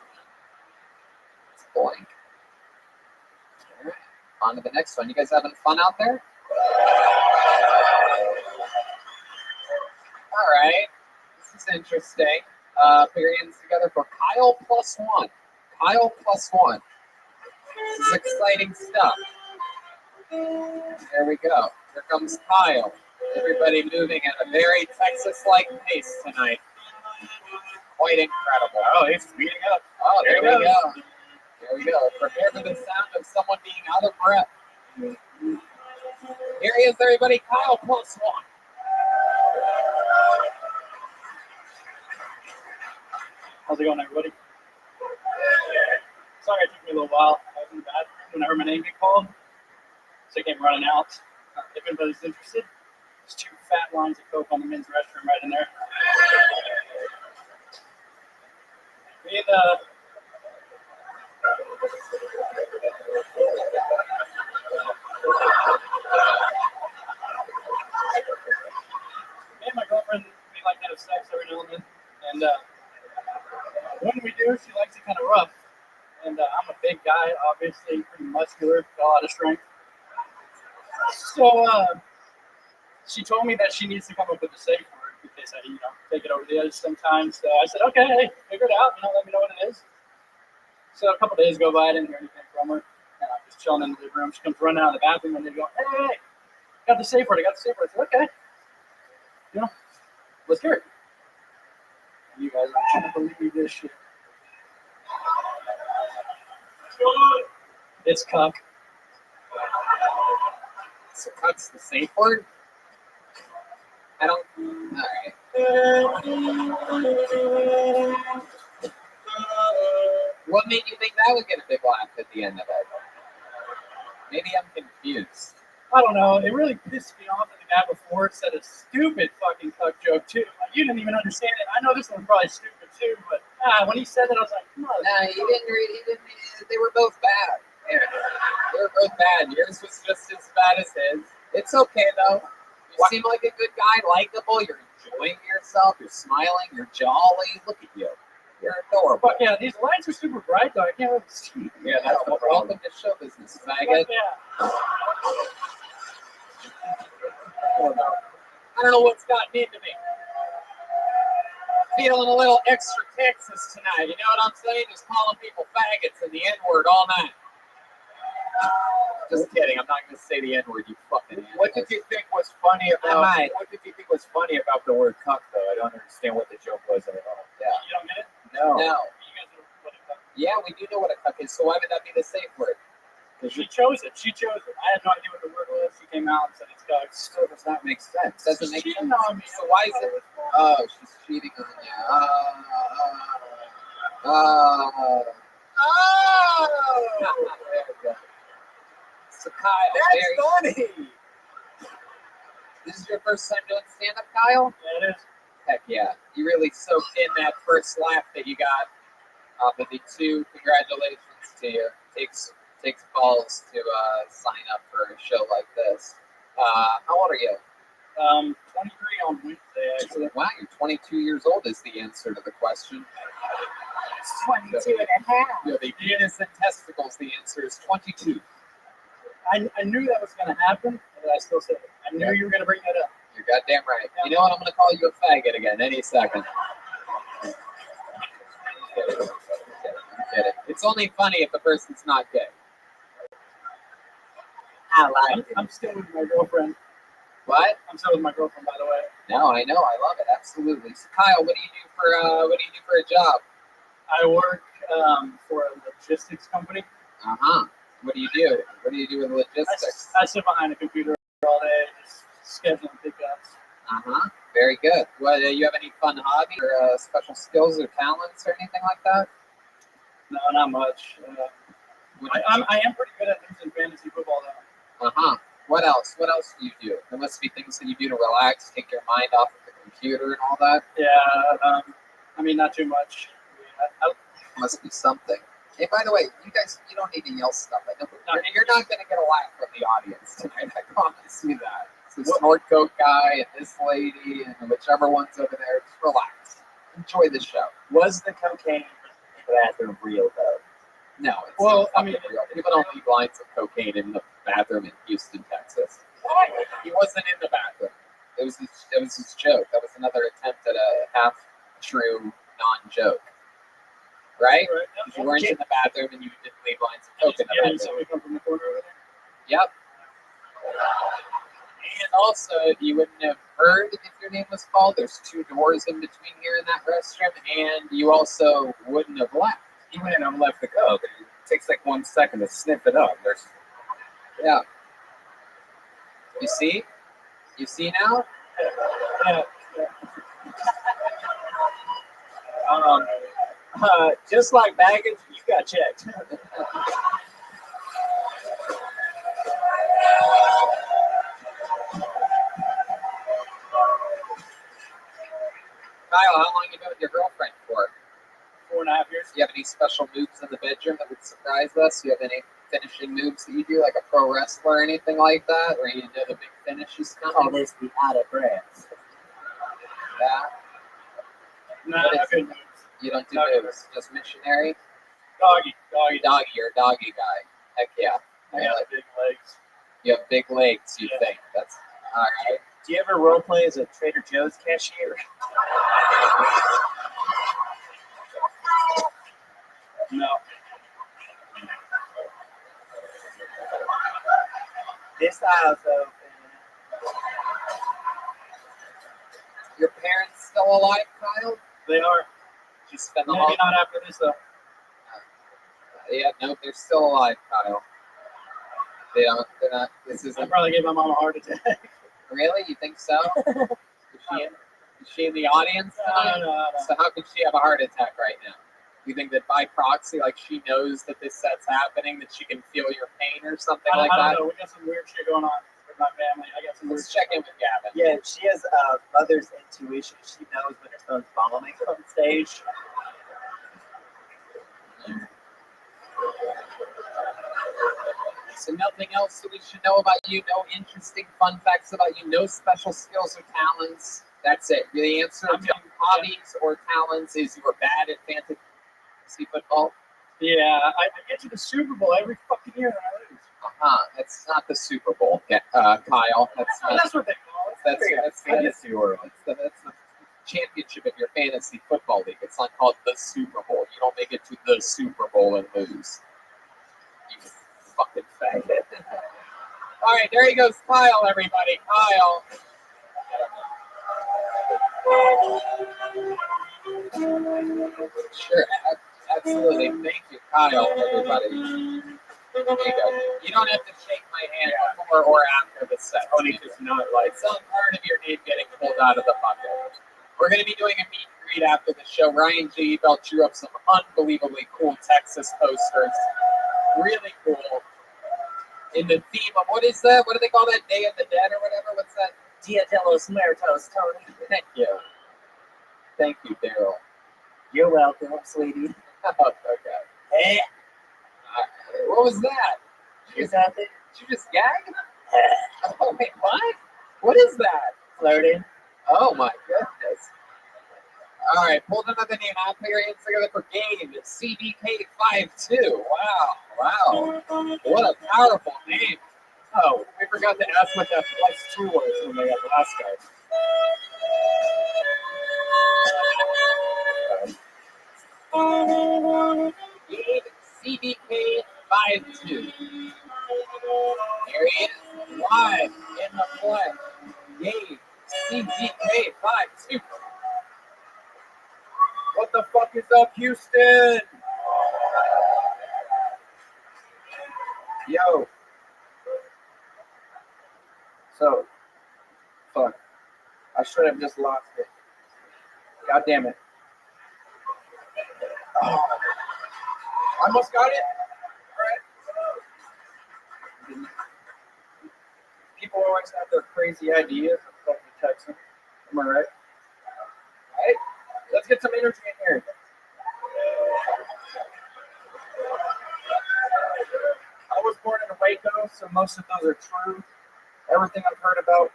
It's blank. All right, on to the next one. You guys having fun out there? All right, this is interesting. Put your hands together for Kyle +1. Kyle +1. This is exciting stuff. There we go. Here comes Kyle. Everybody moving at a very Texas-like pace tonight. Quite incredible. Oh, he's speeding up. Oh, there we go. There we go. Prepare for the sound of someone being out of breath. Here he is, everybody. Kyle +1. How's it going, everybody? Sorry it took me a little while. I was in the bathroom when I heard my name get called, so I came running out. If anybody's interested, there's 2 fat lines of Coke on the men's restroom right in there. Me and my girlfriend, we like to have sex every now and then, and when we do, she likes it kind of rough. And I'm a big guy, obviously, pretty muscular, got a lot of strength. So she told me that she needs to come up with a safe word in case I, take it over the edge sometimes. So I said, okay, hey, figure it out, let me know what it is. So a couple days go by, I didn't hear anything from her. And I'm just chilling in the living room. She comes running out of the bathroom and they go, hey, got the safe word, I said, okay. Let's hear it. You guys aren't trying to believe this shit. It's cuck. So cuck's the safe word? I don't. Alright. What made you think that would get a big laugh at the end of it? Maybe I'm confused. I don't know. It really pissed me off that the guy before said a stupid fucking cuck joke too. Like, you didn't even understand it. I know this one's probably stupid too, but when he said that, I was like, come on. Nah, he didn't read. They were both bad. Yeah. They were both bad. Yours was just as bad as his. It's okay though. You seem like a good guy, likable. You're enjoying yourself. You're smiling. You're jolly. Look at you. You're adorable. But yeah, these lights are super bright though. I can't really see. Yeah, that's the problem. Welcome to show business, faggot. Yeah. I don't know what's gotten into me. Feeling a little extra Texas tonight. You know what I'm saying? Just calling people faggots and the N-word all night. Just kidding. I'm not going to say the N-word, you fucking idiot. What did you think was funny about? What did you think was funny about the word cuck, though? I don't understand what the joke was at all. Yeah. You don't get it? No. Yeah, we do know what a cuck is. So why would that be the safe word? She chose it. I had no idea what the word was. She came out and said it's cuck. Still does not make sense. Doesn't make sense. On me. So why is it? Oh, she's cheating on you. There we go. So Kyle, That's funny. This is your first time doing stand-up, Kyle? Yeah, it is. Heck yeah. You really soaked in that first laugh that you got off of the 2. Congratulations to you. Takes balls to sign up for a show like this. How old are you? 23 on Wednesday, actually. Wow, you're 22 years old is the answer to the question. 22 and a half. Yeah, the penis and testicles, the answer is 22. I knew that was going to happen, but I still said it. I knew you were going to bring that up. You're goddamn right. You know what? I'm going to call you a faggot again any second. Get it. It's only funny if the person's not gay. I'm still with my girlfriend. What? I'm still with my girlfriend, by the way. No, I know. I love it. Absolutely. So, Kyle, what do you do for a job? I work for a logistics company. Uh-huh. What do you do? What do you do with logistics? I sit behind a computer all day, just scheduling pickups. Uh-huh. Very good. What, you have any fun hobby or special skills or talents or anything like that? No, not much. I am pretty good at losing fantasy football, though. Uh-huh. What else? What else do you do? There must be things that you do to relax, take your mind off of the computer and all that. Yeah, I mean, not too much. Must be something. Hey, by the way, you guys, you don't need to yell stuff. I know you're not going to get a laugh from the audience tonight. I promise you that. It's the snort coat guy and this lady and whichever one's over there. Just relax. Enjoy the show. Was the cocaine in the bathroom real, though? No, it's not real. People don't leave lines of cocaine in the bathroom in Houston, Texas. He wasn't in the bathroom. It was his joke. That was another attempt at a half-true non-joke. Right? You weren't in the bathroom and you didn't leave lines of coke in the bathroom. So we come from the corner over there. Yep. And also, you wouldn't have heard if your name was called. There's 2 doors in between here in that restroom, and you also wouldn't have left. You wouldn't have left the coke. It takes like 1 second to sniff it up. Yeah. You see? You see now? Yeah. Just like baggage, you got checked. Kyle, how long have you been with your girlfriend for? 4.5 years. Do you have any special moves in the bedroom that would surprise us? Do you have any finishing moves that you do, like a pro wrestler or anything like that? Or you know the big finish is coming? Call this the out of breath. Yeah. No, not good moves. You don't do moves, just missionary? Doggy. You're a doggy guy. Heck yeah. I got big legs. You have big legs, you think. That's all right. Do you ever role play as a Trader Joe's cashier? No. This aisle's open. Your parents still alive, Kyle? They are. Did you spend the Maybe not after this, though. Yeah, no, they're still alive, Kyle. They're not. This isn't. I probably gave my mom a heart attack. Really? You think so? Is she in the audience tonight? No. So how could she have a heart attack right now? You think that by proxy, like she knows that this set's happening, that she can feel your pain or something like that? I don't know. We got some weird shit going on with my family. I got some weird. Let's check in with Gavin. Yeah, she has mother's intuition. She knows when her son's vomiting on stage. So nothing else that we should know about you, no interesting fun facts about you, no special skills or talents. That's it. The answer to hobbies or talents is you were bad at fantasy football. Yeah, I get to the Super Bowl every fucking year and I lose. That's not the Super Bowl, Kyle. That's what they call it. That's the championship of your fantasy football league. It's not called the Super Bowl. You don't make it to the Super Bowl and lose. You fucking faggot. All right, there he goes, Kyle, everybody. Kyle. Sure, absolutely. Thank you, Kyle, everybody. There you go. You don't have to shake my hand before or after the set. Tony does not like some part of your name getting pulled out of the bucket. We're going to be doing a meet and greet after the show. Ryan G. Bell drew up some unbelievably cool Texas posters. Really cool. In the theme of, what is that? What do they call that? Day of the Dead or whatever? What's that? Dia de los Muertos, Tony. Thank you. Thank you, Daryl. You're welcome, sweetie. Okay. Hey. What was that? Is that it? Did you just gag? Oh, wait, what? What is that? Flirting. Oh, my goodness. All right, pulled another name out. Put your hands together for Gabe. It's CDK52. Wow. What a powerful name. Oh, we forgot to ask what that +2 was when they got the last guy. Gabe CDK52. Here he is, live in the flesh. CBK52. What the fuck is up, Houston? Yo. So, fuck. I should have just lost it. God damn it. Oh. I almost got it. All right. People always have their crazy ideas of fucking texting. Am I right? All right. Let's get some energy in here. I was born in Waco, so most of those are true. Everything I've heard about.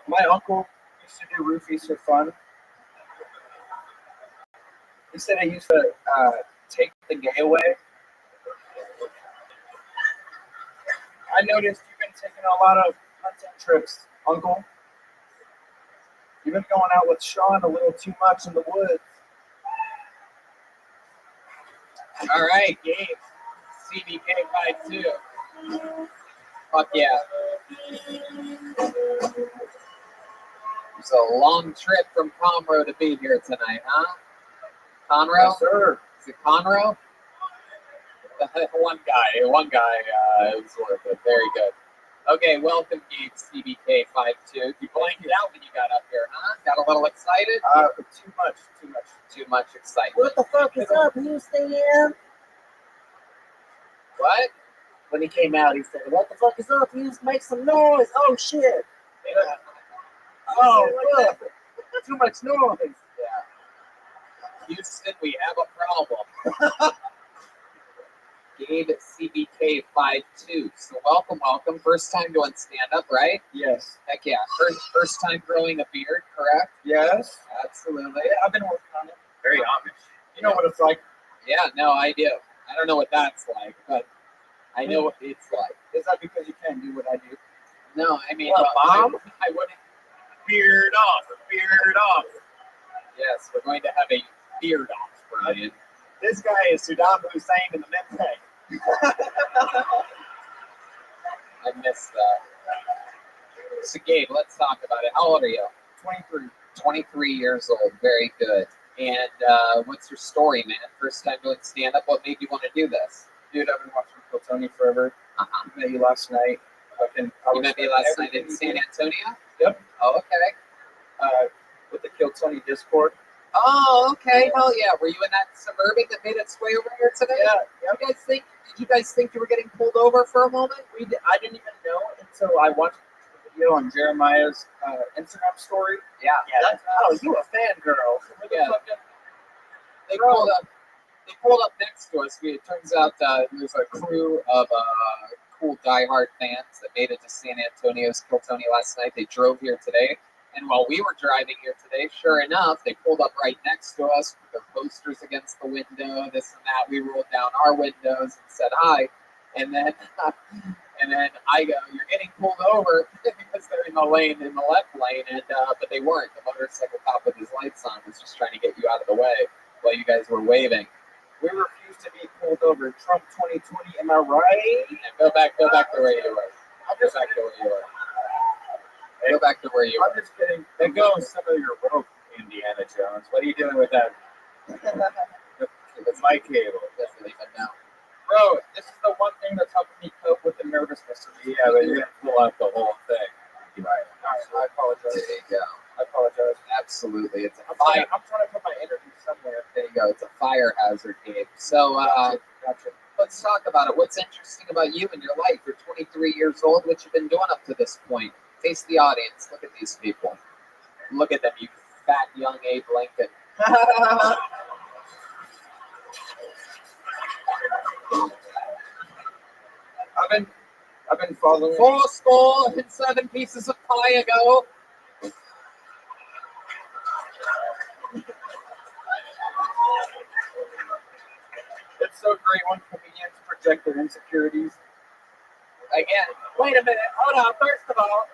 My uncle used to do roofies for fun. He said he used to take the gay away. I noticed you've been taking a lot of hunting trips, Uncle. You've been going out with Sean a little too much in the woods. All right, Gabe. CBK52. Fuck yeah. It's a long trip from Conroe to be here tonight, huh? Conroe? Yes, sir. Is it Conroe? One guy is worth it. Very good. Okay, welcome, Gabe CBK52. You blanked out when you got up here, huh? Got a little excited? Too much excitement. What the fuck is up, Houston? What? When he came out, he said, "What the fuck is up, Houston? Make some noise!" Oh shit! Yeah. Oh fuck! Too much noise. Yeah. Houston, we have a problem. Gabe CBK52. So welcome. First time doing stand-up, right? Yes. Heck yeah. First time growing a beard, correct? Yes. Absolutely. I've been working on it. Very Amish. You know what it's like. Yeah, no, I do. I don't know what that's like, but I know what it's like. Is that because you can't do what I do? No, I mean, What, Mom? I wouldn't. Beard off. Yes, we're going to have a beard off, Brian. This guy is Saddam Hussein in the mid-pay. I missed that. So, Gabe, let's talk about it. How old are you? 23. 23 years old. Very good. And what's your story, man? First time doing stand-up. What made you want to do this? Dude, I've been watching Kill Tony forever. Uh-huh. I met you last night. You met me last night in San Antonio? Yep. Oh, okay. With the Kill Tony Discord. Oh, okay. Hell yeah. Were you in that Suburban that made its way over here today? Yeah. Did you guys think you were getting pulled over for a moment? I didn't even know until I watched the video on Jeremiah's Instagram story. Yeah. You a fangirl. Yeah. They pulled up next to us. It turns out there's a crew of cool diehard fans that made it to San Antonio's Kill Tony last night. They drove here today. And while we were driving here today, sure enough, they pulled up right next to us with their posters against the window, this and that. We rolled down our windows and said hi. And then I go, "You're getting pulled over," because they're in the lane, in the left lane, and but they weren't. The motorcycle cop with his lights on was just trying to get you out of the way while you guys were waving. We refuse to be pulled over. Trump 2020, am I right? And go back to where you were. Go back to where you were. Go back to where you were. I'm just kidding. Let go of some of your rope, Indiana Jones. What are you doing with that? It's my cable. Doesn't even know. Bro, this is the one thing that's helping me cope with the nervousness. Yeah, but you're going to pull out the whole thing. Right. I apologize. There you go. I apologize. Absolutely. It's a I'm fire. trying to put my energy somewhere. There you go. It's a fire hazard, Gabe. So Gotcha. let's talk about it. What's interesting about you and your life? You're 23 years old. What you been doing up to this point? Face the audience. Look at these people. Look at them, you fat young Abe Lincoln. I've been following. 4 pieces of pie ago. It's so great when comedians project their insecurities. Again, wait a minute. Hold on. First of all,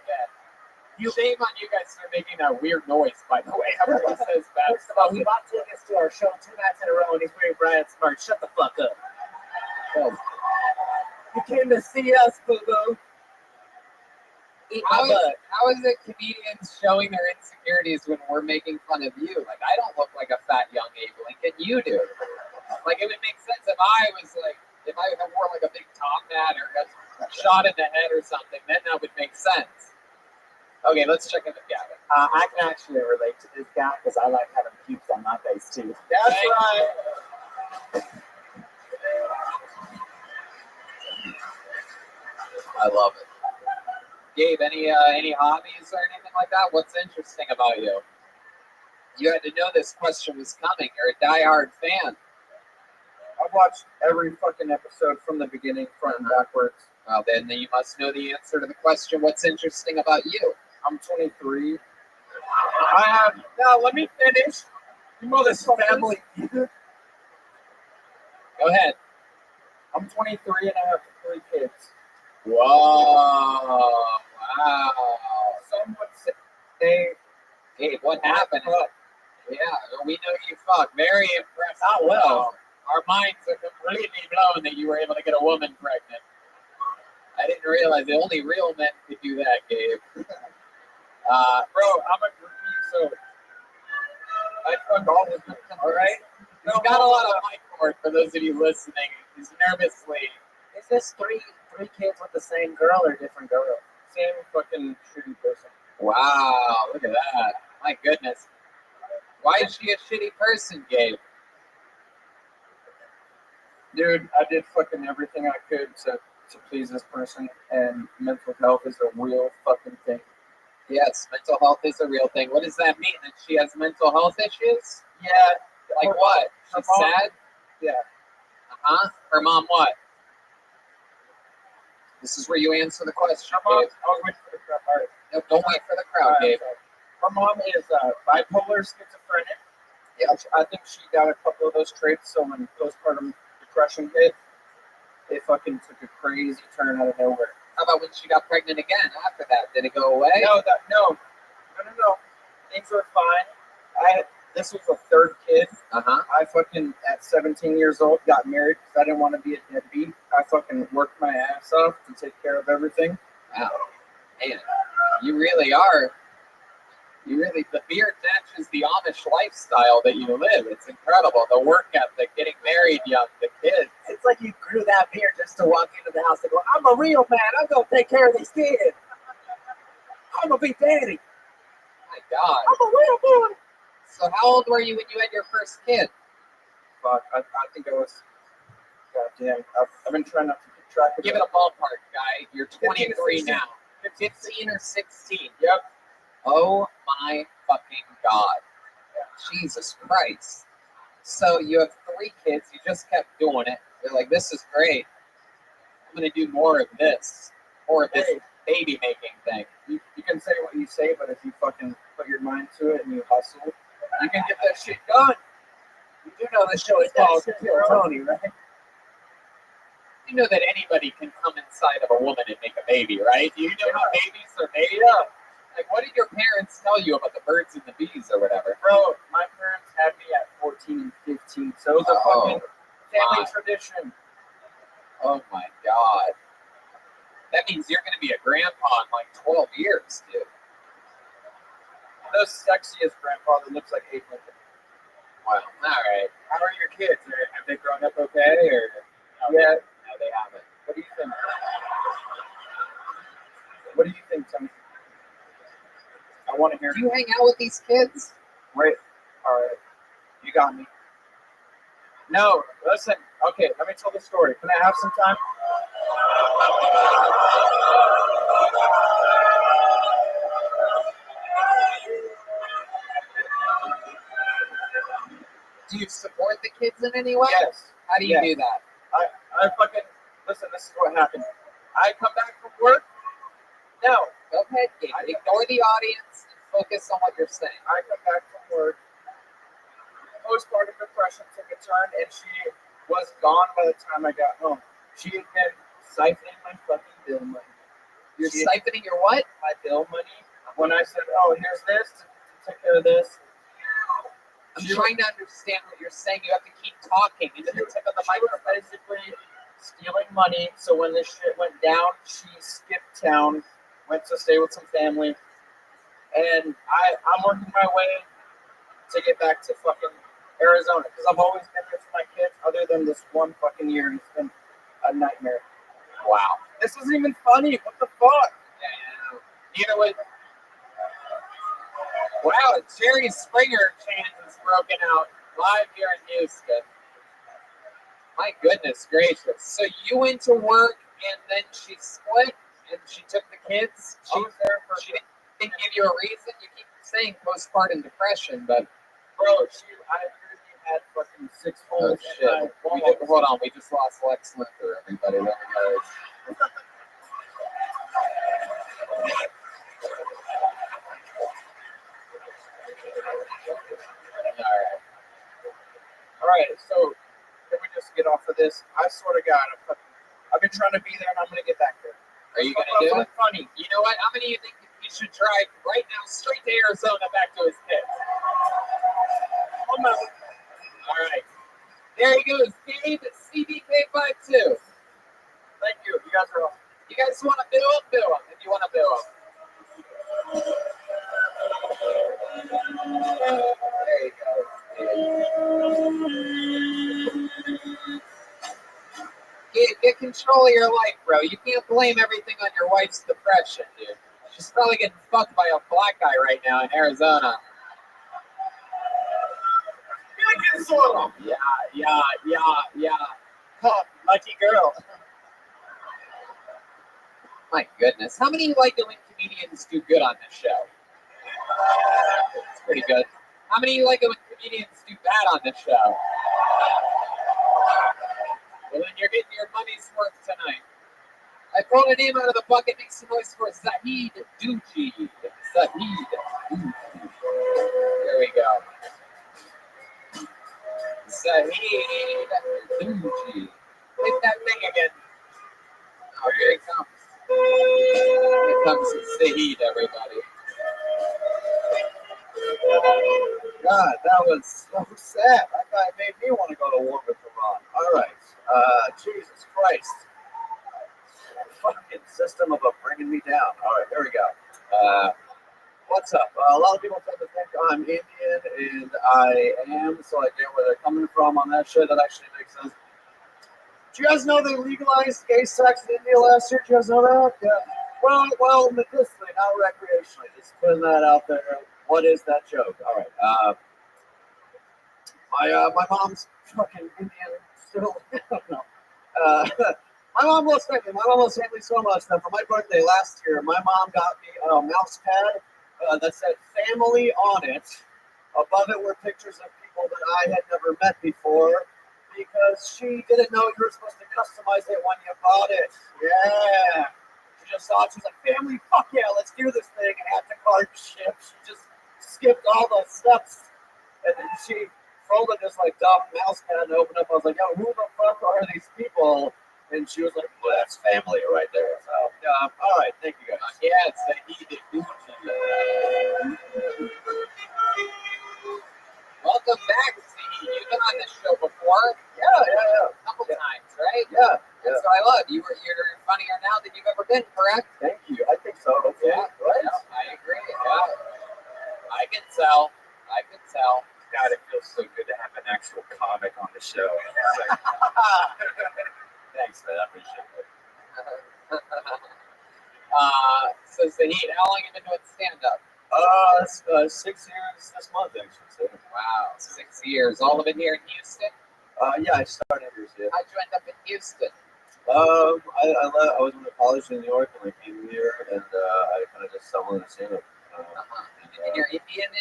shame on you guys for making that weird noise, by the way. Everyone says that. First of all, he bought tickets to our show 2 nights in a row, and he's wearing Brian Smart. Shut the fuck up. You came to see us, boo-boo. How is it comedians showing their insecurities when we're making fun of you? Like, I don't look like a fat young Abe Lincoln. You do. Like, it would make sense if I was like, if I wore like a big top hat or got shot in the head or something, then that would make sense. Okay, let's check in with Gavin. I can actually relate to this guy because I like having pubes on my face too. That's right. I love it. Gabe, any hobbies or anything like that? What's interesting about you? You had to know this question was coming. You're a diehard fan. I've watched every fucking episode from the beginning, front and backwards. Well, then you must know the answer to the question, what's interesting about you? I'm 23. Now let me finish. You know this family. Go ahead. I'm 23 and I have 3 kids. Whoa. Wow. Some would say, Gabe, what happened? Yeah, we know you fuck. Very impressed. Oh, well. Our minds are completely blown that you were able to get a woman pregnant. I didn't realize the only real men could do that, Gabe. bro, I'm a groupie, so I fuck all the time. All right? He's got a lot of mic cord for those of you listening. He's nervously. Is this three kids with the same girl or different girl? Same fucking shitty person. Wow, look at that. My goodness. Why is she a shitty person, Gabe? Dude, I did fucking everything I could to please this person, and mental health is a real fucking thing. Yes, mental health is a real thing. What does that mean? That she has mental health issues? Yeah. Like what? She's sad? Yeah. Uh-huh. Her mom what? This is where you answer the question, Her mom, Gabe. I was waiting for the crowd. All right. No, don't wait for the crowd, Gabe. Her mom is bipolar schizophrenic. Yeah. I think she got a couple of those traits, so when postpartum depression hit, it fucking took a crazy turn out of nowhere. How about when she got pregnant again after that? Did it go away? No. Things were fine. This was the 3rd kid. Uh-huh. I fucking, at 17 years old, got married because I didn't want to be a deadbeat. I fucking worked my ass off to take care of everything. Wow. Man, you really are. The beard matches the Amish lifestyle that you live. It's incredible. The work ethic, getting married young, the kids. It's like you grew that beard just to walk into the house and go, I'm a real man. I'm going to take care of these kids. I'm going to be daddy. My God. I'm a real man. So how old were you when you had your first kid? Fuck, I think I was, goddamn, I've been trying not to keep track of Give it a ballpark, guy. You're 23 now. 15 or 16. Yep. Oh my fucking God. Jesus Christ. So you have 3 kids. You just kept doing it. You're like, this is great. I'm going to do more of this. More of this baby making thing. You can say what you say, but if you fucking put your mind to it and you hustle, you can get that shit done. You do know this show is called Kill Tony, right? You know that anybody can come inside of a woman and make a baby, right? You know how babies are made? Like, what did your parents tell you about the birds and the bees or whatever? Bro, my parents had me at 14 and 15, so it was a fucking family tradition. Oh my God. That means you're going to be a grandpa in like 12 years, dude. The sexiest grandpa that looks like Abe Lincoln. Wow. All right. How are your kids? Have they grown up okay? Or yeah, no, they haven't. What do you think? What do you think, Timmy? I want to hear. Do you hang out with these kids? Wait. All right. You got me. No, listen. Okay, let me tell the story. Can I have some time? Do you support the kids in any way? Yes. How do you do that? I fucking, listen, this is what happened. I come back from work. No. Go ahead, Gabe. Ignore the audience and focus on what you're saying. I come back from work. Postpartum depression took a turn, and she was gone by the time I got home. She had been siphoning my fucking bill money. You're siphoning your what? My bill money. When I said, oh, here's this, to take care of this. I'm trying to understand what you're saying. You have to keep talking into the tip of the microphone. Basically stealing money, so when this shit went down, she skipped town went to stay with some family, and I'm working my way to get back to fucking Arizona because I've always been there for my kids, other than this one fucking year, and it's been a nightmare. Wow. This isn't even funny. What the fuck? Yeah. You know what? Wow, a Jerry Springer chant is broken out live here in Houston. My goodness gracious. So you went to work and then she split and she took the kids? She didn't give you a reason? You keep saying postpartum depression, but... Bro, I literally had fucking 6 holes. Oh, shit. Hold on, we just lost Lex Luthor, everybody. There we go. All right, so can we just get off of this? I swear to God, I've been trying to be there, and I'm gonna get back there. Are you gonna do it? Funny. You know what? How many of you think he should drive right now straight to Arizona back to his kids? Almost. All right. There he goes, Gabe, CBK52. Thank you. You guys are awesome. You guys want to bill him? Bill him if you want to bill him. There you go. Get control of your life, bro. You can't blame everything on your wife's depression, dude. She's probably getting fucked by a black guy right now in Arizona. Yeah. Huh, lucky girl. My goodness. How many like it when comedians do good on this show? It's pretty good. How many like it when comedians do bad on this show? Well, then you're getting your money's worth tonight. I pulled a name out of the bucket. Make some noise for Zahid Duji. Zahid Duji. There we go. Zahid Duji. Hit that thing again. Oh, here he comes. Here comes Zahid, everybody. God, that was so sad. That guy made me want to go to war with Iran. All right. Jesus Christ. Fucking system of bringing me down. All right, there we go. What's up? A lot of people tend to think I'm Indian, and I am, so I get where they're coming from on that shit. That actually makes sense. Do you guys know they legalized gay sex in India last year? Do you guys know that? Yeah. Well, medicinally, not recreationally. Just putting that out there. What is that joke? All right. My mom's fucking Indian still. I don't know. My mom loves family. My mom loves family so much that for my birthday last year, my mom got me a mouse pad that said family on it. Above it were pictures of people that I had never met before because she didn't know you were supposed to customize it when you bought it. Yeah. She just thought, she's like, family, fuck yeah, let's do this thing. And had to card ship. She just skipped all the steps. And then she folded this like dumb mouse pad and opened up. I was like, yo, who the fuck are these people? And she was like, well, that's family right there. So, all right, thank you guys. Yeah, it's the Edith Gucci. Welcome back, Steve. You've been on this show before. Yeah. A couple times, right? Yeah. That's what I love. You're funnier now than you've ever been, correct? Thank you. I think so. Okay. Yeah, Right? Yeah, I agree. Yeah. I can tell. God, it feels so good to have an actual comic on the show. Thanks, man. I appreciate it. So, Zahid, how long have you been doing stand-up? 6 years this month, actually. Wow, 6 years. All of it here in Houston? Yeah, I started here. Yeah. How'd you end up in Houston? I was in college in New York and I came here and I kind of just stumbled into stand-up. And you're Indian?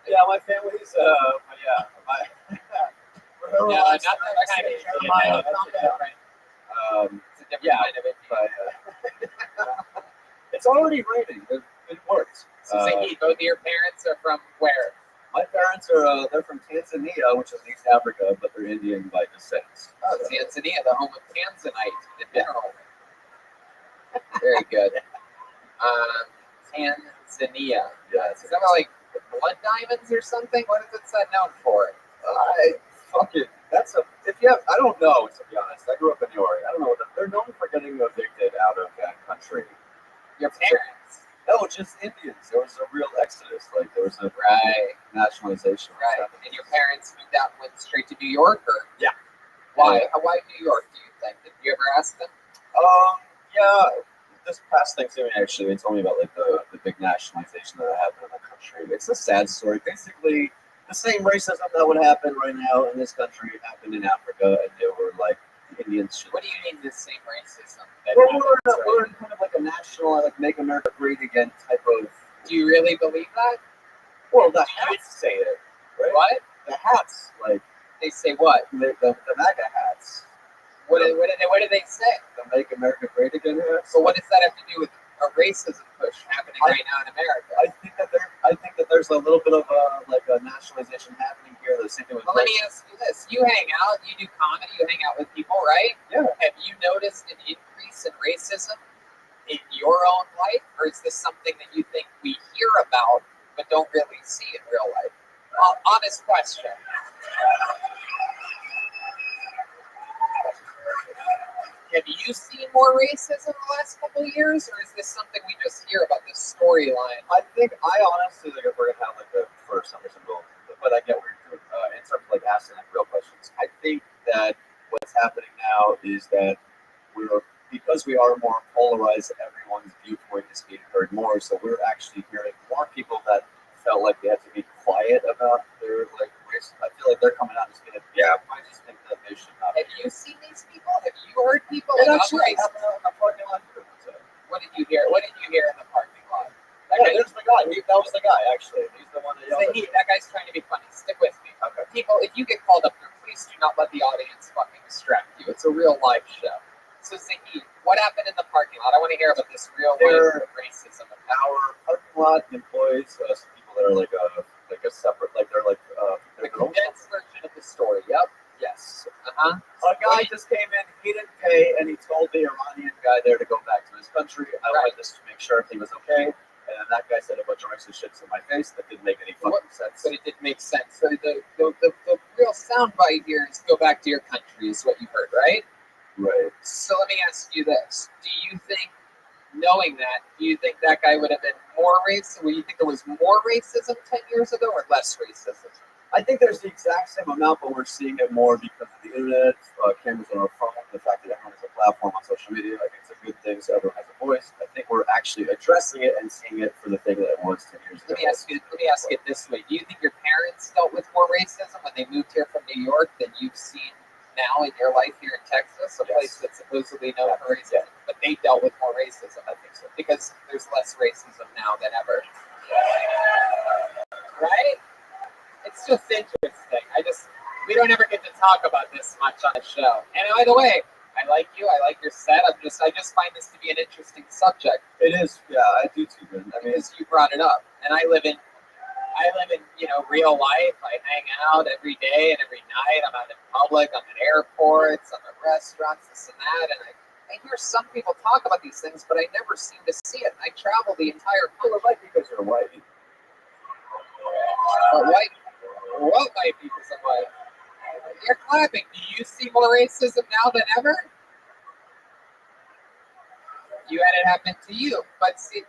Yeah, my family's, yeah. No, not that kind of Jeremiah. That's a different kind of Indian. It's already raining. It works. So, Zahid, both of your parents are from where? My parents are, they're from Tanzania, which is East Africa, but they're Indian by descent. Oh, Tanzania, the home of Tanzanite, the mineral. Very good. Tanzania. Yeah, is that like blood diamonds or something? What is it known for? I don't know, to be honest. I grew up in New York. I don't know. They're known for getting evicted out of that country. Your parents. No, just Indians. There was a real exodus. Like there was a nationalization. Right. And your parents moved out and went straight to New York, or yeah. Why? Why New York? Do you think? Did you ever ask them? Yeah. This past Thanksgiving, actually, they told me about like the big nationalization that happened in the country. It's a sad story. Basically, the same racism that would happen right now in this country happened in Africa, and they were like the Indians. What do you mean the same racism? We're in kind of like a national, like make America great again type of. Do you really believe that? Well, the hats say it, right? What? The hats, like they say what? The MAGA hats. What do they say? The Make America Great Again hats. So what does that have to do with a racism push happening right now in America? I think that there's a little bit of a nationalization happening here. The same thing with. Well, let me ask you this: you hang out, you do comedy, you hang out with people, right? Yeah. Have you noticed an increase in racism in your own life, or is this something that you think we hear about but don't really see in real life? Honest question. Have you seen more racism in the last couple of years, or is this something we just hear about, this storyline? I honestly think if we're gonna have like the first number symbol, but I get where you're doing. In terms of like asking like real questions, I think that what's happening now is that because we are more polarized, everyone's viewpoint is being heard more. So we're actually hearing more people that felt like they had to be quiet about their like race. I feel like they're coming out and saying, "Yeah, I just think that they should not." Have you seen these people? Have you heard people? It like, actually happened in the parking lot. What did you hear? What did you hear in the parking lot? There's the guy. That was the guy, actually. He's the one that yelled. That guy's trying to be funny. Stick with me. Okay. People, if you get called up there, please do not let the audience fucking distract you. It's a real live show. So, Zahid, what happened in the parking lot? I want to hear about this real life racism. Our parking lot employs some people that are like a separate, like they're like the condensed version of the story. Yep. Yes. A guy just came in, he didn't pay, and he told the Iranian guy there to go back to his country. I wanted just to make sure he was okay. And then that guy said a bunch of racist shits in my face that didn't make any fucking sense. But it didn't make sense. So the real soundbite here is go back to your country is what you heard, right? Right. So let me ask you this. Do you think, knowing that, do you think that guy would have been more racist? Would you think there was more racism 10 years ago or less racism? I think there's the exact same amount, but we're seeing it more because of the internet, cameras on our phone, the fact that everyone has a platform on social media. I think it's a good thing, so everyone has a voice. I think we're actually addressing it and seeing it for the thing that it was 10 years ago. Let me ask it this way. Do you think your parents dealt with more racism when they moved here from New York than you've seen now in your life here in Texas, a place that's supposedly known for racism, but they dealt with more racism? I think so. Because there's less racism now than ever. Right? It's just interesting. We don't ever get to talk about this much on the show. And by the way, I like you. I like your set. I just find this to be an interesting subject. It is. Yeah, I do too, man. I mean, because you brought it up, and I live in real life. I hang out every day and every night. I'm out in public. I'm at airports. I'm at restaurants. This and that. And I hear some people talk about these things, but I never seem to see it. I travel the entire country. Well, it might be because you're white. White. What might be because I'm white? You're clapping. Do you see more racism now than ever? You had it happen to you, but see,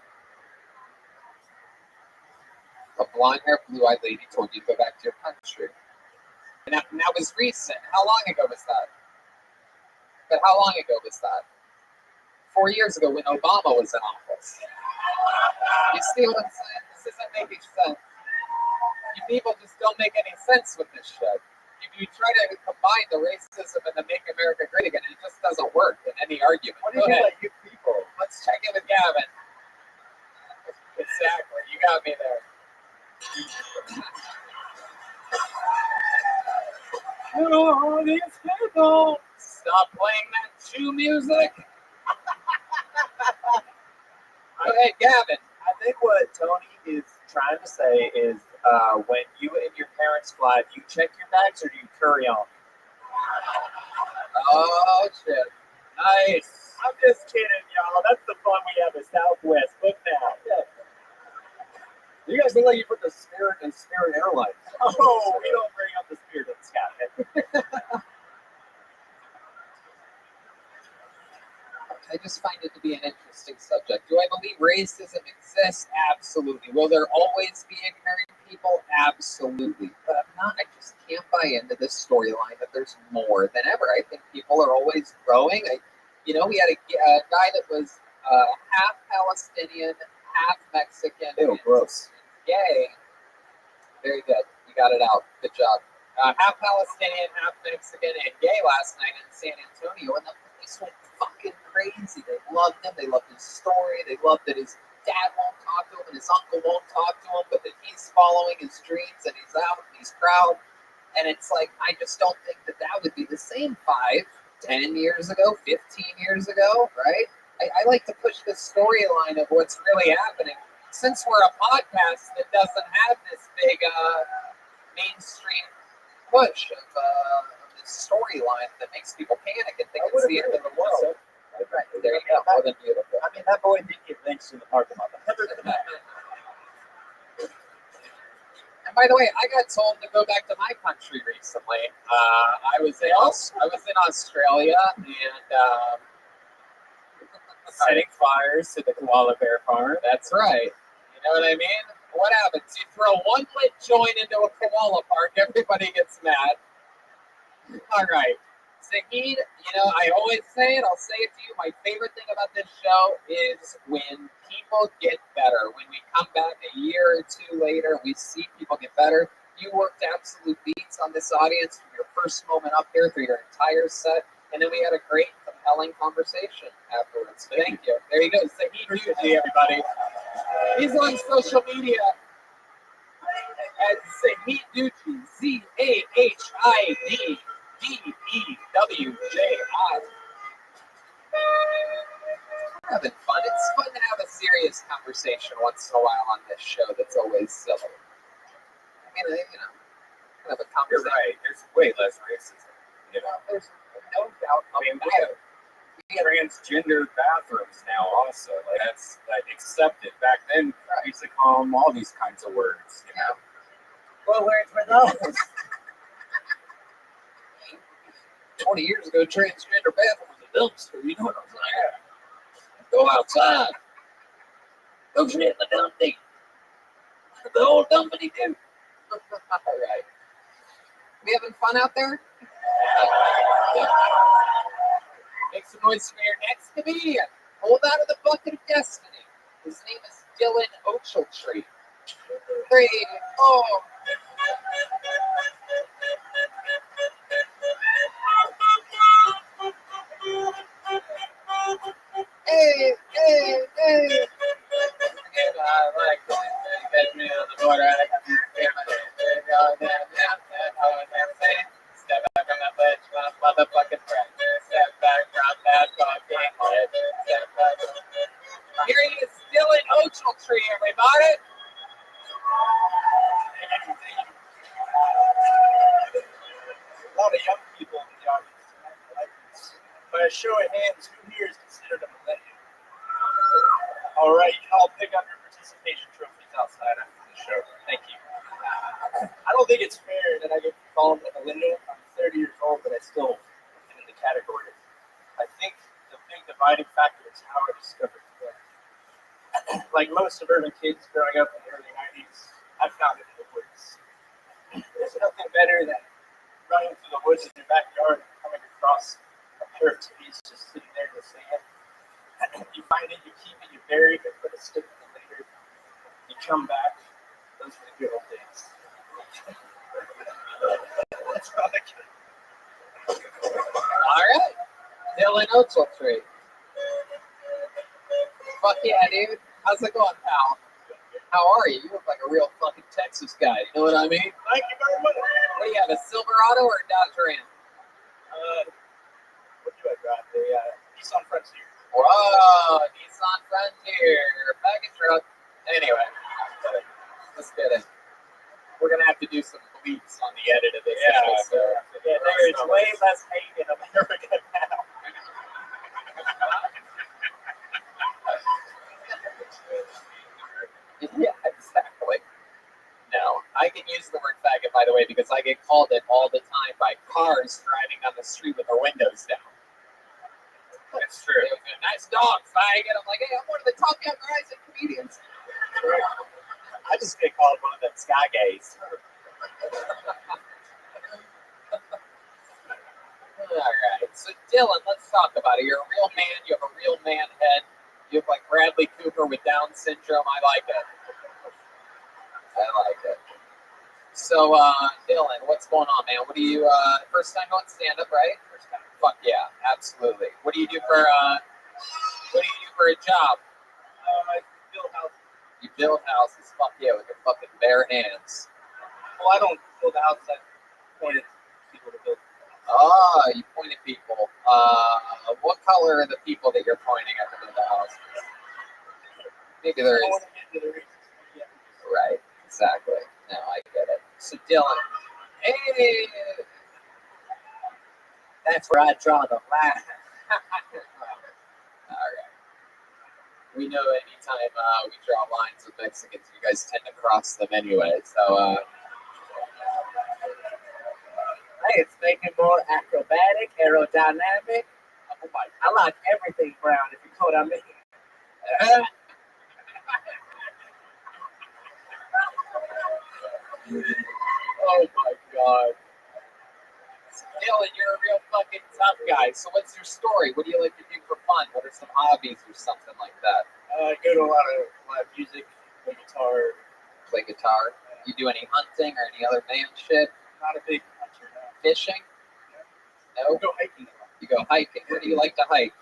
a blonde-haired, blue-eyed lady told you to go back to your country, and that was recent. How long ago was that? But how long ago was that? 4 years ago, when Obama was in office. You see what I'm saying? This isn't making sense. You people just don't make any sense with this shit. If you try to combine the racism and the Make America Great Again, it just doesn't work in any argument. What do you mean by you people? Let's check in with Gavin. Exactly. You got me there. Oh, these people. Stop playing that shoe music. Okay, Gavin. I think what Tony is trying to say is when you and your parents fly, do you check your bags or do you carry on? Oh, shit. Nice. I'm just kidding, y'all. That's the fun we have at Southwest. Look now. Yeah. You guys look like you put the Spirit in Spirit Airlines. Oh, we don't bring up the Spirit of the sky. I just find it to be an interesting subject. Do I believe racism exists? Absolutely. Will there always be ignorant people? Absolutely. But I'm not. I just can't buy into this storyline that there's more than ever. I think people are always growing. We had a guy that was half Palestinian, half Mexican. Ew, gross. Gay. Very good. You got it out. Good job. Half Palestinian, half Mexican, and gay last night in San Antonio, and the police went fucking crazy. They loved him. They loved his story. They loved that his dad won't talk to him and his uncle won't talk to him, but that he's following his dreams and he's out and he's proud. And it's like, I just don't think that would be the same 5, 10 years ago, 15 years ago, right? I like to push the storyline of what's really happening. Since we're a podcast that doesn't have this big mainstream push of this storyline that makes people panic and think it's the end of the world. Right, there you go. More than beautiful. I mean, that boy did get lynched in the parking lot. And by the way, I got told to go back to my country recently. I was in Australia and Setting fires to the koala bear farm. that's right. You know what I mean? What happens? You throw one lit joint into a koala park, everybody gets mad. All right. Zahid, I always say it, I'll say it to you. My favorite thing about this show is when people get better. When we come back a year or two later, we see people get better. You worked absolute beats on this audience from your first moment up here through your entire set. And then we had a great, compelling conversation afterwards. Thank you. There you go. Zahid Ducey, everybody. He's on social media as Zahid Ducey, ZAHIDDEWJI. We're having fun. It's fun to have a serious conversation once in a while on this show that's always silly. I mean, kind of a conversation. You're right. There's way less racism. There's no doubt. We have transgender bathrooms now also. That's accepted. Back then, I used to call them all these kinds of words, What words were those? 20 years ago, transgender bathroom was a dumpster. You know what I'm saying? Go outside. Go shit in the dumpty. The old dumpity do. All right. We having fun out there? Make some noise for your next comedian. Hold out of the bucket of destiny. His name is Dylan Ochiltree. 3, 4. Hey, hey, hey. I like that. Catch me on the border. I got step back on that ledge, my motherfucking friend. Step back from that fucking ledge. Step back. Here he is, Dylan Ochiltree, everybody. A lot of young people in the audience tonight. By a show of hands, who here is considered a millennial? All right, I'll pick up your participation trophies outside after the show. Thank you. I don't think it's fair that I get called a millennial. I'm 30 years old, but I still fit in the category. I think the big dividing factor is how I discovered play. Like most suburban kids growing up in the early 90s, I found it in the woods. There's nothing better than running through the woods in your backyard and coming across a pair of titties just sitting there in the sand. You find it, you keep it, you bury it, you put a stick in it later. You come back. Those are the good old days. That's all I can. All right. Dylan Ochiltree. Fuck yeah, dude. How's it going, pal? How are you? You look like a real fucking Texas guy. You know what I mean? Thank you very much. What do you have, a Silverado or a Dodge Ram? What do I got? The Nissan Frontier. Whoa, Nissan Frontier. Package truck. Anyway, just kidding. We're going to have to do some bleeps on the edit of this episode. Yeah, there is way less hate in America now. Yeah, exactly. No, I can use the word faggot, by the way, because I get called it all the time by cars driving down the street with their windows down. That's true. Nice dog, faggot. I'm like, hey, I'm one of the top young rising comedians. I just get called one of them sky gays. All right, so Dylan, let's talk about it. You're a real man. You have a real man head. You look like Bradley Cooper with Down syndrome. I like it. I like it. So, Dylan, what's going on, man? What do you, first time going stand-up, right? First time. Fuck yeah, absolutely. What do you do for a job? I build houses. You build houses. Fuck yeah, with your fucking bare hands. Well, I don't build houses. I point at people to build. Oh, you point at people. What color are the people that you're pointing at to build the houses? Maybe there is. Right, exactly. No, I get it. So, Dylan, hey, That's where I draw the line. all right. We know anytime we draw lines with Mexicans, you guys tend to cross them anyway. So, Hey, it's making more acrobatic, aerodynamic. Oh my, I like everything brown, if you know what I mean. oh my God. Dylan, you're a real fucking tough guy. So what's your story? What do you like to do for fun? What are some hobbies or something like that? I go to a lot of live music, play guitar. Play guitar? You do any hunting or any other man shit? Not a big hunter, no. Fishing? No? I go hiking a lot. You go hiking. Where do you like to hike?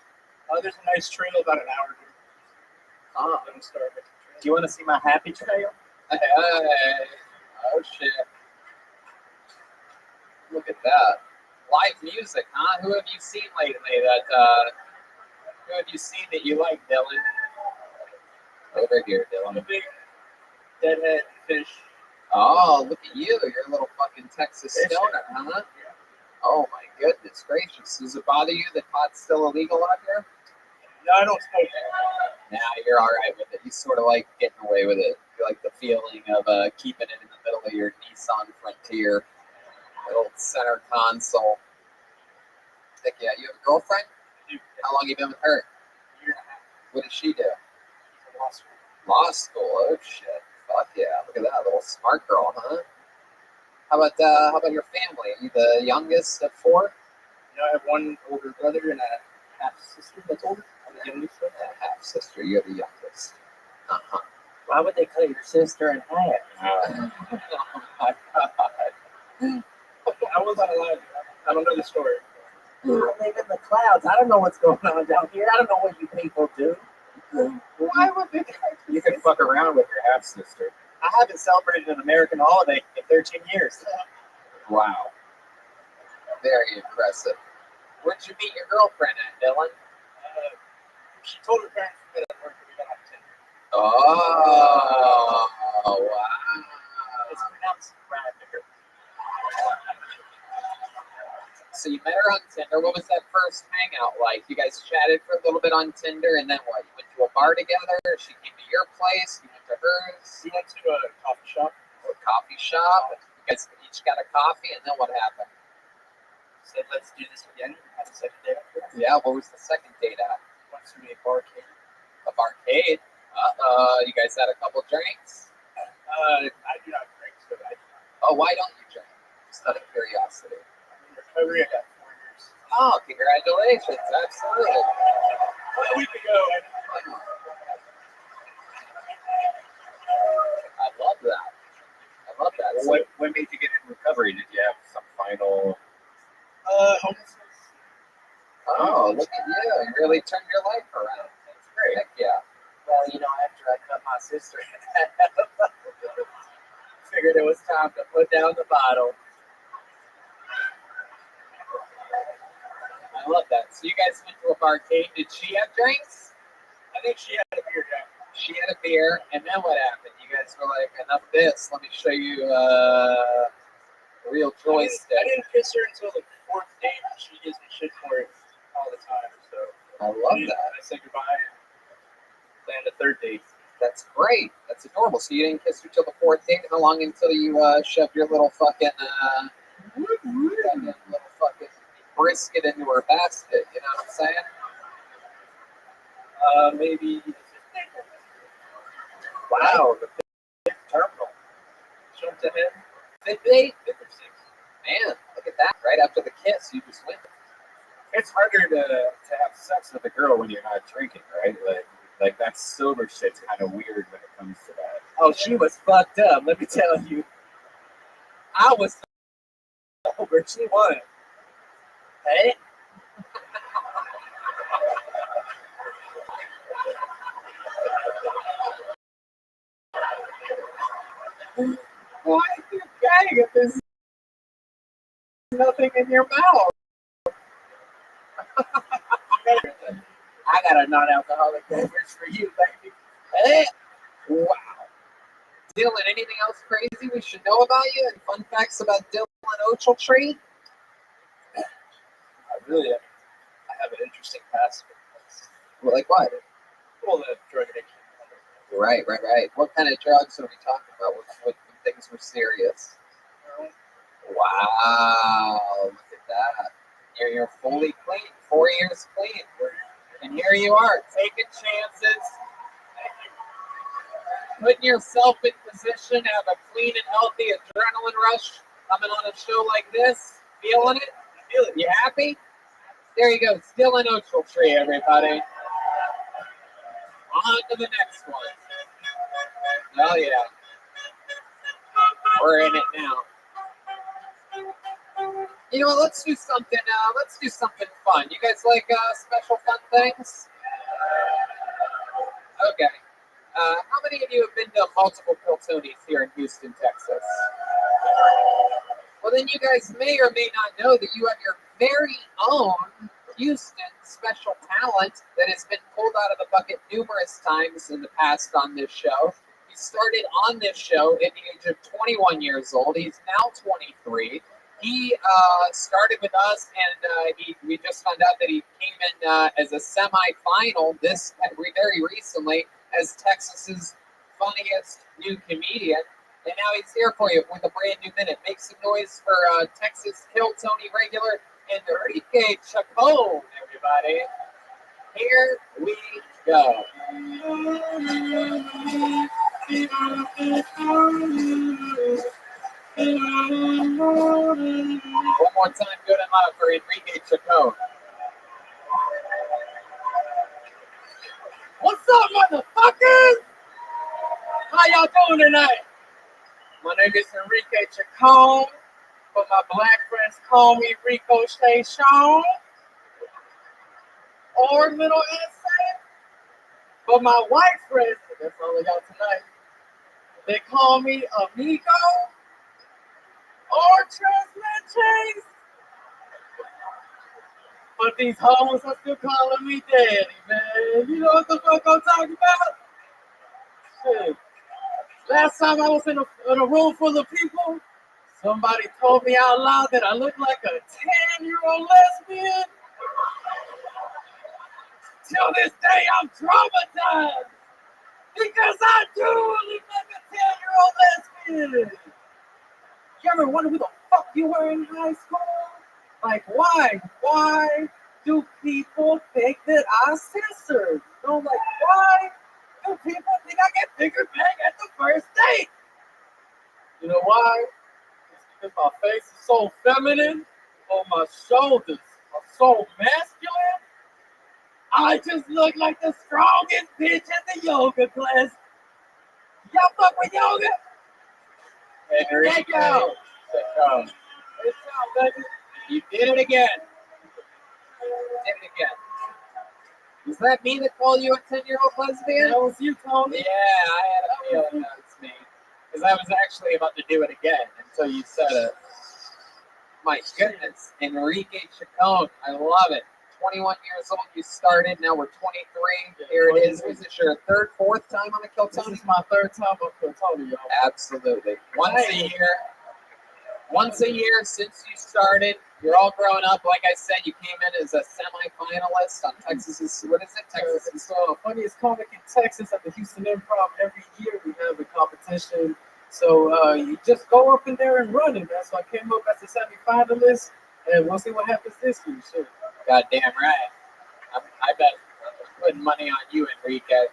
There's a nice trail about an hour here. Oh. Don't start with the trail. Do you want to see my happy trail? Hey. Oh shit. Look at that. Live music, huh? Who have you seen lately who have you seen that you like, Dylan? Over here, Dylan. I'm a big deadhead fish. Oh, look at you. You're a little fucking Texas stoner, huh? Oh my goodness gracious. Does it bother you that pot's still illegal out here? No, I don't smoke. Nah, you're alright with it. You sort of like getting away with it. You like the feeling of keeping it in the middle of your Nissan Frontier. Little center console. Heck yeah. You have a girlfriend? How long have you been with her? A year and a half. What does she do? Law school. Law school. Oh shit. Fuck yeah. Look at that little smart girl, huh? How about your family? Are you the youngest of four? I have one older brother and a half sister that's older. I'm the youngest. Half sister. You're the youngest. Uh-huh. Why would they cut your sister in half? Oh my God. I was not alive. I don't know the story. I live in the clouds. I don't know what's going on down here. I don't know what you people do. Why would they? You can fuck around with your half sister. I haven't celebrated an American holiday in 13 years. Wow. Very impressive. Where'd you meet your girlfriend at, Dylan? She told her parents that at work that we got on Tinder. Oh, wow. It's pronounced Radner. So you met her on Tinder. What was that first hangout like? You guys chatted for a little bit on Tinder, and then what? You went to a bar together? She came to your place? You went to hers? We went to a coffee shop. A coffee shop? You guys each got a coffee, and then what happened? Said, let's do this again. Had a second date after that. Yeah, what was the second date at? Went to a barcade. A barcade? You guys had a couple drinks? I do not drink, so I do not. Oh, why don't you drink? Just out of curiosity. In recovery, I got 4 years. Oh, congratulations. Absolutely. A week ago, I love that. I love that. Well, what made you get in recovery? Did you have some final? Homelessness. Oh, look at you. You really turned your life around. That's great. Heck yeah. Well, after I cut my sister in half, figured it was time to put down the bottle. I love that. So you guys went to a barcade. Did she have drinks? I think she had a beer, yeah. She had a beer, and then what happened? You guys were like, enough of this. Let me show you a real joystick. I didn't kiss her until the 4th date. She gives me shit for it all the time. So I love that. I said goodbye and planned a 3rd date. That's great. That's adorable. So you didn't kiss her till the 4th date? How long until you shoved your little fucking brisket into her basket? You know what I'm saying? Maybe. Wow, the fifth terminal. Jump to him. Fifth date? 5th or 6th. Man, look at that. Right after the kiss, you just went. It's harder to have sex with a girl when you're not drinking, right? Like that sober shit's kind of weird when it comes to that. Oh, she was fucked up. Let me tell you. I was sober. She wasn't. Hey? Why are you gay if there's nothing in your mouth? I got a non-alcoholic beverage for you, baby. Hey. Wow. Dylan, anything else crazy we should know about you? And fun facts about Dylan Ochiltree? I have an interesting past. Well, like what? Well, the drug addiction. Right. What kind of drugs are we talking about? What things were serious? Wow, look at that. You're fully clean, 4 years clean. And here you are, taking chances, putting yourself in position, have a clean and healthy adrenaline rush coming on a show like this. Feeling it? You happy? There you go. It's Dylan Ochiltree, everybody. On to the next one. Oh, yeah. We're in it now. You know what? Let's do something. Let's do something fun. You guys like special fun things? Okay. How many of you have been to multiple Piltonies here in Houston, Texas? Well, then you guys may or may not know that you have your very own Houston special talent that has been pulled out of the bucket numerous times in the past on this show. He started on this show at the age of 21 years old. He's now 23. He started with us, and we just found out that he came in as a semifinal very recently as Texas's funniest new comedian. And now he's here for you with a brand new minute. Make some noise for Texas Kill Tony regular Enrique Chacon, everybody. Here we go. One more time, good and loud for Enrique Chacon. What's up, motherfuckers? How y'all doing tonight? My name is Enrique Chacon, but my black friends call me Rico Station, or Middle Essay. But my white friends, that's all I got tonight, they call me Amigo or Transman Chase. But these hoes are still calling me daddy, man. You know what the fuck I'm talking about? Shit. Last time I was in a room full of people, somebody told me out loud that I look like a 10-year-old lesbian. Till this day, I'm traumatized. Because I do look like a 10-year-old lesbian. You ever wonder who the fuck you were in high school? Like, why? Why do people think that I censored? You know, like, why do people think I get fingered back at the first date? You know why? It's because my face is so feminine, or my shoulders are so masculine. I just look like the strongest bitch at the yoga class. Y'all fuck with yoga? There you go. It's out, baby. You did it again. Does that mean that call you a 10-year-old lesbian? That was you, Tony. Yeah, I had a feeling that was me. Because I was actually about to do it again until you said it. My goodness, Enrique Chacon, I love it. 21 years old, you started, now we're 23. Here it is. Was this your third, fourth time on the Kill Tony? This is my third time on Kill Tony, y'all. Absolutely. Once a year since you started. You're all grown up. Like I said, you came in as a semi-finalist on Texas's, what is it? Texas. So funniest comic in Texas at the Houston Improv. Every year we have a competition. So you just go up in there and run it. That's why I came up as a semi-finalist, and we'll see what happens this year. Sure. Goddamn right. I bet. Putting money on you, Enrique.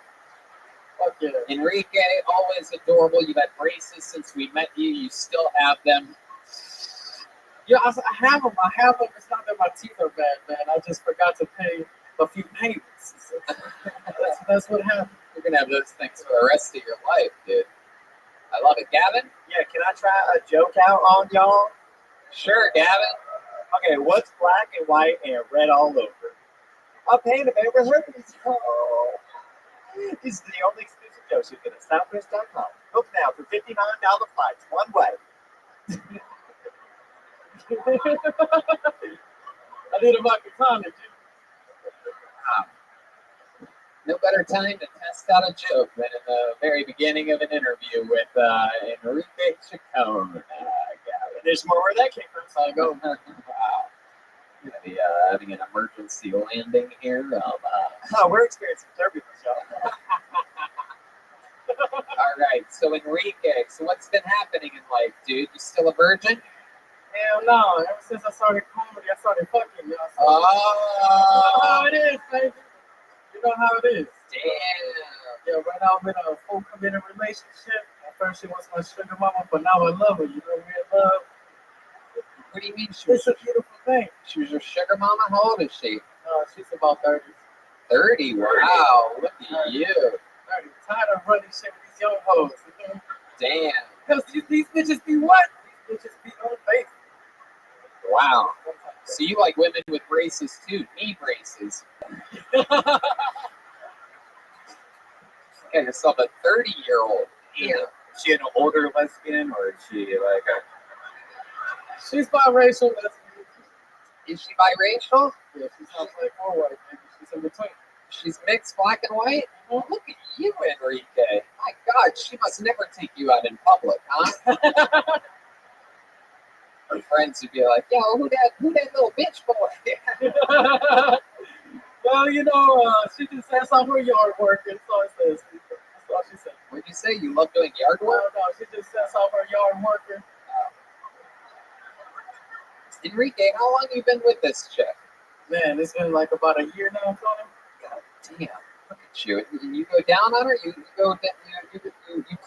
Fuck yeah. Enrique, always adorable. You've had braces since we met you. You still have them. Yeah, I have them. I have them. It's not that my teeth are bad, man. I just forgot to pay a few payments. That's what happened. You're gonna have those things for the rest of your life, dude. I love it, Gavin. Yeah, can I try a joke out on y'all? Sure, Gavin. Okay, what's black and white and red all over? A pain of ever herpes. Oh. This is the only exclusive joke you get at Southwest.com. Book now for $59 flights, one way. I need a microphonic. No better time to test out a joke than in the very beginning of an interview with Enrique Chacon. There's more where that came from, so I go. Wow. We're going to be having an emergency landing here. We're experiencing turbulence, y'all. All right, so Enrique, so what's been happening in life, dude? You still a virgin? Hell no. Ever since I started comedy, I started fucking, y'all. So Oh. You know how it is, baby. You know how it is. Damn. Yeah, right now I'm in a full committed relationship. At first she was my sugar mama, but now I love her. You know, we're in love. What do you mean she It's a beautiful thing. She was your sugar mama? How old is she? She's about 30. 30? Wow, look at you. 30. Tired of running shit with these young hoes. You know? Damn. Because these bitches be what? These bitches be unfaithful. Wow. So you like women with braces too, knee braces. Got yourself a 30-year-old. Yeah. Is she an older lesbian or is she like a... She's biracial. Is she biracial? Yeah, she's not black or white. Maybe she's in between. She's mixed black and white? Well, look at you, Enrique. My God, she must never take you out in public, huh? Her friends would be like, yo, who that little bitch boy? Well, you know, she just says I'm her yard worker, so it says. That's all she said. What'd you say? You love doing yard work? No, she just says I'm her yard worker. Enrique, how long have you been with this chick? Man, it's been like about a year now, Tony. God damn. Look at you. You go down on her? You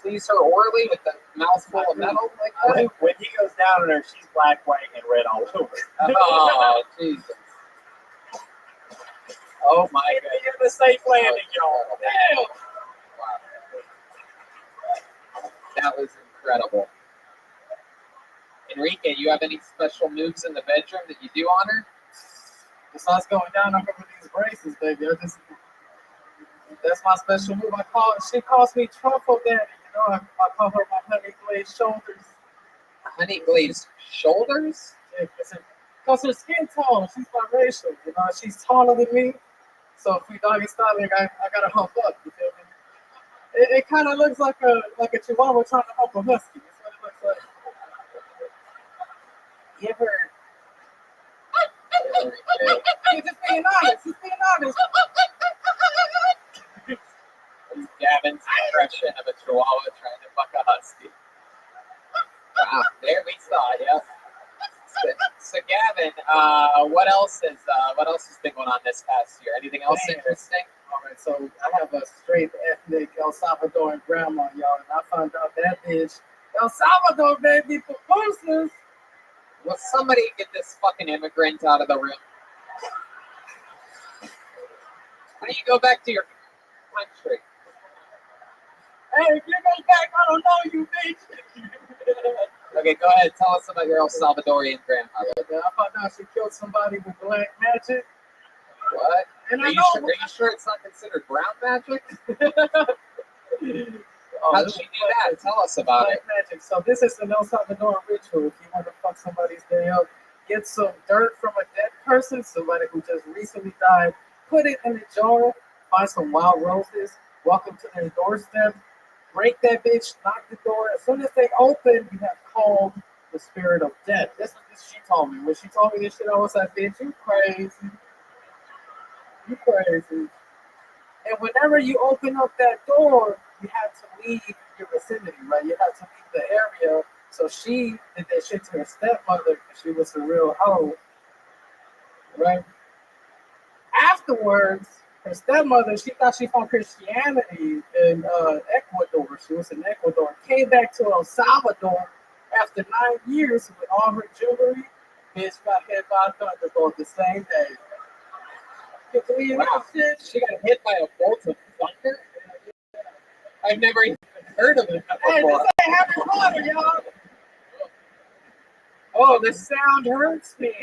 please her orally with the mouthful of metal like that? When he goes down on her, she's black, white, and red all over. Oh, Jesus. Oh, my God. You're the safe landing, y'all. Damn. Wow. That was incredible. Enrique, you have any special moves in the bedroom that you do on her? Besides going down on her with these braces, baby, that's my special move. She calls me Truffle Daddy. You know, I call her my honey glazed shoulders. Honey glazed shoulders? Yeah, because her skin tone, she's biracial. You know, she's taller than me. So if we doggy styling, I gotta hump up. You feel me? It kind of looks like a chihuahua trying to hump a husky. That's what it looks like. You ever? He's just being honest. He's being honest. Gavin's impression of a chihuahua trying to fuck a husky. Wow, there we saw it, yeah. So Gavin, what else has been going on this past year? Anything else interesting? All right, so I have a straight ethnic El Salvadoran grandma, y'all, and I found out that bitch El Salvador made me pupusas. Will somebody get this fucking immigrant out of the room? Why don't you go back to your country? Hey, get me back, I don't know you, bitch. Okay, go ahead. Tell us about your El Salvadorian grandmother. I found out she killed somebody with black magic. What? And Are you sure it's not considered brown magic? How'd she do that? Tell us about black it. Magic. So this is an El Salvadoran ritual. If you want to fuck somebody's day up, get some dirt from a dead person, somebody who just recently died, put it in a jar, find some wild roses, walk up to their doorstep, break that bitch, knock the door. As soon as they open, you have called the spirit of death. That's what she told me. When she told me this shit, I was like, bitch, you crazy. You crazy. And whenever you open up that door, you have to leave your vicinity, right? You have to leave the area. So she did that shit to her stepmother because she was a real hoe, right? Afterwards, her stepmother, she thought she found Christianity in Ecuador. She was in Ecuador. Came back to El Salvador after 9 years with all her jewelry. Bitch got hit by a thunderbolt the same day. You believe that shit? She got hit by a bolt of thunder? I've never even heard of it Hey, before. this ain't Harry Potter, y'all. Oh, the sound hurts me.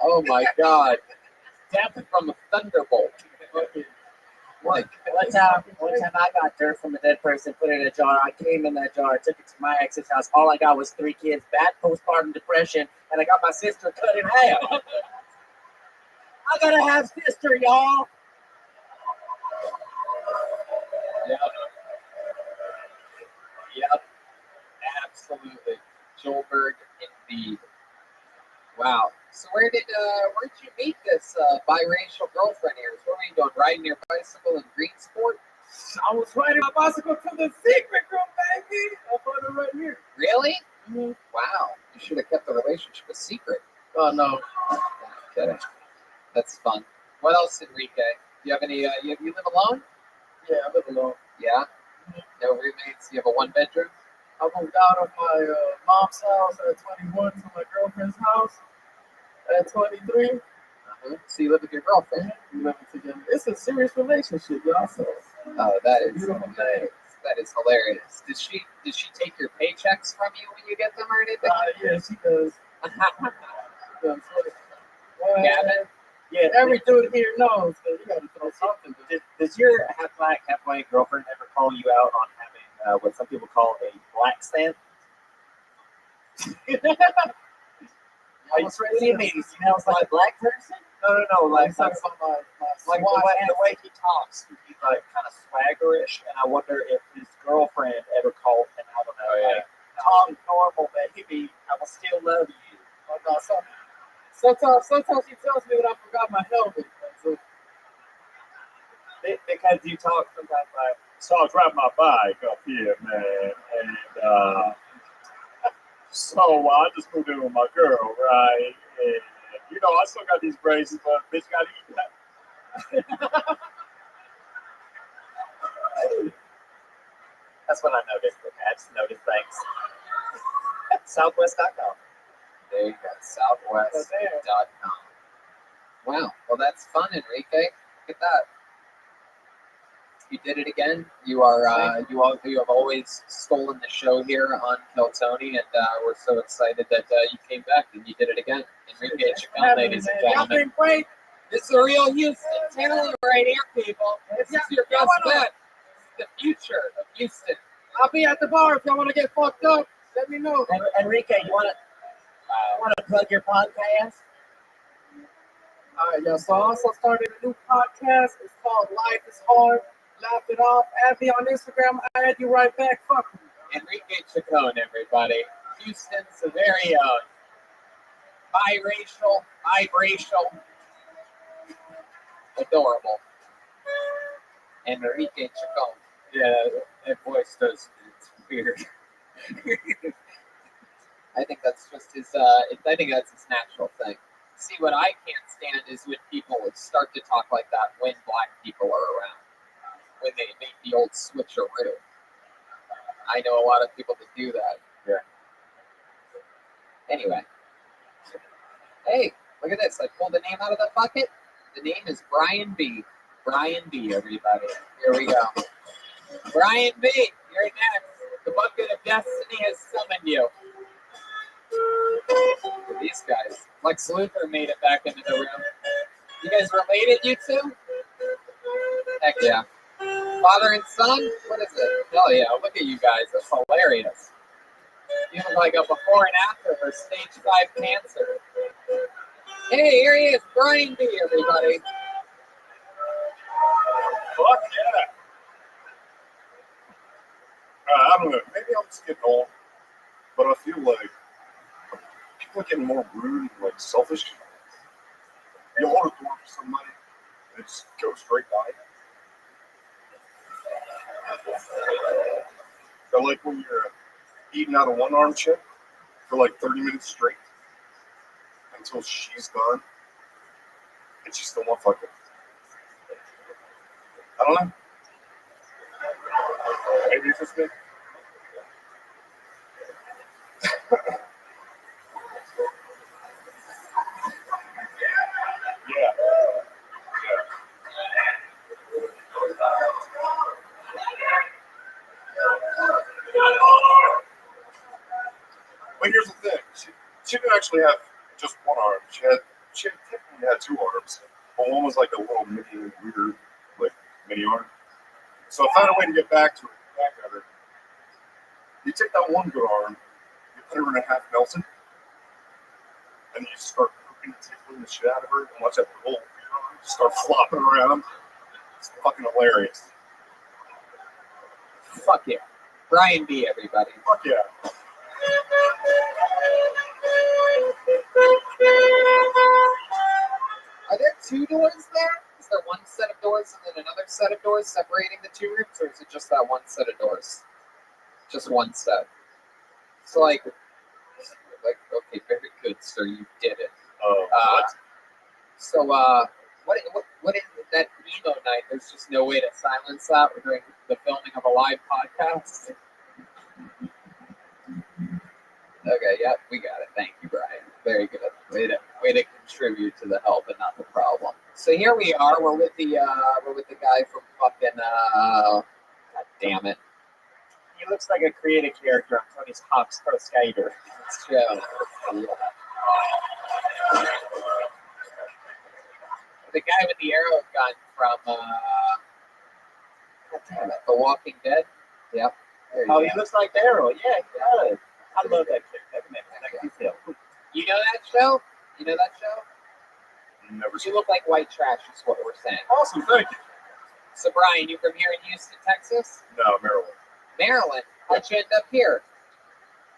Oh my God. Death from a thunderbolt. One time I got dirt from a dead person, put it in a jar. I came in that jar, took it to my ex's house. All I got was 3 kids, bad postpartum depression, and I got my sister cut in half. I gotta have sister, y'all. Yep. Absolutely. Joelberg indeed. Wow. So where'd you meet this biracial girlfriend here? So what were you doing? Riding your bicycle in Greensport? I was riding my bicycle to the secret room, baby. I put it right here. Really? Mm-hmm. Wow. You should have kept the relationship a secret. Oh, no. Kidding. That's fun. What else, Enrique? Do you have any, you live alone? Yeah, I live alone. Yeah? No roommates? You have a 1-bedroom? I moved out of my mom's house at 21 to my girlfriend's house at 23. So you live with your girlfriend? We living together. It's a serious relationship, y'all. So. Oh, that is hilarious. That is hilarious. Does she take your paychecks from you when you get them or anything? Yeah, she does. She does. Gavin? Yeah, every dude here knows that you gotta throw something. Does your half black, half white girlfriend ever call you out on having what some people call a black stamp? What do you mean? He smells like a black person? No, like the way he talks. He's like kind of swaggerish, and I wonder if his girlfriend ever called him out on that. Like, talk normal, baby. I will still love you. Oh, no, sometimes she tells me that I forgot my helmet. Because you talk sometimes like, so I was riding my bike up here, man, and so I just moved in with my girl, right? And you know, I still got these braces, but bitch got to eat that. That's what I noticed. I just noticed things. Southwest.com. There you go. Southwest.com. Wow. Well, that's fun, Enrique. Look at that. You did it again. You have always stolen the show here on Kill Tony, and we're so excited that you came back and you did it again. Enrique Chacon, ladies and gentlemen. Great. This is a real Houston talent right here, people. This is your best bet. This is the future of Houston. I'll be at the bar if y'all want to get fucked up. Let me know. Enrique, you want to plug your podcast? All right, y'all. So I also started a new podcast. It's called Life is Hard. Laugh it off. Add me on Instagram. I add you right back. Fuck me. Enrique Chacon, everybody. Houston's very biracial, adorable. Enrique Chacon. Yeah, that voice does. It's weird. I think that's just his. I think that's his natural thing. See, what I can't stand is when people start to talk like that when black people are around. When they make the old switcheroo. I know a lot of people that do that. Yeah. Anyway. Hey, look at this. I pulled the name out of the bucket. The name is Brian B. Brian B, everybody. Here we go. Brian B, you're next. The bucket of destiny has summoned you. These guys. Lex Luthor made it back into the room. You guys related, you two? Heck yeah. Father and son? What is it? Hell yeah, look at you guys. That's hilarious. You look like a before and after for stage 5 cancer. Hey, here he is, Brian B, everybody. Fuck yeah. I don't know. Maybe I'm just getting old, but I feel like people are getting more rude and like selfish. You hold a door for somebody, and it just goes straight by. Or like when you're eating out of one arm chick for like 30 minutes straight until she's gone, and she's still not fucking. I don't know. Maybe it's just me. Yeah. But here's the thing. She didn't actually have just one arm. She technically had two arms. But one was like a little mini weird, like mini arm. So I found a way to get back at her. You take that one good arm, you put her in a half Nelson, and you start pooping and tickling the shit out of her and watch that little arm start flopping around. It's fucking hilarious. Fuck yeah. Brian B, everybody. Fuck yeah. Are there two doors there? Is there one set of doors and then another set of doors separating the two rooms, or is it just that one set of doors? Just one set. So like, okay, very good, sir. You did it. So what is it, that emo night? There's just no way to silence that during the filming of a live podcast. Okay, yeah, we got it. Thank you, Brian. Very good. Way to contribute to the help and not the problem. So here we are. We're with the guy from fucking God damn it. He looks like a creative character on Tony's Hawk's Pro Skater. Show. The guy with the arrow gun from God damn it, The Walking Dead. Yep. Oh, he looks like Arrow. Yeah, he does. I love that chick. That detail. You know that show? You know that show? Never You look like white trash, is what we're saying. Awesome, thank you. So, Brian, you from here in Houston, Texas? No, Maryland. Maryland? How'd you end up here?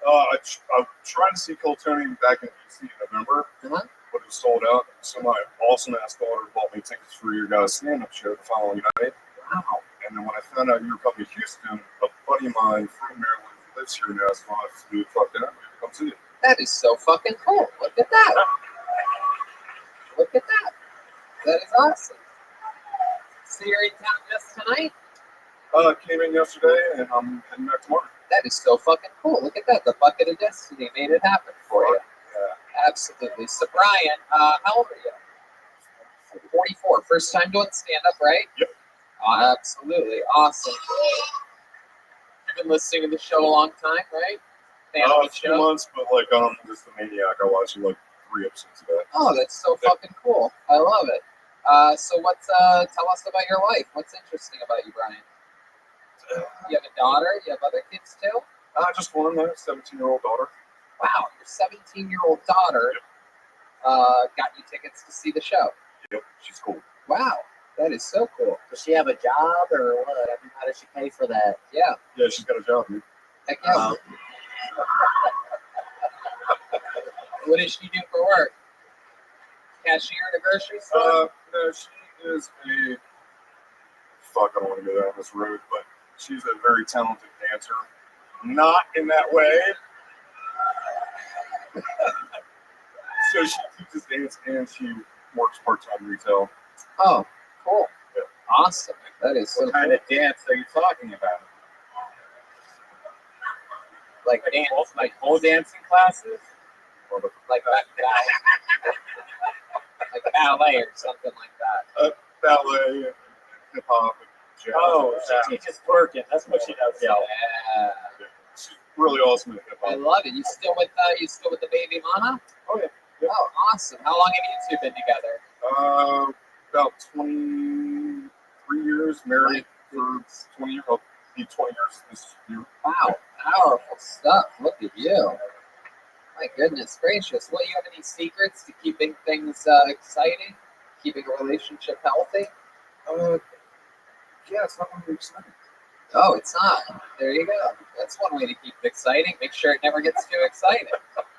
I'm trying to see Coltoni back in DC in November, but it was sold out. So my awesome ass daughter bought me tickets for your guys' stand-up show the following night. Wow. And then when I found out you were coming to Houston, a buddy of mine from Maryland who lives here now, so I have to do fuck that. Come see it. That is so fucking cool. Look at that. Look at that. That is awesome. So you're in town just tonight? Came in yesterday, and I'm heading back tomorrow. That is so fucking cool. Look at that. The bucket of destiny made it happen for you. Yeah. Absolutely. So, Brian, how old are you? 44. First time doing stand-up, right? Yep. Absolutely. Awesome. You've been listening to the show a long time, right? A few months, but like I'm just a maniac. I watched like 3 episodes of that. Oh, that's so fucking cool. I love it. So tell us about your life. What's interesting about you, Brian? You have a daughter? You have other kids too? Just one, a 17-year-old daughter. Wow, your 17-year-old daughter got you tickets to see the show. Yep, she's cool. Wow, that is so cool. Does she have a job or what? I mean, how does she pay for that? Yeah. Yeah, she's got a job, dude. Heck yeah. What does she do for work? Cashier at a grocery store? No, she is a... Fuck, I don't want to go down this road, but she's a very talented dancer. Not in that way. So she teaches dance and she works part-time retail. Oh, cool. Yeah. Awesome. That is so What kind of dance are you talking about? like dance, Like pole dancing classes? like ballet or something like that. Ballet, hip hop, jazz. Oh, she teaches twerking. That's what she does. Yeah. She's really awesome at hip I hop. love it. You still with the baby mama? Oh yeah. Oh, awesome. How long have you two been together? About 23 years, married for 20 years. I'll be 20 years this year. Wow, powerful stuff. Look at you. My goodness gracious. What, you have any secrets to keeping things exciting? Keeping a relationship healthy? Yeah, it's not really exciting. Oh, it's not. There you go. That's one way to keep it exciting. Make sure it never gets too exciting.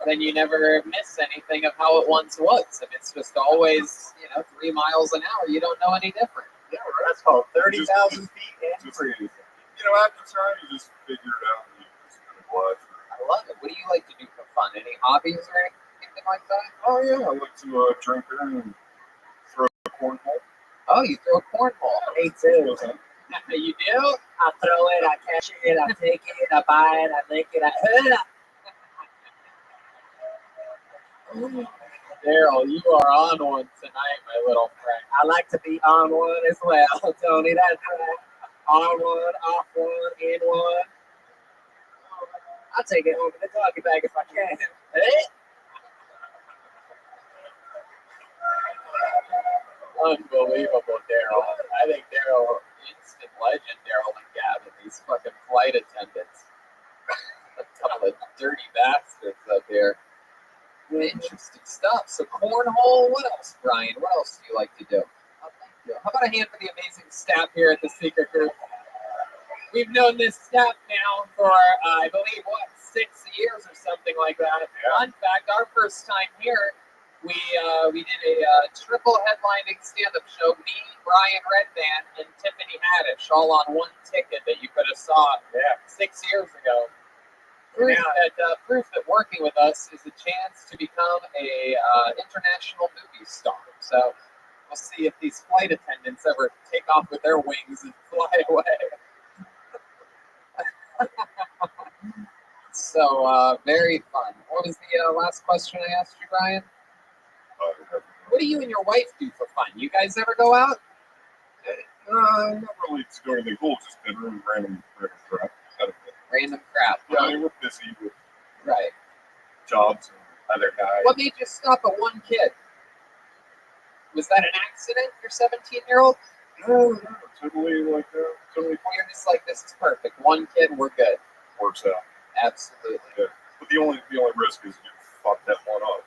Then you never miss anything of how it once was. If it's just always, 3 miles an hour, you don't know any different. Yeah, right. That's called 30,000 feet and free. After time, you just figure it out and you just kind of glide through. I love it. What do you like to do for fun? Any hobbies or anything like that? Oh, yeah. I like to drink beer and throw a cornhole. Oh, Oh, you throw cornhole. Me too. You do? I throw it, I catch it, I take it, I buy it, I lick it, I Daryl, you are on one tonight, my little friend. I like to be on one as well, Tony. That's right. On one, off one, in one. I'll take it home in the doggy bag if I can. Unbelievable, Daryl. I think Daryl, instant legend, Daryl and Gavin, these fucking flight attendants. A couple of dirty bastards up here. Interesting stuff. So cornhole, what else, Brian? What else do you like to do? Oh, thank you. How about a hand for the amazing staff here at the Secret Group? We've known this staff now for, I believe, 6 years or something like that. Yeah. In fact, our first time here, we did a triple headlining stand-up show. Me, Brian Redband, and Tiffany Haddish, all on one ticket that you could have saw 6 years ago. Proof that working with us is a chance to become a international movie star. So we'll see if these flight attendants ever take off with their wings and fly away. So very fun. What was the last question I asked you, Brian? What do you and your wife do for fun? You guys ever go out? Not really to go to the goal, just in random crap. Random crap. Yeah, I mean, we're busy with jobs and other guys. What made you stop at one kid? Was that an accident, your 17-year-old? No, totally like that. Totally. You're just like, this is perfect. One kid, we're good. Works out. Absolutely. Yeah. But the only risk is you fuck that one up.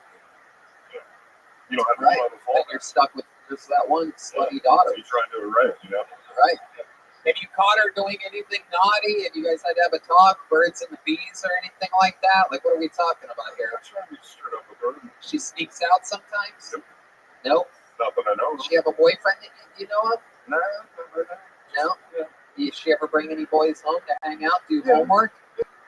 You don't have to right. Then you're stuck with just that one slutty daughter. So you try and do it right, you know? Right. Have you caught her doing anything naughty? Have you guys had to have a talk, birds and the bees or anything like that? Like, what are we talking about here? I'm trying to be straight up with her. She sneaks out sometimes? Yep. Nope. Not that I know. Does she have a boyfriend that you know of? No. No? Yeah. Does she ever bring any boys home to hang out, do homework?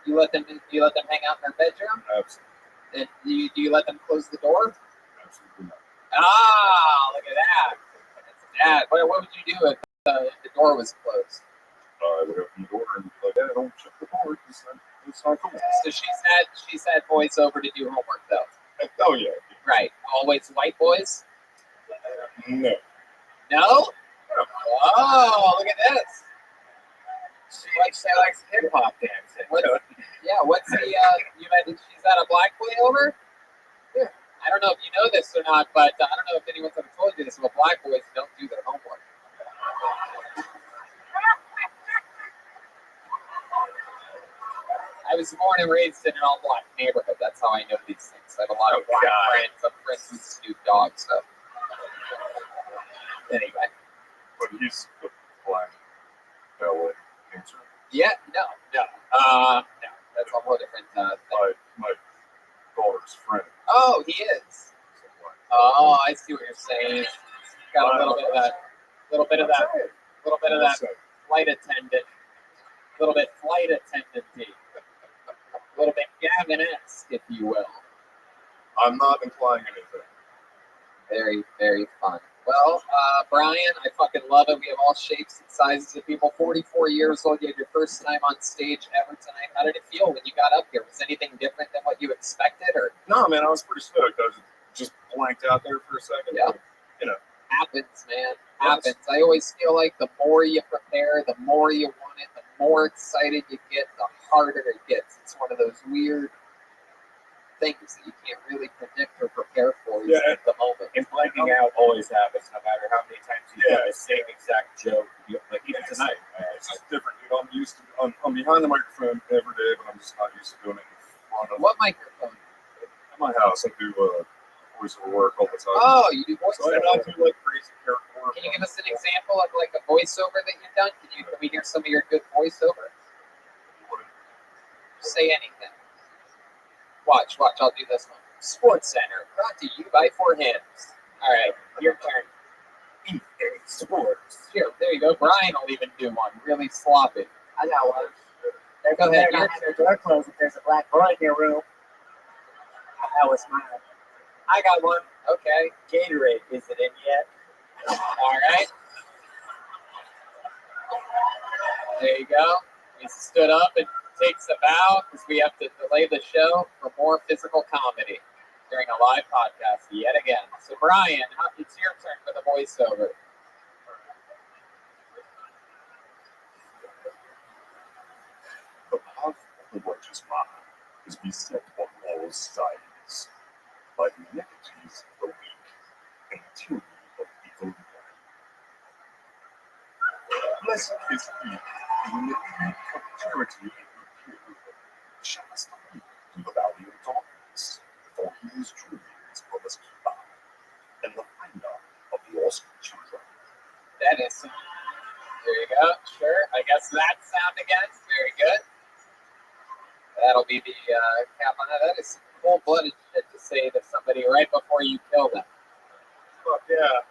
You let them hang out in their bedroom? Absolutely. And do you let them close the door? Absolutely not. Ah, look at that. That's that. What would you do if the door was closed? I would open the door and be like, yeah, don't shut the door. It's not cool. So she's had boys over to do homework though. Oh yeah. Right. Always white boys? No. No? Oh, look at this. She likes hip hop dancing. What's the she's had a black boy over? Yeah. I don't know if you know this or not, but I don't know if anyone's ever told you this, but black boys don't do their homework. I was born and raised in an all-black neighborhood. That's how I know these things. I have a lot of black friends. I'm friends with Snoop Dogg, so. Anyway. But he's the black ballet dancer. Yeah, no. That's a whole different thing. My daughter's friend. Oh, he is. Oh, I see what you're saying. Got a little bit of that flight attendant. A little bit flight attendant-y. A little bit Gavin-esque, if you will. I'm not implying anything. Very, very fun. Well, Brian, I fucking love it. We have all shapes and sizes of people. 44 years old. You had your first time on stage ever tonight. How did it feel when you got up here? Was anything different than what you expected? Or no, man, I was pretty stoked. I was just blanked out there for a second. Yeah. But, happens, man. Happens. I always feel like the more you prepare, the more you want it, the more excited you get, the harder it gets. It's one of those weird things that you can't really predict or prepare for at the moment. And blanking out always happens, no matter how many times you do the same exact joke. Like even tonight. It's just different. You know, I'm behind the microphone every day, but I'm just not used to doing it in front of. What microphone? At my house, I do voiceover work all the time. Oh, you do voiceover. So I do like crazy character work. Can you give us an example of like a voiceover that you've done? Can we hear some of your good voiceover? Say anything. Watch, I'll do this one. Sports Center, brought to you by Four Hymns. All right, your turn. Sports. Here, there you go. Brian will even do one. Really sloppy. I got one. Go ahead. Not have their door closed if there's a black boy in your room. That was mine. I got one. Okay. Gatorade, is it in yet? All right. There you go. He stood up and takes a bow because we have to delay the show for more physical comedy during a live podcast yet again. So, Brian, it's your turn for the voiceover. The path of the righteous man is beset on all sides by the iniquities of the weak and the tyranny of evil men. Blessed is he whom the deed of charity appears, shines the light through the valley of darkness, for he is truly his brother's keeper, and the finder of the lost children. That is, there you go. Sure. I guess that sound again. Very good. That'll be the cap on that. That is cold-blooded shit to say to somebody right before you kill them. Fuck yeah.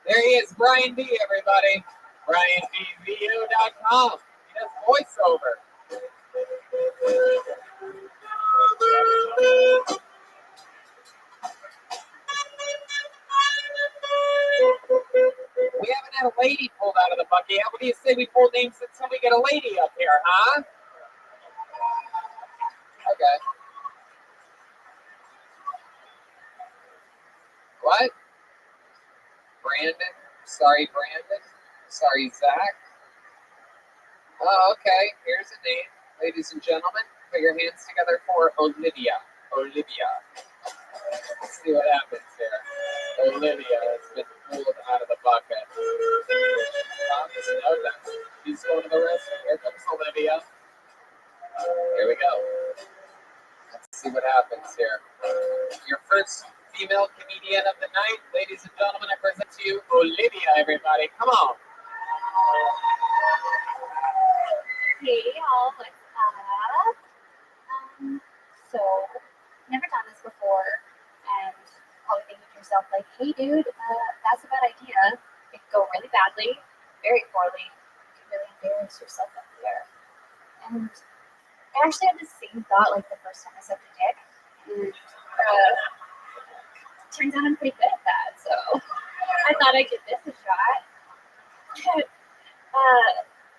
There he is, Brian D, everybody. BrianDVO.com. He does voiceover. We haven't had a lady pulled out of the bucket yet. What do you say we pull names until we get a lady up here, huh? Okay. What? Brandon? Sorry, Brandon. Sorry, Zach. Oh, okay. Here's a name. Ladies and gentlemen, put your hands together for Olivia. Olivia. Let's see what happens here. Olivia has been pulled out of the bucket. She's going to the rescue. Here comes Olivia. Here we go. Let's see what happens here. Your first female comedian of the night. Ladies and gentlemen, I present to you Olivia, everybody. Come on. Hey, y'all. What's up? So, never done this before, and probably thinking to yourself, like, hey, dude, that's a bad idea. It could go really badly, very poorly. You could really embarrass yourself up there. And I actually had the same thought, like, the first time I sucked a dick. And turns out I'm pretty good at that, so I thought I'd give this a shot.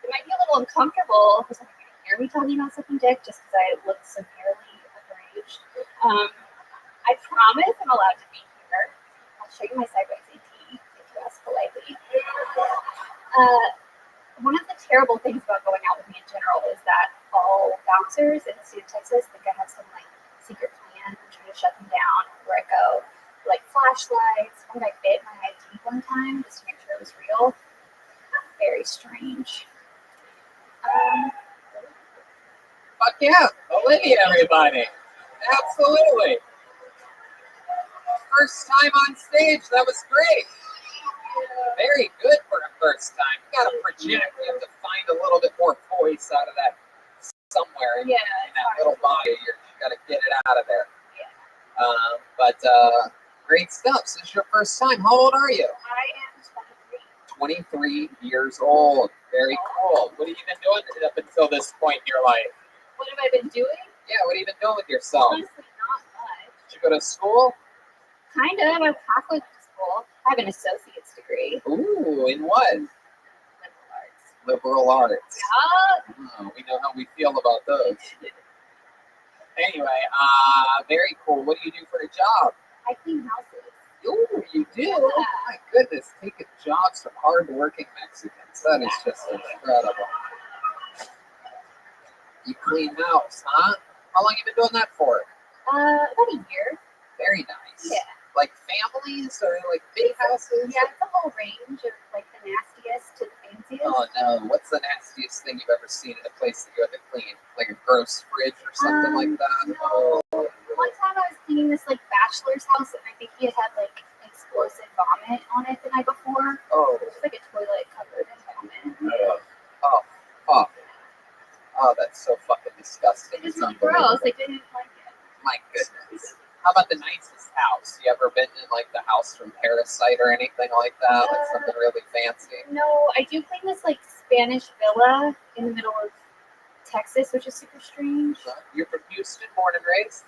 It might be a little uncomfortable for someone to hear me talking about sucking dick just because I look severely underage. I promise I'm allowed to be here. I'll show you my sideways AT if you ask politely. One of the terrible things about going out with me in general is that all bouncers in the state of Texas think I have some like secret plan to try to shut them down where I go. Like flashlights. When I bit my ID one time just to make sure it was real. Very strange. Fuck yeah. Olivia, everybody. Absolutely. First time on stage. That was great. Very good for a first time. You got to project. You have to find a little bit more voice out of that somewhere in that little body. You got to get it out of there. But great stuff. This is your first time. How old are you? I am 23 years old. Very cool. What have you been doing up until this point in your life? What have I been doing? Yeah, what have you been doing with yourself? Honestly, not much. Did you go to school? Kind of. I'm halfway through school. I have an associate's degree. Ooh, in what? Liberal arts. Liberal arts. Yeah. Oh, we know how we feel about those. Anyway, very cool. What do you do for a job? I clean houses. Ooh, you do? Oh, my goodness, taking jobs from hard-working Mexicans. That is just incredible. You clean house, huh? How long have you been doing that for? About a year. Very nice. Yeah. Like families or like big houses? Yeah, it's a whole range of like the nastiest to the fanciest. Oh no, what's the nastiest thing you've ever seen in a place that you had to clean? Like a gross fridge or something like that? No. One time I was cleaning this like bachelor's house and I think he had like explosive vomit on it the night before. Oh. It was like a toilet covered in vomit. Oh, fuck. Oh, that's so fucking disgusting. It was It's gross. unbelievable. I didn't like it. My goodness. How about the nicest house? You ever been in like the house from Parasite or anything like that? Like something really fancy? No, I do clean this like Spanish villa in the middle of Texas, which is super strange. You're from Houston, born and raised?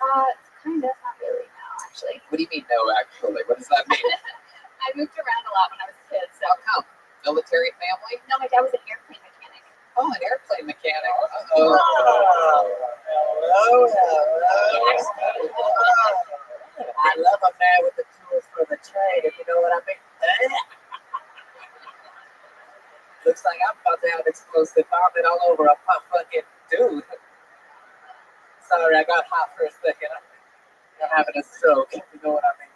Kind of, not really, no, actually. What do you mean, no, actually? What does that mean? I moved around a lot when I was a kid, so. How come? Military family? No, my dad was an airplane mechanic. Oh, an airplane I love a man with the tools for the trade, if you know what I mean. Looks like I'm about to have explosive vomit all over a fucking dude. Sorry, I got hot for a second. I'm having a stroke, if you know what I mean.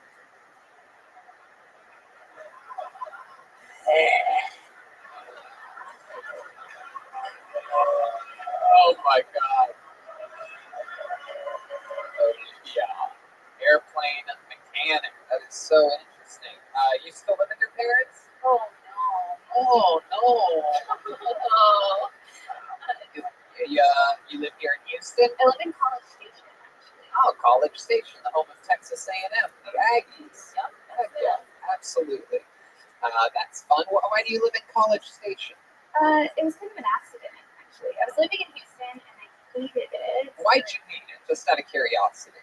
Oh my god. Yeah. Airplane mechanic. That is so interesting. You still live with your parents? Oh no. Oh no. You live here in Houston? I live in College Station, actually. Oh, College Station, the home of Texas A&M, the Aggies. Yep. Heck yeah, absolutely. That's fun. Why do you live in College Station? It was kind of an accident, actually. I was living in Houston and I hated it. Why'd you hate it? Just out of curiosity.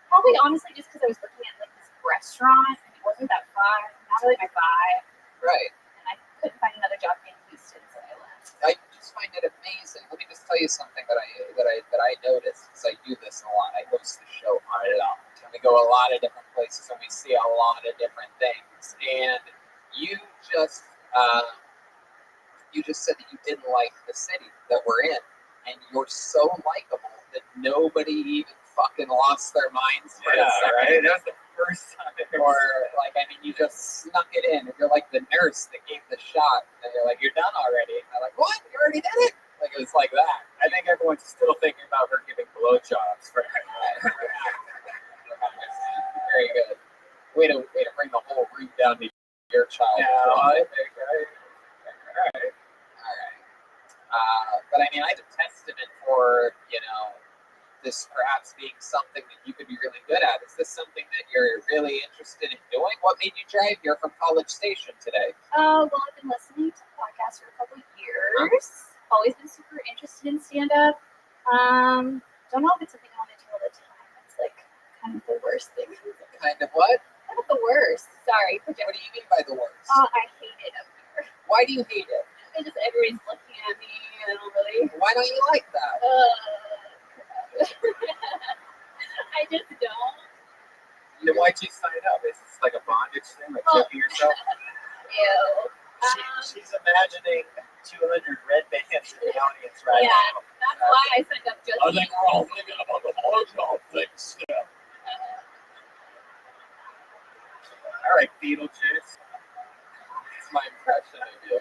Probably honestly just because I was looking at like this restaurant and it wasn't that far, not really my vibe. Right. And I couldn't find another job in Houston, so I left. I just find it amazing. Let me just tell you something that I noticed because I do this a lot. I host the show on it up. And we go a lot of different places and we see a lot of different things. And you just said that you didn't like the city that we're in, and you're so likable that nobody even fucking lost their minds for a second. Right? That was the first time. Or like, I mean, you just snuck it in. You're like the nurse that gave the shot, and you're like, "You're done already." And I'm like, "What? You already did it?" Like it was like that. I think everyone's still thinking about her giving blowjobs for Very good. Way to bring the whole room down to your child. Yeah, All right. But I mean, I have a testament for, this perhaps being something that you could be really good at. Is this something that you're really interested in doing? What made you drive here from College Station today? Well, I've been listening to podcasts for a couple of years. Always been super interested in stand-up. Don't know if it's something I want to do all the time. It's like kind of the worst thing. Kind of what? Kind of the worst. Sorry. What do you mean by the worst? I hate it up here. Why do you hate it? It's just everybody's looking at me. I don't really. Why don't you like that? I just don't. Then why'd you sign up? Is this like a bondage thing, like tipping yourself? Ew. She's imagining 200 red bands in the audience right Yeah, now. that's why I signed up just. I think we're all thinking about the blowjob thing still. All right, Beetlejuice. That's my impression of you.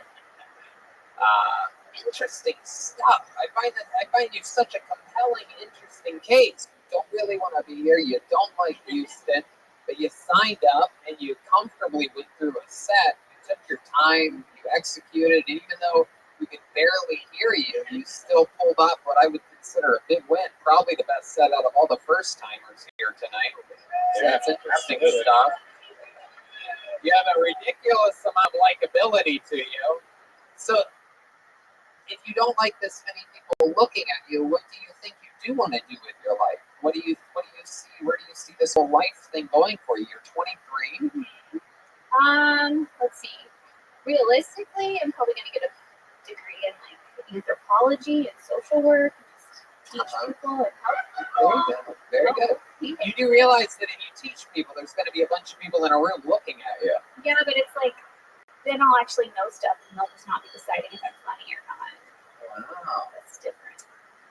Interesting stuff. I find you such a compelling, interesting case. You don't really want to be here. You don't like Houston, but you signed up and you comfortably went through a set. You took your time. You executed, and even though we could barely hear you, you still pulled off what I would consider a big win. Probably the best set out of all the first timers here tonight. So that's interesting stuff. You have a ridiculous amount of likability to you. So if you don't like this many people looking at you, what do you think you do want to do with your life? What do you see? Where do you see this whole life thing going for you? You're 23. Let's see. Realistically, I'm probably going to get a degree in like anthropology and social work. Teach people and help people. Very good. You do realize that if you teach people, there's going to be a bunch of people in a room looking at you. Yeah, but it's like then I'll actually know stuff and they'll just not be deciding if I'm funny or not. Wow. That's different.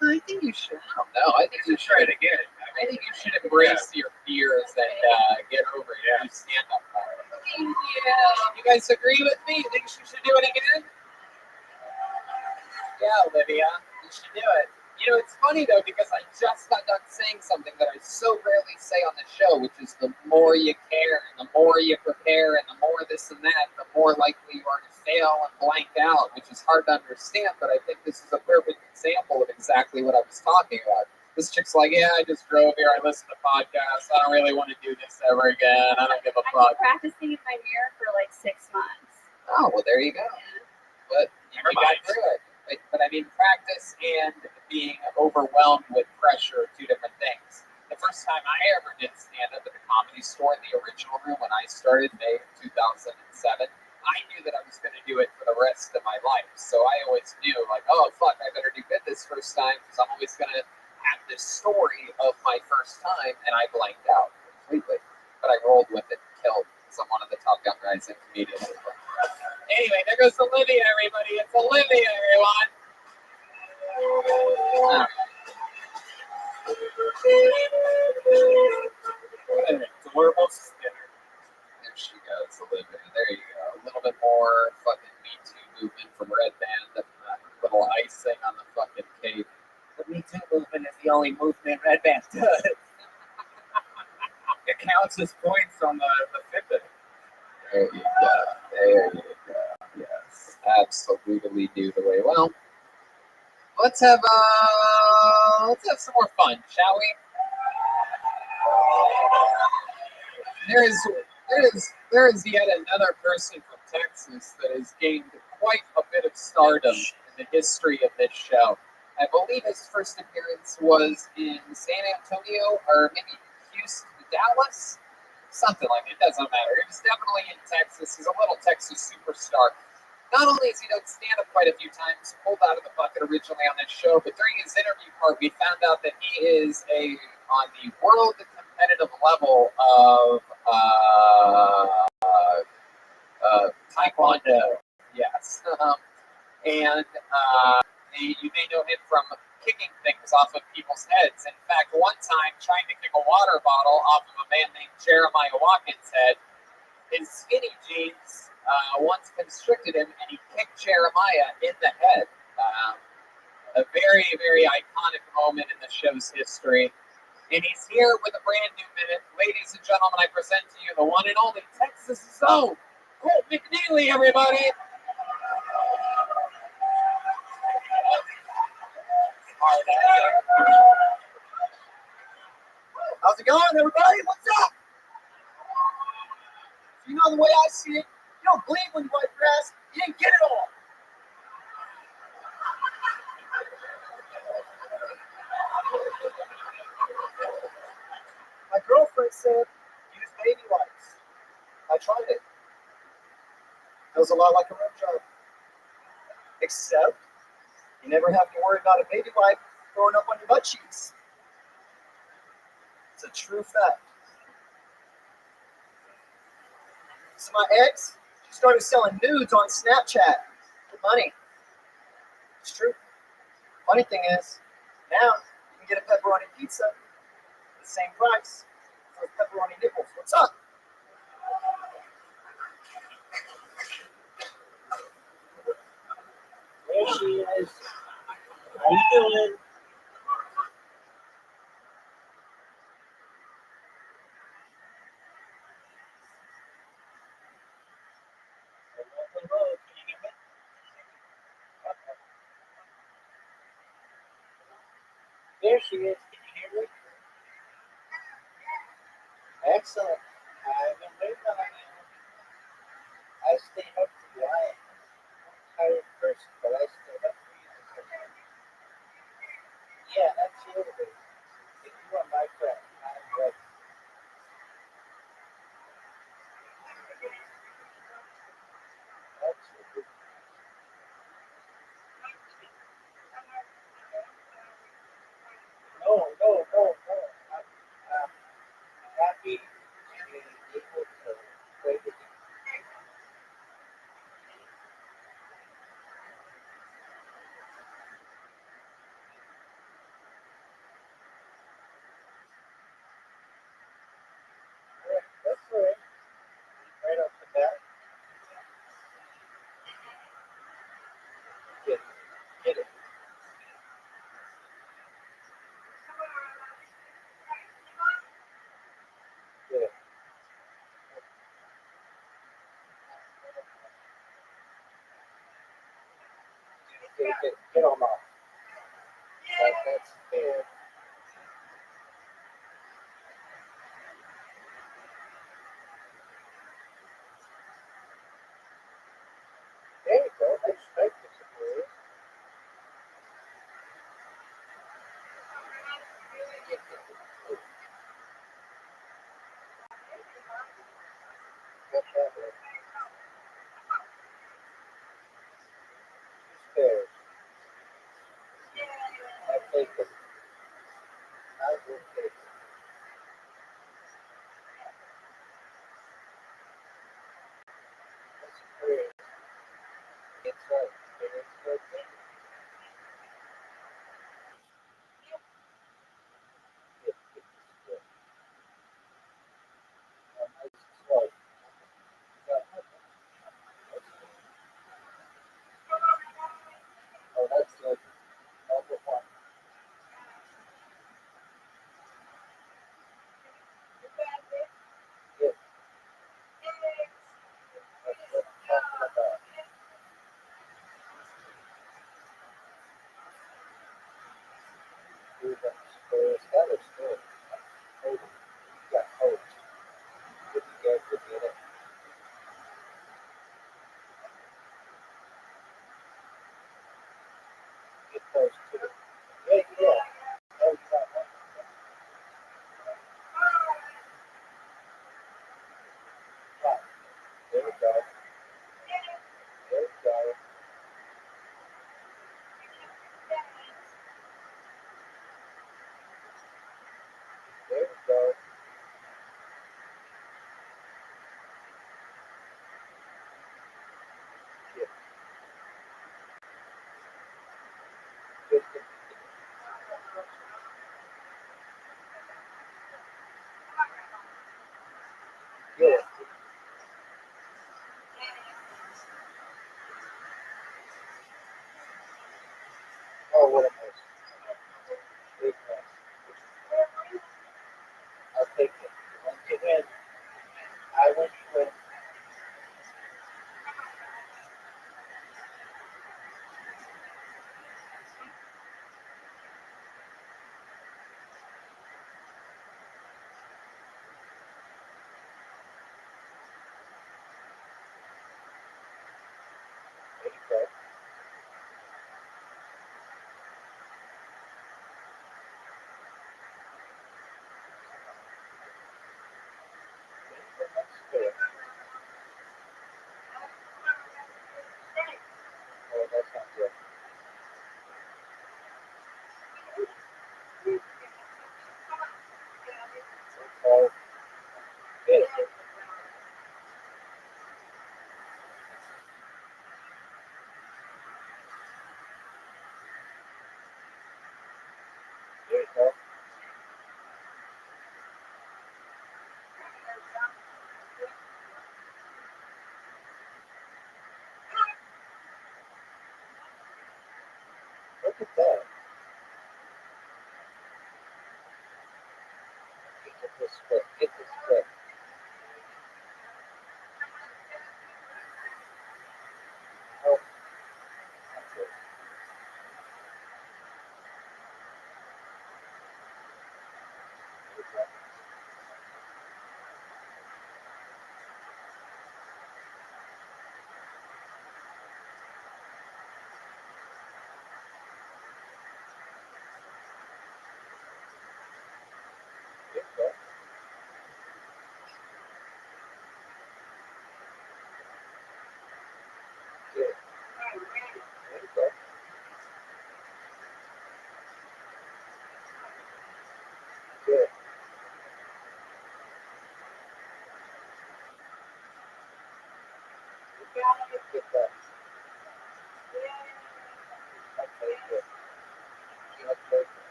I think you should. I think you should try it again. I think you should embrace your fears and get over it. Yeah. Stand up for it. Thank you. You guys agree with me? You think you should do it again? Yeah, Olivia, you should do it. It's funny though because I just got done saying something that I so rarely say on the show, which is the more you care and the more you prepare and the more this and that, the more likely you are to fail and blank out, which is hard to understand, but I think this is a perfect example of exactly what I was talking about. This chick's like, yeah, I just drove here, I listened to podcasts, I don't really want to do this ever again, I don't give a fuck. I've been practicing in my mirror for like 6 months. Oh, well, there you go. But you got through it. But I mean, practice and being overwhelmed with pressure are two different things. The first time I ever did stand-up at the Comedy Store in the original room when I started May of 2007, I knew that I was going to do it for the rest of my life. So I always knew, like, oh, fuck, I better do good this first time because I'm always going to have the story of my first time, and I blanked out completely. But I rolled with it and killed one of the Top Gun guys and immediately. Anyway, there goes Olivia, everybody. It's Olivia, everyone. Adorable spinner. There she goes, Olivia. There you go. A little bit more fucking Me Too movement from Red Band. Little icing on the fucking cake. The Me Too movement is the only movement Red Band does. It counts as points on the Fitbit. There you go. There you go. Yes, absolutely doodly. Well, let's have some more fun, shall we? There is yet another person from Texas that has gained quite a bit of stardom in the history of this show. I believe his first appearance was in San Antonio or maybe Houston, Dallas, something like it. Doesn't matter. It was definitely in Texas. He's a little Texas superstar. Not only has he done stand-up quite a few times, pulled out of the bucket originally on this show, but during his interview part, we found out that he is on the world competitive level of Taekwondo. Yes. You may know him from kicking things off of people's heads. In fact, one time, trying to kick a water bottle off of a man named Jeremiah Watkins' head, his skinny jeans once constricted him, and he kicked Jeremiah in the head. A very, very iconic moment in the show's history. And he's here with a brand new minute. Ladies and gentlemen, I present to you the one and only Texas' own Colt McNeely, everybody. How's it going, everybody? What's up? You know the way I see it, you don't bleed when you wipe your ass, you didn't get it all. My girlfriend said use baby wipes. I tried it. Feels a lot like a rim job. Except you never have to worry about a baby wipe throwing up on your butt cheeks. It's a true fact. So my ex, she started selling nudes on Snapchat for money. It's true. Funny thing is, now you can get a pepperoni pizza at the same price for pepperoni nipples. What's up? There she is. How you doing? Hello. Can you hear me? Okay. There she is. Can you hear me? Excellent. I've been waiting on you. I stayed up for you. I'm a tired person, but I stayed up for you. Yeah, absolutely. If you are my friend, I'm ready. Absolutely. No. I'm happy to be able to play with you. That's all right. Right off the bat. Get it. Get it. Get it. Get them off. That's fair. There you go. That's right. Get that right. Fair. I take it.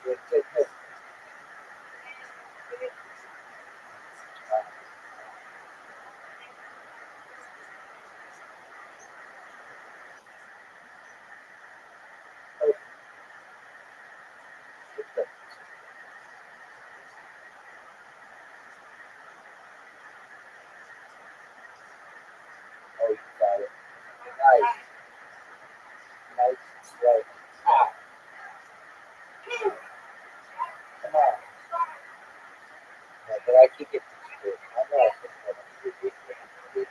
Oh, you got it. Nice. Nice. Right. Ah. Come on. No, but I can get this straight. I know I can get it.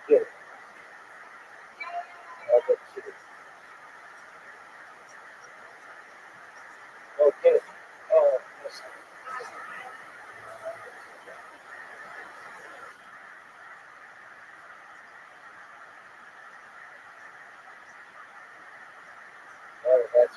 Good. Okay. Oh, listen. Oh, that's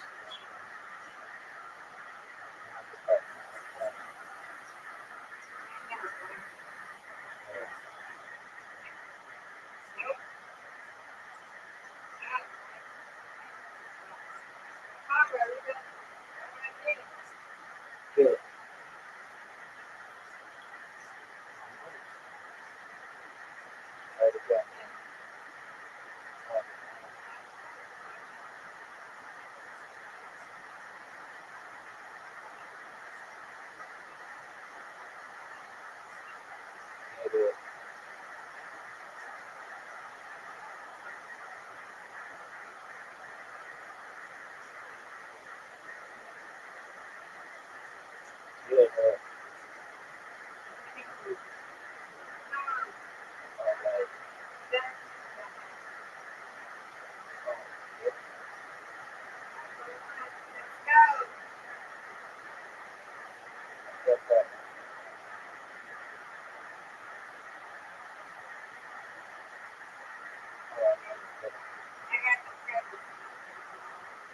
good. Right again. Good. Good.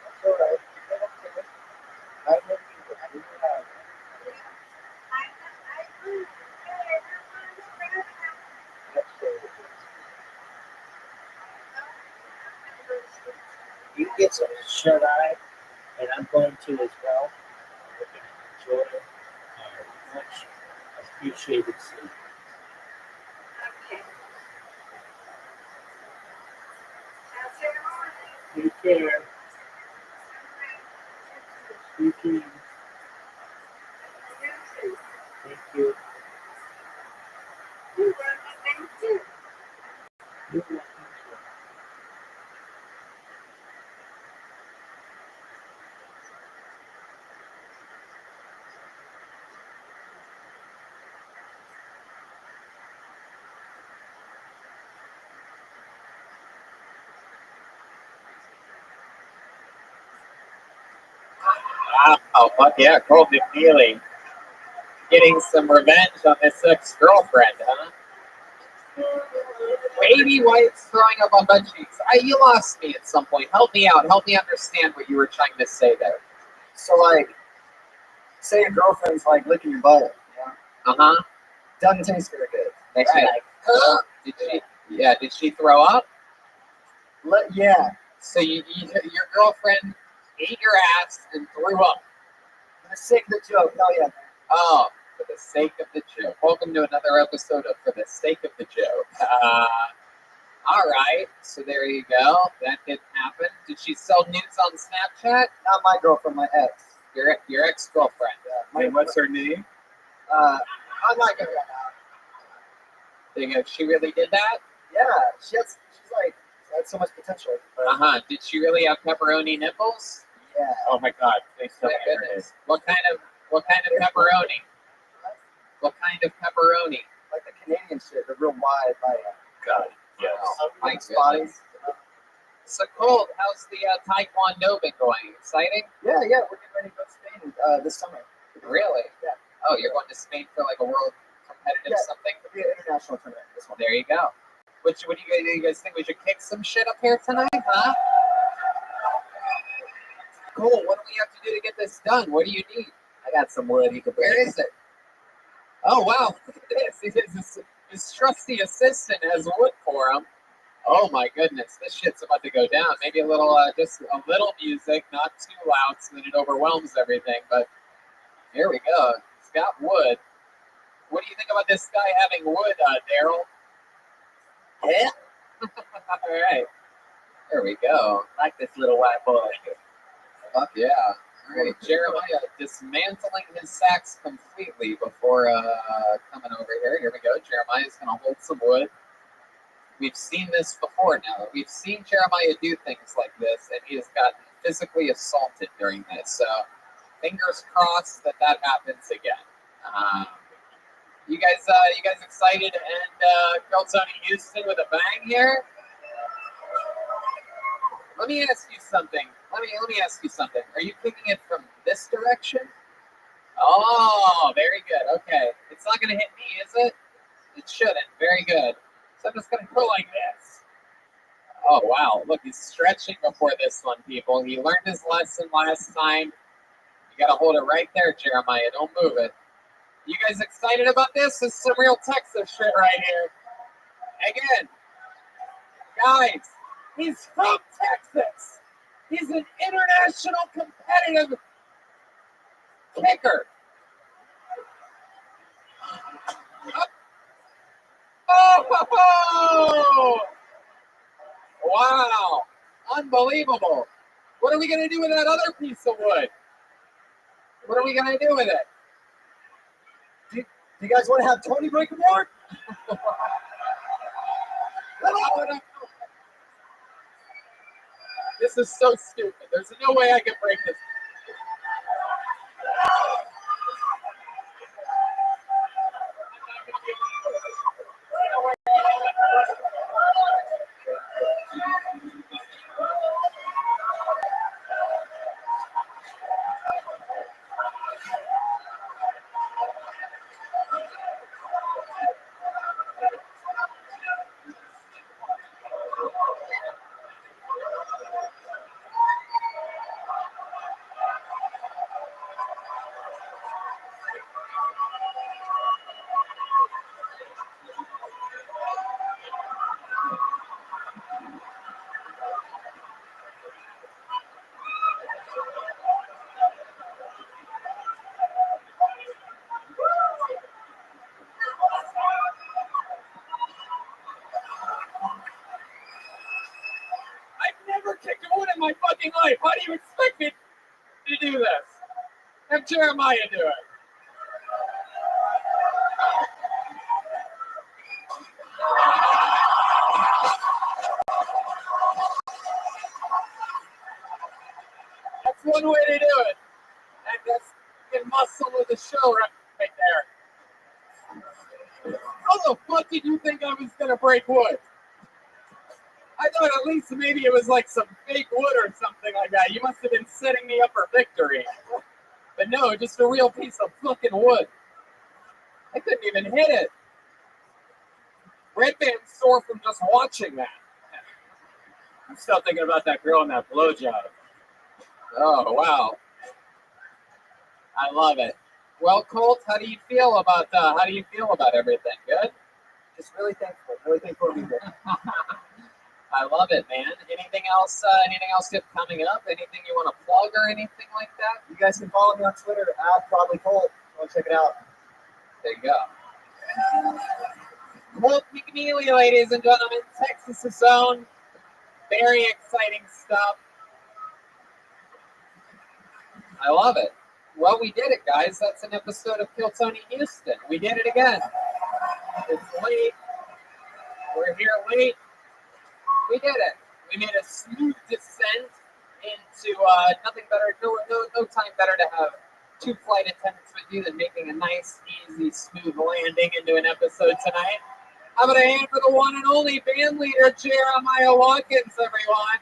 That's all right. I know you. You get some shut eye, and I'm going to as well. We're going to enjoy much appreciated sleep. Take care. Speaking. Thank you. You're welcome. Wow, fuck yeah, Cole McNeely. Getting some revenge on this ex-girlfriend, huh? Baby wipes throwing up on butt cheeks. You lost me at some point. Help me out. Help me understand what you were trying to say there. So, like, say your girlfriend's like licking your butt. Yeah. Uh-huh. Doesn't taste very good. Makes Right. me like, did she throw up? Yeah. So your girlfriend ate your ass and threw up. For the sake of the joke, hell yeah. Oh, for the sake of the joke. Welcome to another episode of For the Sake of the Joke. All right, so there you go. That didn't happen. Did she sell nudes on Snapchat? Not my girlfriend, my ex. Your ex-girlfriend. And what's her name? I'm not gonna go out. There you go. She really did that? Yeah, she's like, had so much potential. Uh-huh. Did she really have pepperoni nipples? Yeah. Oh my God! Please tell My me her goodness. What kind of pepperoni? What kind of pepperoni? Like the Canadian shit, they're real wide, like God, yes. My bodies. So Colt, how's the Taekwondo been going? Exciting? Yeah, we're getting ready to go to Spain this summer. Really? Yeah. Oh, you're going to Spain for like a world competitive something? It'll be an international tournament. This one. There you go. What do you guys think? We should kick some shit up here tonight, huh? Cool. What do we have to do to get this done? What do you need? I got some wood. You can bring. Where is it? Oh wow! Look at this. His trusty assistant has wood for him. Oh my goodness, this shit's about to go down. Maybe a little, just a little music, not too loud so that it overwhelms everything. But here we go. It's got wood. What do you think about this guy having wood, Daryl? Yeah. All right. There we go. I like this little white boy. Fuck yeah. All right, Jeremiah dismantling his sacks completely before coming over here. Here we go. Jeremiah's going to hold some wood. We've seen this before now. We've seen Jeremiah do things like this, and he has gotten physically assaulted during this. So fingers crossed that happens again. You guys excited and Girl Tony Houston with a bang here? Let me ask you something. Let me ask you something. Are you kicking it from this direction? Oh, very good. Okay. It's not going to hit me, is it? It shouldn't. Very good. So I'm just going to go like this. Oh, wow. Look, he's stretching before this one, people. He learned his lesson last time. You got to hold it right there, Jeremiah. Don't move it. You guys excited about this? This is some real Texas shit right here. Again, guys, he's from Texas. He's an international competitive kicker. Oh! Wow. Unbelievable. What are we going to do with that other piece of wood? What are we going to do with it? Do you guys want to have Tony break a board? This is so stupid. There's no way I can break this. Kicked a wood in my fucking life. How do you expect me to do this? Have Jeremiah do it. That's one way to do it. And that's the muscle of the show right there. How the fuck did you think I was gonna break wood? I thought at least maybe it was like some fake wood or something like that. You must have been setting me up for victory. But no, just a real piece of fucking wood. I couldn't even hit it. Red band's sore from just watching that. I'm still thinking about that girl and that blowjob. Oh, wow. I love it. Well, Colt, how do you feel about everything? Good? Just really thankful to be here. I love it, man. Anything else coming up? Anything you want to plug or anything like that? You guys can follow me on Twitter @ProbablyColt. Go check it out. There you go. Colt McNeely, ladies and gentlemen, Texas' own. Very exciting stuff. I love it. Well, we did it, guys. That's an episode of Kill Tony Houston. We did it again. It's late. We're here late. We did it. We made a smooth descent into nothing better. No time better to have two flight attendants with you than making a nice, easy, smooth landing into an episode tonight. How about a hand for the one and only band leader, Jeremiah Watkins, everyone?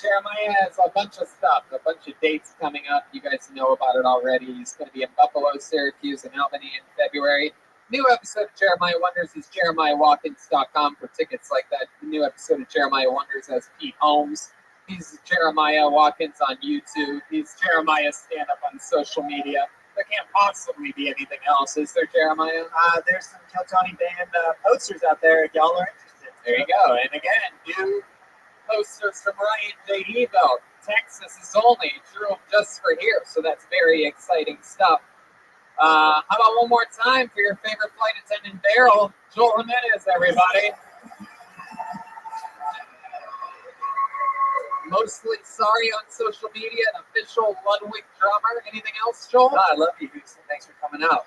Jeremiah has a bunch of stuff, a bunch of dates coming up. You guys know about it already. He's going to be in Buffalo, Syracuse, and Albany in February. New episode of Jeremiah Wonders is JeremiahWatkins.com for tickets like that. The new episode of Jeremiah Wonders has Pete Holmes. He's Jeremiah Watkins on YouTube. He's Jeremiah stand-up on social media. There can't possibly be anything else, is there, Jeremiah? There's some Kill Tony band posters out there if y'all are interested. There you go. And again, new posters from Ryan J. Evo. Texas is only true just for here, so that's very exciting stuff. How about one more time for your favorite flight attendant, Daryl? Joel Jimenez, everybody. Mostly sorry on social media, an official Ludwig drummer. Anything else, Joel? No, I love you, Houston. Thanks for coming out.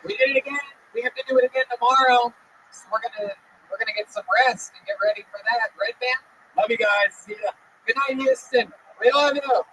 We did it again. We have to do it again tomorrow. So we're gonna get some rest and get ready for that. Right, man? Love you guys. See ya. Good night, Houston. We love you.